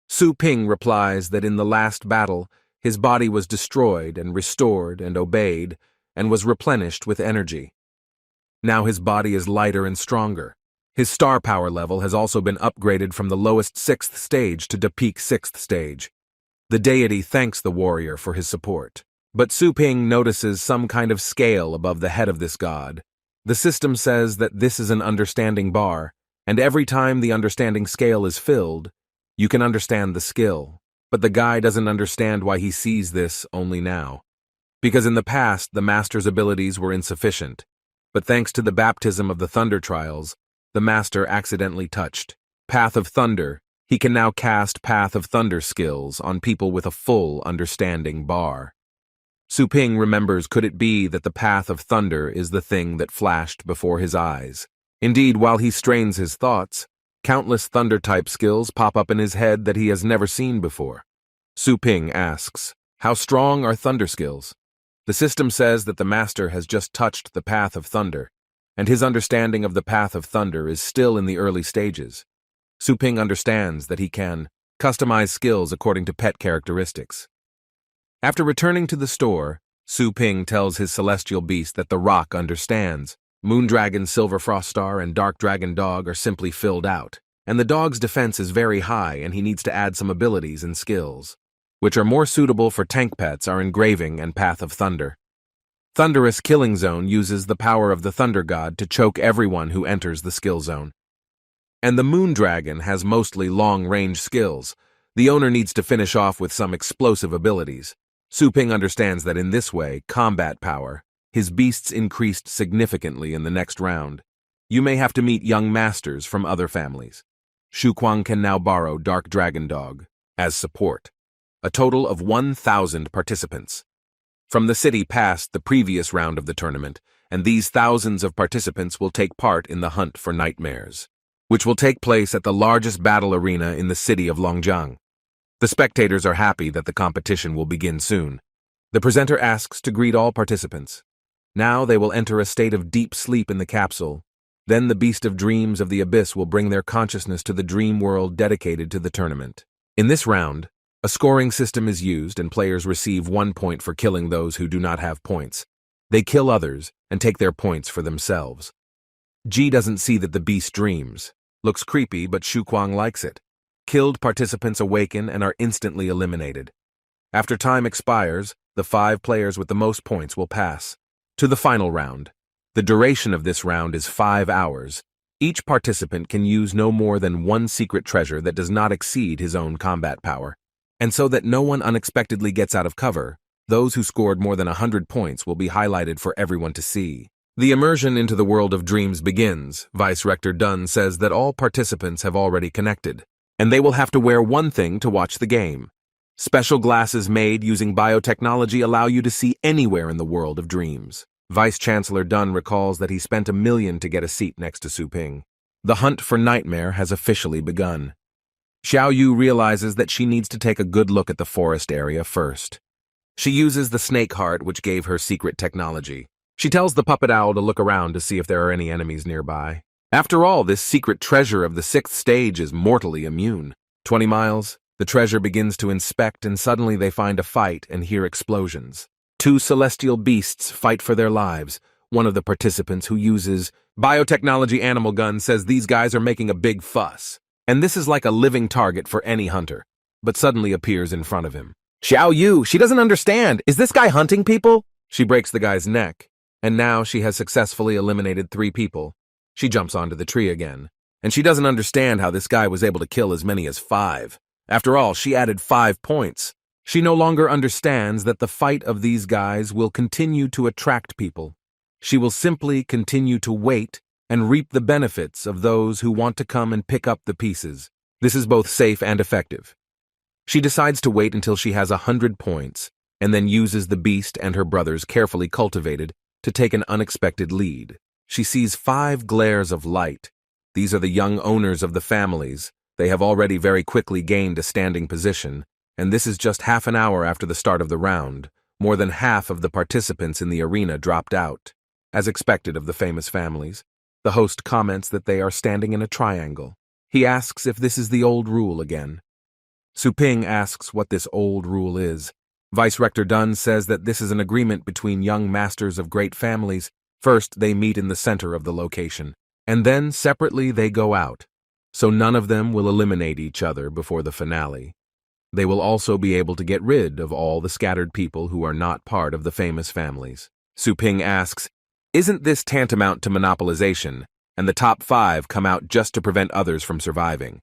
A: Su Ping replies that in the last battle, his body was destroyed and restored and obeyed, and was replenished with energy. Now his body is lighter and stronger. His star power level has also been upgraded from the lowest 6th stage to the peak 6th stage. The deity thanks the warrior for his support. But Su Ping notices some kind of scale above the head of this god. The system says that this is an understanding bar, and every time the understanding scale is filled, you can understand the skill. But the guy doesn't understand why he sees this only now. Because in the past, the master's abilities were insufficient. But thanks to the baptism of the Thunder Trials, the master accidentally touched Path of Thunder. He can now cast Path of Thunder skills on people with a full understanding bar. Su Ping remembers, could it be that the Path of Thunder is the thing that flashed before his eyes? Indeed, while he strains his thoughts, countless Thunder-type skills pop up in his head that he has never seen before. Su Ping asks, how strong are Thunder skills? The system says that the master has just touched the Path of Thunder, and his understanding of the Path of Thunder is still in the early stages. Su Ping understands that he can customize skills according to pet characteristics. After returning to the store, Su Ping tells his celestial beast that the rock understands. Moondragon, Silver Frost Star, and Dark Dragon Dog are simply filled out, and the dog's defense is very high and he needs to add some abilities and skills, which are more suitable for tank pets are Engraving and Path of Thunder. Thunderous Killing Zone uses the power of the Thunder God to choke everyone who enters the skill zone. And the Moondragon has mostly long-range skills. The owner needs to finish off with some explosive abilities. Su Ping understands that in this way, combat power, his beasts increased significantly in the next round. You may have to meet young masters from other families. Shu Kuang can now borrow Dark Dragon Dog as support. A total of 1,000 participants. From the city past the previous round of the tournament, and these thousands of participants will take part in the Hunt for Nightmares, which will take place at the largest battle arena in the city of Longjiang. The spectators are happy that the competition will begin soon. The presenter asks to greet all participants. Now they will enter a state of deep sleep in the capsule. Then the Beast of Dreams of the Abyss will bring their consciousness to the dream world dedicated to the tournament. In this round, a scoring system is used and players receive 1 point for killing those who do not have points. They kill others and take their points for themselves. Ji doesn't see that the beast dreams. Looks creepy, but Shu Kuang likes it. Killed participants awaken and are instantly eliminated. After time expires, the 5 players with the most points will pass to the final round. The duration of this round is 5 hours. Each participant can use no more than 1 secret treasure that does not exceed his own combat power. And so that no one unexpectedly gets out of cover, those who scored more than 100 points will be highlighted for everyone to see. The immersion into the world of dreams begins. Vice Rector Dunn says that all participants have already connected, and they will have to wear one thing to watch the game. Special glasses made using biotechnology allow you to see anywhere in the world of dreams. Vice Chancellor Dunn recalls that he spent $1 million to get a seat next to Su Ping. The hunt for Nightmare has officially begun. Xiao Yu realizes that she needs to take a good look at the forest area first. She uses the snake heart which gave her secret technology. She tells the puppet owl to look around to see if there are any enemies nearby. After all, this secret treasure of the 6th stage is mortally immune. 20 miles, the treasure begins to inspect and suddenly they find a fight and hear explosions. 2 celestial beasts fight for their lives. One of the participants who uses biotechnology animal gun says these guys are making a big fuss. And this is like a living target for any hunter, but suddenly appears in front of him. Xiao Yu, she doesn't understand. Is this guy hunting people? She breaks the guy's neck, and now she has successfully eliminated 3 people. She jumps onto the tree again, and she doesn't understand how this guy was able to kill as many as 5. After all, she added 5 points. She no longer understands that the fight of these guys will continue to attract people. She will simply continue to wait and reap the benefits of those who want to come and pick up the pieces. This is both safe and effective. She decides to wait until she has 100 points, and then uses the beast and her brothers carefully cultivated to take an unexpected lead. She sees 5 glares of light. These are the young owners of the families. They have already very quickly gained a standing position, and this is just half an hour after the start of the round. More than half of the participants in the arena dropped out. As expected of the famous families, the host comments that they are standing in a triangle. He asks if this is the old rule again. Su Ping asks what this old rule is. Vice Rector Dunn says that this is an agreement between young masters of great families. First, they meet in the center of the location, and then separately they go out, so none of them will eliminate each other before the finale. They will also be able to get rid of all the scattered people who are not part of the famous families. Su Ping asks, Isn't this tantamount to monopolization, and the top 5 come out just to prevent others from surviving?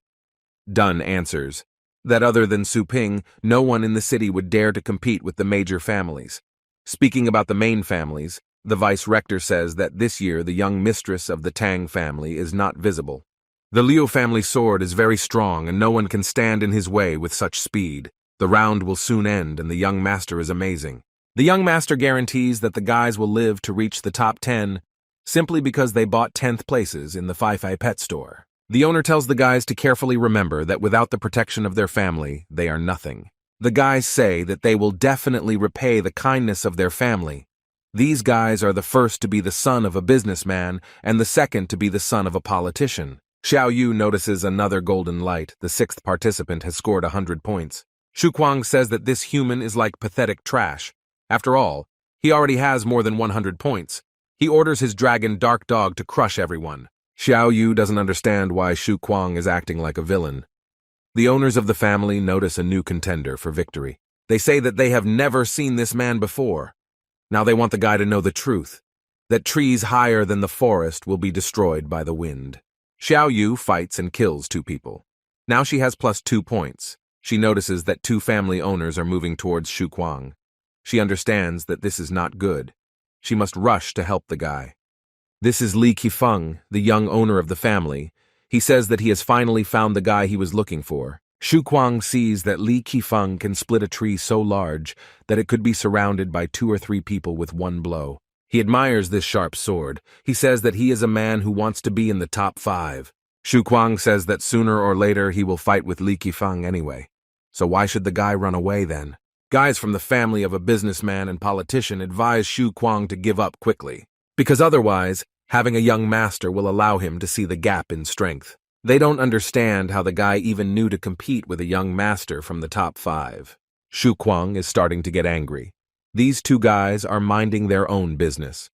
A: Dunn answers that other than Su Ping, no one in the city would dare to compete with the major families. Speaking about the main families, the vice rector says that this year the young mistress of the Tang family is not visible. The Liu family sword is very strong and no one can stand in his way with such speed. The round will soon end and the young master is amazing. The young master guarantees that the guys will live to reach the top 10 simply because they bought 10th places in the Astral Pet Store. The owner tells the guys to carefully remember that without the protection of their family, they are nothing. The guys say that they will definitely repay the kindness of their family. These guys are the first to be the son of a businessman and the second to be the son of a politician. Xiao Yu notices another golden light. The 6th participant has scored 100 points. Shu Kuang says that this human is like pathetic trash. After all, he already has more than 100 points. He orders his dragon Dark Dog to crush everyone. Xiao Yu doesn't understand why Shu Kuang is acting like a villain. The owners of the family notice a new contender for victory. They say that they have never seen this man before. Now they want the guy to know the truth, that trees higher than the forest will be destroyed by the wind. Xiao Yu fights and kills 2 people. Now she has plus 2 points. She notices that 2 family owners are moving towards Shu Kuang. She understands that this is not good. She must rush to help the guy. This is Li Qifeng, the young owner of the family. He says that he has finally found the guy he was looking for. Shu Kuang sees that Li Qifeng can split a tree so large that it could be surrounded by 2 or 3 people with one blow. He admires this sharp sword. He says that he is a man who wants to be in the top 5. Shu Kuang says that sooner or later he will fight with Li Qifeng anyway. So why should the guy run away then? Guys from the family of a businessman and politician advise Shu Kuang to give up quickly, because otherwise, having a young master will allow him to see the gap in strength. They don't understand how the guy even knew to compete with a young master from the top 5. Shu Kuang is starting to get angry. These 2 guys are minding their own business.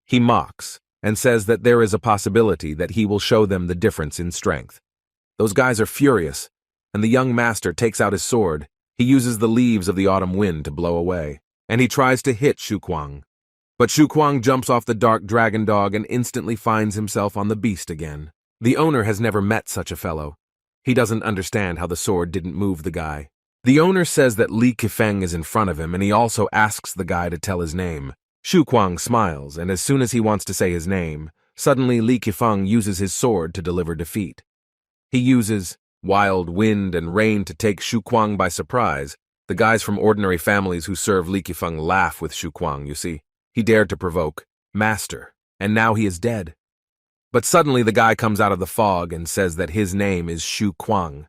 A: He mocks and says that there is a possibility that he will show them the difference in strength. Those guys are furious, and the young master takes out his sword. He uses the leaves of the autumn wind to blow away, and he tries to hit Shu Kuang. But Shu Kuang jumps off the dark dragon dog and instantly finds himself on the beast again. The owner has never met such a fellow. He doesn't understand how the sword didn't move the guy. The owner says that Li Qifeng is in front of him and he also asks the guy to tell his name. Shu Kuang smiles, and as soon as he wants to say his name, suddenly Li Qifeng uses his sword to deliver defeat. He uses wild wind and rain to take Shu Kuang by surprise. The guys from ordinary families who serve Li Qifeng laugh with Shu Kuang, you see. He dared to provoke Master, and now he is dead. But suddenly the guy comes out of the fog and says that his name is Shu Kuang.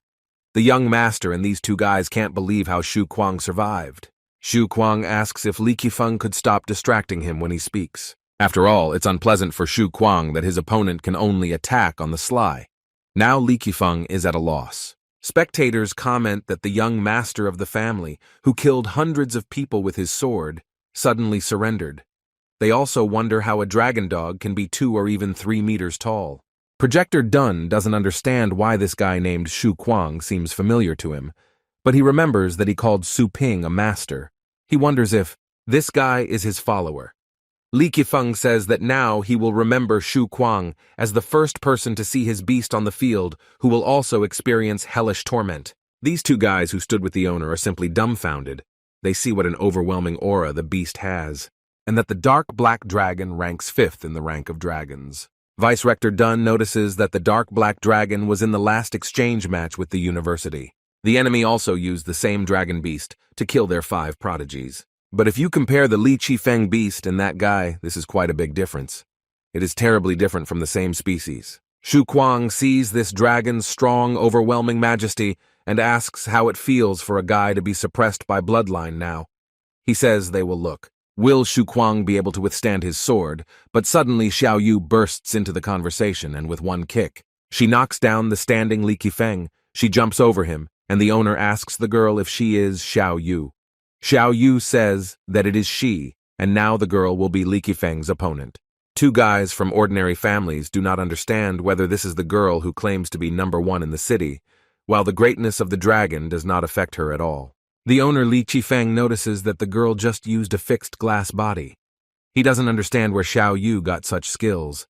A: The young master and these 2 guys can't believe how Shu Kuang survived. Shu Kuang asks if Li Qifeng could stop distracting him when he speaks. After all, it's unpleasant for Shu Kuang that his opponent can only attack on the sly. Now Li Qifeng is at a loss. Spectators comment that the young master of the family, who killed hundreds of people with his sword, suddenly surrendered. They also wonder how a dragon dog can be 2 or even 3 meters tall. Projector Dunn doesn't understand why this guy named Shu Kuang seems familiar to him, but he remembers that he called Su Ping a master. He wonders if this guy is his follower. Li Qifeng says that now he will remember Shu Kuang as the first person to see his beast on the field who will also experience hellish torment. These 2 guys who stood with the owner are simply dumbfounded. They see what an overwhelming aura the beast has, and that the dark black dragon ranks 5th in the rank of dragons. Vice Rector Dunn notices that the dark black dragon was in the last exchange match with the university. The enemy also used the same dragon beast to kill their 5 prodigies. But if you compare the Li Qifeng beast and that guy, this is quite a big difference. It is terribly different from the same species. Shu Kuang sees this dragon's strong, overwhelming majesty and asks how it feels for a guy to be suppressed by bloodline now. He says they will look. Will Shu Kuang be able to withstand his sword? But suddenly Xiao Yu bursts into the conversation, and with one kick, she knocks down the standing Li Qifeng. She jumps over him, and the owner asks the girl if she is Xiao Yu. Xiao Yu says that it is she, and now the girl will be Li Qifeng's opponent. 2 guys from ordinary families do not understand whether this is the girl who claims to be number 1 in the city, while the greatness of the dragon does not affect her at all. The owner Li Qifeng notices that the girl just used a fixed glass body. He doesn't understand where Xiao Yu got such skills.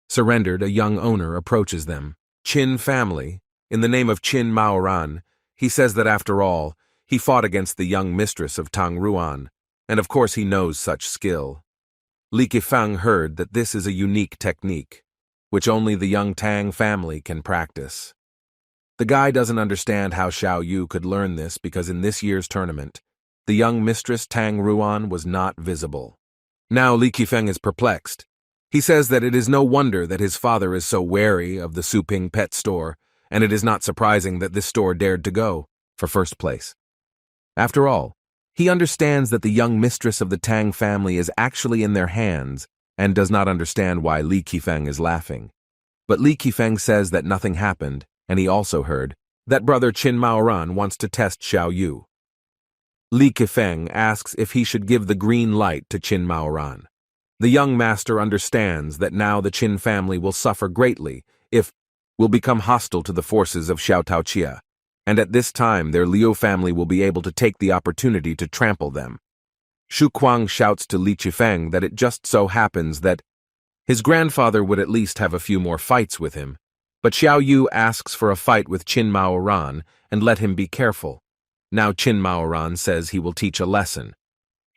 A: Surrendered, a young owner approaches them. Qin family, in the name of Qin Maoran, he says that after all, he fought against the young mistress of Tang Ruan, and of course he knows such skill. Li Kefeng heard that this is a unique technique, which only the young Tang family can practice. The guy doesn't understand how Xiao Yu could learn this because in this year's tournament, the young mistress Tang Ruan was not visible. Now Li Kefeng is perplexed. He says that it is no wonder that his father is so wary of the Suping Pet Store, and it is not surprising that this store dared to go for first place. After all, he understands that the young mistress of the Tang family is actually in their hands and does not understand why Li Kefeng is laughing. But Li Kefeng says that nothing happened, and he also heard that brother Qin Maoran wants to test Xiao Yu. Li Kefeng asks if he should give the green light to Qin Maoran. The young master understands that now the Qin family will suffer greatly if will become hostile to the forces of Xiao Taoqia, and at this time their Liu family will be able to take the opportunity to trample them. Shu Kuang shouts to Li Kefeng that it just so happens that his grandfather would at least have a few more fights with him, but Xiao Yu asks for a fight with Qin Maoran and let him be careful. Now Qin Maoran says he will teach a lesson.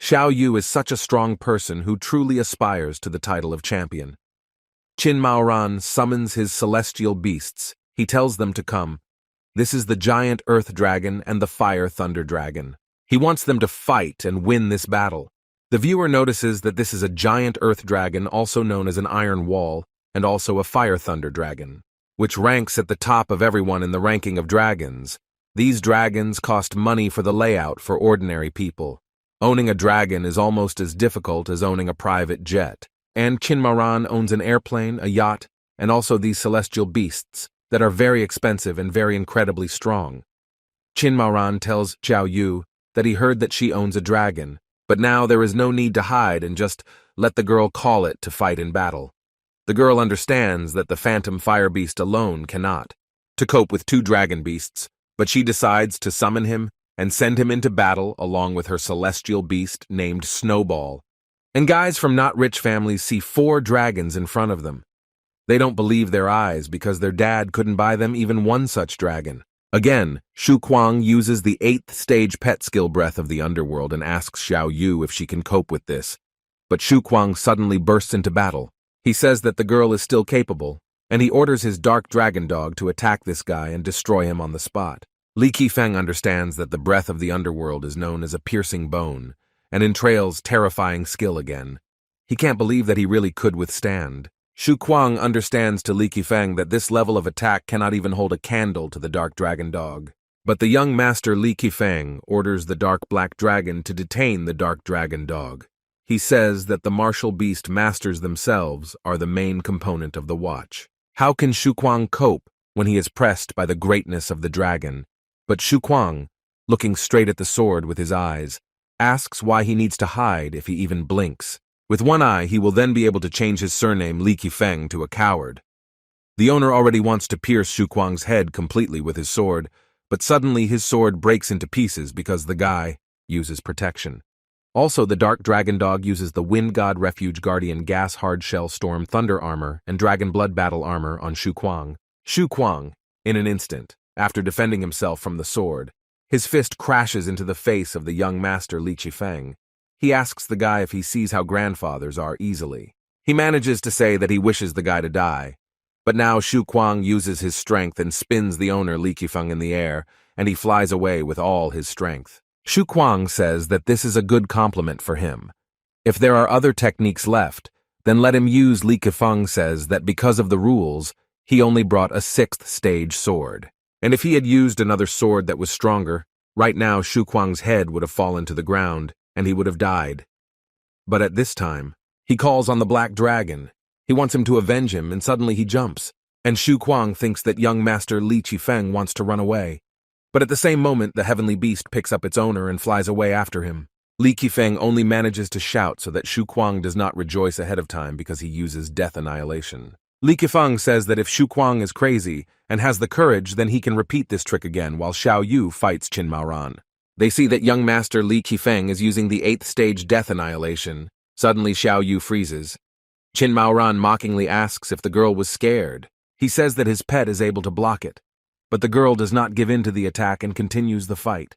A: Xiao Yu is such a strong person who truly aspires to the title of champion. Qin Maoran summons his celestial beasts. He tells them to come. This is the giant earth dragon and the fire thunder dragon. He wants them to fight and win this battle. The viewer notices that this is a giant earth dragon, also known as an iron wall, and also a fire thunder dragon, which ranks at the top of everyone in the ranking of dragons. These dragons cost money for the layout for ordinary people. Owning a dragon is almost as difficult as owning a private jet. And Qin Maoran owns an airplane, a yacht, and also these celestial beasts that are very expensive and very incredibly strong. Qin Maoran tells Xiao Yu that he heard that she owns a dragon, but now there is no need to hide and just let the girl call it to fight in battle. The girl understands that the phantom fire beast alone cannot to cope with two dragon beasts, but she decides to summon him and send him into battle along with her celestial beast named Snowball. And guys from not rich families see 4 dragons in front of them. They don't believe their eyes because their dad couldn't buy them even one such dragon. Again, Shu Kuang uses the 8th stage pet skill breath of the underworld and asks Xiao Yu if she can cope with this. But Shu Kuang suddenly bursts into battle. He says that the girl is still capable, and he orders his dark dragon dog to attack this guy and destroy him on the spot. Li Kefeng understands that the breath of the underworld is known as a piercing bone, and entrails terrifying skill again. He can't believe that he really could withstand. Shu Kuang understands to Li Kefeng that this level of attack cannot even hold a candle to the dark dragon dog. But the young master Li Kefeng orders the dark black dragon to detain the dark dragon dog. He says that the martial beast masters themselves are the main component of the watch. How can Shu Kuang cope when he is pressed by the greatness of the dragon? But Shu Kuang, looking straight at the sword with his eyes, asks why he needs to hide if he even blinks. With one eye, he will then be able to change his surname Li Kefeng to a coward. The owner already wants to pierce Shu Kuang's head completely with his sword, but suddenly his sword breaks into pieces because the guy uses protection. Also, the dark dragon dog uses the Wind God Refuge Guardian Gas Hard Shell Storm Thunder Armor and Dragon Blood Battle Armor on Shu Kuang. Shu Kuang, in an instant, after defending himself from the sword, his fist crashes into the face of the young master Li Kefeng. He asks the guy if he sees how grandfathers are easily. He manages to say that he wishes the guy to die. But now Shu Kuang uses his strength and spins the owner Li Kefeng in the air, and he flies away with all his strength. Shu Kuang says that this is a good compliment for him. If there are other techniques left, then let him use. Li Kefeng says that because of the rules, he only brought a 6th stage sword. And if he had used another sword that was stronger, right now Shu Kuang's head would have fallen to the ground, and he would have died. But at this time, he calls on the black dragon. He wants him to avenge him, and suddenly he jumps. And Shu Kuang thinks that young master Li Kefeng wants to run away. But at the same moment, the heavenly beast picks up its owner and flies away after him. Li Kefeng only manages to shout so that Shu Kuang does not rejoice ahead of time because he uses death annihilation. Li Kefeng says that if Shu Kuang is crazy and has the courage, then he can repeat this trick again while Xiao Yu fights Qin Maoran. They see that young master Li Kefeng is using the 8th stage death annihilation, Suddenly Xiao Yu freezes. Qin Maoran mockingly asks if the girl was scared. He says that his pet is able to block it, but the girl does not give in to the attack and continues the fight.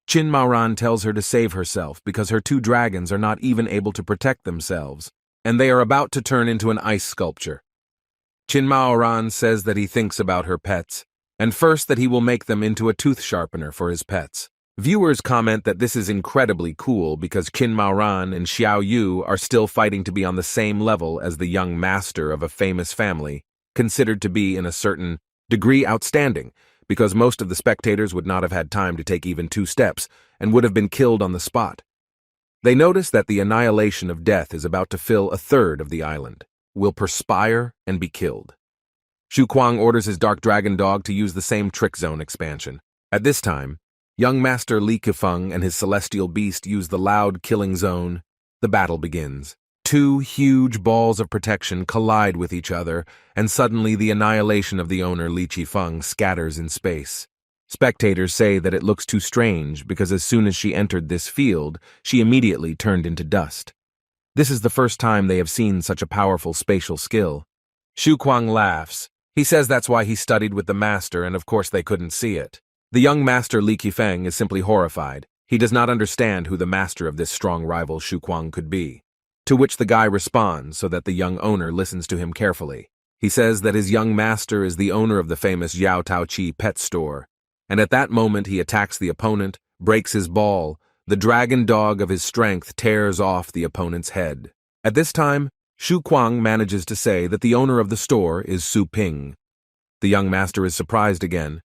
A: Qin Maoran tells her to save herself because her two dragons are not even able to protect themselves, and they are about to turn into an ice sculpture. Qin Maoran says that he thinks about her pets, and first that he will make them into a tooth sharpener for his pets. Viewers comment that this is incredibly cool because Qin Maoran and Xiao Yu are still fighting to be on the same level as the young master of a famous family, considered to be in a certain degree outstanding, because most of the spectators would not have had time to take even 2 steps and would have been killed on the spot. They notice that the annihilation of death is about to fill a third of the island, will perspire and be killed. Shu Kuang orders his dark dragon dog to use the same trick zone expansion. At this time, young master Li Kefeng and his celestial beast use the loud killing zone. The battle begins. 2 huge balls of protection collide with each other, and suddenly the annihilation of the owner Li Qifeng scatters in space. Spectators say that it looks too strange because as soon as she entered this field, she immediately turned into dust. This is the first time they have seen such a powerful spatial skill. Shu Kuang laughs. He says that's why he studied with the master, and of course they couldn't see it. The young master Li Qifeng is simply horrified. He does not understand who the master of this strong rival Shu Kuang could be. To which the guy responds so that the young owner listens to him carefully. He says that his young master is the owner of the famous Yao Taoqi Pet Store, and at that moment he attacks the opponent, breaks his ball. The dragon dog of his strength tears off the opponent's head. At this time, Shu Kuang manages to say that the owner of the store is Su Ping. The young master is surprised again.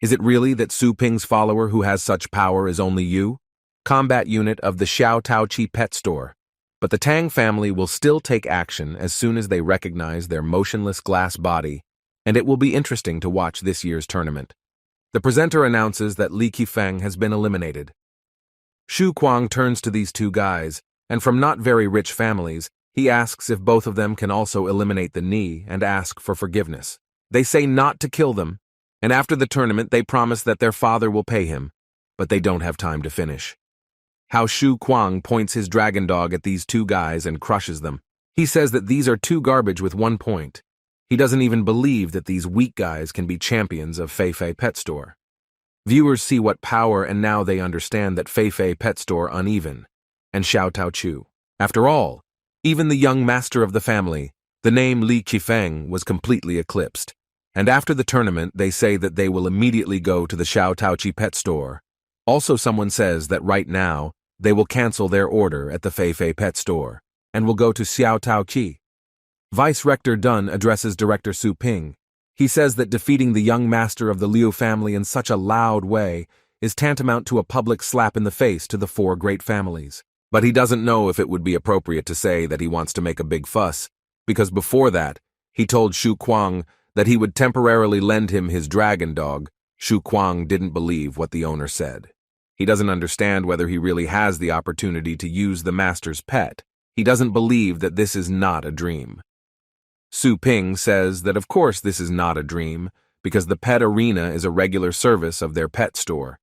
A: Is it really that Su Ping's follower who has such power is only you? Combat unit of the Xiao Taoqi Pet Store. But the Tang family will still take action as soon as they recognize their motionless glass body, and it will be interesting to watch this year's tournament. The presenter announces that Li Qifeng has been eliminated. Shu Kuang turns to these 2 guys, and from not very rich families, he asks if both of them can also eliminate the Ni and ask for forgiveness. They say not to kill them, and after the tournament they promise that their father will pay him, but they don't have time to finish. How Shu Kuang points his dragon dog at these 2 guys and crushes them. He says that these are 2 garbage with 1 point. He doesn't even believe that these weak guys can be champions of Fei Fei Pet Store. Viewers see what power, and now they understand that Fei Fei Pet Store uneven, and Xiao Taoqiu. After all, even the young master of the family, the name Li Qifeng, was completely eclipsed. And after the tournament, they say that they will immediately go to the Xiao Taoqi Pet Store. Also, someone says that right now, they will cancel their order at the Fei Fei Pet Store and will go to Xiao Taoqi. Vice Rector Dun addresses Director Su Ping. He says that defeating the young master of the Liu family in such a loud way is tantamount to a public slap in the face to the 4 great families. But he doesn't know if it would be appropriate to say that he wants to make a big fuss, because before that, he told Shu Kuang that he would temporarily lend him his dragon dog. Shu Kuang didn't believe what the owner said. He doesn't understand whether he really has the opportunity to use the master's pet. He doesn't believe that this is not a dream. Su Ping says that of course this is not a dream, because the pet arena is a regular service of their pet store.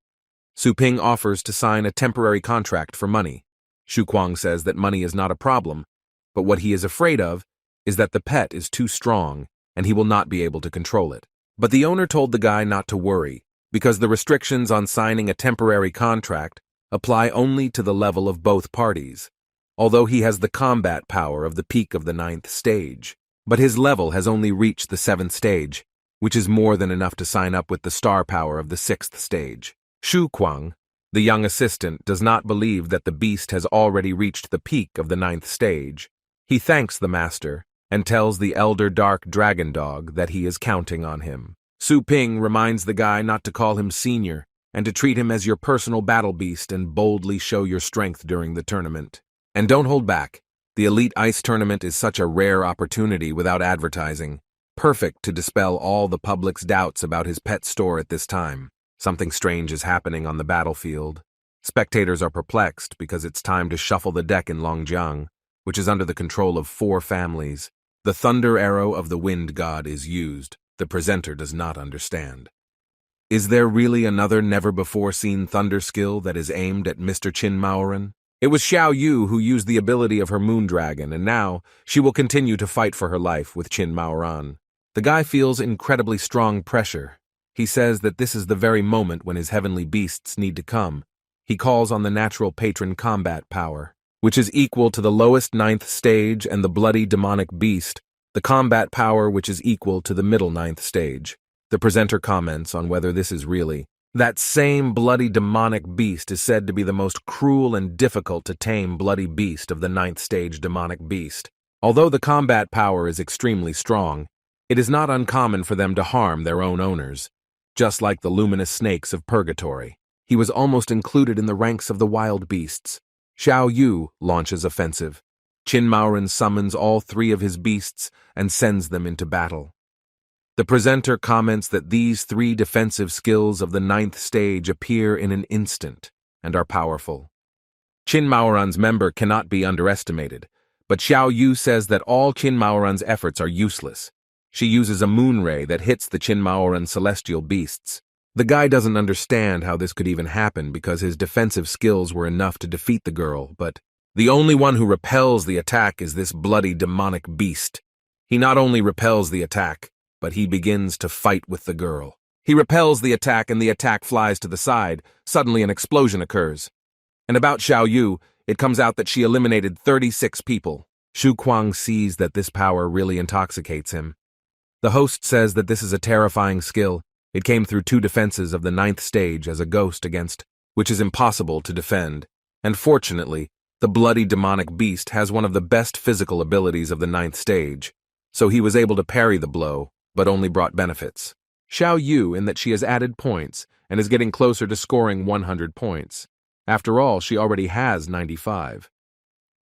A: Su Ping offers to sign a temporary contract for money. Shu Kuang says that money is not a problem, but what he is afraid of is that the pet is too strong and he will not be able to control it. But the owner told the guy not to worry, because the restrictions on signing a temporary contract apply only to the level of both parties, although he has the combat power of the peak of the 9th stage. But his level has only reached the 7th stage, which is more than enough to sign up with the star power of the 6th stage. Shu Kuang, the young assistant, does not believe that the beast has already reached the peak of the 9th stage. He thanks the master and tells the elder dark dragon dog that he is counting on him. Su Ping reminds the guy not to call him senior and to treat him as your personal battle beast and boldly show your strength during the tournament. And don't hold back. The Elite Ice Tournament is such a rare opportunity without advertising, perfect to dispel all the public's doubts about his pet store at this time. Something strange is happening on the battlefield. Spectators are perplexed because it's time to shuffle the deck in Longjiang, which is under the control of 4 families. The thunder arrow of the wind god is used. The presenter does not understand. Is there really another never-before-seen thunder skill that is aimed at Mr. Qin Maoran? It was Xiao Yu who used the ability of her moon dragon, and now she will continue to fight for her life with Qin Maoran. The guy feels incredibly strong pressure. He says that this is the very moment when his heavenly beasts need to come. He calls on the natural patron combat power, which is equal to the lowest 9th stage, and the bloody demonic beast, the combat power which is equal to the middle 9th stage. The presenter comments on whether this is really. That same bloody demonic beast is said to be the most cruel and difficult to tame bloody beast of the 9th stage demonic beast. Although the combat power is extremely strong, it is not uncommon for them to harm their own owners, just like the luminous snakes of purgatory. He was almost included in the ranks of the wild beasts. Xiao Yu launches offensive. Qin Maoran summons all 3 of his beasts and sends them into battle. The presenter comments that these 3 defensive skills of the 9th stage appear in an instant and are powerful. Qin Maoran's member cannot be underestimated, but Xiao Yu says that all Qin Maoran's efforts are useless. She uses a moon ray that hits the Qin Maoran celestial beasts. The guy doesn't understand how this could even happen because his defensive skills were enough to defeat the girl, but the only one who repels the attack is this bloody demonic beast. He not only repels the attack, but he begins to fight with the girl. He repels the attack and the attack flies to the side. Suddenly an explosion occurs. And about Xiao Yu, it comes out that she eliminated 36 people. Xu Kuang sees that this power really intoxicates him. The host says that this is a terrifying skill. It came through 2 defenses of the 9th stage as a ghost against, which is impossible to defend. And fortunately, the bloody demonic beast has one of the best physical abilities of the 9th stage, so he was able to parry the blow, but only brought benefits. Xiao Yu in that she has added points and is getting closer to scoring 100 points. After all, she already has 95.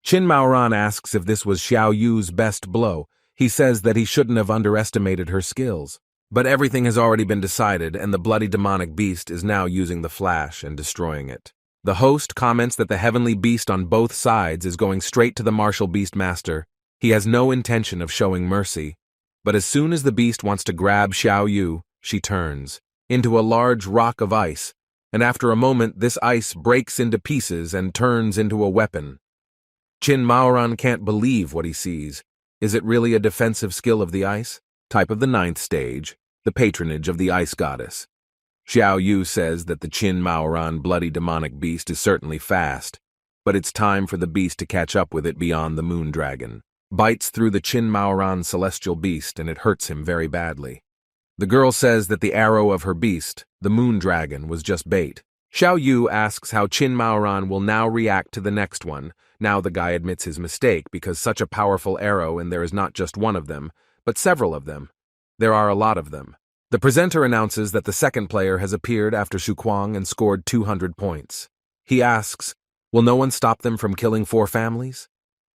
A: Qin Maoran asks if this was Xiao Yu's best blow. He says that he shouldn't have underestimated her skills. But everything has already been decided, and the bloody demonic beast is now using the flash and destroying it. The host comments that the heavenly beast on both sides is going straight to the martial beast master. He has no intention of showing mercy. But as soon as the beast wants to grab Xiao Yu, she turns into a large rock of ice, and after a moment this ice breaks into pieces and turns into a weapon. Qin Maoran can't believe what he sees. Is it really a defensive skill of the ice? Type of the 9th stage, the patronage of the ice goddess. Xiao Yu says that the Qin Maoran bloody demonic beast is certainly fast, but it's time for the beast to catch up with it beyond the moon dragon. Bites through the Qin Maoran celestial beast and it hurts him very badly. The girl says that the arrow of her beast, the moon dragon, was just bait. Xiao Yu asks how Qin Maoran will now react to the next one. Now the guy admits his mistake because such a powerful arrow, and there is not just one of them, but several of them. There are a lot of them. The presenter announces that the second player has appeared after Xu Kuang and scored 200 points. He asks, will no one stop them from killing 4 families?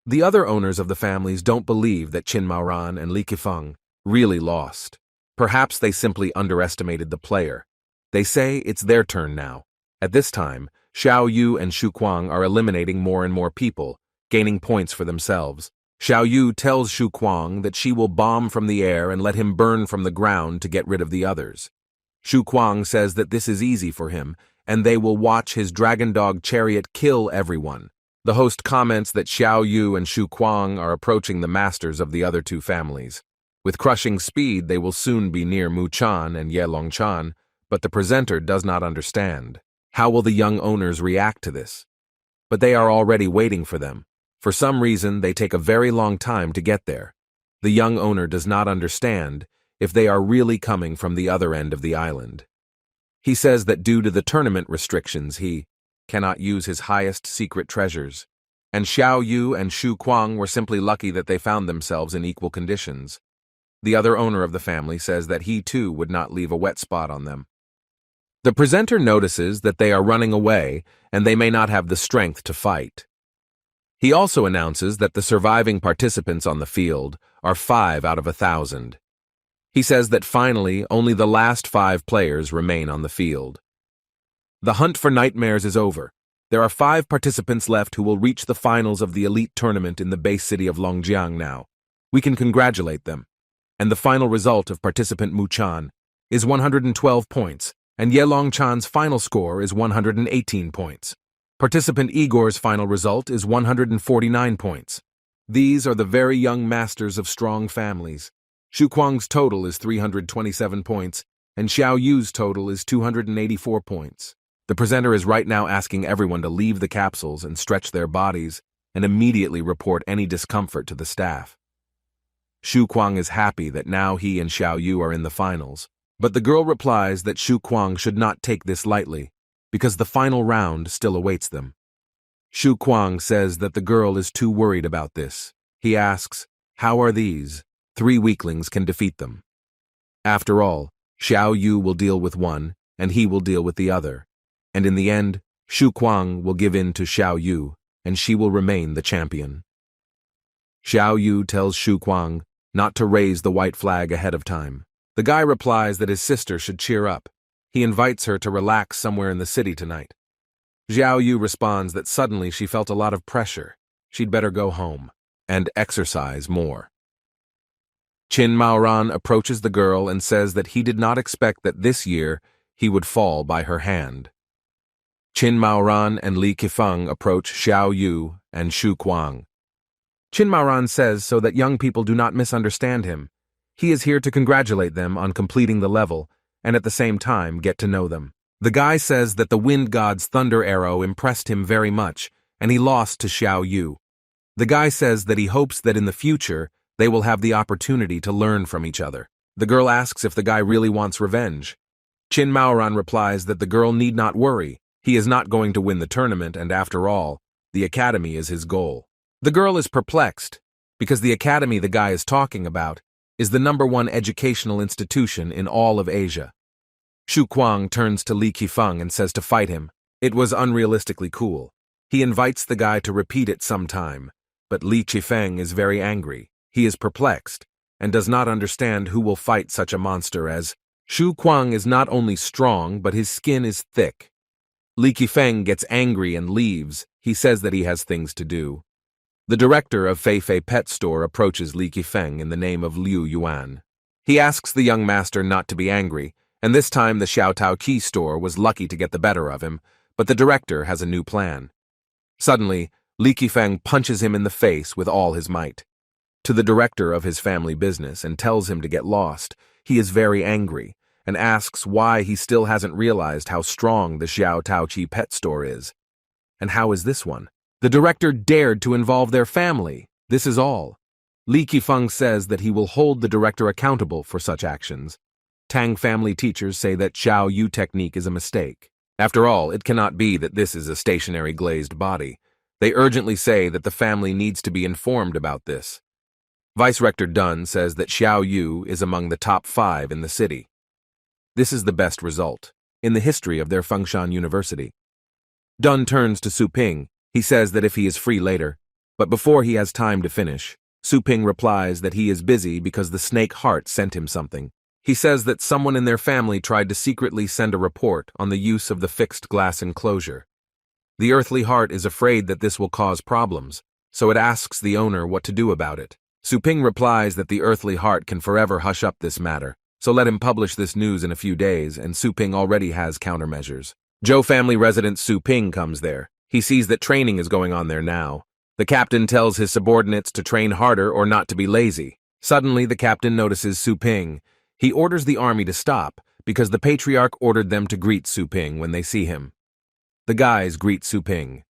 A: The other owners of the families don't believe that Qin Maoran and Li Qifeng really lost. Perhaps they simply underestimated the player. They say it's their turn now. At this time, Xiao Yu and Xu Kuang are eliminating more and more people, gaining points for themselves. Xiao Yu tells Xu Kuang that she will bomb from the air and let him burn from the ground to get rid of the others. Xu Kuang says that this is easy for him, and they will watch his dragon dog chariot kill everyone. The host comments that Xiao Yu and Xu Kuang are approaching the masters of the other 2 families. With crushing speed, they will soon be near Mu Chan and Ye Long Chan, but the presenter does not understand. How will the young owners react to this? But they are already waiting for them. For some reason, they take a very long time to get there. The young owner does not understand if they are really coming from the other end of the island. He says that due to the tournament restrictions, he cannot use his highest secret treasures. And Xiao Yu and Xu Kuang were simply lucky that they found themselves in equal conditions. The other owner of the family says that he too would not leave a wet spot on them. The presenter notices that they are running away and they may not have the strength to fight. He also announces that the surviving participants on the field are 5 out of 1,000. He says that finally only the last 5 players remain on the field. The hunt for nightmares is over. There are 5 participants left who will reach the finals of the elite tournament in the base city of Longjiang now. We can congratulate them. And the final result of participant Mu Chan is 112 points, and Ye Long Chan's final score is 118 points. Participant Igor's final result is 149 points. These are the very young masters of strong families. Xu Kuang's total is 327 points, and Xiao Yu's total is 284 points. The presenter is right now asking everyone to leave the capsules and stretch their bodies and immediately report any discomfort to the staff. Xu Kuang is happy that now he and Xiao Yu are in the finals, but the girl replies that Xu Kuang should not take this lightly, because the final round still awaits them. Xu Kuang says that the girl is too worried about this. He asks, "How are these? 3 weaklings can defeat them." After all, Xiao Yu will deal with one, and he will deal with the other. And in the end, Xu Kuang will give in to Xiao Yu, and she will remain the champion. Xiao Yu tells Xu Kuang not to raise the white flag ahead of time. The guy replies that his sister should cheer up. He invites her to relax somewhere in the city tonight. Xiao Yu responds that suddenly she felt a lot of pressure. She'd better go home and exercise more. Qin Maoran approaches the girl and says that he did not expect that this year he would fall by her hand. Qin Maoran and Li Qifeng approach Xiao Yu and Xu Kuang. Qin Maoran says so that young people do not misunderstand him. He is here to congratulate them on completing the level and at the same time get to know them. The guy says that the wind god's thunder arrow impressed him very much and he lost to Xiao Yu. The guy says that he hopes that in the future they will have the opportunity to learn from each other. The girl asks if the guy really wants revenge. Qin Maoran replies that the girl need not worry. He is not going to win the tournament, and after all, the academy is his goal. The girl is perplexed, because the academy the guy is talking about is the #1 educational institution in all of Asia. Xu Kuang turns to Li Qifeng and says to fight him. It was unrealistically cool. He invites the guy to repeat it sometime, but Li Qifeng is very angry. He is perplexed, and does not understand who will fight such a monster as Xu Kuang is not only strong, but his skin is thick. Li Qifeng gets angry and leaves. He says that he has things to do. The director of Fei Pet Store approaches Li Qifeng in the name of Liu Yuan. He asks the young master not to be angry, and this time the Xiao Tao Qi store was lucky to get the better of him, but the director has a new plan. Suddenly, Li Qifeng punches him in the face with all his might. To the director of his family business and tells him to get lost, he is very angry and asks why he still hasn't realized how strong the Xiao Tao Qi pet store is. And how is this one? The director dared to involve their family. This is all. Li Qifeng says that he will hold the director accountable for such actions. Tang family teachers say that Xiao Yu technique is a mistake. After all, it cannot be that this is a stationary glazed body. They urgently say that the family needs to be informed about this. Vice Rector Dun says that Xiao Yu is among the top 5 in the city. This is the best result in the history of their Fengshan University. Dun turns to Su Ping. He says that if he is free later, but before he has time to finish, Su Ping replies that he is busy because the snake heart sent him something. He says that someone in their family tried to secretly send a report on the use of the fixed glass enclosure. The earthly heart is afraid that this will cause problems, so it asks the owner what to do about it. Su Ping replies that the earthly heart can forever hush up this matter, so let him publish this news in a few days, and Su Ping already has countermeasures. Zhou family resident Su Ping comes there. He sees that training is going on there now. The captain tells his subordinates to train harder or not to be lazy. Suddenly, the captain notices Su Ping. He orders the army to stop, because the patriarch ordered them to greet Su Ping when they see him. The guys greet Su Ping.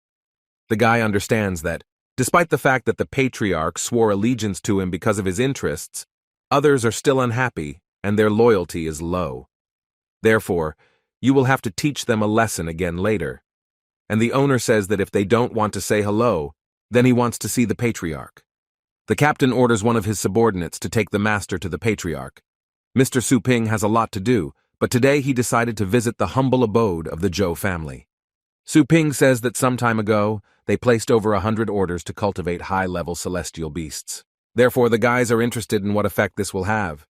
A: The guy understands that, despite the fact that the patriarch swore allegiance to him because of his interests, others are still unhappy and their loyalty is low. Therefore, you will have to teach them a lesson again later. And the owner says that if they don't want to say hello, then he wants to see the patriarch. The captain orders one of his subordinates to take the master to the patriarch. Mr. Su Ping has a lot to do, but today he decided to visit the humble abode of the Zhou family. Su Ping says that some time ago, they placed over 100 orders to cultivate high-level celestial beasts. Therefore, the guys are interested in what effect this will have.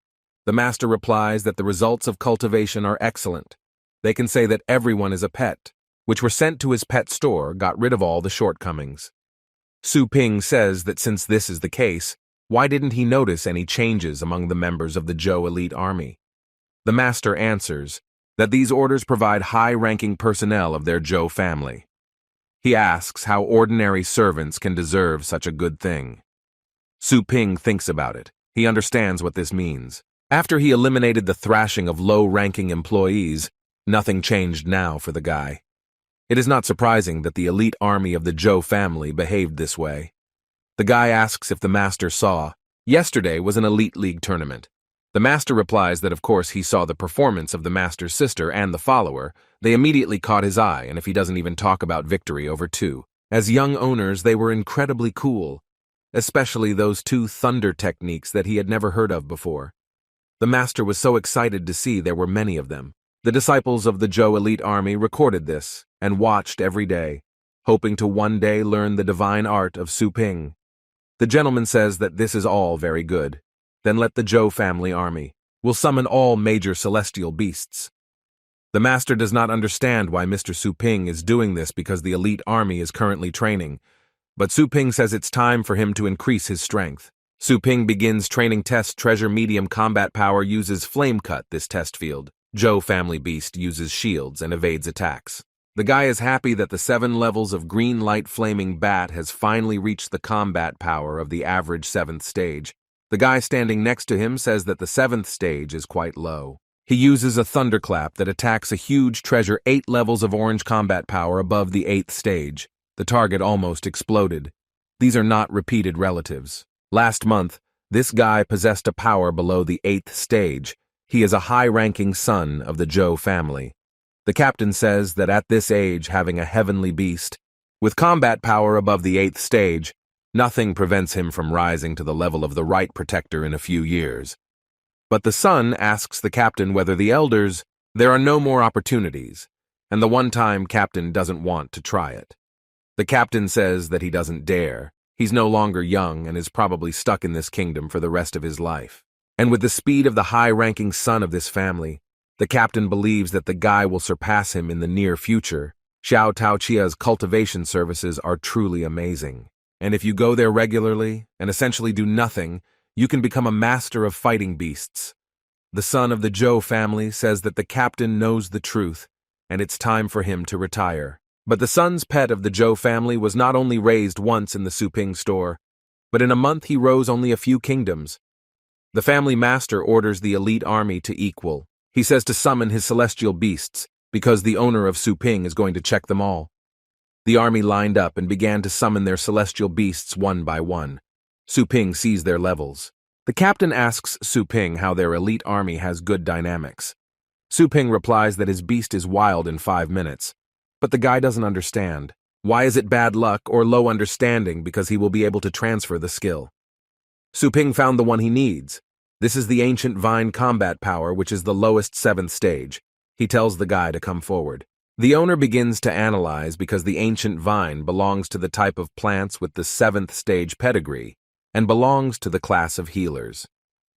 A: The master replies that the results of cultivation are excellent. They can say that everyone is a pet, which were sent to his pet store got rid of all the shortcomings. Su Ping says that since this is the case, why didn't he notice any changes among the members of the Zhou elite army? The master answers that these orders provide high-ranking personnel of their Zhou family. He asks how ordinary servants can deserve such a good thing. Su Ping thinks about it. He understands what this means. After he eliminated the thrashing of low-ranking employees, nothing changed now for the guy. It is not surprising that the elite army of the Zhou family behaved this way. The guy asks if the master saw. Yesterday was an elite league tournament. The master replies that of course he saw the performance of the master's sister and the follower. They immediately caught his eye, and if he doesn't even talk about victory over two. As young owners, they were incredibly cool, especially those two thunder techniques that he had never heard of before. The master was so excited to see there were many of them. The disciples of the Zhou elite army recorded this and watched every day, hoping to one day learn the divine art of Su Ping. The gentleman says that this is all very good. Then let the Zhou family army will summon all major celestial beasts. The master does not understand why Mr. Su Ping is doing this because the elite army is currently training, but Su Ping says it's time for him to increase his strength. Su Ping begins training test treasure medium combat power uses flame cut this test field. Zhou family beast uses shields and evades attacks. The guy is happy that the 7 levels of green light flaming bat has finally reached the combat power of the average 7th stage. The guy standing next to him says that the 7th stage is quite low. He uses a thunderclap that attacks a huge treasure 8 levels of orange combat power above the 8th stage. The target almost exploded. These are not repeated relatives. Last month, this guy possessed a power below the 8th stage. He is a high-ranking son of the Zhou family. The captain says that at this age, having a heavenly beast, with combat power above the 8th stage, nothing prevents him from rising to the level of the right protector in a few years. But the son asks the captain whether the elders, there are no more opportunities, and the one-time captain doesn't want to try it. The captain says that he doesn't dare. He's no longer young and is probably stuck in this kingdom for the rest of his life. And with the speed of the high-ranking son of this family, the captain believes that the guy will surpass him in the near future. Xiao Taoqia's cultivation services are truly amazing. And if you go there regularly and essentially do nothing, you can become a master of fighting beasts. The son of the Zhou family says that the captain knows the truth, and it's time for him to retire. But the son's pet of the Zhou family was not only raised once in the Su Ping store, but in a month he rose only a few kingdoms. The family master orders the elite army to equal. He says to summon his celestial beasts, because the owner of Su Ping is going to check them all. The army lined up and began to summon their celestial beasts one by one. Su Ping sees their levels. The captain asks Su Ping how their elite army has good dynamics. Su Ping replies that his beast is wild in 5 minutes. But the guy doesn't understand. Why is it bad luck or low understanding because he will be able to transfer the skill? Su Ping found the one he needs. This is the ancient vine combat power, which is the lowest 7th stage. He tells the guy to come forward. The owner begins to analyze because the ancient vine belongs to the type of plants with the 7th stage pedigree and belongs to the class of healers.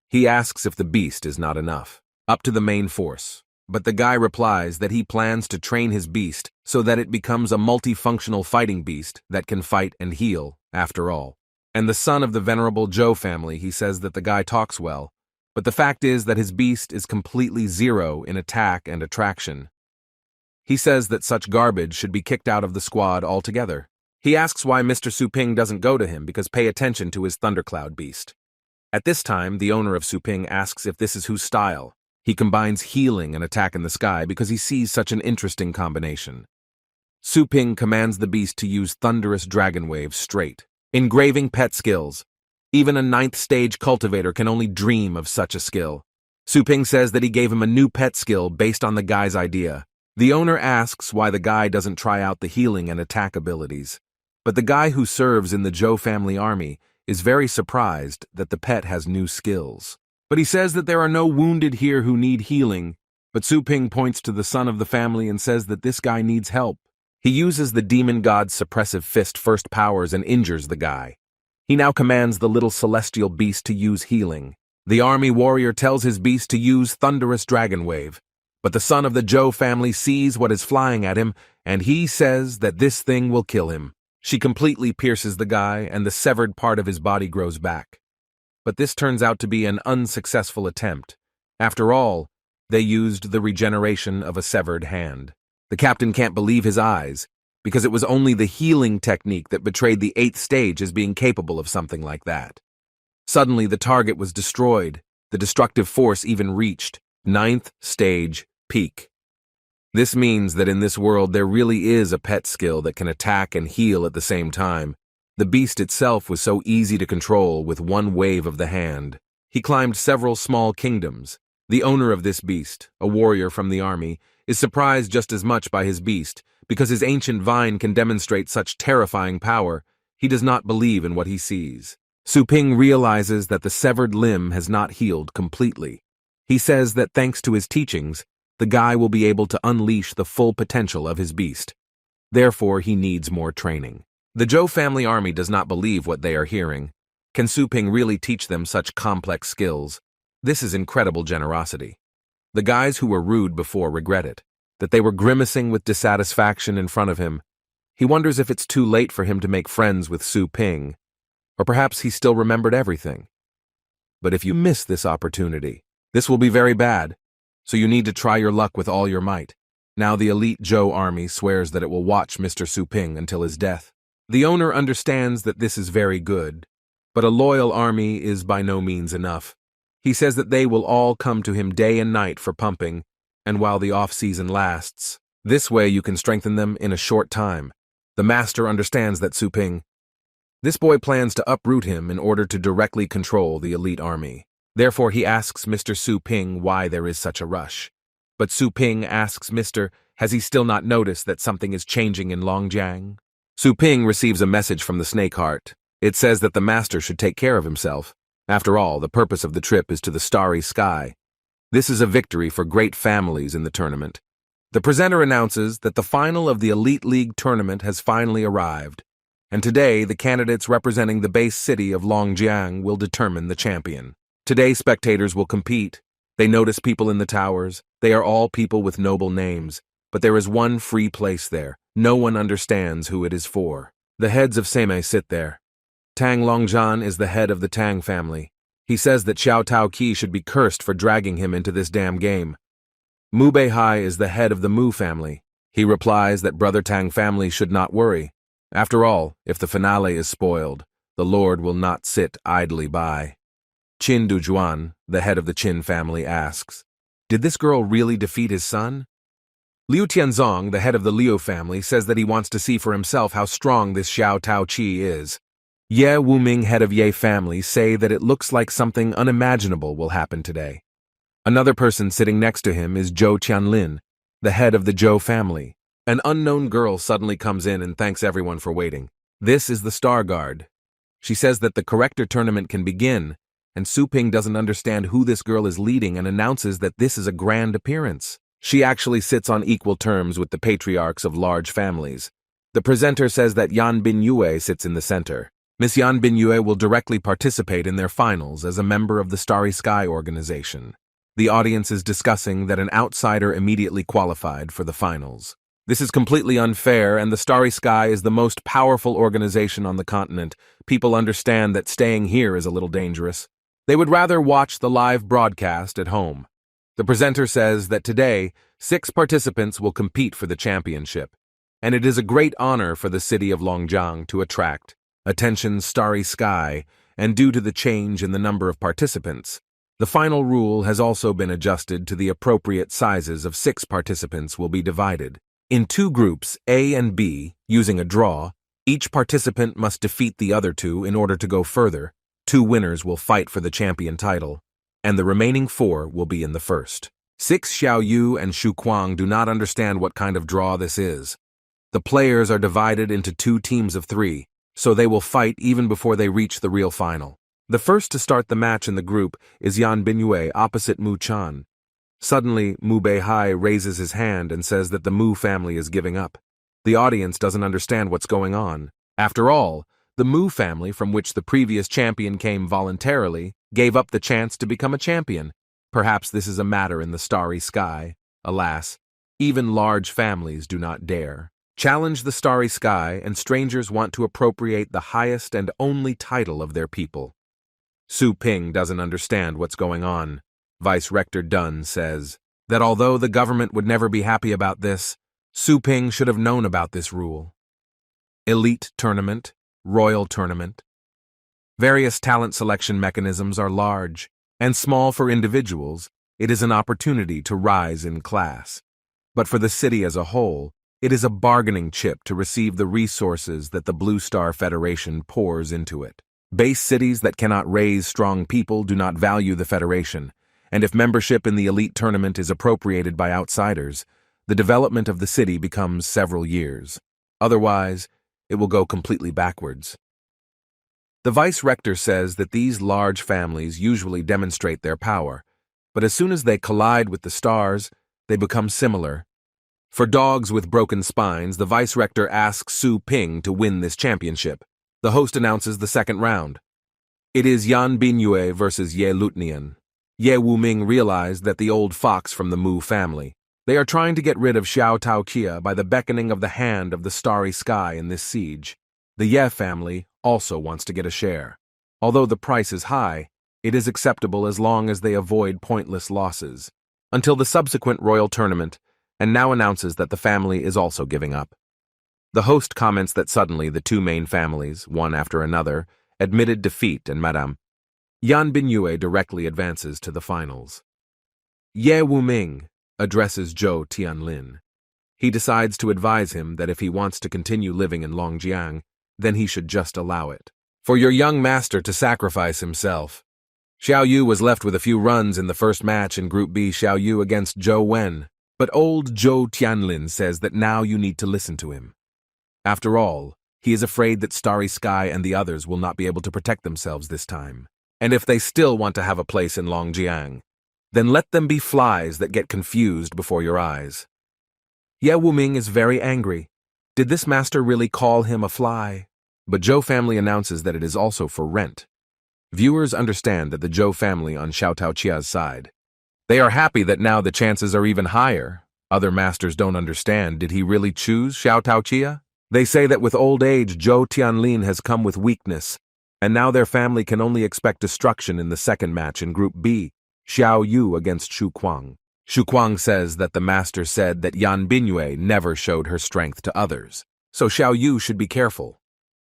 A: He asks if the beast is not enough, up to the main force. But the guy replies that he plans to train his beast so that it becomes a multifunctional fighting beast that can fight and heal, after all. And the son of the venerable Zhou family, he says that the guy talks well, but the fact is that his beast is completely 0 in attack and attraction. He says that such garbage should be kicked out of the squad altogether. He asks why Mr. Su Ping doesn't go to him because pay attention to his thundercloud beast. At this time, the owner of Su Ping asks if this is whose style. He combines healing and attack in the sky because he sees such an interesting combination. Su Ping commands the beast to use thunderous dragon waves straight. Engraving pet skills. Even a 9th stage cultivator can only dream of such a skill. Su Ping says that he gave him a new pet skill based on the guy's idea. The owner asks why the guy doesn't try out the healing and attack abilities. But the guy who serves in the Zhou family army is very surprised that the pet has new skills. But he says that there are no wounded here who need healing, but Su Ping points to the son of the family and says that this guy needs help. He uses the demon god's suppressive fist first powers and injures the guy. He now commands the little celestial beast to use healing. The army warrior tells his beast to use thunderous dragon wave, but the son of the Zhou family sees what is flying at him, and he says that this thing will kill him. She completely pierces the guy, and the severed part of his body grows back. But this turns out to be an unsuccessful attempt. After all, they used the regeneration of a severed hand. The captain can't believe his eyes. because it was only the healing technique that betrayed the 8th stage as being capable of something like that. Suddenly, the target was destroyed. The destructive force even reached 9th stage peak. This means that in this world there really is a pet skill that can attack and heal at the same time. The beast itself was so easy to control with one wave of the hand. He climbed several small kingdoms. The owner of this beast, a warrior from the army, is surprised just as much by his beast because his ancient vine can demonstrate such terrifying power. He does not believe in what he sees. Su Ping realizes that the severed limb has not healed completely. He says that thanks to his teachings, the guy will be able to unleash the full potential of his beast. Therefore, he needs more training. The Zhou family army does not believe what they are hearing. Can Su Ping really teach them such complex skills? This is incredible generosity. The guys who were rude before regret it, that they were grimacing with dissatisfaction in front of him. He wonders if it's too late for him to make friends with Su Ping, or perhaps he still remembered everything. But if you miss this opportunity, this will be very bad, so you need to try your luck with all your might. Now the elite Zhou army swears that it will watch Mr. Su Ping until his death. The owner understands that this is very good, but a loyal army is by no means enough. He says that they will all come to him day and night for pumping, and while the off-season lasts. This way you can strengthen them in a short time. The master understands that Su Ping. This boy plans to uproot him in order to directly control the elite army. Therefore he asks Mr. Su Ping why there is such a rush. But Su Ping asks has he still not noticed that something is changing in Longjiang? Su Ping receives a message from the Snake Heart. It says that the master should take care of himself. After all, the purpose of the trip is to the starry sky. This is a victory for great families in the tournament. The presenter announces that the final of the Elite League tournament has finally arrived, and today the candidates representing the base city of Longjiang will determine the champion. Today spectators will compete. They notice people in the towers. They are all people with noble names, but there is one free place there. No one understands who it is for. The heads of Seme sit there. Tang Longzhan is the head of the Tang family. He says that Xiao Tao Qi should be cursed for dragging him into this damn game. Mu Beihai is the head of the Mu family. He replies that Brother Tang family should not worry. After all, if the finale is spoiled, the Lord will not sit idly by. Qin Dujuan, the head of the Qin family, asks, "Did this girl really defeat his son?" Liu Tianzong, the head of the Liu family, says that he wants to see for himself how strong this Xiao Tao Qi is. Ye Wuming, head of Ye family, say that it looks like something unimaginable will happen today. Another person sitting next to him is Zhou Qianlin, the head of the Zhou family. An unknown girl suddenly comes in and thanks everyone for waiting. This is the Star Guard. She says that the corrector tournament can begin, and Su Ping doesn't understand who this girl is leading and announces that this is a grand appearance. She actually sits on equal terms with the patriarchs of large families. The presenter says that Yan Bin Yue sits in the center. Miss Yan Bin Yue will directly participate in their finals as a member of the Starry Sky organization. The audience is discussing that an outsider immediately qualified for the finals. This is completely unfair, and the Starry Sky is the most powerful organization on the continent. People understand that staying here is a little dangerous. They would rather watch the live broadcast at home. The presenter says that today, 6 participants will compete for the championship, and it is a great honor for the city of Longjiang to attract attention Starry Sky, and due to the change in the number of participants, the final rule has also been adjusted to the appropriate sizes of 6 participants will be divided. In 2 groups, A and B, using a draw, each participant must defeat the other 2 in order to go further. 2 winners will fight for the champion title, and the remaining 4 will be in the first. 6 Xiao Yu and Xu Kuang do not understand what kind of draw this is. The players are divided into 2 teams of 3, so they will fight even before they reach the real final. The first to start the match in the group is Yan Binyue opposite Mu Chan. Suddenly, Mu Beihai raises his hand and says that the Mu family is giving up. The audience doesn't understand what's going on. After all, the Mu family, from which the previous champion came voluntarily, gave up the chance to become a champion. Perhaps this is a matter in the Starry Sky. Alas, even large families do not dare challenge the Starry Sky, and strangers want to appropriate the highest and only title of their people. Su Ping doesn't understand what's going on. Vice Rector Dunn says that although the government would never be happy about this, Su Ping should have known about this rule. Elite tournament, royal tournament. Various talent selection mechanisms are large and small for individuals. It is an opportunity to rise in class. But for the city as a whole, it is a bargaining chip to receive the resources that the Blue Star Federation pours into it. Base cities that cannot raise strong people do not value the Federation, and if membership in the elite tournament is appropriated by outsiders, the development of the city becomes several years. Otherwise, it will go completely backwards. The vice-rector says that these large families usually demonstrate their power, but as soon as they collide with the stars, they become similar. For dogs with broken spines, the vice-rector asks Su Ping to win this championship. The host announces the second round. It is Yan Binyue versus Ye Lutnian. Ye Wuming realized that the old fox from the Mu family. They are trying to get rid of Xiao Taoqia by the beckoning of the hand of the starry sky in this siege. The Ye family also wants to get a share. Although the price is high, it is acceptable as long as they avoid pointless losses. Until the subsequent royal tournament, and now announces that the family is also giving up. The host comments that suddenly the two main families, one after another, admitted defeat and Madame Yan Binyue directly advances to the finals. Ye Wuming addresses Zhou Tianlin. He decides to advise him that if he wants to continue living in Longjiang, then he should just allow it. For your young master to sacrifice himself. Xiao Yu was left with a few runs in the first match in Group B, Xiao Yu against Zhou Wen, but old Zhou Tianlin says that now you need to listen to him. After all, he is afraid that Starry Sky and the others will not be able to protect themselves this time. And if they still want to have a place in Longjiang, then let them be flies that get confused before your eyes. Ye Wuming is very angry. Did this master really call him a fly? But Zhou family announces that it is also for rent. Viewers understand that the Zhou family on Xiao Taoqia's side. They are happy that now the chances are even higher. Other masters don't understand. Did he really choose Xiao Taoqia? They say that with old age, Zhou Tianlin has come with weakness, and now their family can only expect destruction in the second match in Group B, Xiao Yu against Xu Kuang. Xu Kuang says that the master said that Yan Binyue never showed her strength to others, so Xiao Yu should be careful.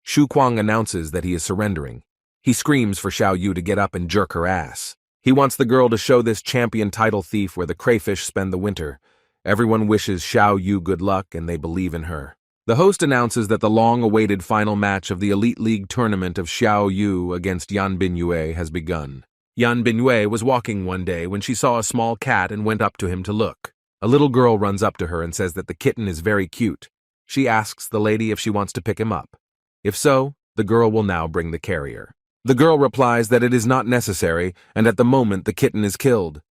A: Xu Kuang announces that he is surrendering. He screams for Xiao Yu to get up and jerk her ass. He wants the girl to show this champion title thief where the crayfish spend the winter. Everyone wishes Xiao Yu good luck and they believe in her. The host announces that the long-awaited final match of the Elite League tournament of Xiao Yu against Yan Binyue has begun. Yan Binyue was walking one day when she saw a small cat and went up to him to look. A little girl runs up to her and says that the kitten is very cute. She asks the lady if she wants to pick him up. If so, the girl will now bring the carrier. The girl replies that it is not necessary, and at the moment the kitten is killed.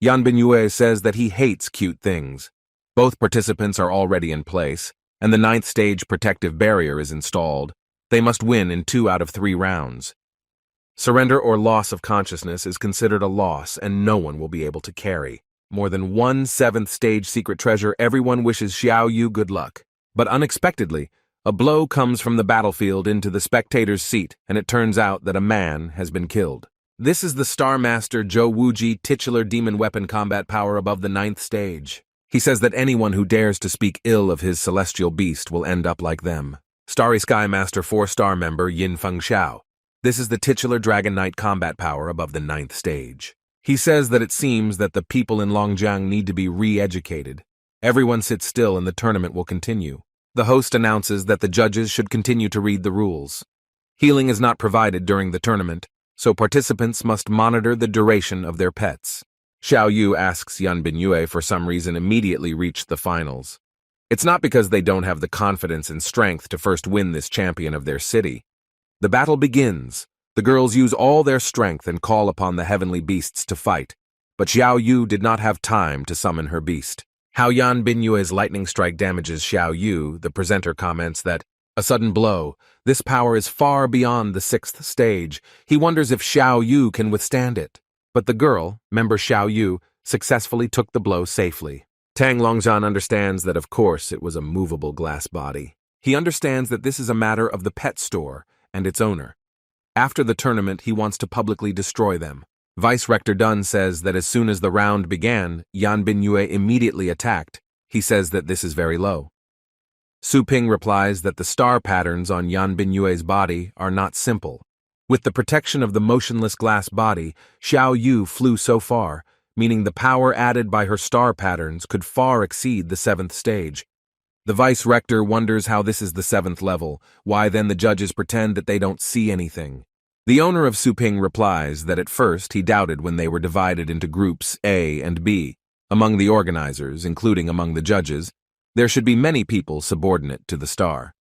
A: Yan Binyue says that he hates cute things. Both participants are already in place, and the 9th stage protective barrier is installed. They must win in 2 out of 3 rounds. Surrender or loss of consciousness is considered a loss, and no one will be able to carry. More than 1 7th stage secret treasure, everyone wishes Xiao Yu good luck. But unexpectedly, a blow comes from the battlefield into the spectator's seat, and it turns out that a man has been killed. This is the Star Master Zhou Wuji titular demon weapon combat power above the 9th stage. He says that anyone who dares to speak ill of his celestial beast will end up like them. Starry Sky Master 4-star member Yin Feng Xiao. This is the titular Dragon Knight combat power above the 9th stage. He says that it seems that the people in Longjiang need to be re-educated. Everyone sits still and the tournament will continue. The host announces that the judges should continue to read the rules. Healing is not provided during the tournament, so participants must monitor the duration of their pets. Xiao Yu asks Yan Binyue for some reason immediately reach the finals. It's not because they don't have the confidence and strength to first win this champion of their city. The battle begins. The girls use all their strength and call upon the heavenly beasts to fight, but Xiao Yu did not have time to summon her beast. How Yan Binyue's lightning strike damages Xiao Yu, the presenter comments that, a sudden blow, this power is far beyond the 6th stage. He wonders if Xiao Yu can withstand it. But the girl, member Xiao Yu, successfully took the blow safely. Tang Longzhan understands that of course it was a movable glass body. He understands that this is a matter of the pet store and its owner. After the tournament, he wants to publicly destroy them. Vice Rector Dun says that as soon as the round began, Yan Binyue immediately attacked. He says that this is very low. Su Ping replies that the star patterns on Yan Binyue's body are not simple. With the protection of the motionless glass body, Xiao Yu flew so far, meaning the power added by her star patterns could far exceed the 7th stage. The vice-rector wonders how this is the 7th level, why then the judges pretend that they don't see anything. The owner of Su Ping replies that at first he doubted when they were divided into groups A and B. Among the organizers, including among the judges, there should be many people subordinate to the star.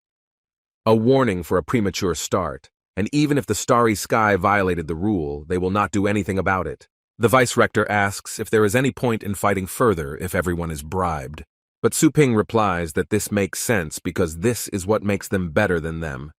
A: A warning for a premature start, and even if the starry sky violated the rule, they will not do anything about it. The vice-rector asks if there is any point in fighting further if everyone is bribed. But Su Ping replies that this makes sense because this is what makes them better than them.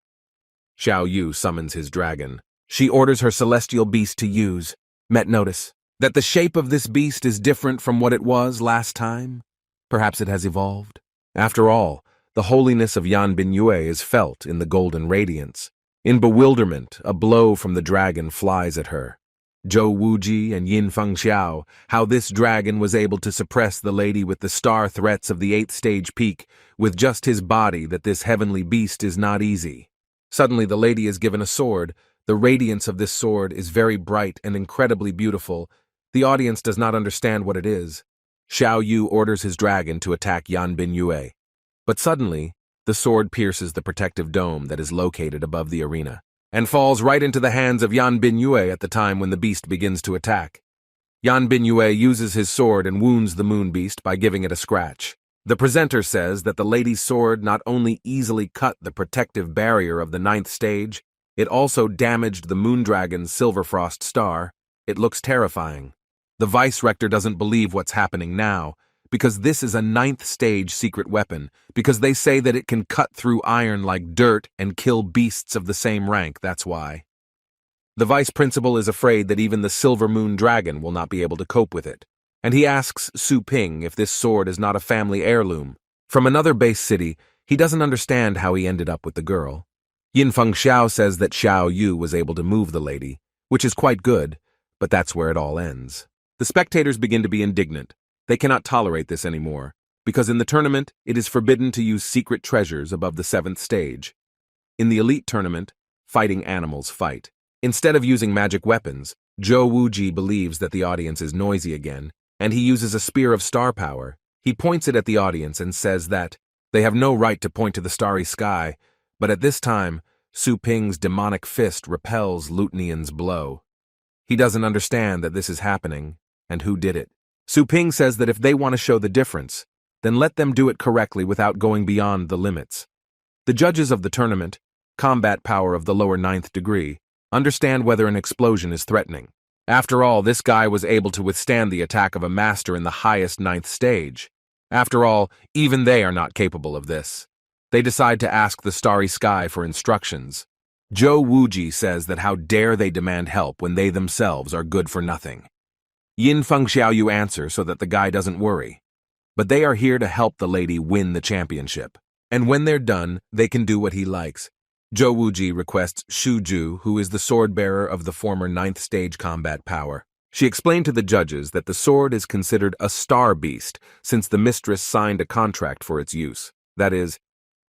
A: Xiao Yu summons his dragon. She orders her celestial beast to use. Met notice that the shape of this beast is different from what it was last time. Perhaps it has evolved. After all, the holiness of Yan Binyue is felt in the golden radiance. In bewilderment, a blow from the dragon flies at her. Zhou Wuji and Yin Fengxiao, how this dragon was able to suppress the lady with the star threats of the 8th stage peak with just his body, that this heavenly beast is not easy. Suddenly the lady is given a sword. The radiance of this sword is very bright and incredibly beautiful. The audience does not understand what it is. Xiao Yu orders his dragon to attack Yan Binyue. But suddenly, the sword pierces the protective dome that is located above the arena, and falls right into the hands of Yan Binyue at the time when the beast begins to attack. Yan Binyue uses his sword and wounds the moon beast by giving it a scratch. The presenter says that the lady's sword not only easily cut the protective barrier of the 9th stage, it also damaged the moon dragon's Silverfrost star. It looks terrifying. The vice-rector doesn't believe what's happening now, because this is a 9th stage secret weapon, because they say that it can cut through iron like dirt and kill beasts of the same rank, that's why. The vice-principal is afraid that even the Silver Moon Dragon will not be able to cope with it, and he asks Su Ping if this sword is not a family heirloom. From another base city, he doesn't understand how he ended up with the girl. Yin Fengxiao says that Xiao Yu was able to move the lady, which is quite good, but that's where it all ends. The spectators begin to be indignant. They cannot tolerate this anymore, because in the tournament, it is forbidden to use secret treasures above the 7th stage. In the elite tournament, fighting animals fight. Instead of using magic weapons, Zhou Wuji believes that the audience is noisy again, and he uses a spear of star power. He points it at the audience and says that they have no right to point to the starry sky, but at this time, Su Ping's demonic fist repels Lutnian's blow. He doesn't understand that this is happening, and who did it. Su Ping says that if they want to show the difference, then let them do it correctly without going beyond the limits. The judges of the tournament, combat power of the lower 9th degree, understand whether an explosion is threatening. After all, this guy was able to withstand the attack of a master in the highest 9th stage. After all, even they are not capable of this. They decide to ask the starry sky for instructions. Zhou Wuji says that how dare they demand help when they themselves are good for nothing. Yin Fengxiao answers so that the guy doesn't worry. But they are here to help the lady win the championship. And when they're done, they can do what he likes. Zhou Wuji requests Shuju, who is the sword-bearer of the former 9th stage combat power. She explained to the judges that the sword is considered a star beast since the mistress signed a contract for its use. That is,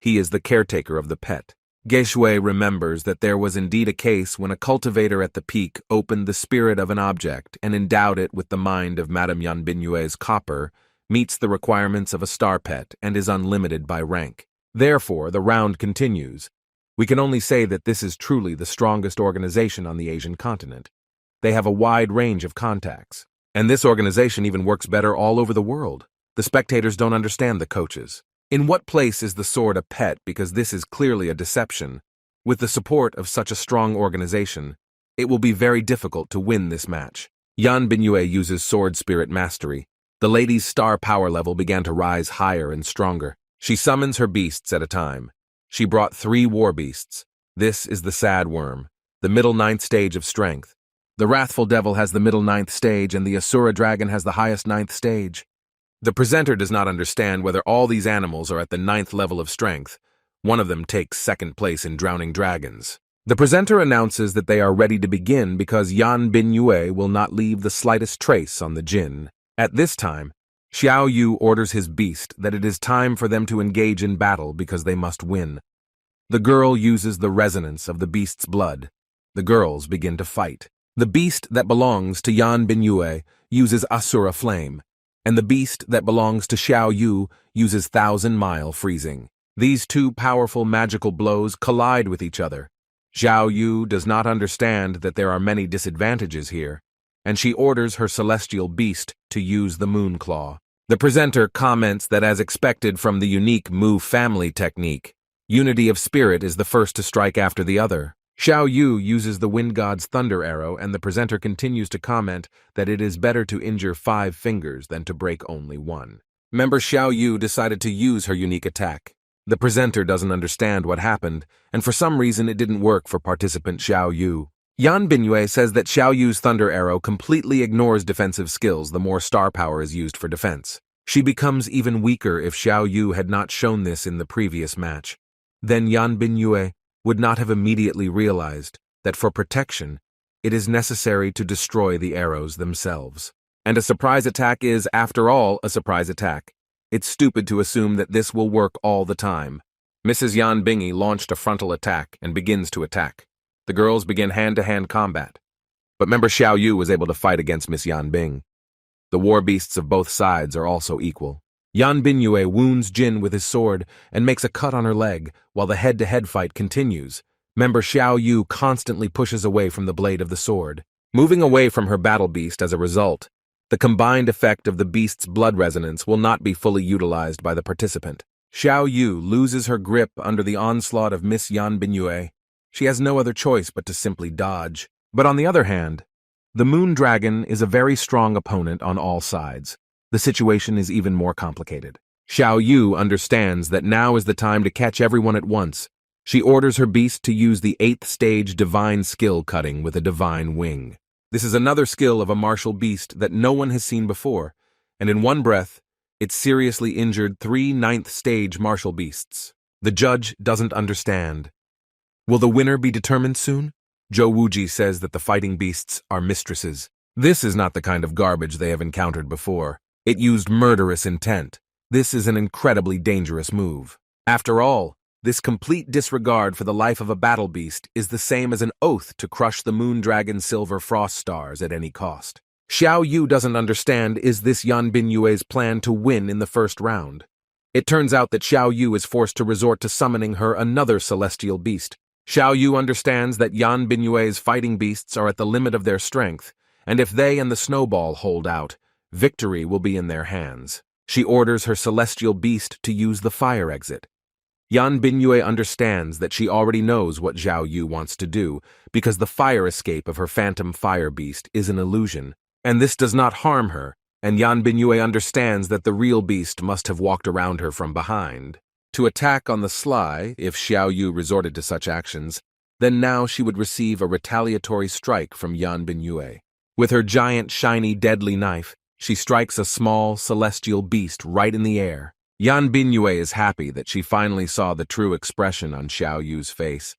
A: he is the caretaker of the pet. Geshui remembers that there was indeed a case when a cultivator at the peak opened the spirit of an object and endowed it with the mind of Madame Yan Binyue's copper, meets the requirements of a star pet, and is unlimited by rank. Therefore, the round continues. We can only say that this is truly the strongest organization on the Asian continent. They have a wide range of contacts, and this organization even works better all over the world. The spectators don't understand the coaches. In what place is the sword a pet, because this is clearly a deception? With the support of such a strong organization, it will be very difficult to win this match. Yan Binyue uses sword spirit mastery. The lady's star power level began to rise higher and stronger. She summons her beasts at a time. She brought 3 war beasts. This is the sad worm, the middle 9th stage of strength. The wrathful devil has the middle 9th stage, and the Asura dragon has the highest 9th stage. The presenter does not understand whether all these animals are at the 9th level of strength. One of them takes 2nd place in drowning dragons. The presenter announces that they are ready to begin because Yan Binyue will not leave the slightest trace on the jinn. At this time, Xiao Yu orders his beast that it is time for them to engage in battle because they must win. The girl uses the resonance of the beast's blood. The girls begin to fight. The beast that belongs to Yan Binyue uses Asura Flame, and the beast that belongs to Xiao Yu uses 1,000-mile freezing. These two powerful magical blows collide with each other. Xiao Yu does not understand that there are many disadvantages here, and she orders her celestial beast to use the Moon Claw. The presenter comments that, as expected from the unique Mu family technique, unity of spirit is the first to strike after the other. Xiao Yu uses the wind god's thunder arrow, and the presenter continues to comment that it is better to injure 5 fingers than to break only one. Member Xiao Yu decided to use her unique attack. The presenter doesn't understand what happened, and for some reason it didn't work for participant Xiao Yu. Yan Binyue says that Xiao Yu's thunder arrow completely ignores defensive skills the more star power is used for defense. She becomes even weaker if Xiao Yu had not shown this in the previous match. Then Yan Binyue would not have immediately realized that for protection, it is necessary to destroy the arrows themselves. And a surprise attack is, after all, a surprise attack. It's stupid to assume that this will work all the time. Mrs. Yan Bingi launched a frontal attack and begins to attack. The girls begin hand-to-hand combat. But member Xiao Yu was able to fight against Miss Yan Bing. The war beasts of both sides are also equal. Yan Binyue wounds Jin with his sword and makes a cut on her leg, while the head-to-head fight continues. Member Xiao Yu constantly pushes away from the blade of the sword, moving away from her battle beast as a result. The combined effect of the beast's blood resonance will not be fully utilized by the participant. Xiao Yu loses her grip under the onslaught of Miss Yan Binyue. She has no other choice but to simply dodge. But on the other hand, the Moon Dragon is a very strong opponent on all sides. The situation is even more complicated. Xiao Yu understands that now is the time to catch everyone at once. She orders her beast to use the 8th stage divine skill cutting with a divine wing. This is another skill of a martial beast that no one has seen before, and in one breath, it seriously injured 3 9th stage martial beasts. The judge doesn't understand. Will the winner be determined soon? Zhou Wuji says that the fighting beasts are mistresses. This is not the kind of garbage they have encountered before. It used murderous intent. This is an incredibly dangerous move. After all, this complete disregard for the life of a battle beast is the same as an oath to crush the Moon Dragon's silver frost stars at any cost. Xiao Yu doesn't understand is this Yan Binyue's plan to win in the first round. It turns out that Xiao Yu is forced to resort to summoning her another celestial beast. Xiao Yu understands that Yan Binyue's fighting beasts are at the limit of their strength, and if they and the snowball hold out, victory will be in their hands. She orders her celestial beast to use the fire exit. Yan Binyue understands that she already knows what Xiao Yu wants to do because the fire escape of her phantom fire beast is an illusion, and this does not harm her, and Yan Binyue understands that the real beast must have walked around her from behind. To attack on the sly, if Xiao Yu resorted to such actions, then now she would receive a retaliatory strike from Yan Binyue. With her giant, shiny, deadly knife, she strikes a small, celestial beast right in the air. Yan Binyue is happy that she finally saw the true expression on Xiao Yu's face.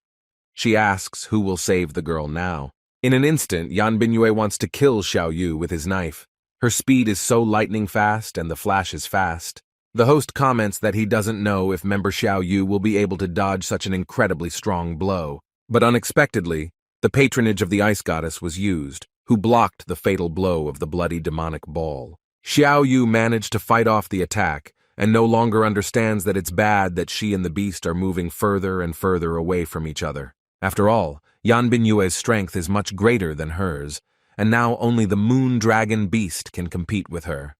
A: She asks who will save the girl now. In an instant, Yan Binyue wants to kill Xiao Yu with his knife. Her speed is so lightning fast and the flash is fast. The host comments that he doesn't know if member Xiao Yu will be able to dodge such an incredibly strong blow. But unexpectedly, the patronage of the ice goddess was used, who blocked the fatal blow of the bloody demonic ball. Xiao Yu managed to fight off the attack, and no longer understands that it's bad that she and the beast are moving further and further away from each other. After all, Yan Binyue's strength is much greater than hers, and now only the Moon Dragon beast can compete with her.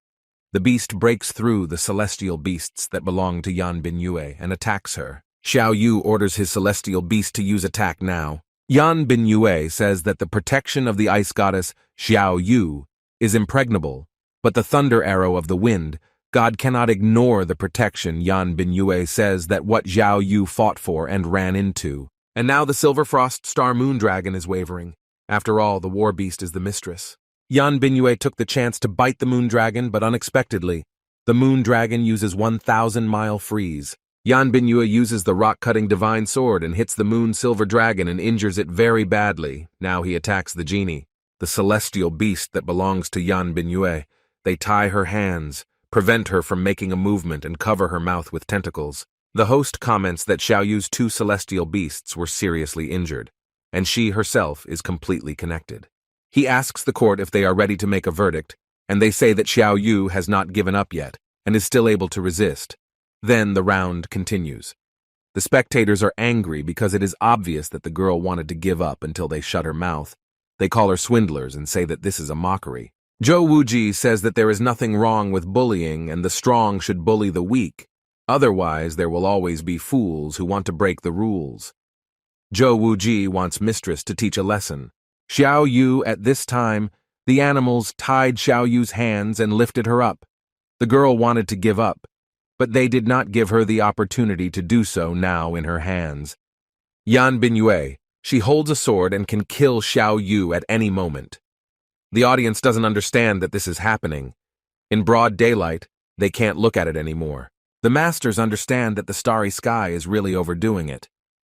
A: The beast breaks through the celestial beasts that belong to Yan Binyue and attacks her. Xiao Yu orders his celestial beast to use attack now. Yan Binyue says that the protection of the ice goddess Xiao Yu is impregnable, but the thunder arrow of the wind, God cannot ignore the protection Yan Binyue says that what Xiao Yu fought for and ran into. And now the Silver Frost Star Moon Dragon is wavering. After all, the war beast is the mistress. Yan Binyue took the chance to bite the Moon Dragon, but unexpectedly, the Moon Dragon uses 1,000-mile freeze. Yan Binyue uses the rock-cutting divine sword and hits the Moon Silver Dragon and injures it very badly. Now he attacks the genie, the celestial beast that belongs to Yan Binyue. They tie her hands, prevent her from making a movement and cover her mouth with tentacles. The host comments that Xiao Yu's two celestial beasts were seriously injured, and she herself is completely connected. He asks the court if they are ready to make a verdict, and they say that Xiao Yu has not given up yet and is still able to resist. Then the round continues. The spectators are angry because it is obvious that the girl wanted to give up until they shut her mouth. They call her swindlers and say that this is a mockery. Zhou Wuji says that there is nothing wrong with bullying and the strong should bully the weak. Otherwise, there will always be fools who want to break the rules. Zhou Wuji wants Mistress to teach a lesson. Xiao Yu, at this time, the animals tied Xiao Yu's hands and lifted her up. The girl wanted to give up, but they did not give her the opportunity to do so now in her hands. Yan Binyue, she holds a sword and can kill Xiao Yu at any moment. The audience doesn't understand that this is happening. In broad daylight, they can't look at it anymore. The masters understand that the starry sky is really overdoing it.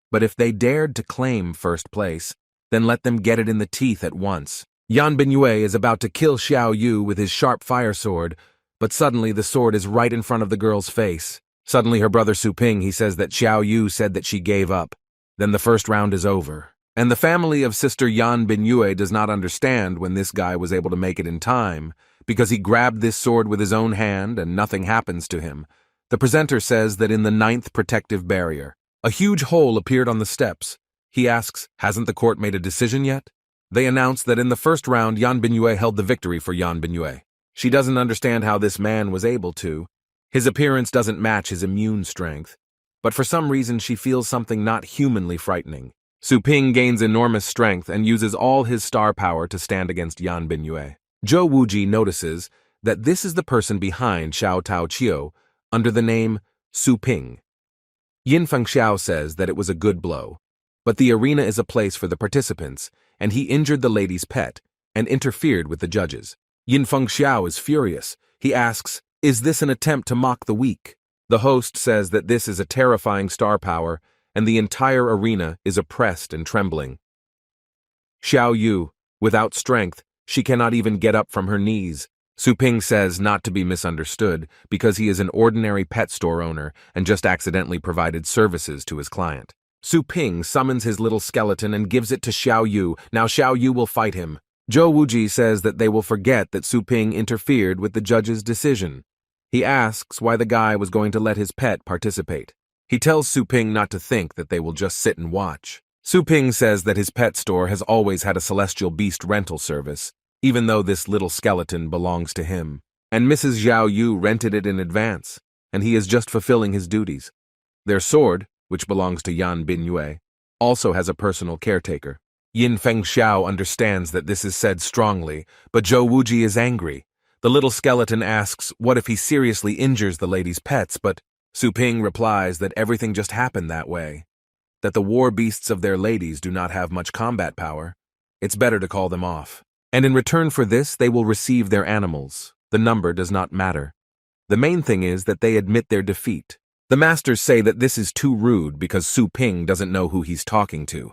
A: But if they dared to claim first place, then let them get it in the teeth at once. Yan Binyue is about to kill Xiao Yu with his sharp fire sword, but suddenly the sword is right in front of the girl's face. Suddenly her brother Su Ping, he says that Xiao Yu said that she gave up. Then the first round is over. And the family of Sister Yan Binyue does not understand when this guy was able to make it in time, because he grabbed this sword with his own hand and nothing happens to him. The presenter says that in the 9th protective barrier, a huge hole appeared on the steps. He asks, hasn't the court made a decision yet? They announce that in the first round, Yan Binyue held the victory for Yan Binyue. She doesn't understand how this man was able to. His appearance doesn't match his immune strength. But for some reason, she feels something not humanly frightening. Su Ping gains enormous strength and uses all his star power to stand against Yan Binyue. Zhou Wuji notices that this is the person behind Xiao Tao Qiu under the name Su Ping. Yin Fengxiao says that it was a good blow, but the arena is a place for the participants, and he injured the lady's pet and interfered with the judges. Yin Fengxiao is furious. He asks, is this an attempt to mock the weak? The host says that this is a terrifying star power, and the entire arena is oppressed and trembling. Xiao Yu, without strength, she cannot even get up from her knees. Su Ping says not to be misunderstood because he is an ordinary pet store owner and just accidentally provided services to his client. Su Ping summons his little skeleton and gives it to Xiao Yu. Now Xiao Yu will fight him. Zhou Wuji says that they will forget that Su Ping interfered with the judge's decision. He asks why the guy was going to let his pet participate. He tells Su Ping not to think that they will just sit and watch. Su Ping says that his pet store has always had a celestial beast rental service, even though this little skeleton belongs to him. And Mrs. Xiao Yu rented it in advance, and he is just fulfilling his duties. Their sword, which belongs to Yan Binyue, also has a personal caretaker. Yin Fengxiao understands that this is said strongly, but Zhou Wuji is angry. The little skeleton asks what if he seriously injures the lady's pets, but Su Ping replies that everything just happened that way, that the war beasts of their ladies do not have much combat power. It's better to call them off. And in return for this, they will receive their animals. The number does not matter. The main thing is that they admit their defeat. The masters say that this is too rude because Su Ping doesn't know who he's talking to.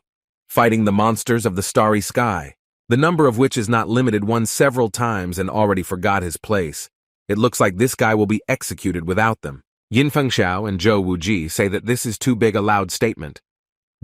A: Fighting the monsters of the starry sky, the number of which is not limited, won several times and already forgot his place. It looks like this guy will be executed without them. Yin Fengxiao and Zhou Wuji say that this is too big a loud statement.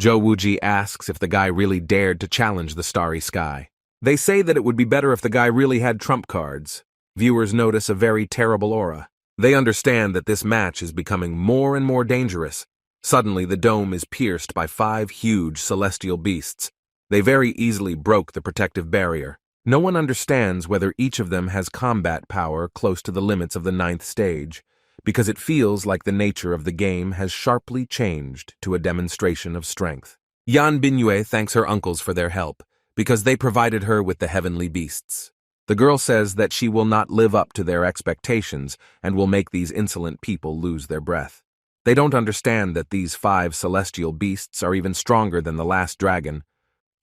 A: Zhou Wuji asks if the guy really dared to challenge the starry sky. They say that it would be better if the guy really had trump cards. Viewers notice a very terrible aura. They understand that this match is becoming more and more dangerous. Suddenly, the dome is pierced by 5 huge celestial beasts. They very easily broke the protective barrier. No one understands whether each of them has combat power close to the limits of the 9th stage, because it feels like the nature of the game has sharply changed to a demonstration of strength. Yan Binyue thanks her uncles for their help, because they provided her with the heavenly beasts. The girl says that she will not live up to their expectations and will make these insolent people lose their breath. They don't understand that these 5 celestial beasts are even stronger than the last dragon.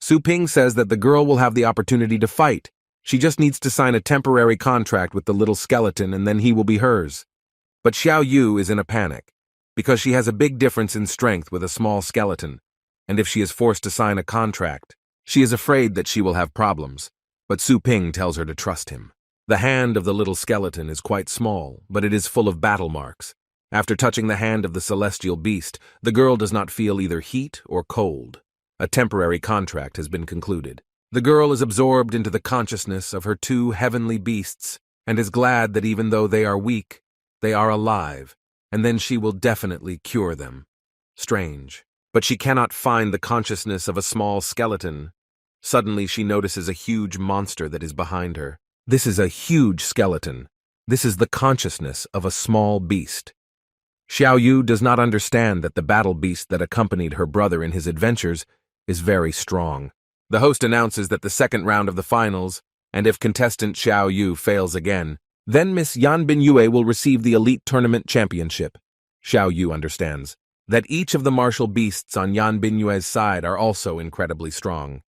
A: Su Ping says that the girl will have the opportunity to fight. She just needs to sign a temporary contract with the little skeleton and then he will be hers. But Xiao Yu is in a panic, because she has a big difference in strength with a small skeleton, and if she is forced to sign a contract, she is afraid that she will have problems, but Su Ping tells her to trust him. The hand of the little skeleton is quite small, but it is full of battle marks. After touching the hand of the celestial beast, the girl does not feel either heat or cold. A temporary contract has been concluded. The girl is absorbed into the consciousness of her two heavenly beasts and is glad that even though they are weak, they are alive, and then she will definitely cure them. Strange. But she cannot find the consciousness of a small skeleton. Suddenly she notices a huge monster that is behind her. This is a huge skeleton. This is the consciousness of a small beast. Xiao Yu does not understand that the battle beast that accompanied her brother in his adventures is very strong. The host announces that the second round of the finals, and if contestant Xiao Yu fails again, then Miss Yan Binyue will receive the elite tournament championship. Xiao Yu understands that each of the martial beasts on Yan Binyue's side are also incredibly strong.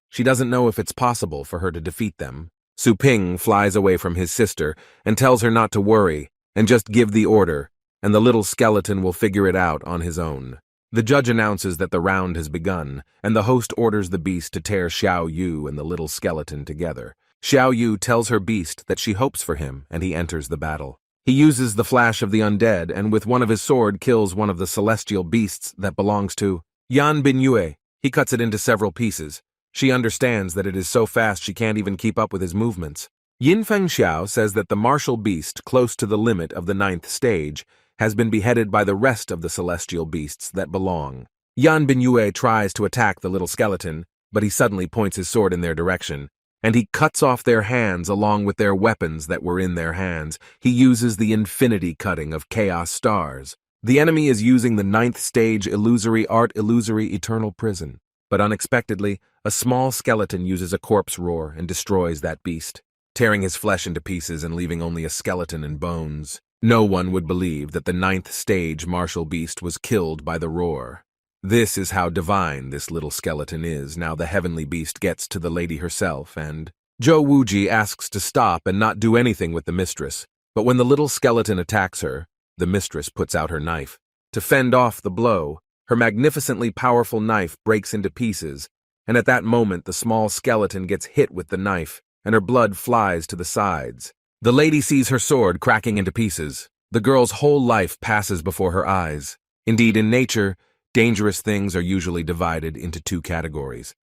A: She doesn't know if it's possible for her to defeat them. Su Ping flies away from his sister and tells her not to worry and just give the order, and the little skeleton will figure it out on his own. The judge announces that the round has begun, and the host orders the beast to tear Xiao Yu and the little skeleton together. Xiao Yu tells her beast that she hopes for him, and he enters the battle. He uses the flash of the undead, and with one of his sword kills one of the celestial beasts that belongs to Yan Binyue. He cuts it into several pieces. She understands that it is so fast she can't even keep up with his movements. Yin Fengxiao says that the martial beast close to the limit of the 9th stage has been beheaded by the rest of the celestial beasts that belong. Yan Binyue tries to attack the little skeleton, but he suddenly points his sword in their direction, and he cuts off their hands along with their weapons that were in their hands. He uses the infinity cutting of chaos stars. The enemy is using the 9th stage illusory eternal prison. But unexpectedly, a small skeleton uses a corpse roar and destroys that beast, tearing his flesh into pieces and leaving only a skeleton and bones. No one would believe that the 9th stage martial beast was killed by the roar. This is how divine this little skeleton is. Now the heavenly beast gets to the lady herself, and Zhou Wuji asks to stop and not do anything with the mistress. But when the little skeleton attacks her, the mistress puts out her knife. To fend off the blow, her magnificently powerful knife breaks into pieces, and at that moment the small skeleton gets hit with the knife, and her blood flies to the sides. The lady sees her sword cracking into pieces. The girl's whole life passes before her eyes. Indeed, in nature, dangerous things are usually divided into two categories.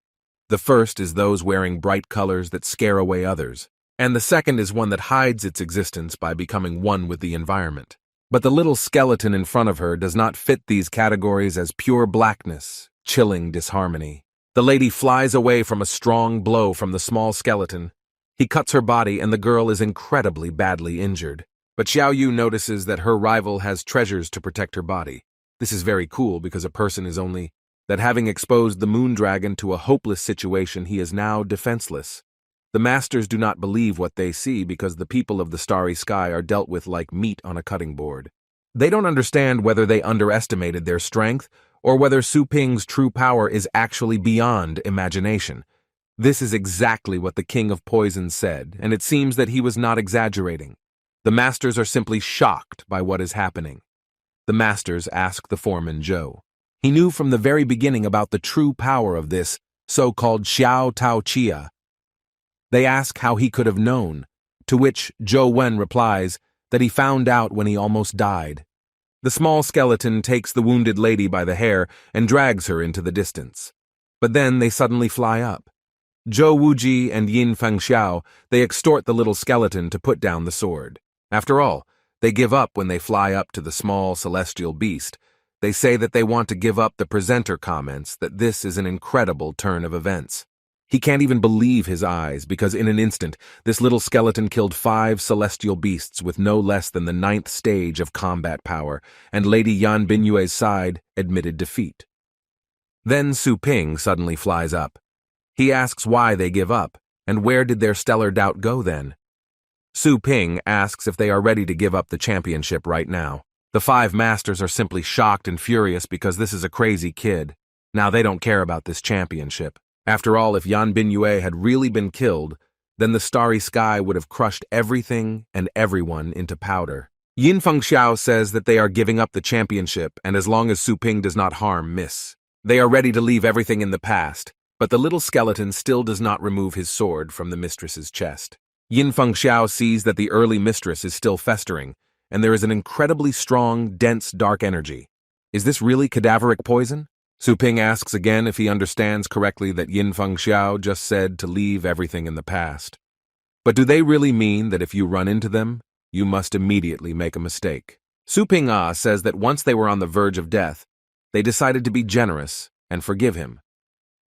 A: The first is those wearing bright colors that scare away others, and the second is one that hides its existence by becoming one with the environment. But the little skeleton in front of her does not fit these categories as pure blackness, chilling disharmony. The lady flies away from a strong blow from the small skeleton. He cuts her body and the girl is incredibly badly injured. But Xiao Yu notices that her rival has treasures to protect her body. This is very cool because a person is only that having exposed the moon dragon to a hopeless situation, he is now defenseless. The masters do not believe what they see because the people of the starry sky are dealt with like meat on a cutting board. They don't understand whether they underestimated their strength or whether Su Ping's true power is actually beyond imagination. This is exactly what the King of Poison said, and it seems that he was not exaggerating. The masters are simply shocked by what is happening. The masters ask the foreman Zhou. He knew from the very beginning about the true power of this so-called Xiao Tao Chia. They ask how he could have known, to which Zhou Wen replies that he found out when he almost died. The small skeleton takes the wounded lady by the hair and drags her into the distance. But then they suddenly fly up. Zhou Wuji and Yin Fengxiao, they extort the little skeleton to put down the sword. After all, they give up when they fly up to the small celestial beast. They say that they want to give up the presenter comments that this is an incredible turn of events. He can't even believe his eyes because in an instant, this little skeleton killed 5 celestial beasts with no less than the 9th stage of combat power, and Lady Yan Binyue's side admitted defeat. Then Su Ping suddenly flies up. He asks why they give up, and where did their stellar doubt go then? Su Ping asks if they are ready to give up the championship right now. The 5 masters are simply shocked and furious because this is a crazy kid. Now they don't care about this championship. After all, if Yan Binyue had really been killed, then the starry sky would have crushed everything and everyone into powder. Yin Fengxiao says that they are giving up the championship, and as long as Su Ping does not harm Miss, they are ready to leave everything in the past, but the little skeleton still does not remove his sword from the mistress's chest. Yin Fengxiao sees that the early mistress is still festering, and there is an incredibly strong, dense, dark energy. Is this really cadaveric poison? Su Ping asks again if he understands correctly that Yin Fengxiao just said to leave everything in the past. But do they really mean that if you run into them, you must immediately make a mistake? Su Ping says that once they were on the verge of death, they decided to be generous and forgive him.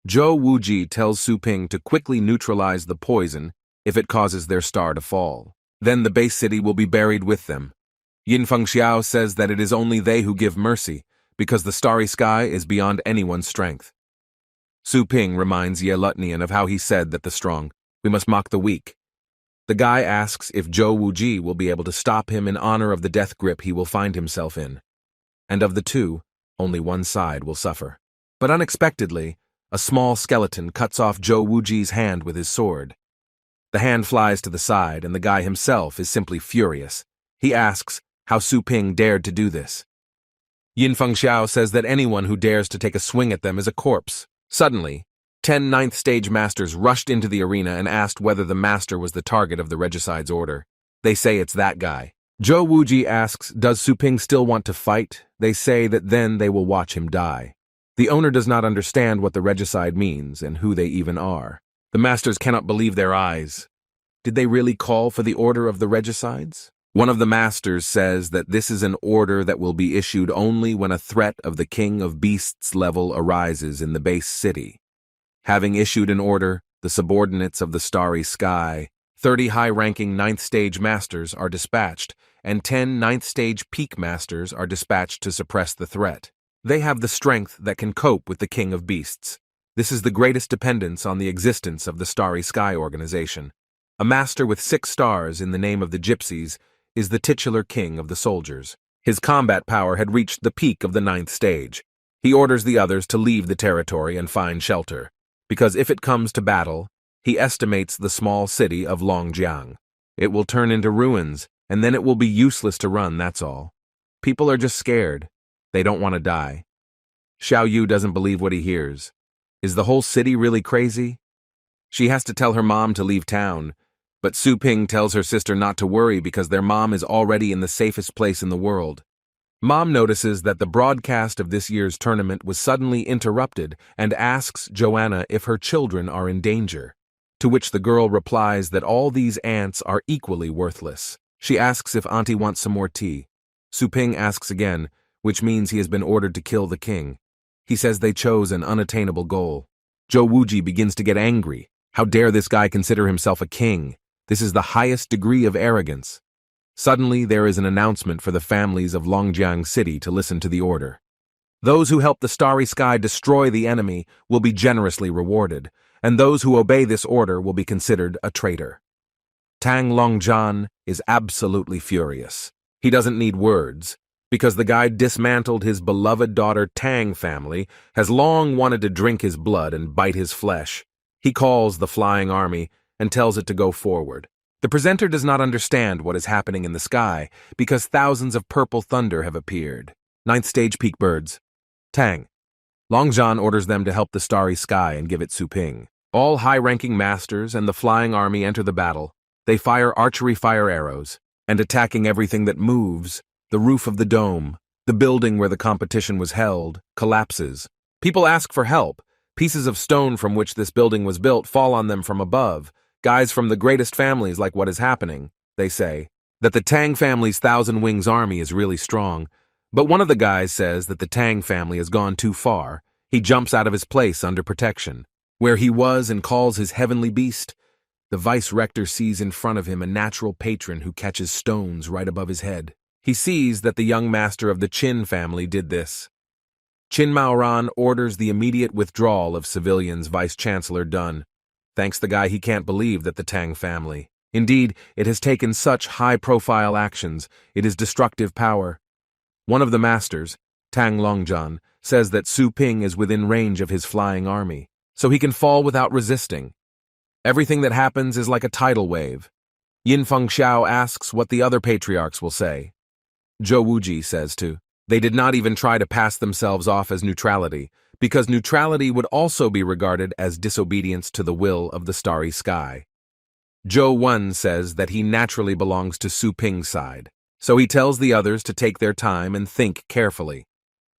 A: Zhou Wuji tells Su Ping to quickly neutralize the poison if it causes their star to fall. Then the base city will be buried with them. Yin Fengxiao says that it is only they who give mercy, because the starry sky is beyond anyone's strength. Su Ping reminds Ye Lutnian of how he said that the strong, we must mock the weak. The guy asks if Zhou Wuji will be able to stop him in honor of the death grip he will find himself in. And of the two, only one side will suffer. But unexpectedly, a small skeleton cuts off Zhou Wuji's hand with his sword. The hand flies to the side, and the guy himself is simply furious. He asks how Su Ping dared to do this. Yin Fengxiao says that anyone who dares to take a swing at them is a corpse. Suddenly, 10 ninth stage masters rushed into the arena and asked whether the master was the target of the regicide's order. They say it's that guy. Zhou Wuji asks, does Su Ping still want to fight? They say that then they will watch him die. The owner does not understand what the regicide means and who they even are. The masters cannot believe their eyes. Did they really call for the order of the regicides? One of the masters says that this is an order that will be issued only when a threat of the King of Beasts level arises in the base city. Having issued an order, the subordinates of the starry sky, 30 high-ranking ninth-stage masters are dispatched, and 10 ninth-stage peak masters are dispatched to suppress the threat. They have the strength that can cope with the King of Beasts. This is the greatest dependence on the existence of the Starry Sky organization. A master with 6 stars in the name of the Gypsies is the titular king of the soldiers. His combat power had reached the peak of the 9th stage. He orders the others to leave the territory and find shelter, because if it comes to battle, he estimates the small city of Longjiang. It will turn into ruins, and then it will be useless to run, that's all. People are just scared. They don't want to die. Xiao Yu doesn't believe what he hears. Is the whole city really crazy? She has to tell her mom to leave town, but Su Ping tells her sister not to worry because their mom is already in the safest place in the world. Mom notices that the broadcast of this year's tournament was suddenly interrupted and asks Joanna if her children are in danger, to which the girl replies that all these ants are equally worthless. She asks if Auntie wants some more tea. Su Ping asks again, which means he has been ordered to kill the king. He says they chose an unattainable goal. Zhou Wuji begins to get angry. How dare this guy consider himself a king? This is the highest degree of arrogance. Suddenly, there is an announcement for the families of Longjiang City to listen to the order. Those who help the starry sky destroy the enemy will be generously rewarded, and those who obey this order will be considered a traitor. Tang Longjian is absolutely furious. He doesn't need words, because the guy dismantled his beloved daughter Tang family, has long wanted to drink his blood and bite his flesh. He calls the flying army and tells it to go forward. The presenter does not understand what is happening in the sky because thousands of purple thunder have appeared. 9th stage peak birds. Tang. Longjian orders them to help the starry sky and give it Su Ping. All high-ranking masters and the flying army enter the battle. They fire archery fire arrows, and attacking everything that moves, the roof of the dome, the building where the competition was held, collapses. People ask for help. Pieces of stone from which this building was built fall on them from above. Guys from the greatest families like what is happening, they say. That the Tang family's Thousand Wings army is really strong. But one of the guys says that the Tang family has gone too far. He jumps out of his place under protection, where he was, and calls his heavenly beast. The vice-rector sees in front of him a natural patron who catches stones right above his head. He sees that the young master of the Qin family did this. Qin Maoran orders the immediate withdrawal of civilians Vice-Chancellor Dun. Thanks the guy, he can't believe that the Tang family. Indeed, it has taken such high-profile actions, it is destructive power. One of the masters, Tang Longjian, says that Su Ping is within range of his flying army, so he can fall without resisting. Everything that happens is like a tidal wave. Yin Fengxiao asks what the other patriarchs will say. Zhou Wuji says to, they did not even try to pass themselves off as neutrality, because neutrality would also be regarded as disobedience to the will of the starry sky. Zhou Wen says that he naturally belongs to Su Ping's side, so he tells the others to take their time and think carefully.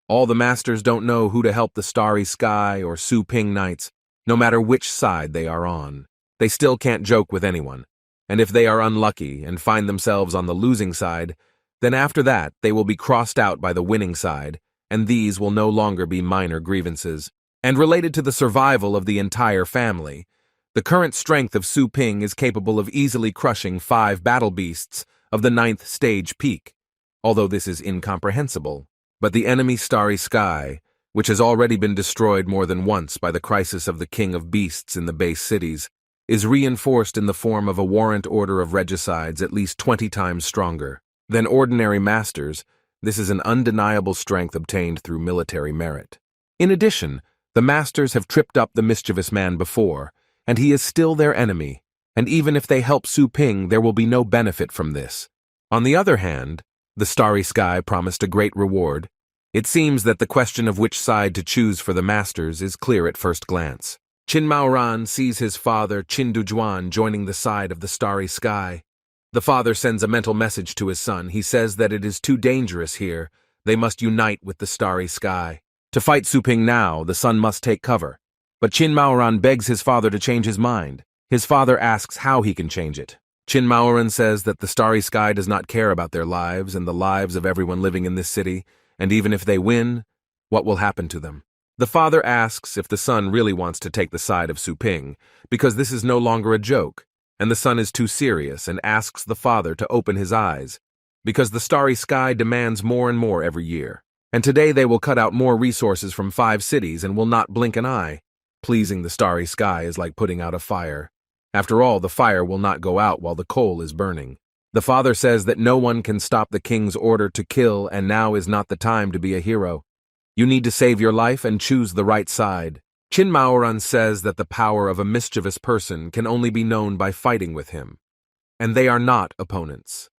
A: All the masters don't know who to help the Starry Sky or Su Ping Knights, no matter which side they are on. They still can't joke with anyone, and if they are unlucky and find themselves on the losing side, then after that they will be crossed out by the winning side, and these will no longer be minor grievances. And related to the survival of the entire family, the current strength of Su Ping is capable of easily crushing 5 battle beasts of the 9th stage peak, although this is incomprehensible. But the enemy Starry Sky, which has already been destroyed more than once by the crisis of the King of Beasts in the base cities, is reinforced in the form of a warrant order of regicides at least 20 times stronger than ordinary masters. This is an undeniable strength obtained through military merit. In addition, the masters have tripped up the mischievous man before, and he is still their enemy, and even if they help Su Ping, there will be no benefit from this. On the other hand, the Starry Sky promised a great reward. It seems that the question of which side to choose for the masters is clear at first glance. Qin Maoran sees his father Qin Dujuan joining the side of the Starry Sky. The father sends a mental message to his son. He says that it is too dangerous here. They must unite with the Starry Sky. To fight Su Ping now, the son must take cover. But Qin Maoran begs his father to change his mind. His father asks how he can change it. Qin Maoran says that the Starry Sky does not care about their lives and the lives of everyone living in this city, and even if they win, what will happen to them? The father asks if the son really wants to take the side of Su Ping, because this is no longer a joke, and the son is too serious and asks the father to open his eyes, because the Starry Sky demands more and more every year, and today they will cut out more resources from 5 cities and will not blink an eye. Pleasing the Starry Sky is like putting out a fire. After all, the fire will not go out while the coal is burning. The father says that no one can stop the king's order to kill, and now is not the time to be a hero. You need to save your life and choose the right side. Qin Maoran says that the power of a mischievous person can only be known by fighting with him, and they are not opponents.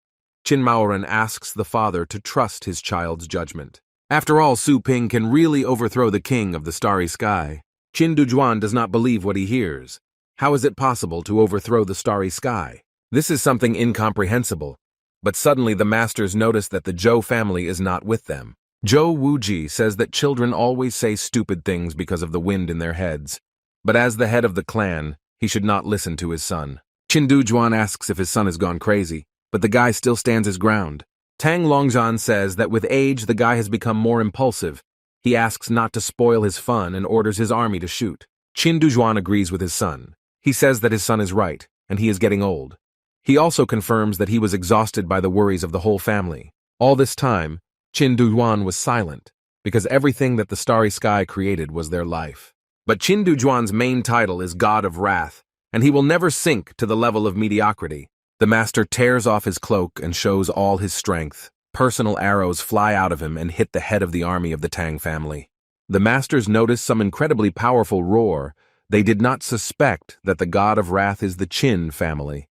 A: Qin Maoran asks the father to trust his child's judgment. After all, Su Ping can really overthrow the king of the Starry Sky. Qin Dujuan does not believe what he hears. How is it possible to overthrow the Starry Sky? This is something incomprehensible. But suddenly the masters notice that the Zhou family is not with them. Zhou Wuji says that children always say stupid things because of the wind in their heads. But as the head of the clan, he should not listen to his son. Qin Dujuan asks if his son has gone crazy, but the guy still stands his ground. Tang Longzhan says that with age the guy has become more impulsive. He asks not to spoil his fun and orders his army to shoot. Qin Dujuan agrees with his son. He says that his son is right, and he is getting old. He also confirms that he was exhausted by the worries of the whole family. All this time, Qin Dujuan was silent, because everything that the Starry Sky created was their life. But Qin Dujuan's main title is God of Wrath, and he will never sink to the level of mediocrity. The master tears off his cloak and shows all his strength. Personal arrows fly out of him and hit the head of the army of the Tang family. The masters notice some incredibly powerful roar. They did not suspect that the God of Wrath is the Qin family.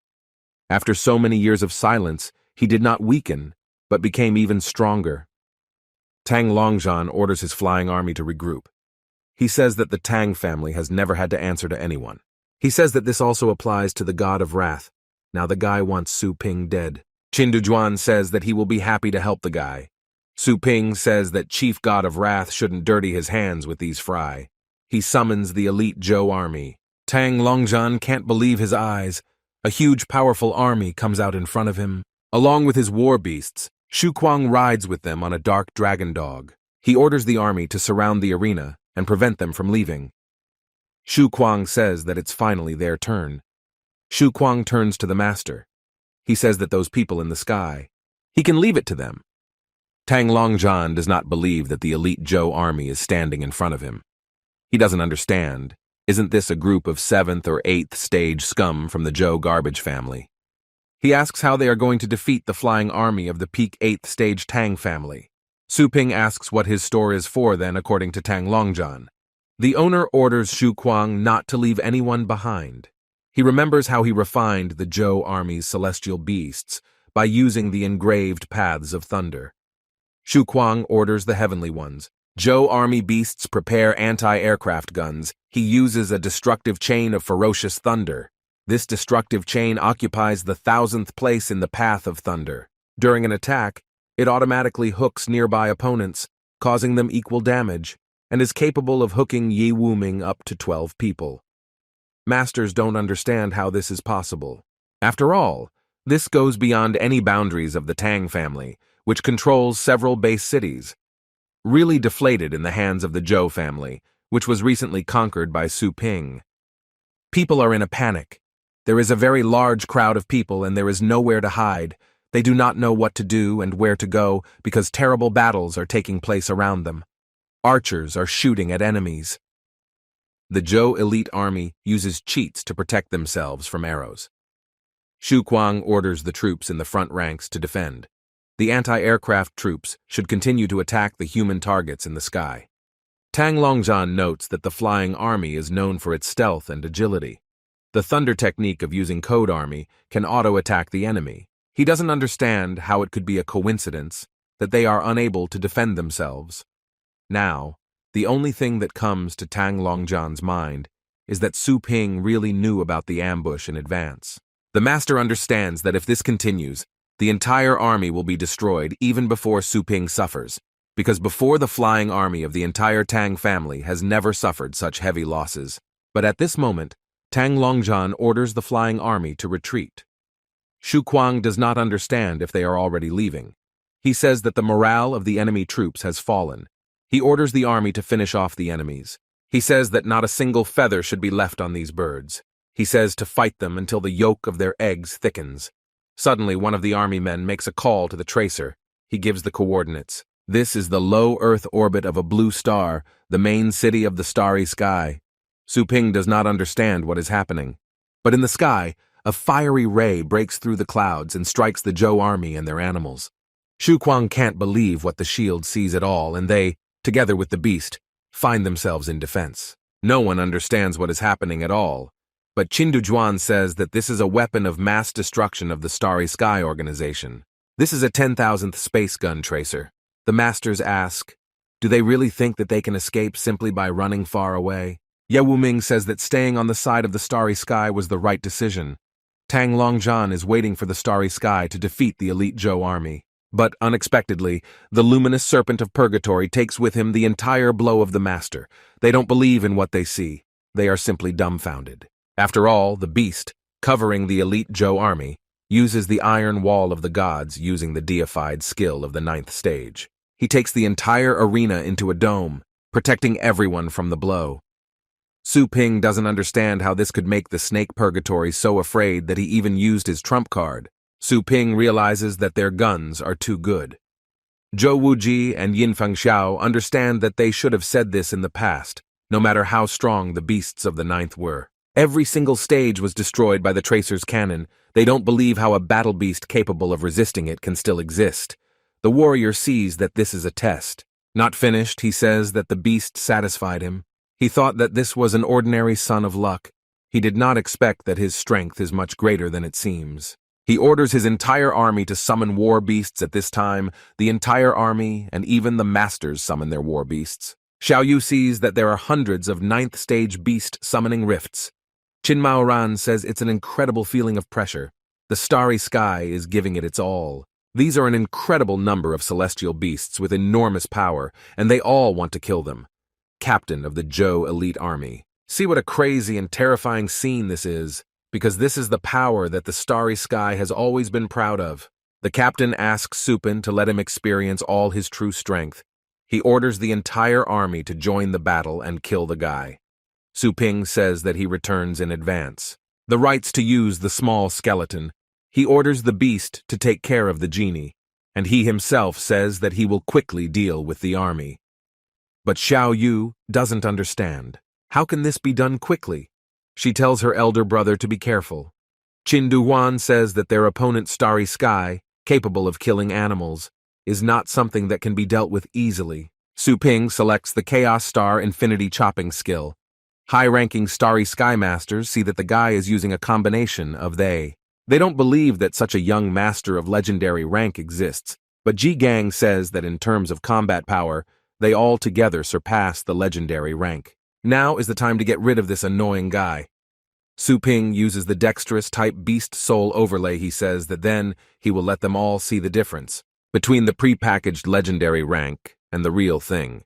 A: After so many years of silence, he did not weaken, but became even stronger. Tang Longzhan orders his flying army to regroup. He says that the Tang family has never had to answer to anyone. He says that this also applies to the God of Wrath. Now the guy wants Su Ping dead. Qin Dujuan says that he will be happy to help the guy. Su Ping says that Chief God of Wrath shouldn't dirty his hands with these fry. He summons the elite Zhou army. Tang Longzhan can't believe his eyes. A huge, powerful army comes out in front of him. Along with his war beasts, Shu Kuang rides with them on a dark dragon dog. He orders the army to surround the arena and prevent them from leaving. Shu Kuang says that it's finally their turn. Shu Kuang turns to the master. He says that those people in the sky, he can leave it to them. Tang Longzhan does not believe that the elite Zhou army is standing in front of him. He doesn't understand. Isn't this a group of 7th or 8th stage scum from the Zhou garbage family? He asks how they are going to defeat the flying army of the peak 8th stage Tang family. Su Ping asks what his store is for then, according to Tang Longzhan. The owner orders Shu Kuang not to leave anyone behind. He remembers how he refined the Zhou army's celestial beasts by using the engraved paths of thunder. Shu Kuang orders the heavenly ones. Zhou army beasts prepare anti-aircraft guns. He uses a destructive chain of ferocious thunder. This destructive chain occupies the 1,000th place in the path of thunder. During an attack, it automatically hooks nearby opponents, causing them equal damage, and is capable of hooking Yi Wuming up to 12 people. Masters don't understand how this is possible. After all, this goes beyond any boundaries of the Tang family, which controls several base cities. Really deflated in the hands of the Zhou family, which was recently conquered by Su Ping. People are in a panic. There is a very large crowd of people and there is nowhere to hide. They do not know what to do and where to go because terrible battles are taking place around them. Archers are shooting at enemies. The Zhou elite army uses cheats to protect themselves from arrows. Xu Kuang orders the troops in the front ranks to defend. The anti-aircraft troops should continue to attack the human targets in the sky. Tang Longzhan notes that the flying army is known for its stealth and agility. The thunder technique of using code army can auto-attack the enemy. He doesn't understand how it could be a coincidence that they are unable to defend themselves. Now, the only thing that comes to Tang Longzhan's mind is that Su Ping really knew about the ambush in advance. The master understands that if this continues, the entire army will be destroyed even before Su Ping suffers, because before the flying army of the entire Tang family has never suffered such heavy losses. But at this moment, Tang Longzhan orders the flying army to retreat. Xu Kuang does not understand if they are already leaving. He says that the morale of the enemy troops has fallen. He orders the army to finish off the enemies. He says that not a single feather should be left on these birds. He says to fight them until the yolk of their eggs thickens. Suddenly, one of the army men makes a call to the tracer. He gives the coordinates. This is the low Earth orbit of a blue star, the main city of the starry sky. Su Ping does not understand what is happening. But in the sky, a fiery ray breaks through the clouds and strikes the Zhou army and their animals. Xu Kuang can't believe what the shield sees at all, and they, together with the beast, find themselves in defense. No one understands what is happening at all. But Qin Dujuan says that this is a weapon of mass destruction of the Starry Sky organization. This is a 10,000th space gun tracer. The masters ask, do they really think that they can escape simply by running far away? Ye Wuming says that staying on the side of the Starry Sky was the right decision. Tang Longzhan is waiting for the Starry Sky to defeat the elite Zhou army. But unexpectedly, the luminous serpent of purgatory takes with him the entire blow of the master. They don't believe in what they see. They are simply dumbfounded. After all, the beast, covering the elite Zhou army, uses the iron wall of the gods using the deified skill of the 9th stage. He takes the entire arena into a dome, protecting everyone from the blow. Su Ping doesn't understand how this could make the snake purgatory so afraid that he even used his trump card. Su Ping realizes that their guns are too good. Zhou Wuji and Yin Fengxiao understand that they should have said this in the past, no matter how strong the beasts of the 9th were. Every single stage was destroyed by the Tracer's cannon. They don't believe how a battle beast capable of resisting it can still exist. The warrior sees that this is a test. Not finished, he says that the beast satisfied him. He thought that this was an ordinary son of luck. He did not expect that his strength is much greater than it seems. He orders his entire army to summon war beasts at this time. The entire army and even the masters summon their war beasts. Xiaoyu sees that there are hundreds of 9th stage beast summoning rifts. Qin Maoran says it's an incredible feeling of pressure. The starry sky is giving it its all. These are an incredible number of celestial beasts with enormous power, and they all want to kill them. Captain of the Zhou elite army. See what a crazy and terrifying scene this is, because this is the power that the starry sky has always been proud of. The captain asks Su Ping to let him experience all his true strength. He orders the entire army to join the battle and kill the guy. Su Ping says that he returns in advance. The rights to use the small skeleton. He orders the beast to take care of the genie, and he himself says that he will quickly deal with the army. But Xiao Yu doesn't understand. How can this be done quickly? She tells her elder brother to be careful. Qin Duhuan says that their opponent Starry Sky, capable of killing animals, is not something that can be dealt with easily. Su Ping selects the Chaos Star Infinity Chopping skill. High-ranking Starry Sky Masters see that the guy is using a combination of they. They don't believe that such a young master of legendary rank exists, but Ji Gang says that in terms of combat power, they all together surpass the legendary rank. Now is the time to get rid of this annoying guy. Su Ping uses the dexterous type beast soul overlay. He says that then he will let them all see the difference between the prepackaged legendary rank and the real thing.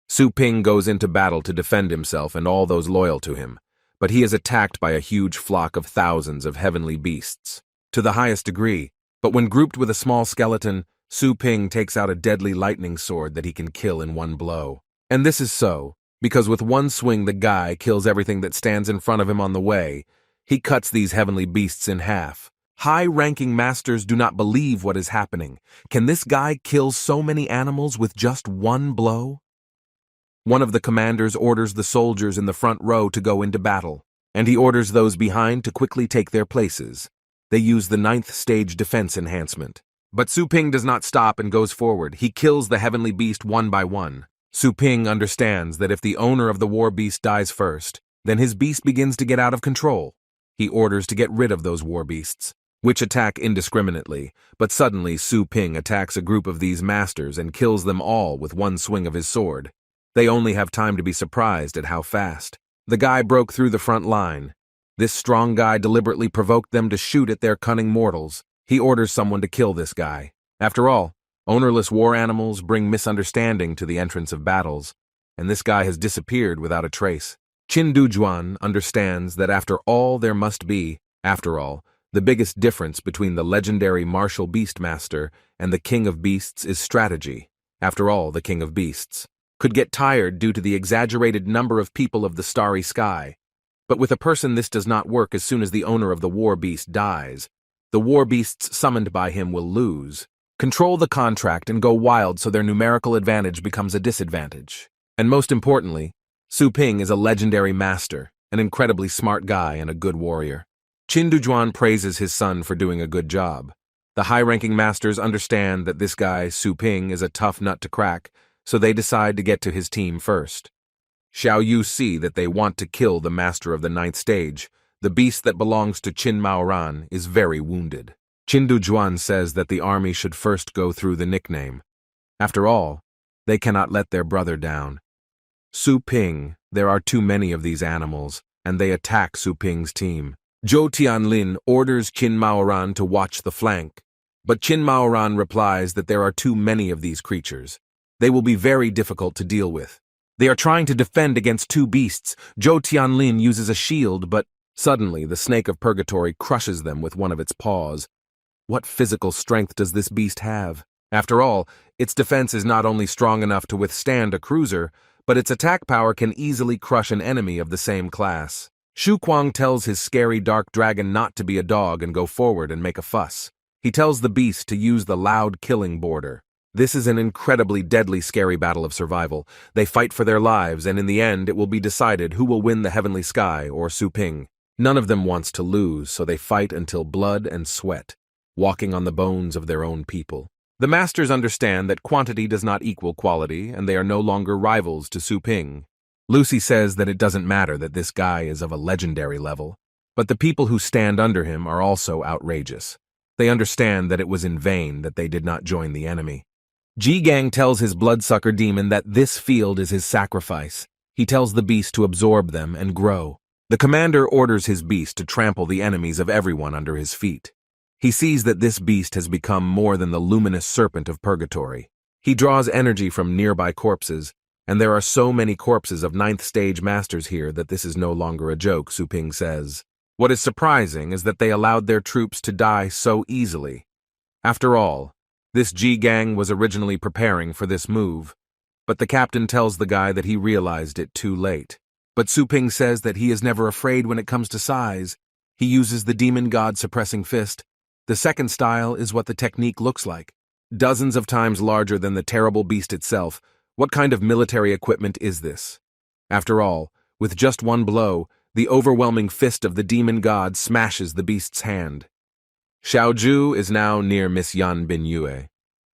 A: Su Ping goes into battle to defend himself and all those loyal to him, but he is attacked by a huge flock of thousands of heavenly beasts, to the highest degree. But when grouped with a small skeleton, Su Ping takes out a deadly lightning sword that he can kill in one blow. And this is so, because with one swing the guy kills everything that stands in front of him on the way. He cuts these heavenly beasts in half. High-ranking masters do not believe what is happening. Can this guy kill so many animals with just one blow? One of the commanders orders the soldiers in the front row to go into battle, and he orders those behind to quickly take their places. They use the 9th stage defense enhancement. But Su Ping does not stop and goes forward. He kills the heavenly beast one by one. Su Ping understands that if the owner of the war beast dies first, then his beast begins to get out of control. He orders to get rid of those war beasts, which attack indiscriminately, but suddenly Su Ping attacks a group of these masters and kills them all with one swing of his sword. They only have time to be surprised at how fast. The guy broke through the front line. This strong guy deliberately provoked them to shoot at their cunning mortals. He orders someone to kill this guy. After all, ownerless war animals bring misunderstanding to the entrance of battles, and this guy has disappeared without a trace. Qin Dujuan understands that after all there must be, after all, the biggest difference between the legendary martial beastmaster and the king of beasts is strategy. After all, the king of beasts could get tired due to the exaggerated number of people of the starry sky. But with a person this does not work. As soon as the owner of the war beast dies, the war beasts summoned by him will lose. Control the contract and go wild so their numerical advantage becomes a disadvantage. And most importantly, Su Ping is a legendary master, an incredibly smart guy and a good warrior. Qin Dujuan praises his son for doing a good job. The high-ranking masters understand that this guy, Su Ping, is a tough nut to crack, so they decide to get to his team first. Xiao Yu see that they want to kill the master of the 9th stage. The beast that belongs to Qin Maoran is very wounded. Qin Dujuan says that the army should first go through the nickname. After all, they cannot let their brother down. Su Ping, there are too many of these animals, and they attack Su Ping's team. Zhou Tianlin orders Qin Maoran to watch the flank, but Qin Maoran replies that there are too many of these creatures. They will be very difficult to deal with. They are trying to defend against two beasts. Zhou Tianlin uses a shield, but suddenly the snake of purgatory crushes them with one of its paws. What physical strength does this beast have? After all, its defense is not only strong enough to withstand a cruiser, but its attack power can easily crush an enemy of the same class. Shu Kuang tells his scary dark dragon not to be a dog and go forward and make a fuss. He tells the beast to use the loud killing border. This is an incredibly deadly, scary battle of survival. They fight for their lives, and in the end it will be decided who will win the heavenly sky or Su Ping. None of them wants to lose, so they fight until blood and sweat, walking on the bones of their own people. The masters understand that quantity does not equal quality, and they are no longer rivals to Su Ping. Lucy says that it doesn't matter that this guy is of a legendary level, but the people who stand under him are also outrageous. They understand that it was in vain that they did not join the enemy. Ji Gang tells his bloodsucker demon that this field is his sacrifice. He tells the beast to absorb them and grow. The commander orders his beast to trample the enemies of everyone under his feet. He sees that this beast has become more than the luminous serpent of purgatory. He draws energy from nearby corpses, and there are so many corpses of 9th stage masters here that this is no longer a joke, Su Ping says. What is surprising is that they allowed their troops to die so easily. After all, this Ji Gang was originally preparing for this move, but the captain tells the guy that he realized it too late. But Su Ping says that he is never afraid when it comes to size. He uses the demon god suppressing fist. The second style is what the technique looks like. Dozens of times larger than the terrible beast itself. What kind of military equipment is this? After all, with just one blow, the overwhelming fist of the demon god smashes the beast's hand. Xiaoju is now near Miss Yan Binyue.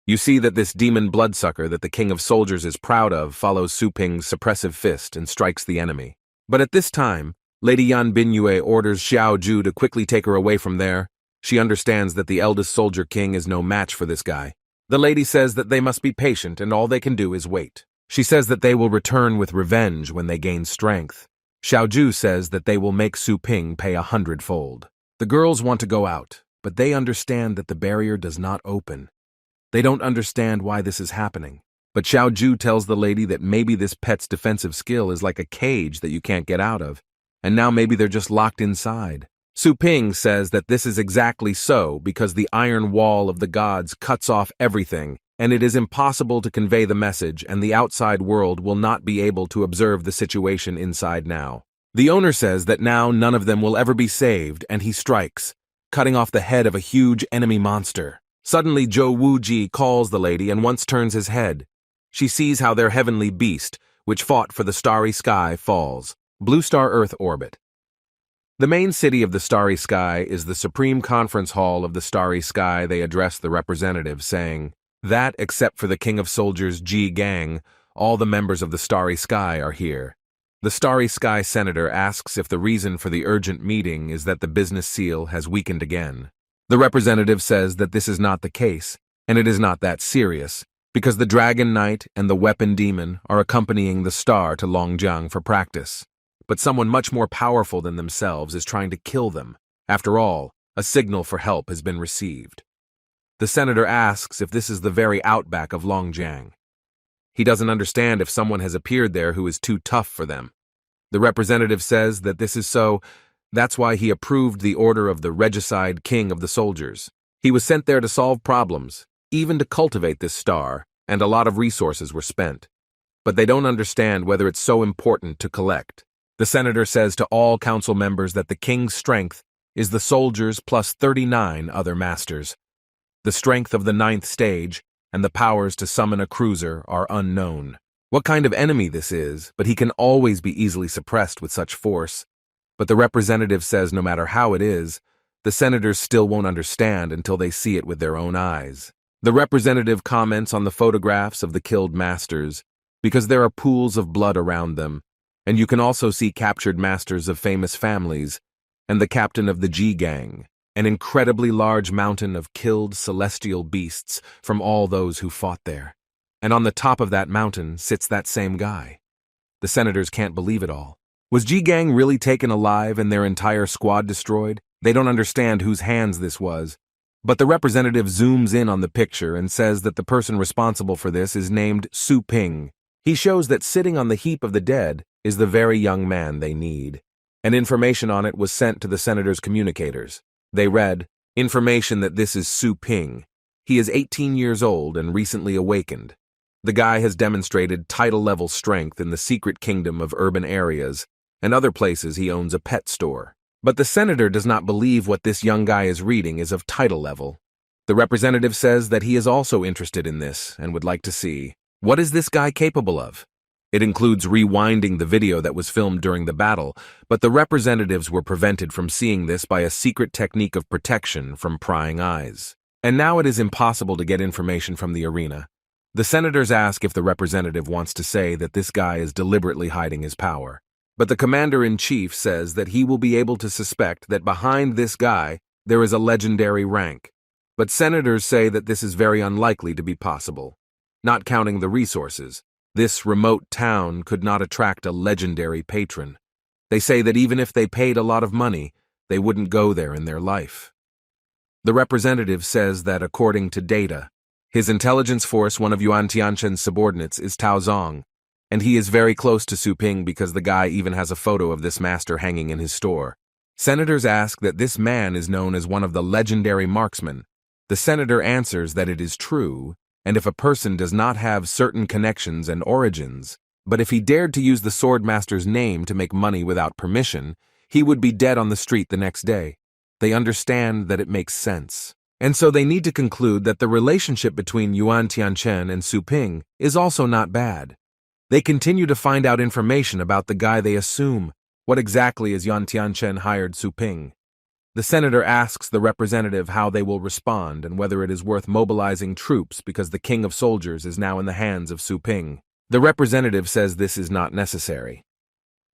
A: You see that this demon bloodsucker that the king of soldiers is proud of follows Su Ping's suppressive fist and strikes the enemy. But at this time, Lady Yan Binyue orders Xiaoju to quickly take her away from there. She understands that the eldest soldier king is no match for this guy. The lady says that they must be patient and all they can do is wait. She says that they will return with revenge when they gain strength. Xiaoju says that they will make Su Ping pay 100-fold. The girls want to go out, but they understand that the barrier does not open. They don't understand why this is happening. But Xiaoju tells the lady that maybe this pet's defensive skill is like a cage that you can't get out of, and now maybe they're just locked inside. Su Ping says that this is exactly so because the iron wall of the gods cuts off everything, and it is impossible to convey the message, and the outside world will not be able to observe the situation inside now. The owner says that now none of them will ever be saved, and he strikes, cutting off the head of a huge enemy monster. Suddenly, Zhou Wuji calls the lady and once turns his head. She sees how their heavenly beast, which fought for the starry sky, falls. Blue Star Earth orbit. The main city of the starry sky is the Supreme Conference Hall of the starry sky. They address the representative, saying that, except for the King of Soldiers Ji Gang, all the members of the starry sky are here. The starry sky senator asks if the reason for the urgent meeting is that the business seal has weakened again. The representative says that this is not the case, and it is not that serious, because the Dragon Knight and the Weapon Demon are accompanying the star to Longjiang for practice. But someone much more powerful than themselves is trying to kill them. After all, a signal for help has been received. The senator asks if this is the very outback of Longjiang. He doesn't understand if someone has appeared there who is too tough for them. The representative says that this is so. That's why he approved the order of the regicide king of the soldiers. He was sent there to solve problems, even to cultivate this star, and a lot of resources were spent. But they don't understand whether it's so important to collect. The senator says to all council members that the king's strength is the soldiers plus 39 other masters. The strength of the 9th stage and the powers to summon a cruiser are unknown. What kind of enemy this is, but he can always be easily suppressed with such force. But the representative says no matter how it is, the senators still won't understand until they see it with their own eyes. The representative comments on the photographs of the killed masters, because there are pools of blood around them, and you can also see captured masters of famous families, and the captain of the Ji Gang, an incredibly large mountain of killed celestial beasts from all those who fought there. And on the top of that mountain sits that same guy. The senators can't believe it all. Was Ji Gang really taken alive and their entire squad destroyed? They don't understand whose hands this was. But the representative zooms in on the picture and says that the person responsible for this is named Su Ping. He shows that sitting on the heap of the dead is the very young man they need. And information on it was sent to the senator's communicators. They read, information that this is Su Ping. He is 18 years old and recently awakened. The guy has demonstrated title-level strength in the secret kingdom of urban areas, and other places he owns a pet store. But the senator does not believe what this young guy is reading is of title level. The representative says that he is also interested in this and would like to see, what is this guy capable of? It includes rewinding the video that was filmed during the battle, but the representatives were prevented from seeing this by a secret technique of protection from prying eyes. And now it is impossible to get information from the arena. The senators ask if the representative wants to say that this guy is deliberately hiding his power. But the commander-in-chief says that he will be able to suspect that behind this guy there is a legendary rank. But senators say that this is very unlikely to be possible. Not counting the resources, this remote town could not attract a legendary patron. They say that even if they paid a lot of money, they wouldn't go there in their life. The representative says that according to data, his intelligence force, one of Yuan Tianquan's subordinates, is Tao Zong, and he is very close to Su Ping because the guy even has a photo of this master hanging in his store. Senators ask that this man is known as one of the legendary marksmen. The senator answers that it is true, and if a person does not have certain connections and origins, but if he dared to use the swordmaster's name to make money without permission, he would be dead on the street the next day. They understand that it makes sense. And so they need to conclude that the relationship between Yuan Tianquan and Su Ping is also not bad. They continue to find out information about the guy they assume. What exactly is Yuan Tianquan hired Su Ping? The senator asks the representative how they will respond and whether it is worth mobilizing troops because the king of soldiers is now in the hands of Su Ping. The representative says this is not necessary.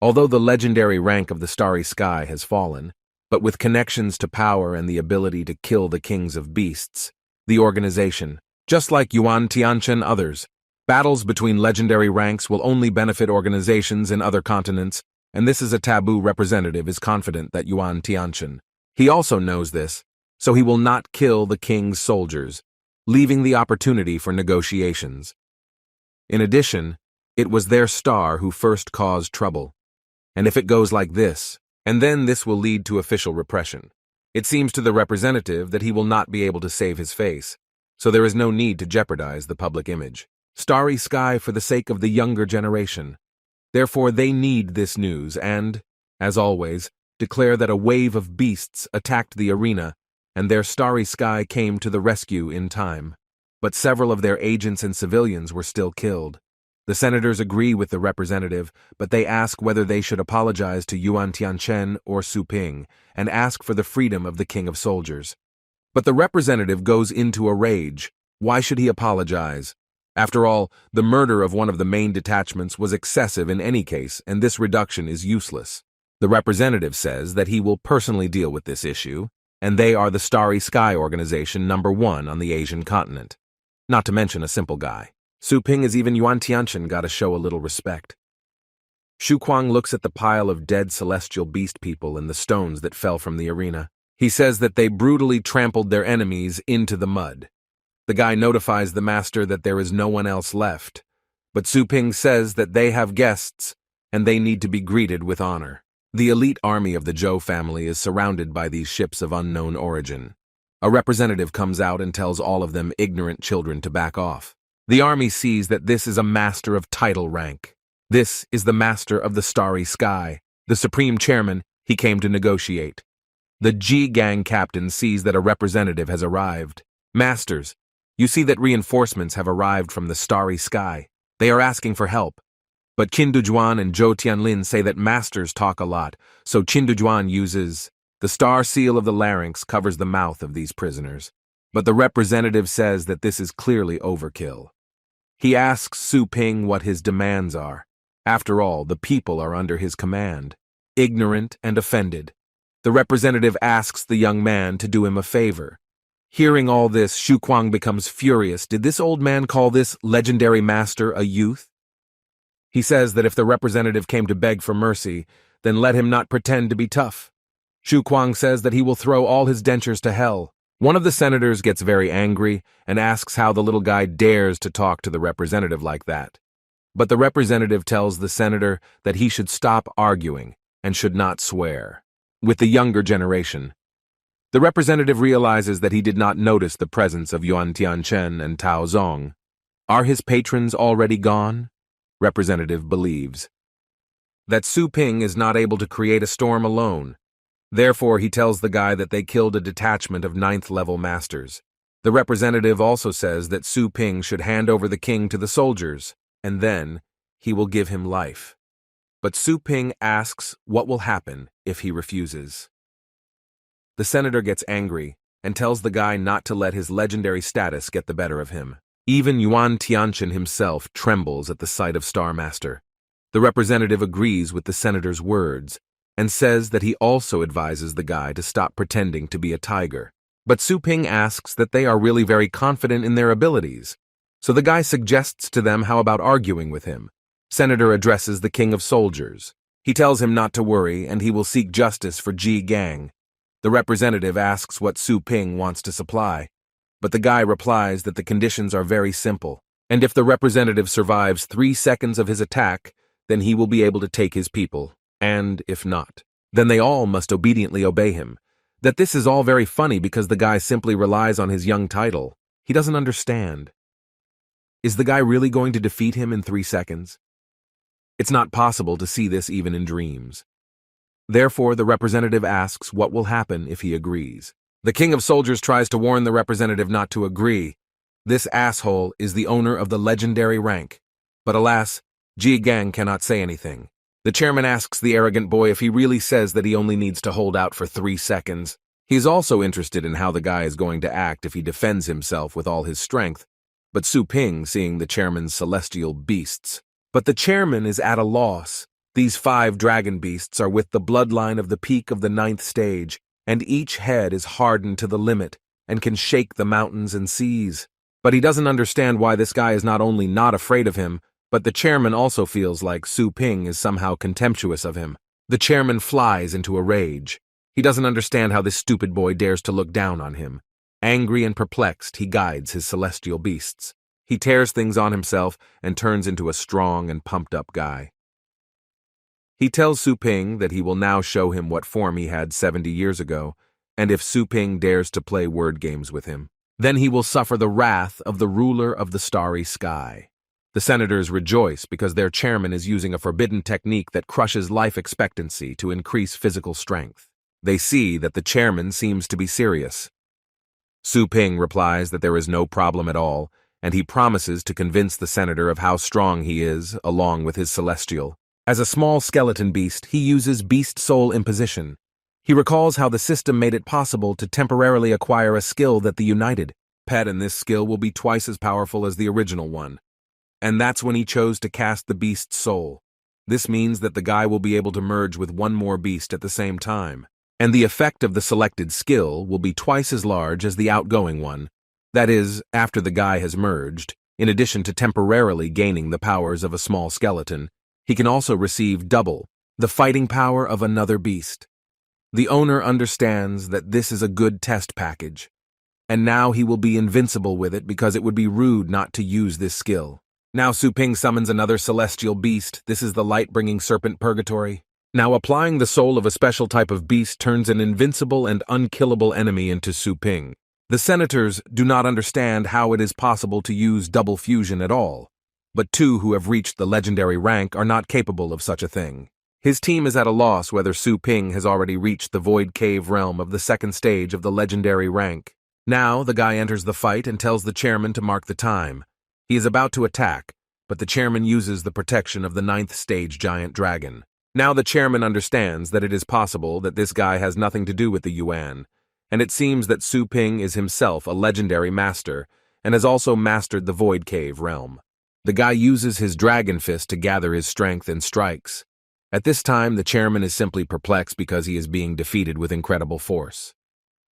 A: Although the legendary rank of the starry sky has fallen, but with connections to power and the ability to kill the kings of beasts, the organization, just like Yuan Tianquan others, battles between legendary ranks will only benefit organizations in other continents and this is a taboo. Representative is confident that Yuan Tianchen. He also knows this, so he will not kill the king's soldiers, leaving the opportunity for negotiations. In addition, it was their star who first caused trouble. And if it goes like this, and then this will lead to official repression. It seems to the representative that he will not be able to save his face, so there is no need to jeopardize the public image. Starry sky for the sake of the younger generation. Therefore, they need this news and, as always, declare that a wave of beasts attacked the arena, and their starry sky came to the rescue in time. But several of their agents and civilians were still killed. The senators agree with the representative, but they ask whether they should apologize to Yuan Tianchen or Su Ping, and ask for the freedom of the king of soldiers. But the representative goes into a rage. Why should he apologize? After all, the murder of one of the main detachments was excessive in any case, and this reduction is useless. The representative says that he will personally deal with this issue, and they are the Starry Sky Organization #1 on the Asian continent. Not to mention a simple guy. Su Ping is even Yuan Tianchen gotta show a little respect. Shu Kuang looks at the pile of dead celestial beast people and the stones that fell from the arena. He says that they brutally trampled their enemies into the mud. The guy notifies the master that there is no one else left, but Su Ping says that they have guests and they need to be greeted with honor. The elite army of the Zhou family is surrounded by these ships of unknown origin. A representative comes out and tells all of them ignorant children to back off. The army sees that this is a master of title rank. This is the master of the starry sky, the supreme chairman. He came to negotiate. The G gang captain sees that a representative has arrived. Masters, you see that reinforcements have arrived from the starry sky. They are asking for help. But Qin Dujuan and Zhou Tianlin say that masters talk a lot, so Qin Dujuan uses the star seal of the larynx covers the mouth of these prisoners. But the representative says that this is clearly overkill. He asks Su Ping what his demands are. After all, the people are under his command. Ignorant and offended, the representative asks the young man to do him a favor. Hearing all this, Shu Kuang becomes furious. Did this old man call this legendary master a youth? He says that if the representative came to beg for mercy, then let him not pretend to be tough. Shu Kuang says that he will throw all his dentures to hell. One of the senators gets very angry and asks how the little guy dares to talk to the representative like that. But the representative tells the senator that he should stop arguing and should not swear. With the younger generation, the representative realizes that he did not notice the presence of Yuan Tianchen and Tao Zong. Are his patrons already gone? Representative believes that Su Ping is not able to create a storm alone. Therefore, he tells the guy that they killed a detachment of 9th-level masters. The representative also says that Su Ping should hand over the king to the soldiers, and then he will give him life. But Su Ping asks what will happen if he refuses. The senator gets angry and tells the guy not to let his legendary status get the better of him. Even Yuan Tianchen himself trembles at the sight of Star Master. The representative agrees with the senator's words and says that he also advises the guy to stop pretending to be a tiger. But Su Ping asks that they are really very confident in their abilities. So the guy suggests to them how about arguing with him. Senator addresses the king of soldiers. He tells him not to worry and he will seek justice for Ji Gang. The representative asks what Su Ping wants to supply. But the guy replies that the conditions are very simple, and if the representative survives 3 seconds of his attack, then he will be able to take his people, and if not, then they all must obediently obey him. That this is all very funny because the guy simply relies on his young title. He doesn't understand. Is the guy really going to defeat him in 3 seconds? It's not possible to see this even in dreams. Therefore, the representative asks what will happen if he agrees. The king of soldiers tries to warn the representative not to agree. This asshole is the owner of the legendary rank. But alas, Ji Gang cannot say anything. The chairman asks the arrogant boy if he really says that he only needs to hold out for 3 seconds. He is also interested in how the guy is going to act if he defends himself with all his strength. But Su Ping, seeing the chairman's celestial beasts. But the chairman is at a loss. These 5 dragon beasts are with the bloodline of the peak of the 9th stage, and each head is hardened to the limit and can shake the mountains and seas. But he doesn't understand why this guy is not only not afraid of him, But the chairman also feels like Su Ping is somehow contemptuous of him. The chairman flies into a rage. He doesn't understand how this stupid boy dares to look down on him. Angry and perplexed, he guides his celestial beasts. He tears things on himself and turns into a strong and pumped-up guy. He tells Su Ping that he will now show him what form he had 70 years ago, and if Su Ping dares to play word games with him, then he will suffer the wrath of the ruler of the starry sky. The senators rejoice because their chairman is using a forbidden technique that crushes life expectancy to increase physical strength. They see that the chairman seems to be serious. Su Ping replies that there is no problem at all, and he promises to convince the senator of how strong he is, along with his celestial. As a small skeleton beast, he uses beast soul imposition. He recalls how the system made it possible to temporarily acquire a skill that the united pet, and this skill will be twice as powerful as the original one. And that's when he chose to cast the beast's soul. This means that the guy will be able to merge with one more beast at the same time. And the effect of the selected skill will be twice as large as the outgoing one. That is, after the guy has merged, in addition to temporarily gaining the powers of a small skeleton, he can also receive double the fighting power of another beast. The owner understands that this is a good test package, and now he will be invincible with it because it would be rude not to use this skill. Now Su Ping summons another celestial beast. This is the light-bringing serpent Purgatory. Now applying the soul of a special type of beast turns an invincible and unkillable enemy into Su Ping. The senators do not understand how it is possible to use double fusion at all, but two who have reached the legendary rank are not capable of such a thing. His team is at a loss whether Su Ping has already reached the void cave realm of the second stage of the legendary rank. Now the guy enters the fight and tells the chairman to mark the time. He is about to attack, but the chairman uses the protection of the 9th stage giant dragon. Now the chairman understands that it is possible that this guy has nothing to do with the Yuan, and it seems that Su Ping is himself a legendary master and has also mastered the void cave realm. The guy uses his dragon fist to gather his strength and strikes. At this time, the chairman is simply perplexed because he is being defeated with incredible force.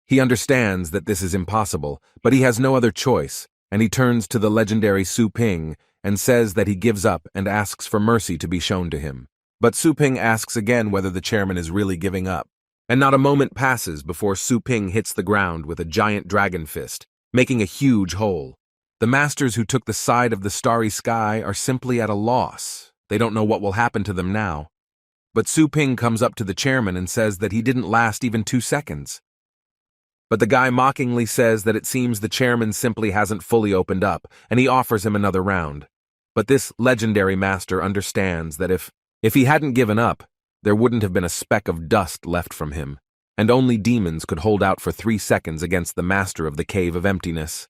A: He understands that this is impossible, but he has no other choice, and he turns to the legendary Su Ping and says that he gives up and asks for mercy to be shown to him. But Su Ping asks again whether the chairman is really giving up, and not a moment passes before Su Ping hits the ground with a giant dragon fist, making a huge hole. The masters who took the side of the starry sky are simply at a loss. They don't know what will happen to them now. But Su Ping comes up to the chairman and says that he didn't last even 2 seconds. But the guy mockingly says that it seems the chairman simply hasn't fully opened up, and he offers him another round. But this legendary master understands that if he hadn't given up, there wouldn't have been a speck of dust left from him, and only demons could hold out for 3 seconds against the master of the Cave of Emptiness.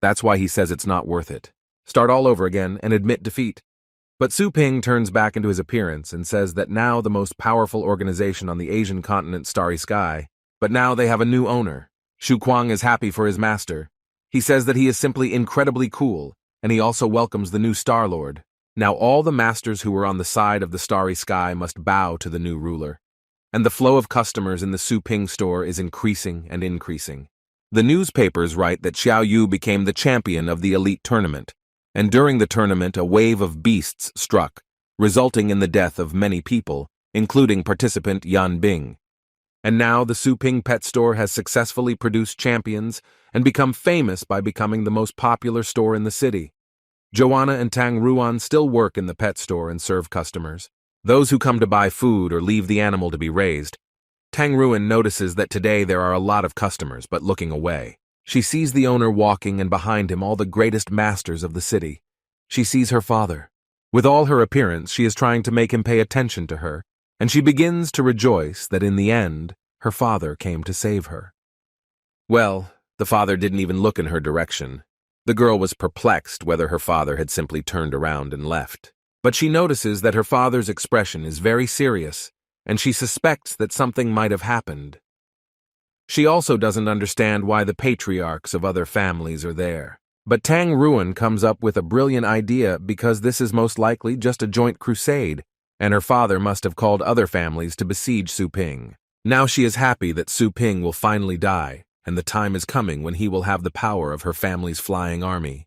A: That's why he says it's not worth it. Start all over again and admit defeat. But Su Ping turns back into his appearance and says that now the most powerful organization on the Asian continent, Starry Sky, but now they have a new owner. Shu Kuang is happy for his master. He says that he is simply incredibly cool, and he also welcomes the new Star Lord. Now all the masters who were on the side of the Starry Sky must bow to the new ruler. And the flow of customers in the Su Ping store is increasing and increasing. The newspapers write that Xiao Yu became the champion of the elite tournament, and during the tournament a wave of beasts struck, resulting in the death of many people, including participant Yan Bing. And now the Su Ping Pet Store has successfully produced champions and become famous by becoming the most popular store in the city. Joanna and Tang Ruan still work in the pet store and serve customers, those who come to buy food or leave the animal to be raised. Tang Ruan notices that today there are a lot of customers, but looking away. She sees the owner walking and behind him all the greatest masters of the city. She sees her father. With all her appearance, she is trying to make him pay attention to her, and she begins to rejoice that in the end, her father came to save her. Well, the father didn't even look in her direction. The girl was perplexed whether her father had simply turned around and left. But she notices that her father's expression is very serious, and she suspects that something might have happened. She also doesn't understand why the patriarchs of other families are there. But Tang Ruan comes up with a brilliant idea because this is most likely just a joint crusade, and her father must have called other families to besiege Su Ping. Now she is happy that Su Ping will finally die, and the time is coming when he will have the power of her family's flying army.